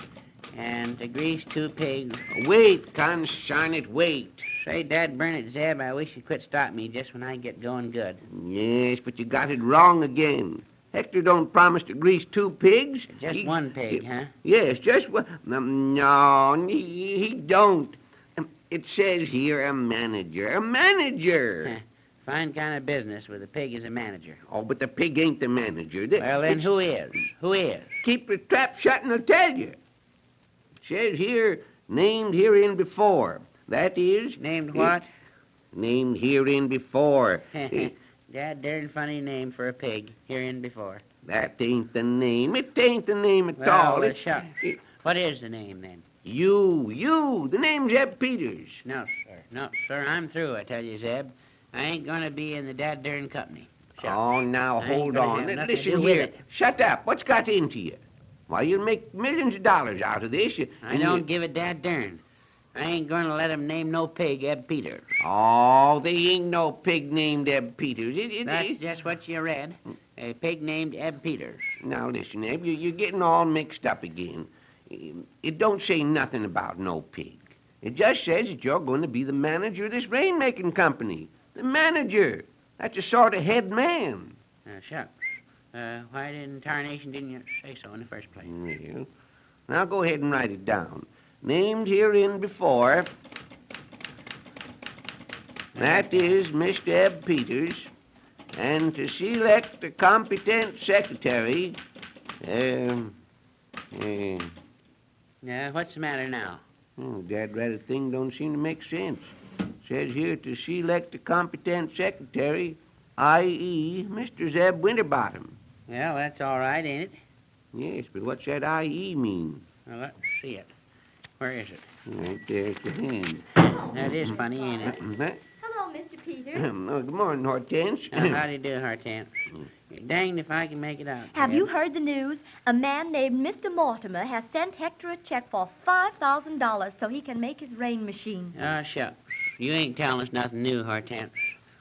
and agrees to pigs. Wait, consign it, wait. Say, Dad, burn it, Zeb, I wish you'd quit stopping me just when I get going good. Yes, but you got it wrong again. Hector don't promise to grease 2 pigs. Just one pig, huh? Yes, just one. No, he don't. It says here a manager. A manager. Fine kind of business with a pig as a manager. Oh, but the pig ain't the manager. Well, then who is? Who is? Keep your trap shut and I'll tell you. It says here, named herein before. That is... Named what? Named herein before. That darn funny name for a pig, herein before. That ain't the name. It ain't the name at all. Well, shucks. What is the name, then? You. The name's Zeb Peters. No, sir. No, sir, I'm through, I tell you, Zeb. I ain't gonna be in the dad darn company. Shucks. Oh, now, hold on. Listen here. here. Shut up. What's got into you? Why, you'll make millions of dollars out of this. I don't give a dad darn. I ain't gonna let him name no pig Eb Peters. Oh, they ain't no pig named Eb Peters. That's just what you read. A pig named Eb Peters. Now, listen, Eb, you're getting all mixed up again. It don't say nothing about no pig. It just says that you're going to be the manager of this rainmaking company. The manager. That's a sort of head man. Shucks. Why in tarnation didn't you say so in the first place? Well, now go ahead and write it down. Named herein before. That is Mr. Eb Peters. And to select a competent secretary. What's the matter now? Oh, that rather thing don't seem to make sense. Says here to select a competent secretary, i.e., Mr. Zeb Winterbottom. Well, that's all right, ain't it? Yes, but what's that I.E. mean? Well, let's see it. Where is it? Right there at the hand. That is funny, ain't it? Hello, Mr. Peters. Good morning, Hortense. How do you do, Hortense? You're danged if I can make it out. Have you heard the news? A man named Mr. Mortimer has sent Hector a check for $5,000 so he can make his rain machine. Oh, shucks. You ain't telling us nothing new, Hortense.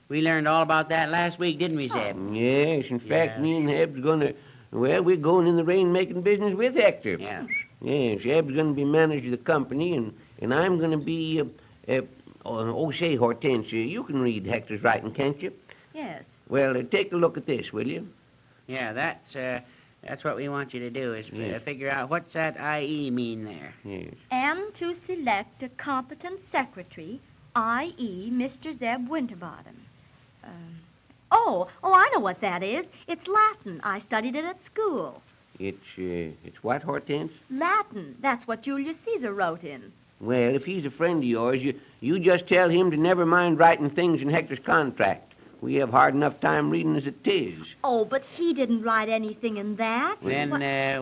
We learned all about that last week, didn't we, Zeb? Yes, in fact, me and Heb's gonna... Well, we're going in the rain-making business with Hector. Yeah. Yes, Heb's gonna be manager of the company, and I'm gonna be... say, Hortense, you can read Hector's writing, can't you? Yes. Well, take a look at this, will you? Yeah, that's what we want you to do, is figure out what's that I.E. mean there. Yes. And to select a competent secretary, i.e., Mr. Zeb Winterbottom. I know what that is. It's Latin. I studied it at school. It's what, Hortense? Latin. That's what Julius Caesar wrote in. Well, if he's a friend of yours, you just tell him to never mind writing things in Hector's contract. We have hard enough time reading as it is. Oh, but he didn't write anything in that. Then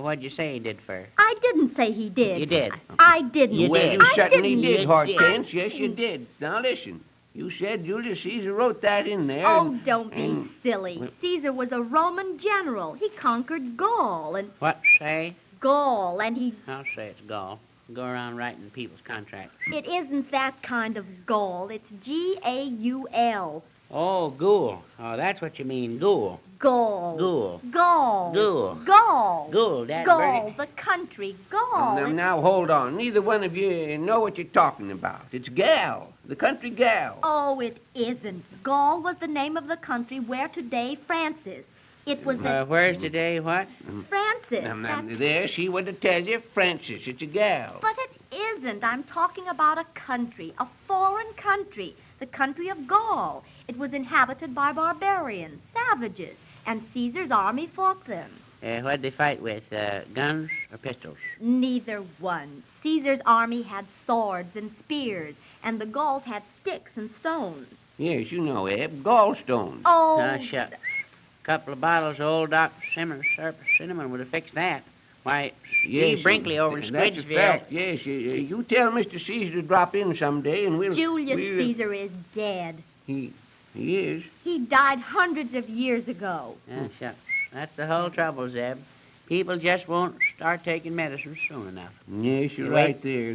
what'd you say he did first? I didn't say he did. You did. I didn't. You certainly did, Hortense. Yes, you did. Now, listen. You said Julius Caesar wrote that in there. Oh, don't be silly. Caesar was a Roman general. He conquered Gaul and... What, say? Gaul, and he... I'll say it's Gaul. Go around writing people's contracts. It isn't that kind of Gaul. It's G-A-U-L. Oh, ghoul. Oh, that's what you mean, ghoul. Gaul. Ghoul. Gaul. Ghoul. Gaul. Ghoul, that Gaul, the country. Gaul. Now, hold on. Neither one of you know what you're talking about. It's Gal, the country gal. Oh, it isn't. Gaul was the name of the country where today France is. It was where's today what? Francis. There, she would tell you, Francis. It's a gal. But it isn't. I'm talking about a country, a foreign country, the country of Gaul. It was inhabited by barbarians, savages, and Caesar's army fought them. What'd they fight with, guns or pistols? Neither one. Caesar's army had swords and spears, and the Gauls had sticks and stones. Yes, you know, Eb, gallstones. Oh, shucks. Couple of bottles of old Dr. Simmons syrup cinnamon would have fixed that. Why, yes, Brinkley over in that's a Squidgeville. fact. Yes, you tell Mr. Caesar to drop in someday, and we'll... Julius Caesar is dead. He is? He died hundreds of years ago. Shucks. That's the whole trouble, Zeb. People just won't start taking medicine soon enough. Yes, you're right there.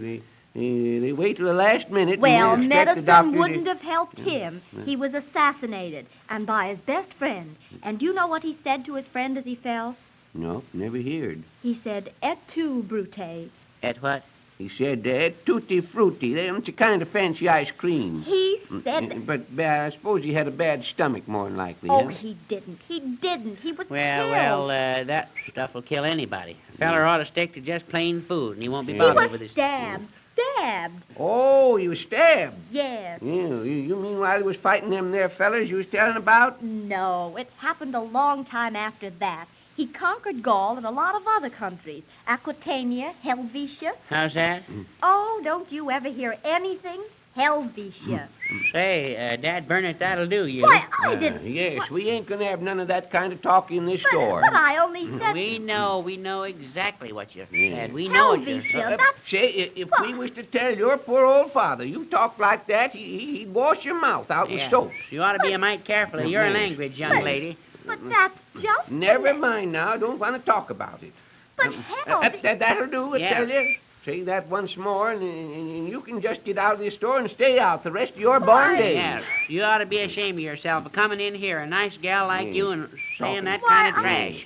They wait till the last minute. Well, and expect the doctor medicine wouldn't have helped him. He was assassinated, and by his best friend. And do you know what he said to his friend as he fell? No, never heard. He said, "Et tu, Brute." Et what? He said tutti frutti. It's a kind of fancy ice cream. He said that. But I suppose he had a bad stomach, more than likely. Oh, huh? he didn't. He didn't. He was Well, killed. that stuff will kill anybody. A feller ought to stick to just plain food, and he won't be He bothered was with his... stabbed. Stabbed. Oh, he was stabbed. Yes. Yeah, you mean while he was fighting them there fellers you was telling about? No, it happened a long time after that. He conquered Gaul and a lot of other countries. Aquitania, Helvetia. How's that? Oh, don't you ever hear anything? Helvetia. Say, Dad Burnett, that'll do, you. Why, I didn't... Yes, we ain't gonna have none of that kind of talk in this store. But I only said... We know exactly what you said. We know what you Helvetia, said. that's... Say, if we was to tell your poor old father you talk like that, he'd wash your mouth out with soap. You ought to be a mite careful of your language, young lady. But that's just... Never mind now. Don't want to talk about it. But Helvetia... That'll do, I tell you. Say that once more, and you can just get out of this store and stay out the rest of your born days. Yes, you ought to be ashamed of yourself for coming in here, a nice gal like you, and saying that kind of trash.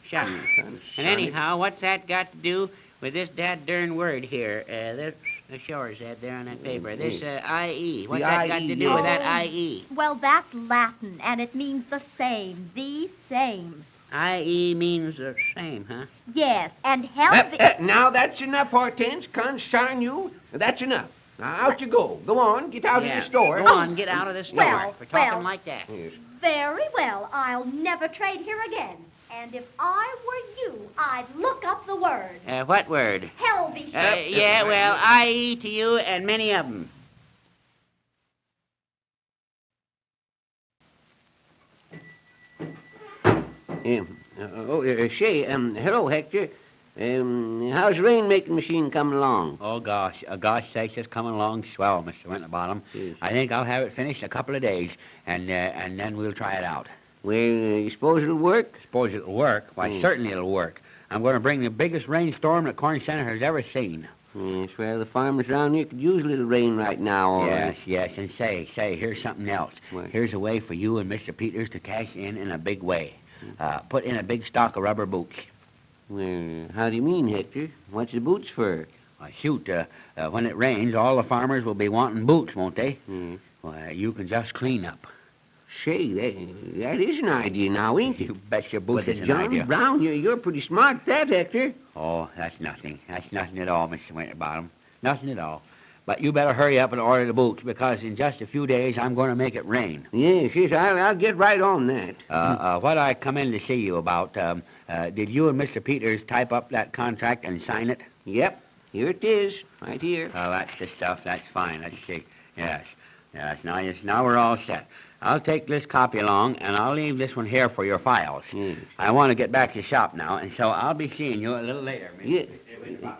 Shucks. And anyhow, what's that got to do with this dad-darn word here? Show her, Zeb, there on that paper. This I-E. What's that got to do with that I-E? Well, that's Latin, and it means the same. The same. I-E means the same, huh? Yes, and Helvetia... Now that's enough, Hortense. Concern you. That's enough. Now, out you go. Go on. Get out of the store. Go on. Get out of the store for talking like that. Yes. Very well. I'll never trade here again. And if I were you, I'd look up the word. What word? Helvetia. Yeah, well, I-E to you and many of them. Hello, Hector. How's the rainmaking machine coming along? Oh, gosh sakes, it's coming along swell, Mr. Winterbottom. Yes. I think I'll have it finished in a couple of days, and then we'll try it out. Well, you suppose it'll work? Suppose it'll work? Why, certainly it'll work. I'm going to bring the biggest rainstorm that Corn Center has ever seen. Yes, well, the farmers around here could use a little rain right now, all right. Yes, and say, here's something else. What? Here's a way for you and Mr. Peters to cash in a big way. Put in a big stock of rubber boots. Well, how do you mean, Hector? What's the boots for? Why, shoot, when it rains, all the farmers will be wanting boots, won't they? Why, you can just clean up. Say, that is an idea now, ain't it? You bet your boots But is an John idea. Brown, you're pretty smart at that, Hector. Oh, that's nothing. That's nothing at all, Mr. Winterbottom. Nothing at all. But you better hurry up and order the boots, because in just a few days I'm going to make it rain. Yes, I'll get right on that. What I come in to see you about, did you and Mr. Peters type up that contract and sign it? Yep, here it is, right here. Oh, that's the stuff. That's fine. Let's see. Yes. Now we're all set. I'll take this copy along, and I'll leave this one here for your files. Yes. I want to get back to the shop now, and so I'll be seeing you a little later, Mr.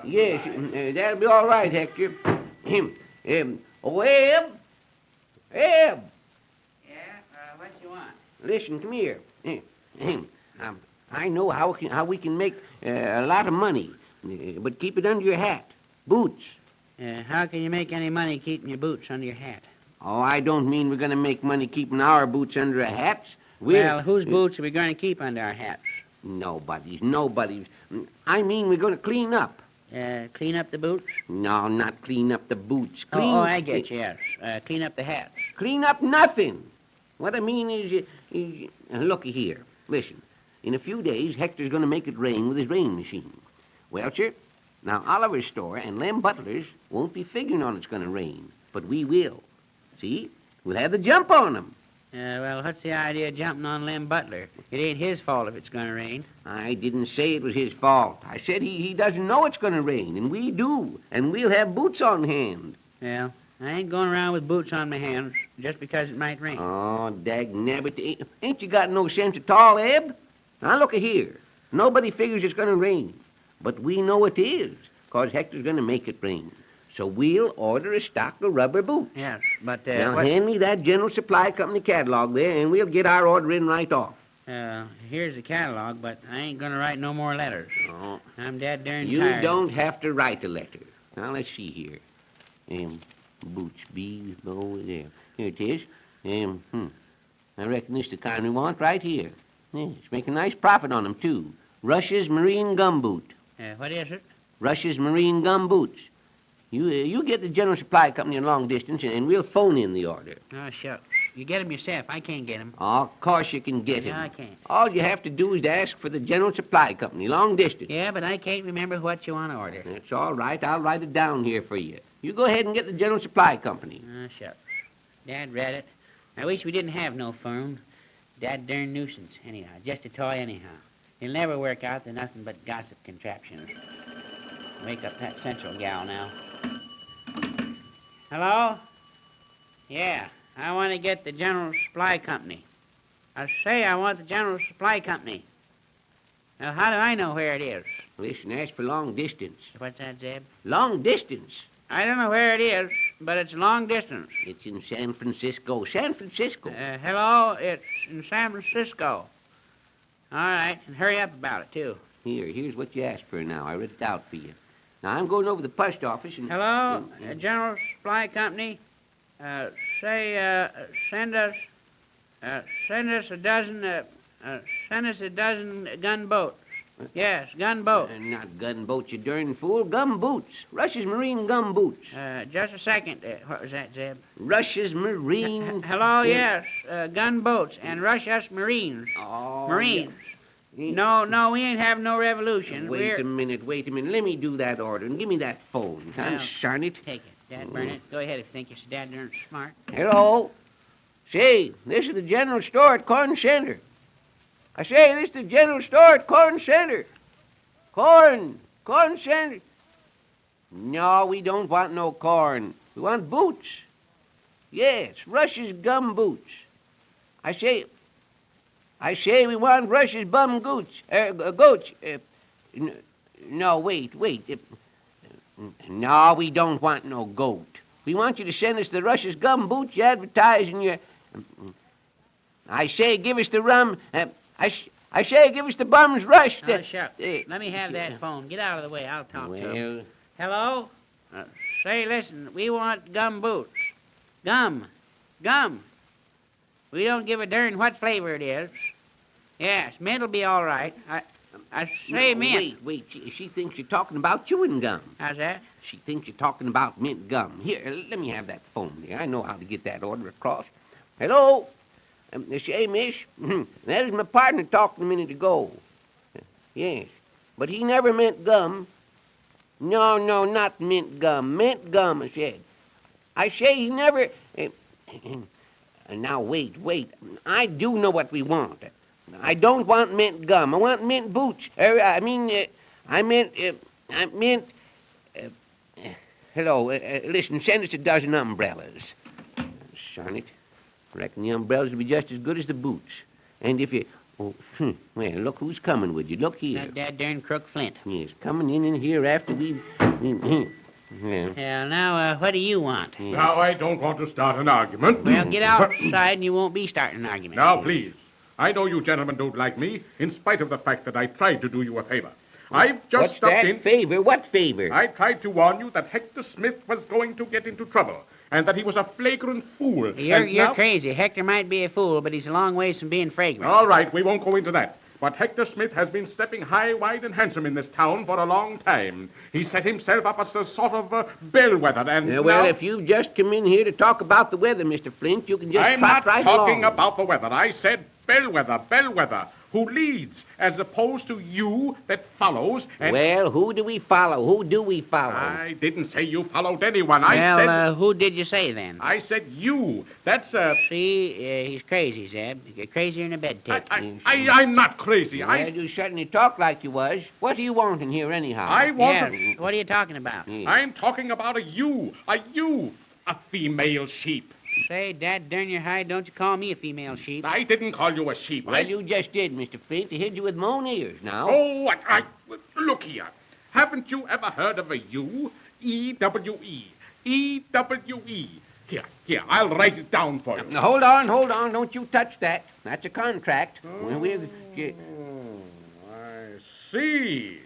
Yes, that'll be all right, Hector. Eb! Yeah, what you want? Listen, come here. I know how we can make a lot of money, but keep it under your hat. Boots. How can you make any money keeping your boots under your hat? Oh, I don't mean we're going to make money keeping our boots under our hats. Well, whose boots are we going to keep under our hats? Nobody's. I mean we're going to clean up. Clean up the boots? No, not clean up the boots. I get you, yes. Clean up the hats. Clean up nothing. What I mean is, looky here. Listen, in a few days, Hector's going to make it rain with his rain machine. Well, sir, now Oliver's store and Lem Butler's won't be figuring on it's going to rain, but we will. See? We'll have the jump on them. Well, what's the idea of jumping on Lem Butler? It ain't his fault if it's going to rain. I didn't say it was his fault. I said he doesn't know it's going to rain, and we do, and we'll have boots on hand. Well, I ain't going around with boots on my hands just because it might rain. Oh, dagnabbit. Ain't you got no sense at all, Eb? Now, look here. Nobody figures it's going to rain, but we know it is, 'cause Hector's going to make it rain. So we'll order a stock of rubber boots. Yes, but... now, hand me that General Supply Company catalog there, and we'll get our order in right off. Here's the catalog, but I ain't going to write no more letters. Oh. I'm dead darn You tired. don't have to write a letter. Now, let's see here. Boots, B, over there. Here it is. I reckon this is the kind we want right here. It's making a nice profit on them, too. Russia's Marine Gum Boot. What is it? Russia's Marine Gum Boots. You get the General Supply Company in long distance, and we'll phone in the order. Oh, shucks. You get him yourself. I can't get him. Oh, of course you can get him. Yeah, I can't. All you have to do is to ask for the General Supply Company, long distance. Yeah, but I can't remember what you want to order. That's all right. I'll write it down here for you. You go ahead and get the General Supply Company. Oh, shucks. Dad read it. I wish we didn't have no phone. Dad darn nuisance. Anyhow, just a toy anyhow. It'll never work out. They're nothing but gossip contraptions. Wake up that central gal now. Hello? Yeah, I want to get the General Supply Company. I say I want the General Supply Company. Now, how do I know where it is? Listen, ask for long distance. What's that, Zeb? Long distance. I don't know where it is, but it's long distance. It's in San Francisco. San Francisco. Hello, it's in San Francisco. All right, and hurry up about it, too. Here's what you asked for now. I wrote it out for you. Now, I'm going over to the post office and... Hello, General Supply Company. Send us a dozen gunboats. Yes, gunboats. Not gunboats, you darn fool. Gumboots. Russia's Marine gumboots. Just a second. What was that, Zeb? Russia's Marine... Hello, yes. Gunboats and Russia's Marines. Oh, Marines. Yeah. No, we ain't having no revolution. Wait a minute. Let me do that order and give me that phone. Darn it. Take it. Dad, burn it. Go ahead if you think you're so dad darn smart. Hello? Say, this is the general store at Corn Center. I say, this is the general store at Corn Center. Corn Center. No, we don't want no corn. We want boots. Yes, Russia's gum boots. I say we want Russia's bum goats. No, wait. No, we don't want no goat. We want you to send us the Russia's gum boots you advertise in your... I say, give us the rum... I say, give us the bum's rush. Oh, shucks. Let me have that phone. Get out of the way. I'll talk to him. Hello? Say, listen, we want gum boots. Gum. We don't give a darn what flavor it is. Yes, mint'll be all right. I say mint. Wait. She thinks you're talking about chewing gum. How's that? She thinks you're talking about mint gum. Here, let me have that phone there. I know how to get that order across. Hello? Say, miss, that is my partner talking a minute ago. Yes, but he never meant gum. No, not mint gum. Mint gum, I said. I say he never... Now, wait. I do know what we want. I don't want mint gum. I want mint boots. Hello, listen, send us a dozen umbrellas. Son it. Reckon the umbrellas will be just as good as the boots. And if you... well, look who's coming with you. Look here. That darn crook Flint. Yes, coming in here after we've... Yeah, now, what do you want? Now, I don't want to start an argument. Well, get outside and you won't be starting an argument. Now, please. I know you gentlemen don't like me, in spite of the fact that I tried to do you a favor. I've just stopped in... favor? What favor? I tried to warn you that Hector Smith was going to get into trouble, and that he was a flagrant fool. You're crazy. Hector might be a fool, but he's a long ways from being fragrant. All right, we won't go into that. But Hector Smith has been stepping high, wide, and handsome in this town for a long time. He set himself up as a sort of bellwether, and well, if you've just come in here to talk about the weather, Mr. Flint, you can just I'm not right talking along. about the weather. I said bellwether, who leads, as opposed to you that follows. And well, who do we follow? I didn't say you followed anyone. Well, I said... who did you say then? I said you. That's See, he's crazy, Zeb. You're crazier than a bed tick. I'm not crazy. Well, you certainly talk like you was. What do you want in here, anyhow? I want... Yes. What are you talking about? I'm talking about a female sheep. Say, Dad, darn your hide, don't you call me a female sheep. I didn't call you a sheep. Well, you just did, Mr. Flint. I hid you with my own ears now. Oh, what? Look here. Haven't you ever heard of a U? E-W-E. E-W-E. Here, I'll write it down for you. Now, hold on. Don't you touch that. That's a contract. I see.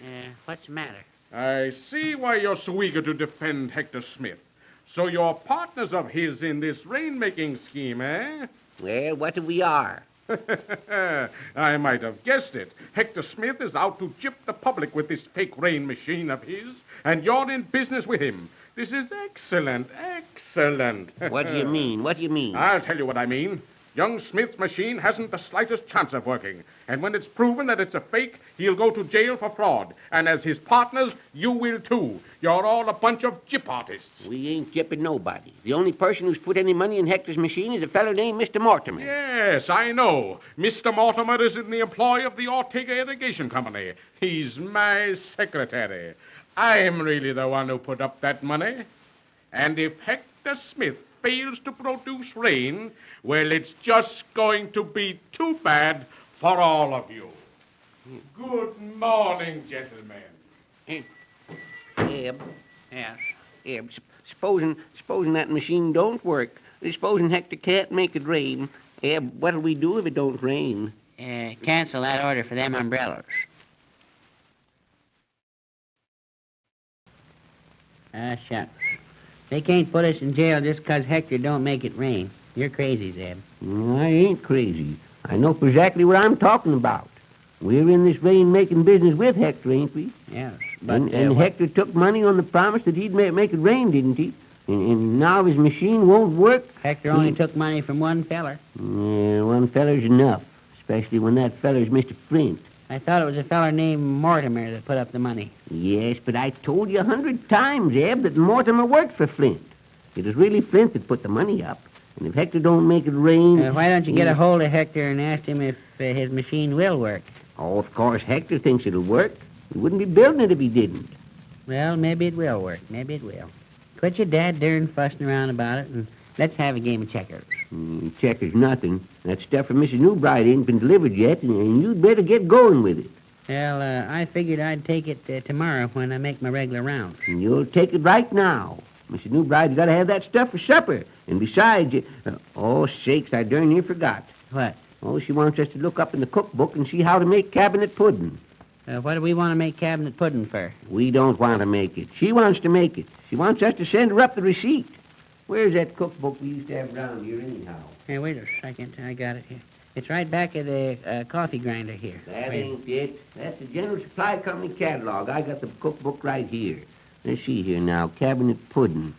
What's the matter? I see why you're so eager to defend Hector Smith. So you're partners of his in this rainmaking scheme, eh? Well, what we are. I might have guessed it. Hector Smith is out to gyp the public with this fake rain machine of his, and you're in business with him. This is excellent, excellent. What do you mean? What do you mean? I'll tell you what I mean. Young Smith's machine hasn't the slightest chance of working. And when it's proven that it's a fake, he'll go to jail for fraud. And as his partners, you will too. You're all a bunch of gyp artists. We ain't gypping nobody. The only person who's put any money in Hector's machine is a fellow named Mr. Mortimer. Yes, I know. Mr. Mortimer is in the employ of the Ortega Irrigation Company. He's my secretary. I'm really the one who put up that money. And if Hector Smith fails to produce rain, well, it's just going to be too bad for all of you. Good morning, gentlemen. Eb. Yes. Eb, supposing that machine don't work, supposing Hector can't make it rain, Eb, what'll we do if it don't rain? Cancel that order for them umbrellas. Shucks. They can't put us in jail just 'cause Hector don't make it rain. You're crazy, Zeb. I ain't crazy. I know exactly what I'm talking about. We're in this rain-making business with Hector, ain't we? Yes. And Hector took money on the promise that he'd make it rain, didn't he? And now his machine won't work. Hector only took money from one feller. Yeah, one feller's enough, especially when that feller's Mr. Flint. I thought it was a feller named Mortimer that put up the money. Yes, but I told you 100 times, Eb, that Mortimer worked for Flint. It was really Flint that put the money up. And if Hector don't make it rain... why don't you get a hold of Hector and ask him if his machine will work? Oh, of course, Hector thinks it'll work. He wouldn't be building it if he didn't. Well, maybe it will work. Maybe it will. Quit your dad-darn fussing around about it, and let's have a game of checkers. Checkers nothing. That stuff from Mrs. Newbright ain't been delivered yet, and you'd better get going with it. Well, I figured I'd take it tomorrow when I make my regular rounds. And you'll take it right now. Mrs. Newbright's got to have that stuff for supper. And besides, oh, sakes, I darn near forgot. What? Oh, she wants us to look up in the cookbook and see how to make cabinet pudding. What do we want to make cabinet pudding for? We don't want to make it. She wants to make it. She wants us to send her up the receipt. Where's that cookbook we used to have around here anyhow? Hey, wait a second. I got it here. It's right back at the coffee grinder here. That ain't it. That's the General Supply Company catalog. I got the cookbook right here. Let's see here now. Cabinet pudding.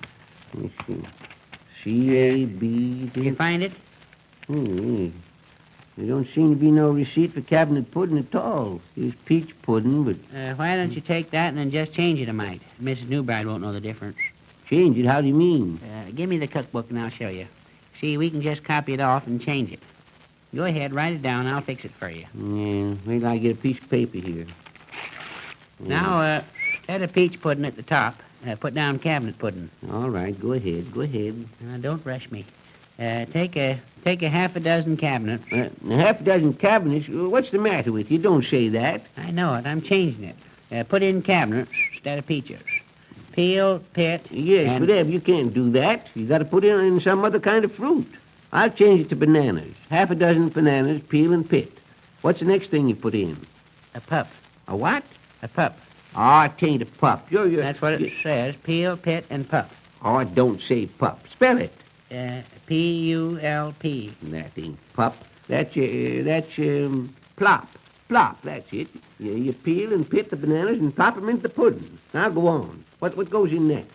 Let's see. C-A-B... Did you find it? There don't seem to be no receipt for cabinet pudding at all. There's peach pudding, but... Why don't you take that and then just change it a mite? Mrs. Newbright won't know the difference. Change it? How do you mean? Give me the cookbook and I'll show you. See, we can just copy it off and change it. Go ahead, write it down. I'll fix it for you. Yeah, wait till I get a piece of paper here. Now, instead of peach pudding at the top, put down cabinet pudding. All right, go ahead. Don't rush me. Take a half a dozen cabinets. Half a dozen cabinets? What's the matter with you? Don't say that. I know it. I'm changing it. Put in cabinets instead of peaches. Peel, pit. Yes, but Eb, you can't do that. You got to put in some other kind of fruit. I'll change it to bananas. Half a dozen bananas, peel and pit. What's the next thing you put in? A pup. A what? A pup. Oh, it ain't a pup. That's what it says. Peel, pit, and pup. Oh, it don't say pup. Spell it. P-U-L-P. That ain't pup. That's plop. Plop, that's it. You peel and pit the bananas and pop them into the pudding. Now go on. What goes in next?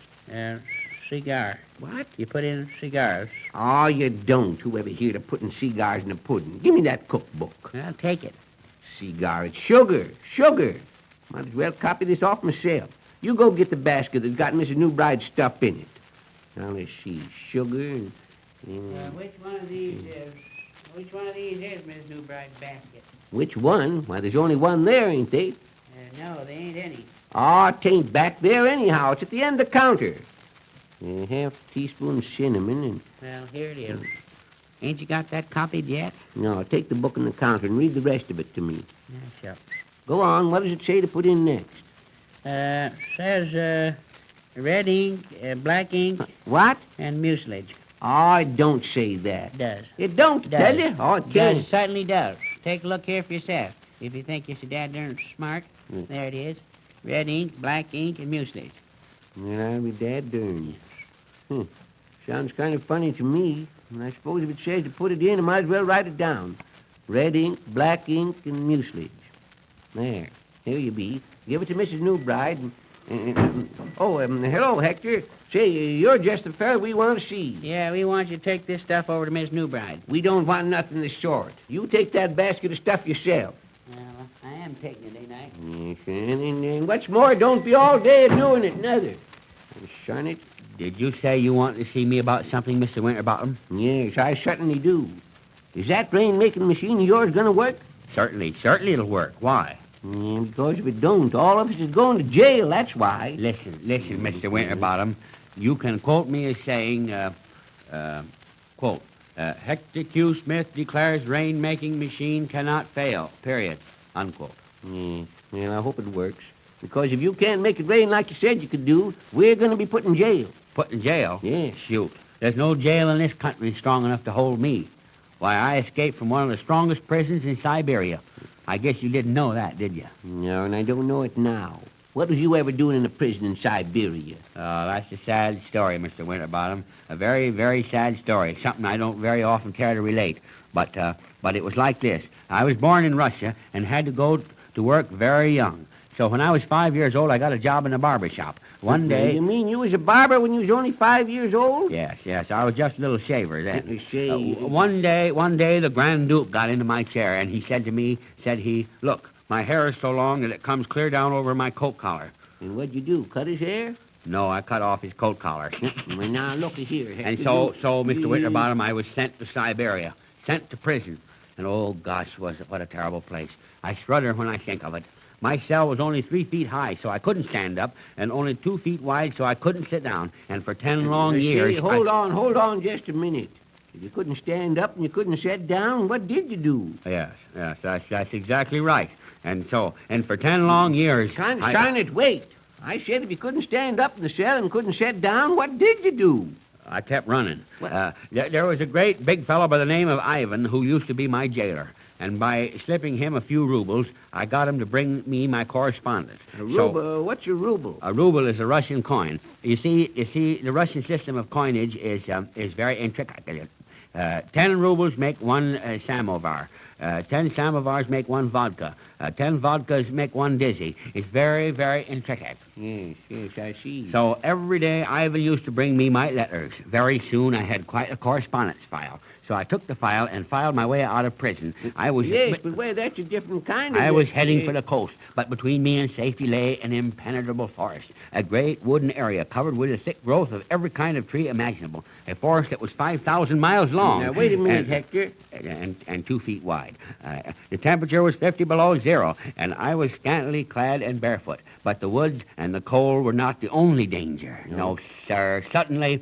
Cigar. What? You put in cigars. Oh, you don't. Whoever heard of putting cigars in a pudding? Give me that cookbook. I'll take it. Cigar. It's sugar. Sugar. Might as well copy this off myself. You go get the basket that's got Mrs. Newbright's stuff in it. Now, let's see. Sugar and... Which one of these is Miss Newbright's basket? Which one? Why, there's only one there, ain't they? No, there ain't any. Oh, it ain't back there anyhow. It's at the end of the counter. Half teaspoon cinnamon and... Well, here it is. Ain't you got that copied yet? No, take the book on the counter and read the rest of it to me. Sure. Go on. What does it say to put in next? Says, red ink, black ink... What? And mucilage. Oh, it don't say that. It does. It don't, tell you? Oh, it can't. It certainly does. Take a look here for yourself. If you think you're so darn smart, there it is. Red ink, black ink, and mucilage. Well, I'll be darn. Sounds kind of funny to me. And I suppose if it says to put it in, I might as well write it down. Red ink, black ink, and mucilage. There you be. Give it to Mrs. Newbright, Hello, Hector. Say, you're just the fellow we want to see. Yeah, we want you to take this stuff over to Miss Newbride. We don't want nothing of the sort. You take that basket of stuff yourself. Well, I am taking it, ain't I? Yes, and what's more, don't be all day doing it, neither. Shine it. Did you say you wanted to see me about something, Mr. Winterbottom? Yes, I certainly do. Is that rain-making machine of yours going to work? Certainly it'll work. Why? Because if it don't, all of us is going to jail, that's why. Listen, Mr. Winterbottom. You can quote me as saying, quote, Hector Q. Smith declares rain-making machine cannot fail, period, unquote. Well, I hope it works. Because if you can't make it rain like you said you could do, we're going to be put in jail. Put in jail? Yes. Shoot. There's no jail in this country strong enough to hold me. Why, I escaped from one of the strongest prisons in Siberia. I guess you didn't know that, did you? No, and I don't know it now. What was you ever doing in a prison in Siberia? That's a sad story, Mr. Winterbottom. A very, very sad story. Something I don't very often care to relate. But it was like this. I was born in Russia and had to go to work very young. So when I was 5 years old, I got a job in a barber shop. One day... You mean you was a barber when you was only 5 years old? Yes. I was just a little shaver then. Shave. One day, the Grand Duke got into my chair, and he said to me, look, my hair is so long that it comes clear down over my coat collar. And what'd you do, cut his hair? No, I cut off his coat collar. Well, now, look here. And so, Mr. Winterbottom, I was sent to Siberia, sent to prison. And oh, gosh, what a terrible place. I shudder when I think of it. My cell was only 3 feet high, so I couldn't stand up, and only 2 feet wide, so I couldn't sit down. And for 10 long years... Hold on just a minute. If you couldn't stand up and you couldn't sit down, what did you do? Yes, that's exactly right. And for 10 long years... Wait. I said if you couldn't stand up in the cell and couldn't sit down, what did you do? I kept running. There was a great big fellow by the name of Ivan who used to be my jailer. And by slipping him a few rubles, I got him to bring me my correspondence. A ruble? What's a ruble? A ruble is a Russian coin. You see, the Russian system of coinage is very intricate. 10 rubles make 1 samovar. 10 samovars make 1 vodka. 10 vodkas make 1 dizzy. It's very, very intricate. Yes, I see. So every day Ivan used to bring me my letters. Very soon I had quite a correspondence file. So I took the file and filed my way out of prison. Yes, but wait, that's a different kind of... I was heading for the coast, but between me and safety lay an impenetrable forest, a great wooden area covered with a thick growth of every kind of tree imaginable, a forest that was 5,000 miles long. Now, wait a minute, Hector. And 2 feet wide. The temperature was 50 below zero, and I was scantily clad and barefoot. But the woods and the cold were not the only danger. No, sir. Suddenly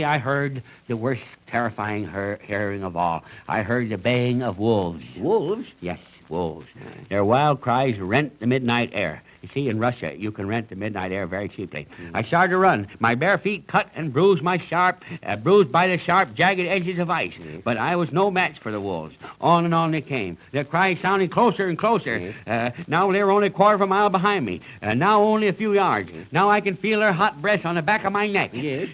I heard the worst terrifying hearing of all. I heard the baying of wolves. Wolves? Yes, wolves. Their wild cries rent the midnight air. You see, in Russia, you can rent the midnight air very cheaply. I started to run. My bare feet cut and bruised by the sharp, jagged edges of ice. But I was no match for the wolves. On and on they came. Their cries sounding closer and closer. Now they were only a quarter of a mile behind me. Now only a few yards. Now I can feel their hot breath on the back of my neck. Yes.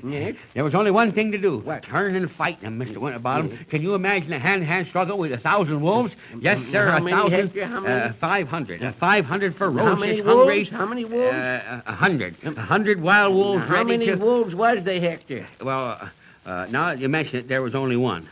There was only one thing to do. What? Turn and fight them, Mr. Winterbottom. Can you imagine a hand-to-hand struggle with 1,000 wolves? Yes, sir, How many, 1,000. Hector? How many? 500. 500 ferocious, How many hungry... wolves? How many wolves? 100. 100 wild wolves How many wolves was they, Hector? Well, now that you mention it, there was only one.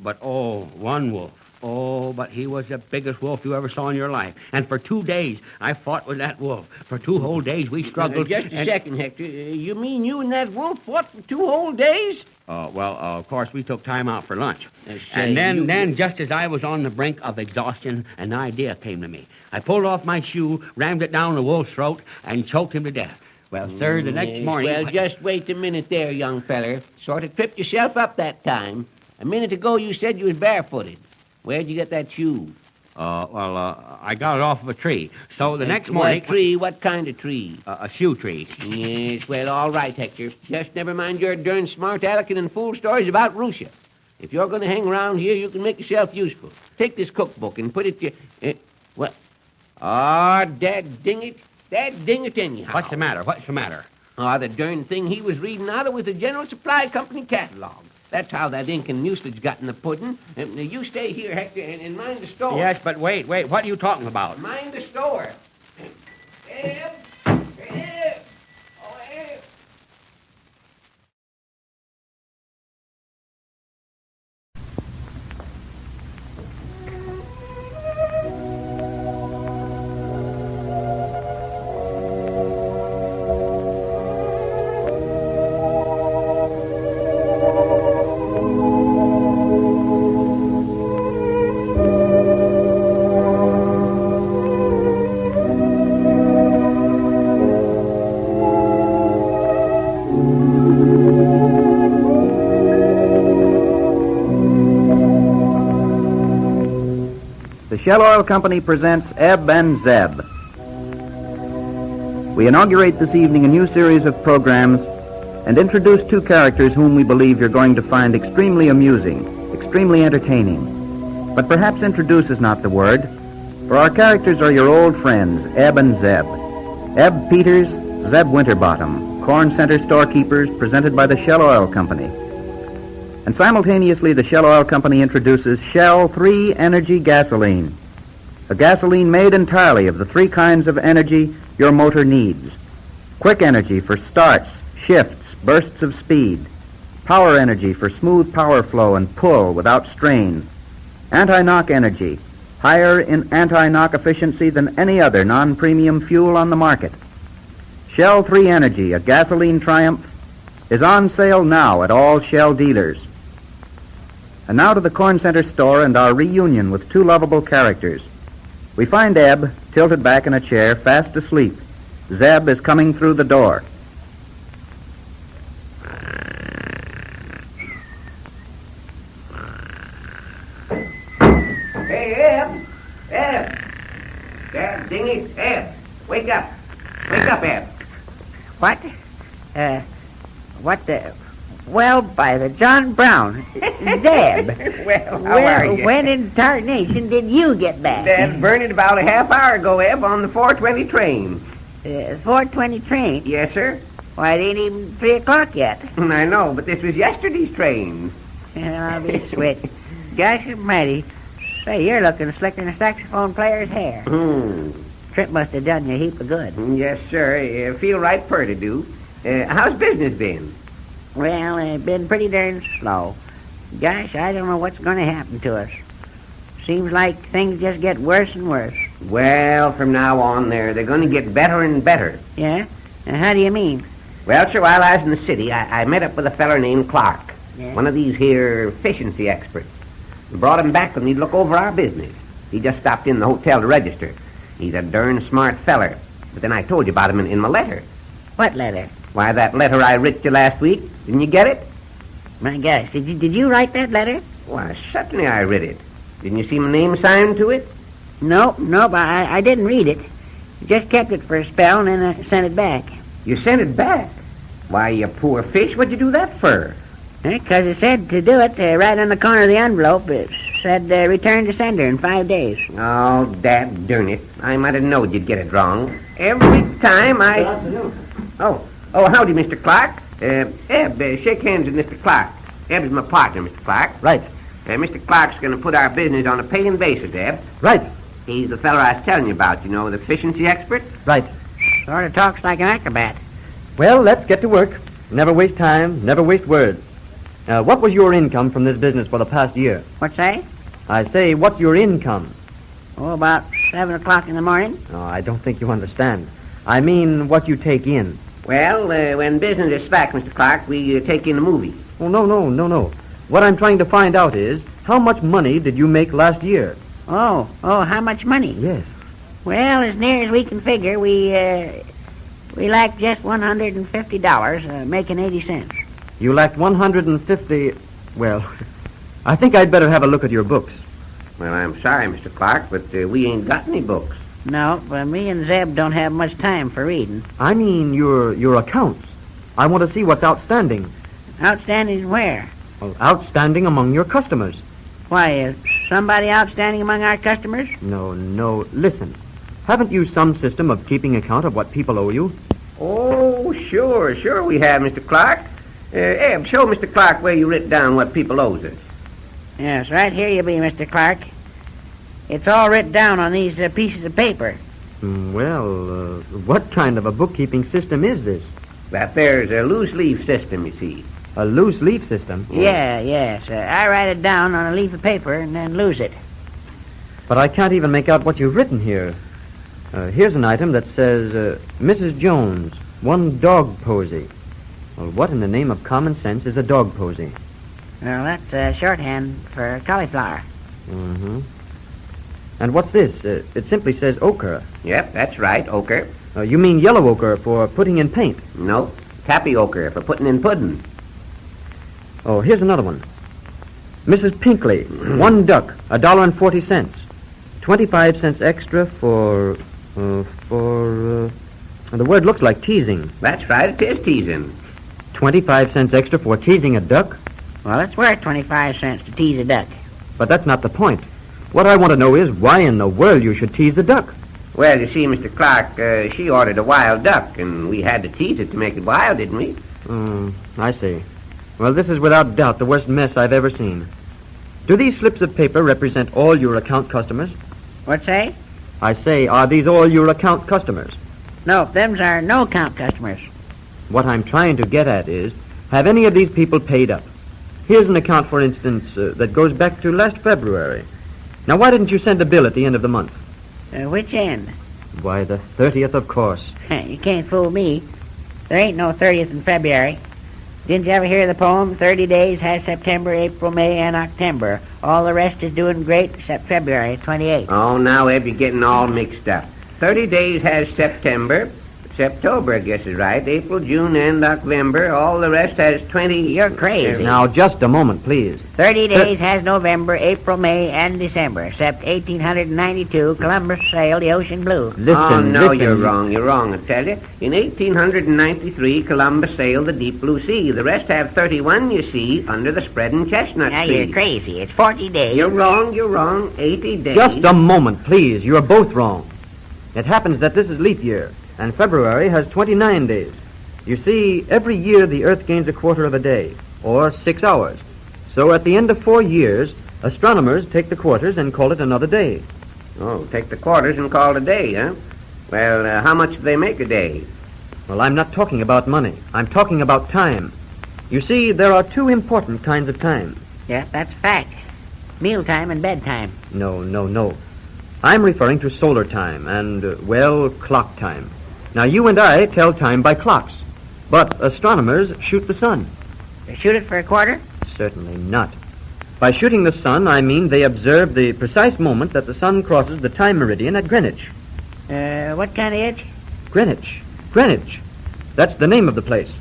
But, one wolf. Oh, but he was the biggest wolf you ever saw in your life. And for 2 days, I fought with that wolf. For 2 whole days, we struggled. Just a second, Hector. You mean you and that wolf fought for 2 whole days? Of course, we took time out for lunch. And then, just as I was on the brink of exhaustion, an idea came to me. I pulled off my shoe, rammed it down the wolf's throat, and choked him to death. Well, sir, the next morning... Well, just wait a minute there, young feller. Sort of tripped yourself up that time. A minute ago, you said you was barefooted. Where'd you get that shoe? I got it off of a tree. So the next morning... What tree? What kind of tree? A shoe tree. Yes, well, all right, Hector. Just never mind your darn smart aleck and fool stories about Russia. If you're going to hang around here, you can make yourself useful. Take this cookbook and put it to... dad ding it anyhow. What's the matter? The darn thing he was reading out of was the General Supply Company catalog. That's how that ink and mucilage got in the pudding. You stay here, Hector, and mind the store. Yes, but wait, what are you talking about? Mind the store. the Shell Oil Company presents Eb and Zeb. We inaugurate this evening a new series of programs and introduce two characters whom we believe you're going to find extremely amusing, extremely entertaining. But perhaps introduce is not the word, for our characters are your old friends, Eb and Zeb. Eb Peters, Zeb Winterbottom, corn center storekeepers, presented by the Shell Oil Company. And simultaneously, the Shell Oil Company introduces Shell 3 Energy Gasoline, a gasoline made entirely of the three kinds of energy your motor needs. Quick energy for starts, shifts, bursts of speed. Power energy for smooth power flow and pull without strain. Anti-knock energy, higher in anti-knock efficiency than any other non-premium fuel on the market. Shell 3 Energy, a gasoline triumph, is on sale now at all Shell dealers. And now to the Corn Center store and our reunion with two lovable characters. We find Eb tilted back in a chair, fast asleep. Zeb is coming through the door. Hey, Eb! Eb! Dad, ding it, Eb! Wake up! Wake up, Eb! What? What the... Well, by the John Brown. Zeb. Well, how are you? When in tarnation did you get back? Dad burned it about a half hour ago, Eb, on the 4:20 train. 4:20 train? Yes, sir. Why, it ain't even 3 o'clock yet. I know, but this was yesterday's train. I'll be switched. Gosh almighty. Say, you're looking slicker than a saxophone player's hair. Trip must have done you a heap of good. Yes, sir. Feel right purty do. How's business been? Well, it's been pretty darn slow. Gosh, I don't know what's going to happen to us. Seems like things just get worse and worse. Well, from now on they're going to get better and better. Yeah? How do you mean? Well, sir, while I was in the city, I met up with a feller named Clark. Yeah? One of these here efficiency experts. We brought him back when he'd look over our business. He just stopped in the hotel to register. He's a darn smart feller. But then I told you about him in my letter. What letter? Why, that letter I writ you last week. Didn't you get it? My gosh, did you write that letter? Why, certainly I read it. Didn't you see my name signed to it? No, but I didn't read it. Just kept it for a spell and then I sent it back. You sent it back? Why, you poor fish, what'd you do that for? Because it said to do it right on the corner of the envelope. It said return to sender in 5 days. Oh, dad darn it. I might have known you'd get it wrong. Every time I... Good afternoon. Oh, howdy, Mr. Clark. Eb, shake hands with Mr. Clark. Eb is my partner, Mr. Clark. Right. Mr. Clark's going to put our business on a paying basis, Eb. Right. He's the fellow I was telling you about, you know, the efficiency expert. Right. Sort of talks like an acrobat. Well, let's get to work. Never waste time, never waste words. What was your income from this business for the past year? What's that? I say, what's your income? Oh, about 7 o'clock in the morning. Oh, I don't think you understand. I mean what you take in. Well, when business is slack, Mr. Clark, we take in a movie. Oh, no. What I'm trying to find out is, how much money did you make last year? Oh, how much money? Yes. Well, as near as we can figure, we lack just $150, making 80 cents. You lacked 150... Well, I think I'd better have a look at your books. Well, I'm sorry, Mr. Clark, but we ain't got any books. No, but me and Zeb don't have much time for reading. I mean your accounts. I want to see what's outstanding. Outstanding where? Well, outstanding among your customers. Why, is somebody outstanding among our customers? No. Listen. Haven't you some system of keeping account of what people owe you? Oh, sure we have, Mr. Clark. Eb, show Mr. Clark where you writ down what people owes us. Yes, right here you be, Mr. Clark. It's all written down on these pieces of paper. Well, what kind of a bookkeeping system is this? That there's a loose leaf system, you see. A loose leaf system? Yes. I write it down on a leaf of paper and then lose it. But I can't even make out what you've written here. Here's an item that says, Mrs. Jones, 1 dog posy. Well, what in the name of common sense is a dog posy? Well, that's shorthand for cauliflower. Mm-hmm. And what's this? It simply says ochre. Yep, that's right, ochre. You mean yellow ochre for putting in paint? No, tapioca for putting in pudding. Oh, here's another one. Mrs. Pinkley, 1 duck, $1.40. 25 cents extra for the word looks like teasing. That's right, it is teasing. 25 cents extra for teasing a duck? Well, it's worth 25 cents to tease a duck. But that's not the point. What I want to know is why in the world you should tease a duck. Well, you see, Mr. Clark, she ordered a wild duck, and we had to tease it to make it wild, didn't we? I see. Well, this is without doubt the worst mess I've ever seen. Do these slips of paper represent all your account customers? What's that? I say, are these all your account customers? No, them's are no-account customers. What I'm trying to get at is, have any of these people paid up? Here's an account, for instance, that goes back to last February. Now, why didn't you send a bill at the end of the month? Which end? Why, the 30th, of course. You can't fool me. There ain't no 30th in February. Didn't you ever hear the poem, 30 days has September, April, May, and October. All the rest is doing great except February 28th. Oh, now, Eb, you're getting all mixed up. 30 days has September. September, I guess is right. April, June, and November. All the rest has 20... You're crazy. Now, just a moment, please. 30 days has November, April, May, and December, except 1892, Columbus sailed the ocean blue. Listen. You're wrong, I tell you. In 1893, Columbus sailed the deep blue sea. The rest have 31, you see, under the spreading chestnut Now, tree. you're crazy. It's 40 days. You're wrong. 80 days. Just a moment, please. You're both wrong. It happens that this is leap year, and February has 29 days. You see, every year the Earth gains a quarter of a day, or 6 hours. So at the end of 4 years, astronomers take the quarters and call it another day. Oh, take the quarters and call it a day, huh? Well, how much do they make a day? Well, I'm not talking about money. I'm talking about time. You see, there are two important kinds of time. Yeah, that's fact. Mealtime and bedtime. No. I'm referring to solar time and, clock time. Now, you and I tell time by clocks, but astronomers shoot the sun. They shoot it for a quarter? Certainly not. By shooting the sun, I mean they observe the precise moment that the sun crosses the time meridian at Greenwich. What kind of itch? Greenwich. That's the name of the place.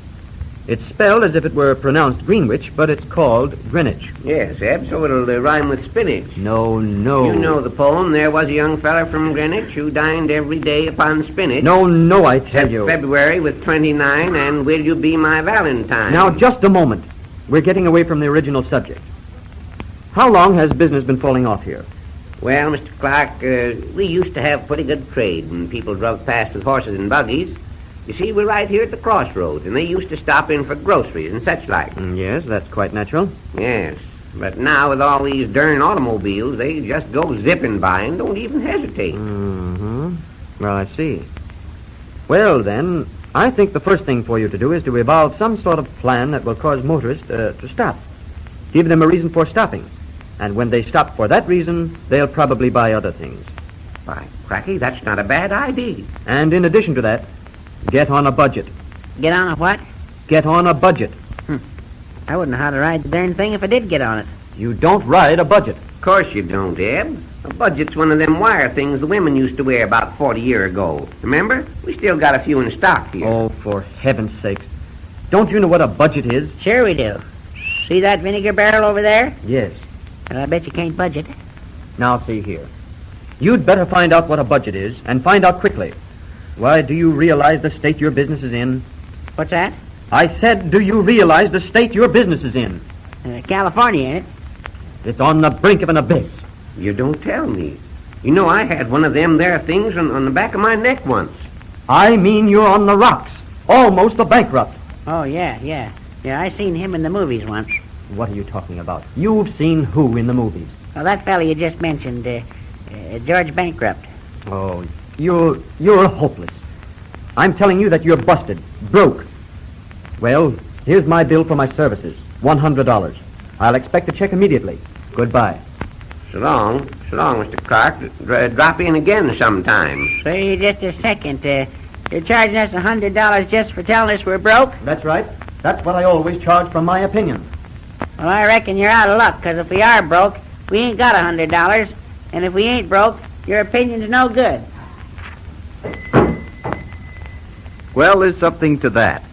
It's spelled as if it were pronounced Greenwich, but it's called Greenwich. Yes, Eb, so it'll rhyme with spinach. No. You know the poem, there was a young feller from Greenwich who dined every day upon spinach. No, I tell you. February with 29, and will you be my Valentine? Now, just a moment. We're getting away from the original subject. How long has business been falling off here? Well, Mr. Clark, we used to have pretty good trade when people drove past with horses and buggies. You see, we're right here at the crossroads, and they used to stop in for groceries and such like. Yes, that's quite natural. Yes, but now with all these darn automobiles, they just go zipping by and don't even hesitate. Mm-hmm. Well, I see. Well, then, I think the first thing for you to do is to evolve some sort of plan that will cause motorists to stop. Give them a reason for stopping. And when they stop for that reason, they'll probably buy other things. By cracky, that's not a bad idea. And in addition to that, get on a budget. Get on a what? Get on a budget. I wouldn't know how to ride the darn thing if I did get on it. You don't ride a budget. Of course you don't, Eb. A budget's one of them wire things the women used to wear about 40 years ago. Remember? We still got a few in stock here. Oh, for heaven's sakes. Don't you know what a budget is? Sure we do. See that vinegar barrel over there? Yes. And I bet you can't budget. Now, see here. You'd better find out what a budget is, and find out quickly. Why, do you realize the state your business is in? What's that? I said, do you realize the state your business is in? California, ain't it? It's on the brink of an abyss. You don't tell me. You know, I had one of them there things on the back of my neck once. I mean you're on the rocks. Almost a bankrupt. Oh, yeah. Yeah, I seen him in the movies once. What are you talking about? You've seen who in the movies? Well, that fella you just mentioned, George Bankrupt. Oh, you're hopeless. I'm telling you that you're busted, broke. Well, here's my bill for my services, $100. I'll expect a check immediately. Goodbye. So long, Mr. Clark. Drop in again sometime. Say, just a second. You're charging us $100 just for telling us we're broke? That's right. That's what I always charge from my opinion. Well, I reckon you're out of luck, because if we are broke, we ain't got $100. And if we ain't broke, your opinion's no good. Well, there's something to that.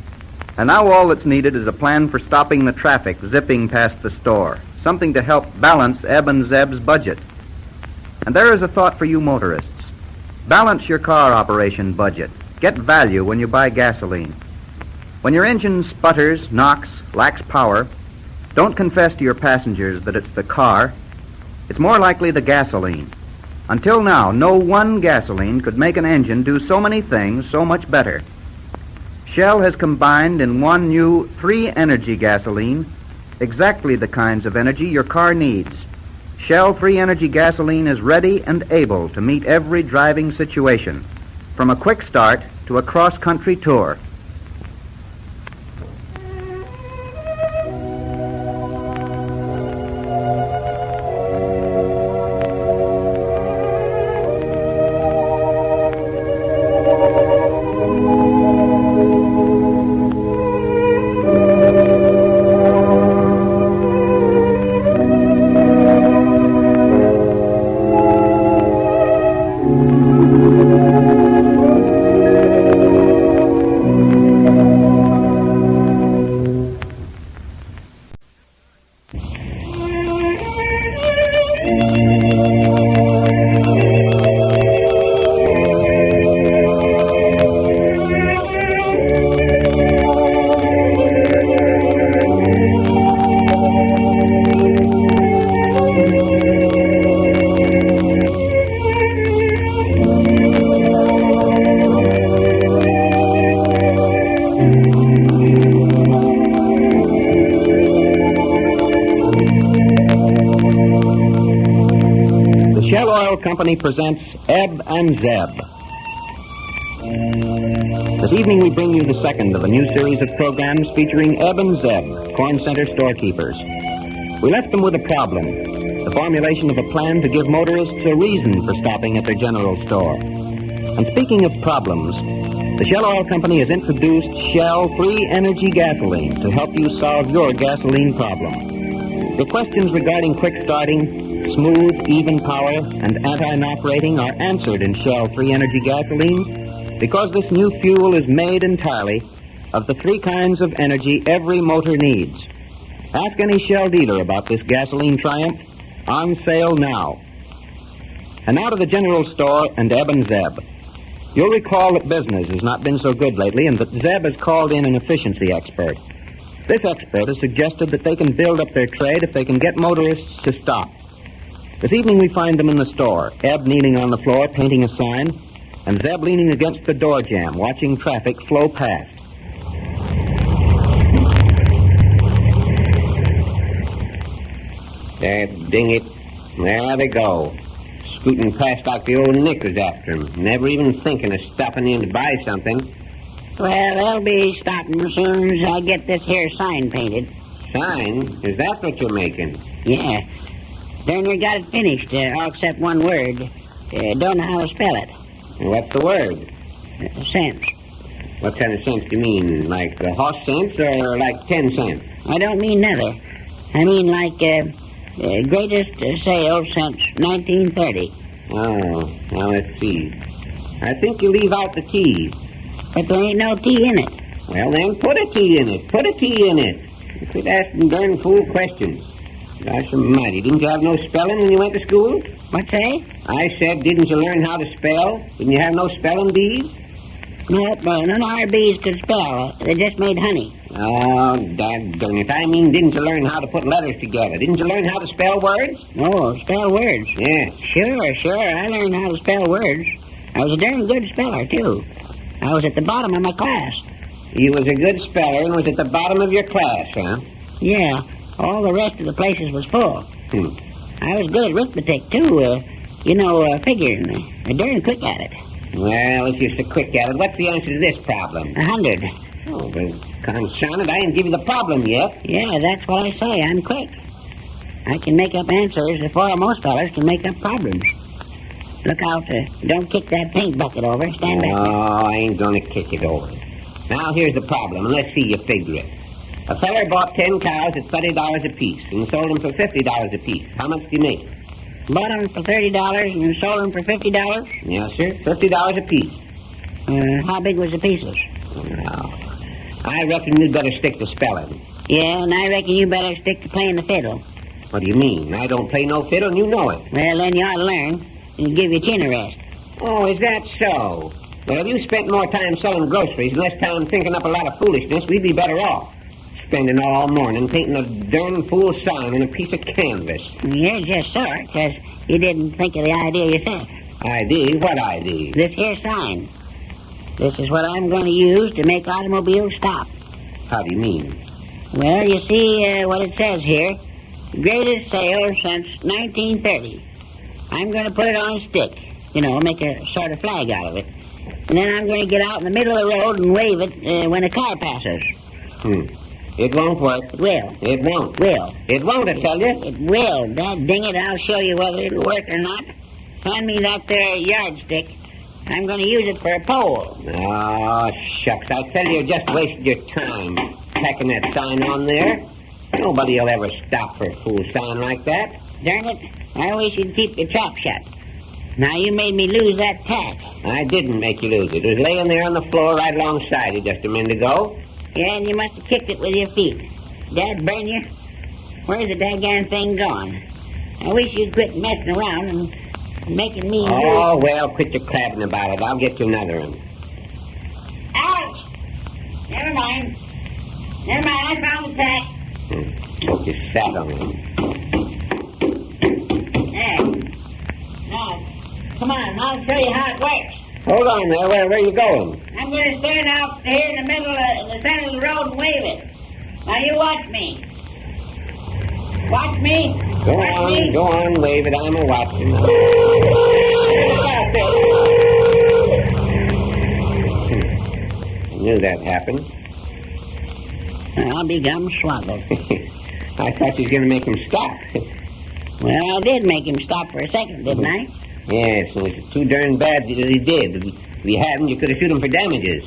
And now all that's needed is a plan for stopping the traffic zipping past the store. Something to help balance Eb and Zeb's budget. And there is a thought for you motorists. Balance your car operation budget. Get value when you buy gasoline. When your engine sputters, knocks, lacks power, don't confess to your passengers that it's the car. It's more likely the gasoline. Until now, no one gasoline could make an engine do so many things so much better. Shell has combined in one new 3-energy gasoline exactly the kinds of energy your car needs. Shell 3-energy gasoline is ready and able to meet every driving situation, from a quick start to a cross-country tour. Company presents Eb and Zeb. This evening we bring you the second of a new series of programs featuring Eb and Zeb, corn center storekeepers. We left them with a problem, the formulation of a plan to give motorists a reason for stopping at their general store. And speaking of problems, the Shell Oil Company has introduced Shell 3-Energy Gasoline to help you solve your gasoline problem. Your questions regarding quick starting, smooth, even power, and anti-knock rating are answered in Shell 3-Energy gasoline because this new fuel is made entirely of the 3 kinds of energy every motor needs. Ask any Shell dealer about this gasoline triumph. On sale now. And now to the general store and Eb and Zeb. You'll recall that business has not been so good lately and that Zeb has called in an efficiency expert. This expert has suggested that they can build up their trade if they can get motorists to stop. This evening we find them in the store, Eb kneeling on the floor painting a sign, and Zeb leaning against the door jamb, watching traffic flow past. Ding it. There they go. Scooting past like the old knickers after 'em. Never even thinking of stopping in to buy something. Well, they'll be stopping as soon as I get this here sign painted. Sign? Is that what you're making? Yeah. Darn near got it finished, all except one word. Don't know how to spell it. What's the word? Cents. What kind of cents do you mean? Like horse cents or like 10 cents? I don't mean neither. I mean like greatest sale since 1930. Oh, now let's see. I think you leave out the T. But there ain't no T in it. Well, then put a T in it. Put a T in it. You quit asking darn fool questions. Gosh almighty, didn't you have no spelling when you went to school? What's that? I said, didn't you learn how to spell? Didn't you have no spelling bees? Nope, none of our bees could spell. They just made honey. Oh, daggone it. I mean, didn't you learn how to put letters together? Didn't you learn how to spell words? Oh, spell words? Yeah. Sure. I learned how to spell words. I was a darn good speller, too. I was at the bottom of my class. You was a good speller and was at the bottom of your class, huh? Yeah. All the rest of the places was full. I was good at arithmetic, too. Figuring. I'm darn quick at it. Well, if you're so quick at it, what's the answer to this problem? 100. Oh, but confound it, I didn't give you the problem yet. Yeah, that's what I say. I'm quick. I can make up answers before most fellas can make up problems. Look out. Don't kick that paint bucket over. Stand back. Oh, I ain't gonna kick it over. Now, here's the problem, and let's see you figure it. A feller bought 10 cows at $30 apiece and sold them for $50 apiece. How much do you make? Bought them for $30 and sold them for $50? Yes, sir. $50 apiece. How big was the pieces? Well, I reckon you'd better stick to spelling. Yeah, and I reckon you better stick to playing the fiddle. What do you mean? I don't play no fiddle and you know it. Well, then you ought to learn. It'll give your chin a rest. Oh, is that so? Well, if you spent more time selling groceries and less time thinking up a lot of foolishness, we'd be better off. Spending all morning painting a darn fool sign on a piece of canvas. You're just sore, 'cause you didn't think of the idea yourself. ID? What ID? This here sign. This is what I'm going to use to make automobiles stop. How do you mean? Well, you see what it says here. Greatest sale since 1930. I'm going to put it on a stick. You know, make a sort of flag out of it. And then I'm going to get out in the middle of the road and wave it when a car passes. It won't work. It will. It won't. Will. It won't, I tell you. It will. Dad ding it, I'll show you whether it'll work or not. Hand me that there yardstick. I'm going to use it for a pole. Oh, shucks. I tell you, you're just wasting your time tacking that sign on there. Nobody will ever stop for a fool sign like that. Darn it. I wish you'd keep your trap shut. Now, you made me lose that tack. I didn't make you lose it. It was laying there on the floor right alongside you just a minute ago. Yeah, and you must have kicked it with your feet. Dad burn you. Where's the daggone thing gone? I wish you'd quit messing around and making me... Oh, well, quit your crabbing about it. I'll get you another one. Ouch! Never mind. Never mind, I found the tack. Hope you sat on it. There. Now, come on, I'll show you how it works. Hold on there. Where are you going? I'm going to stand out here in the middle of the center of the road and wave it. Now, you watch me. Watch me. Go on, wave it. I'm a-watching. I knew that happened. I'll be gum swallowed. I thought you were going to make him stop. Well, I did make him stop for a second, didn't I? Yes, it was too darn bad that he did. If you hadn't, you could have sued him for damages.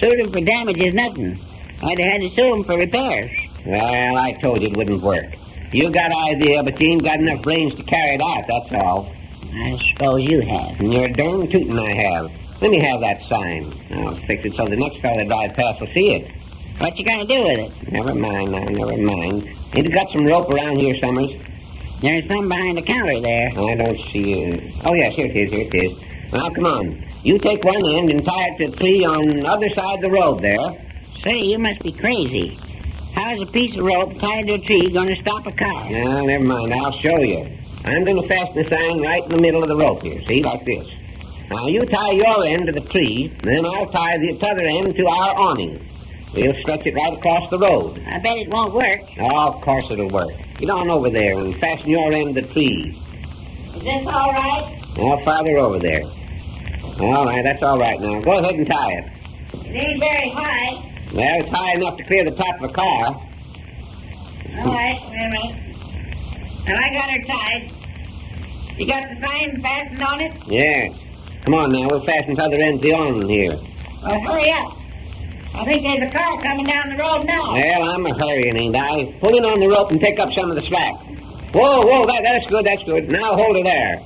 Sued him for damages, nothing. I'd have had to sue him for repairs. Well, I told you it wouldn't work. You got an idea, but you ain't got enough brains to carry it out, that's all. I suppose you have. And you're a darn tootin' I have. Let me have that sign. I'll fix it so the next fellow that drives past will see it. What you gonna do with it? Never mind now, never mind. Ain't you got some rope around here, Summers? There's some behind the counter there. I don't see you. Oh, yes, here it is. Now, come on. You take one end and tie it to a tree on the other side of the road there. Say, you must be crazy. How's a piece of rope tied to a tree going to stop a car? No, never mind. I'll show you. I'm going to fasten the sign right in the middle of the rope here. See, like this. Now, you tie your end to the tree, then I'll tie the other end to our awning. We'll stretch it right across the road. I bet it won't work. Oh, of course it'll work. Get on over there and fasten your end to the tree. Is this all right? Now, farther over there. All right, that's all right now. Go ahead and tie it. It ain't very high. Well, it's high enough to clear the top of a car. All right, wait a minute. Well, I got her tied. You got the sign fastened on it? Yes. Come on now, we'll fasten the other end to the awning here. Well, hurry up. I think there's a car coming down the road now. Well, I'm a-hurrying, ain't I? Pull in on the rope and pick up some of the slack. Whoa, that's good. Now hold her there.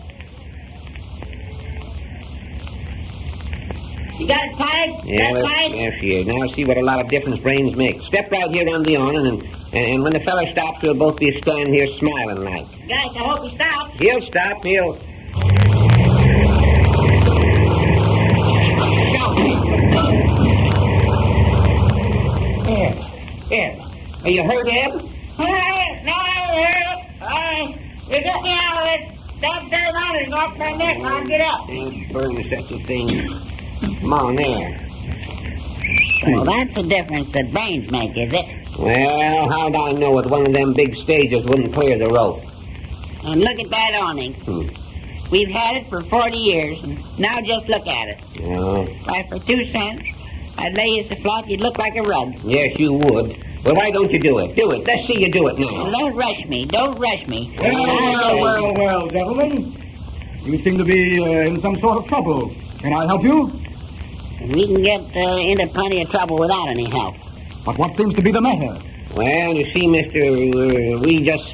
You got it tied? Yeah, yes, she is. Now see what a lot of difference brains make. Step right here on the awning, and when the fellow stops, we'll both be standing here smiling like. Guys, I hope he stops. He'll stop. Eb. Are you hurt, Eb? No, you got me out of it. That dirt on off my neck. I'll get up. Burn such a thing. Come on, there. Well, that's the difference that brains make, is it? Well, how'd I know if one of them big stages wouldn't clear the rope? And look at that awning. We've had it for 40 years, and now just look at it. Oh. Why, for 2 cents, I'd lay you so flat you'd look like a rug. Yes, you would. Well, why don't you do it? Do it. Let's see you do it now. Well, don't rush me. Well, gentlemen. You seem to be in some sort of trouble. Can I help you? We can get into plenty of trouble without any help. But what seems to be the matter? Well, you see, mister, we just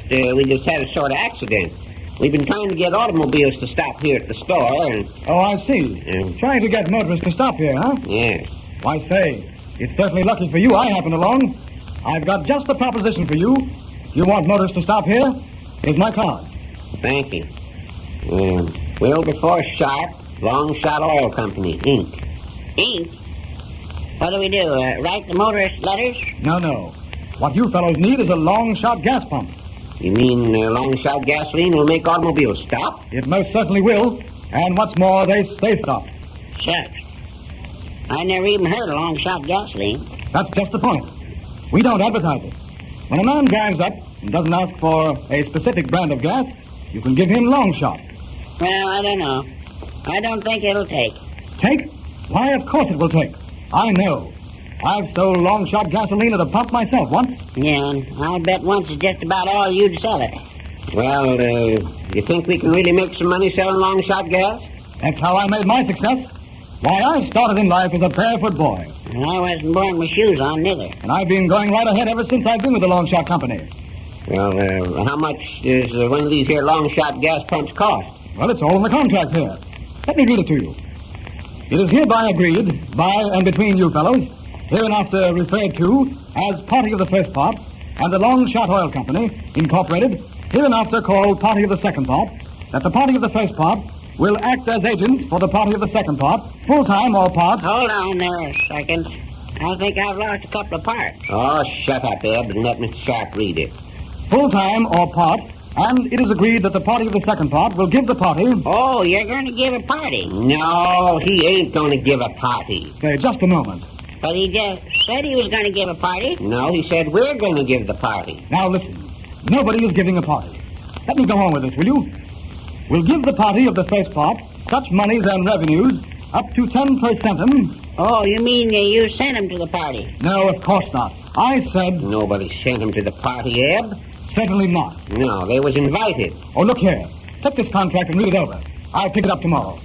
had a sort of accident. We've been trying to get automobiles to stop here at the store, and... Oh, I see. Trying to get motorists to stop here, huh? Yes. Why, say, it's certainly lucky for you I happened along. I've got just the proposition for you. You want motorists to stop here? Here's my card. Thank you. Wilberforce Sharp, Long Shot Oil Company, Inc. Ink? What do we do? Write the motorist letters? No. What you fellows need is a long-shot gas pump. You mean long-shot gasoline will make automobiles stop? It most certainly will. And what's more, they stay stopped. Shucks. I never even heard of long-shot gasoline. That's just the point. We don't advertise it. When a man drives up and doesn't ask for a specific brand of gas, you can give him long shot. Well, I don't know. I don't think it'll take. Take? Why, of course it will take. I know. I've sold long shot gasoline at a pump myself once. Yeah, and I'll bet once is just about all you'd sell it. Well, you think we can really make some money selling long shot gas? That's how I made my success. Why, I started in life as a barefoot boy. And I wasn't born with shoes on, neither. And I've been going right ahead ever since I've been with the long shot company. Well, how much does one of these here long shot gas pumps cost? Well, it's all in the contract here. Let me read it to you. It is hereby agreed by and between you fellows, hereinafter referred to as Party of the First Part, and the Long Shot Oil Company, Incorporated, hereinafter called Party of the Second Part, that the Party of the First Part will act as agents for the Party of the Second Part, full-time or part... Hold on there a second. I think I've lost a couple of parts. Oh, shut up, Eb, and let Mr. Sharp read it. Full-time or part, and it is agreed that the Party of the Second Part will give the party... Oh, you're going to give a party? No, he ain't going to give a party. Say, just a moment. But he just said he was going to give a party. No, he said we're going to give the party. Now, listen. Nobody is giving a party. Let me go on with this, will you? We'll give the party of the first part such monies and revenues up to 10%. Oh, you mean you sent him to the party? No, of course not. I said... Nobody sent him to the party, Eb? Certainly not. No, they was invited. Oh, look here. Take this contract and read it over. I'll pick it up tomorrow.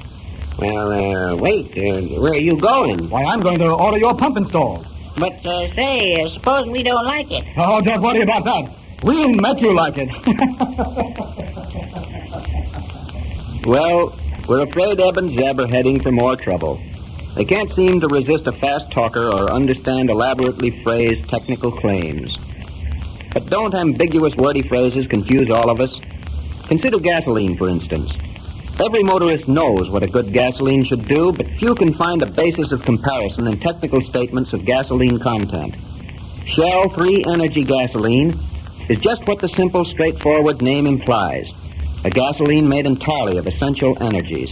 Well, wait. Where are you going? Why, I'm going to order your pump installed. But, say, suppose we don't like it. Oh, don't worry about that. We'll make you like it. Well, we're afraid Eb and Zeb are heading for more trouble. They can't seem to resist a fast talker or understand elaborately phrased technical claims. But don't ambiguous wordy phrases confuse all of us? Consider gasoline, for instance. Every motorist knows what a good gasoline should do, but few can find a basis of comparison in technical statements of gasoline content. Shell 3 Energy gasoline is just what the simple, straightforward name implies. A gasoline made entirely of essential energies.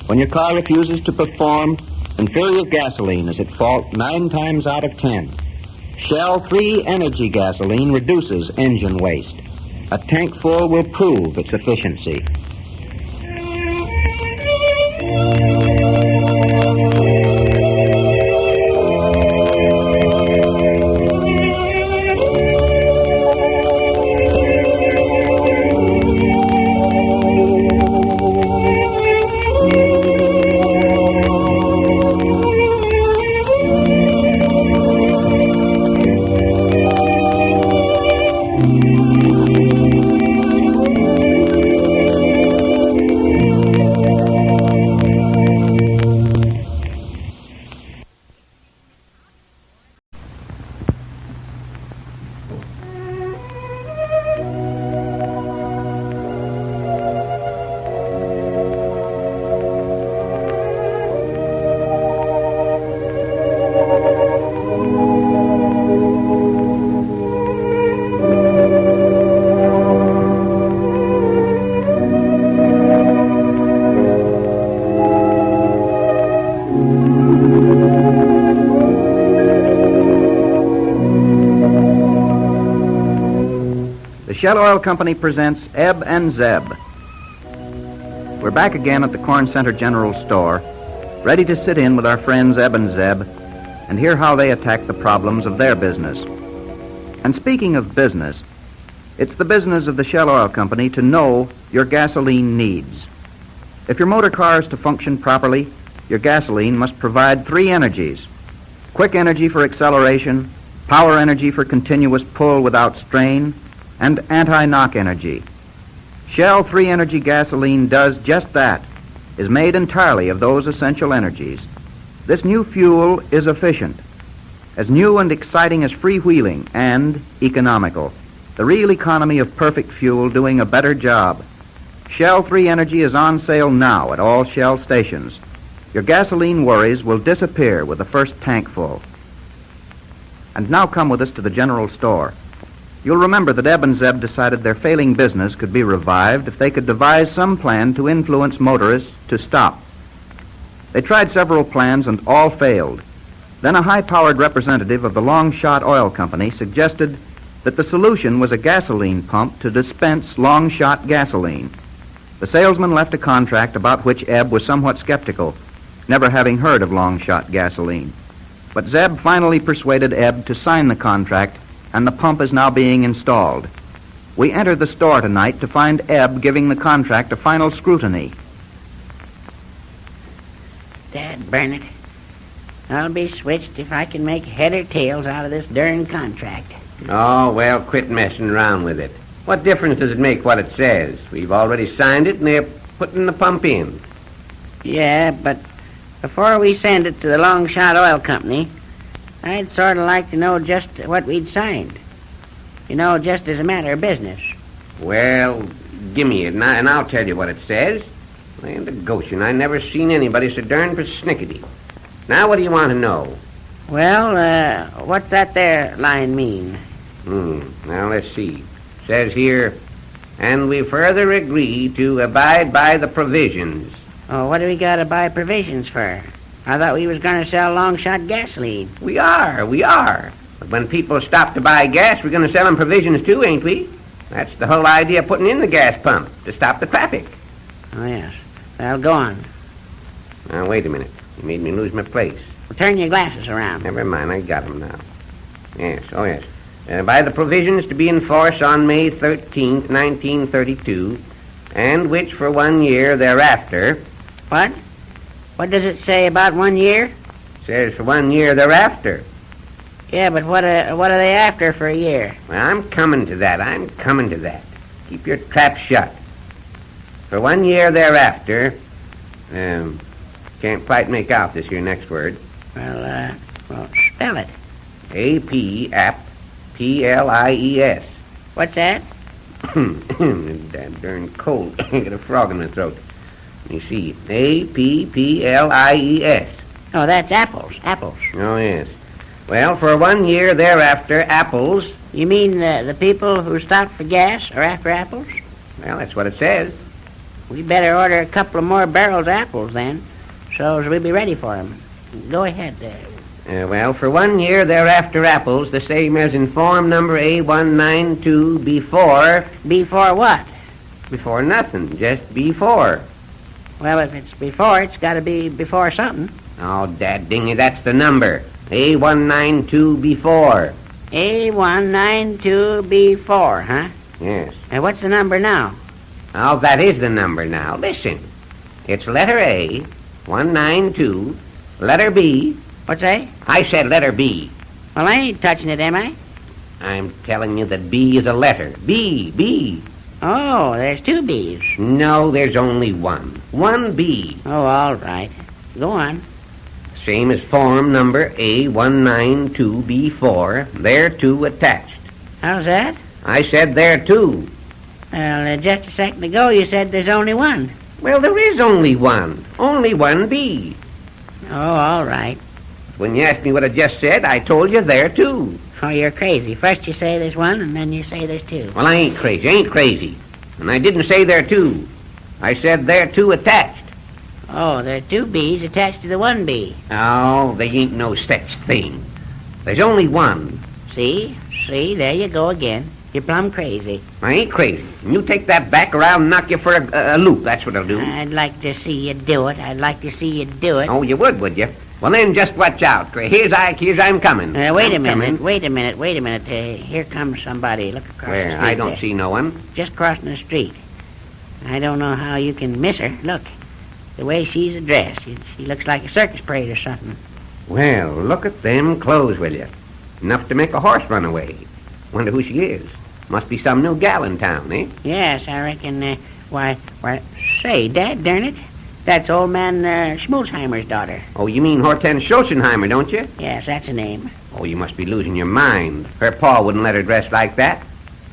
When your car refuses to perform, inferior gasoline is at fault 9 times out of 10. Shell 3 Energy gasoline reduces engine waste. A tank full will prove its efficiency. Shell Oil Company presents Eb and Zeb. We're back again at the Corn Center General Store, ready to sit in with our friends Eb and Zeb and hear how they attack the problems of their business. And speaking of business, it's the business of the Shell Oil Company to know your gasoline needs. If your motor car is to function properly, your gasoline must provide 3 energies: quick energy for acceleration, power energy for continuous pull without strain, and anti-knock energy. Shell 3 Energy gasoline does just that, is made entirely of those essential energies. This new fuel is efficient, as new and exciting as freewheeling, and economical. The real economy of perfect fuel doing a better job. Shell 3 Energy is on sale now at all Shell stations. Your gasoline worries will disappear with the first tank full. And now come with us to the general store. You'll remember that Eb and Zeb decided their failing business could be revived if they could devise some plan to influence motorists to stop. They tried several plans and all failed. Then a high-powered representative of the Long Shot Oil Company suggested that the solution was a gasoline pump to dispense Long Shot gasoline. The salesman left a contract about which Eb was somewhat skeptical, never having heard of Long Shot gasoline. But Zeb finally persuaded Eb to sign the contract, and the pump is now being installed. We enter the store tonight to find Eb giving the contract a final scrutiny. Dad burn it. I'll be switched if I can make head or tails out of this darn contract. Oh, well, quit messing around with it. What difference does it make what it says? We've already signed it, and they're putting the pump in. Yeah, but before we send it to the Long Shot Oil Company, I'd sort of like to know just what we'd signed. You know, just as a matter of business. Well, give me it, and I'll tell you what it says. Land of Goshen, I never seen anybody so darn persnickety. Now, what do you want to know? Well, what's that there line mean? Now, let's see. Says here, and we further agree to abide by the provisions. Oh, what do we got to buy provisions for? I thought we was going to sell Long Shot gasoline. We are. But when people stop to buy gas, we're going to sell them provisions too, ain't we? That's the whole idea of putting in the gas pump, to stop the traffic. Oh, yes. Well, go on. Now, wait a minute. You made me lose my place. Well, turn your glasses around. Never mind, I got them now. Yes, oh yes. By the provisions to be in force on May 13th, 1932, and which for 1 year thereafter... What? What does it say about 1 year? Says for 1 year thereafter. Yeah, but what are they after for a year? Well, I'm coming to that. Keep your trap shut. For 1 year thereafter... can't quite make out this here next word. Well, spell it. A-P-A-P, P-L-I-E-S. What's that? Damn darn cold. I got a frog in my throat. Let me see. A-P-P-L-I-E-S. Oh, that's apples. Apples. Oh, yes. Well, for 1 year thereafter, apples... You mean the people who stop for gas are after apples? Well, that's what it says. We better order a couple of more barrels of apples, then, so as we'll be ready for them. Go ahead. Well, for 1 year thereafter, apples, the same as in form number A192 before... Before what? Before nothing, just before. Well, if it's before, it's got to be before something. Oh, dad dingy, that's the number. A192 before. A192 before, huh? Yes. And what's the number now? Oh, that is the number now. Listen. It's letter A, 192, letter B. What's that? I said letter B. Well, I ain't touching it, am I? I'm telling you that B is a letter. B. Oh, there's two B's. No, there's only one. One B. Oh, all right. Go on. Same as form number A192B4. There two attached. How's that? I said there two. Well, just a second ago you said there's only one. Well, there is only one. Only one B. Oh, all right. When you asked me what I just said, I told you there two. Oh, you're crazy. First you say there's one, and then you say there's two. Well, I ain't crazy. And I didn't say there two. I said there two attached. Oh, there are two B's attached to the one B. Oh, they ain't no such thing. There's only one. See, there you go again. You're plumb crazy. I ain't crazy. And you take that back around and knock you for a loop. That's what I'll do. I'd like to see you do it. Oh, you would you? Well, then just watch out. Here's I'm coming. Wait a minute. Here comes somebody. Look across the street. Where? I don't see no one. Just crossing the street. I don't know how you can miss her. Look, the way she's dressed. She looks like a circus parade or something. Well, look at them clothes, will you? Enough to make a horse run away. Wonder who she is. Must be some new gal in town, eh? Yes, I reckon. Why, say, Dad, darn it. That's old man Schmulzheimer's daughter. Oh, you mean Hortense Schulzenheimer, don't you? Yes, that's her name. Oh, you must be losing your mind. Her pa wouldn't let her dress like that.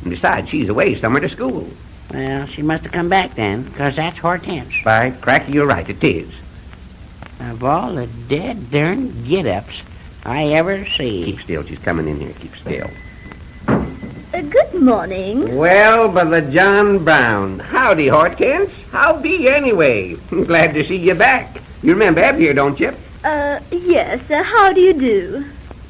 And besides, she's away somewhere to school. Well, she must have come back then, because that's Hortense. By cracky, you're right, it is. Of all the dead darn get-ups I ever see. Keep still, she's coming in here, keep still. Good morning. Well, Brother John Brown. Howdy, Hortense. Howdy, anyway. Glad to see you back. You remember Eb here, don't you? Yes. How do you do?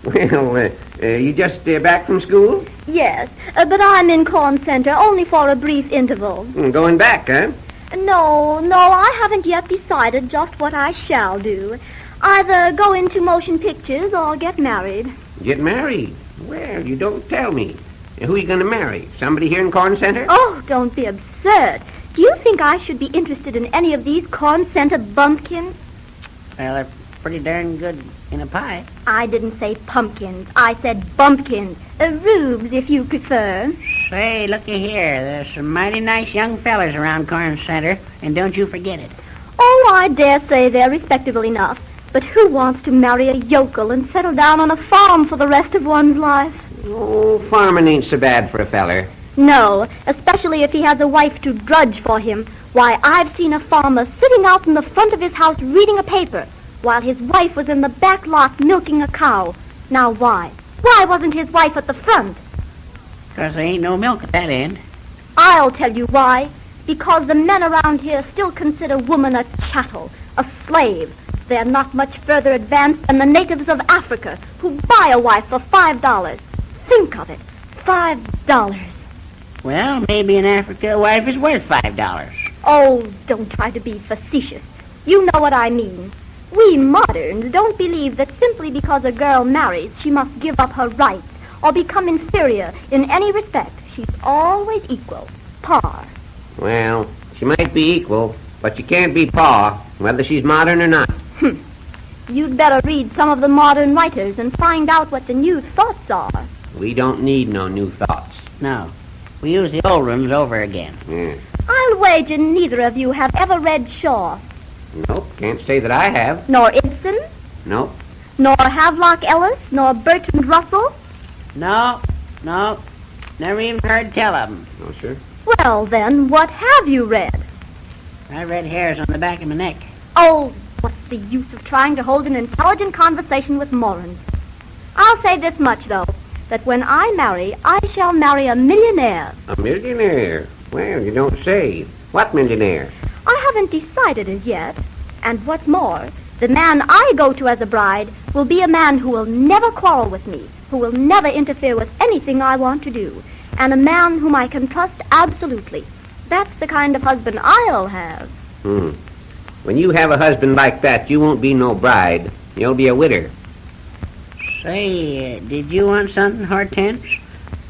Well, you just back from school? Yes, but I'm in Corn Center only for a brief interval. Going back, huh? No, I haven't yet decided just what I shall do. Either go into motion pictures or get married. Get married? Well, you don't tell me. Who are you going to marry? Somebody here in Corn Center? Oh, don't be absurd. Do you think I should be interested in any of these Corn Center bumpkins? Well, they're pretty darn good in a pie. I didn't say pumpkins. I said bumpkins. Rubes, if you prefer. Say, looky here. There's some mighty nice young fellers around Corn Center, and don't you forget it. Oh, I dare say they're respectable enough. But who wants to marry a yokel and settle down on a farm for the rest of one's life? Oh, farming ain't so bad for a feller. No, especially if he has a wife to drudge for him. Why, I've seen a farmer sitting out in the front of his house reading a paper, while his wife was in the back lot milking a cow. Now, why? Why wasn't his wife at the front? 'Cause there ain't no milk at that end. I'll tell you why. Because the men around here still consider woman a chattel, a slave. They're not much further advanced than the natives of Africa, who buy a wife for $5. Think of it, $5. Well, maybe in Africa a wife is worth $5. Oh, don't try to be facetious. You know what I mean. We moderns don't believe that simply because a girl marries, she must give up her rights or become inferior in any respect. She's always equal, par. Well, she might be equal, but she can't be pa, whether she's modern or not. You'd better read some of the modern writers and find out what the new thoughts are. We don't need no new thoughts. No. We use the old ones over again. Yeah. I'll wager neither of you have ever read Shaw. Nope, can't say that I have. Nor Ibsen, Nope. nor Havelock Ellis, nor Bertrand Russell. No. Never even heard tell of them. No, sir. Well, then, what have you read? I read hairs on the back of my neck. Oh, what's the use of trying to hold an intelligent conversation with morons? I'll say this much, though, that when I marry, I shall marry a millionaire. A millionaire? Well, you don't say. What millionaire? I haven't decided as yet. And what's more, the man I go to as a bride will be a man who will never quarrel with me, who will never interfere with anything I want to do, and a man whom I can trust absolutely. That's the kind of husband I'll have. When you have a husband like that, you won't be no bride. You'll be a widder. Say, did you want something, Hortense?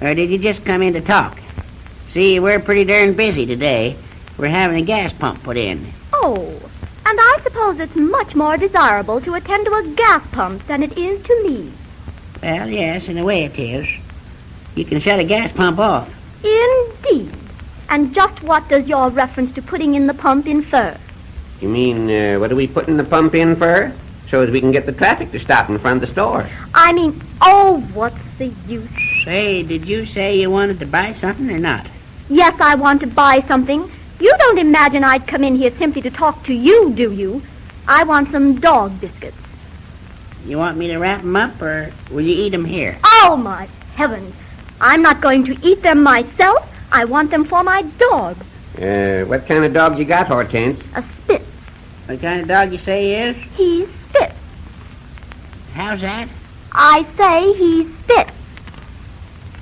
Or did you just come in to talk? See, we're pretty darn busy today. We're having a gas pump put in. Oh, and I suppose it's much more desirable to attend to a gas pump than it is to me. Well, yes, in a way it is. You can shut a gas pump off. Indeed. And just what does your reference to putting in the pump infer? You mean, what are we putting the pump in for? So as we can get the traffic to stop in front of the store. I mean, oh, what's the use? Say, did you say you wanted to buy something or not? Yes, I want to buy something. You don't imagine I'd come in here simply to talk to you, do you? I want some dog biscuits. You want me to wrap them up, or will you eat them here? Oh, my heavens. I'm not going to eat them myself. I want them for my dog. What kind of dog you got, Hortense? A Spitz. What kind of dog you say he is? He's Spitz. How's that? I say he's Spitz.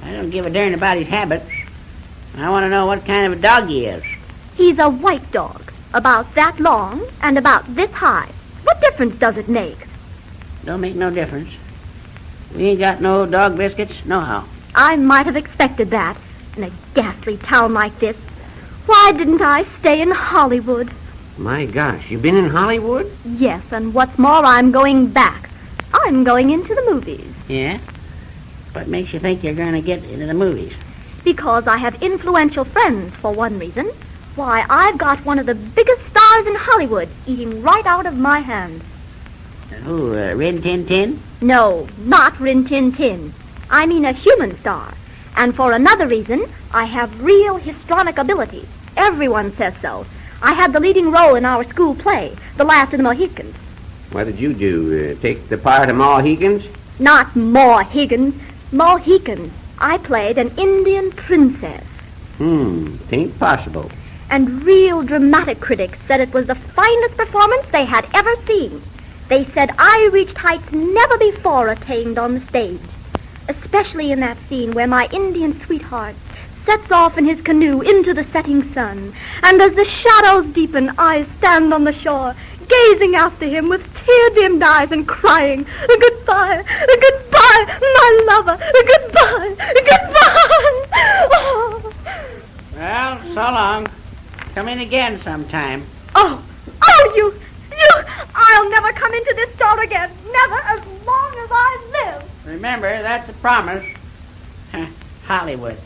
I don't give a darn about his habits. I want to know what kind of a dog he is. He's a white dog, about that long and about this high. What difference does it make? Don't make no difference. We ain't got no dog biscuits, nohow. I might have expected that in a ghastly town like this. Why didn't I stay in Hollywood? My gosh, you been in Hollywood? Yes, and what's more, I'm going back. I'm going into the movies. Yeah? What makes you think you're going to get into the movies? Because I have influential friends, for one reason. Why, I've got one of the biggest stars in Hollywood eating right out of my hand. Who, Rin Tin Tin? No, not Rin Tin Tin. I mean a human star. And for another reason, I have real histrionic ability. Everyone says so. I had the leading role in our school play, The Last of the Mohicans. What did you do? Take the part of Mohicans? Not Mohicans. Mohicans. I played an Indian princess. Tain't possible. And real dramatic critics said it was the finest performance they had ever seen. They said I reached heights never before attained on the stage. Especially in that scene where my Indian sweetheart sets off in his canoe into the setting sun. And as the shadows deepen, I stand on the shore, gazing after him with tear-dimmed eyes and crying, "Goodbye, goodbye, my lover, goodbye, goodbye." Oh. Well, so long. Come in again sometime. Oh, you, I'll never come into this store again. Never, as long as I live. Remember, that's a promise. Hollywood.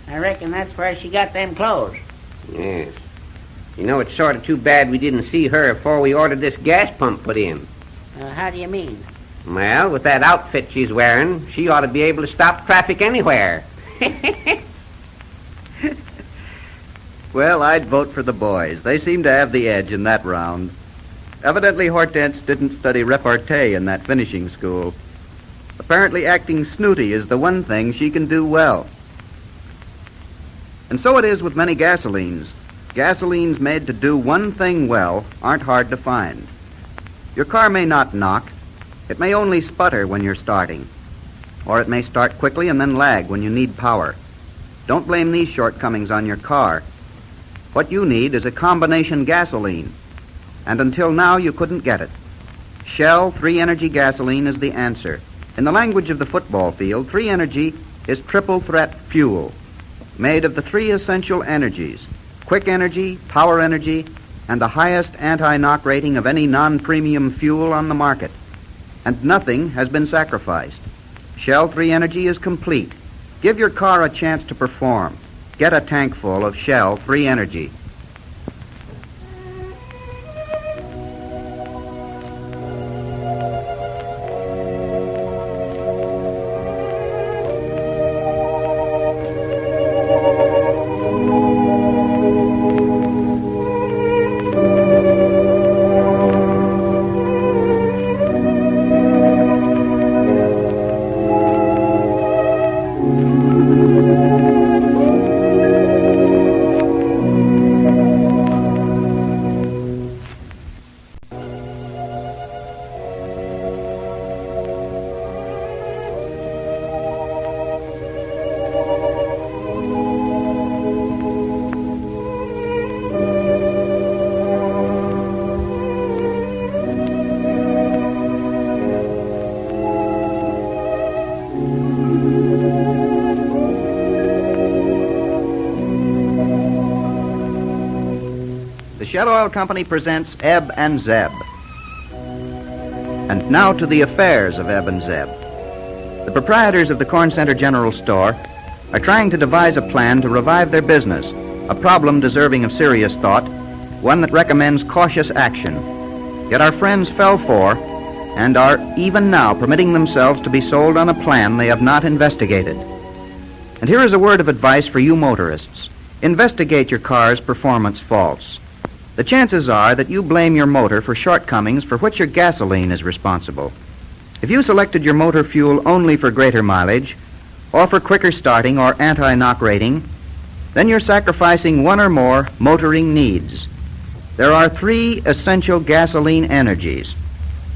I reckon that's where she got them clothes. Yes. You know, it's sort of too bad we didn't see her before we ordered this gas pump put in. How do you mean? Well, with that outfit she's wearing, she ought to be able to stop traffic anywhere. Well, I'd vote for the boys. They seem to have the edge in that round. Evidently, Hortense didn't study repartee in that finishing school. Apparently, acting Snooty is the one thing she can do well. And so it is with many gasolines. Gasolines made to do one thing well aren't hard to find. Your car may not knock. It may only sputter when you're starting. Or it may start quickly and then lag when you need power. Don't blame these shortcomings on your car. What you need is a combination gasoline. And until now, you couldn't get it. Shell 3-Energy gasoline is the answer. In the language of the football field, 3-Energy is triple threat fuel, made of the 3 essential energies: quick energy, power energy, and the highest anti-knock rating of any non-premium fuel on the market. And nothing has been sacrificed. Shell 3-Energy is complete. Give your car a chance to perform. Get a tank full of Shell 3-Energy. Shell Oil Company presents Eb and Zeb. And now to the affairs of Eb and Zeb. The proprietors of the Corn Center General Store are trying to devise a plan to revive their business, a problem deserving of serious thought, one that recommends cautious action. Yet our friends fell for and are even now permitting themselves to be sold on a plan they have not investigated. And here is a word of advice for you motorists. Investigate your car's performance faults. The chances are that you blame your motor for shortcomings for which your gasoline is responsible. If you selected your motor fuel only for greater mileage, or for quicker starting or anti-knock rating, then you're sacrificing one or more motoring needs. There are 3 essential gasoline energies,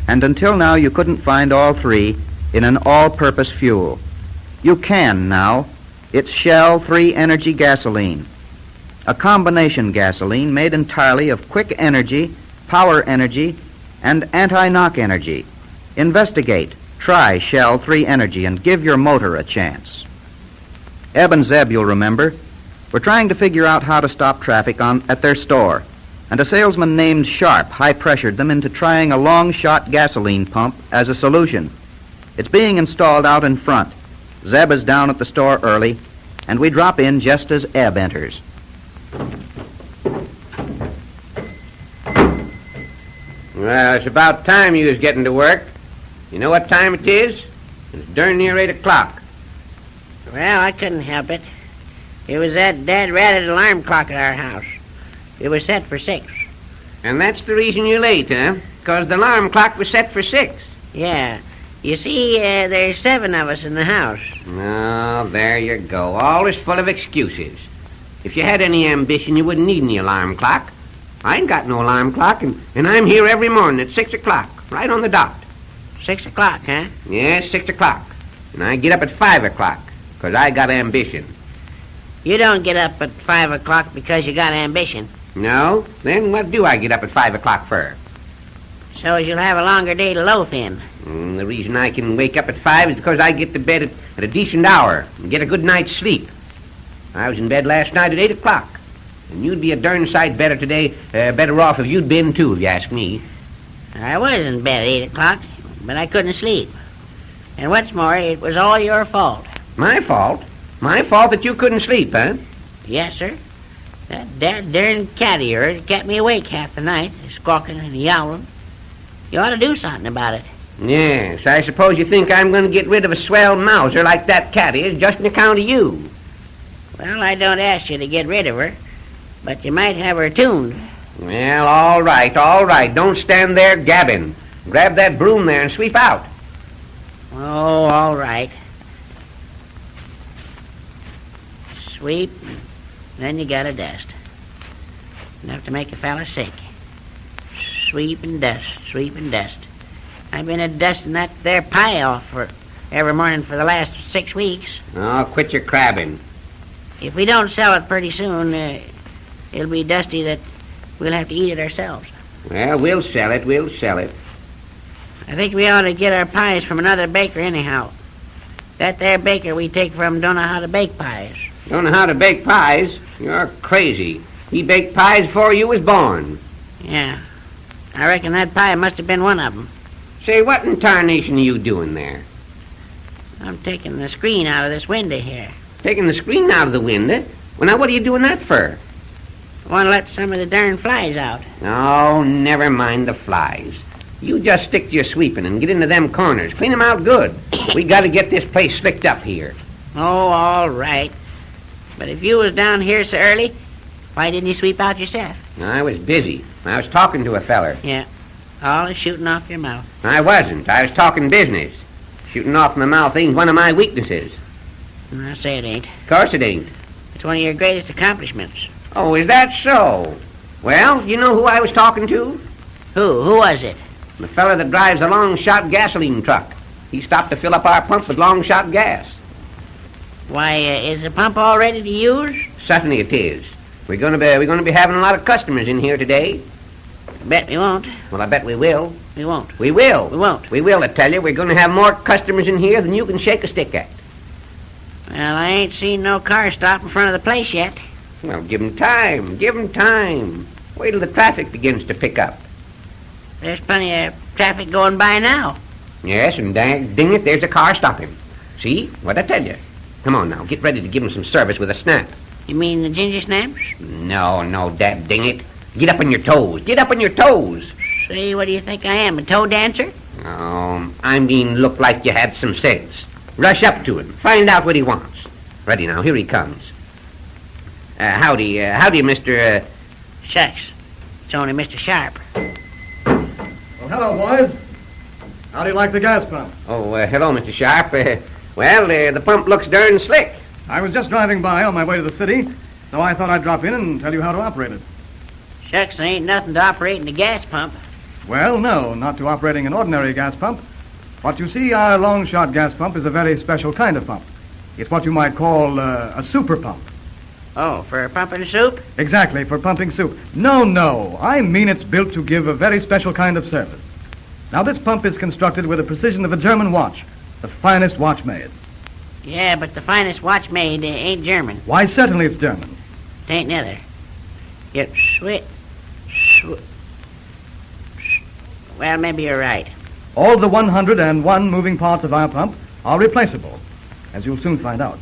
and until now you couldn't find all 3 in an all-purpose fuel. You can now. It's Shell 3-Energy gasoline. A combination gasoline made entirely of quick energy, power energy, and anti-knock energy. Investigate, try Shell 3-Energy, and give your motor a chance. Eb and Zeb, you'll remember, were trying to figure out how to stop traffic at their store, and a salesman named Sharp high-pressured them into trying a long-shot gasoline pump as a solution. It's being installed out in front. Zeb is down at the store early, and we drop in just as Eb enters. Well, it's about time you was getting to work. You know what time it is? It's darn near 8 o'clock. Well, I couldn't help it. It was that dad-ratted alarm clock at our house. It was set for 6. And that's the reason you're late, huh? Because the alarm clock was set for 6. Yeah. You see, there's 7 of us in the house. Oh, there you go. Always full of excuses. If you had any ambition, you wouldn't need any alarm clock. I ain't got no alarm clock, and I'm here every morning at 6 o'clock, right on the dot. 6 o'clock, huh? Yes, 6 o'clock. And I get up at 5 o'clock, because I got ambition. You don't get up at 5 o'clock because you got ambition. No? Then what do I get up at 5 o'clock for? So as you'll have a longer day to loaf in. The reason I can wake up at 5 is because I get to bed at a decent hour and get a good night's sleep. I was in bed last night at 8 o'clock. And you'd be a darn sight better today, better off if you'd been too, if you ask me. I was in bed at 8 o'clock, but I couldn't sleep. And what's more, it was all your fault. My fault? My fault that you couldn't sleep, huh? Yes, sir. That darn cat of yours kept me awake half the night, squawking and yowling. You ought to do something about it. Yes, I suppose you think I'm going to get rid of a swell mouser like that cat is just on account of you. Well, I don't ask you to get rid of her, but you might have her tuned. Well, all right. Don't stand there gabbing. Grab that broom there and sweep out. Oh, all right. Sweep, then you gotta dust. Enough to make a fella sick. Sweep and dust, sweep and dust. I've been a-dusting that there pie off for every morning for the last 6 weeks. Oh, quit your crabbing. If we don't sell it pretty soon, it'll be dusty that we'll have to eat it ourselves. Well, we'll sell it. I think we ought to get our pies from another baker anyhow. That there baker we take from don't know how to bake pies. Don't know how to bake pies? You're crazy. He baked pies before you was born. Yeah. I reckon that pie must have been one of them. Say, what in tarnation are you doing there? I'm taking the screen out of this window here. Taking the screen out of the window? Well, now, what are you doing that for? I want to let some of the darn flies out. Oh, never mind the flies. You just stick to your sweeping and get into them corners. Clean them out good. We got to get this place slicked up here. Oh, all right. But if you was down here so early, why didn't you sweep out yourself? I was busy. I was talking to a feller. Yeah. All is shooting off your mouth. I wasn't. I was talking business. Shooting off my mouth ain't one of my weaknesses. I say it ain't. Of course it ain't. It's one of your greatest accomplishments. Oh, is that so? Well, you know who I was talking to? Who was it? The fella that drives the long-shot gasoline truck. He stopped to fill up our pump with long-shot gas. Why, is the pump all ready to use? Certainly it is. We're going to be having a lot of customers in here today. I bet we won't. Well, I bet we will. We won't. We will. We won't. We will, I tell you. We're going to have more customers in here than you can shake a stick at. Well, I ain't seen no car stop in front of the place yet. Well, give 'em time. Give 'em time. Wait till the traffic begins to pick up. There's plenty of traffic going by now. Yes, and dang it, there's a car stopping. See? What'd I tell you? Come on now, get ready to give 'em some service with a snap. You mean the ginger snaps? No, dad, dang it. Get up on your toes. Get up on your toes. Say, what do you think I am, a toe dancer? Oh, I mean, look like you had some sense. Rush up to him. Find out what he wants. Ready now, here he comes. Howdy, Mr. Shucks. It's only Mr. Sharp. Well, hello, boys. How do you like the gas pump? Oh, hello, Mr. Sharp. The pump looks darn slick. I was just driving by on my way to the city, so I thought I'd drop in and tell you how to operate it. Shucks, there ain't nothing to operating the gas pump. Well, no, not to operating an ordinary gas pump. What you see, our long-shot gas pump is a very special kind of pump. It's what you might call a super pump. Oh, for pumping soup? Exactly, for pumping soup. No, I mean it's built to give a very special kind of service. Now, this pump is constructed with the precision of a German watch, the finest watch made. Yeah, but the finest watch made ain't German. Why, certainly it's German. It ain't neither. Yep, well, maybe you're right. All the 101 moving parts of our pump are replaceable, as you'll soon find out.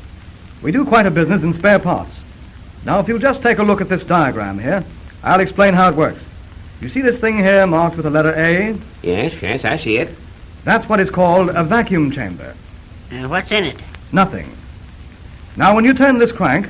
We do quite a business in spare parts. Now, if you'll just take a look at this diagram here, I'll explain how it works. You see this thing here marked with the letter A? Yes, I see it. That's what is called a vacuum chamber. What's in it? Nothing. Now, when you turn this crank,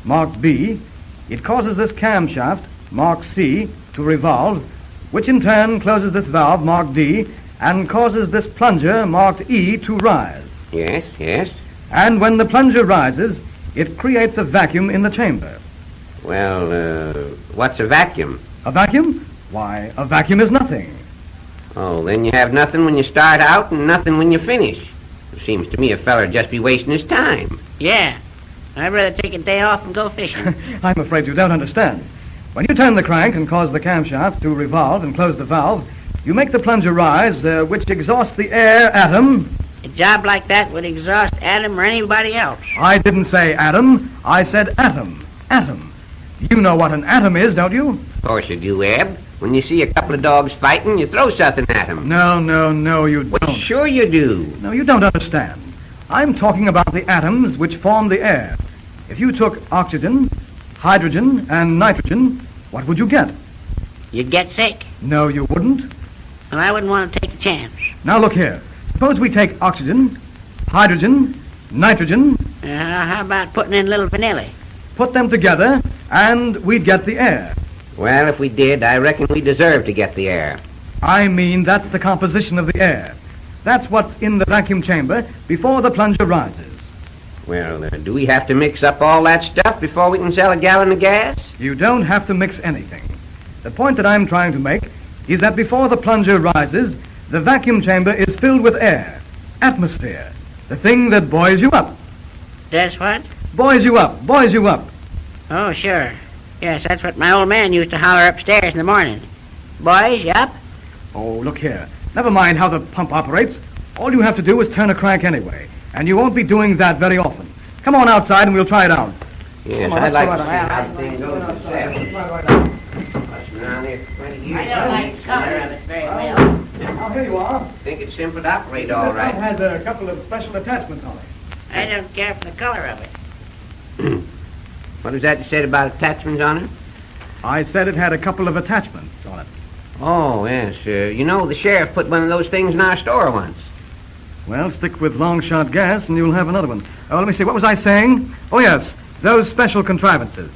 marked B, it causes this camshaft marked C, to revolve, which in turn closes this valve, marked D, and causes this plunger, marked E, to rise. Yes, yes. And when the plunger rises, it creates a vacuum in the chamber. Well, what's a vacuum? A vacuum? Why, a vacuum is nothing. Oh, then you have nothing when you start out and nothing when you finish. It seems to me a feller'd just be wasting his time. Yeah. I'd rather take a day off and go fishing. I'm afraid you don't understand. When you turn the crank and cause the camshaft to revolve and close the valve, you make the plunger rise, which exhausts the air atom. A job like that would exhaust Adam or anybody else. I didn't say atom. I said atom. Atom. You know what an atom is, don't you? Of course you do, Eb. When you see a couple of dogs fighting, you throw something at them. No, you don't. Well, sure you do. No, you don't understand. I'm talking about the atoms which form the air. If you took oxygen, hydrogen, and nitrogen, what would you get? You'd get sick. No, you wouldn't. Well, I wouldn't want to take a chance. Now look here. Suppose we take oxygen, hydrogen, nitrogen. How about putting in a little vanilla? Put them together, and we'd get the air. Well, if we did, I reckon we deserve to get the air. I mean, that's the composition of the air. That's what's in the vacuum chamber before the plunger rises. Well, do we have to mix up all that stuff before we can sell a gallon of gas? You don't have to mix anything. The point that I'm trying to make is that before the plunger rises, the vacuum chamber is filled with air, atmosphere, the thing that buoys you up. Does what? Buoys you up. Oh, sure. Yes, that's what my old man used to holler upstairs in the morning. Boys, you up? Oh, look here. Never mind how the pump operates. All you have to do is turn a crank anyway, and you won't be doing that very often. Come on outside and we'll try it out. Yes, I'd like to see how the thing goes. I don't like the color of it very well. Now, here you are. I think it's simple to operate all right. It has a couple of special attachments on it. I don't care for the color of it. What was that you said about attachments on it? I said it had a couple of attachments on it. Oh, yes. You know, the sheriff put one of those things in our store once. Well, stick with long-shot gas and you'll have another one. Oh, let me see. What was I saying? Oh, yes. Those special contrivances.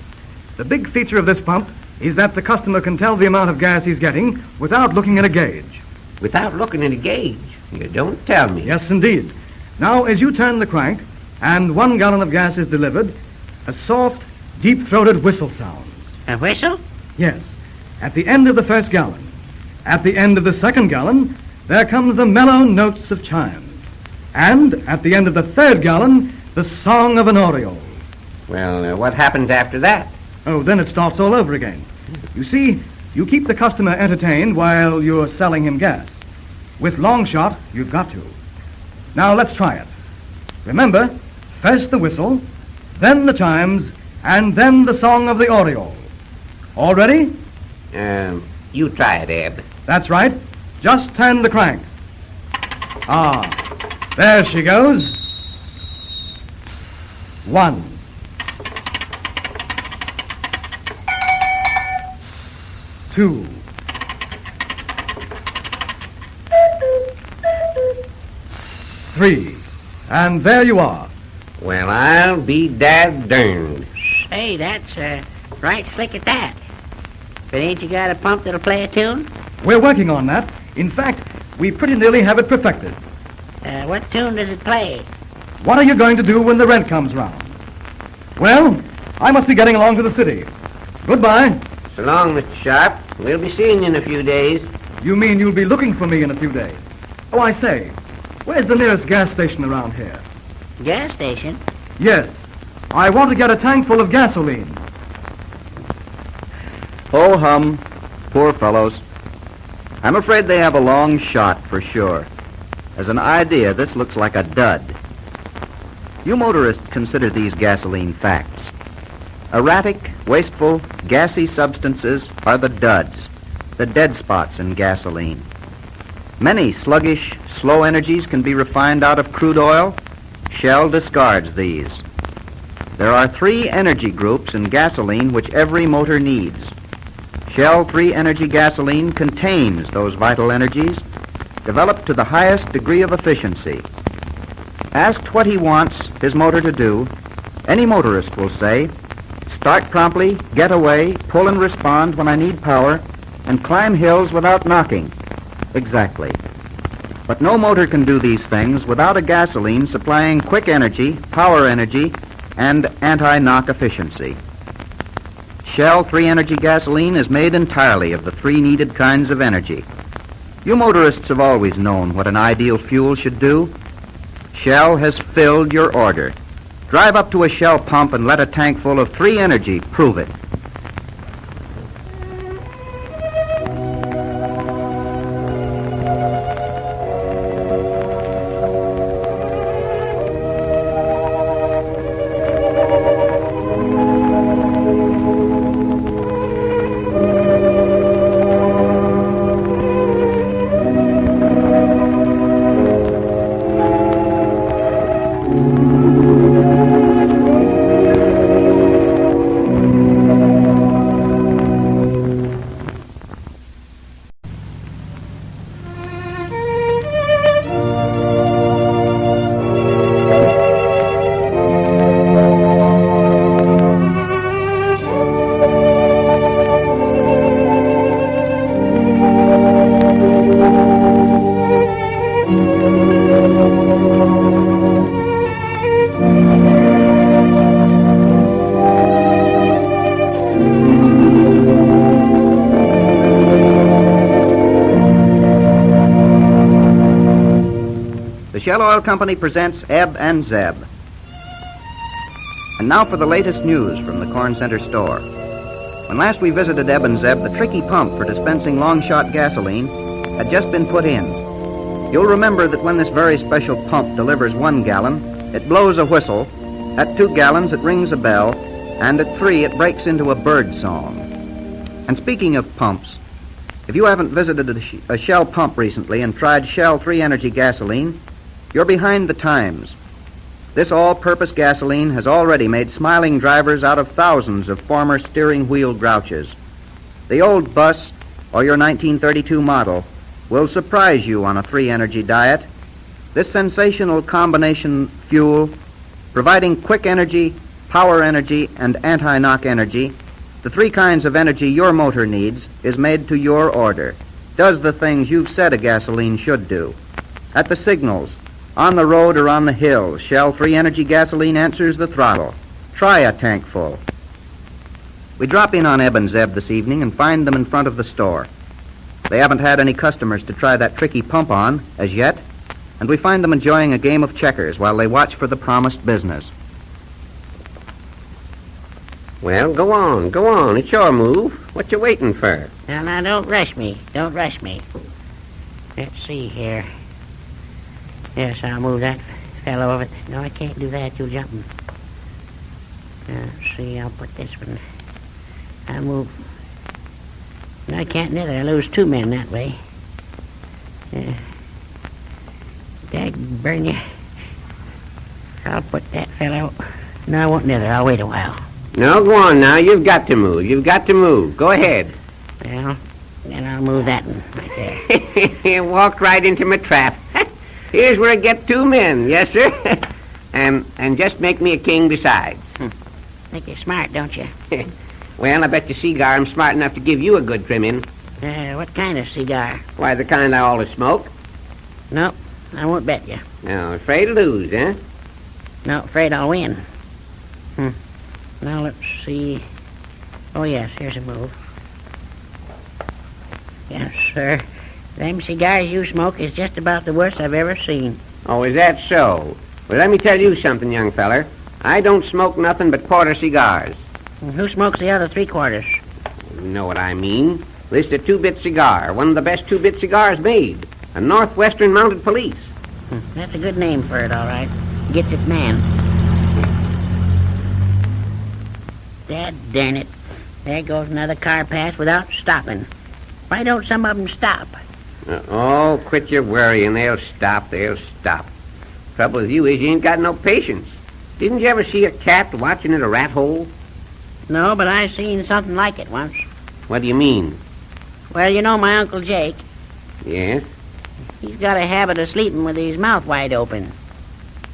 The big feature of this pump is that the customer can tell the amount of gas he's getting without looking at a gauge. Without looking at a gauge? You don't tell me. Yes, indeed. Now, as you turn the crank and 1 gallon of gas is delivered, a soft, deep-throated whistle sounds. A whistle? Yes. At the end of the first gallon. At the end of the second gallon, there comes the mellow notes of chimes. And at the end of the third gallon, the song of an oriole. Well, what happens after that? Oh, then it starts all over again. You see, you keep the customer entertained while you're selling him gas. With long shot, you've got to. Now, let's try it. Remember, first the whistle, then the chimes, and then the song of the oriole. All ready? You try it, Eb. That's right. Just turn the crank. Ah, there she goes. 1. 2. 3. And there you are. Well, I'll be dad darned. Hey, that's right slick at that. But ain't you got a pump that'll play a tune? We're working on that. In fact, we pretty nearly have it perfected. What tune does it play? What are you going to do when the rent comes round? Well, I must be getting along to the city. Goodbye. So long, Mr. Sharp. We'll be seeing you in a few days. You mean you'll be looking for me in a few days? Oh, I say, where's the nearest gas station around here? Gas station? Yes. I want to get a tank full of gasoline. Ho hum. Poor fellows. I'm afraid they have a long shot for sure. As an idea, this looks like a dud. You motorists consider these gasoline facts. Erratic, wasteful, gassy substances are the duds, the dead spots in gasoline. Many sluggish, slow energies can be refined out of crude oil. Shell discards these. There are 3 energy groups in gasoline which every motor needs. Shell 3-energy gasoline contains those vital energies, developed to the highest degree of efficiency. Asked what he wants his motor to do, any motorist will say, Start promptly, get away, pull and respond when I need power, and climb hills without knocking. Exactly. But no motor can do these things without a gasoline supplying quick energy, power energy, and anti-knock efficiency. Shell 3-energy gasoline is made entirely of the three needed kinds of energy. You motorists have always known what an ideal fuel should do. Shell has filled your order. Drive up to a Shell pump and let a tank full of 3-energy prove it. Shell Oil Company presents Eb and Zeb. And now for the latest news from the Corn Center store. When last we visited Eb and Zeb, the tricky pump for dispensing long-shot gasoline had just been put in. You'll remember that when this very special pump delivers 1 gallon, it blows a whistle. At 2 gallons, it rings a bell. And at 3, it breaks into a bird song. And speaking of pumps, if you haven't visited a Shell pump recently and tried Shell 3-energy gasoline, you're behind the times. This all-purpose gasoline has already made smiling drivers out of thousands of former steering wheel grouches. The old bus, or your 1932 model, will surprise you on a 3-energy diet. This sensational combination fuel, providing quick energy, power energy, and anti-knock energy, the 3 kinds of energy your motor needs, is made to your order. Does the things you've said a gasoline should do. At the signals, on the road or on the hill, Shell 3-energy gasoline answers the throttle. Try a tank full. We drop in on Eb and Zeb this evening and find them in front of the store. They haven't had any customers to try that tricky pump on as yet, and we find them enjoying a game of checkers while they watch for the promised business. Well, go on. It's your move. What you waiting for? Now, don't rush me. Don't rush me. Let's see here. Yes, I'll move that fellow over. No, I can't do that. You'll jump him. Let's see, I'll put this one. I'll move. No, I can't neither. I lose 2 men that way. Dag burn you. I'll put that fellow. No, I won't neither. I'll wait a while. No, go on now. You've got to move. Go ahead. Well, then I'll move that one right there. You walked right into my trap. Here's where I get 2 men. Yes, sir. And just make me a king besides. Think you're smart, don't you? Well, I bet you cigar I'm smart enough to give you a good trim in. What kind of cigar? Why, the kind I always smoke. Nope, I won't bet you. No, afraid to lose, eh? No, afraid I'll win. Now, let's see. Oh, yes, here's a move. Yes, sir. Them cigars you smoke is just about the worst I've ever seen. Oh, is that so? Well, let me tell you something, young feller. I don't smoke nothing but quarter cigars. Who smokes the other 3/4? You know what I mean. This is a 2-bit cigar, one of the best 2-bit cigars made. A Northwestern Mounted Police. That's a good name for it, all right. Gets it, man. Dad darn it. There goes another car past without stopping. Why don't some of them stop? Quit your worrying. They'll stop. Trouble with you is you ain't got no patience. Didn't you ever see a cat watching at a rat hole? No, but I seen something like it once. What do you mean? Well, you know my Uncle Jake. Yes? He's got a habit of sleeping with his mouth wide open.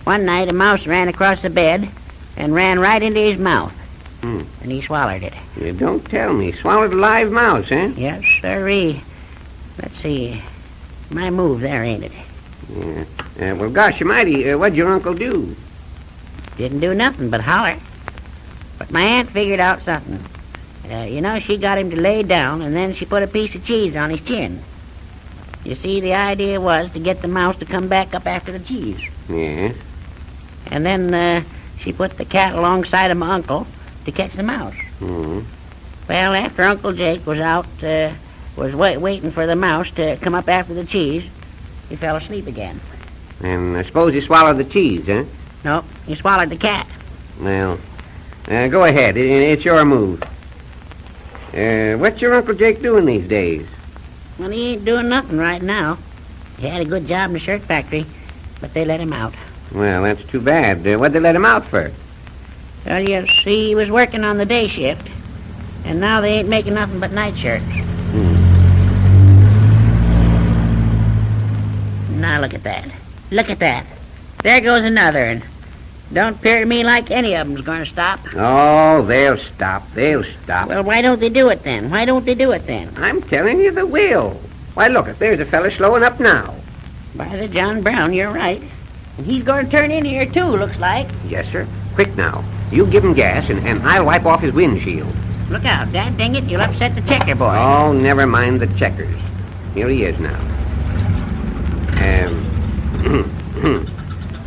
One night a mouse ran across the bed and ran right into his mouth. and he swallowed it. You don't tell me. Swallowed a live mouse, eh? Yes, sirree. Let's see. My move there, ain't it? Yeah. Well, gosh almighty, what'd your uncle do? Didn't do nothing but holler. But my aunt figured out something. She got him to lay down, and then she put a piece of cheese on his chin. You see, the idea was to get the mouse to come back up after the cheese. Yeah. And then she put the cat alongside of my uncle to catch the mouse. Mm-hmm. Well, after Uncle Jake was out, was waiting for the mouse to come up after the cheese, he fell asleep again. And I suppose he swallowed the cheese, huh? No, he swallowed the cat. Well, go ahead. It's your move. What's your Uncle Jake doing these days? Well, he ain't doing nothing right now. He had a good job in the shirt factory, but they let him out. Well, that's too bad. What'd they let him out for? Well, you see, he was working on the day shift, and now they ain't making nothing but night shirts. Now look at that. Look at that. There goes another, and don't appear to me like any of them's going to stop. Oh, they'll stop. They'll stop. Well, why don't they do it then? Why don't they do it then? I'm telling you they will. Why, look, if there's a fella slowing up now. By the John Brown, you're right. And he's going to turn in here, too, looks like. Yes, sir. Quick now. You give him gas, and I'll wipe off his windshield. Look out. Dang it, you'll upset the checker boy. Oh, never mind the checkers. Here he is now.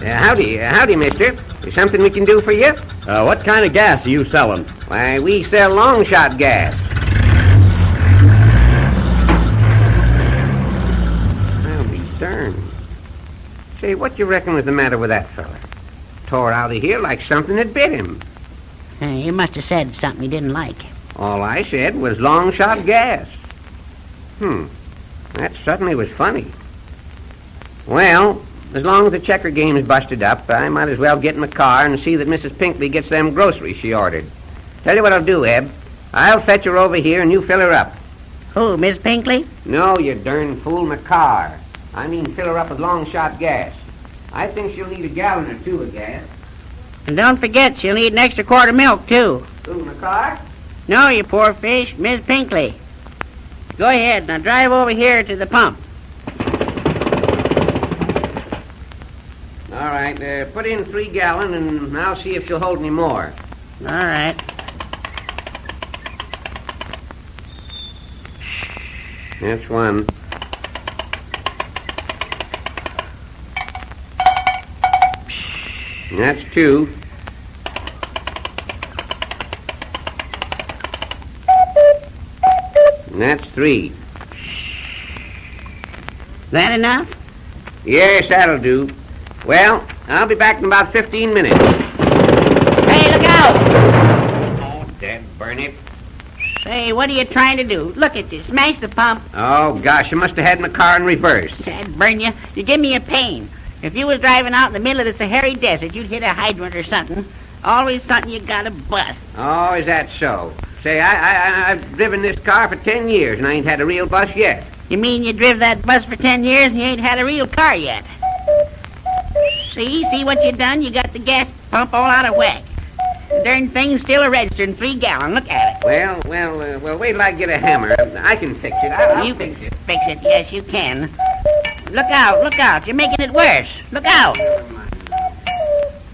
Howdy, mister. Is something we can do for you? What kind of gas are you selling? Why, we sell long shot gas. I'll be darned. Say, what you reckon was the matter with that fella? Tore out of here like something had bit him. You must have said something he didn't like. All I said was long shot gas. That certainly was funny. Well, as long as the checker game is busted up, I might as well get in the car and see that Mrs. Pinkley gets them groceries she ordered. Tell you what I'll do, Eb. I'll fetch her over here and you fill her up. Who, Miss Pinkley? No, you darn fool, my car. I mean fill her up with long-shot gas. I think she'll need a gallon or two of gas. And don't forget, she'll need an extra quart of milk, too. Who, my car? No, you poor fish, Miss Pinkley. Go ahead, now drive over here to the pump. All right, put in 3 gallon, and I'll see if she'll hold any more. All right. That's 1. That's 2. And that's 3. That enough? Yes, that'll do. Well, I'll be back in about 15 minutes. Hey, look out! Oh, dead burn it. Say, what are you trying to do? Look at you. Smash the pump. Oh, gosh, I must have had my car in reverse. Dad burn you. You give me a pain. If you was driving out in the middle of the Sahara Desert, you'd hit a hydrant or something. Always something you gotta bust. Oh, is that so? Say, I've driven this car for 10 years, and I ain't had a real bus yet. You mean you driv that bus for 10 years and you ain't had a real car yet? See what you done? You got the gas pump all out of whack. The darn thing's still a registering 3 gallon. Look at it. Well, wait till I get a hammer. I can fix it. I'll fix it. Fix it. Yes, you can. Look out. You're making it worse. Look out.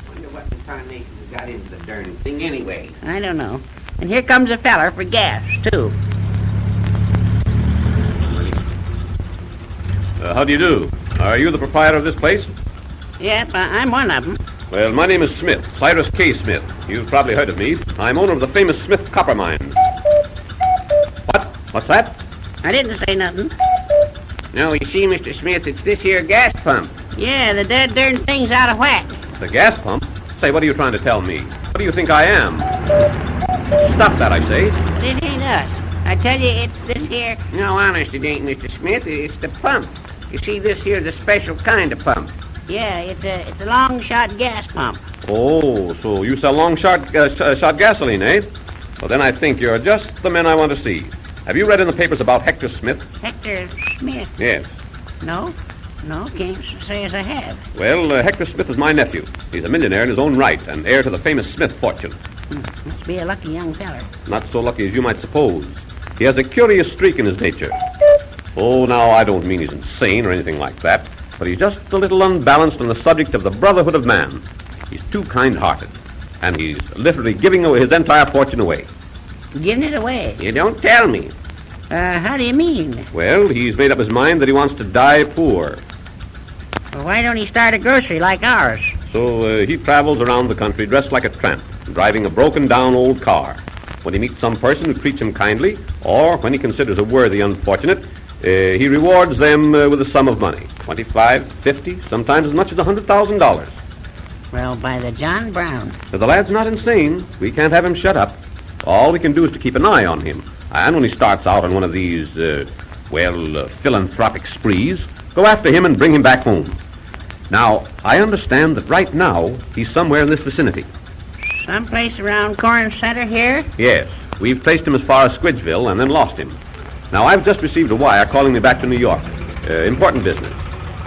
Wonder what incarnation got into the darn thing anyway. I don't know. And here comes a feller for gas, too. How do you do? Are you the proprietor of this place? Yep, I'm one of them. Well, my name is Smith, Cyrus K. Smith. You've probably heard of me. I'm owner of the famous Smith Copper Mine. What? What's that? I didn't say nothing. No, you see, Mr. Smith, it's this here gas pump. Yeah, the dead darn thing's out of whack. The gas pump? Say, what are you trying to tell me? What do you think I am? Stop that, I say. It ain't us. I tell you, it's this here... No, honest, it ain't, Mr. Smith. It's the pump. You see, this here's a special kind of pump. Yeah, it's a long-shot gas pump. Oh, so you sell long-shot shot gasoline, eh? Well, then I think you're just the men I want to see. Have you read in the papers about Hector Smith? Hector Smith? Yes. No, can't say as I have. Well, Hector Smith is my nephew. He's a millionaire in his own right and heir to the famous Smith fortune. Must be a lucky young feller. Not so lucky as you might suppose. He has a curious streak in his nature. Oh, now, I don't mean he's insane or anything like that, but he's just a little unbalanced on the subject of the brotherhood of man. He's too kind-hearted, and he's literally giving his entire fortune away. Giving it away? You don't tell me. How do you mean? Well, he's made up his mind that he wants to die poor. Well, why don't he start a grocery like ours? So he travels around the country dressed like a tramp, driving a broken-down old car. When he meets some person who treats him kindly, or when he considers a worthy unfortunate, he rewards them with a sum of money, $25, $50, sometimes as much as $100,000. Well, by the John Brown. The lad's not insane. We can't have him shut up. All we can do is to keep an eye on him. And when he starts out on one of these, philanthropic sprees, go after him and bring him back home. Now, I understand that right now he's somewhere in this vicinity. Someplace around Corn Center here? Yes. We've traced him as far as Squidgeville and then lost him. Now, I've just received a wire calling me back to New York. Important business.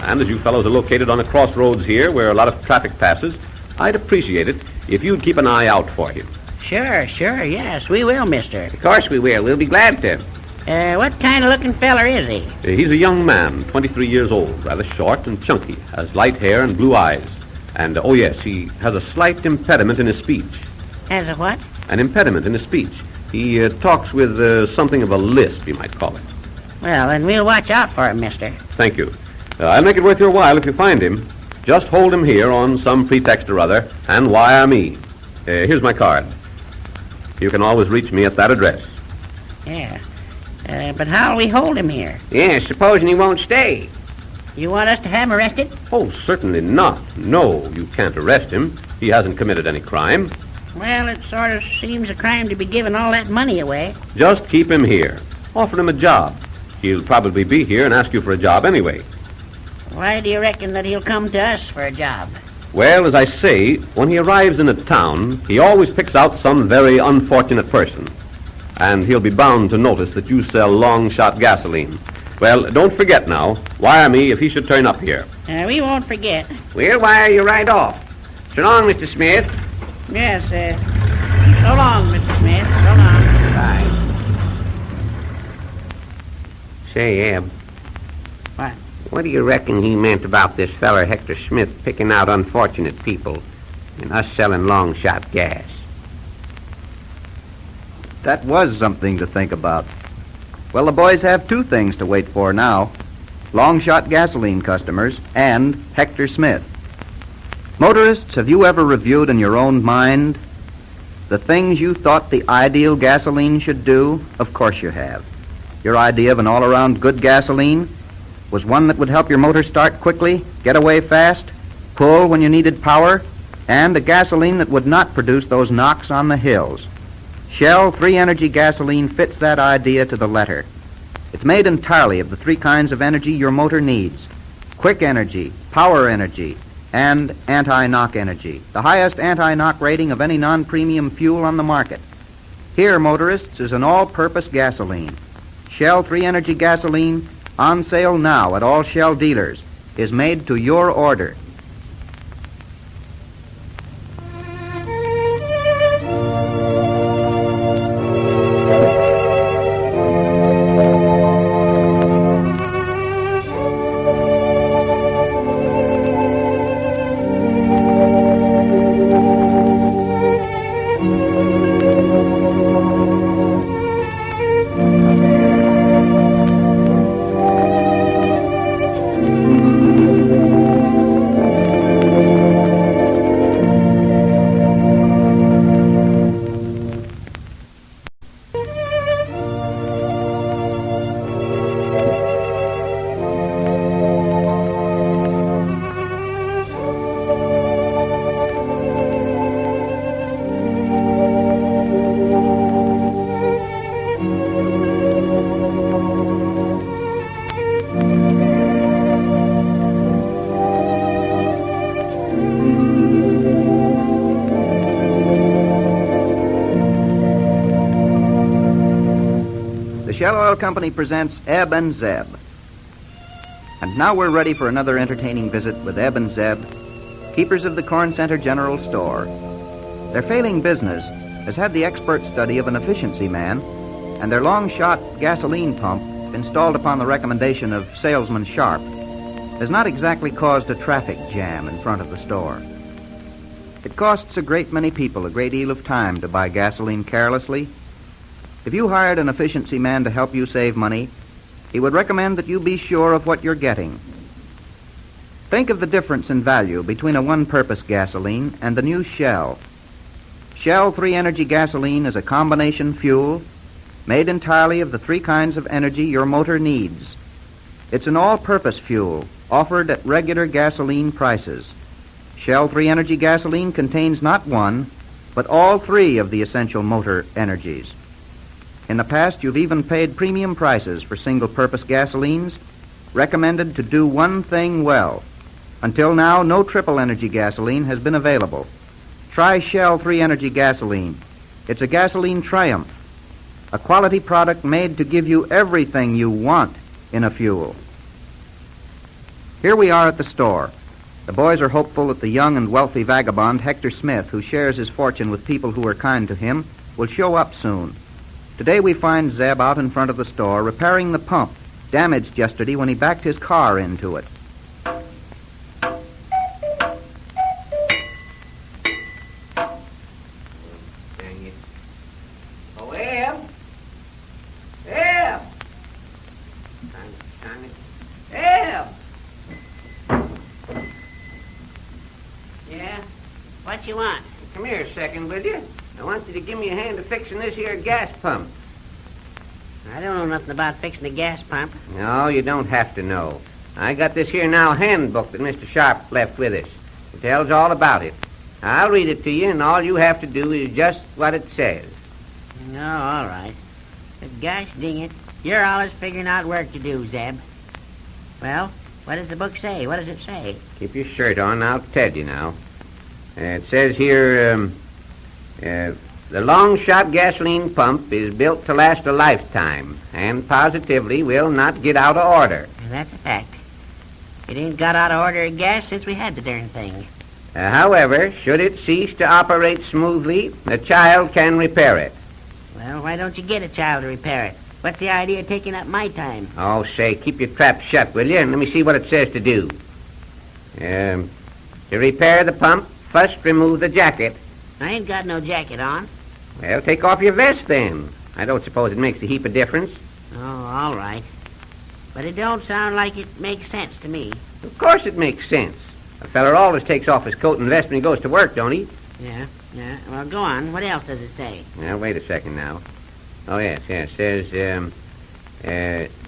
And as you fellows are located on a crossroads here where a lot of traffic passes, I'd appreciate it if you'd keep an eye out for him. Sure, yes, we will, mister. Of course we will. We'll be glad to. What kind of looking feller is he? He's a young man, 23 years old, rather short and chunky, has light hair and blue eyes. And, oh yes, he has a slight impediment in his speech. Has a what? An impediment in his speech. He talks with something of a lisp, you might call it. Well, then we'll watch out for him, mister. Thank you. I'll make it worth your while if you find him. Just hold him here on some pretext or other and wire me. Here's my card. You can always reach me at that address. Yeah. But how'll we hold him here? Yeah, supposing he won't stay. You want us to have him arrested? Oh, certainly not. No, you can't arrest him. He hasn't committed any crime. Well, it sort of seems a crime to be giving all that money away. Just keep him here. Offer him a job. He'll probably be here and ask you for a job anyway. Why do you reckon that he'll come to us for a job? Well, as I say, when he arrives in a town, he always picks out some very unfortunate person. And he'll be bound to notice that you sell long-shot gasoline. Well, don't forget now. Wire me if he should turn up here. We won't forget. We'll wire you right off. So long, Mr. Smith. Yes, so long, Mr. Smith. So long. Bye. Say, Eb. What? What do you reckon he meant about this feller Hector Smith picking out unfortunate people and us selling long-shot gas? That was something to think about. Well, the boys have two things to wait for now. Long-shot gasoline customers and Hector Smith. Motorists, have you ever reviewed in your own mind the things you thought the ideal gasoline should do? Of course you have. Your idea of an all-around good gasoline was one that would help your motor start quickly, get away fast, pull when you needed power, and a gasoline that would not produce those knocks on the hills. Shell 3-Energy gasoline fits that idea to the letter. It's made entirely of the three kinds of energy your motor needs: quick energy, power energy, and anti-knock energy, the highest anti-knock rating of any non-premium fuel on the market. Here, motorists, is an all-purpose gasoline. Shell 3-Energy gasoline, on sale now at all Shell dealers, is made to your order. The Shell Oil Company presents Eb and Zeb. And now we're ready for another entertaining visit with Eb and Zeb, keepers of the Corn Center General Store. Their failing business has had the expert study of an efficiency man and their long-shot gasoline pump, installed upon the recommendation of salesman Sharp, has not exactly caused a traffic jam in front of the store. It costs a great many people a great deal of time to buy gasoline carelessly. If you hired an efficiency man to help you save money, he would recommend that you be sure of what you're getting. Think of the difference in value between a one-purpose gasoline and the new Shell. Shell 3-Energy gasoline is a combination fuel made entirely of the three kinds of energy your motor needs. It's an all-purpose fuel offered at regular gasoline prices. Shell 3-Energy gasoline contains not one, but all three of the essential motor energies. In the past, you've even paid premium prices for single-purpose gasolines, recommended to do one thing well. Until now, no triple-energy gasoline has been available. Try Shell 3-Energy gasoline. It's a gasoline triumph, a quality product made to give you everything you want in a fuel. Here we are at the store. The boys are hopeful that the young and wealthy vagabond Hector Smith, who shares his fortune with people who are kind to him, will show up soon. Today we find Zeb out in front of the store repairing the pump, damaged yesterday when he backed his car into it. Oh, Eb! Eb! Eb! Yeah? What you want? Come here a second, will you? I want you to give me a hand to fixing this here gas pump. I don't know nothing about fixing a gas pump. No, you don't have to know. I got this here now handbook that Mr. Sharp left with us. It tells all about it. I'll read it to you, and all you have to do is just what it says. No, all right. But gosh dang it, you're always figuring out work to do, Zeb. Well, what does the book say? What does it say? Keep your shirt on, I'll tell you now. It says here, the long-shot gasoline pump is built to last a lifetime and positively will not get out of order. That's a fact. It ain't got out of order of gas since we had the darn thing. However, should it cease to operate smoothly, the child can repair it. Well, why don't you get a child to repair it? What's the idea of taking up my time? Oh, say, keep your trap shut, will you? And let me see what it says to do. To repair the pump, first remove the jacket. I ain't got no jacket on. Well, take off your vest then. I don't suppose it makes a heap of difference. Oh, all right. But it don't sound like it makes sense to me. Of course it makes sense. A feller always takes off his coat and vest when he goes to work, don't he? Yeah. Well, go on. What else does it say? Now, wait a second now. Oh, yes. It says,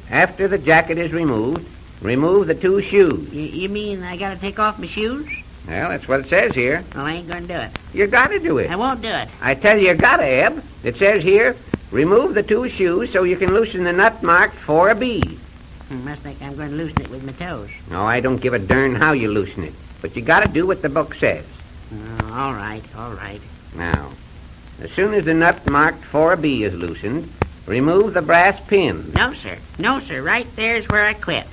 after the jacket is removed, remove the two shoes. You mean I gotta take off my shoes? Well, that's what it says here. Well, I ain't gonna do it. You gotta do it. I won't do it. I tell you gotta, Eb. It says here, remove the two shoes so you can loosen the nut marked for a B. Must think I'm going to loosen it with my toes. No, I don't give a darn how you loosen it. But you gotta do what the book says. Oh, all right. Now, as soon as the nut marked for a B is loosened, remove the brass pin. No, sir. Right there's where I quit.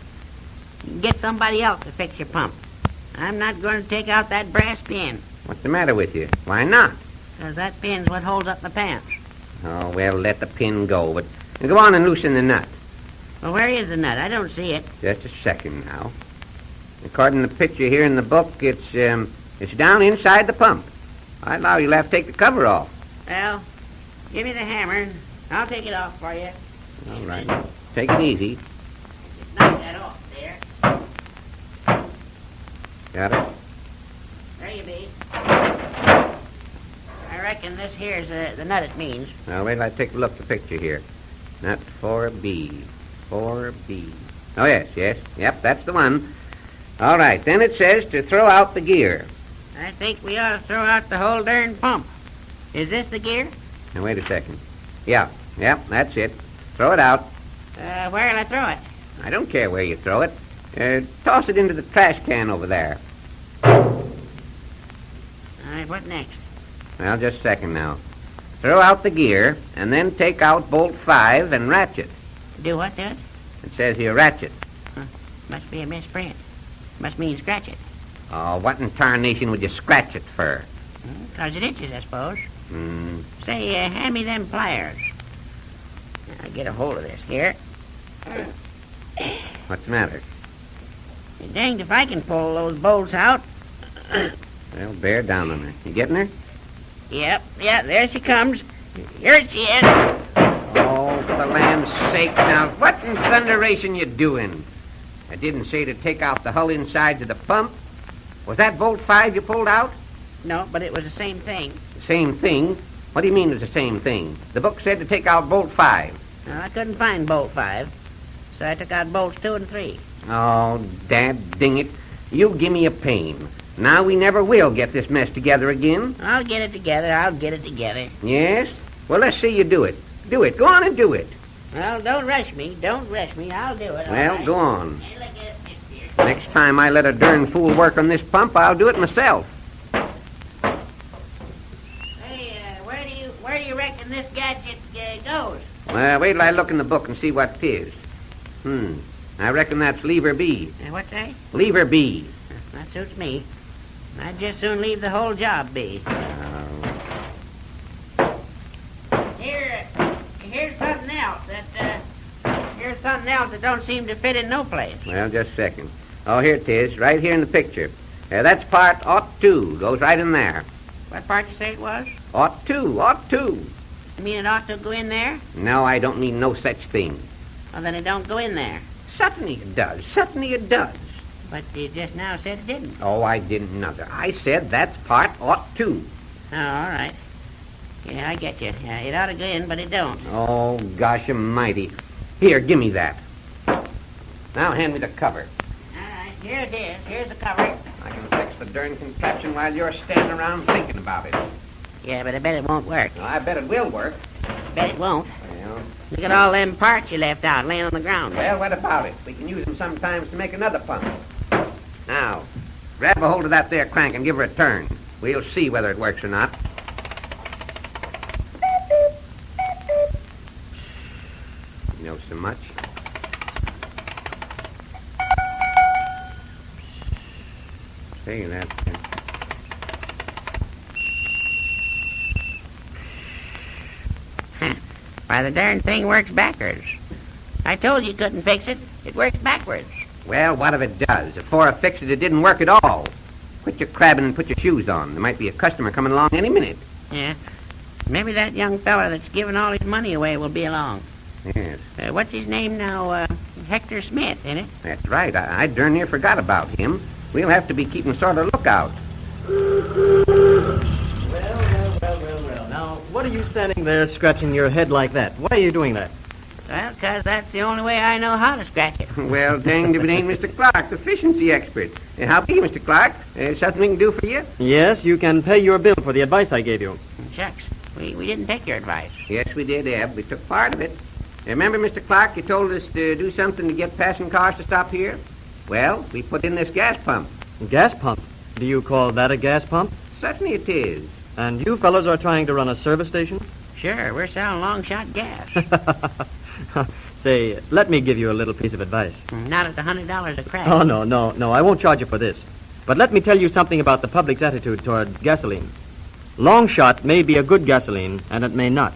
You can get somebody else to fix your pump. I'm not going to take out that brass pin. What's the matter with you? Why not? Because that pin's what holds up my pants. Oh, well, let the pin go. But go on and loosen the nut. Well, where is the nut? I don't see it. Just a second now. According to the picture here in the book, it's down inside the pump. I allow you'll have to take the cover off. Well, give me the hammer, and I'll take it off for you. All right. Take it easy. Just knock that off there. Got it? There you be. I reckon this here's the nut it means. Now, wait till I take a look at the picture here. Nut 4B. 4B. Oh, yes. Yep, that's the one. All right, then it says to throw out the gear. I think we ought to throw out the whole darn pump. Is this the gear? Now, wait a second. Yep, that's it. Throw it out. Where'll I throw it? I don't care where you throw it. Toss it into the trash can over there. All right, what next? Well, just a second now. Throw out the gear, and then take out bolt 5 and ratchet. Do what to it? It says here, ratchet. Must be a misprint. Must mean scratch it. Oh, what in tarnation would you scratch it for? 'Cause it itches, I suppose. Say, hand me them pliers. I'll get a hold of this here. What's the matter? Danged if I can pull those bolts out. Well, bear down on her. You getting her? Yep, there she comes. Here she is. Oh, for the land's sake. Now, what in thunderation you doing? I didn't say to take out the hull inside to the pump. Was that bolt 5 you pulled out? No, but it was the same thing. The same thing? What do you mean it's the same thing? The book said to take out bolt 5. I couldn't find bolt 5, so I took out bolts 2 and 3. Oh, dad ding it. You give me a pain. Now we never will get this mess together again. I'll get it together. Yes? Well, let's see you do it. Do it. Go on and do it. Well, don't rush me. I'll do it. Well, all right. go on. Next time I let a darn fool work on this pump, I'll do it myself. Hey, where do you reckon this gadget goes? Well, wait till I look in the book and see what it is. I reckon that's lever B. What's that? Lever B. That suits me. I'd just soon leave the whole job be. Here's something else that don't seem to fit in no place. Well, just a second. Oh, here it is, right here in the picture. That's part ought to. Goes right in there. What part you say it was? Ought to. You mean it ought to go in there? No, I don't mean no such thing. Well, then it don't go in there. Certainly it does. But you just now said it didn't. Oh, I didn't nother. I said that's part ought to. Oh, all right. Yeah, I get you. Yeah, it ought to go in, but it don't. Oh, gosh almighty. Here, give me that. Now hand me the cover. All right, here it is. Here's the cover. I can fix the darn contraption while you're standing around thinking about it. Yeah, but I bet it won't work. Well, I bet it will work. Bet it won't. Well, look at all them parts you left out laying on the ground. Well, what about it? We can use them sometimes to make another pump. Now, grab a hold of that there crank and give her a turn. We'll see whether it works or not. You know so much. Say that. Why, the darn thing works backwards. I told you couldn't fix it. It works backwards. Well, what if it does? Before I fixed it, it didn't work at all. Quit your crabbing and put your shoes on. There might be a customer coming along any minute. Yeah. Maybe that young fella that's giving all his money away will be along. Yes. What's his name now? Hector Smith, ain't it? That's right. I darn near forgot about him. We'll have to be keeping sort of lookout. Well. Now, what are you standing there scratching your head like that? Why are you doing that? Well, 'cause that's the only way I know how to scratch it. Well, danged if it ain't Mr. Clark, the efficiency expert. How be you, Mr. Clark? Something we can do for you? Yes, you can pay your bill for the advice I gave you. Shucks. We didn't take your advice. Yes, we did, Eb. We took part of it. Remember, Mr. Clark, you told us to do something to get passing cars to stop here? Well, we put in this gas pump. Gas pump? Do you call that a gas pump? Certainly it is. And you fellows are trying to run a service station? Sure, we're selling long-shot gas. Say, let me give you a little piece of advice. Not at the $100 a crack. Oh, no. I won't charge you for this. But let me tell you something about the public's attitude toward gasoline. Long shot may be a good gasoline, and it may not.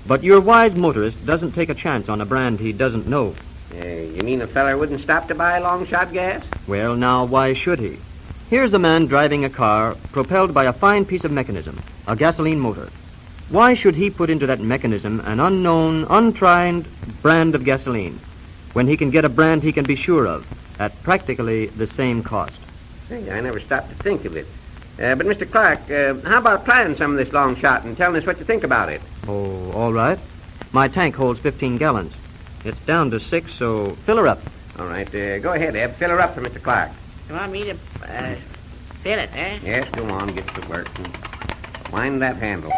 But your wise motorist doesn't take a chance on a brand he doesn't know. You mean a feller wouldn't stop to buy long shot gas? Well, now, why should he? Here's a man driving a car propelled by a fine piece of mechanism, a gasoline motor. Why should he put into that mechanism an unknown, untried brand of gasoline when he can get a brand he can be sure of at practically the same cost? Hey, I never stopped to think of it. But, Mr. Clark, how about trying some of this long shot and telling us what you think about it? Oh, all right. My tank holds 15 gallons. It's down to 6, so fill her up. All right, go ahead, Eb. Fill her up for Mr. Clark. You want me to fill it, eh? Yes, go on, get to work. And wind that handle.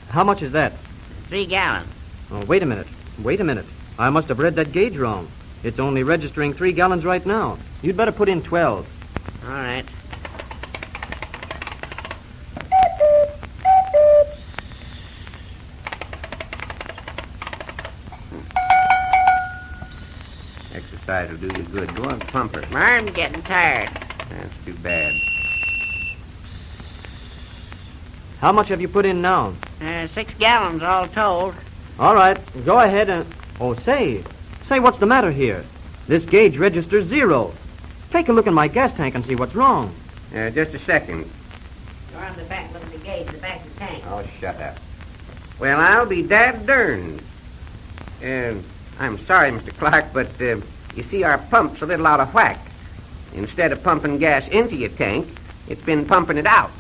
How much is that? 3 gallons. Oh, wait a minute. I must have read that gauge wrong. It's only registering 3 gallons right now. You'd better put in 12. All right. Exercise will do you good. Go on, pump her. My arm's getting tired. That's too bad. How much have you put in now? 6 gallons all told. All right, go ahead and... Oh, say, what's the matter here? This gauge registers 0. Take a look in my gas tank and see what's wrong. Just a second. You're on the back, look at the gauge, the back of the tank. Oh, shut up. Well, I'll be dad derned. I'm sorry, Mr. Clark, but you see our pump's a little out of whack. Instead of pumping gas into your tank, it's been pumping it out.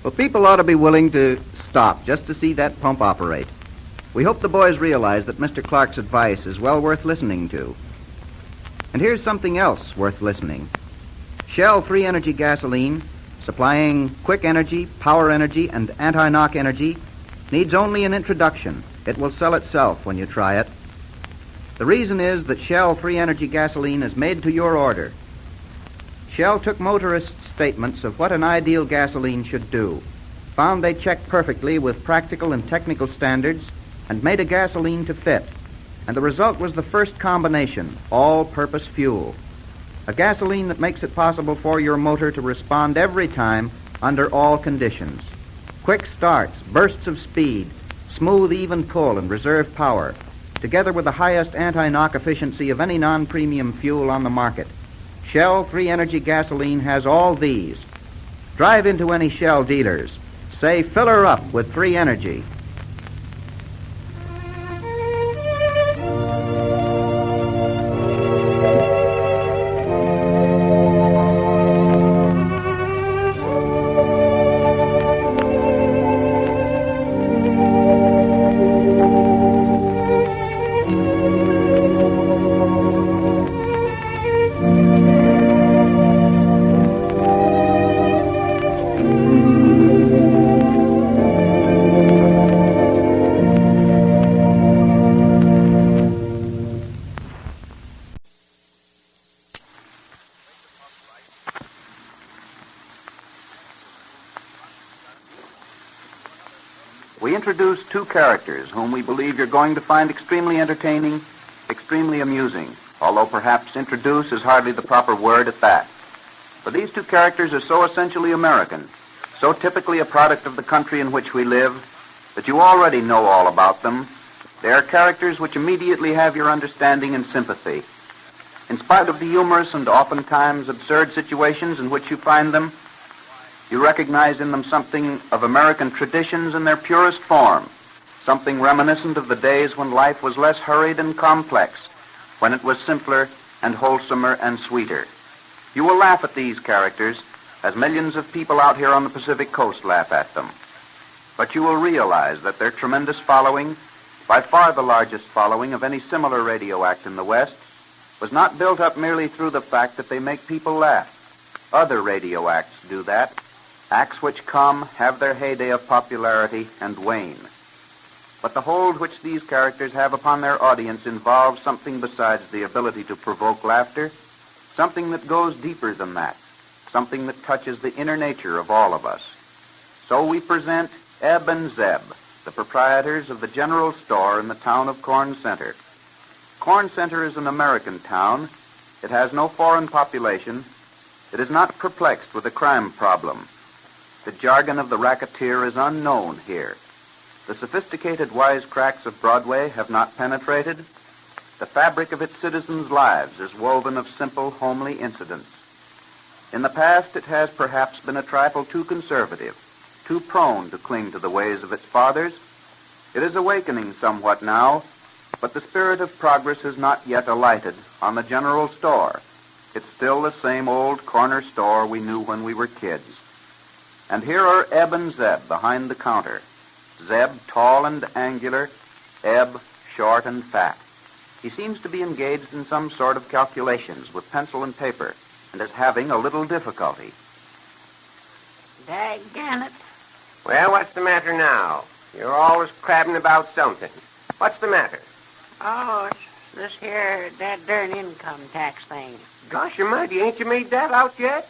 Well, people ought to be willing to stop just to see that pump operate. We hope the boys realize that Mr. Clark's advice is well worth listening to. And here's something else worth listening. Shell 3 Energy gasoline, supplying quick energy, power energy, and anti-knock energy, needs only an introduction. It will sell itself when you try it. The reason is that Shell 3 Energy gasoline is made to your order. Shell took motorists' statements of what an ideal gasoline should do, found they checked perfectly with practical and technical standards, and made a gasoline to fit. And the result was the first combination, all-purpose fuel. A gasoline that makes it possible for your motor to respond every time under all conditions. Quick starts, bursts of speed, smooth, even pull, and reserve power, together with the highest anti-knock efficiency of any non-premium fuel on the market. Shell 3 Energy gasoline has all these. Drive into any Shell dealers. Say, fill her up with 3 Energy. We introduce 2 characters whom we believe you're going to find extremely entertaining, extremely amusing, although perhaps introduce is hardly the proper word at that. For these 2 characters are so essentially American, so typically a product of the country in which we live, that you already know all about them. They are characters which immediately have your understanding and sympathy. In spite of the humorous and oftentimes absurd situations in which you find them, you recognize in them something of American traditions in their purest form, something reminiscent of the days when life was less hurried and complex, when it was simpler and wholesomer and sweeter. You will laugh at these characters, as millions of people out here on the Pacific Coast laugh at them. But you will realize that their tremendous following, by far the largest following of any similar radio act in the West, was not built up merely through the fact that they make people laugh. Other radio acts do that. Acts which come, have their heyday of popularity, and wane. But the hold which these characters have upon their audience involves something besides the ability to provoke laughter, something that goes deeper than that, something that touches the inner nature of all of us. So we present Eb and Zeb, the proprietors of the general store in the town of Corn Center. Corn Center is an American town. It has no foreign population. It is not perplexed with a crime problem. The jargon of the racketeer is unknown here. The sophisticated wisecracks of Broadway have not penetrated. The fabric of its citizens' lives is woven of simple, homely incidents. In the past, it has perhaps been a trifle too conservative, too prone to cling to the ways of its fathers. It is awakening somewhat now, but the spirit of progress has not yet alighted on the general store. It's still the same old corner store we knew when we were kids. And here are Eb and Zeb behind the counter. Zeb, tall and angular, Eb, short and fat. He seems to be engaged in some sort of calculations with pencil and paper, and is having a little difficulty. Daggone it. Well, what's the matter now? You're always crabbing about something. What's the matter? Oh, it's this here, that darn income tax thing? Gosh almighty, ain't you made that out yet?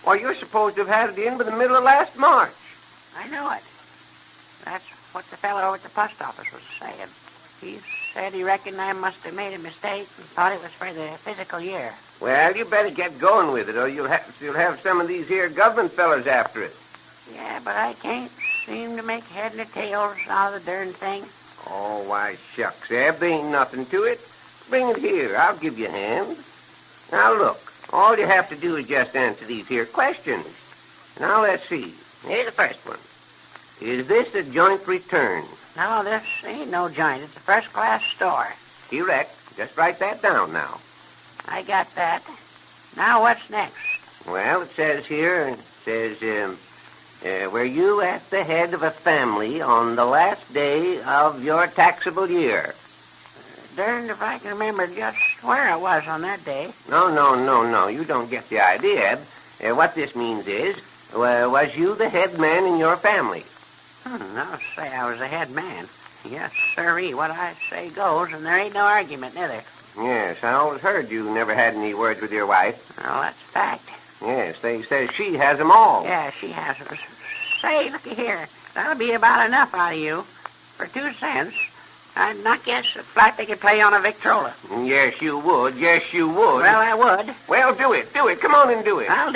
Why, you're supposed to have had it in by the middle of last March. I know it. That's what the fellow over at the post office was saying. He said he reckoned I must have made a mistake and thought it was for the physical year. Well, you better get going with it, or you'll have some of these here government fellers after it. Yeah, but I can't seem to make head nor tails out of the darn thing. Oh, why, shucks, Eb, there ain't nothing to it. Bring it here. I'll give you a hand. Now, look, all you have to do is just answer these here questions. Now, let's see. Here's the first one. Is this a joint return? No, this ain't no joint. It's a first-class store. Correct. Just write that down now. I got that. Now, what's next? Well, it says here, were you at the head of a family on the last day of your taxable year? Darned if I can remember just where I was on that day. No. You don't get the idea, Eb. What this means is, was you the head man in your family? I'll say I was the head man. Yes, sirree. What I say goes, and there ain't no argument, neither. Yes, I always heard you never had any words with your wife. Well, that's fact. Yes, they say she has them all. Yeah, she has them. Say, looky here. That'll be about enough out of you. For 2 cents, I'd not guess like they could play on a Victrola. Yes, you would. Well, I would. Well, do it. Come on and do it. I'll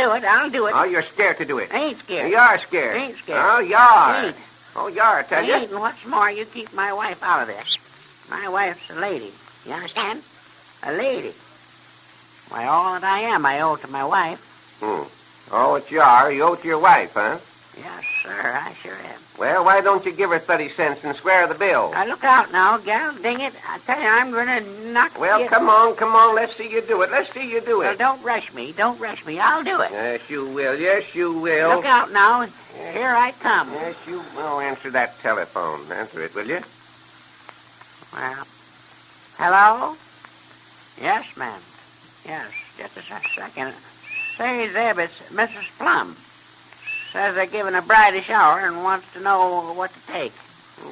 do it. Oh, you're scared to do it. I ain't scared. You are scared. Ain't scared. Oh, you are. Ain't. Oh, you are, I tell you. Ain't, and what's more, you keep my wife out of this. My wife's a lady. You understand? A lady. Why, all that I am, I owe to my wife. Oh, what you are, you owe to your wife, huh? Yes, sir, I sure am. Well, why don't you give her 30 cents and square the bill? Now, look out now, gal. Ding it. I tell you, I'm going to knock Well, you. come on. Let's see you do it. Well, don't rush me. I'll do it. Yes, you will. Look out now. Here I come. Yes, you will. Answer that telephone. Answer it, will you? Well, hello? Yes, ma'am. Yes, just a second. Say, Zeb, it's Mrs. Plum. Says they're giving a bride a shower and wants to know what to take.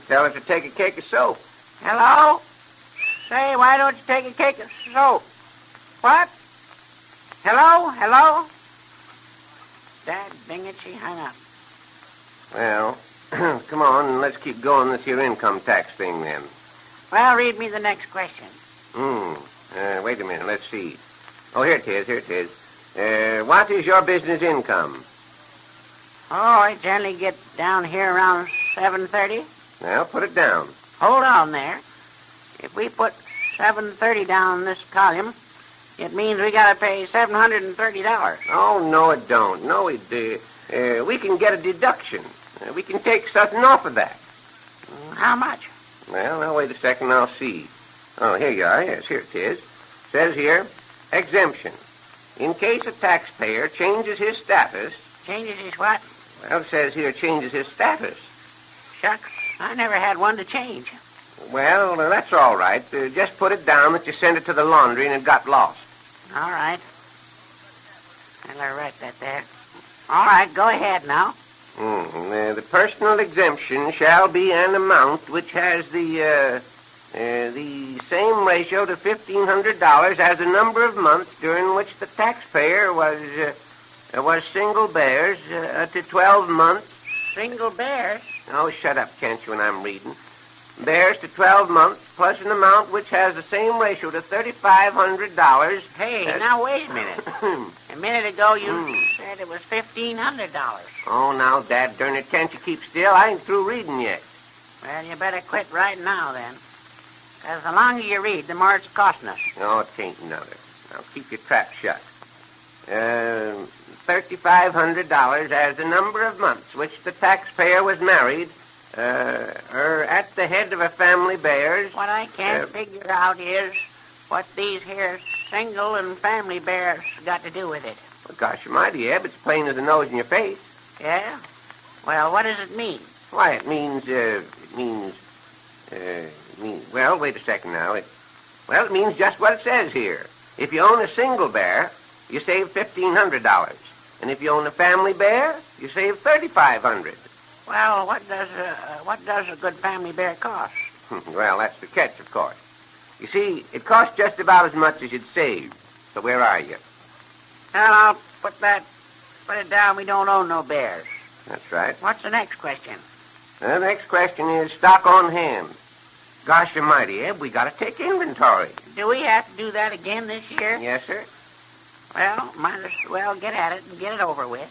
Tell her to take a cake of soap. Hello? Say, why don't you take a cake of soap? What? Hello? Dad, dang it, she hung up. Well, come on, let's keep going this here income tax thing then. Well, read me the next question. Wait a minute, let's see. Oh, here it is. What is your business income? Oh, I generally get down here around 7:30. Well, put it down. Hold on there. If we put 7:30 down this column, it means we got to pay $730. Oh, no, it don't. No, we can get a deduction. We can take something off of that. How much? Well, now, wait a second, I'll see. Oh, here you are. Yes, here it is. Says here, exemption. In case a taxpayer changes his status... Changes his what? Well, it says here changes his status. Shucks, I never had one to change. Well, that's all right. Just put it down that you sent it to the laundry and it got lost. All right. I'll write that there. All right, go ahead now. The personal exemption shall be an amount which has the same ratio to $1,500 as the number of months during which the taxpayer was single bears to 12 months. Single bears? Oh, shut up, can't you, when I'm reading. Bears to 12 months plus an amount which has the same ratio to $3,500. Hey, now wait a minute. A minute ago you said it was $1,500. Oh, now, Dad, darn it, can't you keep still? I ain't through reading yet. Well, you better quit right now, then. Because the longer you read, the more it's costing us. No, it ain't another. Now, keep your trap shut. $3,500 as the number of months which the taxpayer was married, at the head of a family bears. What I can't figure out is what these here single and family bears got to do with it. Well, gosh almighty, Eb, it's plain as the nose in your face. Yeah? Well, what does it mean? Why, it means, well, wait a second now. It means just what it says here. If you own a single bear, you save $1,500. And if you own a family bear, you save $3,500. Well, what does a good family bear cost? Well, that's the catch, of course. You see, it costs just about as much as you'd saved. So where are you? Well, I'll put it down. We don't own no bears. That's right. What's the next question? The next question is stock on hand. Gosh almighty, Eb, we gotta take inventory. Do we have to do that again this year? Yes, sir. Well, might as well get at it and get it over with.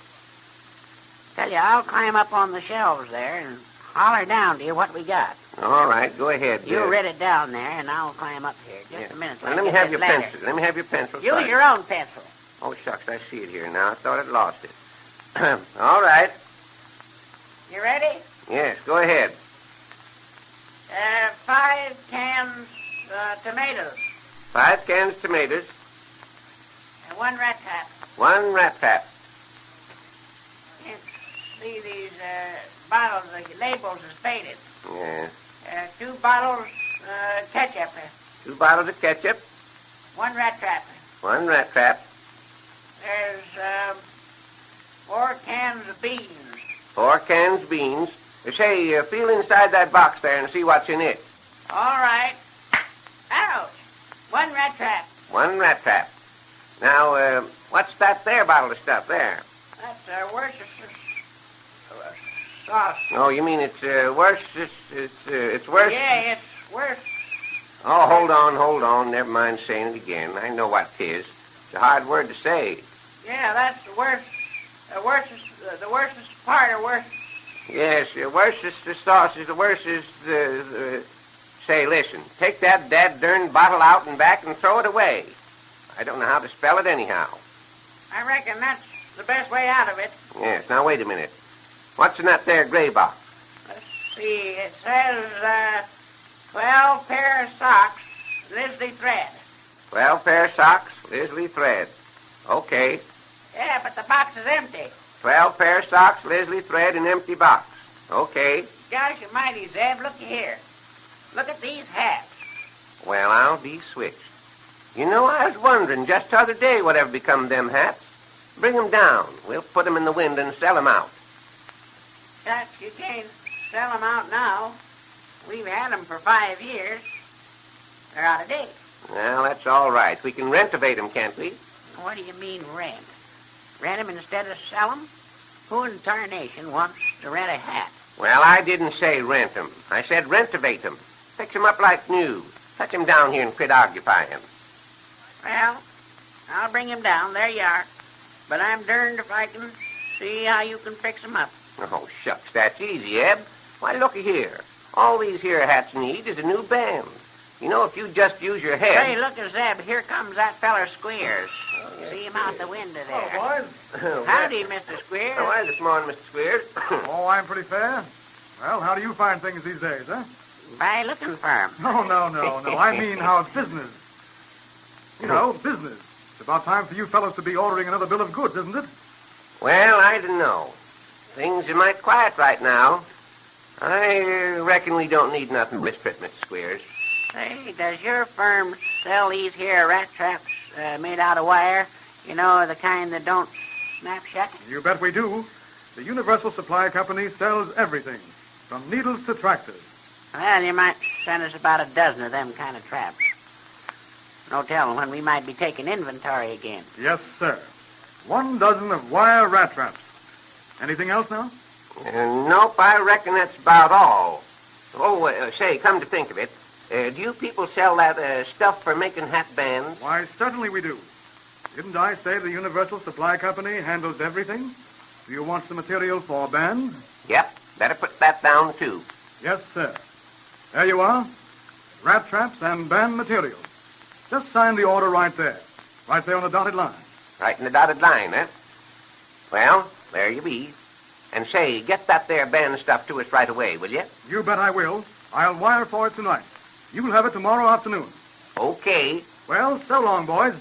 Tell you, I'll climb up on the shelves there and holler down to you what we got. All right, go ahead. You read it down there, and I'll climb up here. Just a minute. Well, let me have your pencil. Let me have your pencil. Use your own pencil. Oh, shucks, I see it here now. I thought I'd lost it. All right. You ready? Yes, go ahead. 5 cans tomatoes. 5 cans tomatoes. And 1 rat trap. 1 rat trap. Can't see these bottles. The labels is faded. Yeah. 2 bottles ketchup. 2 bottles of ketchup. 1 rat trap. 1 rat trap. There's 4 cans of beans. 4 cans of beans. Say, feel inside that box there and see what's in it. All right. Ouch. 1 rat trap. 1 rat trap. Now, what's that there bottle of stuff there? That's Worcestershire sauce. Oh, you mean it's worse? It's worse? Yeah, it's worse. Oh, hold on. Never mind saying it again. I know what 'tis. It's a hard word to say. Yeah, that's the worst. The worstest part of worst. Yes, the worstest sauce is the worstest. Say, listen. Take that dad-darn bottle out and back and throw it away. I don't know how to spell it anyhow. I reckon that's the best way out of it. Yes. Now wait a minute. What's in that there gray box? Let's see. It says 12 pair of socks, Leslie thread. 12 pair of socks, Leslie thread. Okay. Yeah, but the box is empty. 12 pair of socks, Leslie thread, an empty box. Okay. Gosh almighty, Zeb, look here. Look at these hats. Well, I'll be switched. You know, I was wondering just the other day whatever become of them hats. Bring 'em down. We'll put 'em in the wind and sell 'em out. Gosh, you can't sell 'em out now. We've had 'em for 5 years. They're out of date. Well, that's all right. We can rentivate 'em, can't we? What do you mean rent? Rent 'em instead of sell 'em? Who in tarnation wants to rent a hat? Well, I didn't say rent 'em. I said rentivate 'em. Fix 'em up like new. Touch 'em down here and quit occupying. Well, I'll bring 'em down. There you are. But I'm darned if I can see how you can fix 'em up. Oh, shucks, that's easy, Eb. Why, looky here. All these here hats need is a new band. You know, if you just use your head... Hey, look, Zeb, here comes that feller Squeers. See him out the window there. Oh, boys. Howdy, Mr. Squeers. How are you this morning, Mr. Squeers? Oh, I'm pretty fair. Well, how do you find things these days, huh? By looking for 'em. No. I mean, how's business? You know, business. It's about time for you fellows to be ordering another bill of goods, isn't it? Well, I don't know. Things are mighty quiet right now. I reckon we don't need nothing this trip, Mr. Squeers. Say, does your firm sell these here rat traps made out of wire? You know, the kind that don't snap shut? You bet we do. The Universal Supply Company sells everything, from needles to tractors. Well, you might send us about a dozen of them kind of traps. No telling when we might be taking inventory again. Yes, sir. 1 dozen of wire rat traps. Anything else now? Nope, I reckon that's about all. Oh, say, come to think of it, do you people sell that stuff for making hat bands? Why, certainly we do. Didn't I say the Universal Supply Company handles everything? Do you want some material for bands? Yep, better put that down, too. Yes, sir. There you are. Rat traps and band materials. Just sign the order right there. Right there on the dotted line. Right in the dotted line, eh? Well, there you be. And say, get that there band stuff to us right away, will you? You bet I will. I'll wire for it tonight. You'll have it tomorrow afternoon. Okay. Well, so long, boys.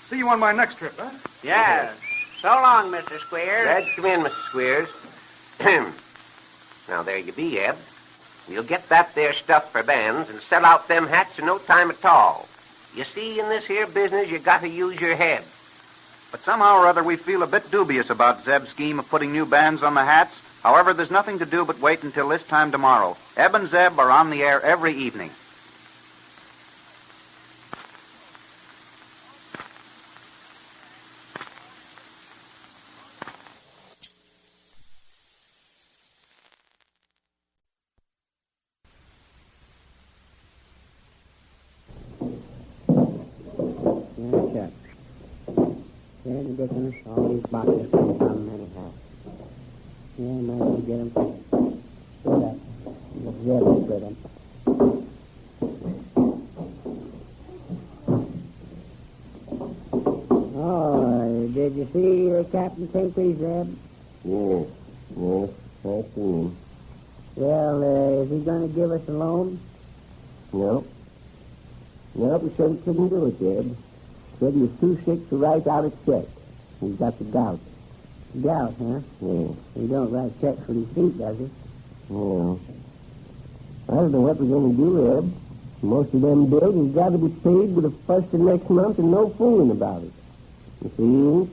See you on my next trip, huh? Yeah. So long, Mr. Squeers. Glad to come in, Mr. Squeers. Now, there you be, Eb. We'll get that there stuff for bands and sell out them hats in no time at all. You see, in this here business, you got to use your head. But somehow or other, we feel a bit dubious about Zeb's scheme of putting new bands on the hats. However, there's nothing to do but wait until this time tomorrow. Eb and Zeb are on the air every evening. shucks. Where the dickens all these boxes come from, anyhow? Yeah, might as well get them split up. The Zeb split them. Oh, did you see Captain Tinkley, Zeb? Yeah, I see him. Well, is he going to give us a loan? No. No, he said he couldn't do it, Zeb. Said he was too sick to write out a check. He's got the gout. Gout, huh? Yeah. He don't write checks with his feet, does he? Well, I don't know what we're going to do, Eb. Most of them bills has got to be paid with the first of next month and no fooling about it. You see?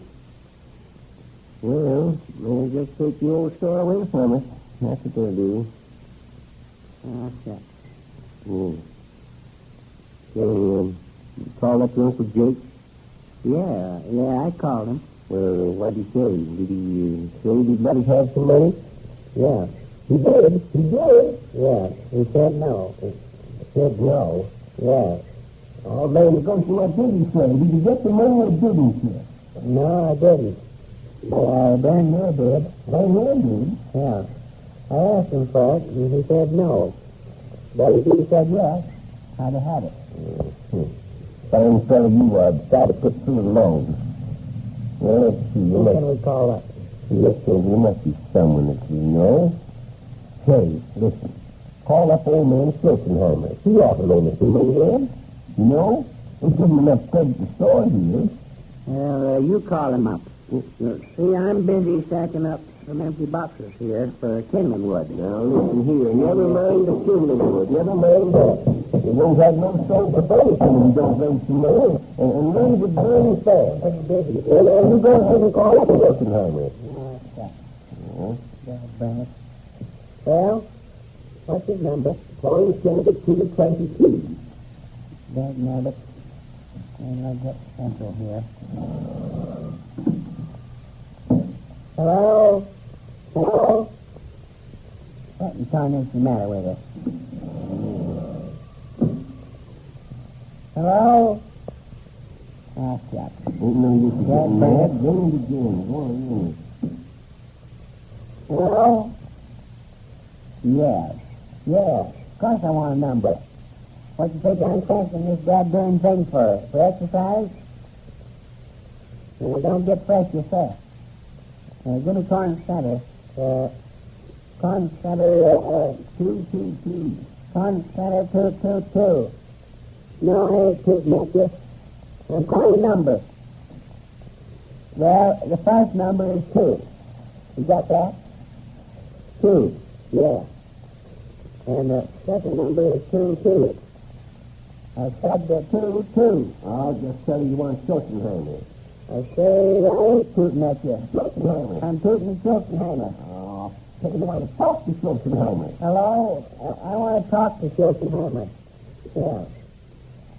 Well, they'll just take the old store away from us. That's what they'll do. Oh, shucks. Yeah. So, you call up your Uncle Jake? Yeah, I called him. Well, what did he say? Did he say he'd let us have some money? Yeah. He did? He did? Yeah. He said no. He said no? Yeah. Oh, man, it goes to what did he say? Did you get the money or didn't you? No, I didn't. Darn near did. Darn near did? Yeah. I asked him for it, and he said no. But if he said yes, I'd have had it. Fine fellow you are. Try to put through the loan. Well, let's see. Who can we call up? Listen, there must be someone that you know. Hey, listen. Call up old man Schulzenheimer. He ought to loan us some money, Ed. You know? He'll give him enough credit to store here. Well, you call him up. See, I'm busy stacking up some empty boxes here for kindling wood. Now, listen here. Never mind the kindling wood. Never mind that. You won't have no soul for furniture when you don't raise some money. And raise it very fast. I'm busy. Well, you go ahead and call up Schulzenheimer. Well, what's his number? Phone Senator 222. Dag nabbit. And I'll get Central here. Hello? Hello? What in tarnation's the matter with it? Hello? Ah, shucks. Ain't no use to get mad. Ring it again. Go on, Hello? Yes. Of course I want a number. What you think I'm testing this goddamn thing for? For exercise? Well, don't get fresh yourself. Give me corn center. Corn center 222. Corn center 222. No, I ain't tooting at you. I'm calling a number. Well, the first number is 2. You got that? 2. Yeah. And the second number is 22. I said the 22. I'll just tell you want Schulzenheimer. I say I ain't tooting at you. Schulzenheimer. I'm tooting at Schulzenheimer. Oh, you want to talk to Schulzenheimer. Hello? I want to talk to Schulzenheimer. Yeah.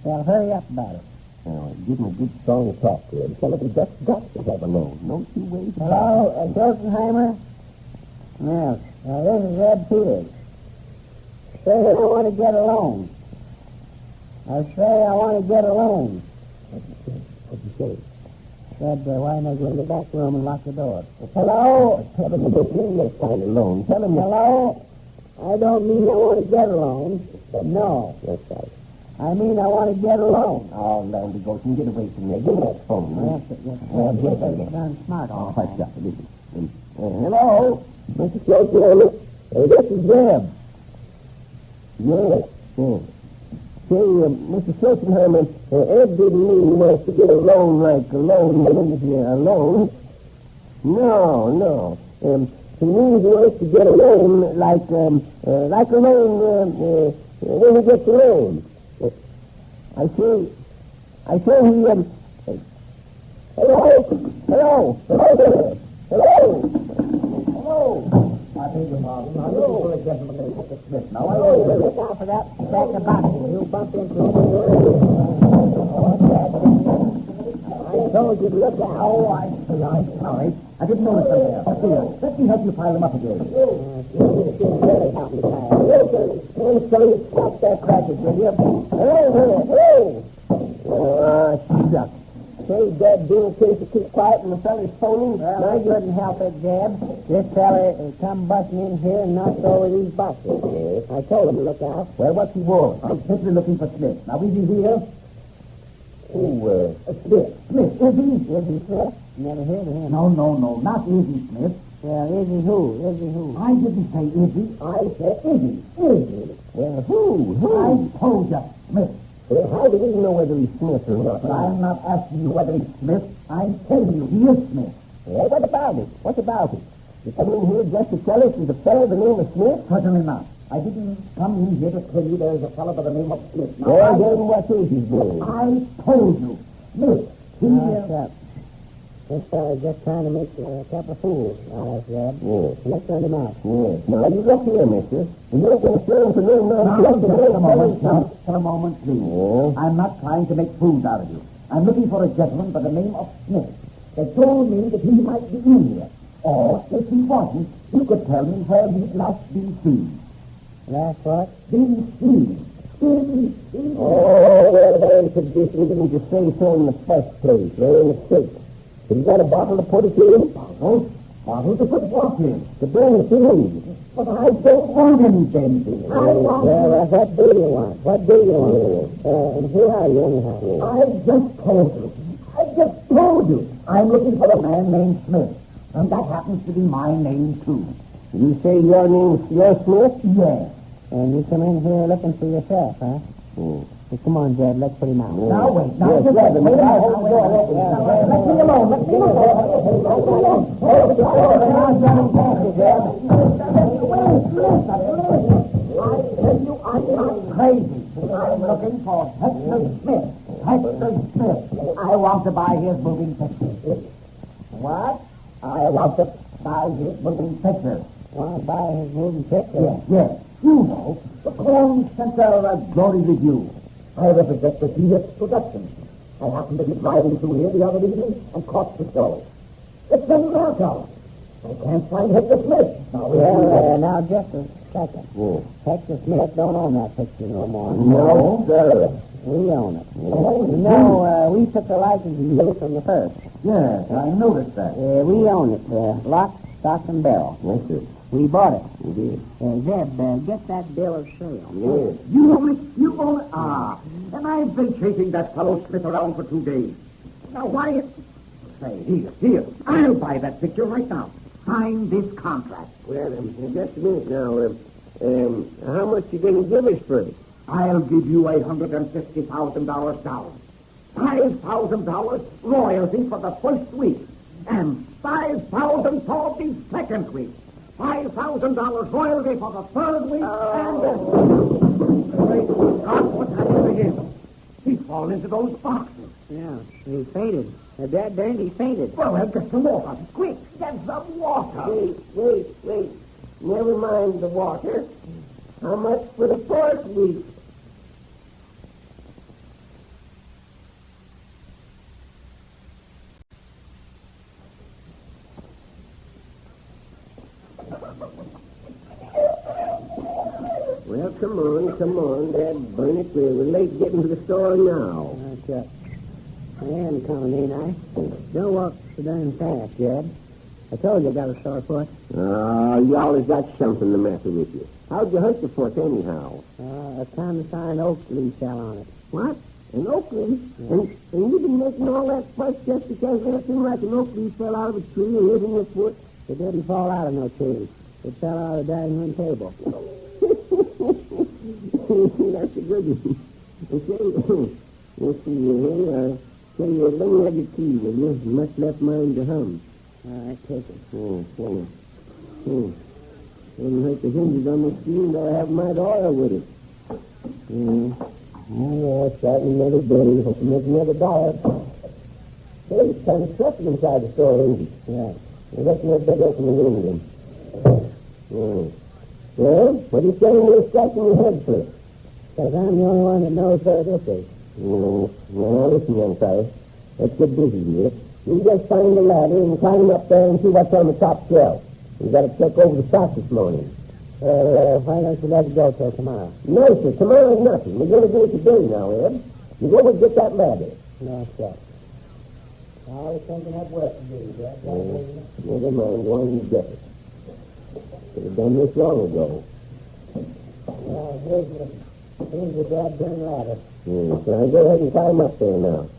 Well, hurry up about it. Now, give him a good song to talk to him. Tell him he just got to have a loan. No two ways about it. Hello, Schulzenheimer? Yes. Now, this is Ed Peters. Say I want to get a loan. I say I want to get a loan. What'd you say? Said, why not go in the back room and lock the door? Hello? Tell him you don't mean that kind of loan. Tell him Hello? I don't mean I want to get a loan. No. That's right. I mean I want to get a loan. Oh, Landy goes and get away from there. Give me that phone. Yes. Yes, Darn smart all Oh, hush up. Hello? Mr. Schulzenheimer? This is Zeb. Yes. Say, Mr. Schulzenheimer, Ed didn't mean he wants to get a loan like a loan. A loan? No. He means he wants to get a loan like a loan when he gets a loan. I say he, Hello? I beg your pardon. Now, looking for a gentleman named Hector Smith. Now, I want to look out for that stack of boxes. You'll bump into him. I told you to look out. Oh, I'm sorry. I didn't notice them there. Here, let me help you pile them up again. Really help me, I'm sorry. Stop that crackers, will you? Hello. Oh, shucks. Say, Dad, do it to keep quiet and the fella's phoning. Well, I couldn't help it, Zeb. This fella come busting in here and knocked over these boxes. Yes, I told him to look out. Well, what's he want? I'm simply looking for Smith. Now, is he here? Who, Smith. Smith. Izzy Smith? Never heard of him. No, not Izzy Smith. Well, Izzy who? I didn't say Izzy. I said Izzy. Well, who? I told you, Smith. Well, how do we know whether he's Smith or not? But I'm not asking you whether he's Smith. I'm telling you he is Smith. Well, what about it? What about it? You come in here just to tell us there's a fellow by the name of Smith? Certainly not. I didn't come in here to tell you there's a fellow by the name of Smith. Now, well, then what is his name? I told you. Smith. This fellow's just trying to make a couple of fools out of Zeb. Yes. Let's turn him out. Yes. Now, you look here, mister. You're not going to serve him for no nonsense. Just a moment, please. Yeah. I'm not trying to make fools out of you. I'm looking for a gentleman by the name of Smith. They told me that he might be in here. Or, if he wasn't, you could tell me where he'd last been seen. That's what? Been seen. Oh, well, then, condition didn't you say so in the first place? They're in the safe. Have you got a bottle to put it in? Bottle? Bottle to put what in? To bring it in. But I don't want any benzene. Well, what do you want? What do you want? And who are you, anyhow? I just told you. I'm looking for a man named Smith. And that happens to be my name, too. You say your name's Smith? Yes. And you come in here looking for yourself, huh? Well, come on, Zeb, let's put him out. Now, wait. Now, just wait. Let me alone. Let me I tell you, I'm not crazy. I'm looking for Hector Smith. Hector Smith. I want to buy his moving picture. What? I want to buy his moving picture. Want to buy his moving picture? Yes. You know, the Corn Center Glory Review. I represent the Phoenix Productions. I happened to be driving through here the other evening and caught the show. It's been dark out. I can't find Hector Smith. Now, just a second. Hector Smith don't own that picture no more. No, sir. We own it. No, we took the licensing deal from the first. Yes, I noticed that. We own it. Lock, stock, and barrel. Yes, sir. We bought it. We did. Zeb, get that bill of sale. Yes. You own it? You own it? Ah. And I've been chasing that fellow Smith around for 2 days. Now, why... Say, here. I'll buy that picture right now. Sign this contract. Well, just a minute now. How much you going to give us for it? I'll give you $150,000 down. $5,000 royalty for the first week. And $5,000 for the second week. $5,000 royalty for the third week. Great God, what's happened to him? He's fallen into those boxes. Yeah, he fainted. That dang, he fainted. Well, get some water. Quick, get some water. Wait. Never mind the water. How much for the fourth week? Well, come on. Dad, burn it. We're late getting to the store now. That's I am coming in, Don't walk so darn fast, Jed. I told you I got a sore foot. You always got something the matter with you. How'd you hurt your foot, anyhow? A consigned oak leaf fell on it. What? An oak leaf? Yeah. And you've been making all that fuss just because anything like an oak leaf fell out of a tree and hit in your foot? It didn't fall out of no tree. It fell out of the dining room table. That's a good one. Let's see here. Say your long-legged key, will you? You must left mine to hum. All right, take it. Wouldn't hurt the hinges on the screen, though I have my oil with it. Starting another day. Hope to make another dollar. Hey, it's kind of stuffy inside the store, isn't it? Yeah. Let's not better open the room again. Well, what are you saying you're scratching your head for? Because I'm the only one that knows where this is. Now, listen, young fellow. Let's get busy here. You just find the ladder and climb up there and see what's on the top shelf. You got to check over the stock this morning. Why don't you let it go till tomorrow? No, sir. Tomorrow's nothing. We're going to do it today now, Ed. You go and get that ladder. No, sir. I was thinking up work to do, Zeb. Never mind, go on and get it. Could have done this long ago. Well, here's the goddamn ladder. So I go ahead and climb up there now.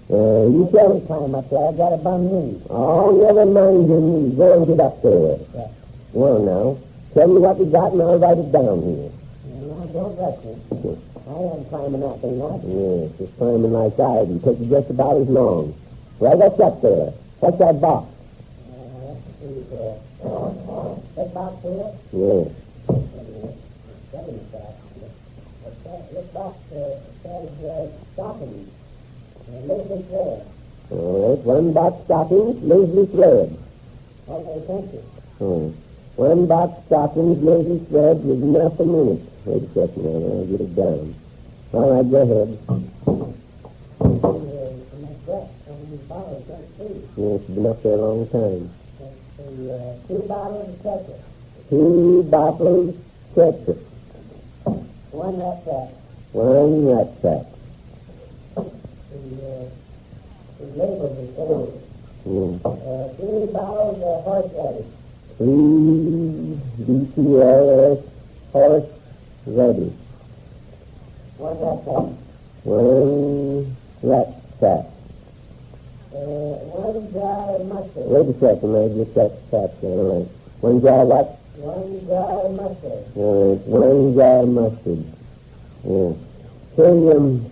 You tell me. Climb up there. I got a bum knee. Oh, never mind your knees. Go and get up there. Yeah. Well, now, tell me what you got and I'll write it down here. Now, don't rush me. I ain't climbing that thing up. Yes, just climbing like I do. Take you just about as long. Well, what's up there? What's that box? Let's see there. That box here? Yes. This box says stockings. Leslie thread. All right, one box stockings, Leslie thread. Okay, thank you. One box stockings, Leslie thread with nothing in it. Wait a second now, I'll get it down. All right, go ahead. Yes, it's been up there a long time. 2 bottles of ketchup. 2 bottles ketchup. 1 nut sack. 1 nut sack. The labels is old. 3 bottles of horseradish. 3 BTLS horseradish. 1 nut sack. 1 nut sack. 1 jar of mustard. Wait a second, I get that sack there. All right. 1 jar of what? 1 jar of mustard. All right, 1 jar of mustard. Yeah. Say,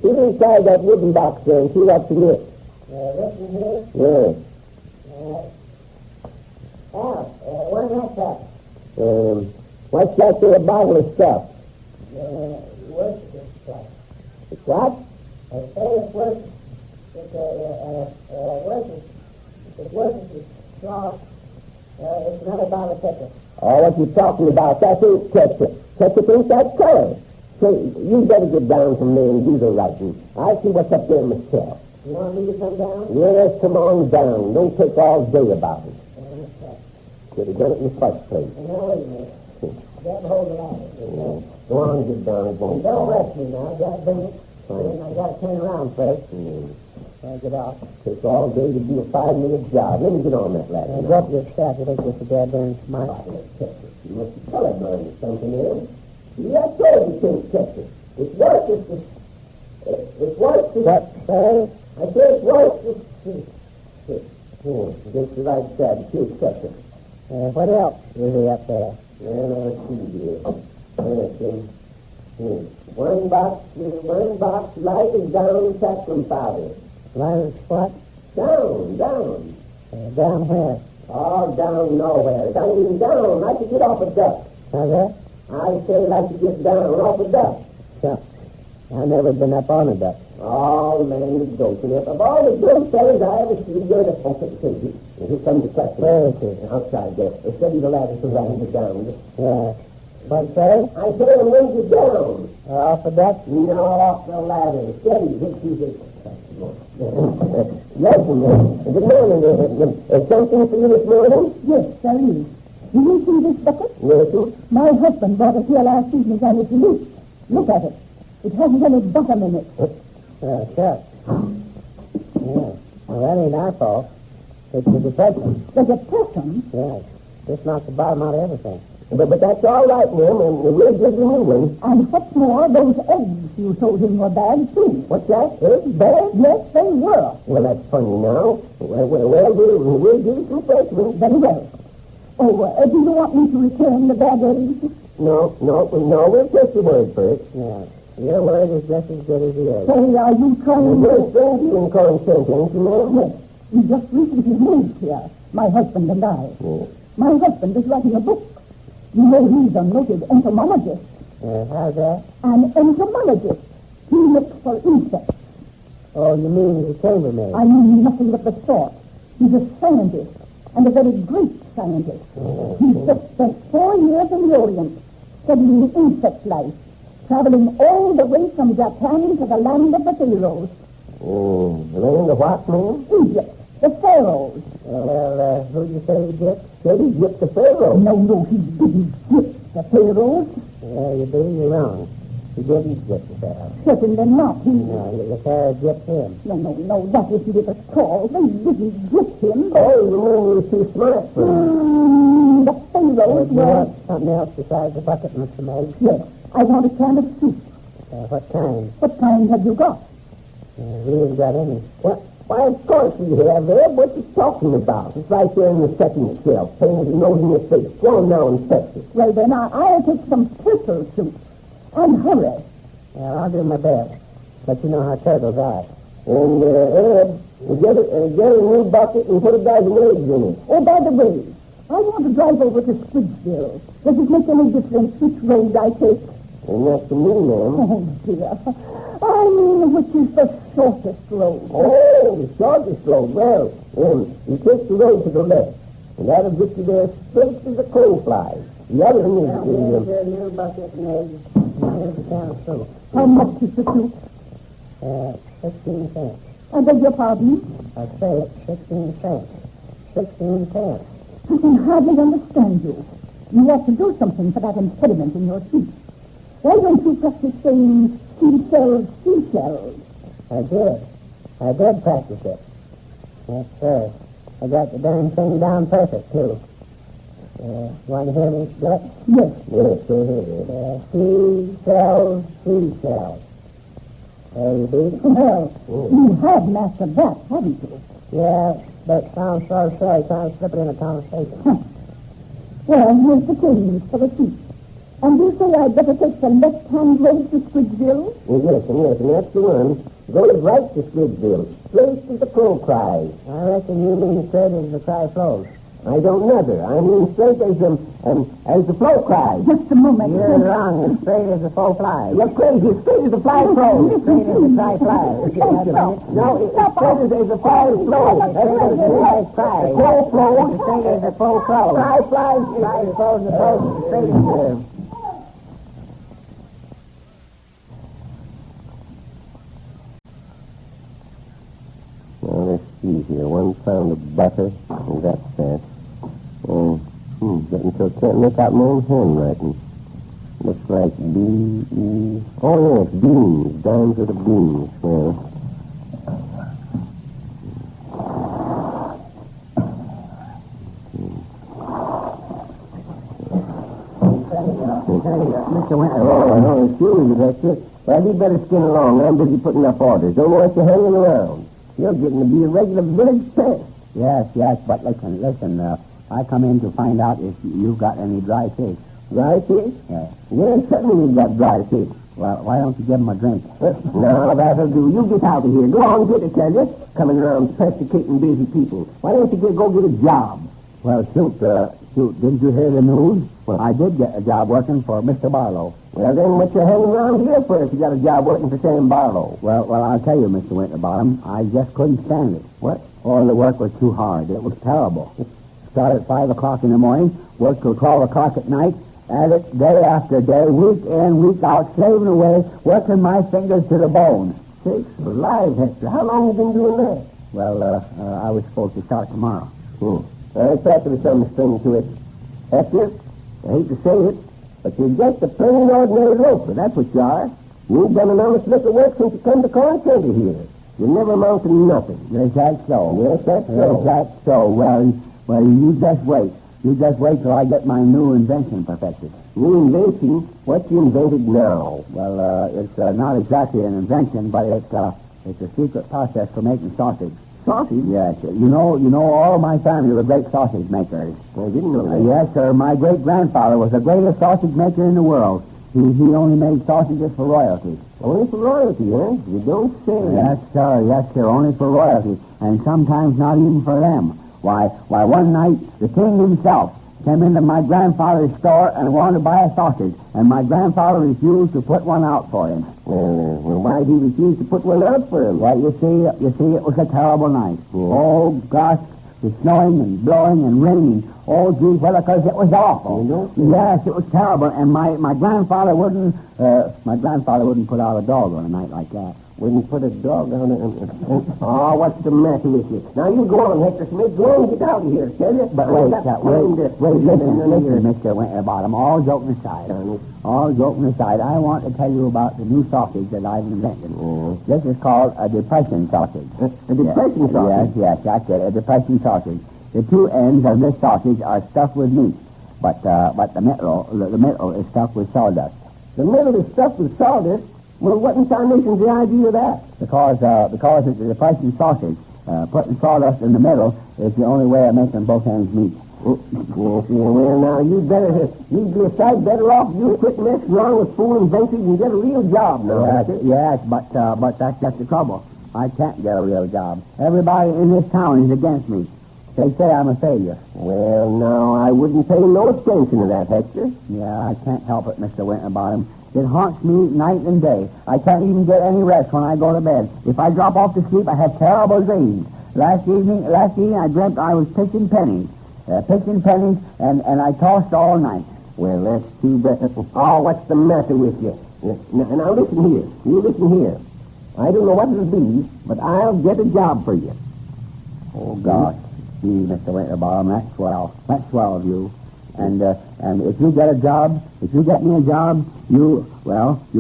get inside that wooden box there and see what's in it. This one here? Yeah. 1 nut sack. What's that there bottle of stuff? Worcestershire stuff. It's what? I say it's Worcestershire. It's Worcestershire sauce. It's another bottle of ketchup. Oh, what you talking about? That ain't ketchup. Ketchup ain't that color. So you better get down from there and do the writing. I'll see what's up there myself. You want me to come down? Yes, come on down. Don't take all day about it. Could have done it in the first place. Now, wait a minute. Zeb, hold the ladder. Go on and get down. Don't rush me now. I got to bring it. And I got to turn around first. I'll get off. Takes all day to do a 5-minute job. Let me get on that ladder. Drop your staff. You think this is goddamn smart? You must be colorblind or something else. See, I told you can't catch it. It's Worcestershire. It's Worcestershire. What, sir? I said it's Worcestershire. Against the right side, you can't catch it. What else is he up there? Well, let's see here. Let's see. One box light is down saffron powder. Light what? Down. Down where? Oh, down nowhere. It ain't even down. Like to get off a duck. How's that? I say like to get down off a duck. Sure. I've never been up on a duck. Oh, man, you don't. Of all the good fellas I ever see, you're the perfect crazy. And here comes the question. Where is he? Outside there. They steady the ladder so that he's down. Yeah. What, sir? I say I'm going to down. Off the duck? No, off the ladder. Steady. Listen, good morning. Is something for you this morning? Yes, there is. Do you see this bucket? Yes, sir. My husband brought it here last evening and it's loose. Look at it. It hasn't any bottom in it. Sure. Yeah. Well, that ain't our fault. It's the depression. The depression? Yes. Just knocked the bottom out of everything. But that's all right, ma'am, and we'll give you a new one. And what's more, those eggs you told him were bad, too. What's that? Eggs bad? Yes, they were. Well, that's funny now. Well, we'll give you some fresh ones. Very well. Oh, do you want me to return the bad eggs? No, we'll take your word first. Yeah. Your word is just as good as yours. Say, are you trying to... We're strangers in consent, ain't you, ma'am? Yes. We just recently moved here, my husband and I. Yes. My husband is writing a book. You know, he's a noted entomologist. How's that? An entomologist. He looks for insects. Oh, you mean he's a chambermaid? I mean nothing of the sort. He's a scientist, and a very great scientist. He's just spent 4 years in the Orient, studying insect life, traveling all the way from Japan to the land of the pharaohs. The land of what, ma'am? Egypt, the pharaohs. Well, who'd you say Egypt? Said Egypt, the pharaohs. No, he didn't Egypt, the pharaohs. Well, you believe you're wrong. He didn't get the pharaoh. Certainly not. No, the pharaoh gypped him. No, that isn't it at all. They didn't get him. Oh, you mean he was too smart for The pharaoh Do you want something else besides the bucket, Mr. Meggs? Yes, I want a can of soup. What kind? What kind have you got? We ain't got any. Why, of course we have, Ed. What you talking about? It's right there in the second shelf, painted your nose in your face. Go on now and fetch it. Well, then I'll take some turtle soup. And hurry. Well, I'll do my best. But you know how turtles are. And, Ed, get a new bucket and put a dozen eggs in it. Oh, by the way, I want to drive over to Squidsville. Does it make any difference which road I take? And that's to me, ma'am. Oh, dear. I mean, which is the shortest road? Oh, the shortest road. Well, you take the road to the left, and that'll get you there straight as a crow flies. The other one is... Here's a new bucket and eggs. Here's a can of soup. How much is the soup? 16 cents. I beg your pardon? I say it, 16 cents. 16 cents. I can hardly understand you. You ought to do something for that impediment in your speech. Why don't you practice saying seashells? I did practice it. Yes, sir. I got the darn thing down perfect, too. Want to hear me split? Yes. Yes, go ahead. Seashells. There you be. Well, you have mastered that, haven't you? Yeah, but it sounds so silly trying to slip it in a conversation. Well, here's the change for the seat. And you say I'd better take the left-hand road to Squidsville? Yes, and that's the one. Goes right to Squidsville, straight as the crow cries. I reckon you mean straight as the cry flows. I don't know. I mean straight as the flow cries. Just a moment. You're wrong. It's straight as the flow flies. You're crazy. It's straight as the fly flows. Straight as the cry flies. No, it's straight as the fly flows. Straight as the fly flies. The flow flows. Straight as the flow flows. Fly flies. Fly flows and flows. Straight as the... Now, let's see here. 1 pound of butter, and that's that. Getting so I can't make out my own handwriting. Looks like B-E... Oh, yes, beans. Dimes of the beans. Well... Mr. Winter. Oh, excuse me, Hector. Well, you better skin along. I'm busy putting up orders. Don't want you hanging around. You're getting to be a regular village pest. Yes, but listen, I come in to find out if you've got any dry fish. Dry fish? Yes. Yes, certainly you've got dry fish. Well, why don't you give them a drink? No, that'll do. You get out of here. Go on, get it, tell you. Coming around pesticating busy people. Why don't you go get a job? Well, shoot, didn't you hear the news? Well, I did get a job working for Mr. Barlow. Well, then what you hanging around here for if you got a job working for Sam Barlow? Well, I'll tell you, Mr. Winterbottom, I just couldn't stand it. What? Oh, the work was too hard. It was terrible. Started at 5 o'clock in the morning, worked till 12 o'clock at night, at it day after day, week in, week out, slaving away, working my fingers to the bone. Sakes alive, Hector. How long have you been doing that? Well, I was supposed to start tomorrow. I thought there was some string to it. Hector, I hate to say it, but you're just a plain ordinary loafer, that's what you are. You ain't done an honest lick of work since you come to Corn Center here. You never amount to nothing. Is that so? Yes, that's so. Is that so? Well, you just wait. You just wait till I get my new invention perfected. New invention? What you invented now? Well, it's not exactly an invention, but it's a secret process for making sausage. Sausage? Yes. You know, all my family were great sausage makers. I didn't know that. Yes, sir. My great-grandfather was the greatest sausage maker in the world. He only made sausages for royalty. Only for royalty, huh? You don't say. Yes, sir. Only for royalty. And sometimes not even for them. Why, one night, the king himself came into my grandfather's store and wanted to buy a sausage, and my grandfather refused to put one out for him. Well, why did he refuse to put one out for him? Well, you see, it was a terrible night. Yeah. Oh, gosh, it was snowing and blowing and raining. Oh, gee, well, because it was awful. Yes, it was terrible, and my grandfather wouldn't put out a dog on a night like that. Wouldn't put a dog on it. Oh, what's the matter with you? Now, you go on, Hector Smith. Go on and get out of here, tell you? But wait, listen, Mr. Winterbottom, all joking aside. All joking aside, I want to tell you about the new sausage that I've invented. This is called a depression sausage. A depression sausage? Yes, that's it, a depression sausage. The two ends of this sausage are stuffed with meat, but the middle is stuffed with sawdust. The middle is stuffed with sawdust? Well, what in tarnation's the idea of that? Because it's a depression sausage. Putting sawdust in the middle is the only way of making both ends meet. Well, now, you'd be a sight better off. You quit messing around with fooling ventures and get a real job now. Yes, but that's just the trouble. I can't get a real job. Everybody in this town is against me. They say I'm a failure. Well, now, I wouldn't pay no attention to that, Hector. Yeah, I can't help it, Mr. Winterbottom. It haunts me night and day. I can't even get any rest when I go to bed. If I drop off to sleep, I have terrible dreams. Last evening, I dreamt I was pitching pennies, and I tossed all night. Well, that's too bad. Oh, what's the matter with you? Now, listen here. You listen here. I don't know what it'll be, but I'll get a job for you. Oh, gosh. Gee, Mr. Winterbottom, that's swell. That's swell of you. And if you get me a job, you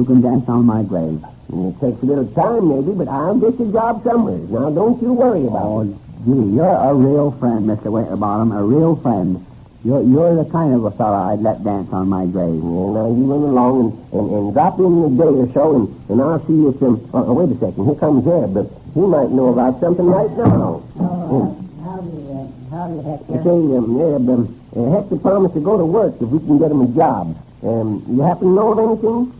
can dance on my grave. It takes a little time, maybe, but I'll get you a job somewhere. Now, don't you worry about it. Gee, you're a real friend, Mr. Winterbottom, a real friend. You're the kind of a fella I'd let dance on my grave. Well, now, you run along and drop in a day or so, and I'll see if wait a second. Here comes Zeb, but he might know about something right now. Howdy, Hector. Say, Hector promised to go to work if we can get him a job. You happen to know of anything?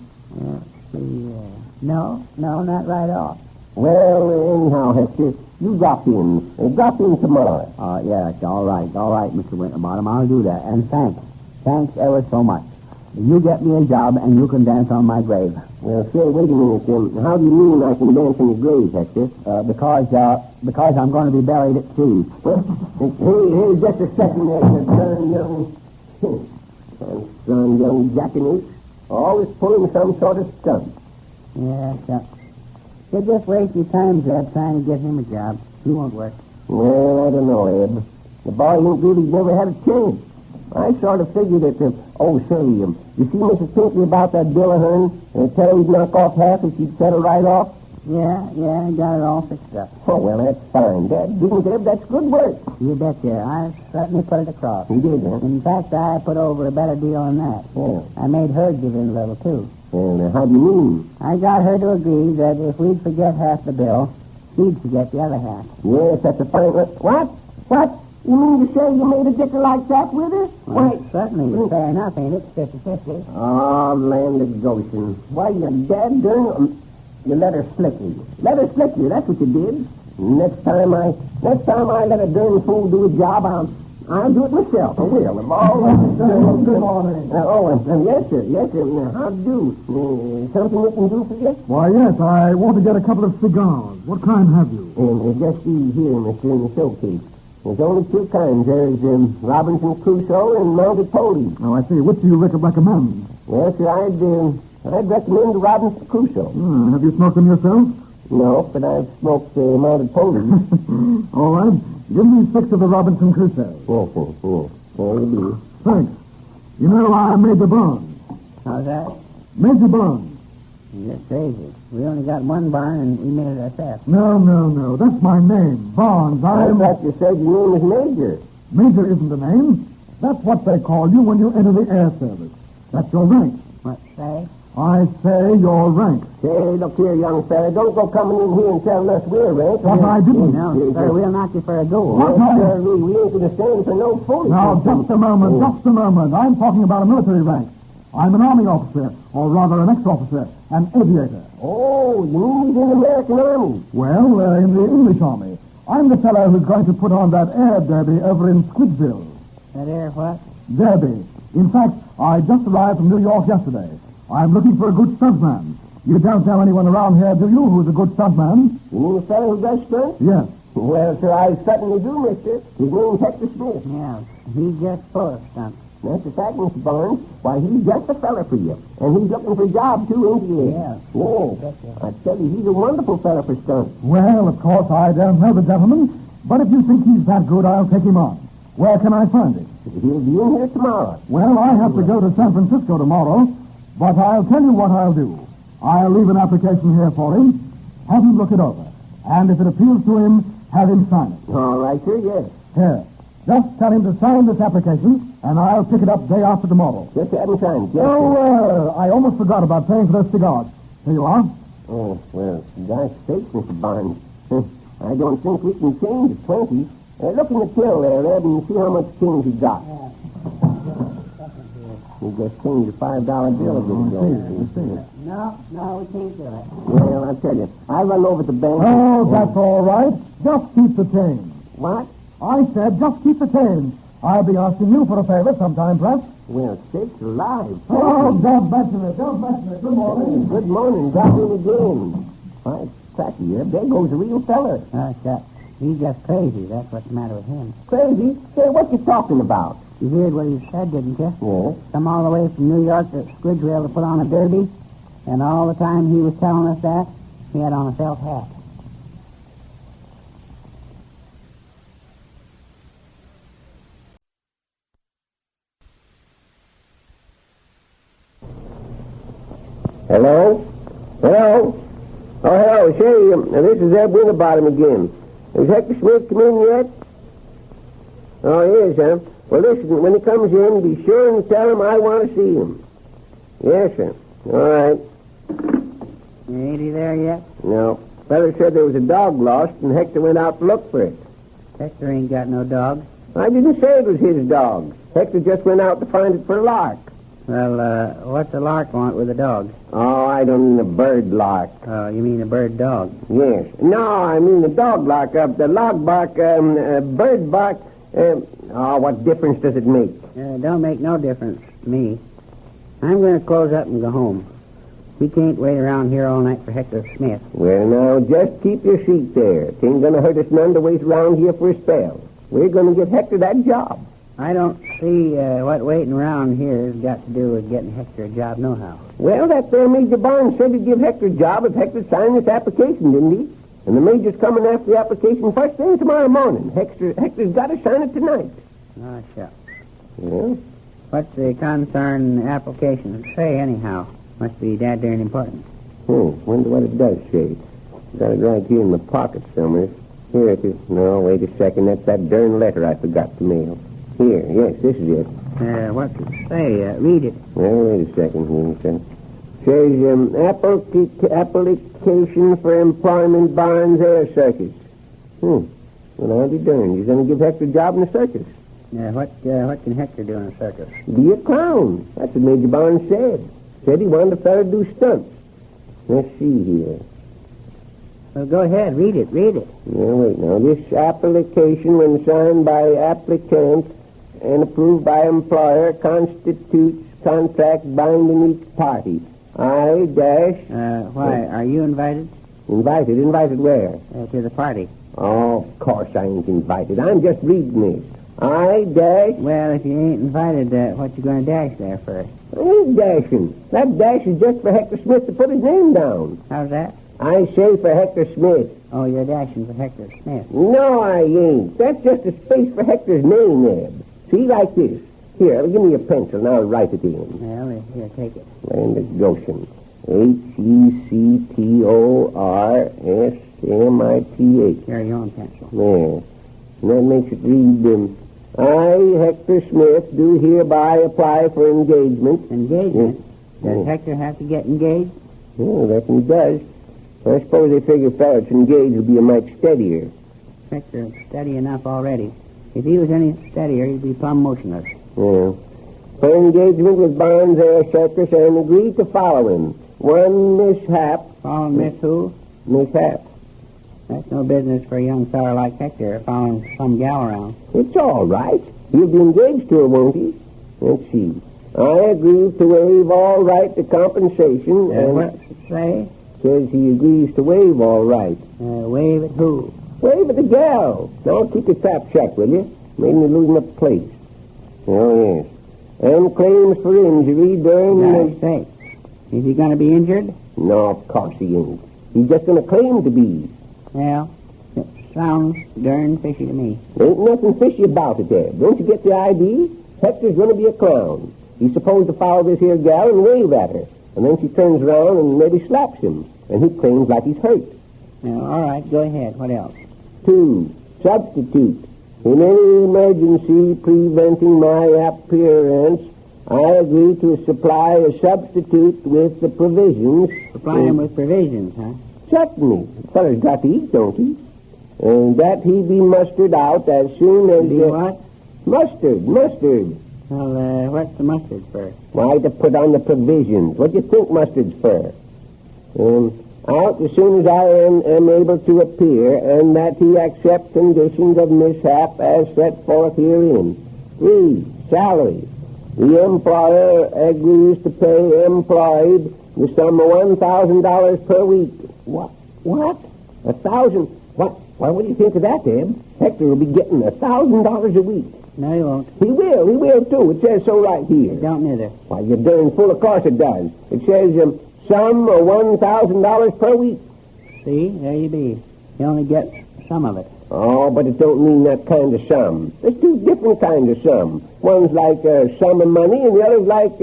No, not right off. Well, anyhow, Hector, you drop in. Drop in tomorrow. Yes, all right, Mr. Winterbottom, I'll do that. And thanks ever so much. You get me a job, and you can dance on my grave. Well, say, wait a minute, How do you mean I can dance on your grave, Hector? Because I'm going to be buried at sea. Well, here's just a second there, you darn young jackanapes. Always pulling some sort of stunt. Yeah, you just waste your time, Zeb, trying to get him a job. He won't work. Well, I don't know, Eb. The boy ain't really never had a chance. I sort of figured that, you see Mrs. Pinkley about that bill of hers? Tell her he'd knock off half if she'd settle right off? Yeah, I got it all fixed up. Oh, well, that's fine. That's good work. You betcha. I certainly put it across. You did, huh? In fact, I put over a better deal than that. Yeah. I made her give in a little, too. Well, how do you mean? I got her to agree that if we'd forget half the bill, she'd forget the other half. Yes, that's a fine... What? You mean to say you made a dicker like that with her? Well, certainly. Fair enough, ain't it? 50-50. Oh, land of Goshen. Why, you dad darn... You let her slick you. Let her slick you, that's what you did. Next time I let a darn fool do a job, I'll do it myself. I will. Good morning. Yes, sir. Now, how do? Something we can do for you? Why, yes, I want to get a couple of cigars. What kind have you? Just these here, mister, in the showcase. There's only two kinds. There's Robinson Crusoe and Mounted Police. Oh, I see. Which do you recommend? Well, sir, I'd recommend the Robinson Crusoe. Have you smoked them yourself? No, but I've smoked Mounted Police. All right. Give me 6 of the Robinson Crusoe. Yes, sir. Yes. There you do. Thanks. You know, I made the barn. How's that? Made the barn. That's crazy. We only got one barn, and we made it ourselves. No. That's my name. Barnes. I thought you said your name was Major. Major isn't a name. That's what they call you when you enter the air service. That's your rank. What, say? I say your rank. Say, look here, young fella. Don't go coming in here and telling us we're rank. What I didn't. No, sir, we'll knock you for a goal. Yes, sir, we ain't going to stand for no foolishness. Now, just a moment. I'm talking about a military rank. I'm an Army officer, or rather an ex-officer, an aviator. Oh, you mean he's in the American Army? Well, in the English Army. I'm the fellow who's going to put on that air derby over in Squidville. That air what? Derby. In fact, I just arrived from New York yesterday. I'm looking for a good stuntman. You don't know anyone around here, do you, who's a good stuntman? You mean the fellow who does stunts? Yes. Well, sir, I certainly do, mister. His name's Hector Smith. Yeah, he's just full of stunts. That's the fact, Mr. Barnes. Why, he's just the fella for you. And he's looking for a job, too, ain't he? Yeah. Oh, I tell you, he's a wonderful fella for Stunts. Well, of course, I don't know the gentleman, but if you think he's that good, I'll take him on. Where can I find him? He'll be in here tomorrow. Well, I have to go to San Francisco tomorrow, but I'll tell you what I'll do. I'll leave an application here for him, have him look it over, and if it appeals to him, have him sign it. All right, sir, yes. Here. Just tell him to sign this application, and I'll pick it up day after tomorrow. Just have him sign it, yes, I almost forgot about paying for those cigars. Here you are. Oh, well, gosh sakes, Mr. Barnes. I don't think we can change it 20. Look in the till there, Eb, and see how much change he got. We just changed the $5 bill again. No, we can't do it. Well, I'll tell you. I'll run over to the bank. Oh, that's all right. Just keep the change. What? I said just keep the change. I'll be asking you for a favor sometime, perhaps. Well, sakes alive. Oh, don't mention it. Don't mention it. Good morning. Good morning. Drop in again. Why, cracky, Eb. There goes a real feller. He's just crazy. That's what's the matter with him. Crazy? Say, what you talking about? You heard what he said, didn't you? Yes. Come all the way from New York to Squidgeville to put on a derby, and all the time he was telling us that, he had on a felt hat. Hello? Hello? Oh, hello. Say, this is Zeb Winterbottom again. Has Hector Smith come in yet? Oh, he is, huh? Well, listen, when he comes in, be sure and tell him I want to see him. Yes, sir. All right. Ain't he there yet? No. Feller said there was a dog lost, and Hector went out to look for it. Hector ain't got no dog. I didn't say it was his dog. Hector just went out to find it for a lark. Well, what's a lark want with a dog? Oh, I don't mean a bird lark. Oh, you mean a bird dog? Yes. No, I mean the dog lark. The log bark, bird bark. What difference does it make? Don't make no difference to me. I'm going to close up and go home. We can't wait around here all night for Hector Smith. Well, now, just keep your seat there. It ain't going to hurt us none to wait around here for a spell. We're going to get Hector that job. I don't see what waiting around here has got to do with getting Hector a job nohow. Well, that there Major Barnes said he'd give Hector a job if Hector signed this application, didn't he? And the Major's coming after the application first thing tomorrow morning. Hector's got to sign it tonight. Oh, sure. Yeah? What's the concern application say, anyhow? Must be that darn important. Wonder what it does say. Got it right here in my pocket somewhere. Here it is. No, wait a second. That's that darn letter I forgot to mail. Here, yes, this is it. What's it say? Read it. Well, wait a second here. It says, application for employment Barnes Air Circus. Well, I'll be darned. He's going to give Hector a job in the circus. What can Hector do in a circus? Be a clown. That's what Major Barnes said. Said he wanted a fella to do stunts. Let's see here. Well, go ahead. Read it. Now, wait now. This application, when signed by applicant and approved by employer, constitutes contract binding each party. Why, are you invited? Invited? Invited where? To the party. Oh, of course I ain't invited. I'm just reading this. Well, if you ain't invited, what you going to dash there for? I ain't dashing. That dash is just for Hector Smith to put his name down. How's that? I say for Hector Smith. Oh, you're dashing for Hector Smith. No, I ain't. That's just a space for Hector's name, Eb. See, like this. Here, give me a pencil and I'll write it in. Well, here, take it. Land of Goshen. HectorSmith. Here, your own pencil. There. And that makes it read, I, Hector Smith, do hereby apply for engagement. Engagement? Does Hector have to get engaged? Yeah, I reckon he does. I suppose they figure fellas engaged will be a mite steadier. Hector's steady enough already. If he was any steadier, he'd be plumb motionless. Yeah. For engagement with Barnes Air Circus and agree to follow him. One mishap. Following Miss who? Mishap. That's no business for a young feller like Hector, following some gal around. It's all right. He'll be engaged to her, won't he? Let's see. I agree to waive all right to compensation. And what's it say? Says he agrees to waive all right. Waive at who? Wave at the gal. Now keep your trap shut, will you? Made me lose my place. Oh, yes. and claims for injury during... Gosh sakes. Is he going to be injured? No, of course he ain't. He's just going to claim to be. Well, it sounds darn fishy to me. There ain't nothing fishy about it, Ed. Don't you get the idea? Hector's going to be a clown. He's supposed to follow this here gal and wave at her. And then she turns around and maybe slaps him. And he claims like he's hurt. Well, all right, go ahead. What else? 2, substitute. In any emergency preventing my appearance, I agree to supply a substitute with the provisions. Supply him with provisions, huh? Certainly. The feller's got to eat, don't he? And that he be mustered out as soon as... Be what? Mustard. Well, what's the mustard for? Why, to put on the provisions. What do you think mustard's for? Out as soon as I am able to appear, and that he accept conditions of mishap as set forth herein. 3, salary. The employer agrees to pay employed the sum of $1,000 per week. What? 1,000? What do you think of that, Eb? Hector will be getting $1,000 a week. No, he won't. He will too. It says so right here. It don't neither. Why, you're darn full. Of course it does. It says sum of $1,000 per week. See, there you be. He only gets some of it. Oh, but it don't mean that kind of sum. There's 2 different kinds of sum. One's like a sum of money, and the other's like,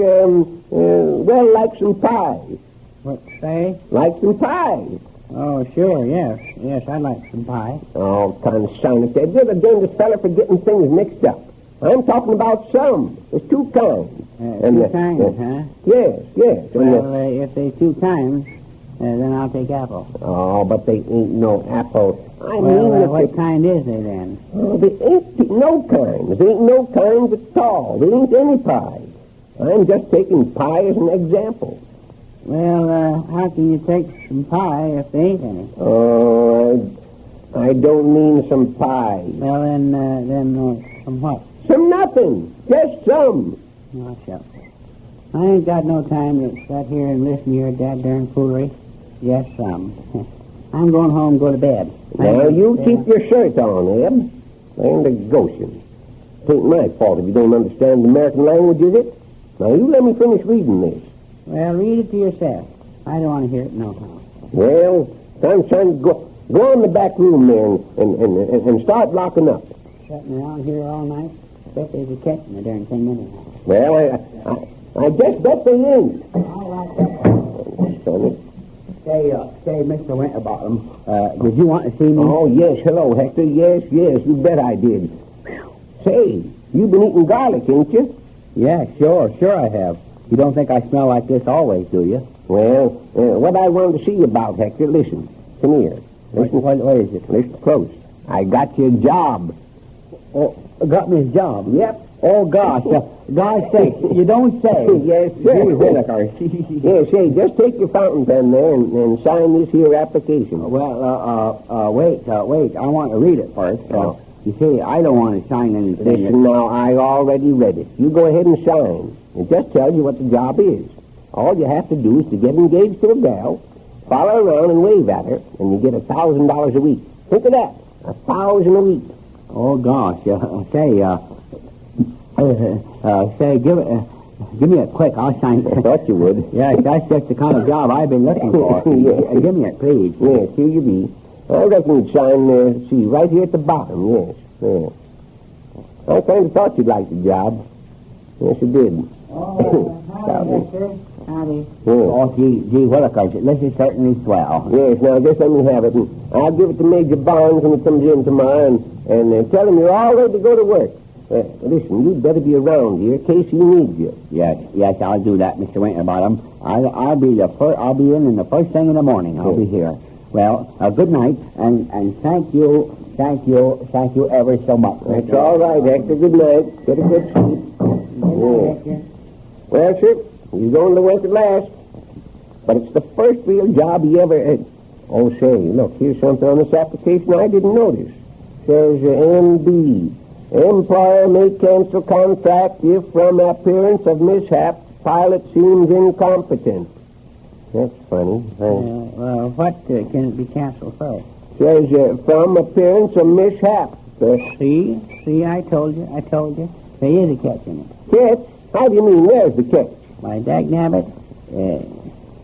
like some pie. What, say? Like some pie. Oh, sure, yes. Yes, I'd like some pie. Oh, kind of son of that. You're the damnedest fella for getting things mixed up. I'm talking about some. There's 2 kinds. 2 kinds, huh? Yes. Well, if there's 2 kinds, then I'll take apple. Oh, but they ain't no apple. What kind is they then? Oh, there ain't no kinds. There ain't no kinds at all. There ain't any pie. I'm just taking pie as an example. Well, how can you take some pie if there ain't any? Oh, I don't mean some pie. Well, then some what? Some nothing. Just some. Oh, shucks. I ain't got no time to sit here and listen to your dad-darn foolery. Yes, some. I'm going home and go to bed. Now, you keep your shirt on, Eb. And a Goshen. It ain't my fault if you don't understand the American language, is it? Now, you let me finish reading this. Well, read it to yourself. I don't want to hear it no how. Well, I'm trying to go in the back room there and start locking up. Sitting around here all night? I bet there's a catch in the darn thing anyhow. Well, I just bet they ain't. Sonny. Say, Mr. Winterbottom, did you want to see me? Oh, yes. Hello, Hector. Yes. You bet I did. Say, you've been eating garlic, ain't you? Yeah, sure I have. You don't think I smell like this always, do you? Well, what I wanted to see you about, Hector, listen. Come here. Listen. What is it? Listen close. I got you a job. Oh, got me a job? Yep. Oh, gosh. God's sake, you don't say. Yes, sir. Yes, say, just take your fountain pen there and sign this here application. Wait. I want to read it first. You see, I don't want to sign anything. Listen, now, I already read it. You go ahead and sign. It just tells you what the job is. All you have to do is to get engaged to a gal, follow around and wave at her, and you get $1,000 a week. Think of that. $1,000 a week. Oh, gosh. Give me it quick. I'll sign it. I thought you would. Yes, that's just the kind of job I've been looking for. Yes. Give me it, please. Yes, here you be. I reckon you'd sign there, see, right here at the bottom, yes. Yeah. I kind of thought you'd like the job. Yes, you did. Howdy, sir. Howdy. Oh, gee, Willikers, this is certainly swell. Yes, now just let me have it. And I'll give it to Major Barnes when he comes in tomorrow and tell him you're all ready to go to work. Listen, you'd better be around here in case he needs you. Yes, I'll do that, Mr. Winterbottom. I'll be in the first thing in the morning. I'll be here. Well, good night, and thank you ever so much. That's all right, Hector. Good night. Get a good sleep. Hector. Well, sir, he's going to work at last. But it's the first real job he ever had. Oh, say, look, here's something on this application I didn't notice. It says MB. Employer may cancel contract if from appearance of mishap pilot seems incompetent. That's funny. Well, what can it be canceled for? Says from appearance of mishap. See, I told you. There is a catch in it. Catch? How do you mean, where's the catch? Why, dagnabbit,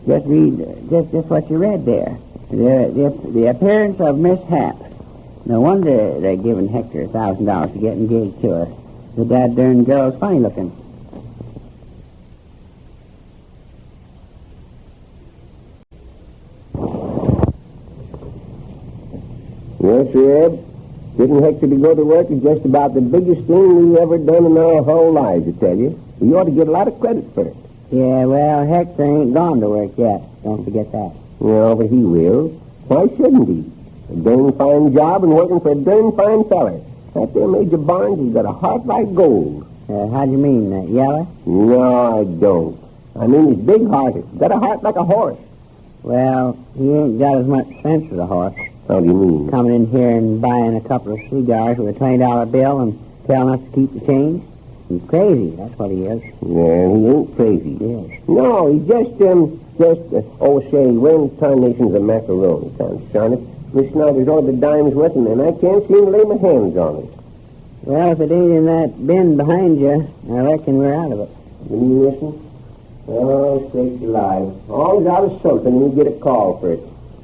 just read just what you read there. The appearance of Miss Hap. No wonder they're giving Hector $1,000 to get engaged to her. The dad darn girl's funny looking. Yes, sir, Eb. Getting Hector to go to work is just about the biggest thing we've ever done in our whole lives, I tell you. We ought to get a lot of credit for it. Yeah, well, Hector ain't gone to work yet. Don't forget that. No, but he will. Why shouldn't he? A darn fine job and working for a darn fine feller. That there Major Barnes has got a heart like gold. How do you mean, yellow? No, I don't. I mean he's big-hearted. Got a heart like a horse. Well, he ain't got as much sense as a horse. How do you mean? Coming in here and buying a couple of cigars with a $20 bill and telling us to keep the change. He's crazy, that's what he is. Yeah, he ain't crazy. Yes. No, he say, when tarnation's a macaroni, darn it. Miss Snyder's ordered the dimes with him, and I can't seem to lay my hands on it. Well, if it ain't in that bin behind you, I reckon we're out of it. You listen? Oh, sakes alive. Always out of something and you get a call for it.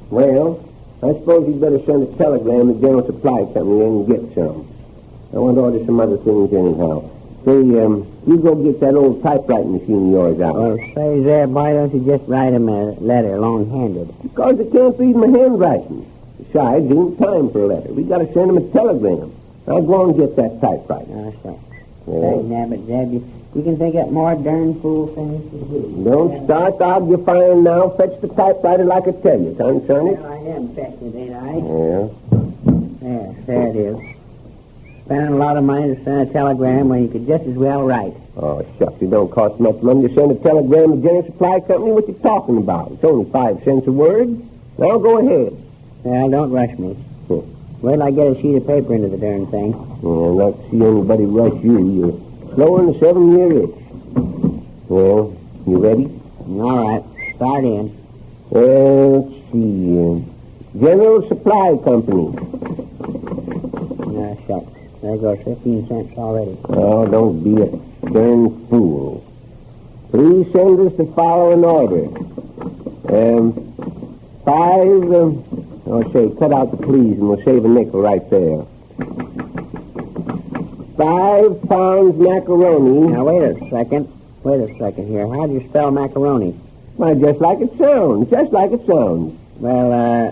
Well, I suppose you'd better send a telegram to General Supply Company and get some. I want to order some other things anyhow. Say, you go get that old typewriting machine of yours out. Well, say, Zeb, why don't you just write him a letter long-handed? Because I can't read my handwriting. Besides, there ain't time for a letter. We got to send him a telegram. I'll go and get that typewriter. Oh, so. But Zeb, you can think up more darn fool things to do. Don't start arguing now. Fetch the typewriter like I tell you, concern it. Well, I am fetching it, ain't I? Yeah. There it is. Spending a lot of money to send a telegram when you could just as well write. Oh, shucks, it don't cost much money to send a telegram to General Supply Company. What you talking about? It's only 5 cents a word. Now go ahead. Well, don't rush me. Wait till I get a sheet of paper into the darn thing. Well, not see anybody rush you. You're slower than a 7-year itch. Well, you ready? All right. Start in. Let's see. General Supply Company. Shucks. There goes 15 cents already. Oh, don't be a darn fool. Please send us the following order. 5, cut out the please and we'll save a nickel right there. 5 pounds macaroni. Now, wait a second. Here. How do you spell macaroni? Why, just like it sounds. Just like it sounds. Well,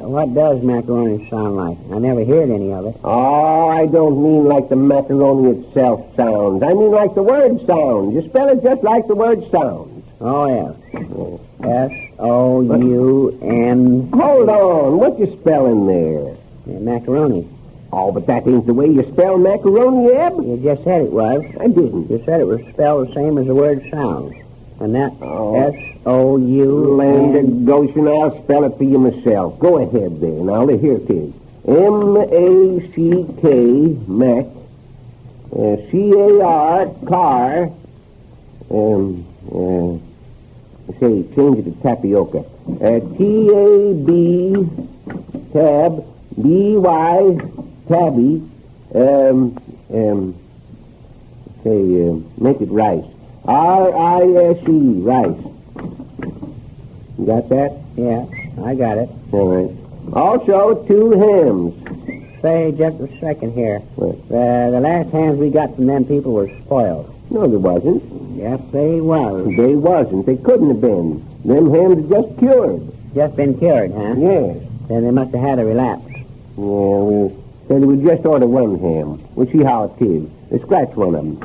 what does macaroni sound like? I never heard any of it. Oh, I don't mean like the macaroni itself sounds. I mean like the word sounds. You spell it just like the word sounds. Oh, yes. S-O-U-N... Hold on. What you spelling there? Macaroni. Oh, but that ain't the way you spell macaroni, Eb. You just said it was. I didn't. You said it was spelled the same as the word sounds. And that S-O-U... Land of Goshen, I'll spell it for you myself. Go ahead there. Now, here it is. M-A-C-K, Mac. C-A-R, car. Change it to tapioca. T-A-B, tab, B-Y, tabby. Make it rice. R-I-S-E, rice. You got that? Yeah, I got it. All right. Also, 2 hams. Say, just a second here. What? The last hams we got from them people were spoiled. No, there wasn't. Yes, they was. They wasn't. They couldn't have been. Them hams are just cured. Just been cured, huh? Yes. Then they must have had a relapse. Yeah, we said we just order 1 ham. We'll see how it is. Let's scratch one of them.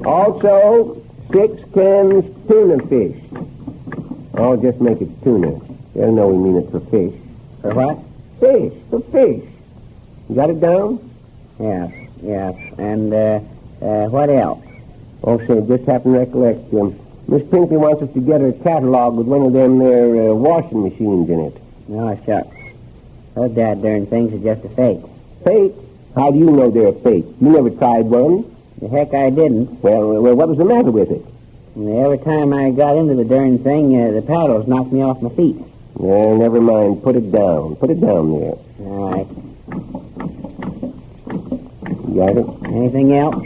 Also, 6 cans tuna fish. Oh, just make it tuna. They'll know we mean it for fish. For what? Fish. For fish. You got it down? Yes. And, what else? Oh, say, just happened to recollect. Miss Pinkley wants us to get her catalog with one of them there washing machines in it. Oh, shucks. Those darn things are just a fake. Fake? How do you know they're a fake? You never tried one? The heck I didn't. Well, what was the matter with it? Every time I got into the darn thing, the paddles knocked me off my feet. Well, never mind. Put it down. Put it down there. All right. You got it? Anything else?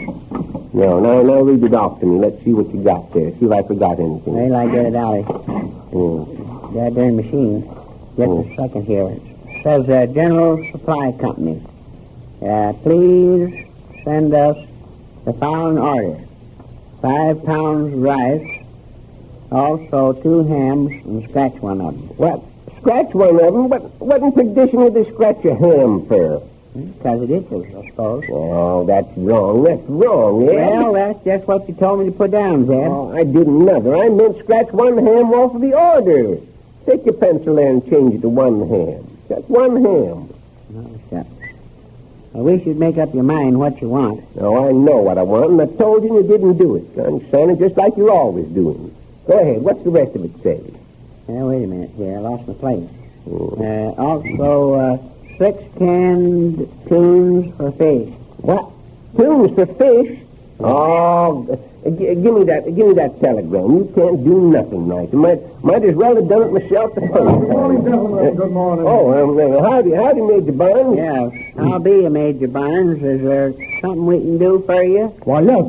No, now read it off to me. Let's see what you got there. See if I forgot anything. Wait till I get it out of that darn machine. Just a second here. It says General Supply Company. Please send us the following order. 5 pounds rice, also 2 hams, and scratch one of them. What? Scratch one of them? What in perdition would they scratch a ham for? Because it itches, I suppose. Oh, that's wrong. That's wrong, eh? Well, that's just what you told me to put down, Zeb. Oh, I didn't neither. I meant scratch one ham off of the order. Take your pencil there and change it to 1 ham. Just 1 ham. Oh, shucks. I wish you'd make up your mind what you want. Oh, I know what I want, and I told you didn't do it. I'm saying it just like you're always doing. Go ahead. What's the rest of it say? Wait a minute here. I lost my place. Also, 6 canned tunes for fish. What? Tunes for fish? Oh, give me that telegram. You can't do nothing nice. Might as well have done it myself the first time. Good morning, gentlemen. Good morning. Oh, howdy, Major Barnes. Yes, I'll be you, Major Barnes. Is there something we can do for you? Why, yes.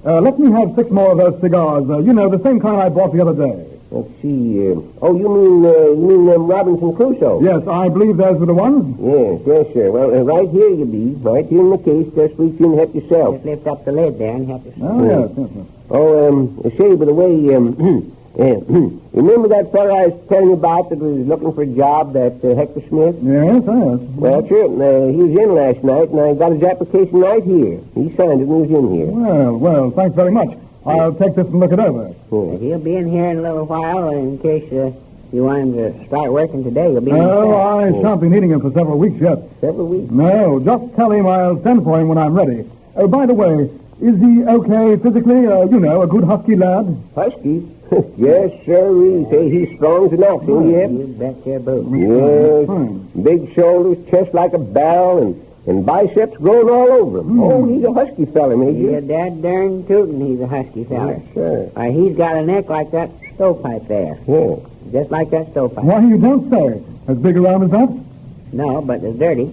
Let me have 6 more of those cigars. The same kind I bought the other day. Let's see. You mean Robinson Crusoe? Yes, I believe those were the ones. Yes, sir. Well, right here you be. Right here in the case. Just reach in and help yourself. Just lift up the lid there and help yourself. Oh, yes. Oh, say, by the way, remember that fellow I was telling you about that was looking for a job, that Hector Smith? Yes. Well, sure. He was in last night, and I got his application right here. He signed it and he was in here. Well, thanks very much. I'll take this and look it over. He'll be in here in a little while in case you want him to start working today. He'll be in I shan't be needing him for several weeks yet. Several weeks? No, just tell him I'll send for him when I'm ready. Oh, by the way, is he okay physically? A good husky lad? Husky? Yes, sir. He's strong as an ox, yep. You bet your boot. Yes. Big shoulders, chest like a barrel, and biceps growing all over him. Oh, he's a husky fella, Major. You're dad darn tootin' he's a husky fella. Yes, sir. He's got a neck like that stovepipe there. Yeah. Just like that stovepipe. Why, you don't say. As big around as that? No, but it's dirty.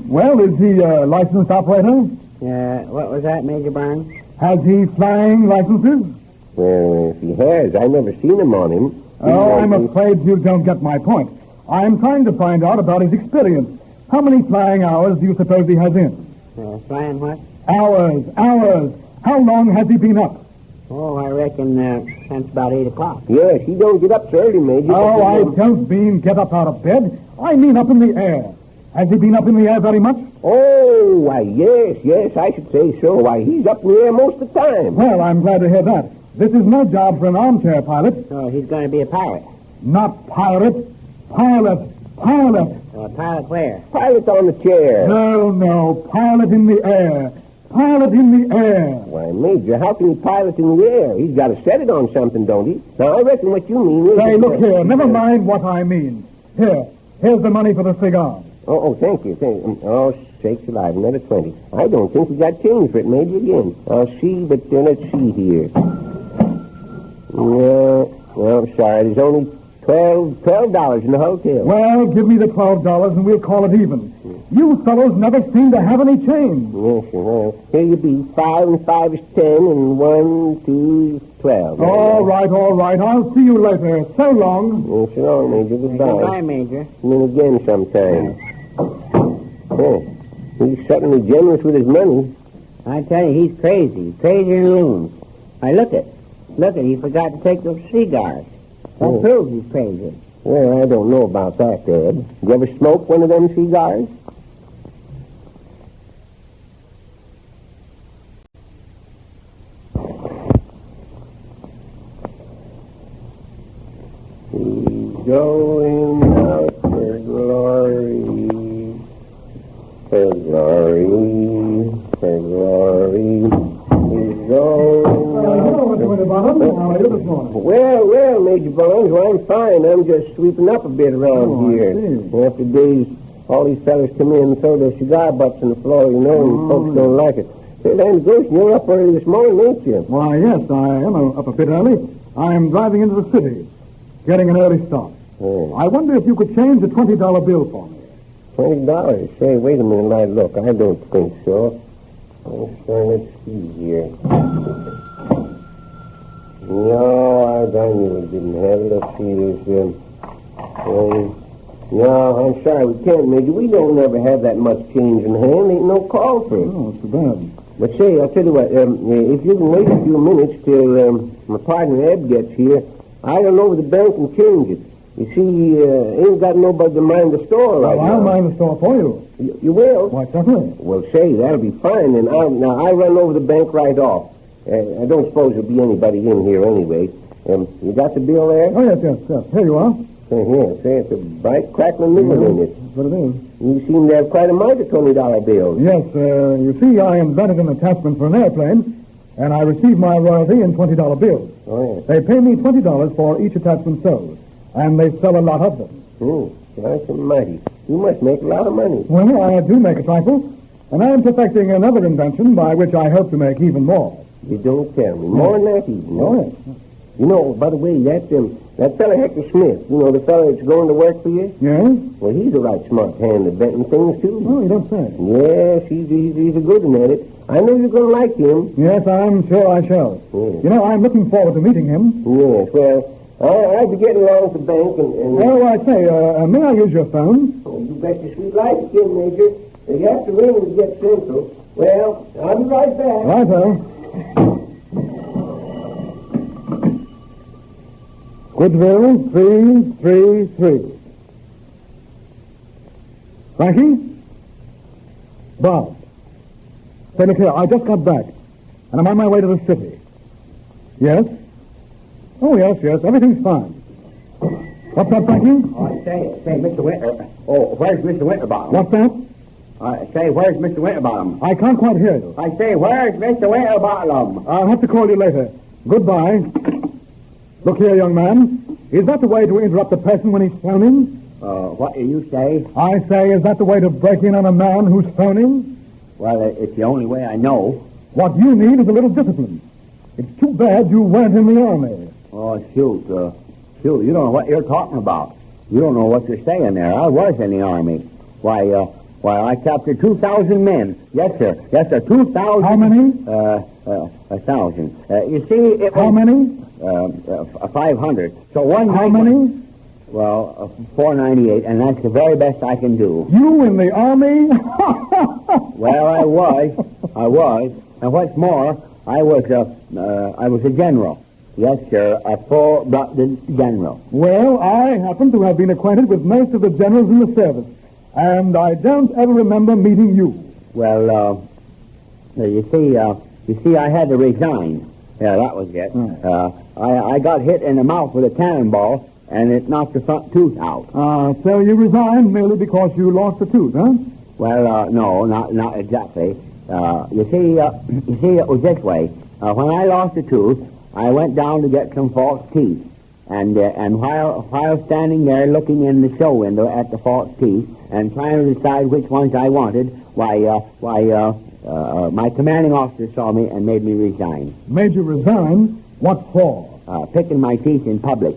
Well, is he a licensed operator? What was that, Major Barnes? Has he flying licenses? Well, if he has, I've never seen him on him. I'm afraid you don't get my point. I'm trying to find out about his experience. How many flying hours do you suppose he has in? Flying what? Hours. How long has he been up? Oh, I reckon since about 8 o'clock. Yes, he don't get up so early, Major. Oh, I don't mean get up out of bed. I mean up in the air. Has he been up in the air very much? Oh, why, yes, I should say so. Why, he's up in the air most of the time. Well, I'm glad to hear that. This is no job for an armchair pilot. Oh, he's going to be a pilot. Not pirate. Pilot. Pilot where? Pilot on the chair. No. Pilot in the air. Pilot in the air. Why, Major, how can he pilot in the air? He's got to set it on something, don't he? Now, I reckon what you mean is... Say, look here. Never mind what I mean. Here's the money for the cigar. Oh, thank you. Oh, sakes alive, another 20. I don't think we got change for it, Major, again. I'll see, but let's see here. No, I'm sorry. There's only $12 in the hotel. Well, give me the $12 and we'll call it even. You fellows never seem to have any change. Yes, well, here you be. 5 and 5 is 10, and 1, 2 is 12. All right. I'll see you later. So long. Yes, so long, Major. Goodbye. Goodbye, Major. And then again sometime. He's suddenly generous with his money. I tell you, he's crazy. Crazier than loons. Look at, he forgot to take those cigars. That proves he's crazy. Well, I don't know about that, Ed. You ever smoke one of them cigars? He's going out for glory. For glory. He's going Well, Major Barnes, I'm fine. I'm just sweeping up a bit around here. After days, all these fellas come in and throw their cigar butts on the floor, and folks don't like it. Say, Land Ghost, you're up early this morning, ain't you? Why, yes, I am up a bit early. I'm driving into the city, getting an early start. I wonder if you could change a $20 bill for me. $20? Say, wait a minute, I don't think so. Let's see see here. No, I knew we didn't have it. Let's see, no, I'm sorry, we can't, Major. We don't ever have that much change in hand. Ain't no call for it. Oh, it's too bad. But say, I'll tell you what, if you can wait a few minutes till my partner Eb gets here, I'll run over the bank and change it. You see, ain't got nobody to mind the store right now. I'll mind the store for you. You will? Why, certainly. Well, say, that'll be fine. And I run over the bank right off. I don't suppose there'll be anybody in here anyway. You got the bill there? Oh, yes. Here you are. Here, say, it's a bright, crackling new one in it. That's what it is. You seem to have quite a mite of $20 bills. Yes, you see, I invented an attachment for an airplane, and I receive my royalty in $20 bills. Oh, yes. They pay me $20 for each attachment sold, and they sell a lot of them. Nice and mighty. You must make a lot of money. Well, I do make a trifle, and I am perfecting another invention by which I hope to make even more. You don't tell me. More than that even. Oh, yes. You know, by the way, that fella Hector Smith, you know, the fella that's going to work for you? Yes? Well, he's a right smart hand at betting things, too. Oh, you don't say. Yes, he's a good one at it. I know you're going to like him. Yes, I'm sure I shall. Yes. You know, I'm looking forward to meeting him. Yes, well, I'll be getting along to the bank and... Oh, I say, may I use your phone? Oh, you bet your sweet life, you can, Major. You have to ring to get central. Well, I'll be right back. Right, sir. Woodville, 333. Frankie? Bob. Say, look here, I just got back, and I'm on my way to the city. Yes? Oh, yes, everything's fine. What's that, Frankie? Say, Mr. Winter. Oh, where's Mr. Winterbottom? What's that? Say, where's Mr. Winterbottom? I can't quite hear you. I say, where's Mr. Winterbottom? I'll have to call you later. Goodbye. Look here, young man. Is that the way to interrupt a person when he's phoning? What do you say? I say, is that the way to break in on a man who's phoning? Well, it's the only way I know. What you need is a little discipline. It's too bad you weren't in the army. Oh, shoot, you don't know what you're talking about. You don't know what you're saying there. I was in the army. Why, I captured 2,000 men. Yes, sir, 2,000. How many? 1,000. You see, it was... How many? 500. So one... How many? Well, 498, and that's the very best I can do. You in the army? Well, I was. And what's more, I was a general. Yes, sir, a full-blooded general. Well, I happen to have been acquainted with most of the generals in the service, and I don't ever remember meeting you. Well, you see, I had to resign. Yeah, that was it. I got hit in the mouth with a cannonball, and it knocked the front tooth out. So you resigned merely because you lost a tooth, huh? Well, no, not exactly. You see, it was this way. When I lost a tooth, I went down to get some false teeth, and while standing there looking in the show window at the false teeth and trying to decide which ones I wanted, my commanding officer saw me and made me resign. Made you resign? What for? Picking my teeth in public.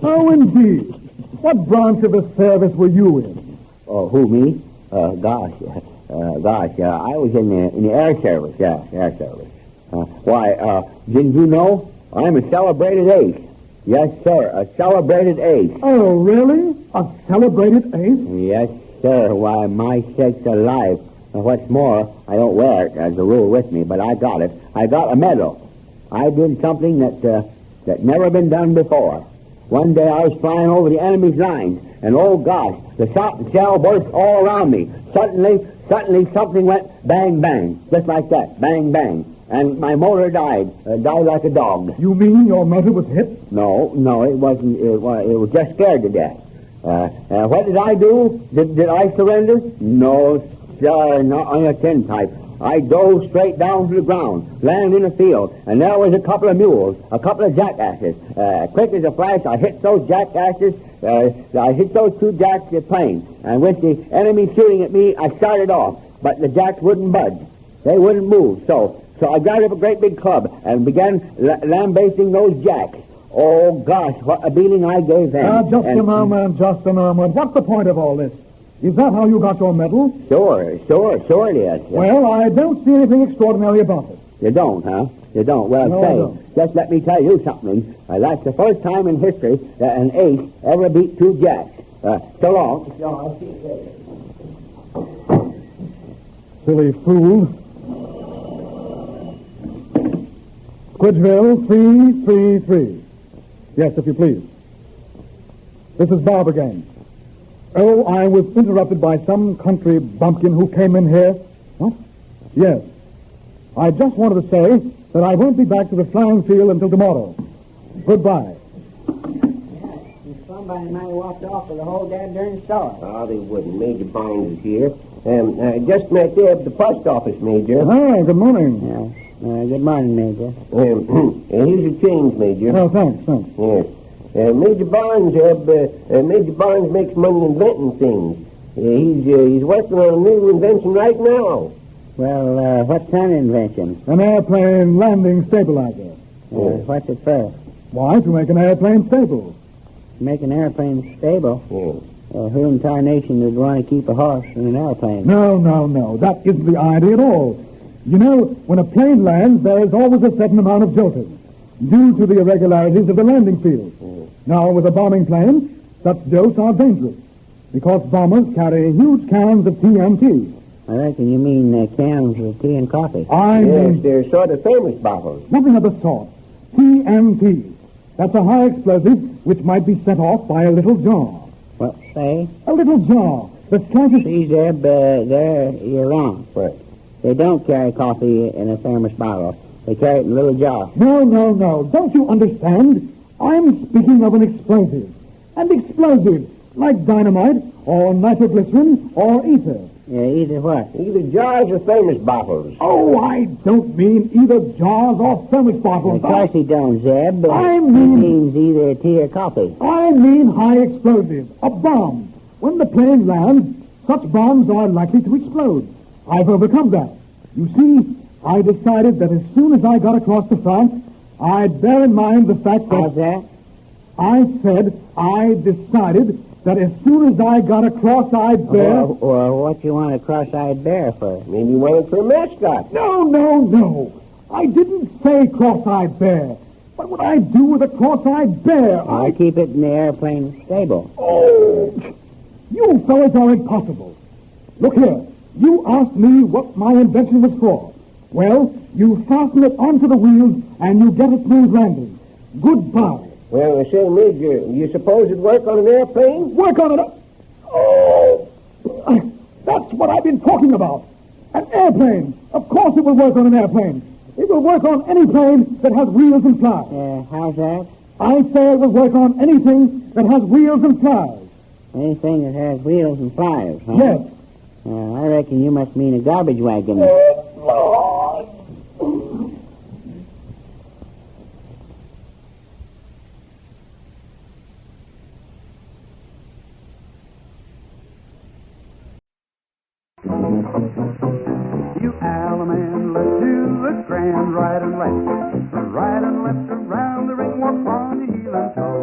Oh, indeed. What branch of the service were you in? Oh, who, me? Gosh, I was in the air service. Yeah, air service. Didn't you know? I'm a celebrated ace. Yes, sir, a celebrated ace. Oh, really? A celebrated ace? Yes, sir. Why, my sakes alive. And what's more, I don't wear it as a rule with me, but I got it. I got a medal. I did something that never been done before. One day I was flying over the enemy's lines, and oh gosh, the shot and shell burst all around me. Suddenly something went bang, bang, just like that, bang, bang. And my motor died like a dog. You mean your motor was hit? No, it wasn't. It was just scared to death. What did I do? Did I surrender? No, sir, not on a tintype. I dove straight down to the ground, landed in a field, and there was a couple of mules, a couple of jackasses. Quick as a flash, I hit those jackasses. I hit those two jacks of the plane, and with the enemy shooting at me, I started off, but the jacks wouldn't budge. They wouldn't move, so I grabbed up a great big club and began lambasting those jacks. Oh, gosh, what a beating I gave them. Just a moment. What's the point of all this? Is that how you got your medal? Sure it is. Well, I don't see anything extraordinary about it. You don't, huh? You don't. Well, No, I say, don't. just let me tell you something. That's the first time in history that an ace ever beat two jacks. So long. I'll see you later. Silly fool. Squidgeville, 333. Yes, if you please. This is Bob again. Oh, I was interrupted by some country bumpkin who came in here. What? Yes. I just wanted to say that I won't be back to the flying field until tomorrow. Goodbye. Somebody might have walked off with the whole darn store. Oh, they wouldn't. Major Barnes is here. I just met Eb, the post office, Major. Hi, good morning. Good morning, Major. Here's your change, Major. Oh, thanks. Yes. Major Barnes, Major Barnes makes money inventing things. He's working on a new invention right now. Well, what kind of invention? An airplane landing stabilizer. What's it for? Why, to make an airplane stable. Make an airplane stable? Who in tarnation would want to keep a horse in an airplane? No. That isn't the idea at all. You know, when a plane lands, there is always a certain amount of jolting, due to the irregularities of the landing field. Now, with a bombing plane, such jolts are dangerous, because bombers carry huge cans of TNT. I reckon you mean cans of tea and coffee. Yes, they're sort of famous bottles. Nothing of the sort. TNT. That's a high explosive which might be set off by a little jar. What, say? A little jar that's carried... See, Zeb, there you're wrong. What? They don't carry coffee in a thermos bottle. They carry it in little jars. No. Don't you understand? I'm speaking of an explosive. And explosives, like dynamite, or nitroglycerin, or ether. Either what? Either jars or thermos bottles. Oh, I don't mean either jars or thermos bottles. Of course you don't, Zeb. I He mean... means either tea or coffee. I mean high explosive. A bomb. When the plane lands, such bombs are likely to explode. I've overcome that. You see, I decided that as soon as I got across to France, I'd bear in mind the fact that... How's that? I said I decided that as soon as I got a cross-eyed bear... Well, what you want a cross-eyed bear for? Maybe you want it for a mascot. No. I didn't say cross-eyed bear. What would I do with a cross-eyed bear? I keep it in the airplane stable. Oh, you fellas are impossible. Look here. You asked me what my invention was for. Well, you fasten it onto the wheels and you get a smooth landing. Goodbye. Well, I say, Major, you suppose it'd work on an airplane? Work on it? Oh, that's what I've been talking about. An airplane. Of course it will work on an airplane. It will work on any plane that has wheels and flies. How's that? I say it will work on anything that has wheels and flies. Anything that has wheels and flies, huh? Yes. I reckon you must mean a garbage wagon. Lord. You allemande, let's do a grand right and left around the ring, walk on your heel and toe.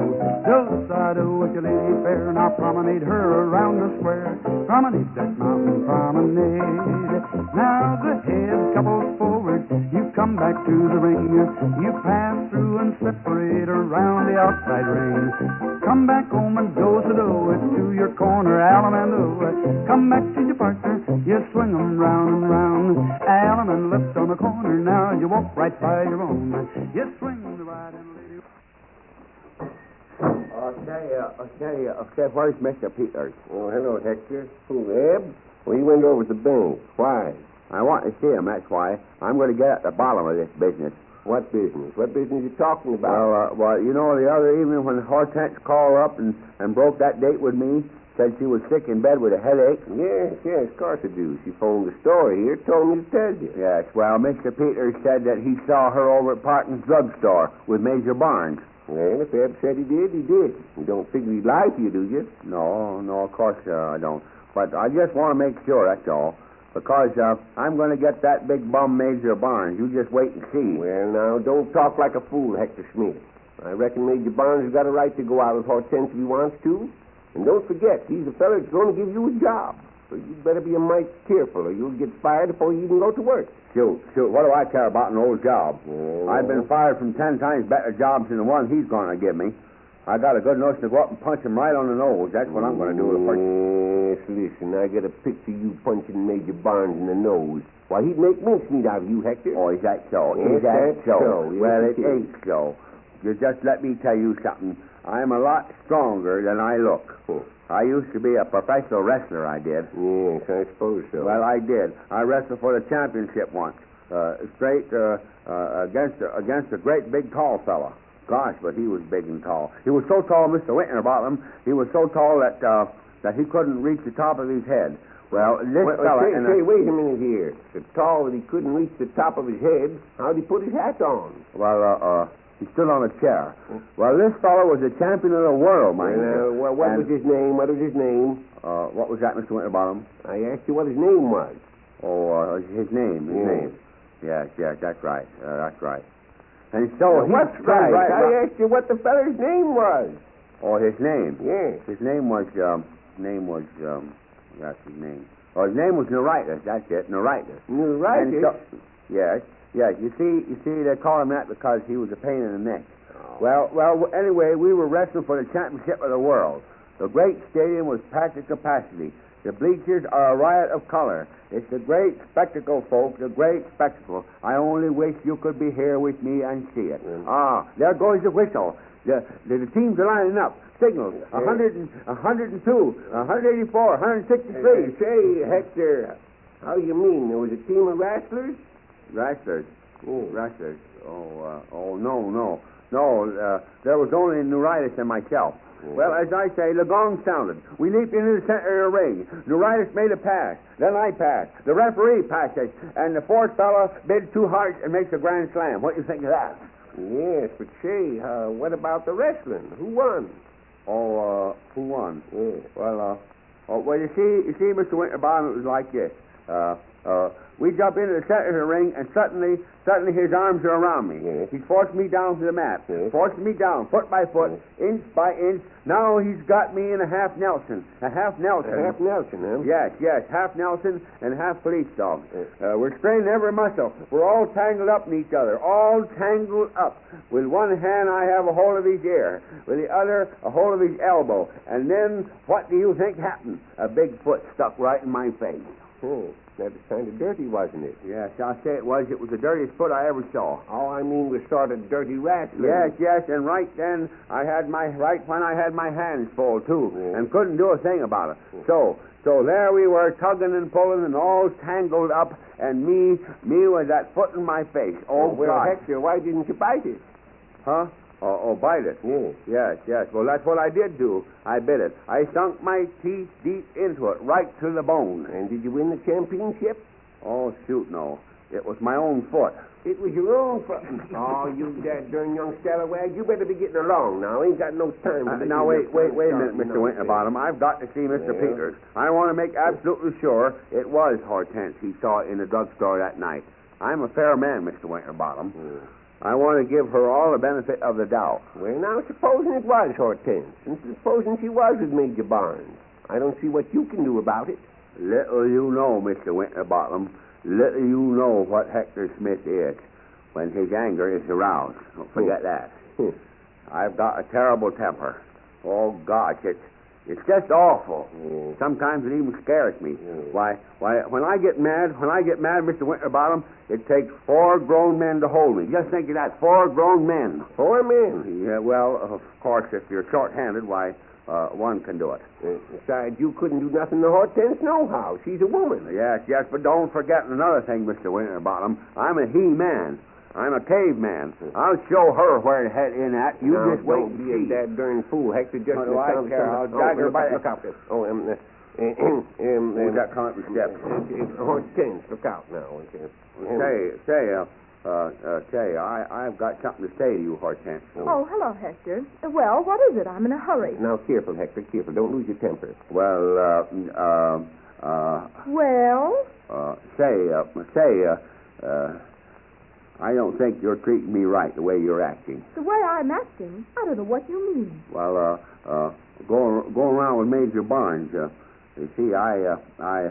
Do with your lady fair, now promenade her around the square. Promenade that mountain promenade. Now the head couples forward, you come back to the ring. You pass through and separate around the outside ring. Come back home and do-so-do it to your corner, allemande. Come back to your partner, you swing 'em round and round. Allemande left on the corner, now you walk right by your own. You swing the right and lady. Okay, where's Mr. Peters? Oh, hello, Hector. Who, Eb? Well, you went over to the bank. Why? I want to see him, that's why. I'm going to get at the bottom of this business. What business? What business are you talking about? Well, you know, the other evening when Hortense called up and broke that date with me, said she was sick in bed with a headache. Yes, of course I do. She phoned the store here, told me to tell you. Yes, well, Mr. Peters said that he saw her over at Parton's drugstore with Major Barnes. Well, if Eb said he did, he did. You don't figure he'd lie to you, do you? No, of course I don't. But I just want to make sure, that's all. Because I'm going to get that big bum Major Barnes. You just wait and see. Well, now, don't talk like a fool, Hector Smith. I reckon Major Barnes has got a right to go out with Hortense if he wants to. And don't forget, he's the fella that's going to give you a job. So you better be a mite careful, or you'll get fired before you even go to work. Shoot. What do I care about an old job? I've been fired from 10 times better jobs than the one he's going to give me. I got a good notion to go up and punch him right on the nose. That's what I'm going to do the first. Yes, listen, I got a picture of you punching Major Barnes in the nose. Why, he'd make mincemeat out of you, Hector. Oh, is that so? Yes, Is that that's so? Yes, Well, it it ain't so. You just let me tell you something. I'm a lot stronger than I look. I used to be a professional wrestler, I did. Yes, I suppose so. Well, I did. I wrestled for the championship once. Straight against a great big tall fella. Gosh, but he was big and tall. He was so tall, Mr. Winterbottom, he was so tall that he couldn't reach the top of his head. Well, this fella... Wait a minute here. So tall that he couldn't reach the top of his head, how'd he put his hat on? Well, he stood on a chair. Well, this fellow was the champion of the world, mind you. What was his name? What was his name? What was that, Mr. Winterbottom? I asked you what his name was. Oh, his name. Yes, that's right. That's right. And so what's right? I asked you what the feller's name was. Oh, his name? Yes. His name was, that's his name. Oh, his name was Neuritis. That's it, Neuritis. Neuritis? Yes. You see, they call him that because he was a pain in the neck. Oh. Well, anyway, we were wrestling for the championship of the world. The great stadium was packed to capacity. The bleachers are a riot of color. It's a great spectacle, folks, a great spectacle. I only wish you could be here with me and see it. There goes the whistle. The teams are lining up. Signals. 100 102, 184, 163. Say, Hector, how you mean? There was a team of wrestlers? Wrestlers? Wrestlers. No. There was only Neuritis and myself. Well, as I say, the gong sounded. We leaped into the center of the ring. Neuritis made a pass. Then I passed. The referee passes. And the fourth fella bids 2 hearts and makes a grand slam. What do you think of that? Yes, but say, what about the wrestling? Who won? Who won? Yes. Well, you see, Mr. Winterbottom, it was like this. We jump into the center of the ring, and suddenly his arms are around me. Yes. He's forced me down to the mat. Yes. Forcing me down, foot by foot, inch by inch. Now he's got me in a half Nelson. A half Nelson. A half Nelson, huh? Yes. Half Nelson and half police dog. We're straining every muscle. We're all tangled up in each other. All tangled up. With one hand, I have a hold of his ear. With the other, a hold of his elbow. And then, what do you think happened? A big foot stuck right in my face. That was kind of dirty, wasn't it? Yes, I'll say it was. It was the dirtiest foot I ever saw. Oh, I mean, was sort of dirty wrestling. Yes, and right then when I had my hands full too, and couldn't do a thing about it. So there we were, tugging and pulling, and all tangled up, and me with that foot in my face. Oh, well, God. Hector, why didn't you bite it? Huh? Bite it? Yes. Well, that's what I did do. I bit it. I sunk my teeth deep into it, right to the bone. And did you win the championship? Oh, shoot, no. It was my own foot. It was your own foot. Oh, you that darn young scalawag. You better be getting along now. Ain't got no time to now, wait a minute, Mr. Winterbottom. I've got to see Mr. Peters. I want to make absolutely sure it was Hortense he saw in the drugstore that night. I'm a fair man, Mr. Winterbottom. I want to give her all the benefit of the doubt. Well, now, supposing it was Hortense, and supposing she was with Major Barnes, I don't see what you can do about it. Little you know, Mr. Winterbottom, little you know what Hector Smith is when his anger is aroused. Don't forget that. I've got a terrible temper. Oh, gosh, it's just awful. Sometimes it even scares me. Why, when I get mad, Mr. Winterbottom, it takes 4 grown men to hold me. Just think of that, 4 grown men. 4 men? Yeah, well, of course, if you're short-handed, why, one can do it. Besides, you couldn't do nothing to Hortense nohow. She's a woman. Yes, but don't forget another thing, Mr. Winterbottom. I'm a he-man. I'm a caveman. I'll show her where to head in at. You now, just wait and see. Don't be a that darn fool, Hector. Just what do I care? I'll drag her by look out. Who's that coming up the steps? Hortense, look out now. Say, I've got something to say to you, Hortense. Oh, hello, Hector. Well, what is it? I'm in a hurry. Now, careful, Hector, careful. Don't lose your temper. Well, I don't think you're treating me right the way you're acting. The way I'm acting? I don't know what you mean. Well, going around with Major Barnes, You see, I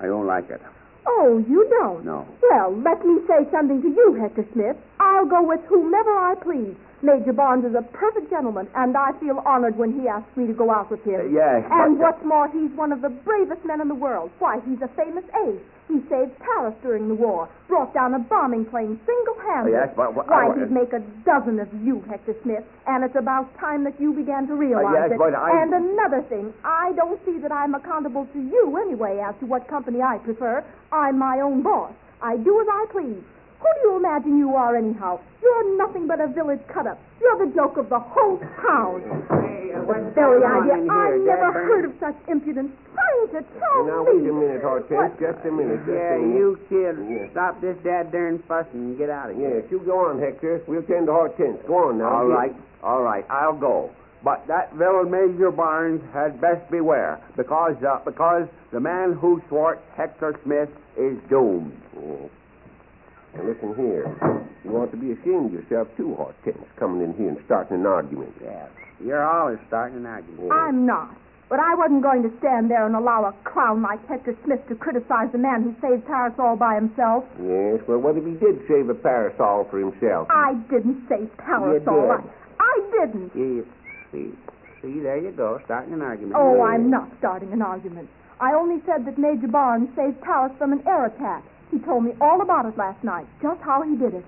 don't like it. Oh, you don't? No. Well, let me say something to you, Hector Smith. I'll go with whomever I please. Major Barnes is a perfect gentleman, and I feel honored when he asks me to go out with him. Yes, And but- what's more, he's one of the bravest men in the world. Why, he's a famous ace. He saved Paris during the war, brought down a bombing plane single-handed. Yes, but Why, he'd make a dozen of you, Hector Smith, and it's about time that you began to realize yes, it. but I- And another thing, I don't see that I'm accountable to you anyway as to what company I prefer. I'm my own boss. I do as I please. Who do you imagine you are, anyhow? You're nothing but a village cut-up. You're the joke of the whole town. The very idea. I never heard of such impudence. Trying to tell Now, me. wait a minute, Hortense. Just a minute. Yeah, you kids, stop this dad darn fussing and get out of here. Yes, you go on, Hector. We'll tend to Hortense. Go on now. All right, I'll go. But that villain Major Barnes had best beware, because the man who thwarts Hector Smith is doomed. Yes. Now, listen here. You ought to be ashamed of yourself, too, Hortense, coming in here and starting an argument. Yeah, you're always starting an argument. I'm not. But I wasn't going to stand there and allow a clown like Hector Smith to criticize the man who saved Paris all by himself. Yes, well, what if he did save a parasol for himself? I didn't save Paris You all. did. I didn't. See, there you go, starting an argument. Oh, I'm not starting an argument. I only said that Major Barnes saved Paris from an air attack. He told me all about it last night, just how he did it.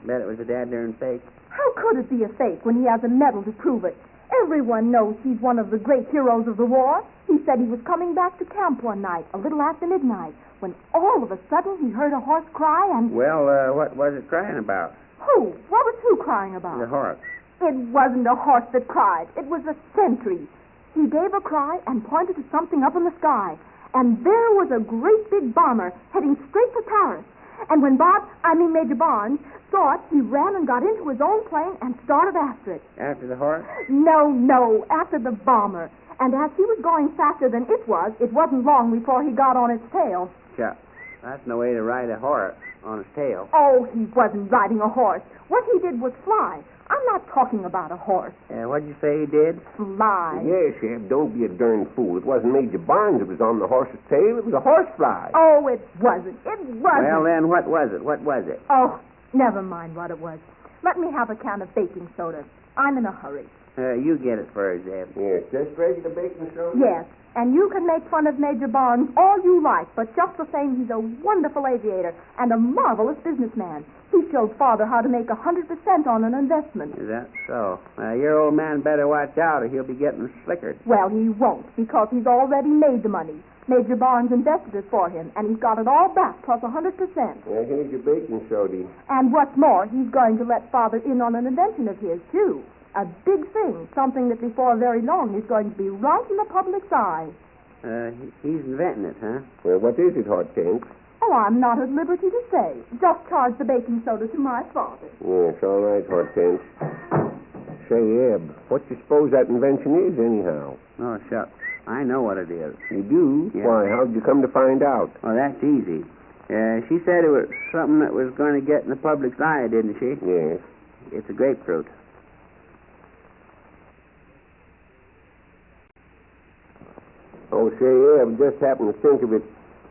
Bet it was a dad darn fake. How could it be a fake when he has a medal to prove it? Everyone knows he's one of the great heroes of the war. He said he was coming back to camp one night, a little after midnight, when all of a sudden he heard a horse cry and... Well, what was it crying about? Who? What was who crying about? The horse. It wasn't a horse that cried. It was a sentry. He gave a cry and pointed to something up in the sky. And there was a great big bomber heading straight for Paris. And when Major Barnes, saw it, he ran and got into his own plane and started after it. After the horse? No, after the bomber. And as he was going faster than it wasn't long before he got on its tail. Shucks. That's no way to ride a horse on its tail. Oh, he wasn't riding a horse. What he did was fly. I'm not talking about a horse. What'd you say he did? Fly. Yes, Shep, don't be a darn fool. It wasn't Major Barnes that was on the horse's tail. It was a horsefly. Oh, it wasn't. It wasn't. Well, then, what was it? What was it? Oh, never mind what it was. Let me have a can of baking soda. I'm in a hurry. You get it first, Zeb. Yes, just regular baking soda? Yes, and you can make fun of Major Barnes all you like, but just the same, he's a wonderful aviator and a marvelous businessman. He showed Father how to make 100% on an investment. Is that so? Your old man better watch out or he'll be getting slickered. Well, he won't, because he's already made the money. Major Barnes invested it for him, and he's got it all back, plus 100%. Well, here's your baking soda. And what's more, he's going to let Father in on an invention of his, too. A big thing, something that before very long is going to be right in the public's eye. He's inventing it, huh? Well, what is it, Hortense? Oh, I'm not at liberty to say. Just charge the baking soda to my father. Yes, all right, Hortense. Say, Eb, what you suppose that invention is, anyhow? Oh, shucks. I know what it is. You do? Yeah. Why, how'd you come to find out? Oh, that's easy. She said it was something that was going to get in the public's eye, didn't she? Yes. It's a grapefruit. Oh, say, Eb, just happened to think of it.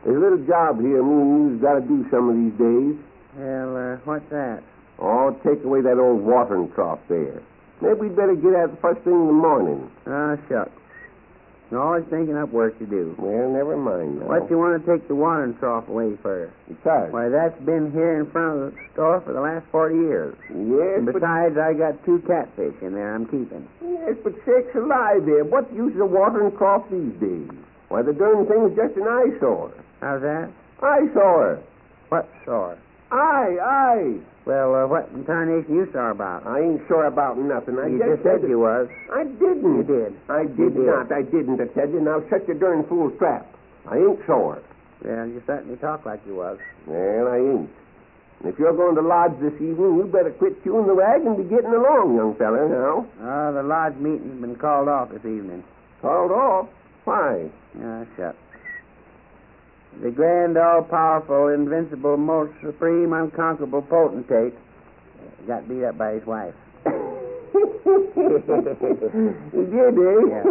There's a little job here me and you've got to do some of these days. Well, what's that? Oh, take away that old watering trough there. Maybe we'd better get at it first thing in the morning. Oh, shucks. You're always thinking up work to do. Well, never mind now. What do you want to take the watering trough away for? Besides. Why, that's been here in front of the store for the last 40 years. Yes, and besides, I got 2 catfish in there I'm keeping. Yes, but sakes alive there. What use is a watering trough these days? Why, the darn thing's just an eyesore. How's that? Eyesore. What sore? Eye. Well, what in tarnation you sore about? I ain't sure about nothing. You just said you was. I didn't. You did. I did not. I didn't, I tell you. Now, shut your darn fool trap. I ain't sore. Well, you certainly talk like you was. Well, I ain't. And if you're going to lodge this evening, you better quit chewing the rag and be getting along, young feller, now. Oh, the lodge meeting's been called off this evening. Called off? Why? Shucks. The grand, all-powerful, invincible, most supreme, unconquerable potentate got beat up by his wife. You did, eh? Yeah.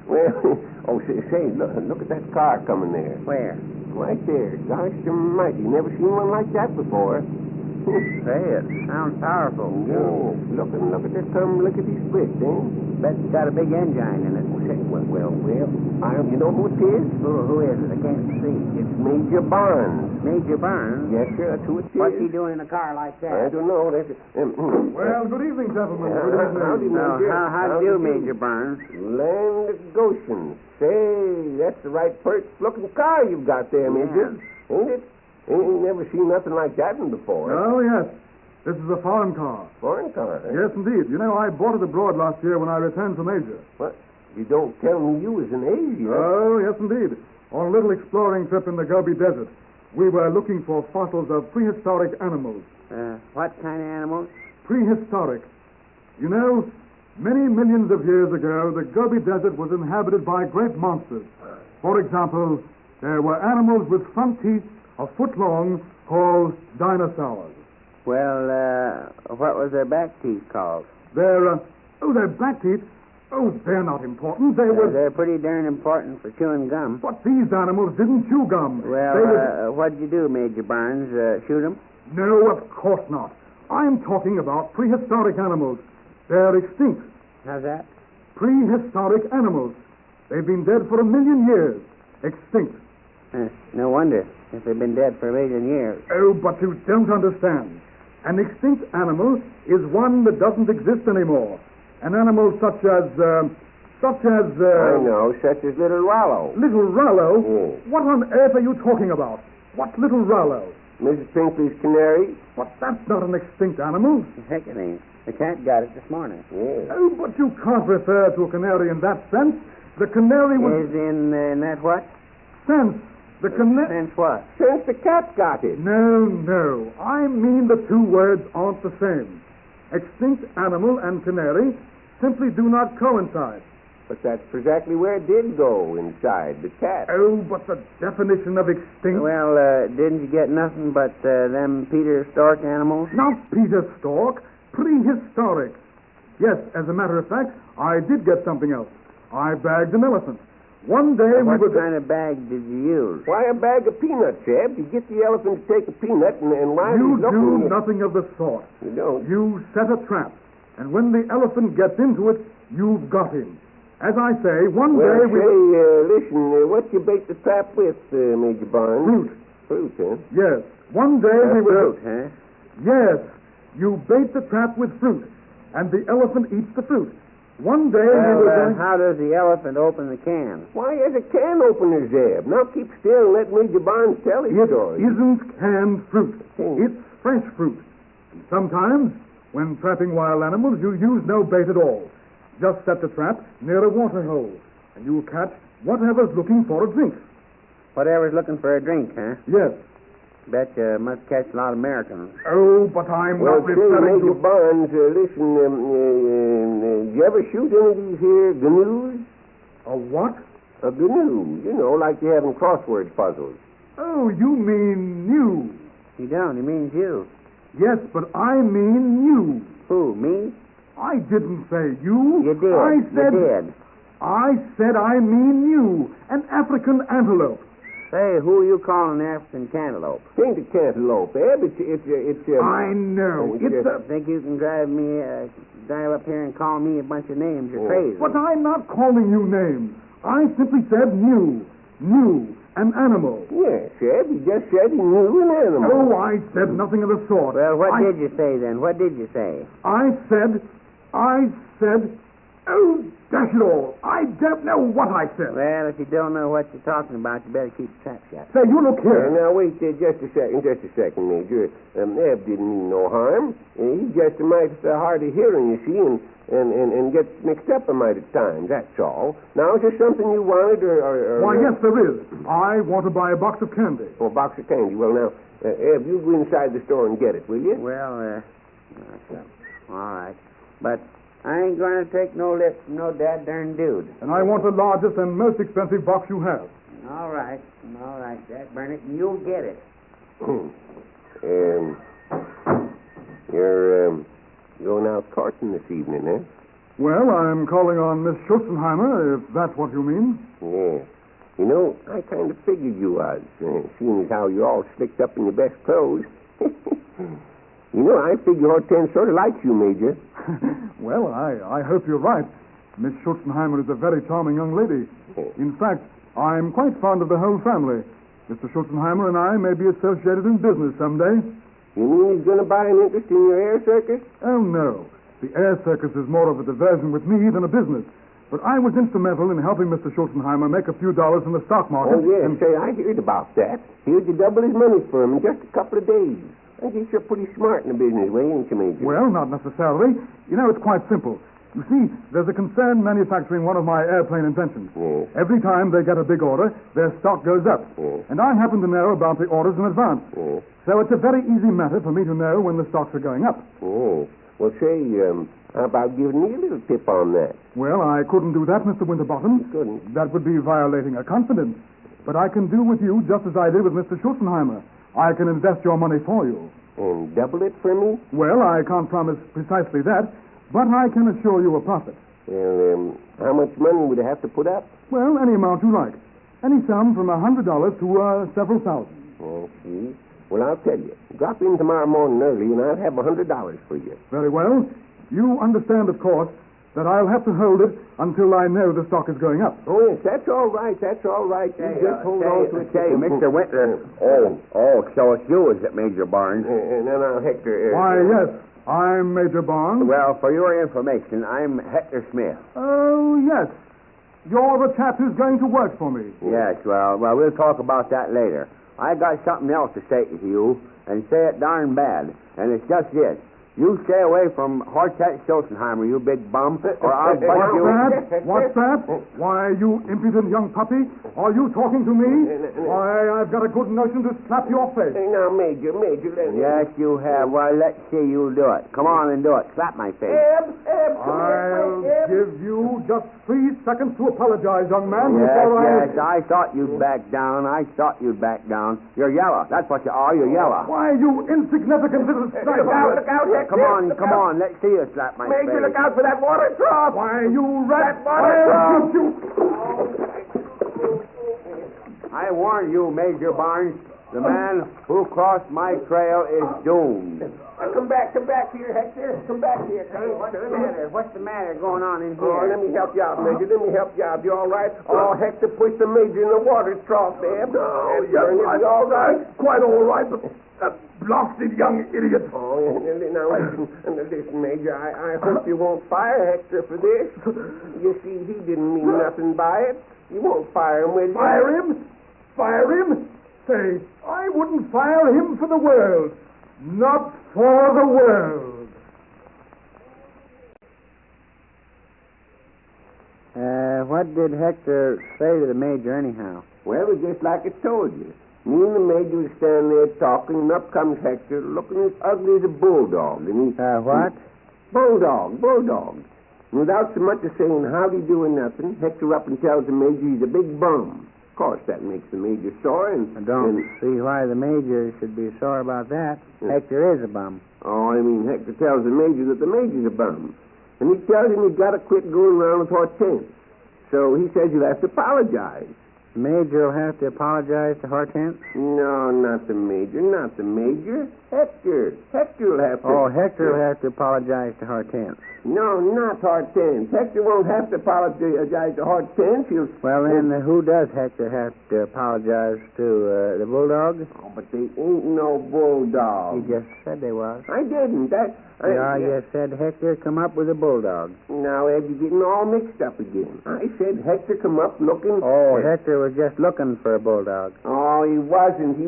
Well, say, look at that car coming there. Where? Right there. Gosh almighty, never seen one like that before. Say, it sounds powerful. Yeah, look at this come lickety split, eh? Bet it's got a big engine in it. Well, you know who it is? Who is it? I can't see. It's Major Barnes. Major Barnes? Yes, sir, that's who it is. What's he doing in a car like that? I don't know. Well, good evening, gentlemen. Howdy, Major. How do you, Major Barnes? Land of Goshen. Say, that's the right looking car you've got there, Major. Ain't it? Ain't never seen nothing like that before. Oh, yes. This is a foreign car. Foreign car? Eh? Yes, indeed. You know, I bought it abroad last year when I returned from Asia. What? You don't tell me you was in Asia? Oh, yes, indeed. On a little exploring trip in the Gobi Desert, we were looking for fossils of prehistoric animals. What kind of animals? Prehistoric. You know, many millions of years ago, the Gobi Desert was inhabited by great monsters. For example, there were animals with front teeth a foot long called dinosaurs. Well, what was their back teeth called? Their back teeth? Oh, they're not important. They're pretty darn important for chewing gum. But these animals didn't chew gum. Well, what'd you do, Major Barnes? Shoot them? No, of course not. I'm talking about prehistoric animals. They're extinct. How's that? Prehistoric animals. They've been dead for 1 million years. Extinct. No wonder, if they've been dead for 1 million years. Oh, but you don't understand. An extinct animal is one that doesn't exist anymore. An animal such as... I know, such as Little Rollo. Little Rollo? Yes. What on earth are you talking about? What Little Rollo? Mrs. Pinkley's canary? But that's not an extinct animal. Heck, it ain't. The cat got it this morning. Yes. Oh, but you can't refer to a canary in that sense. The canary was... Is in that what? Sense. The canary... Sense what? Since the cat got it. No. I mean the two words aren't the same. Extinct animal and canary simply do not coincide. But that's exactly where it did go, inside the cat. Oh, but the definition of extinct... Well, didn't you get nothing but them Peter Stork animals? Not Peter Stork. Prehistoric. Yes, as a matter of fact, I did get something else. I bagged an elephant. One day What kind of bag did you use? Why, a bag of peanuts, Zeb. You get the elephant to take a peanut and while You he's looking... do nothing of the sort. You don't? You set a trap, and when the elephant gets into it, you've got him. As I say, one day we... listen, what you bait the trap with, Major Barnes? Fruit, huh? Yes. One day we will... Fruit, huh? Yes. You bait the trap with fruit, and the elephant eats the fruit. One day we will then... how does the elephant open the can? Why, as a can opener, Zeb. Now keep still and let Major Barnes tell his story. It isn't canned fruit. It's fresh fruit. And sometimes, when trapping wild animals, you use no bait at all. Just set the trap near a water hole, and you'll catch whatever's looking for a drink. Whatever's looking for a drink, huh? Yes. Bet you must catch a lot of Americans. Oh, but I'm not referring Major to... Barnes, listen, did you ever shoot any of these here gnu's? A what? A gnu. You know, like you have in crossword puzzles. Oh, you mean new. You don't. He means you. Yes, but I mean you. Who, me? I didn't say you. You did. You did. I said I mean you, an African antelope. Say, who are you calling an African cantaloupe? Ain't a cantaloupe, Eb. It's I know. Think you can drive up here and call me a bunch of names? You're crazy. But I'm not calling you names. I simply said new, an animal. Yes, Eb. He just said he knew an animal. Oh, I said nothing of the sort. Well, what did you say then? What did you say? I said, oh, dash it all. I don't know what I said. Well, if you don't know what you're talking about, you better keep your trap shut. Say, you look here. Now, wait just a second, Major. Eb didn't mean no harm. He's just a mite hard of hearing, you see, and gets mixed up a mite at times, that's all. Now, is there something you wanted, or... Why, yes, there is. I want to buy a box of candy. Oh, a box of candy. Well, now, Eb, you go inside the store and get it, will you? Well, all right. But I ain't going to take no lip from no dad-darn dude. And I want the largest and most expensive box you have. All right, Dad, burn it, and you'll get it. You're going out courting this evening, eh? Well, I'm calling on Miss Schutzenheimer, if that's what you mean. Yeah. You know, I kind of figured you was, seeing as how you're all slicked up in your best clothes. You know, I figure Hortense sort of likes you, Major. Well, I hope you're right. Miss Schutzenheimer is a very charming young lady. In fact, I'm quite fond of the whole family. Mr. Schutzenheimer and I may be associated in business someday. You mean he's going to buy an interest in your air circus? Oh, no. The air circus is more of a diversion with me than a business. But I was instrumental in helping Mr. Schutzenheimer make a few dollars in the stock market. Oh, yeah. Say, I heard about that. Heard you double his money for him in just a couple of days. I guess you're pretty smart in the business way, ain't you, Major? Well, not necessarily. You know, it's quite simple. You see, there's a concern manufacturing one of my airplane inventions. Yes. Every time they get a big order, their stock goes up. Yes. And I happen to know about the orders in advance. Yes. So it's a very easy matter for me to know when the stocks are going up. Oh. Well, say, how about giving me a little tip on that? Well, I couldn't do that, Mr. Winterbottom. You couldn't? That would be violating a confidence. But I can do with you just as I did with Mr. Schutzenheimer. I can invest your money for you. And double it for me? Well, I can't promise precisely that, but I can assure you a profit. Well, how much money would I have to put up? Well, any amount you like. Any sum from $100 to several thousand. Oh, see? Well, I'll tell you. Drop in tomorrow morning early, and I'll have $100 for you. Very well. You understand, of course, that I'll have to hold it until I know the stock is going up. Oh, yes, that's all right. That's all right. You just hold on to it. Say, Mr. Winter. So it's you, is it, Major Barnes? No, Hector. Why, yes. I'm Major Barnes. Well, for your information, I'm Hector Smith. Oh, yes. You're the chap who's going to work for me. Yes, well, we'll talk about that later. I got something else to say to you, and say it darn bad, and it's just this. You stay away from Hortense Schutzenheimer, you big bum, or I'll bust you. What's that? Why, you impudent young puppy? Are you talking to me? Why, I've got a good notion to slap your face. Now, Major, let me... Yes, you have. Well, let's see you do it. Come on and do it. Slap my face. Eb, I'll give you just 3 seconds to apologize, young man. Yes, I thought you'd back down. You're yellow. That's what you are. You're yellow. Why, you insignificant little sniper. Look out, Hector. Come on. Let's see you slap my face. Major, look out for that water trough. Why, you rat. That water trough. I warn you, Major Barnes. The man who crossed my trail is doomed. Come back here, Hector. Come back here. What's the matter going on in here? Oh, let me help you out, Major. You all right? Oh, Hector pushed the Major in the water trough, Eb. Oh, yes, I'm all right. Quite all right, but that blasted young idiot. Oh, now, listen, Major. I hope you won't fire Hector for this. You see, he didn't mean nothing by it. You won't fire him, will you? Fire him? Say, I wouldn't fire him for the world. Not for the world. What did Hector say to the Major, anyhow? Well, it was just like I told you. Me and the Major was standing there talking, and up comes Hector, looking as ugly as a bulldog. And he... What? Bulldog. And without so much as saying howdy do or nothing, Hector up and tells the Major he's a big bum. Of course, that makes the Major sore, and... I don't see why the Major should be sore about that. Hector is a bum. Oh, I mean, Hector tells the Major that the Major's a bum. And he tells him he's got to quit going around with Hortense. So he says he'll have to apologize. The Major will have to apologize to Hortense? No, not the Major. Hector. Hector will have to... Oh, Hector will have to apologize to Hortense. No, not Hortense. Hector won't have to apologize to Hortense. Well, then, who does Hector have to apologize to? The Bulldog? Oh, but they ain't no Bulldog. You just said they was. I didn't. You said Hector come up with a Bulldog. Now, Ed, you're getting all mixed up again. I said Hector come up looking... Oh, Hector was just looking for a Bulldog. Oh, he wasn't.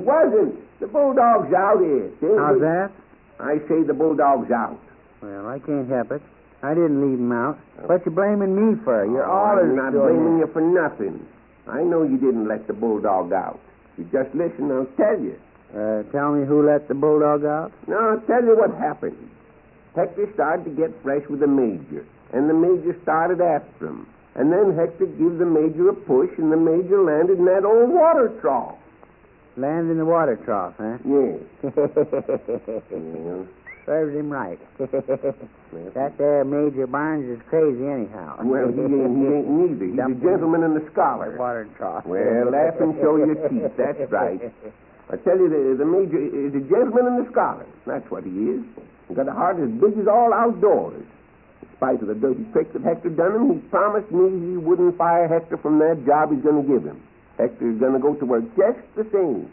The Bulldog's out here. How's that? I say the Bulldog's out. Well, I can't help it. I didn't leave him out. What you blaming me for? You're I'm not blaming you for nothing. I know you didn't let the Bulldog out. You just listen, I'll tell you. Tell me who let the Bulldog out? No, I'll tell you what happened. Hector started to get fresh with the Major, and the Major started after him. And then Hector gave the Major a push, and the Major landed in that old water trough. Landed in the water trough, huh? Yes. serves him right. That there Major Barnes is crazy anyhow. Well, he ain't neither. He's a gentleman and a scholar. Water trough. Well, laugh and show your teeth. That's right. I tell you, the Major is a gentleman and a scholar. That's what he is. He's got a heart as big as all outdoors. In spite of the dirty trick that Hector done him, he promised me he wouldn't fire Hector from that job he's going to give him. Hector's going to go to work just the same.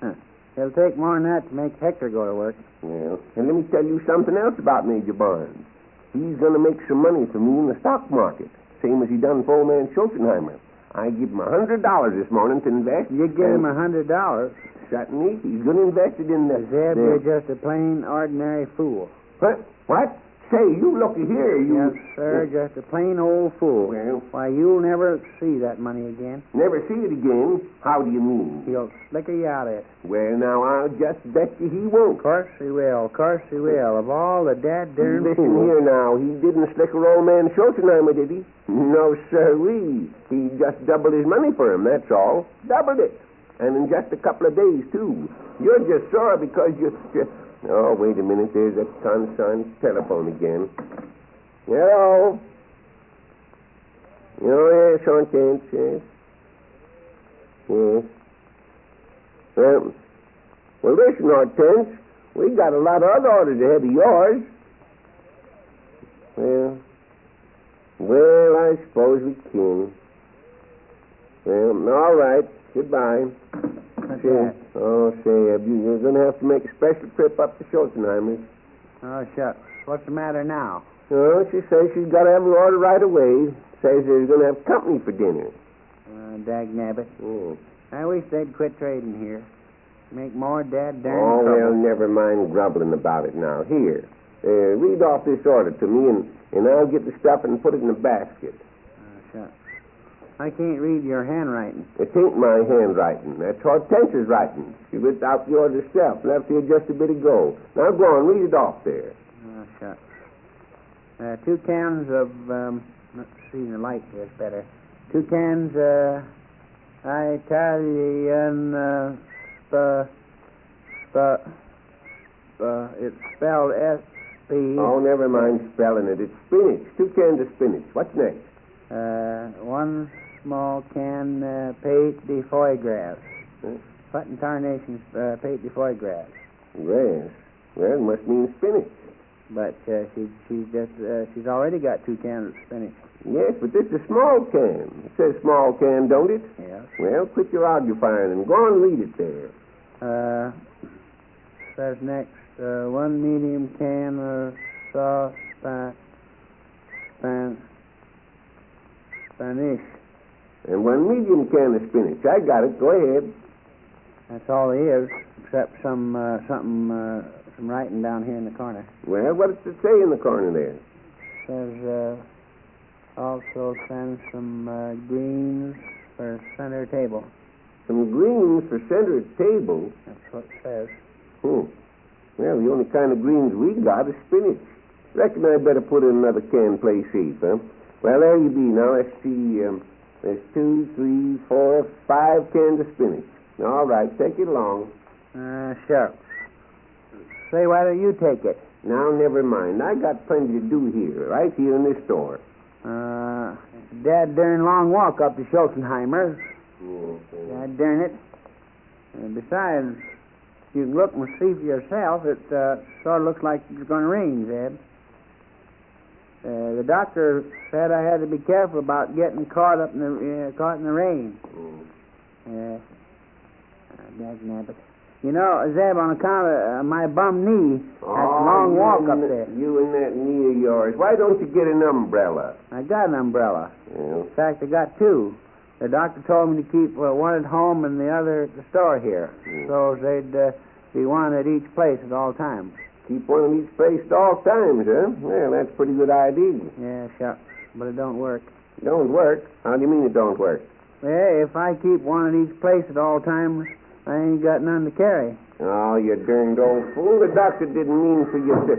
Huh. It'll take more than that to make Hector go to work. Well, and let me tell you something else about Major Barnes. He's going to make some money for me in the stock market, same as he done for old man Schultenheimer. I give him $100 this morning to invest. You give him $100? Certainly. He's going to invest it in the... Zeb, you're just a plain, ordinary fool. What? Say, you looky here, you... Yes, sir, just a plain old fool. Well... Why, you'll never see that money again. Never see it again? How do you mean? He'll slicker you out of it. Well, now, I'll just bet you he won't. Of course he will. Of course he will. Of all the dad-darn Listen fools. here now. He didn't slicker old man Schultenheimer, did he? No, sirree. He just doubled his money for him, that's all. Doubled it. And in just a couple of days, too. You're just sore because you... Oh, wait a minute. There's that consigned telephone again. Hello? Oh, yes, Hortense, yes. Yes. Well, listen, Hortense. We got a lot of other orders ahead of yours. Well, I suppose we can. Well, all right. Goodbye. What's that? Oh, say, you're going to have to make a special trip up to Schultenheimer's. Oh, shucks. What's the matter now? Oh, she says she's got to have an order right away. Says they're going to have company for dinner. Dag-nabbit. I wish they'd quit trading here. Make more dad-darn trouble. trouble. Well, never mind grumbling about it now. Here, read off this order to me, and I'll get the stuff and put it in a basket. Oh, shucks. I can't read your handwriting. It ain't my handwriting. That's Hortense's writing. She wrote out the order herself. Left here just a bit ago. Now go on, read it off there. Oh, shucks. 2 cans of, let's see, the light here's better. 2 cans, Italian, it's spelled S-P. Oh, never mind spelling it. It's spinach. 2 cans of spinach. What's next? 1 small can, pate de foie gras. What in tarnation pate de foie gras? Grass? Well, it must mean spinach. But she's already got 2 cans of spinach. Yes, but this is a small can. It says small can, don't it? Yes. Well, quit your arguing and go on and read it there. Says next, 1 medium can of sauce Spanish. And 1 medium can of spinach. I got it. Go ahead. That's all there is, except some writing down here in the corner. Well, what does it say in the corner there? Says, also send some greens for center table. Some greens for center table? That's what it says. Well, the only kind of greens we got is spinach. Reckon I better put in another can play safe, huh? Well, there you be. Now, let's see. There's 2, 3, 4, 5 cans of spinach. All right, take it along. Sure. Say, why don't you take it? Now, never mind. I got plenty to do here, right here in this store. Dad darn long walk up to Schultenheimer. Okay. Dad darn it. Besides, you can look and see for yourself. It sort of looks like it's going to rain, Zeb. The doctor said I had to be careful about getting caught in the rain. Dag-nabbit. You know, Zeb, on account of my bum knee, that's a long walk up there. You and that knee of yours. Why don't you get an umbrella? I got an umbrella. Yeah. In fact, I got 2. The doctor told me to keep one at home and the other at the store here. So they'd be one at each place at all times. Keep one at each place at all times, huh? Well, that's a pretty good idea. Yeah, sure. But it don't work. Don't work? How do you mean it don't work? Well, if I keep one at each place at all times, I ain't got none to carry. Oh, you darned old fool. The doctor didn't mean for you to...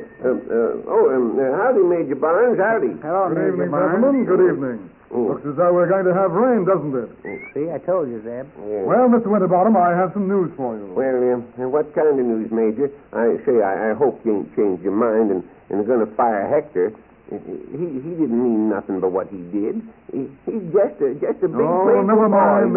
howdy, Major Barnes. Howdy. Hello, Good Major evening, Barnes. gentlemen. Good evening. Looks as though we're going to have rain, doesn't it? See, I told you, Zeb. Well, Mr. Winterbottom, I have some news for you. Well, what kind of news, Major? I hope you ain't changed your mind and are going to fire Hector. He didn't mean nothing but what he did. He's just a big... Oh, never mind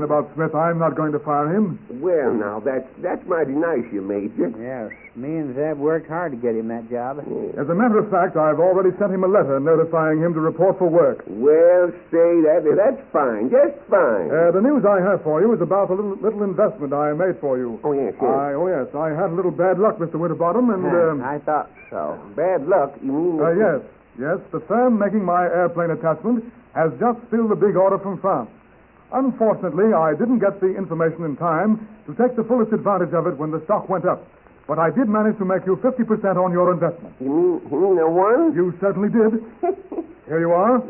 about Smith. I'm not going to fire him. Well, now, that's mighty nice, you Major. Yes, me and Zeb worked hard to get him that job. As a matter of fact, I've already sent him a letter notifying him to report for work. Well, say that's fine, just fine. The news I have for you is about a little investment I made for you. Oh, yes. I had a little bad luck, Mr. Winterbottom, and... I thought so. Bad luck? You mean... Yes, the firm making my airplane attachment has just filled a big order from France. Unfortunately, I didn't get the information in time to take the fullest advantage of it when the stock went up. But I did manage to make you 50% on your investment. You mean I won? You certainly did. Here you are.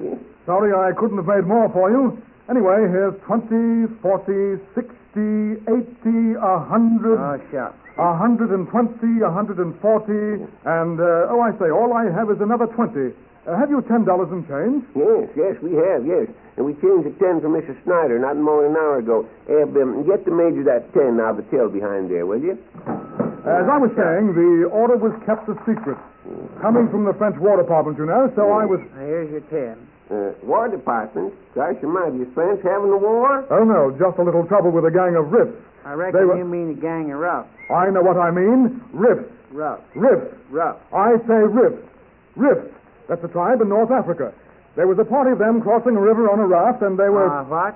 Sorry I couldn't have made more for you. Anyway, here's 20, 40, 60, 80, 100... Oh, shucks. 120, 140, and, all I have is another 20. Have you $10 in change? Yes, we have, yes. And we changed the 10 for Mrs. Snyder not more than an hour ago. Eb, get the Major that 10 out of the till behind there, will you? As I was saying, the order was kept a secret. Coming from the French War Department, you know, so I was... Here's your 10. War Department? Gosh almighty, is France having a war? Oh, no, just a little trouble with a gang of riffs. I reckon you mean a gang of roughs. I know what I mean. Riffs. Roughs. Riffs. Roughs. I say riffs. Riffs. That's a tribe in North Africa. There was a party of them crossing a river on a raft, and they were... What?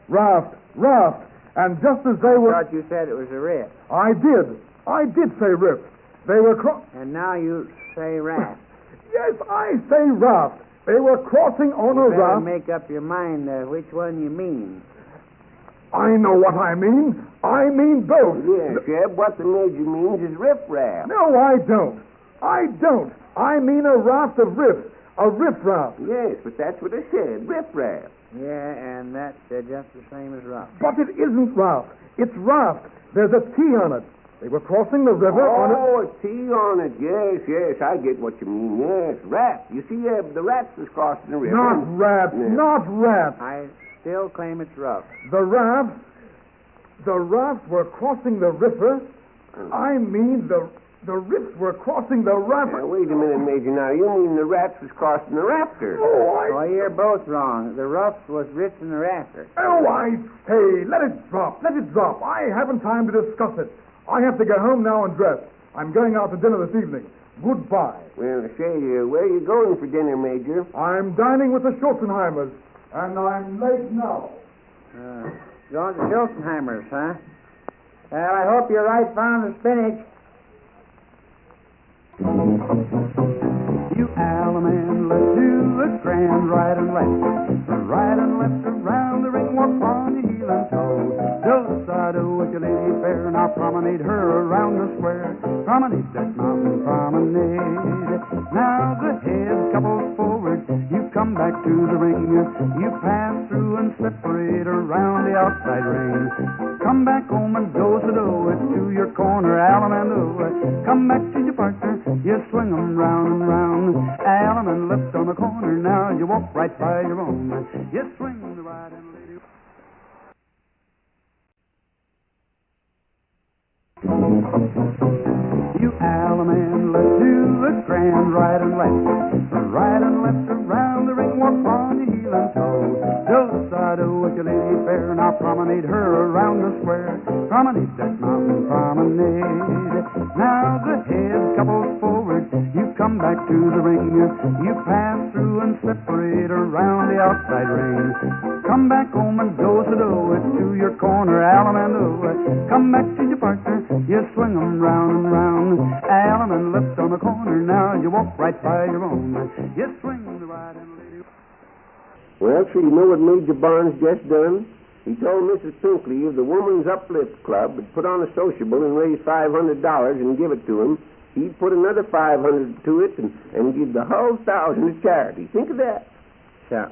Raft. And just as they were... I thought you said it was a riff. I did say riff. They were And now you say raft. Yes, I say raft. They were crossing on a raft. Make up your mind which one you mean. I know what I mean. I mean both. Yes, Jeb, what the Major means is riff-raff. No, I don't. I mean a raft of riffs. A riff-raff. Yes, but that's what I said, riff-raff. Yeah, and that's just the same as raft. But it isn't raft. It's raft. There's a T on it. They were crossing the river on it. Oh, a T on it. Yes, I get what you mean. Yes, raft. You see, the rats was crossing the river. Not raft. I still claim it's rough. The rafts were crossing the river. I mean the riffs were crossing the raft. Wait a minute, Major. Now, you mean the rats was crossing the raptor. Oh, you're both wrong. The roughs was rich in the rafter. Oh, I say, let it drop. I haven't time to discuss it. I have to get home now and dress. I'm going out to dinner this evening. Goodbye. Well, say, where are you going for dinner, Major? I'm dining with the Schulzenheimers, and I'm late now. Going to Schulzenheimers, huh? Well, I hope you're right fond of spinach. You Alaman, let's do a grand right and left. Right and left around the ring, walk on your heel and toe. Side with your lady fair, now promenade her around the square. Promenade that mountain promenade. Now the head couples forward, you come back to the ring. You pass through and separate around the outside ring. Come back home and do-sa-do it to your corner, Alamando. Come back to your partner, you swing 'em round and round. Alaman left on the corner, now you walk right by your own. You swing the right and lady. You Alaman, let's do a grand right and left. Right and left around the ring, walk on your heel and toe. Do-side with your lady fair, now promenade her around the square. Promenade that mountain promenade. Now the head couples forward, you come back to the ring. You pass through and separate around the outside ring. Come back home and do-sa-do it to your corner, Alamando. Come back to your partner, you swing 'em round and round. Alaman left on the corner, now you walk right by your own. You swing the right and lady. Well, so you know what Major Barnes just done? He told Mrs. Pinkley if the Woman's Uplift Club would put on a sociable and raise $500 and give it to him, he'd put another $500 to it and give the whole $1,000 to charity. Think of that. So,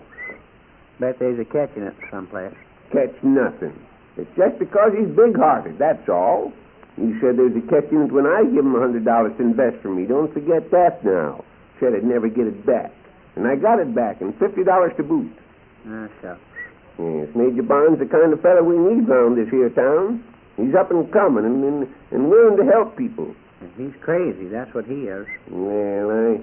bet there's a catch in it someplace. Catch nothing. It's just because he's big-hearted, that's all. He said there's a catch in it when I give him $100 to invest for me. Don't forget that now. Said I'd never get it back. And I got it back, and $50 to boot. Ah, shucks. Yes, Major Barnes the kind of fellow we need round this here town. He's up and coming and willing to help people. He's crazy, that's what he is. Well,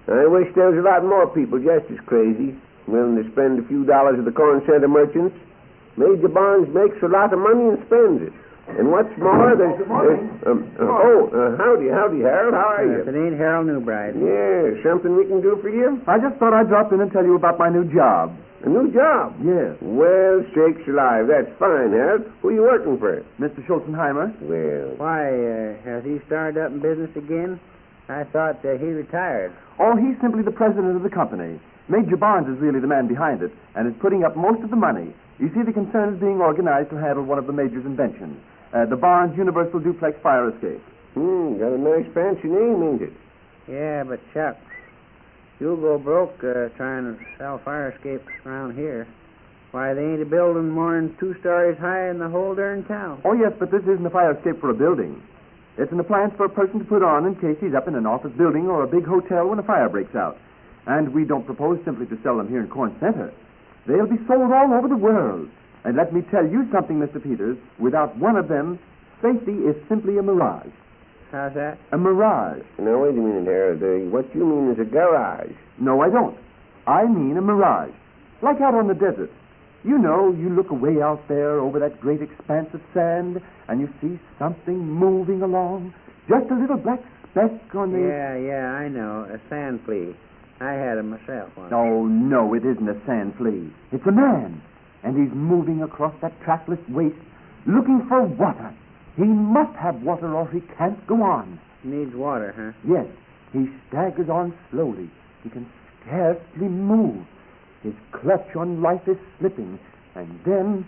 I wish there was a lot more people just as crazy, willing to spend a few dollars at the corn center merchants. Major Barnes makes a lot of money and spends it. And what's more, there's... howdy, Harold. How are you? If it ain't Harold Newbright. Yeah, something we can do for you? I just thought I'd drop in and tell you about my new job. A new job? Yes. Well, sakes alive. That's fine, Harold. Who are you working for? Mr. Schulzenheimer. Well... Why, has he started up in business again? I thought he retired. Oh, he's simply the president of the company. Major Barnes is really the man behind it, and is putting up most of the money. You see, the concern is being organized to handle one of the Major's inventions. The Barnes Universal Duplex Fire Escape. Got a nice fancy name, ain't it? Yeah, but shucks. You'll go broke trying to sell fire escapes around here. Why, they ain't a building more than 2 stories high in the whole darn town. Oh, yes, but this isn't a fire escape for a building. It's an appliance for a person to put on in case he's up in an office building or a big hotel when a fire breaks out. And we don't propose simply to sell them here in Corn Center. They'll be sold all over the world. And let me tell you something, Mr. Peters. Without one of them, safety is simply a mirage. How's that? A mirage. Now, wait a minute, Harold. What you mean is a garage. No, I don't. I mean a mirage. Like out on the desert. You know, you look away out there over that great expanse of sand, and you see something moving along. Just a little black speck on the... Yeah, I know. A sand flea. I had him myself once. Oh, no, it isn't a sand flea. It's a man. And he's moving across that trackless waste, looking for water. He must have water or he can't go on. Needs water, huh? Yes. He staggers on slowly. He can scarcely move. His clutch on life is slipping. And then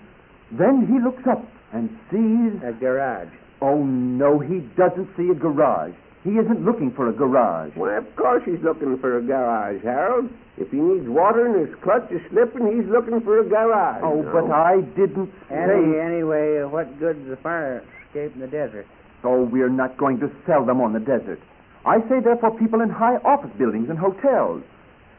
he looks up and sees... A garage. Oh, no, he doesn't see a garage. He isn't looking for a garage. Why, of course he's looking for a garage, Harold. If he needs water and his clutch is slipping, he's looking for a garage. Oh, no. But I didn't say... Anyway, what good's a fire escape in the desert? Oh, we're not going to sell them on the desert. I say they're for people in high office buildings and hotels.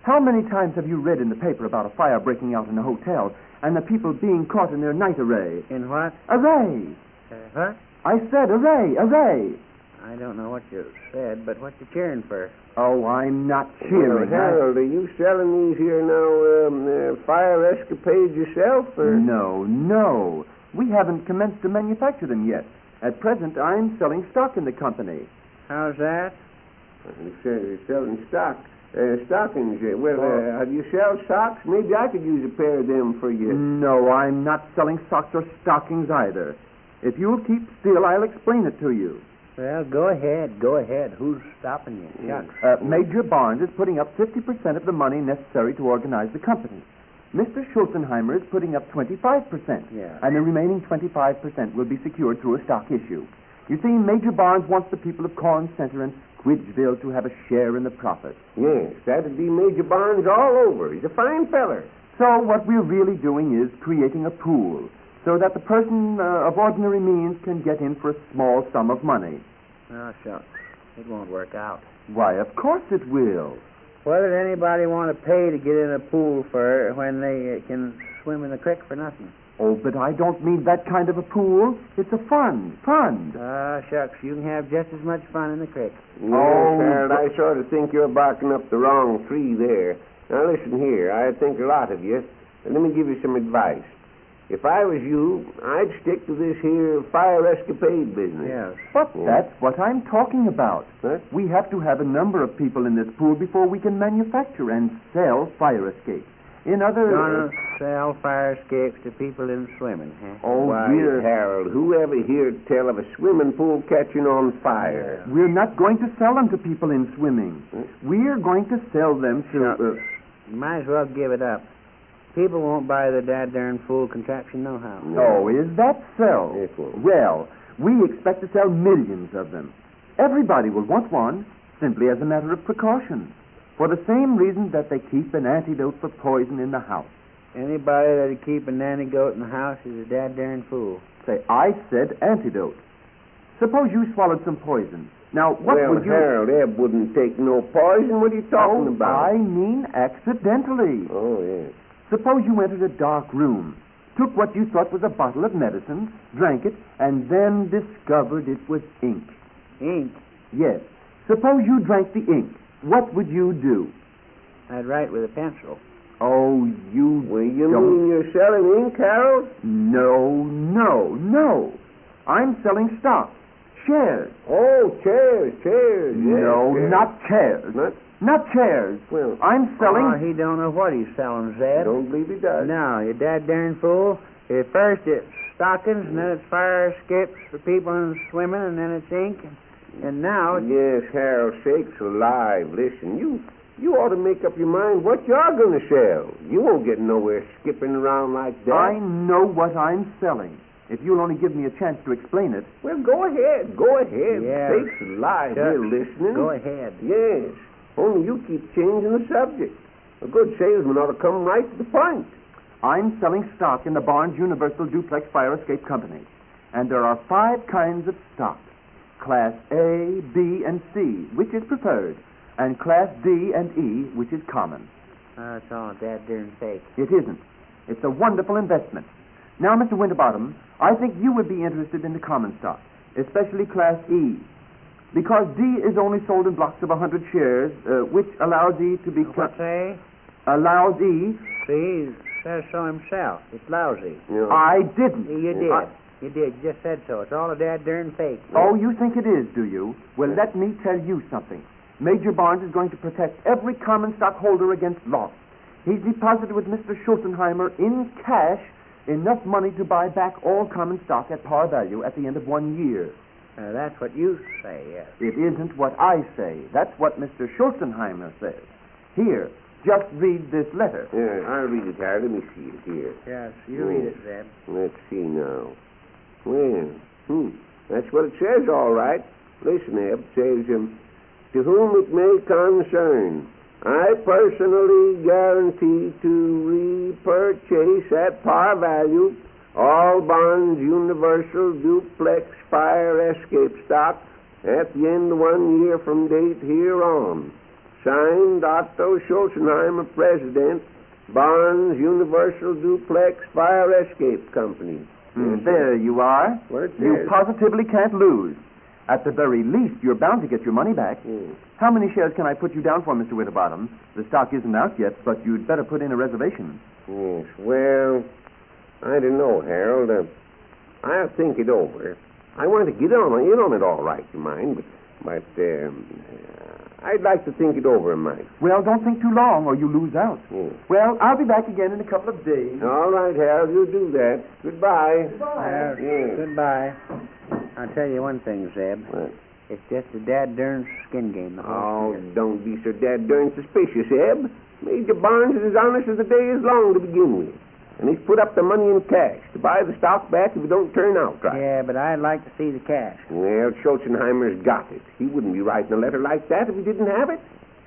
How many times have you read in the paper about a fire breaking out in a hotel and the people being caught in their night array? In what? Array. What? I said array. I don't know what you said, but what you cheering for? Oh, I'm not cheering. Well, Harold, are you selling these here now fire escapades yourself? Or? No. We haven't commenced to manufacture them yet. At present, I'm selling stock in the company. How's that? You're selling stock. Stockings. Well, do you sell socks? Maybe I could use a pair of them for you. No, I'm not selling socks or stockings either. If you'll keep still, I'll explain it to you. Well, go ahead. Who's stopping you? Shucks. Major Barnes is putting up 50% of the money necessary to organize the company. Mr. Schulzenheimer is putting up 25%. Yeah. And the remaining 25% will be secured through a stock issue. You see, Major Barnes wants the people of Corn Center and Squidgeville to have a share in the profit. Yes, that'd be Major Barnes all over. He's a fine feller. So what we're really doing is creating a pool so that the person of ordinary means can get in for a small sum of money. Oh, shucks. It won't work out. Why, of course it will. What does anybody want to pay to get in a pool for when they can swim in the creek for nothing? Oh, but I don't mean that kind of a pool. It's a fund. Ah, shucks. You can have just as much fun in the creek. Yes, Harold, I sort of think you're barking up the wrong tree there. Now, listen here. I think a lot of you. And let me give you some advice. If I was you, I'd stick to this here fire escapade business. Yes. But that's what I'm talking about. Huh? We have to have a number of people in this pool before we can manufacture and sell fire escapes. In other... Gonna sell fire escapes to people in swimming, huh? Oh, dear Harold, who ever heard tell of a swimming pool catching on fire? We're not going to sell them to people in swimming. We're going to sell them to... You might as well give it up. People won't buy the dad-darn fool contraption nohow. Oh, is that so? Yes, well. Well, we expect to sell millions of them. Everybody will want one, simply as a matter of precaution, for the same reason that they keep an antidote for poison in the house. Anybody that'd keep an antidote in the house is a dad-darn fool. Say, I said antidote. Suppose you swallowed some poison. Now, what well, would you... Harold, Eb wouldn't take no poison. What are you talking about? I mean accidentally. Oh, yes. Suppose you entered a dark room, took what you thought was a bottle of medicine, drank it, and then discovered it was ink. Ink? Yes. Suppose you drank the ink. What would you do? I'd write with a pencil. Oh, you Well, you mean you're selling ink, Harold? No. I'm selling stock. Shares. Oh, chairs. No, yes. not chairs. Not chairs. Well, I'm selling... Oh, he don't know what he's selling, Zeb. Don't believe he does. No, you dad darn fool. First it's stockings, and then it's fire escapes for people in swimming, and then it's ink, and now it's... Yes, Harold, sakes alive. Listen, you ought to make up your mind what you're going to sell. You won't get nowhere skipping around like that. I know what I'm selling. If you'll only give me a chance to explain it. Well, go ahead. Yeah. Sakes alive, Sure. we're listening. Go ahead. Yes. Only you keep changing the subject. A good salesman ought to come right to the point. I'm selling stock in the Barnes Universal Duplex Fire Escape Company. And there are 5 kinds of stock. Class A, B, and C, which is preferred. And Class D and E, which is common. It's all dad darn fake. It isn't. It's a wonderful investment. Now, Mr. Winterbottom, I think you would be interested in the common stock, especially Class E, because D is only sold in blocks of 100 shares, which allows E to be... What's A? Allows E... See, he says so himself. It's lousy. Yeah. I didn't. You did. You did. You just said so. It's all a dad darn fake. Oh, you think it is, do you? Well, let me tell you something. Major Barnes is going to protect every common stock holder against loss. He's deposited with Mr. Schultenheimer in cash enough money to buy back all common stock at par value at the end of 1 year. That's what you say, yes. It isn't what I say. That's what Mr. Schultenheimer says. Here, just read this letter. Yeah, I'll read it, Harold. Let me see it here. Yes, you read it, Zeb. Let's see now. Well, that's what it says, all right. Listen, Eb, it says, to whom it may concern, I personally guarantee to repurchase at par value all Barnes Universal Duplex Fire Escape stock at the end of 1 year from date hereon. Signed, Otto Schulzenheimer, President, Barnes Universal Duplex Fire Escape Company. There you are. What it You says. positively can't lose. At the very least, you're bound to get your money back. How many shares can I put you down for, Mr. Winterbottom? The stock isn't out yet, but you'd better put in a reservation. Yes, well, I don't know, Harold. I'll think it over. I want to get in on it all right, you mind, but I'd like to think it over, Mike. Well, don't think too long, or you lose out. Well, I'll be back again in a couple of days. All right, Harold, you do that. Goodbye. Goodbye. I'll tell you one thing, Zeb. What? It's just a dad darn skin game. The whole thing. Don't be so dad darn suspicious, Eb. Major Barnes is as honest as the day is long to begin with. And he's put up the money in cash to buy the stock back if it don't turn out right. Yeah, but I'd like to see the cash. Well, Schulzenheimer's got it. He wouldn't be writing a letter like that if he didn't have it.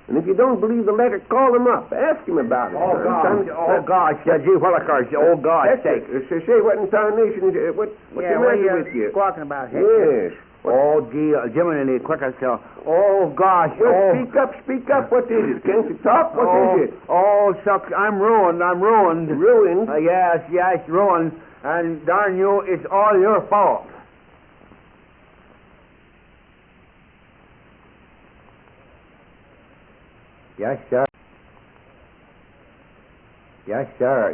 And if you don't believe the letter, call him up. Ask him about it. gosh, gee willikers, oh, God's sake. Say what in tarnation is it? What's the matter with you? Squawking about Hector. Yes. Oh, gee, Jiminy, quicker, so. Oh, gosh. Well, speak up. What is it? Can't you talk? What is it? Oh, shucks, I'm ruined. Ruined? Yes, ruined. And darn you, it's all your fault. Yes, sir. Yes, sir.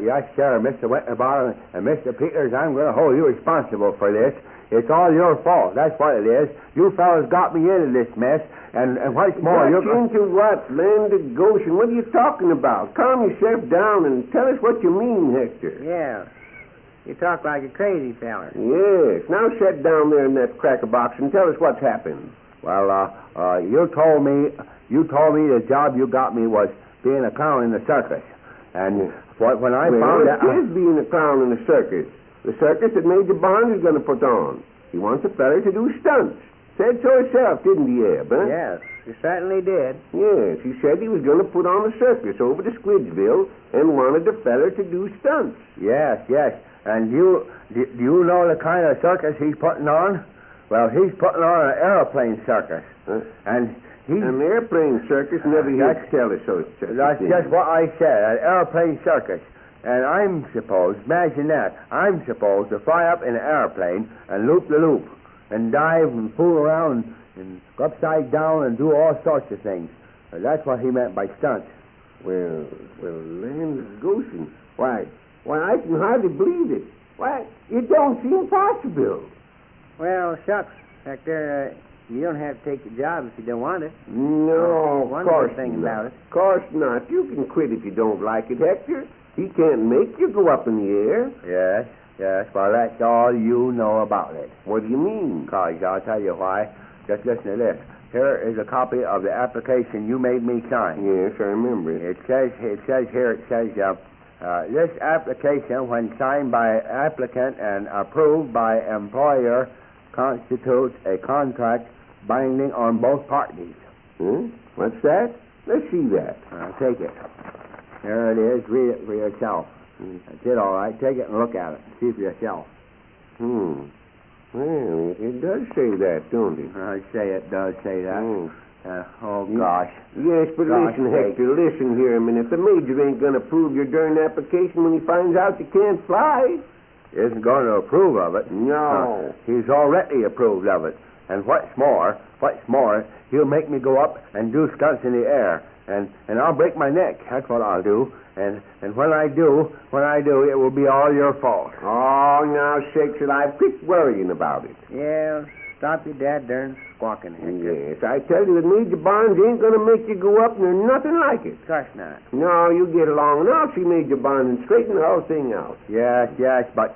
Mr. Winterbottom and Mr. Peters, I'm going to hold you responsible for this. It's all your fault. That's what it is. You fellas got me into this mess, and what's more, you're... into what? Land of Goshen? What are you talking about? Calm yourself down and tell us what you mean, Hector. Yeah. You talk like a crazy feller. Yes. Now sit down there in that cracker box and tell us what's happened. Well, you told me the job you got me was being a clown in the circus. And when I found out... It is being a clown in the circus. The circus that Major Barnes is going to put on. He wants a feller to do stunts. Said so himself, didn't he, Eb? Huh? Yes, he certainly did. Yes, he said he was going to put on a circus over to Squidsville and wanted a feller to do stunts. Yes. And do you know the kind of circus he's putting on? Well, he's putting on an airplane circus. And he's... An airplane circus never used to tell us so. That's just what I said, an airplane circus. And I'm supposed, imagine that, I'm supposed to fly up in an airplane and loop the loop and dive and fool around and go upside down and do all sorts of things. That's what he meant by stunts. Well, land of Goshen. Why, I can hardly believe it. Why, it don't seem possible. Well, shucks, Hector, you don't have to take the job if you don't want it. No, One of course good thing not. about it. Of course not. You can quit if you don't like it, Hector. He can't make you go up in the air. Yes, well, that's all you know about it. What do you mean? Because I'll tell you why. Just listen to this. Here is a copy of the application you made me sign. Yes, I remember it. It says here, this application, when signed by applicant and approved by employer, constitutes a contract binding on both parties. What's that? Let's see that. Take it. Here it is. Read it for yourself. That's it, all right. Take it and look at it. See for yourself. Well, it does say that, don't it? I say it does say that. Gosh. Yes, but Gosh, listen, Hector, listen here a minute. The major ain't going to approve your darn application when he finds out you can't fly. He isn't going to approve of it. No. He's already approved of it. And what's more, he'll make me go up and do stunts in the air. And I'll break my neck. That's what I'll do. And when I do, it will be all your fault. Oh, now, sakes alive, quit worrying about it. Yeah, stop your dad darn squawking, Hector. Yes, I tell you that Major Barnes ain't going to make you go up, and there's nothing like it. Of course not. No, you get along, and I'll see Major Barnes and straighten the whole thing out. Yes, but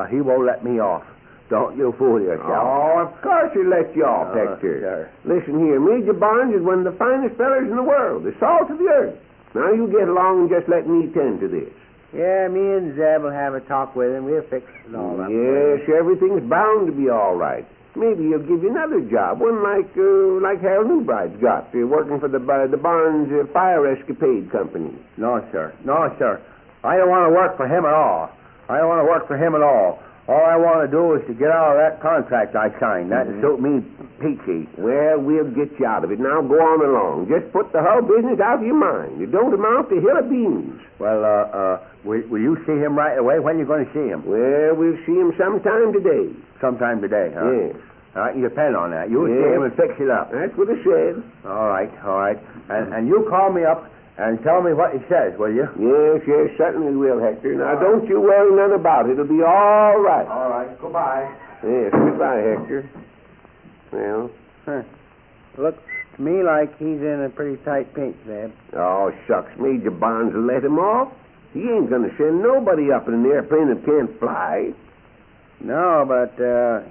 he won't let me off. Don't you fool yourself. Oh, of course he'll let you off, Hector. Sure. Listen here, Major Barnes is one of the finest fellers in the world, the salt of the earth. Now you get along and just let me tend to this. Yeah, me and Zeb will have a talk with him. We'll fix it all up. Yes, everything's bound to be all right. Maybe he'll give you another job, one like Harold Newbride's got, working for the Barnes Fire Escapade Company. No, sir. I don't want to work for him at all. All I want to do is to get out of that contract I signed. That'll suit me peachy. Well, we'll get you out of it. Now go on along. Just put the whole business out of your mind. It don't amount to a hill of beans. Well, will you see him right away? When are you going to see him? Well, we'll see him sometime today. Sometime today, huh? Yes. I can depend on that. You'll see him and fix it up. That's what I said. All right. And you call me up and tell me what he says, will you? Yes, certainly will, Hector. Now, don't you worry none about it. It'll be all right. All right. Goodbye. Yes, goodbye, Hector. Well? Looks to me like he's in a pretty tight pinch, Zeb. Oh, shucks. Major Barnes will let him off. He ain't going to send nobody up in an airplane that can't fly. No, but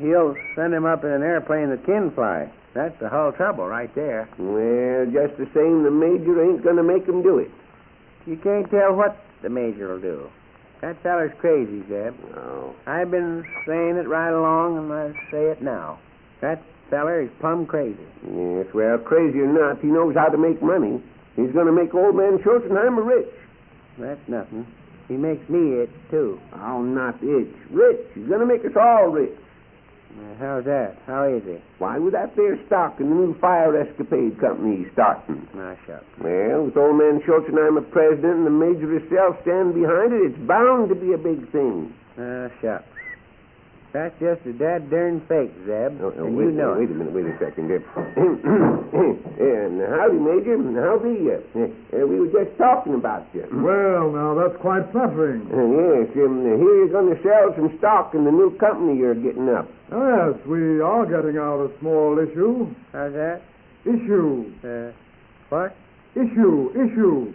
he'll send him up in an airplane that can fly. That's the whole trouble right there. Well, just the same, the major ain't going to make him do it. You can't tell what the major will do. That feller's crazy, Zeb. No. I've been saying it right along, and I say it now. That feller is plumb crazy. Yes, well, crazy or not, he knows how to make money. He's going to make old man Schultenheimer rich. That's nothing. He makes me itch, too. Oh, not itch. Rich. He's going to make us all rich. How's that? How is he? Why, with that there stock in the new Fire Escapade Company he's starting. Now, shucks. Well, with old man Schultenheimer president and the major himself standing behind it, it's bound to be a big thing. Shucks. That's just a dad darn fake, Zeb. And wait, you know wait a minute, wait a second. Howdy, Major. Howdy. We were just talking about you. Well, now, that's quite flattering. Yes, here you're going to sell some stock in the new company you're getting up. Oh, yes, we are getting out a small issue. How's that? Issue. What? Issue.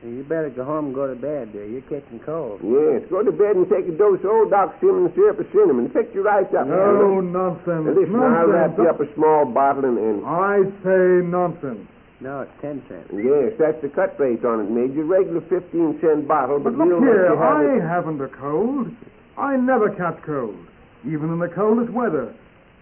You better go home and go to bed, dear. You're catching cold. Yes, go to bed and take a dose of old Doc Simmons syrup of cinnamon. Fix you right up. No, nonsense. Listen, I'll wrap you up a small bottle and... I say nonsense. No, it's 10 cents. Yes, that's the cut rate on it, Major. Regular 15-cent bottle. But look here, I haven't a cold. I never catch cold, even in the coldest weather.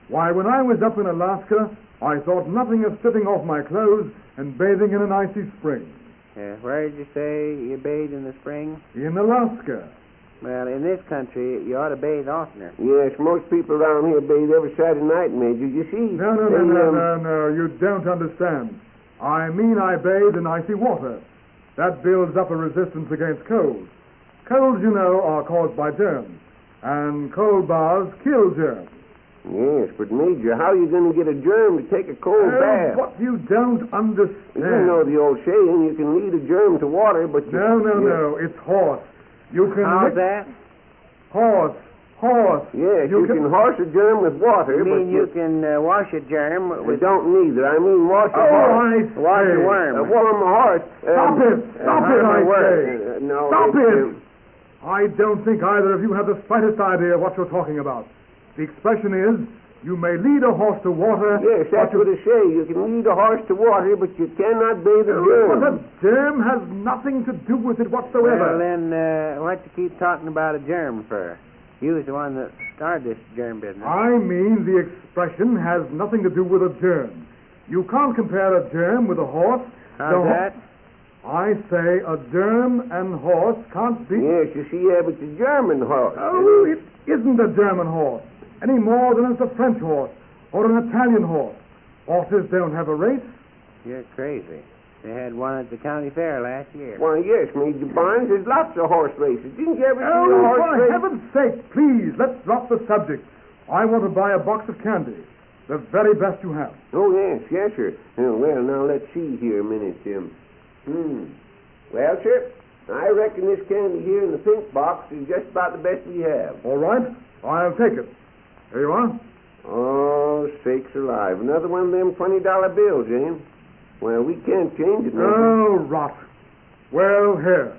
Why, when I was up in Alaska, I thought nothing of stripping off my clothes and bathing in an icy spring. Where did you say you bathed in the spring? In Alaska. Well, in this country, you ought to bathe oftener. Yes, most people around here bathe every Saturday night, Major. You see? No, you don't understand. I mean I bathe in icy water. That builds up a resistance against colds. Colds, you know, are caused by germs. And cold baths kill germs. Yes, but Major, how are you going to get a germ to take a cold bath? What you don't understand. You know the old saying, you can lead a germ to water, but you... No, it's horse. You can... How's that? Horse. Yes, you can horse a germ with water, You mean but you can wash a germ We with... don't neither. I mean wash a Oh, horse. I Wash a say. worm. Warm a horse. Stop it, I say. No, Stop it's, it! I don't think either of you have the slightest idea of what you're talking about. The expression is, you may lead a horse to water... Yes, that's what I say. You can lead a horse to water, but you cannot bathe a germ. But a germ has nothing to do with it whatsoever. Well, then, what you keep talking about a germ for? You was the one that started this germ business. I mean the expression has nothing to do with a germ. You can't compare a germ with a horse. How's that? I say a germ and horse can't be... Yes, you see, but it's a German horse. Oh, it isn't a German horse, any more than it's a French horse or an Italian horse. Horses don't have a race. You're crazy. They had one at the county fair last year. Why, yes, Major Barnes, there's lots of horse races. Didn't you ever see a Oh, horse for race? heaven's sake, please, let's drop the subject. I want to buy a box of candy. The very best you have. Oh, yes, sir. Well, now, let's see here a minute. Well, sir, I reckon this candy here in the pink box is just about the best we have. All right, I'll take it. Here you are. Oh, sakes alive. Another one of them $20 bills, eh? Well, we can't change it, Major. Oh, rot. Well, here.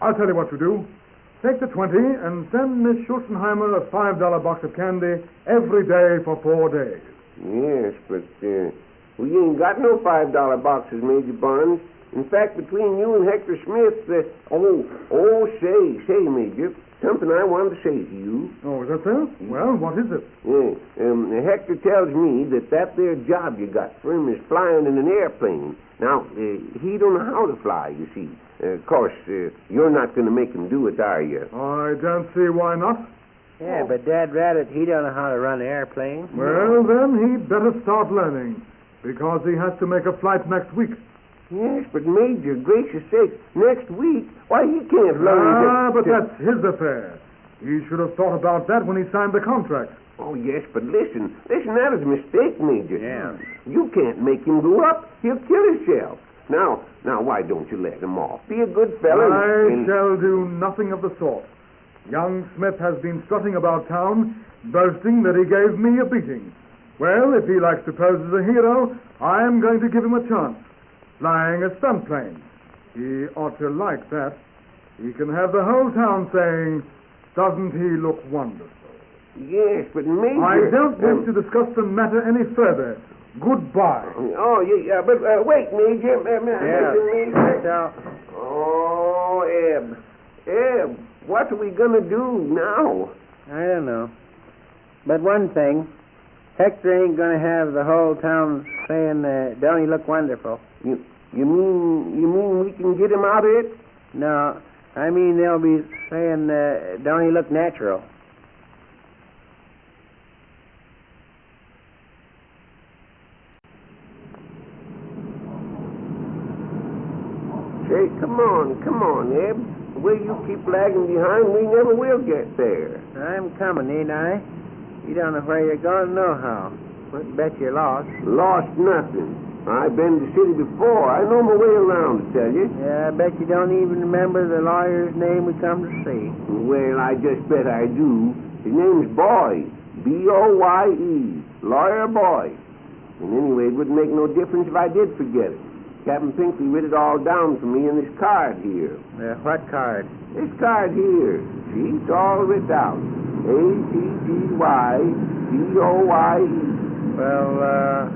I'll tell you what to do. Take the 20 and send Miss Schulzenheimer a $5 box of candy every day for 4 days. Yes, but we ain't got no $5 boxes, Major Barnes. In fact, between you and Hector Smith, say, Major, something I wanted to say to you. Oh, is that so? Well, what is it? Hector tells me that there job you got for him is flying in an airplane. Now, he don't know how to fly, you see. Of course, you're not going to make him do it, are you? I don't see why not. Yeah, but Dad Rabbit, he don't know how to run an airplane. Well, then he'd better start learning, because he has to make a flight next week. Yes, but Major, gracious sake, next week, why, he can't learn but that's his affair. He should have thought about that when he signed the contract. Oh, yes, but listen, that is a mistake, Major. Yeah. You can't make him go up. He'll kill himself. Now, why don't you let him off? Be a good fellow. I shall do nothing of the sort. Young Smith has been strutting about town, boasting that he gave me a beating. Well, if he likes to pose as a hero, I am going to give him a chance. Flying a stunt plane. He ought to like that. He can have the whole town saying, "Doesn't he look wonderful?" Yes, but Major... I don't wish to discuss the matter any further. Goodbye. Oh, yeah, but wait, Major. Yeah. Oh, Eb, what are we going to do now? I don't know. But one thing, Hector ain't going to have the whole town saying, "Don't he look wonderful?" You mean we can get him out of it? No, I mean they'll be saying, "Don't he look natural?" Say, come on, Eb. The way you keep lagging behind, we never will get there. I'm coming, ain't I? You don't know where you're going, nohow. I bet you're lost. Lost nothing. I've been to the city before. I know my way around, to tell you. Yeah, I bet you don't even remember the lawyer's name we come to see. Well, I just bet I do. His name's Boyd. B-O-Y-E. Lawyer Boyd. And anyway, it wouldn't make no difference if I did forget it. Captain Pinkley writ it all down for me in this card here. What card? This card here. See, it's all writ out. A-T-T-Y-B-O-Y-E. Well,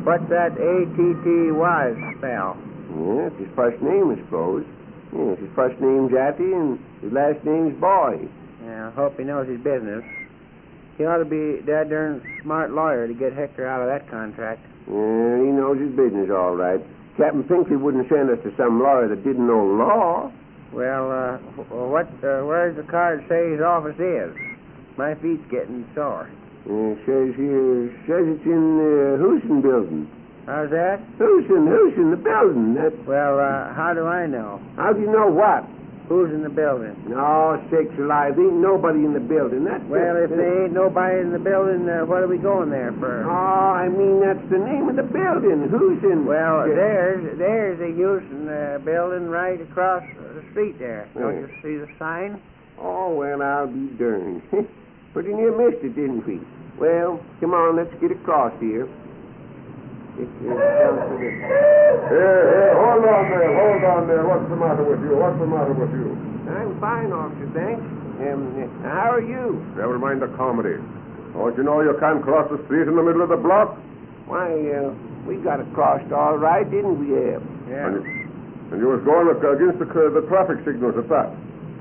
what's that A-T-T-Y spell? Yeah, it's his first name, I suppose. Yes, his first name's Atty and his last name's Boyd. Yeah, I hope he knows his business. He ought to be a darn smart lawyer to get Hector out of that contract. Yeah, he knows his business all right. Captain Pinkley wouldn't send us to some lawyer that didn't know law. Well, where's the card say his office is? My feet's getting sore. Says it's in the Hoosen building. How's that? Hoosen, the building. Well, how do I know? How do you know what? Who's in the building? No, sakes alive, ain't nobody in the building. Well, if there ain't nobody in the building, what are we going there for? Oh, I mean, that's the name of the building, Hoosen. Well, there's a Houston building right across the street there. Don't you see the sign? Oh, well, I'll be darned. Pretty near missed it, didn't we? Well, come on, let's get across here. Here, hold on there. What's the matter with you? I'm fine, officer, thanks. How are you? Never mind the comedy. Don't you know you can't cross the street in the middle of the block? Why, we got across all right, didn't we, Eb? Yeah. And you was going against the traffic signals at that.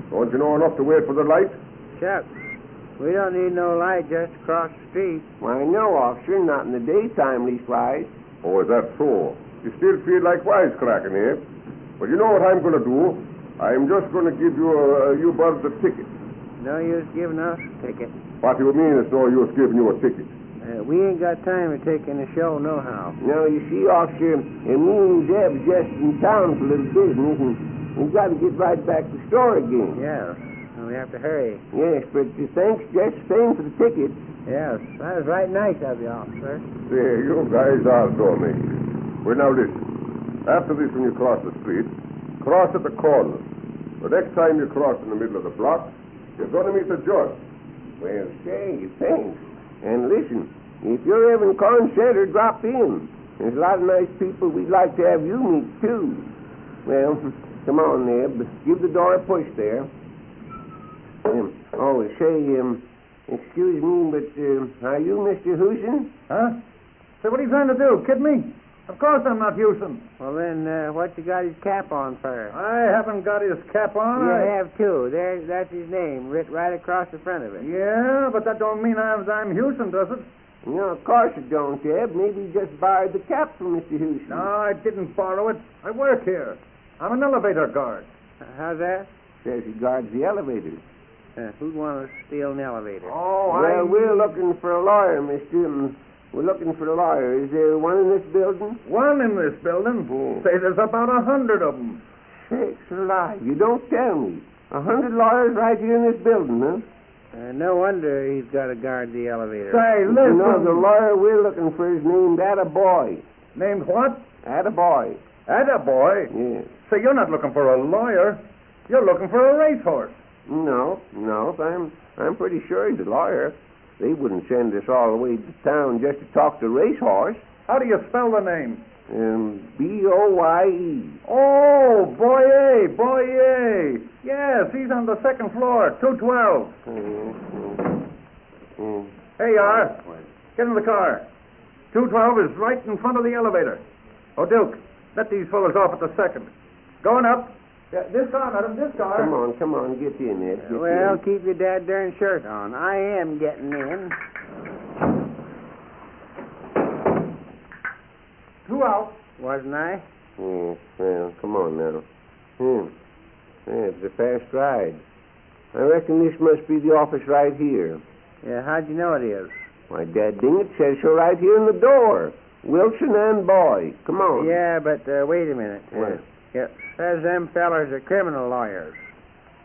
Don't you know enough to wait for the light? Chuck, we don't need no light just across the street. Why, no, officer, not in the daytime, leastwise. Oh, is that so? You still feel like wisecracking, eh? Well, you know what I'm going to do? I'm just going to give you birds a ticket. No use giving us a ticket. What do you mean it's no use giving you a ticket? We ain't got time to take in a show, nohow. No, you see, officer, me and Zeb's just in town for a little business, and we've got to get right back to the store again. Yeah, and we have to hurry. Yes, but thanks just the same for the ticket. Yes, that was right nice of you, officer. Say, you guys are so amazing. Well, now listen. After this, when you cross the street, cross at the corner. The next time you cross in the middle of the block, you're going to meet the judge. Well, say, thanks. And listen, if you're ever in Concert, drop in. There's a lot of nice people we'd like to have you meet, too. Well, come on, Neb. Give the door a push there. Excuse me, but are you Mr. Hoosen? Huh? Say, what are you trying to do? Kid me? Of course I'm not Houston. Well, then, what you got his cap on for? I haven't got his cap on. You have, too. That's his name, writ right across the front of it. Yeah, but that don't mean I'm Houston, does it? No, of course it don't, Eb. Maybe you just borrowed the cap from Mr. Houston. No, I didn't borrow it. I work here. I'm an elevator guard. How's that? Says he guards the elevators. Who'd want to steal an elevator? We're looking for a lawyer, mister. We're looking for a lawyer. Is there one in this building? One in this building? Say, there's about 100 of them. Sakes alive. You don't tell me. 100 lawyers right here in this building, huh? No wonder he's got to guard the elevator. Say, listen. You know, the lawyer we're looking for is named Attaboy. Named what? Attaboy. Attaboy? Yes. Say, you're not looking for a lawyer. You're looking for a racehorse. No. I'm pretty sure he's a lawyer. They wouldn't send us all the way to town just to talk to Racehorse. How do you spell the name? B-O-Y-E. Oh, Boyer. Yes, he's on the second floor, 212. Here you are. Get in the car. 212 is right in front of the elevator. Oh, Duke, let these fellas off at the second. Going up. Yeah, this car, madam, this car. Come on, get in there. Well, keep your dad darn shirt on. I am getting in. 2 out. Wasn't I? Well, come on now. It's a fast ride. I reckon this must be the office right here. Yeah, how'd you know it is? Why, Dad ding it says so right here in the door. Wilson and Boy. Come on. Yeah, but wait a minute. What? Yeah, says them fellers are criminal lawyers.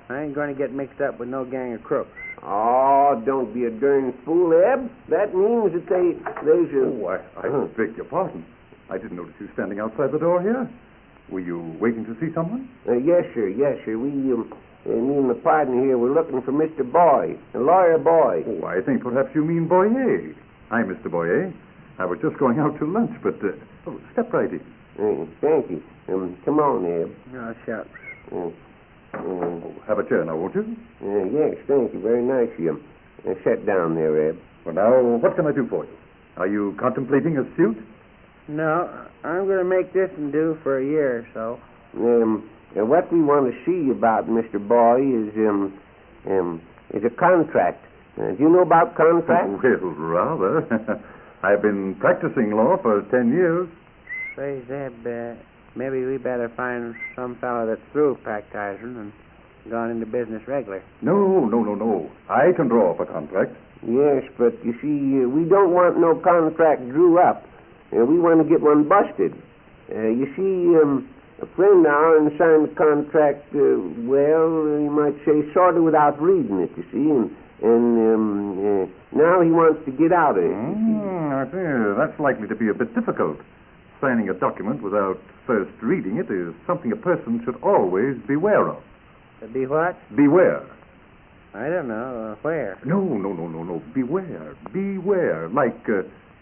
I ain't going to get mixed up with no gang of crooks. Oh, don't be a darn fool, Eb. That means that there's a... Oh, I beg your pardon. I didn't notice you standing outside the door here. Were you waiting to see someone? Yes, sir. We, me and my partner here, we're looking for Mr. Boy, a lawyer Boy. Oh, I think perhaps you mean Boyer. Hi, Mr. Boyer. I was just going out to lunch, but... step right in. Thank you. Come on, Eb. Oh, shucks. Have a chair now, won't you? Yes, thank you. Very nice of you. Sit down there, Eb. Well, now, what can I do for you? Are you contemplating a suit? No, I'm going to make this and do for a year or so. What we want to see about, Mr. Boy, is a contract. Do you know about contracts? Well, rather. I've been practicing law for 10 years. Say, Zeb, maybe we better find some fellow that's through practicing and gone into business regular. No. I can draw up a contract. Yes, but you see, we don't want no contract drew up. We want to get one busted. You see, a friend of ours signed the contract, you might say, sort of without reading it, you see, and now he wants to get out of it. I see. That's likely to be a bit difficult. Signing a document without first reading it is something a person should always beware of. Be what? Beware. I don't know. Where? No. Beware. Like,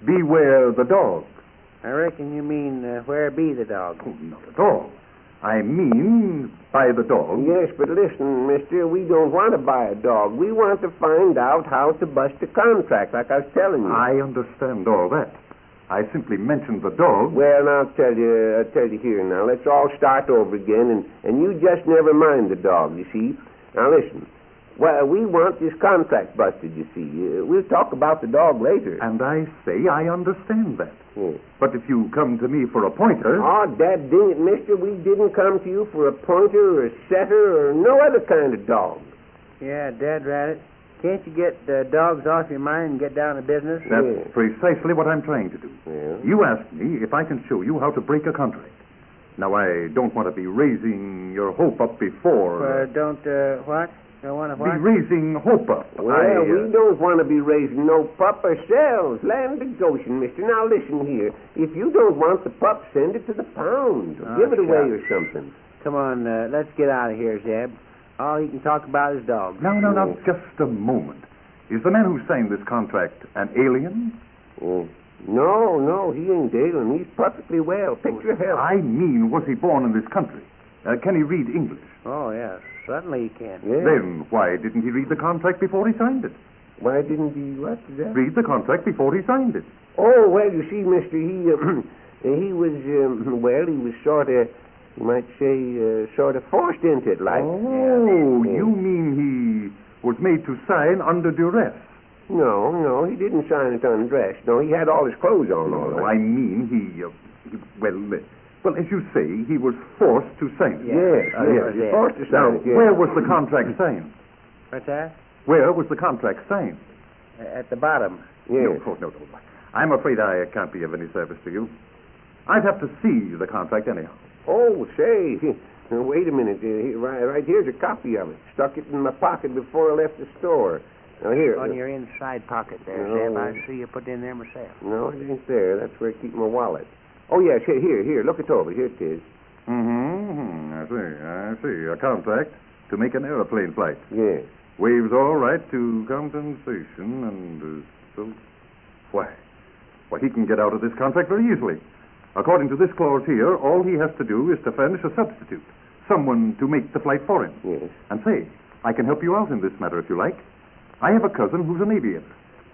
beware the dog. I reckon you mean, where be the dog? Oh, not at all. I mean, buy the dog. Yes, but listen, mister, we don't want to buy a dog. We want to find out how to bust a contract, like I was telling you. I understand all that. I simply mentioned the dog. Well, I'll tell you here now. Let's all start over again, and you just never mind the dog, you see. Now, listen. Well, we want this contract busted, you see. We'll talk about the dog later. And I say I understand that. Yes. But if you come to me for a pointer... Oh, dad dang it, mister. We didn't come to you for a pointer or a setter or no other kind of dog. Yeah, Dad rat it. Can't you get dogs off your mind and get down to business? That's precisely what I'm trying to do. Yeah. You asked me if I can show you how to break a contract. Now, I don't want to be raising your hope up before... What? Don't want to what? Be raising hope up. Well, we don't want to be raising no pup ourselves. Land of Goshen, mister. Now, listen here. If you don't want the pup, send it to the pound. Or give it away or something. Come on, let's get out of here, Zeb. All he can talk about is dogs. No, just a moment. Is the man who signed this contract an alien? No, he ain't alien. He's perfectly well. Picture health. I mean, was he born in this country? Can he read English? Oh, yes. Certainly he can. Yeah. Then why didn't he read the contract before he signed it? Why didn't he what? Read the contract before he signed it. Oh, well, you see, mister, he was sort of, you might say, sort of forced into it, like. Oh, you mean he was made to sign under duress? No, he didn't sign it undressed. No, he had all his clothes on. I mean, well, as you say, he was forced to sign it. Yes, he was forced to sign it. Yes. Where was the contract signed? What's that? Where was the contract signed? At the bottom. Yes. No. I'm afraid I can't be of any service to you. I'd have to see the contract anyhow. Oh, say, wait a minute. Right here's a copy of it. Stuck it in my pocket before I left the store. Now, here. On your inside pocket there, Zeb. I see you put it in there myself. No, it ain't there. That's where I keep my wallet. Oh, yes, here. Look it over. Here it is. I see. A contract to make an airplane flight. Yes. Waives all right to compensation and so... Why, he can get out of this contract very easily. According to this clause here, all he has to do is to furnish a substitute. Someone to make the flight for him. Yes. And say, I can help you out in this matter if you like. I have a cousin who's an aviator.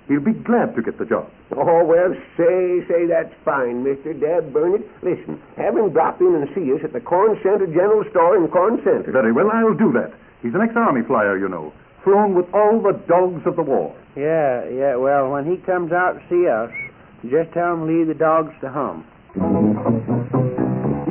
He'll be glad to get the job. Oh, well, say that's fine, Mr. Dad Burnett. Listen, have him drop in and see us at the Corn Center General Store in Corn Center. Very well, I'll do that. He's an ex-army flyer, you know. Flown with all the dogs of the war. Yeah, well, when he comes out to see us, just tell him to leave the dogs to hum.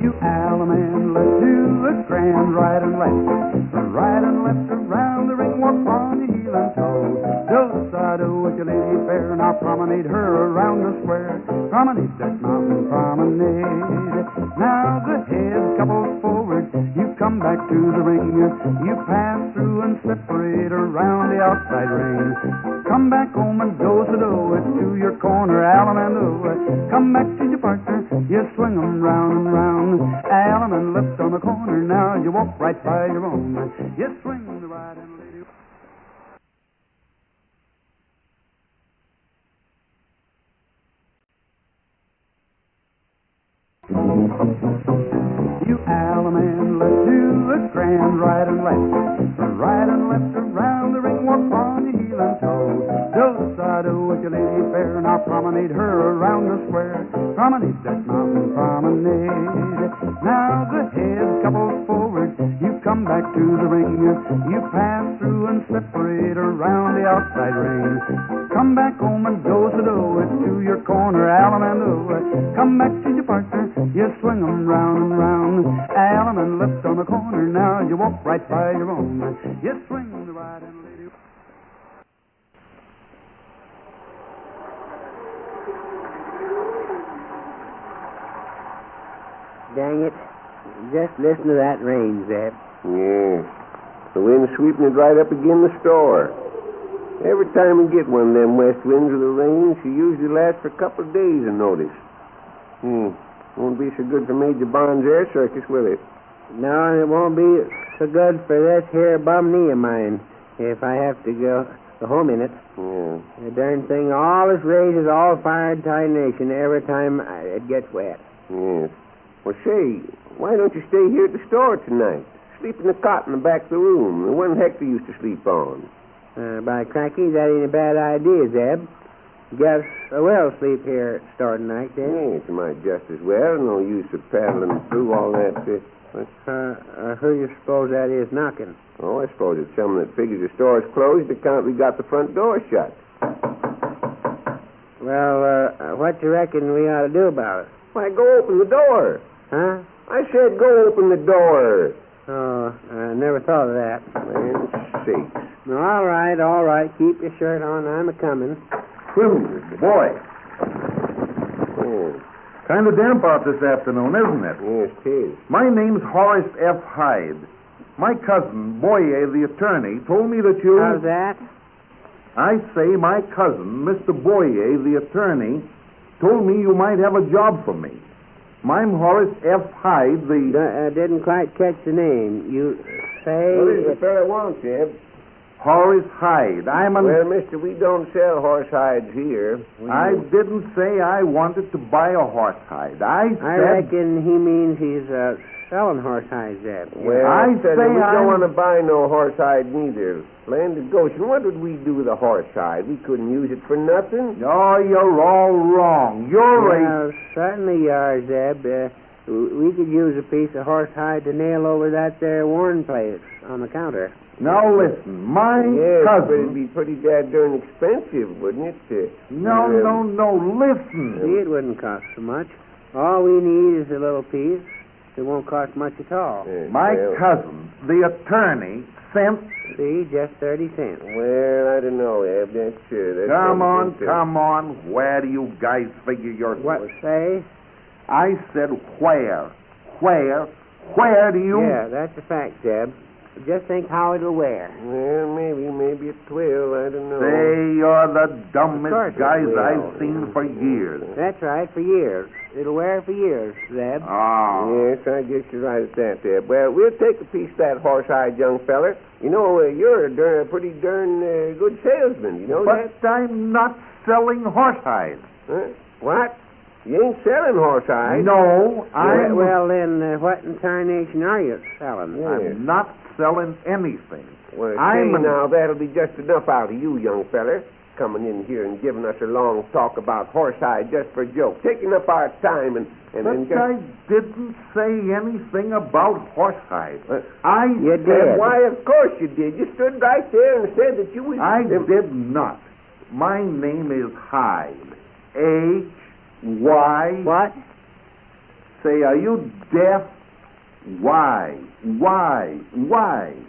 You Alaman, let's do a grand right and left. Right and left around the ring, walk on your heel and toe. Do-side-o with your lady fair, now promenade her around the square. Promenade that mountain promenade. Now the head couples forward, you come back to the ring. You pass through and separate around the outside ring. Come back home and do-side-o it to your corner, Alamando. Come back to your partner, you swing 'em round and round. Alaman left on the corner, now you walk right by your own. You swing the right and lady. You Alaman, let's do a grand right and left. Right and left around the ring, walk on your heel and toe. Do-side-o with your lady fair, now promenade her around the square. Promenade that mountain promenade. Now the head couples forward, you come back to the ring. You pass through and separate around the outside ring. Come back home and do-side-o it to your corner, Alamando. Come back to your partner, You swing 'em round and round. Allen and left on the corner. Now you walk right by your own. You swing the right and lady. Dang it. Just listen to that rain, Zeb. Yes. The wind's sweeping it right up again the store. Every time we get one of them west winds or the rain, she usually lasts for a couple of days, I notice. Won't be so good for Major Bond's air circus, will it? No, and it won't be so good for this here bum knee of mine if I have to go home in it. Yeah. The darn thing always raises all fired tarnation every time it gets wet. Yes. Well, say, why don't you stay here at the store tonight? Sleep in the cot in the back of the room, the one Hector used to sleep on. By cracky, that ain't a bad idea, Zeb. Guess I will sleep here at the store tonight, then. Yes, you might just as well. No use of paddling through all that. Who you suppose that is knocking? Oh, I suppose it's someone that figures the store's closed to count we got the front door shut. Well, what you reckon we ought to do about it? Why, go open the door. Huh? I said go open the door. Oh, I never thought of that. Man, sakes. All right. Keep your shirt on. I'm a-coming. Boy. Oh. Kind of damp out this afternoon, isn't it? Yes, it is. My name's Horace F. Hyde. My cousin, Boyer, the attorney, told me that you... How's that? I say my cousin, Mr. Boyer, the attorney, told me you might have a job for me. I'm Horace F. Hyde, the... didn't quite catch the name. You say... What does the fellow want, Zeb? Horace Hyde. Well, mister, we don't sell horse hides here. I didn't say I wanted to buy a horse hide. I reckon he means he's selling horse hides, Zeb. Well, I said we don't want to buy no horse hide neither. Land of Goshen, what would we do with a horse hide? We couldn't use it for nothing. Oh, you're all wrong. You're right. Certainly you are, Zeb. We could use a piece of horse hide to nail over that there worn place on the counter. Now listen, my cousin... cousin... But it'd be pretty darn expensive, wouldn't it? No, listen. See, it wouldn't cost so much. All we need is a little piece. It won't cost much at all. My cousin, the attorney, sent... See, just 30 cents. Well, I don't know, Eb. That's sure. Come on. Where do you guys figure you're... What say? I said where. Where do you... Yeah, that's a fact, Zeb. Just think how it'll wear. Well, maybe it will. I don't know. Say, you're the dumbest guys I've seen for years. That's right, for years. It'll wear for years, Zeb. Oh. Yes, I guess you're right at that, Zeb. Well, we'll take a piece of that horse-hide, young feller. You know, you're a pretty darn good salesman. You know that? But I'm not selling horse-hides. Huh? What? You ain't selling horse-hides? No, I'm... Well, then, what in tarnation are you selling? Yes. I'm not selling anything. Well, now, that'll be just enough out of you, young feller. Coming in here and giving us a long talk about horsehide just for a joke. Taking up our time and just... I didn't say anything about horsehide. You did. Why, of course you did. You stood right there and said that you was... I did not. My name is Hyde. H-Y... What? Say, are you deaf? Why?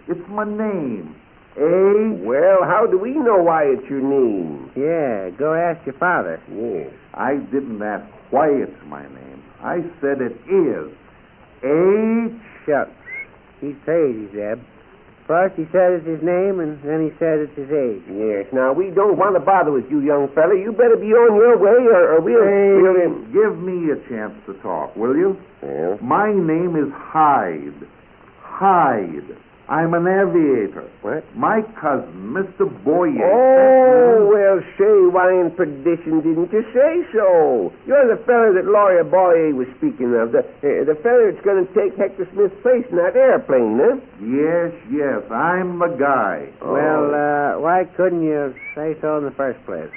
It's my name. Well, how do we know why it's your name? Yeah, go ask your father. Yes. I didn't ask why it's my name. I said it is. H. Shucks. He's crazy, Zeb. First he said it's his name, and then he said it's his age. Yes. Now, we don't want to bother with you, young fella. You better be on your way, or we'll... Give me a chance to talk, will you? Well? My name is Hyde. Hyde. I'm an aviator. What? My cousin, Mr. Boyer. Oh, well, say, why in perdition didn't you say so? You're the fella that Lawyer Boyer was speaking of, the fella that's going to take Hector Smith's place in that airplane, huh? Yes, I'm the guy. Oh. Well, why couldn't you say so in the first place?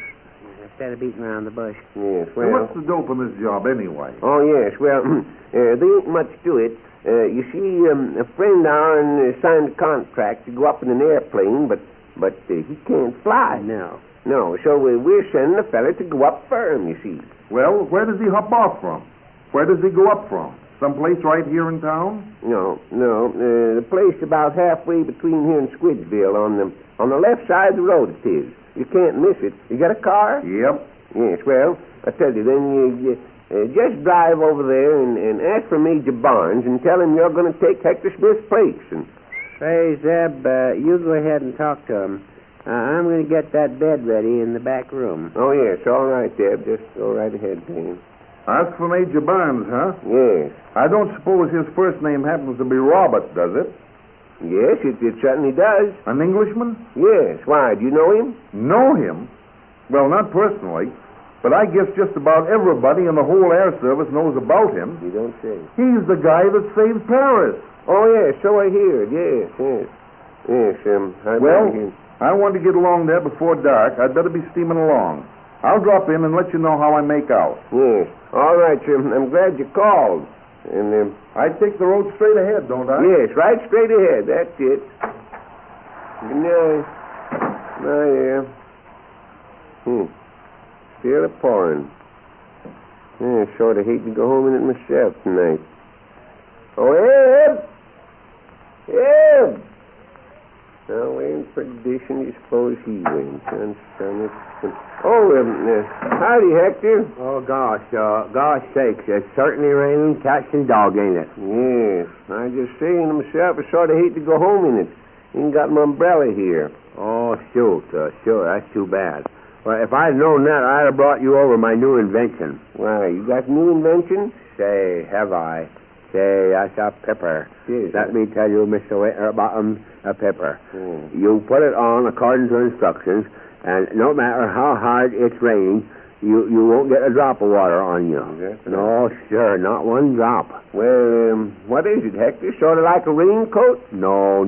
Instead of beating around the bush. Yes, well... What's the dope on this job, anyway? Oh, yes, well, there ain't much to it. You see, a friend of ours signed a contract to go up in an airplane, but he can't fly. No, so we're sending a fella to go up for him, you see. Well, where does he hop off from? Where does he go up from? Someplace right here in town? No. The place about halfway between here and Squidville on the left side of the road it is. You can't miss it. You got a car? Yep. Yes, well, I tell you, then you just drive over there and ask for Major Barnes and tell him you're going to take Hector Smith's place. And Say, Zeb, you go ahead and talk to him. I'm going to get that bed ready in the back room. Oh, yes, all right, Deb. Just go right ahead, Dave. Ask for Major Barnes, huh? Yes. I don't suppose his first name happens to be Robert, does it? Yes, it certainly does. An Englishman? Yes. Why, do you know him? Know him? Well, not personally, but I guess just about everybody in the whole air service knows about him. You don't say. He's the guy that saved Paris. Oh, yes, so I hear. Yes. I want to get along there before dark. I'd better be steaming along. I'll drop in and let you know how I make out. Yes. All right, sir. I'm glad you called. And I take the road straight ahead, don't I? Yes, right straight ahead. That's it. Good night. Oh, yeah. Still a pouring. Yeah, sort of hate to go home in it myself tonight. Oh, Eb! Eb! Now, waiting for perdition, you suppose he wins. Howdy, Hector. Oh, gosh sakes, it's certainly raining cats and dogs, ain't it? Yes, I just saying to myself, I sort of hate to go home in it. Ain't got my umbrella here. Oh, shoot, sure, that's too bad. Well, if I'd known that, I'd have brought you over my new invention. Why, you got new invention? Say, have I? Say, that's a pepper. Yes, Let me tell you, Mr. Winterbottom, a pepper. Hmm. You put it on according to instructions, and no matter how hard it's raining, you won't get a drop of water on you. No, sir, not one drop. Well, what is it, Hector? Sort of like a raincoat? No.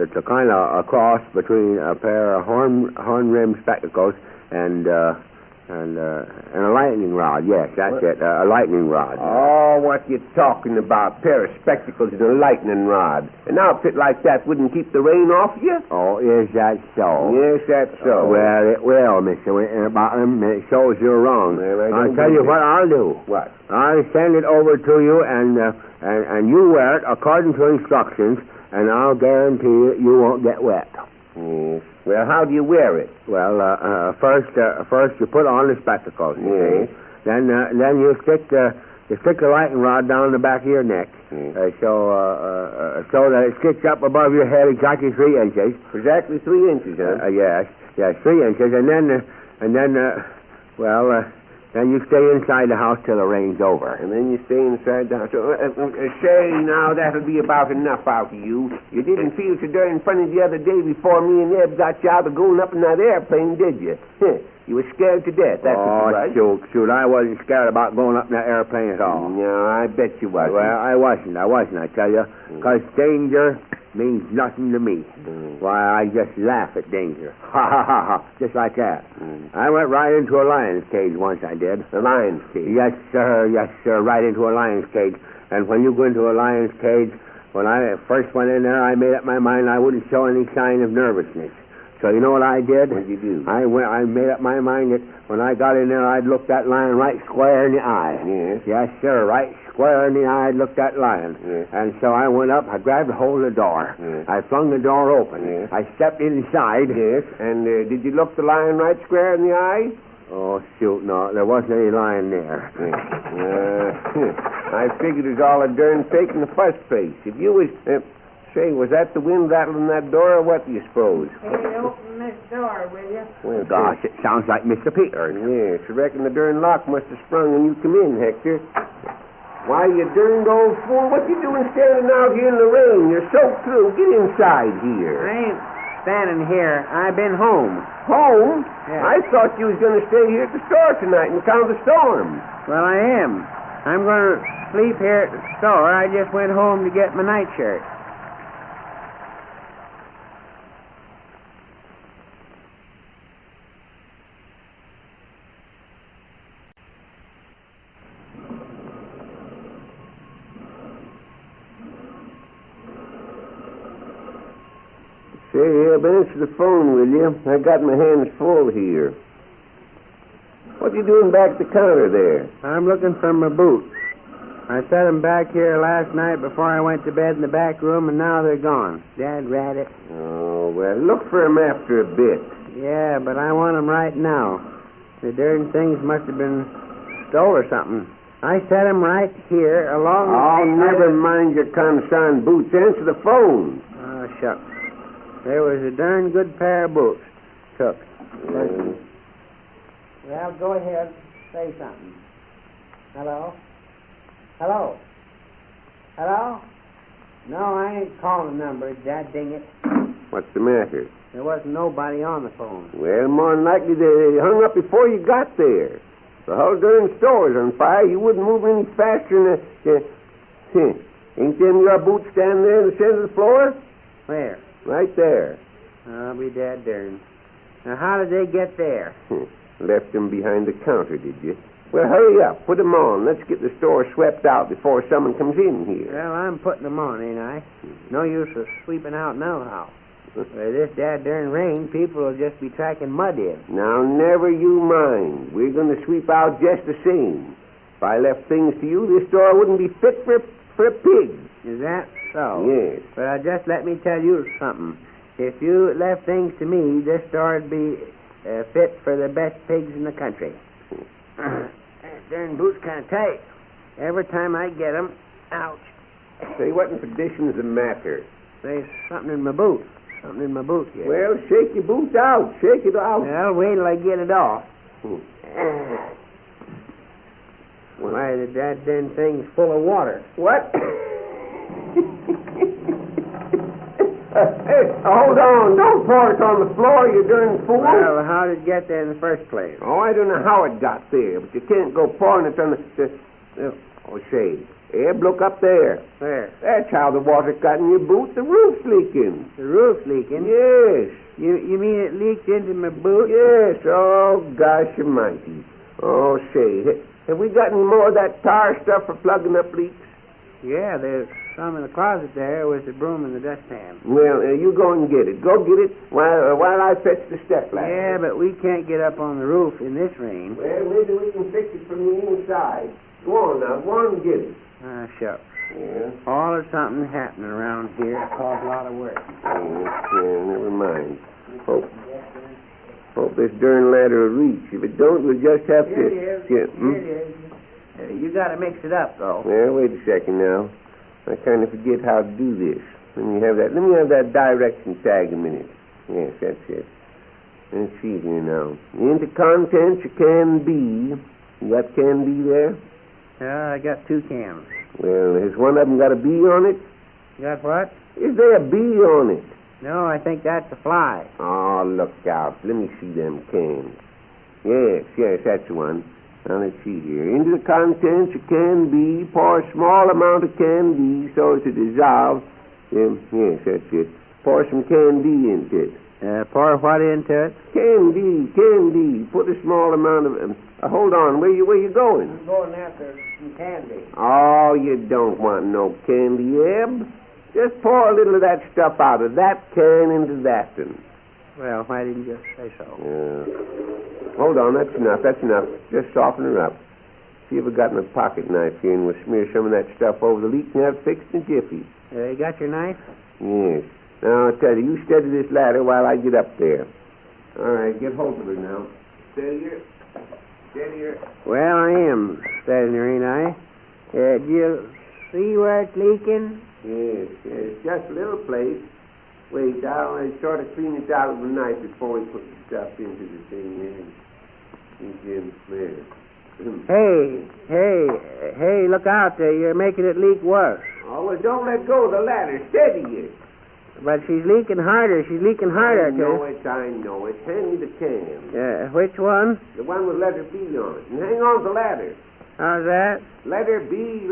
It's a kind of a cross between a pair of horn-rimmed spectacles and a lightning rod. Yes, that's it. A lightning rod. Oh, what you talking about? Pair of spectacles and a lightning rod. An outfit like that wouldn't keep the rain off you? Oh, is that so? Yes, that's so. Well, it will, Mr. Winterbottom. It shows you're wrong. Well, I'll tell you what I'll do. What? I'll send it over to you, and you wear it according to instructions, and I'll guarantee you won't get wet. Yes. Well, how do you wear it? Well, first you put on the spectacles. Yes. Then you stick the lightning rod down the back of your neck, so that it sticks up above your head exactly 3 inches. Exactly 3 inches, huh? Yes, 3 inches, and then you stay inside the house till the rain's over. And then you stay inside the house. Say, now, that'll be about enough out of you. You didn't feel so darn funny the other day before me and Eb got you out of going up in that airplane, did you? You were scared to death, that's what you was. Shoot, I wasn't scared about going up in that airplane at all. No, I bet you wasn't. Well, I wasn't, I tell you. Because danger means nothing to me. Why, I just laugh at danger. Ha, ha, ha, ha, just like that. I went right into a lion's cage once, I did. A lion's cage? Yes, sir, right into a lion's cage. And when you go into a lion's cage, when I first went in there, I made up my mind I wouldn't show any sign of nervousness. So you know what I did? What did you do? I made up my mind that when I got in there, I'd look that lion right square in the eye. Yes. Yes, sir, right square in the eye, I'd look that lion. Yes. And so I went up, I grabbed a hold of the door. Yes. I flung the door open. Yes. I stepped inside. Yes, and did you look the lion right square in the eye? Oh, shoot, no, there wasn't any lion there. I figured it was all a darn fake in the first place. If you was... Say, was that the wind rattling that door, or what do you suppose? Hey, open this door, will you? Well, gosh, it sounds like Mr. Peters. Yes, I reckon the darn lock must have sprung when you come in, Hector. Why, you darned old fool, what you doing standing out here in the rain? You're soaked through. Get inside here. I ain't standing here. I've been home. Home? Yeah. I thought you was going to stay here at the store tonight and count the storm. Well, I am. I'm going to sleep here at the store. I just went home to get my nightshirt. Say, Eb, answer the phone, will you? I got my hands full here. What you doing back at the counter there? I'm looking for my boots. I set 'em back here last night before I went to bed in the back room, and now they're gone. Dad rat it. Oh, well, look for 'em after a bit. Yeah, but I want 'em right now. The darn things must have been stole or something. I set 'em right here along... Oh, never mind your concerned boots. Answer the phone. Oh, shucks. There was a darn good pair of boots. Took. Well, go ahead. Say something. Hello? Hello? Hello? No, I ain't calling the number, dad ding it. What's the matter? There wasn't nobody on the phone. Well, more than likely they hung up before you got there. The whole darn store's on fire. You wouldn't move any faster than ain't them your boots standing there in the center of the floor? Where? Right there. I'll be dead darn. Now, how did they get there? Left them behind the counter, did you? Well, hurry up. Put them on. Let's get the store swept out before someone comes in here. Well, I'm putting them on, ain't I? No use of sweeping out now. With this dad darn rain, people will just be tracking mud in. Now, never you mind. We're going to sweep out just the same. If I left things to you, this store wouldn't be fit for a pig. Is that so? Yes. But just let me tell you something. If you left things to me, this store would be fit for the best pigs in the country. Darn boots kind of tight. Every time I get them, ouch. Say, what in condition's the matter? There's something in my boot. Something in my boot here. Well, shake your boots out. Shake it out. Well, wait till I get it off. Why, the damn thing's full of water. What? Hey, hold on. Don't pour it on the floor, you darn fool. Well, how did it get there in the first place? Oh, I don't know how it got there, but you can't go pouring it on the... Oh, say, Eb, look up there. Where? That's how the water got in your boot. The roof's leaking. The roof's leaking? Yes. You mean it leaked into my boot? Yes. Oh, gosh almighty. Oh, say, have we got any more of that tar stuff for plugging up leaks? Yeah, there's some in the closet there with the broom and the dustpan. Well, you go and get it. Go get it while I fetch the step ladder. Yeah, but we can't get up on the roof in this rain. Well, maybe we can fix it from the inside. Go on now. Go on and get it. Ah, shucks. Yeah. All of something happening around here. It caused a lot of work. Yeah, never mind. Hope this darn ladder will reach. If it don't, we'll just have to... Here it is. You got to mix it up, though. Well, wait a second now. I kind of forget how to do this. Let me have that direction tag a minute. Yes, that's it. Let's see here now. Into contents, you can be. You got can be there? I got 2 cans. Well, has one of them got a bee on it? You got what? Is there a bee on it? No, I think that's a fly. Oh, look out. Let me see them cans. Yes, that's the one. Now, let's see here. Into the contents of can be, pour a small amount of can be so as to dissolve. Yes, that's it. Pour some can be into it. Pour what into it? Candy. Put a small amount of... hold on. Where you going? I'm going after some candy. Oh, you don't want no candy, Eb. Just pour a little of that stuff out of that can into that one. Well, why didn't you say so? Hold on. That's enough. Just soften her up. See if I've got my pocket knife here, and we'll smear some of that stuff over the leak and have it fixed in a jiffy. You got your knife? Yes. Now, I'll tell you steady this ladder while I get up there. All right, get hold of her now. Steady her. Well, I am steadying her, ain't I? Do you see where it's leaking? Yes, just a little place. Wait, I'll sort of clean it out with a knife before we put the stuff into the thing here. Hey, look out there. You're making it leak worse. Oh, well, don't let go of the ladder. Steady it. But she's leaking harder. I know it. Hand me the can. Which one? The one with letter B on it. And hang on to the ladder. How's that? Letter B.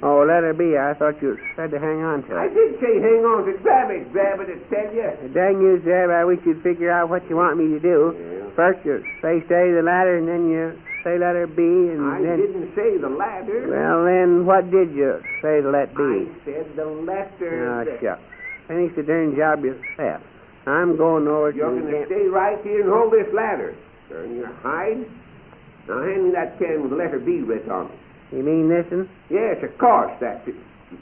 Oh, letter B. I thought you said to hang on to it. I did say hang on to it. Grab it, I tell you. Dang you, Zeb. I wish you'd figure out what you want me to do. Yeah. First you say steady the ladder, and then you say letter B, and I didn't say the ladder. Well, then what did you say to let B? I said the letter. Oh, shucks. Finish the darn job yourself. I'm going over to... You're going to stay right here and hold this ladder. Turn your Hyde. Now, hand me that can with the letter B written on it. You mean this'n? Yes, of course, that's it.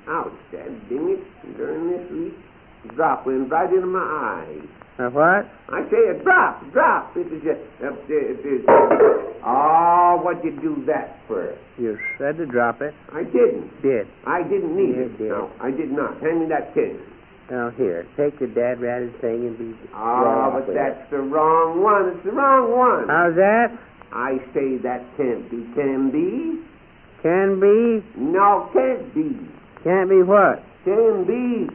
Ouch, Dad, ding it. During this week, a drop went right into my eye. A what? I say a drop. It was oh, what'd you do that for? You said to drop it. I didn't. Did. I didn't need You it. did. No, I did not. Hand me that can. Now, here, take the dad ratted thing and be... Oh, but that's the wrong one. It's the wrong one. How's that? I say that can't be. Can be? Can be? No, can't be. Can't be what? Can be.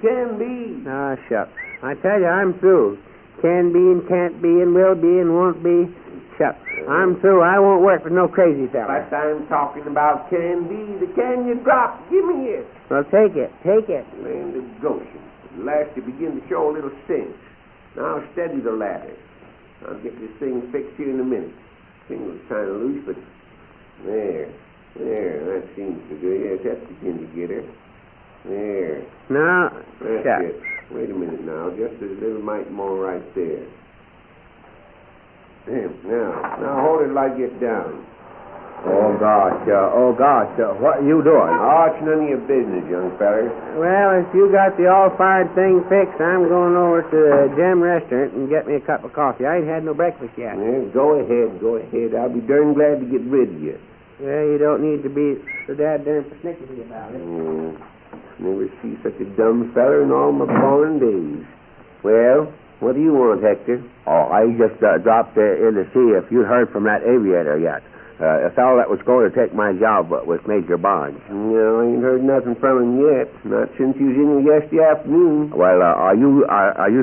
Ah, shucks. I tell you, I'm through. Can be and can't be and will be and won't be. Shucks. I'm through. I won't work for no crazy fella. But I'm talking about can be. The can you drop. Give me it. Well, take it. Land of Goshen. At last you begin to show a little sense. Now steady the ladder. I'll get this thing fixed here in a minute. Thing was kind of loose, but there, that seems to go. Yes, that's beginning to get her. There. Now, That's shucks. it. Wait a minute now. Just a little mite more right there. Now hold it like it down. Oh, gosh. What are you doing? Oh, it's none of your business, young feller. Well, if you got the all-fired thing fixed, I'm going over to the Gem restaurant and get me a cup of coffee. I ain't had no breakfast yet. Yeah, go ahead. I'll be darn glad to get rid of you. Well, you don't need to be so darn persnickety about it. Never see such a dumb feller in all my born days. Well, what do you want, Hector? Oh, I just dropped in to see if you'd heard from that aviator yet. A fellow that was going to take my job with Major Barnes. No, I ain't heard nothing from him yet. Not since he was in here yesterday afternoon. Well, are you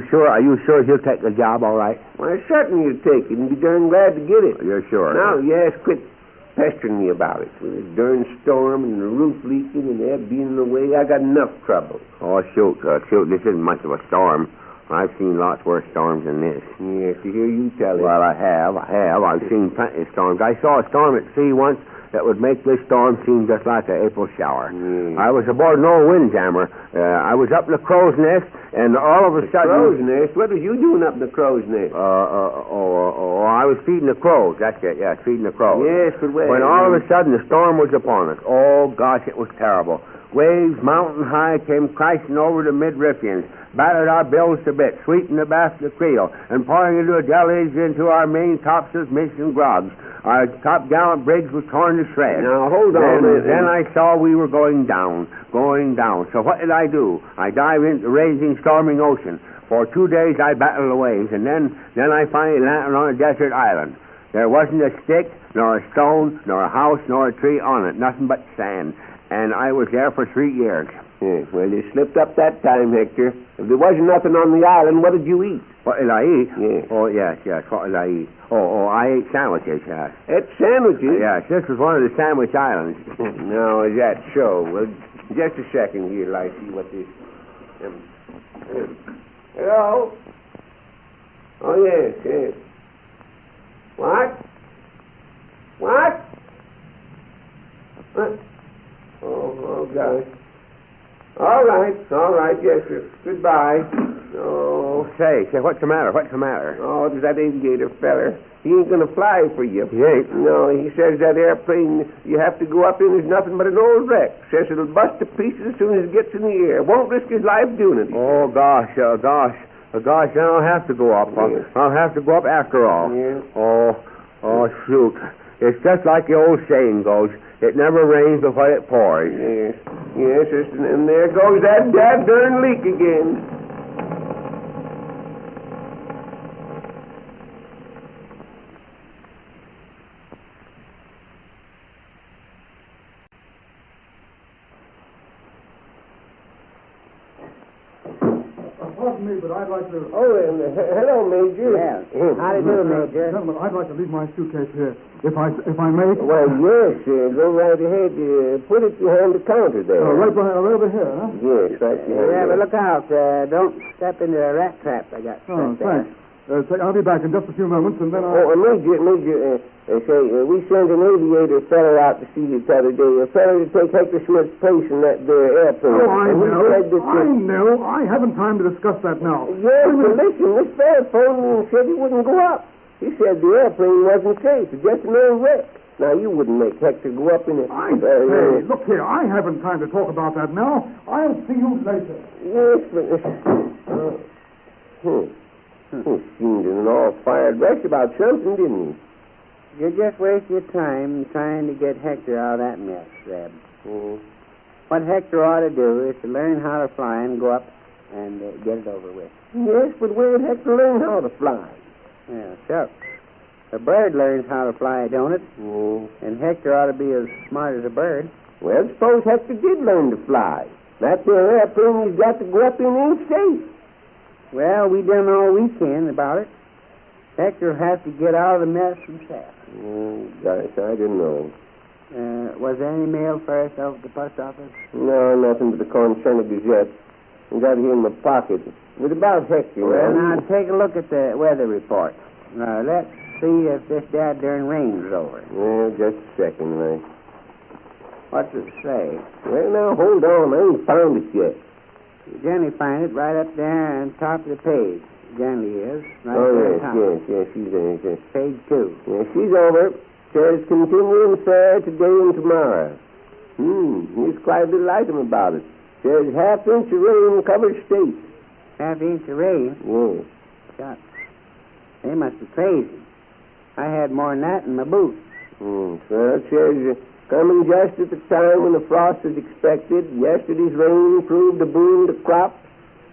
sure? Are you sure he'll take the job all right? Why, certainly you'll take it and be darn glad to get it. You're sure? Now, yes, quit pestering me about it. With this darn storm and the roof leaking and Eb being in the way, I got enough trouble. Oh, shoot. This isn't much of a storm. I've seen lots worse storms than this. Yes, to hear you tell it. Well, I have. I've seen plenty of storms. I saw a storm at sea once that would make this storm seem just like an April shower. I was aboard an old windjammer. I was up in the crow's nest, and all of a sudden... Crow's nest? What was you doing up in the crow's nest? I was feeding the crows. That's it, yeah, feeding the crows. Yes, but when all of a sudden the storm was upon us. Oh, gosh, it was terrible. Waves mountain high came crashing over the mid-Riffians, battered our bills to bits, sweeping the back of the creel, and pouring into a deluge into our main topsails, masts, and grogs. Our top gallant bridge was torn to shreds. Now, hold on. Then I saw we were going down. So what did I do? I dived into the raging, storming ocean. For 2 days I battled the waves, and then I finally landed on a desert island. There wasn't a stick, nor a stone, nor a house, nor a tree on it, nothing but sand. And I was there for 3 years. Yes, well, you slipped up that time, Hector. If there wasn't nothing on the island, what did you eat? What did I eat? Yes. Oh, yes. What did I eat? I ate sandwiches, yes. Ate sandwiches? Yes, this was one of the sandwich islands. No, is that so? Well, just a second here, till I see what this... Hello? Oh, yes. What? Oh, gosh. All right, yes, sir. Goodbye. Oh. Say, what's the matter? Oh, it's that aviator feller. He ain't gonna fly for you. He ain't? No, he says that airplane you have to go up in is nothing but an old wreck. Says it'll bust to pieces as soon as it gets in the air. Won't risk his life doing it. Oh, gosh, then I'll have to go up. Yes. I'll have to go up after all. Yes. Oh, shoot. It's just like the old saying goes, it never rains but what it pours. Yes, and there goes that darn leak again. Pardon me, but I'd like to... Hello, Major. Yeah. How do you do, Major? Gentlemen, I'd like to leave my suitcase here, if I may. Well, yes, go right ahead. Put it behind the counter there. Right over here, huh? Yes, right behind there. But look out. Don't step into the rat trap I got set there. Thanks. I'll be back in just a few moments, and then I'll... Major, we sent an aviator feller out to see you the other day. A feller to take Hector Smith's place in that there airplane. I know. I haven't time to discuss that now. Yes, but listen, this feller phoned me and said he wouldn't go up. He said the airplane wasn't safe. It's just an old wreck. Now, you wouldn't make Hector go up in a... Hey, look here. I haven't time to talk about that now. I'll see you later. Yes, but... He seemed in an all-fired rush about something, didn't he? You just waste your time trying to get Hector out of that mess, Zeb. What Hector ought to do is to learn how to fly and go up and get it over with. Yes, but where'd Hector learn how to fly? Yeah, sure. A bird learns how to fly, don't it? And Hector ought to be as smart as a bird. Well, suppose Hector did learn to fly. That there airplane he's got to go up in ain't safe. Well, we done all we can about it. Hector has to get out of the mess himself. Gosh, I didn't know. Was there any mail for us over at the post office? No, nothing but the Corn Center Gazette. I got it here in my pocket. What about Hector? Well, now, take a look at the weather report. Now, let's see if this darn rain's over. Well, just a second, Ray. What's it say? Well, now, hold on. I ain't found it yet. You generally find it right up there on top of the page. Generally is. Right there on top. Yes, she's there. Yes. Page 2. Yeah, she's over. Says continuing fair today and tomorrow. Here's quite a little item about it. Says half-inch of rain covers state. Half-inch of rain? Yes. Shucks. They must be crazy. I had more than that in my boots. So it says, coming just at the time when the frost is expected, yesterday's rain proved a boon to crops,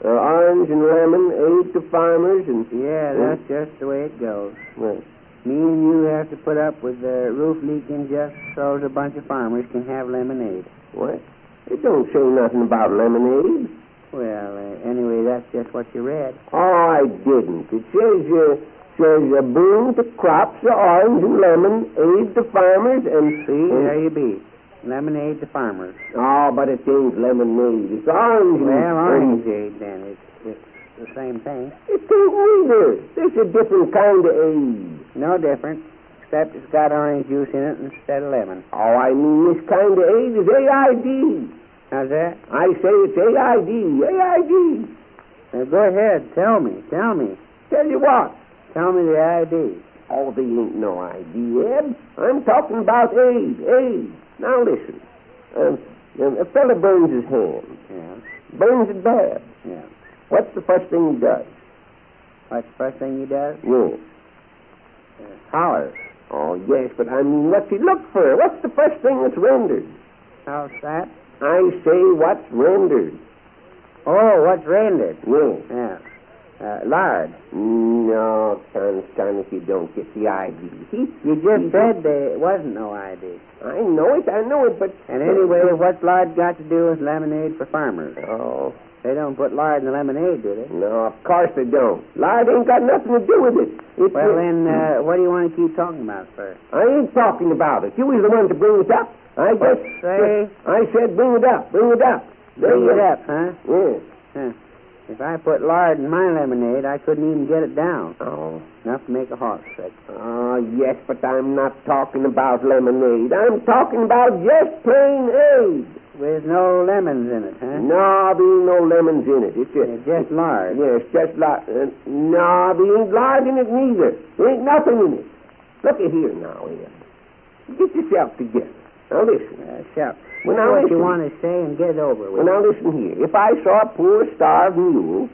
orange and lemon, aid to farmers, and... Yeah, that's just the way it goes. Right. Me and you have to put up with the roof leaking just so a bunch of farmers can have lemonade. What? It don't say nothing about lemonade. Well, anyway, that's just what you read. Oh, I didn't. It says a boon to crops, orange and lemon, aid to farmers, and... See, there you be. Lemonade to farmers. Oh, but it ain't lemonade. It's orange. Well, orange aid, then. It's the same thing. It ain't either. It's a different kind of aid. No different, except it's got orange juice in it instead of lemon. Oh, I mean, this kind of aid is AID. How's that? I say it's AID. AID. Now, go ahead. Tell me. Tell you what? Tell me the ID. Oh, there ain't no ID, Eb. I'm talking about aid. Now, listen. A fella burns his hand. Yeah. Burns it bad. Yeah. What's the first thing he does? What's the first thing he does? Yes. Hollers. Oh, yes, but I mean, what's he look for? What's the first thing that's rendered? How's that? I say what's rendered. Oh, what's rendered? Yes. Yeah. Lard. No, son, if you don't get the ID. You just said there wasn't no ID. I know it, but... And anyway, what's lard got to do with lemonade for farmers? Oh. They don't put lard in the lemonade, do they? No, of course they don't. Lard ain't got nothing to do with it. Then, what do you want to keep talking about first? I ain't talking about it. You was the one to bring it up. I said bring it up. Bring it up, huh? Yes. Huh. If I put lard in my lemonade, I couldn't even get it down. Oh. Enough to make a horse sick. Oh, yes, but I'm not talking about lemonade. I'm talking about just plain aid. With no lemons in it, huh? No, there ain't no lemons in it. It's just lard. Yes, just lard. No, there ain't lard in it neither. There ain't nothing in it. Look at here now, Ed. Get yourself together. Now listen. Shucks. Well, now what listen. you want to say and get it over with. Well, now listen here. If I saw a poor starved mule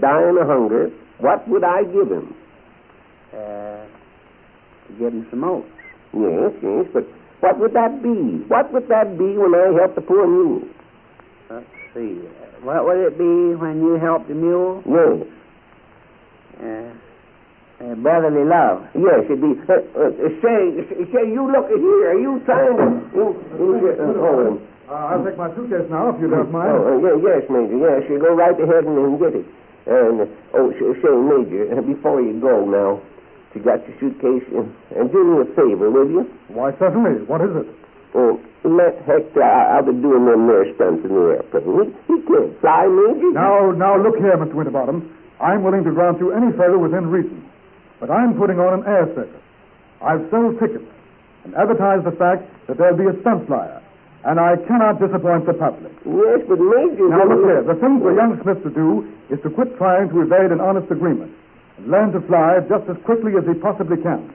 dying of hunger, what would I give him? Give him some oats. Yes, but what would that be? What would that be when I help the poor mule? Let's see. What would it be when you help the mule? Yes. Brotherly love. Yes, it'd be. Say, you look at here. Are you trying to... I'll take my suitcase now, if you don't mind. Yes, Major. Yes, you go right ahead and get it. And, say, Major, before you go now, you got your suitcase, and do me a favor, will you? Why, certainly. What is it? Let Hector out of doing them there stunts in the airplane. He can't fly, Major. Now, look here, Mr. Winterbottom. I'm willing to grant you any favor within reason. But I'm putting on an air circus. I've sold tickets and advertised the fact that there'll be a stunt flyer. And I cannot disappoint the public. Yes, but Major... Now, look here. The thing for a young Smith to do is to quit trying to evade an honest agreement and learn to fly just as quickly as he possibly can.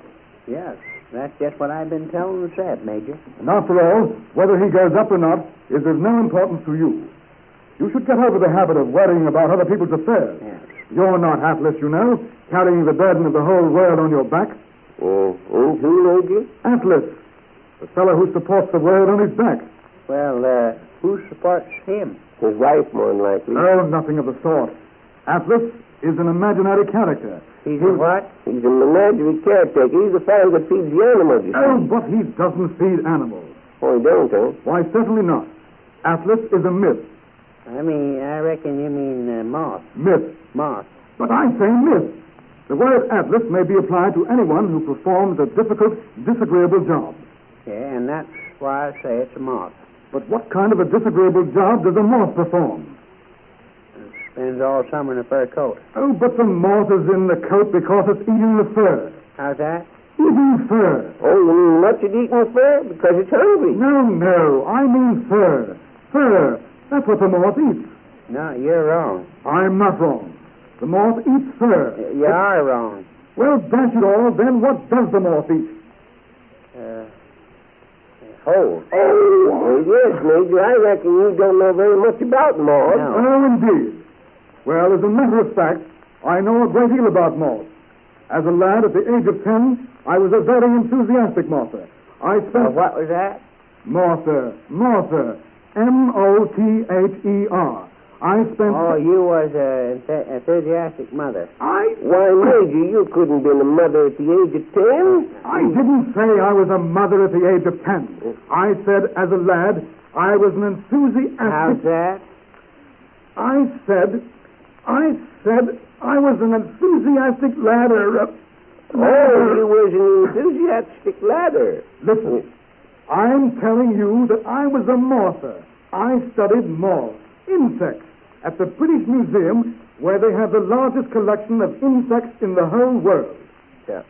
Yes. That's just what I've been telling Zeb, Major. And after all, whether he goes up or not is of no importance to you. You should get over the habit of worrying about other people's affairs. Yes. You're not hapless, you know, carrying the burden of the whole world on your back. Who, Major? Atlas, the fellow who supports the world on his back. Well, who supports him? His wife, more than likely. Oh, nothing of the sort. Atlas is an imaginary character. He's a what? He's a menagerie caretaker. He's the fellow that feeds the animals, you see. Oh, but he doesn't feed animals. Oh, he don't, huh? Why, certainly not. Atlas is a myth. I reckon you mean moth. Myth. Moth. But I say myth. The word Atlas may be applied to anyone who performs a difficult, disagreeable job. Yeah, and that's why I say it's a moth. But what kind of a disagreeable job does a moth perform? Spends all summer in a fur coat. Oh, but the moth is in the coat because it's eating the fur. How's that? Eating fur. Oh, you mean much at eating fur? Because it's hungry. No, I mean fur. Fur. That's what the moth eats. No, you're wrong. I'm not wrong. The moth eats fur. You are wrong. Well, dash it all, then what does the moth eat? Holes. Oh, yes, Major. I reckon you don't know very much about moths. No. Oh, indeed. Well, as a matter of fact, I know a great deal about moths. As a lad at the age of 10, I was a very enthusiastic mother. I spent... what was that? Mother. M-O-T-H-E-R. I spent... Oh, you was an enthusiastic mother. Why, Major, you couldn't been a mother at the age of 10. I didn't say I was a mother at the age of 10. I said, as a lad, I was an enthusiastic... How's that? I said I was an enthusiastic ladder. You was an enthusiastic ladder. Listen, I'm telling you that I was a mother. I studied moths, insects, at the British Museum, where they have the largest collection of insects in the whole world. So,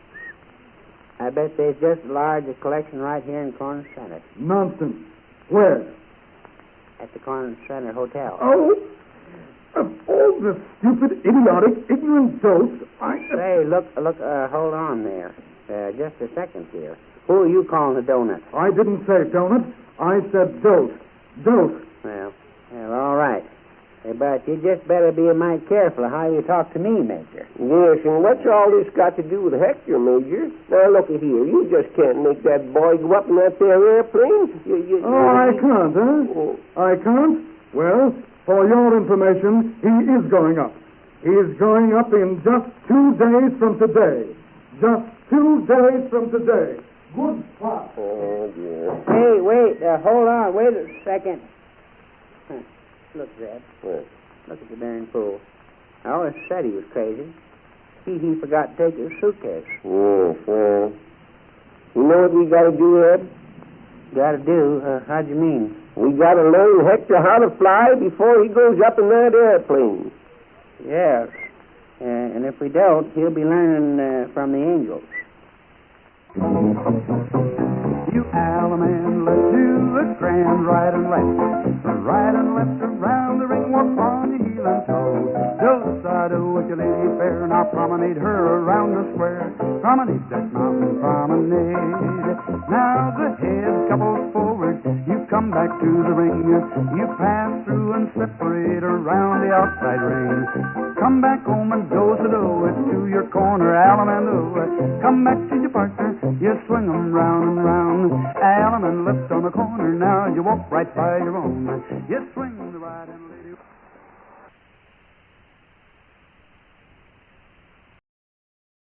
I bet there's just as large a collection right here in Corner Center. Nonsense. Where? At the Corner Center Hotel. Oh, of all the stupid, idiotic, ignorant dolts, Say, look, hold on there. Just a second here. Who are you calling a donut? I didn't say donut. I said dolt. Dolt. Well, all right. But you just better be a mite careful how you talk to me, Major. Yes, and what's all this got to do with Hector, Major? Now, looky here. You just can't make that boy go up in that there airplane. I can't, huh? I can't? Well, for your information, he is going up. He is going up in just 2 days from today. Just 2 days from today. Good spot. Oh, dear. Hey, wait. Hold on. Wait a second. Look, Zeb. What? Look at the darn fool. I always said he was crazy. He forgot to take his suitcase. Yes, well. You know what we got to do, Ed? Got to do? How'd you mean? We got to learn Hector how to fly before he goes up in that airplane. Yes. And if we don't, he'll be learning from the angels. You Alaman, let's do a grand right and left. Right and left around the ring, walk on your heel and toe. Do side with your lady fair, now promenade her around the square. Promenade that mountain promenade. Now the head couples forward, you come back to the ring. You pass through and separate around the outside ring. Come back home and do-sa-do it to your corner, Alaman do. Come back to your partner, you swing 'em round and round. Alaman left on the corner, now you walk right by your own. You swing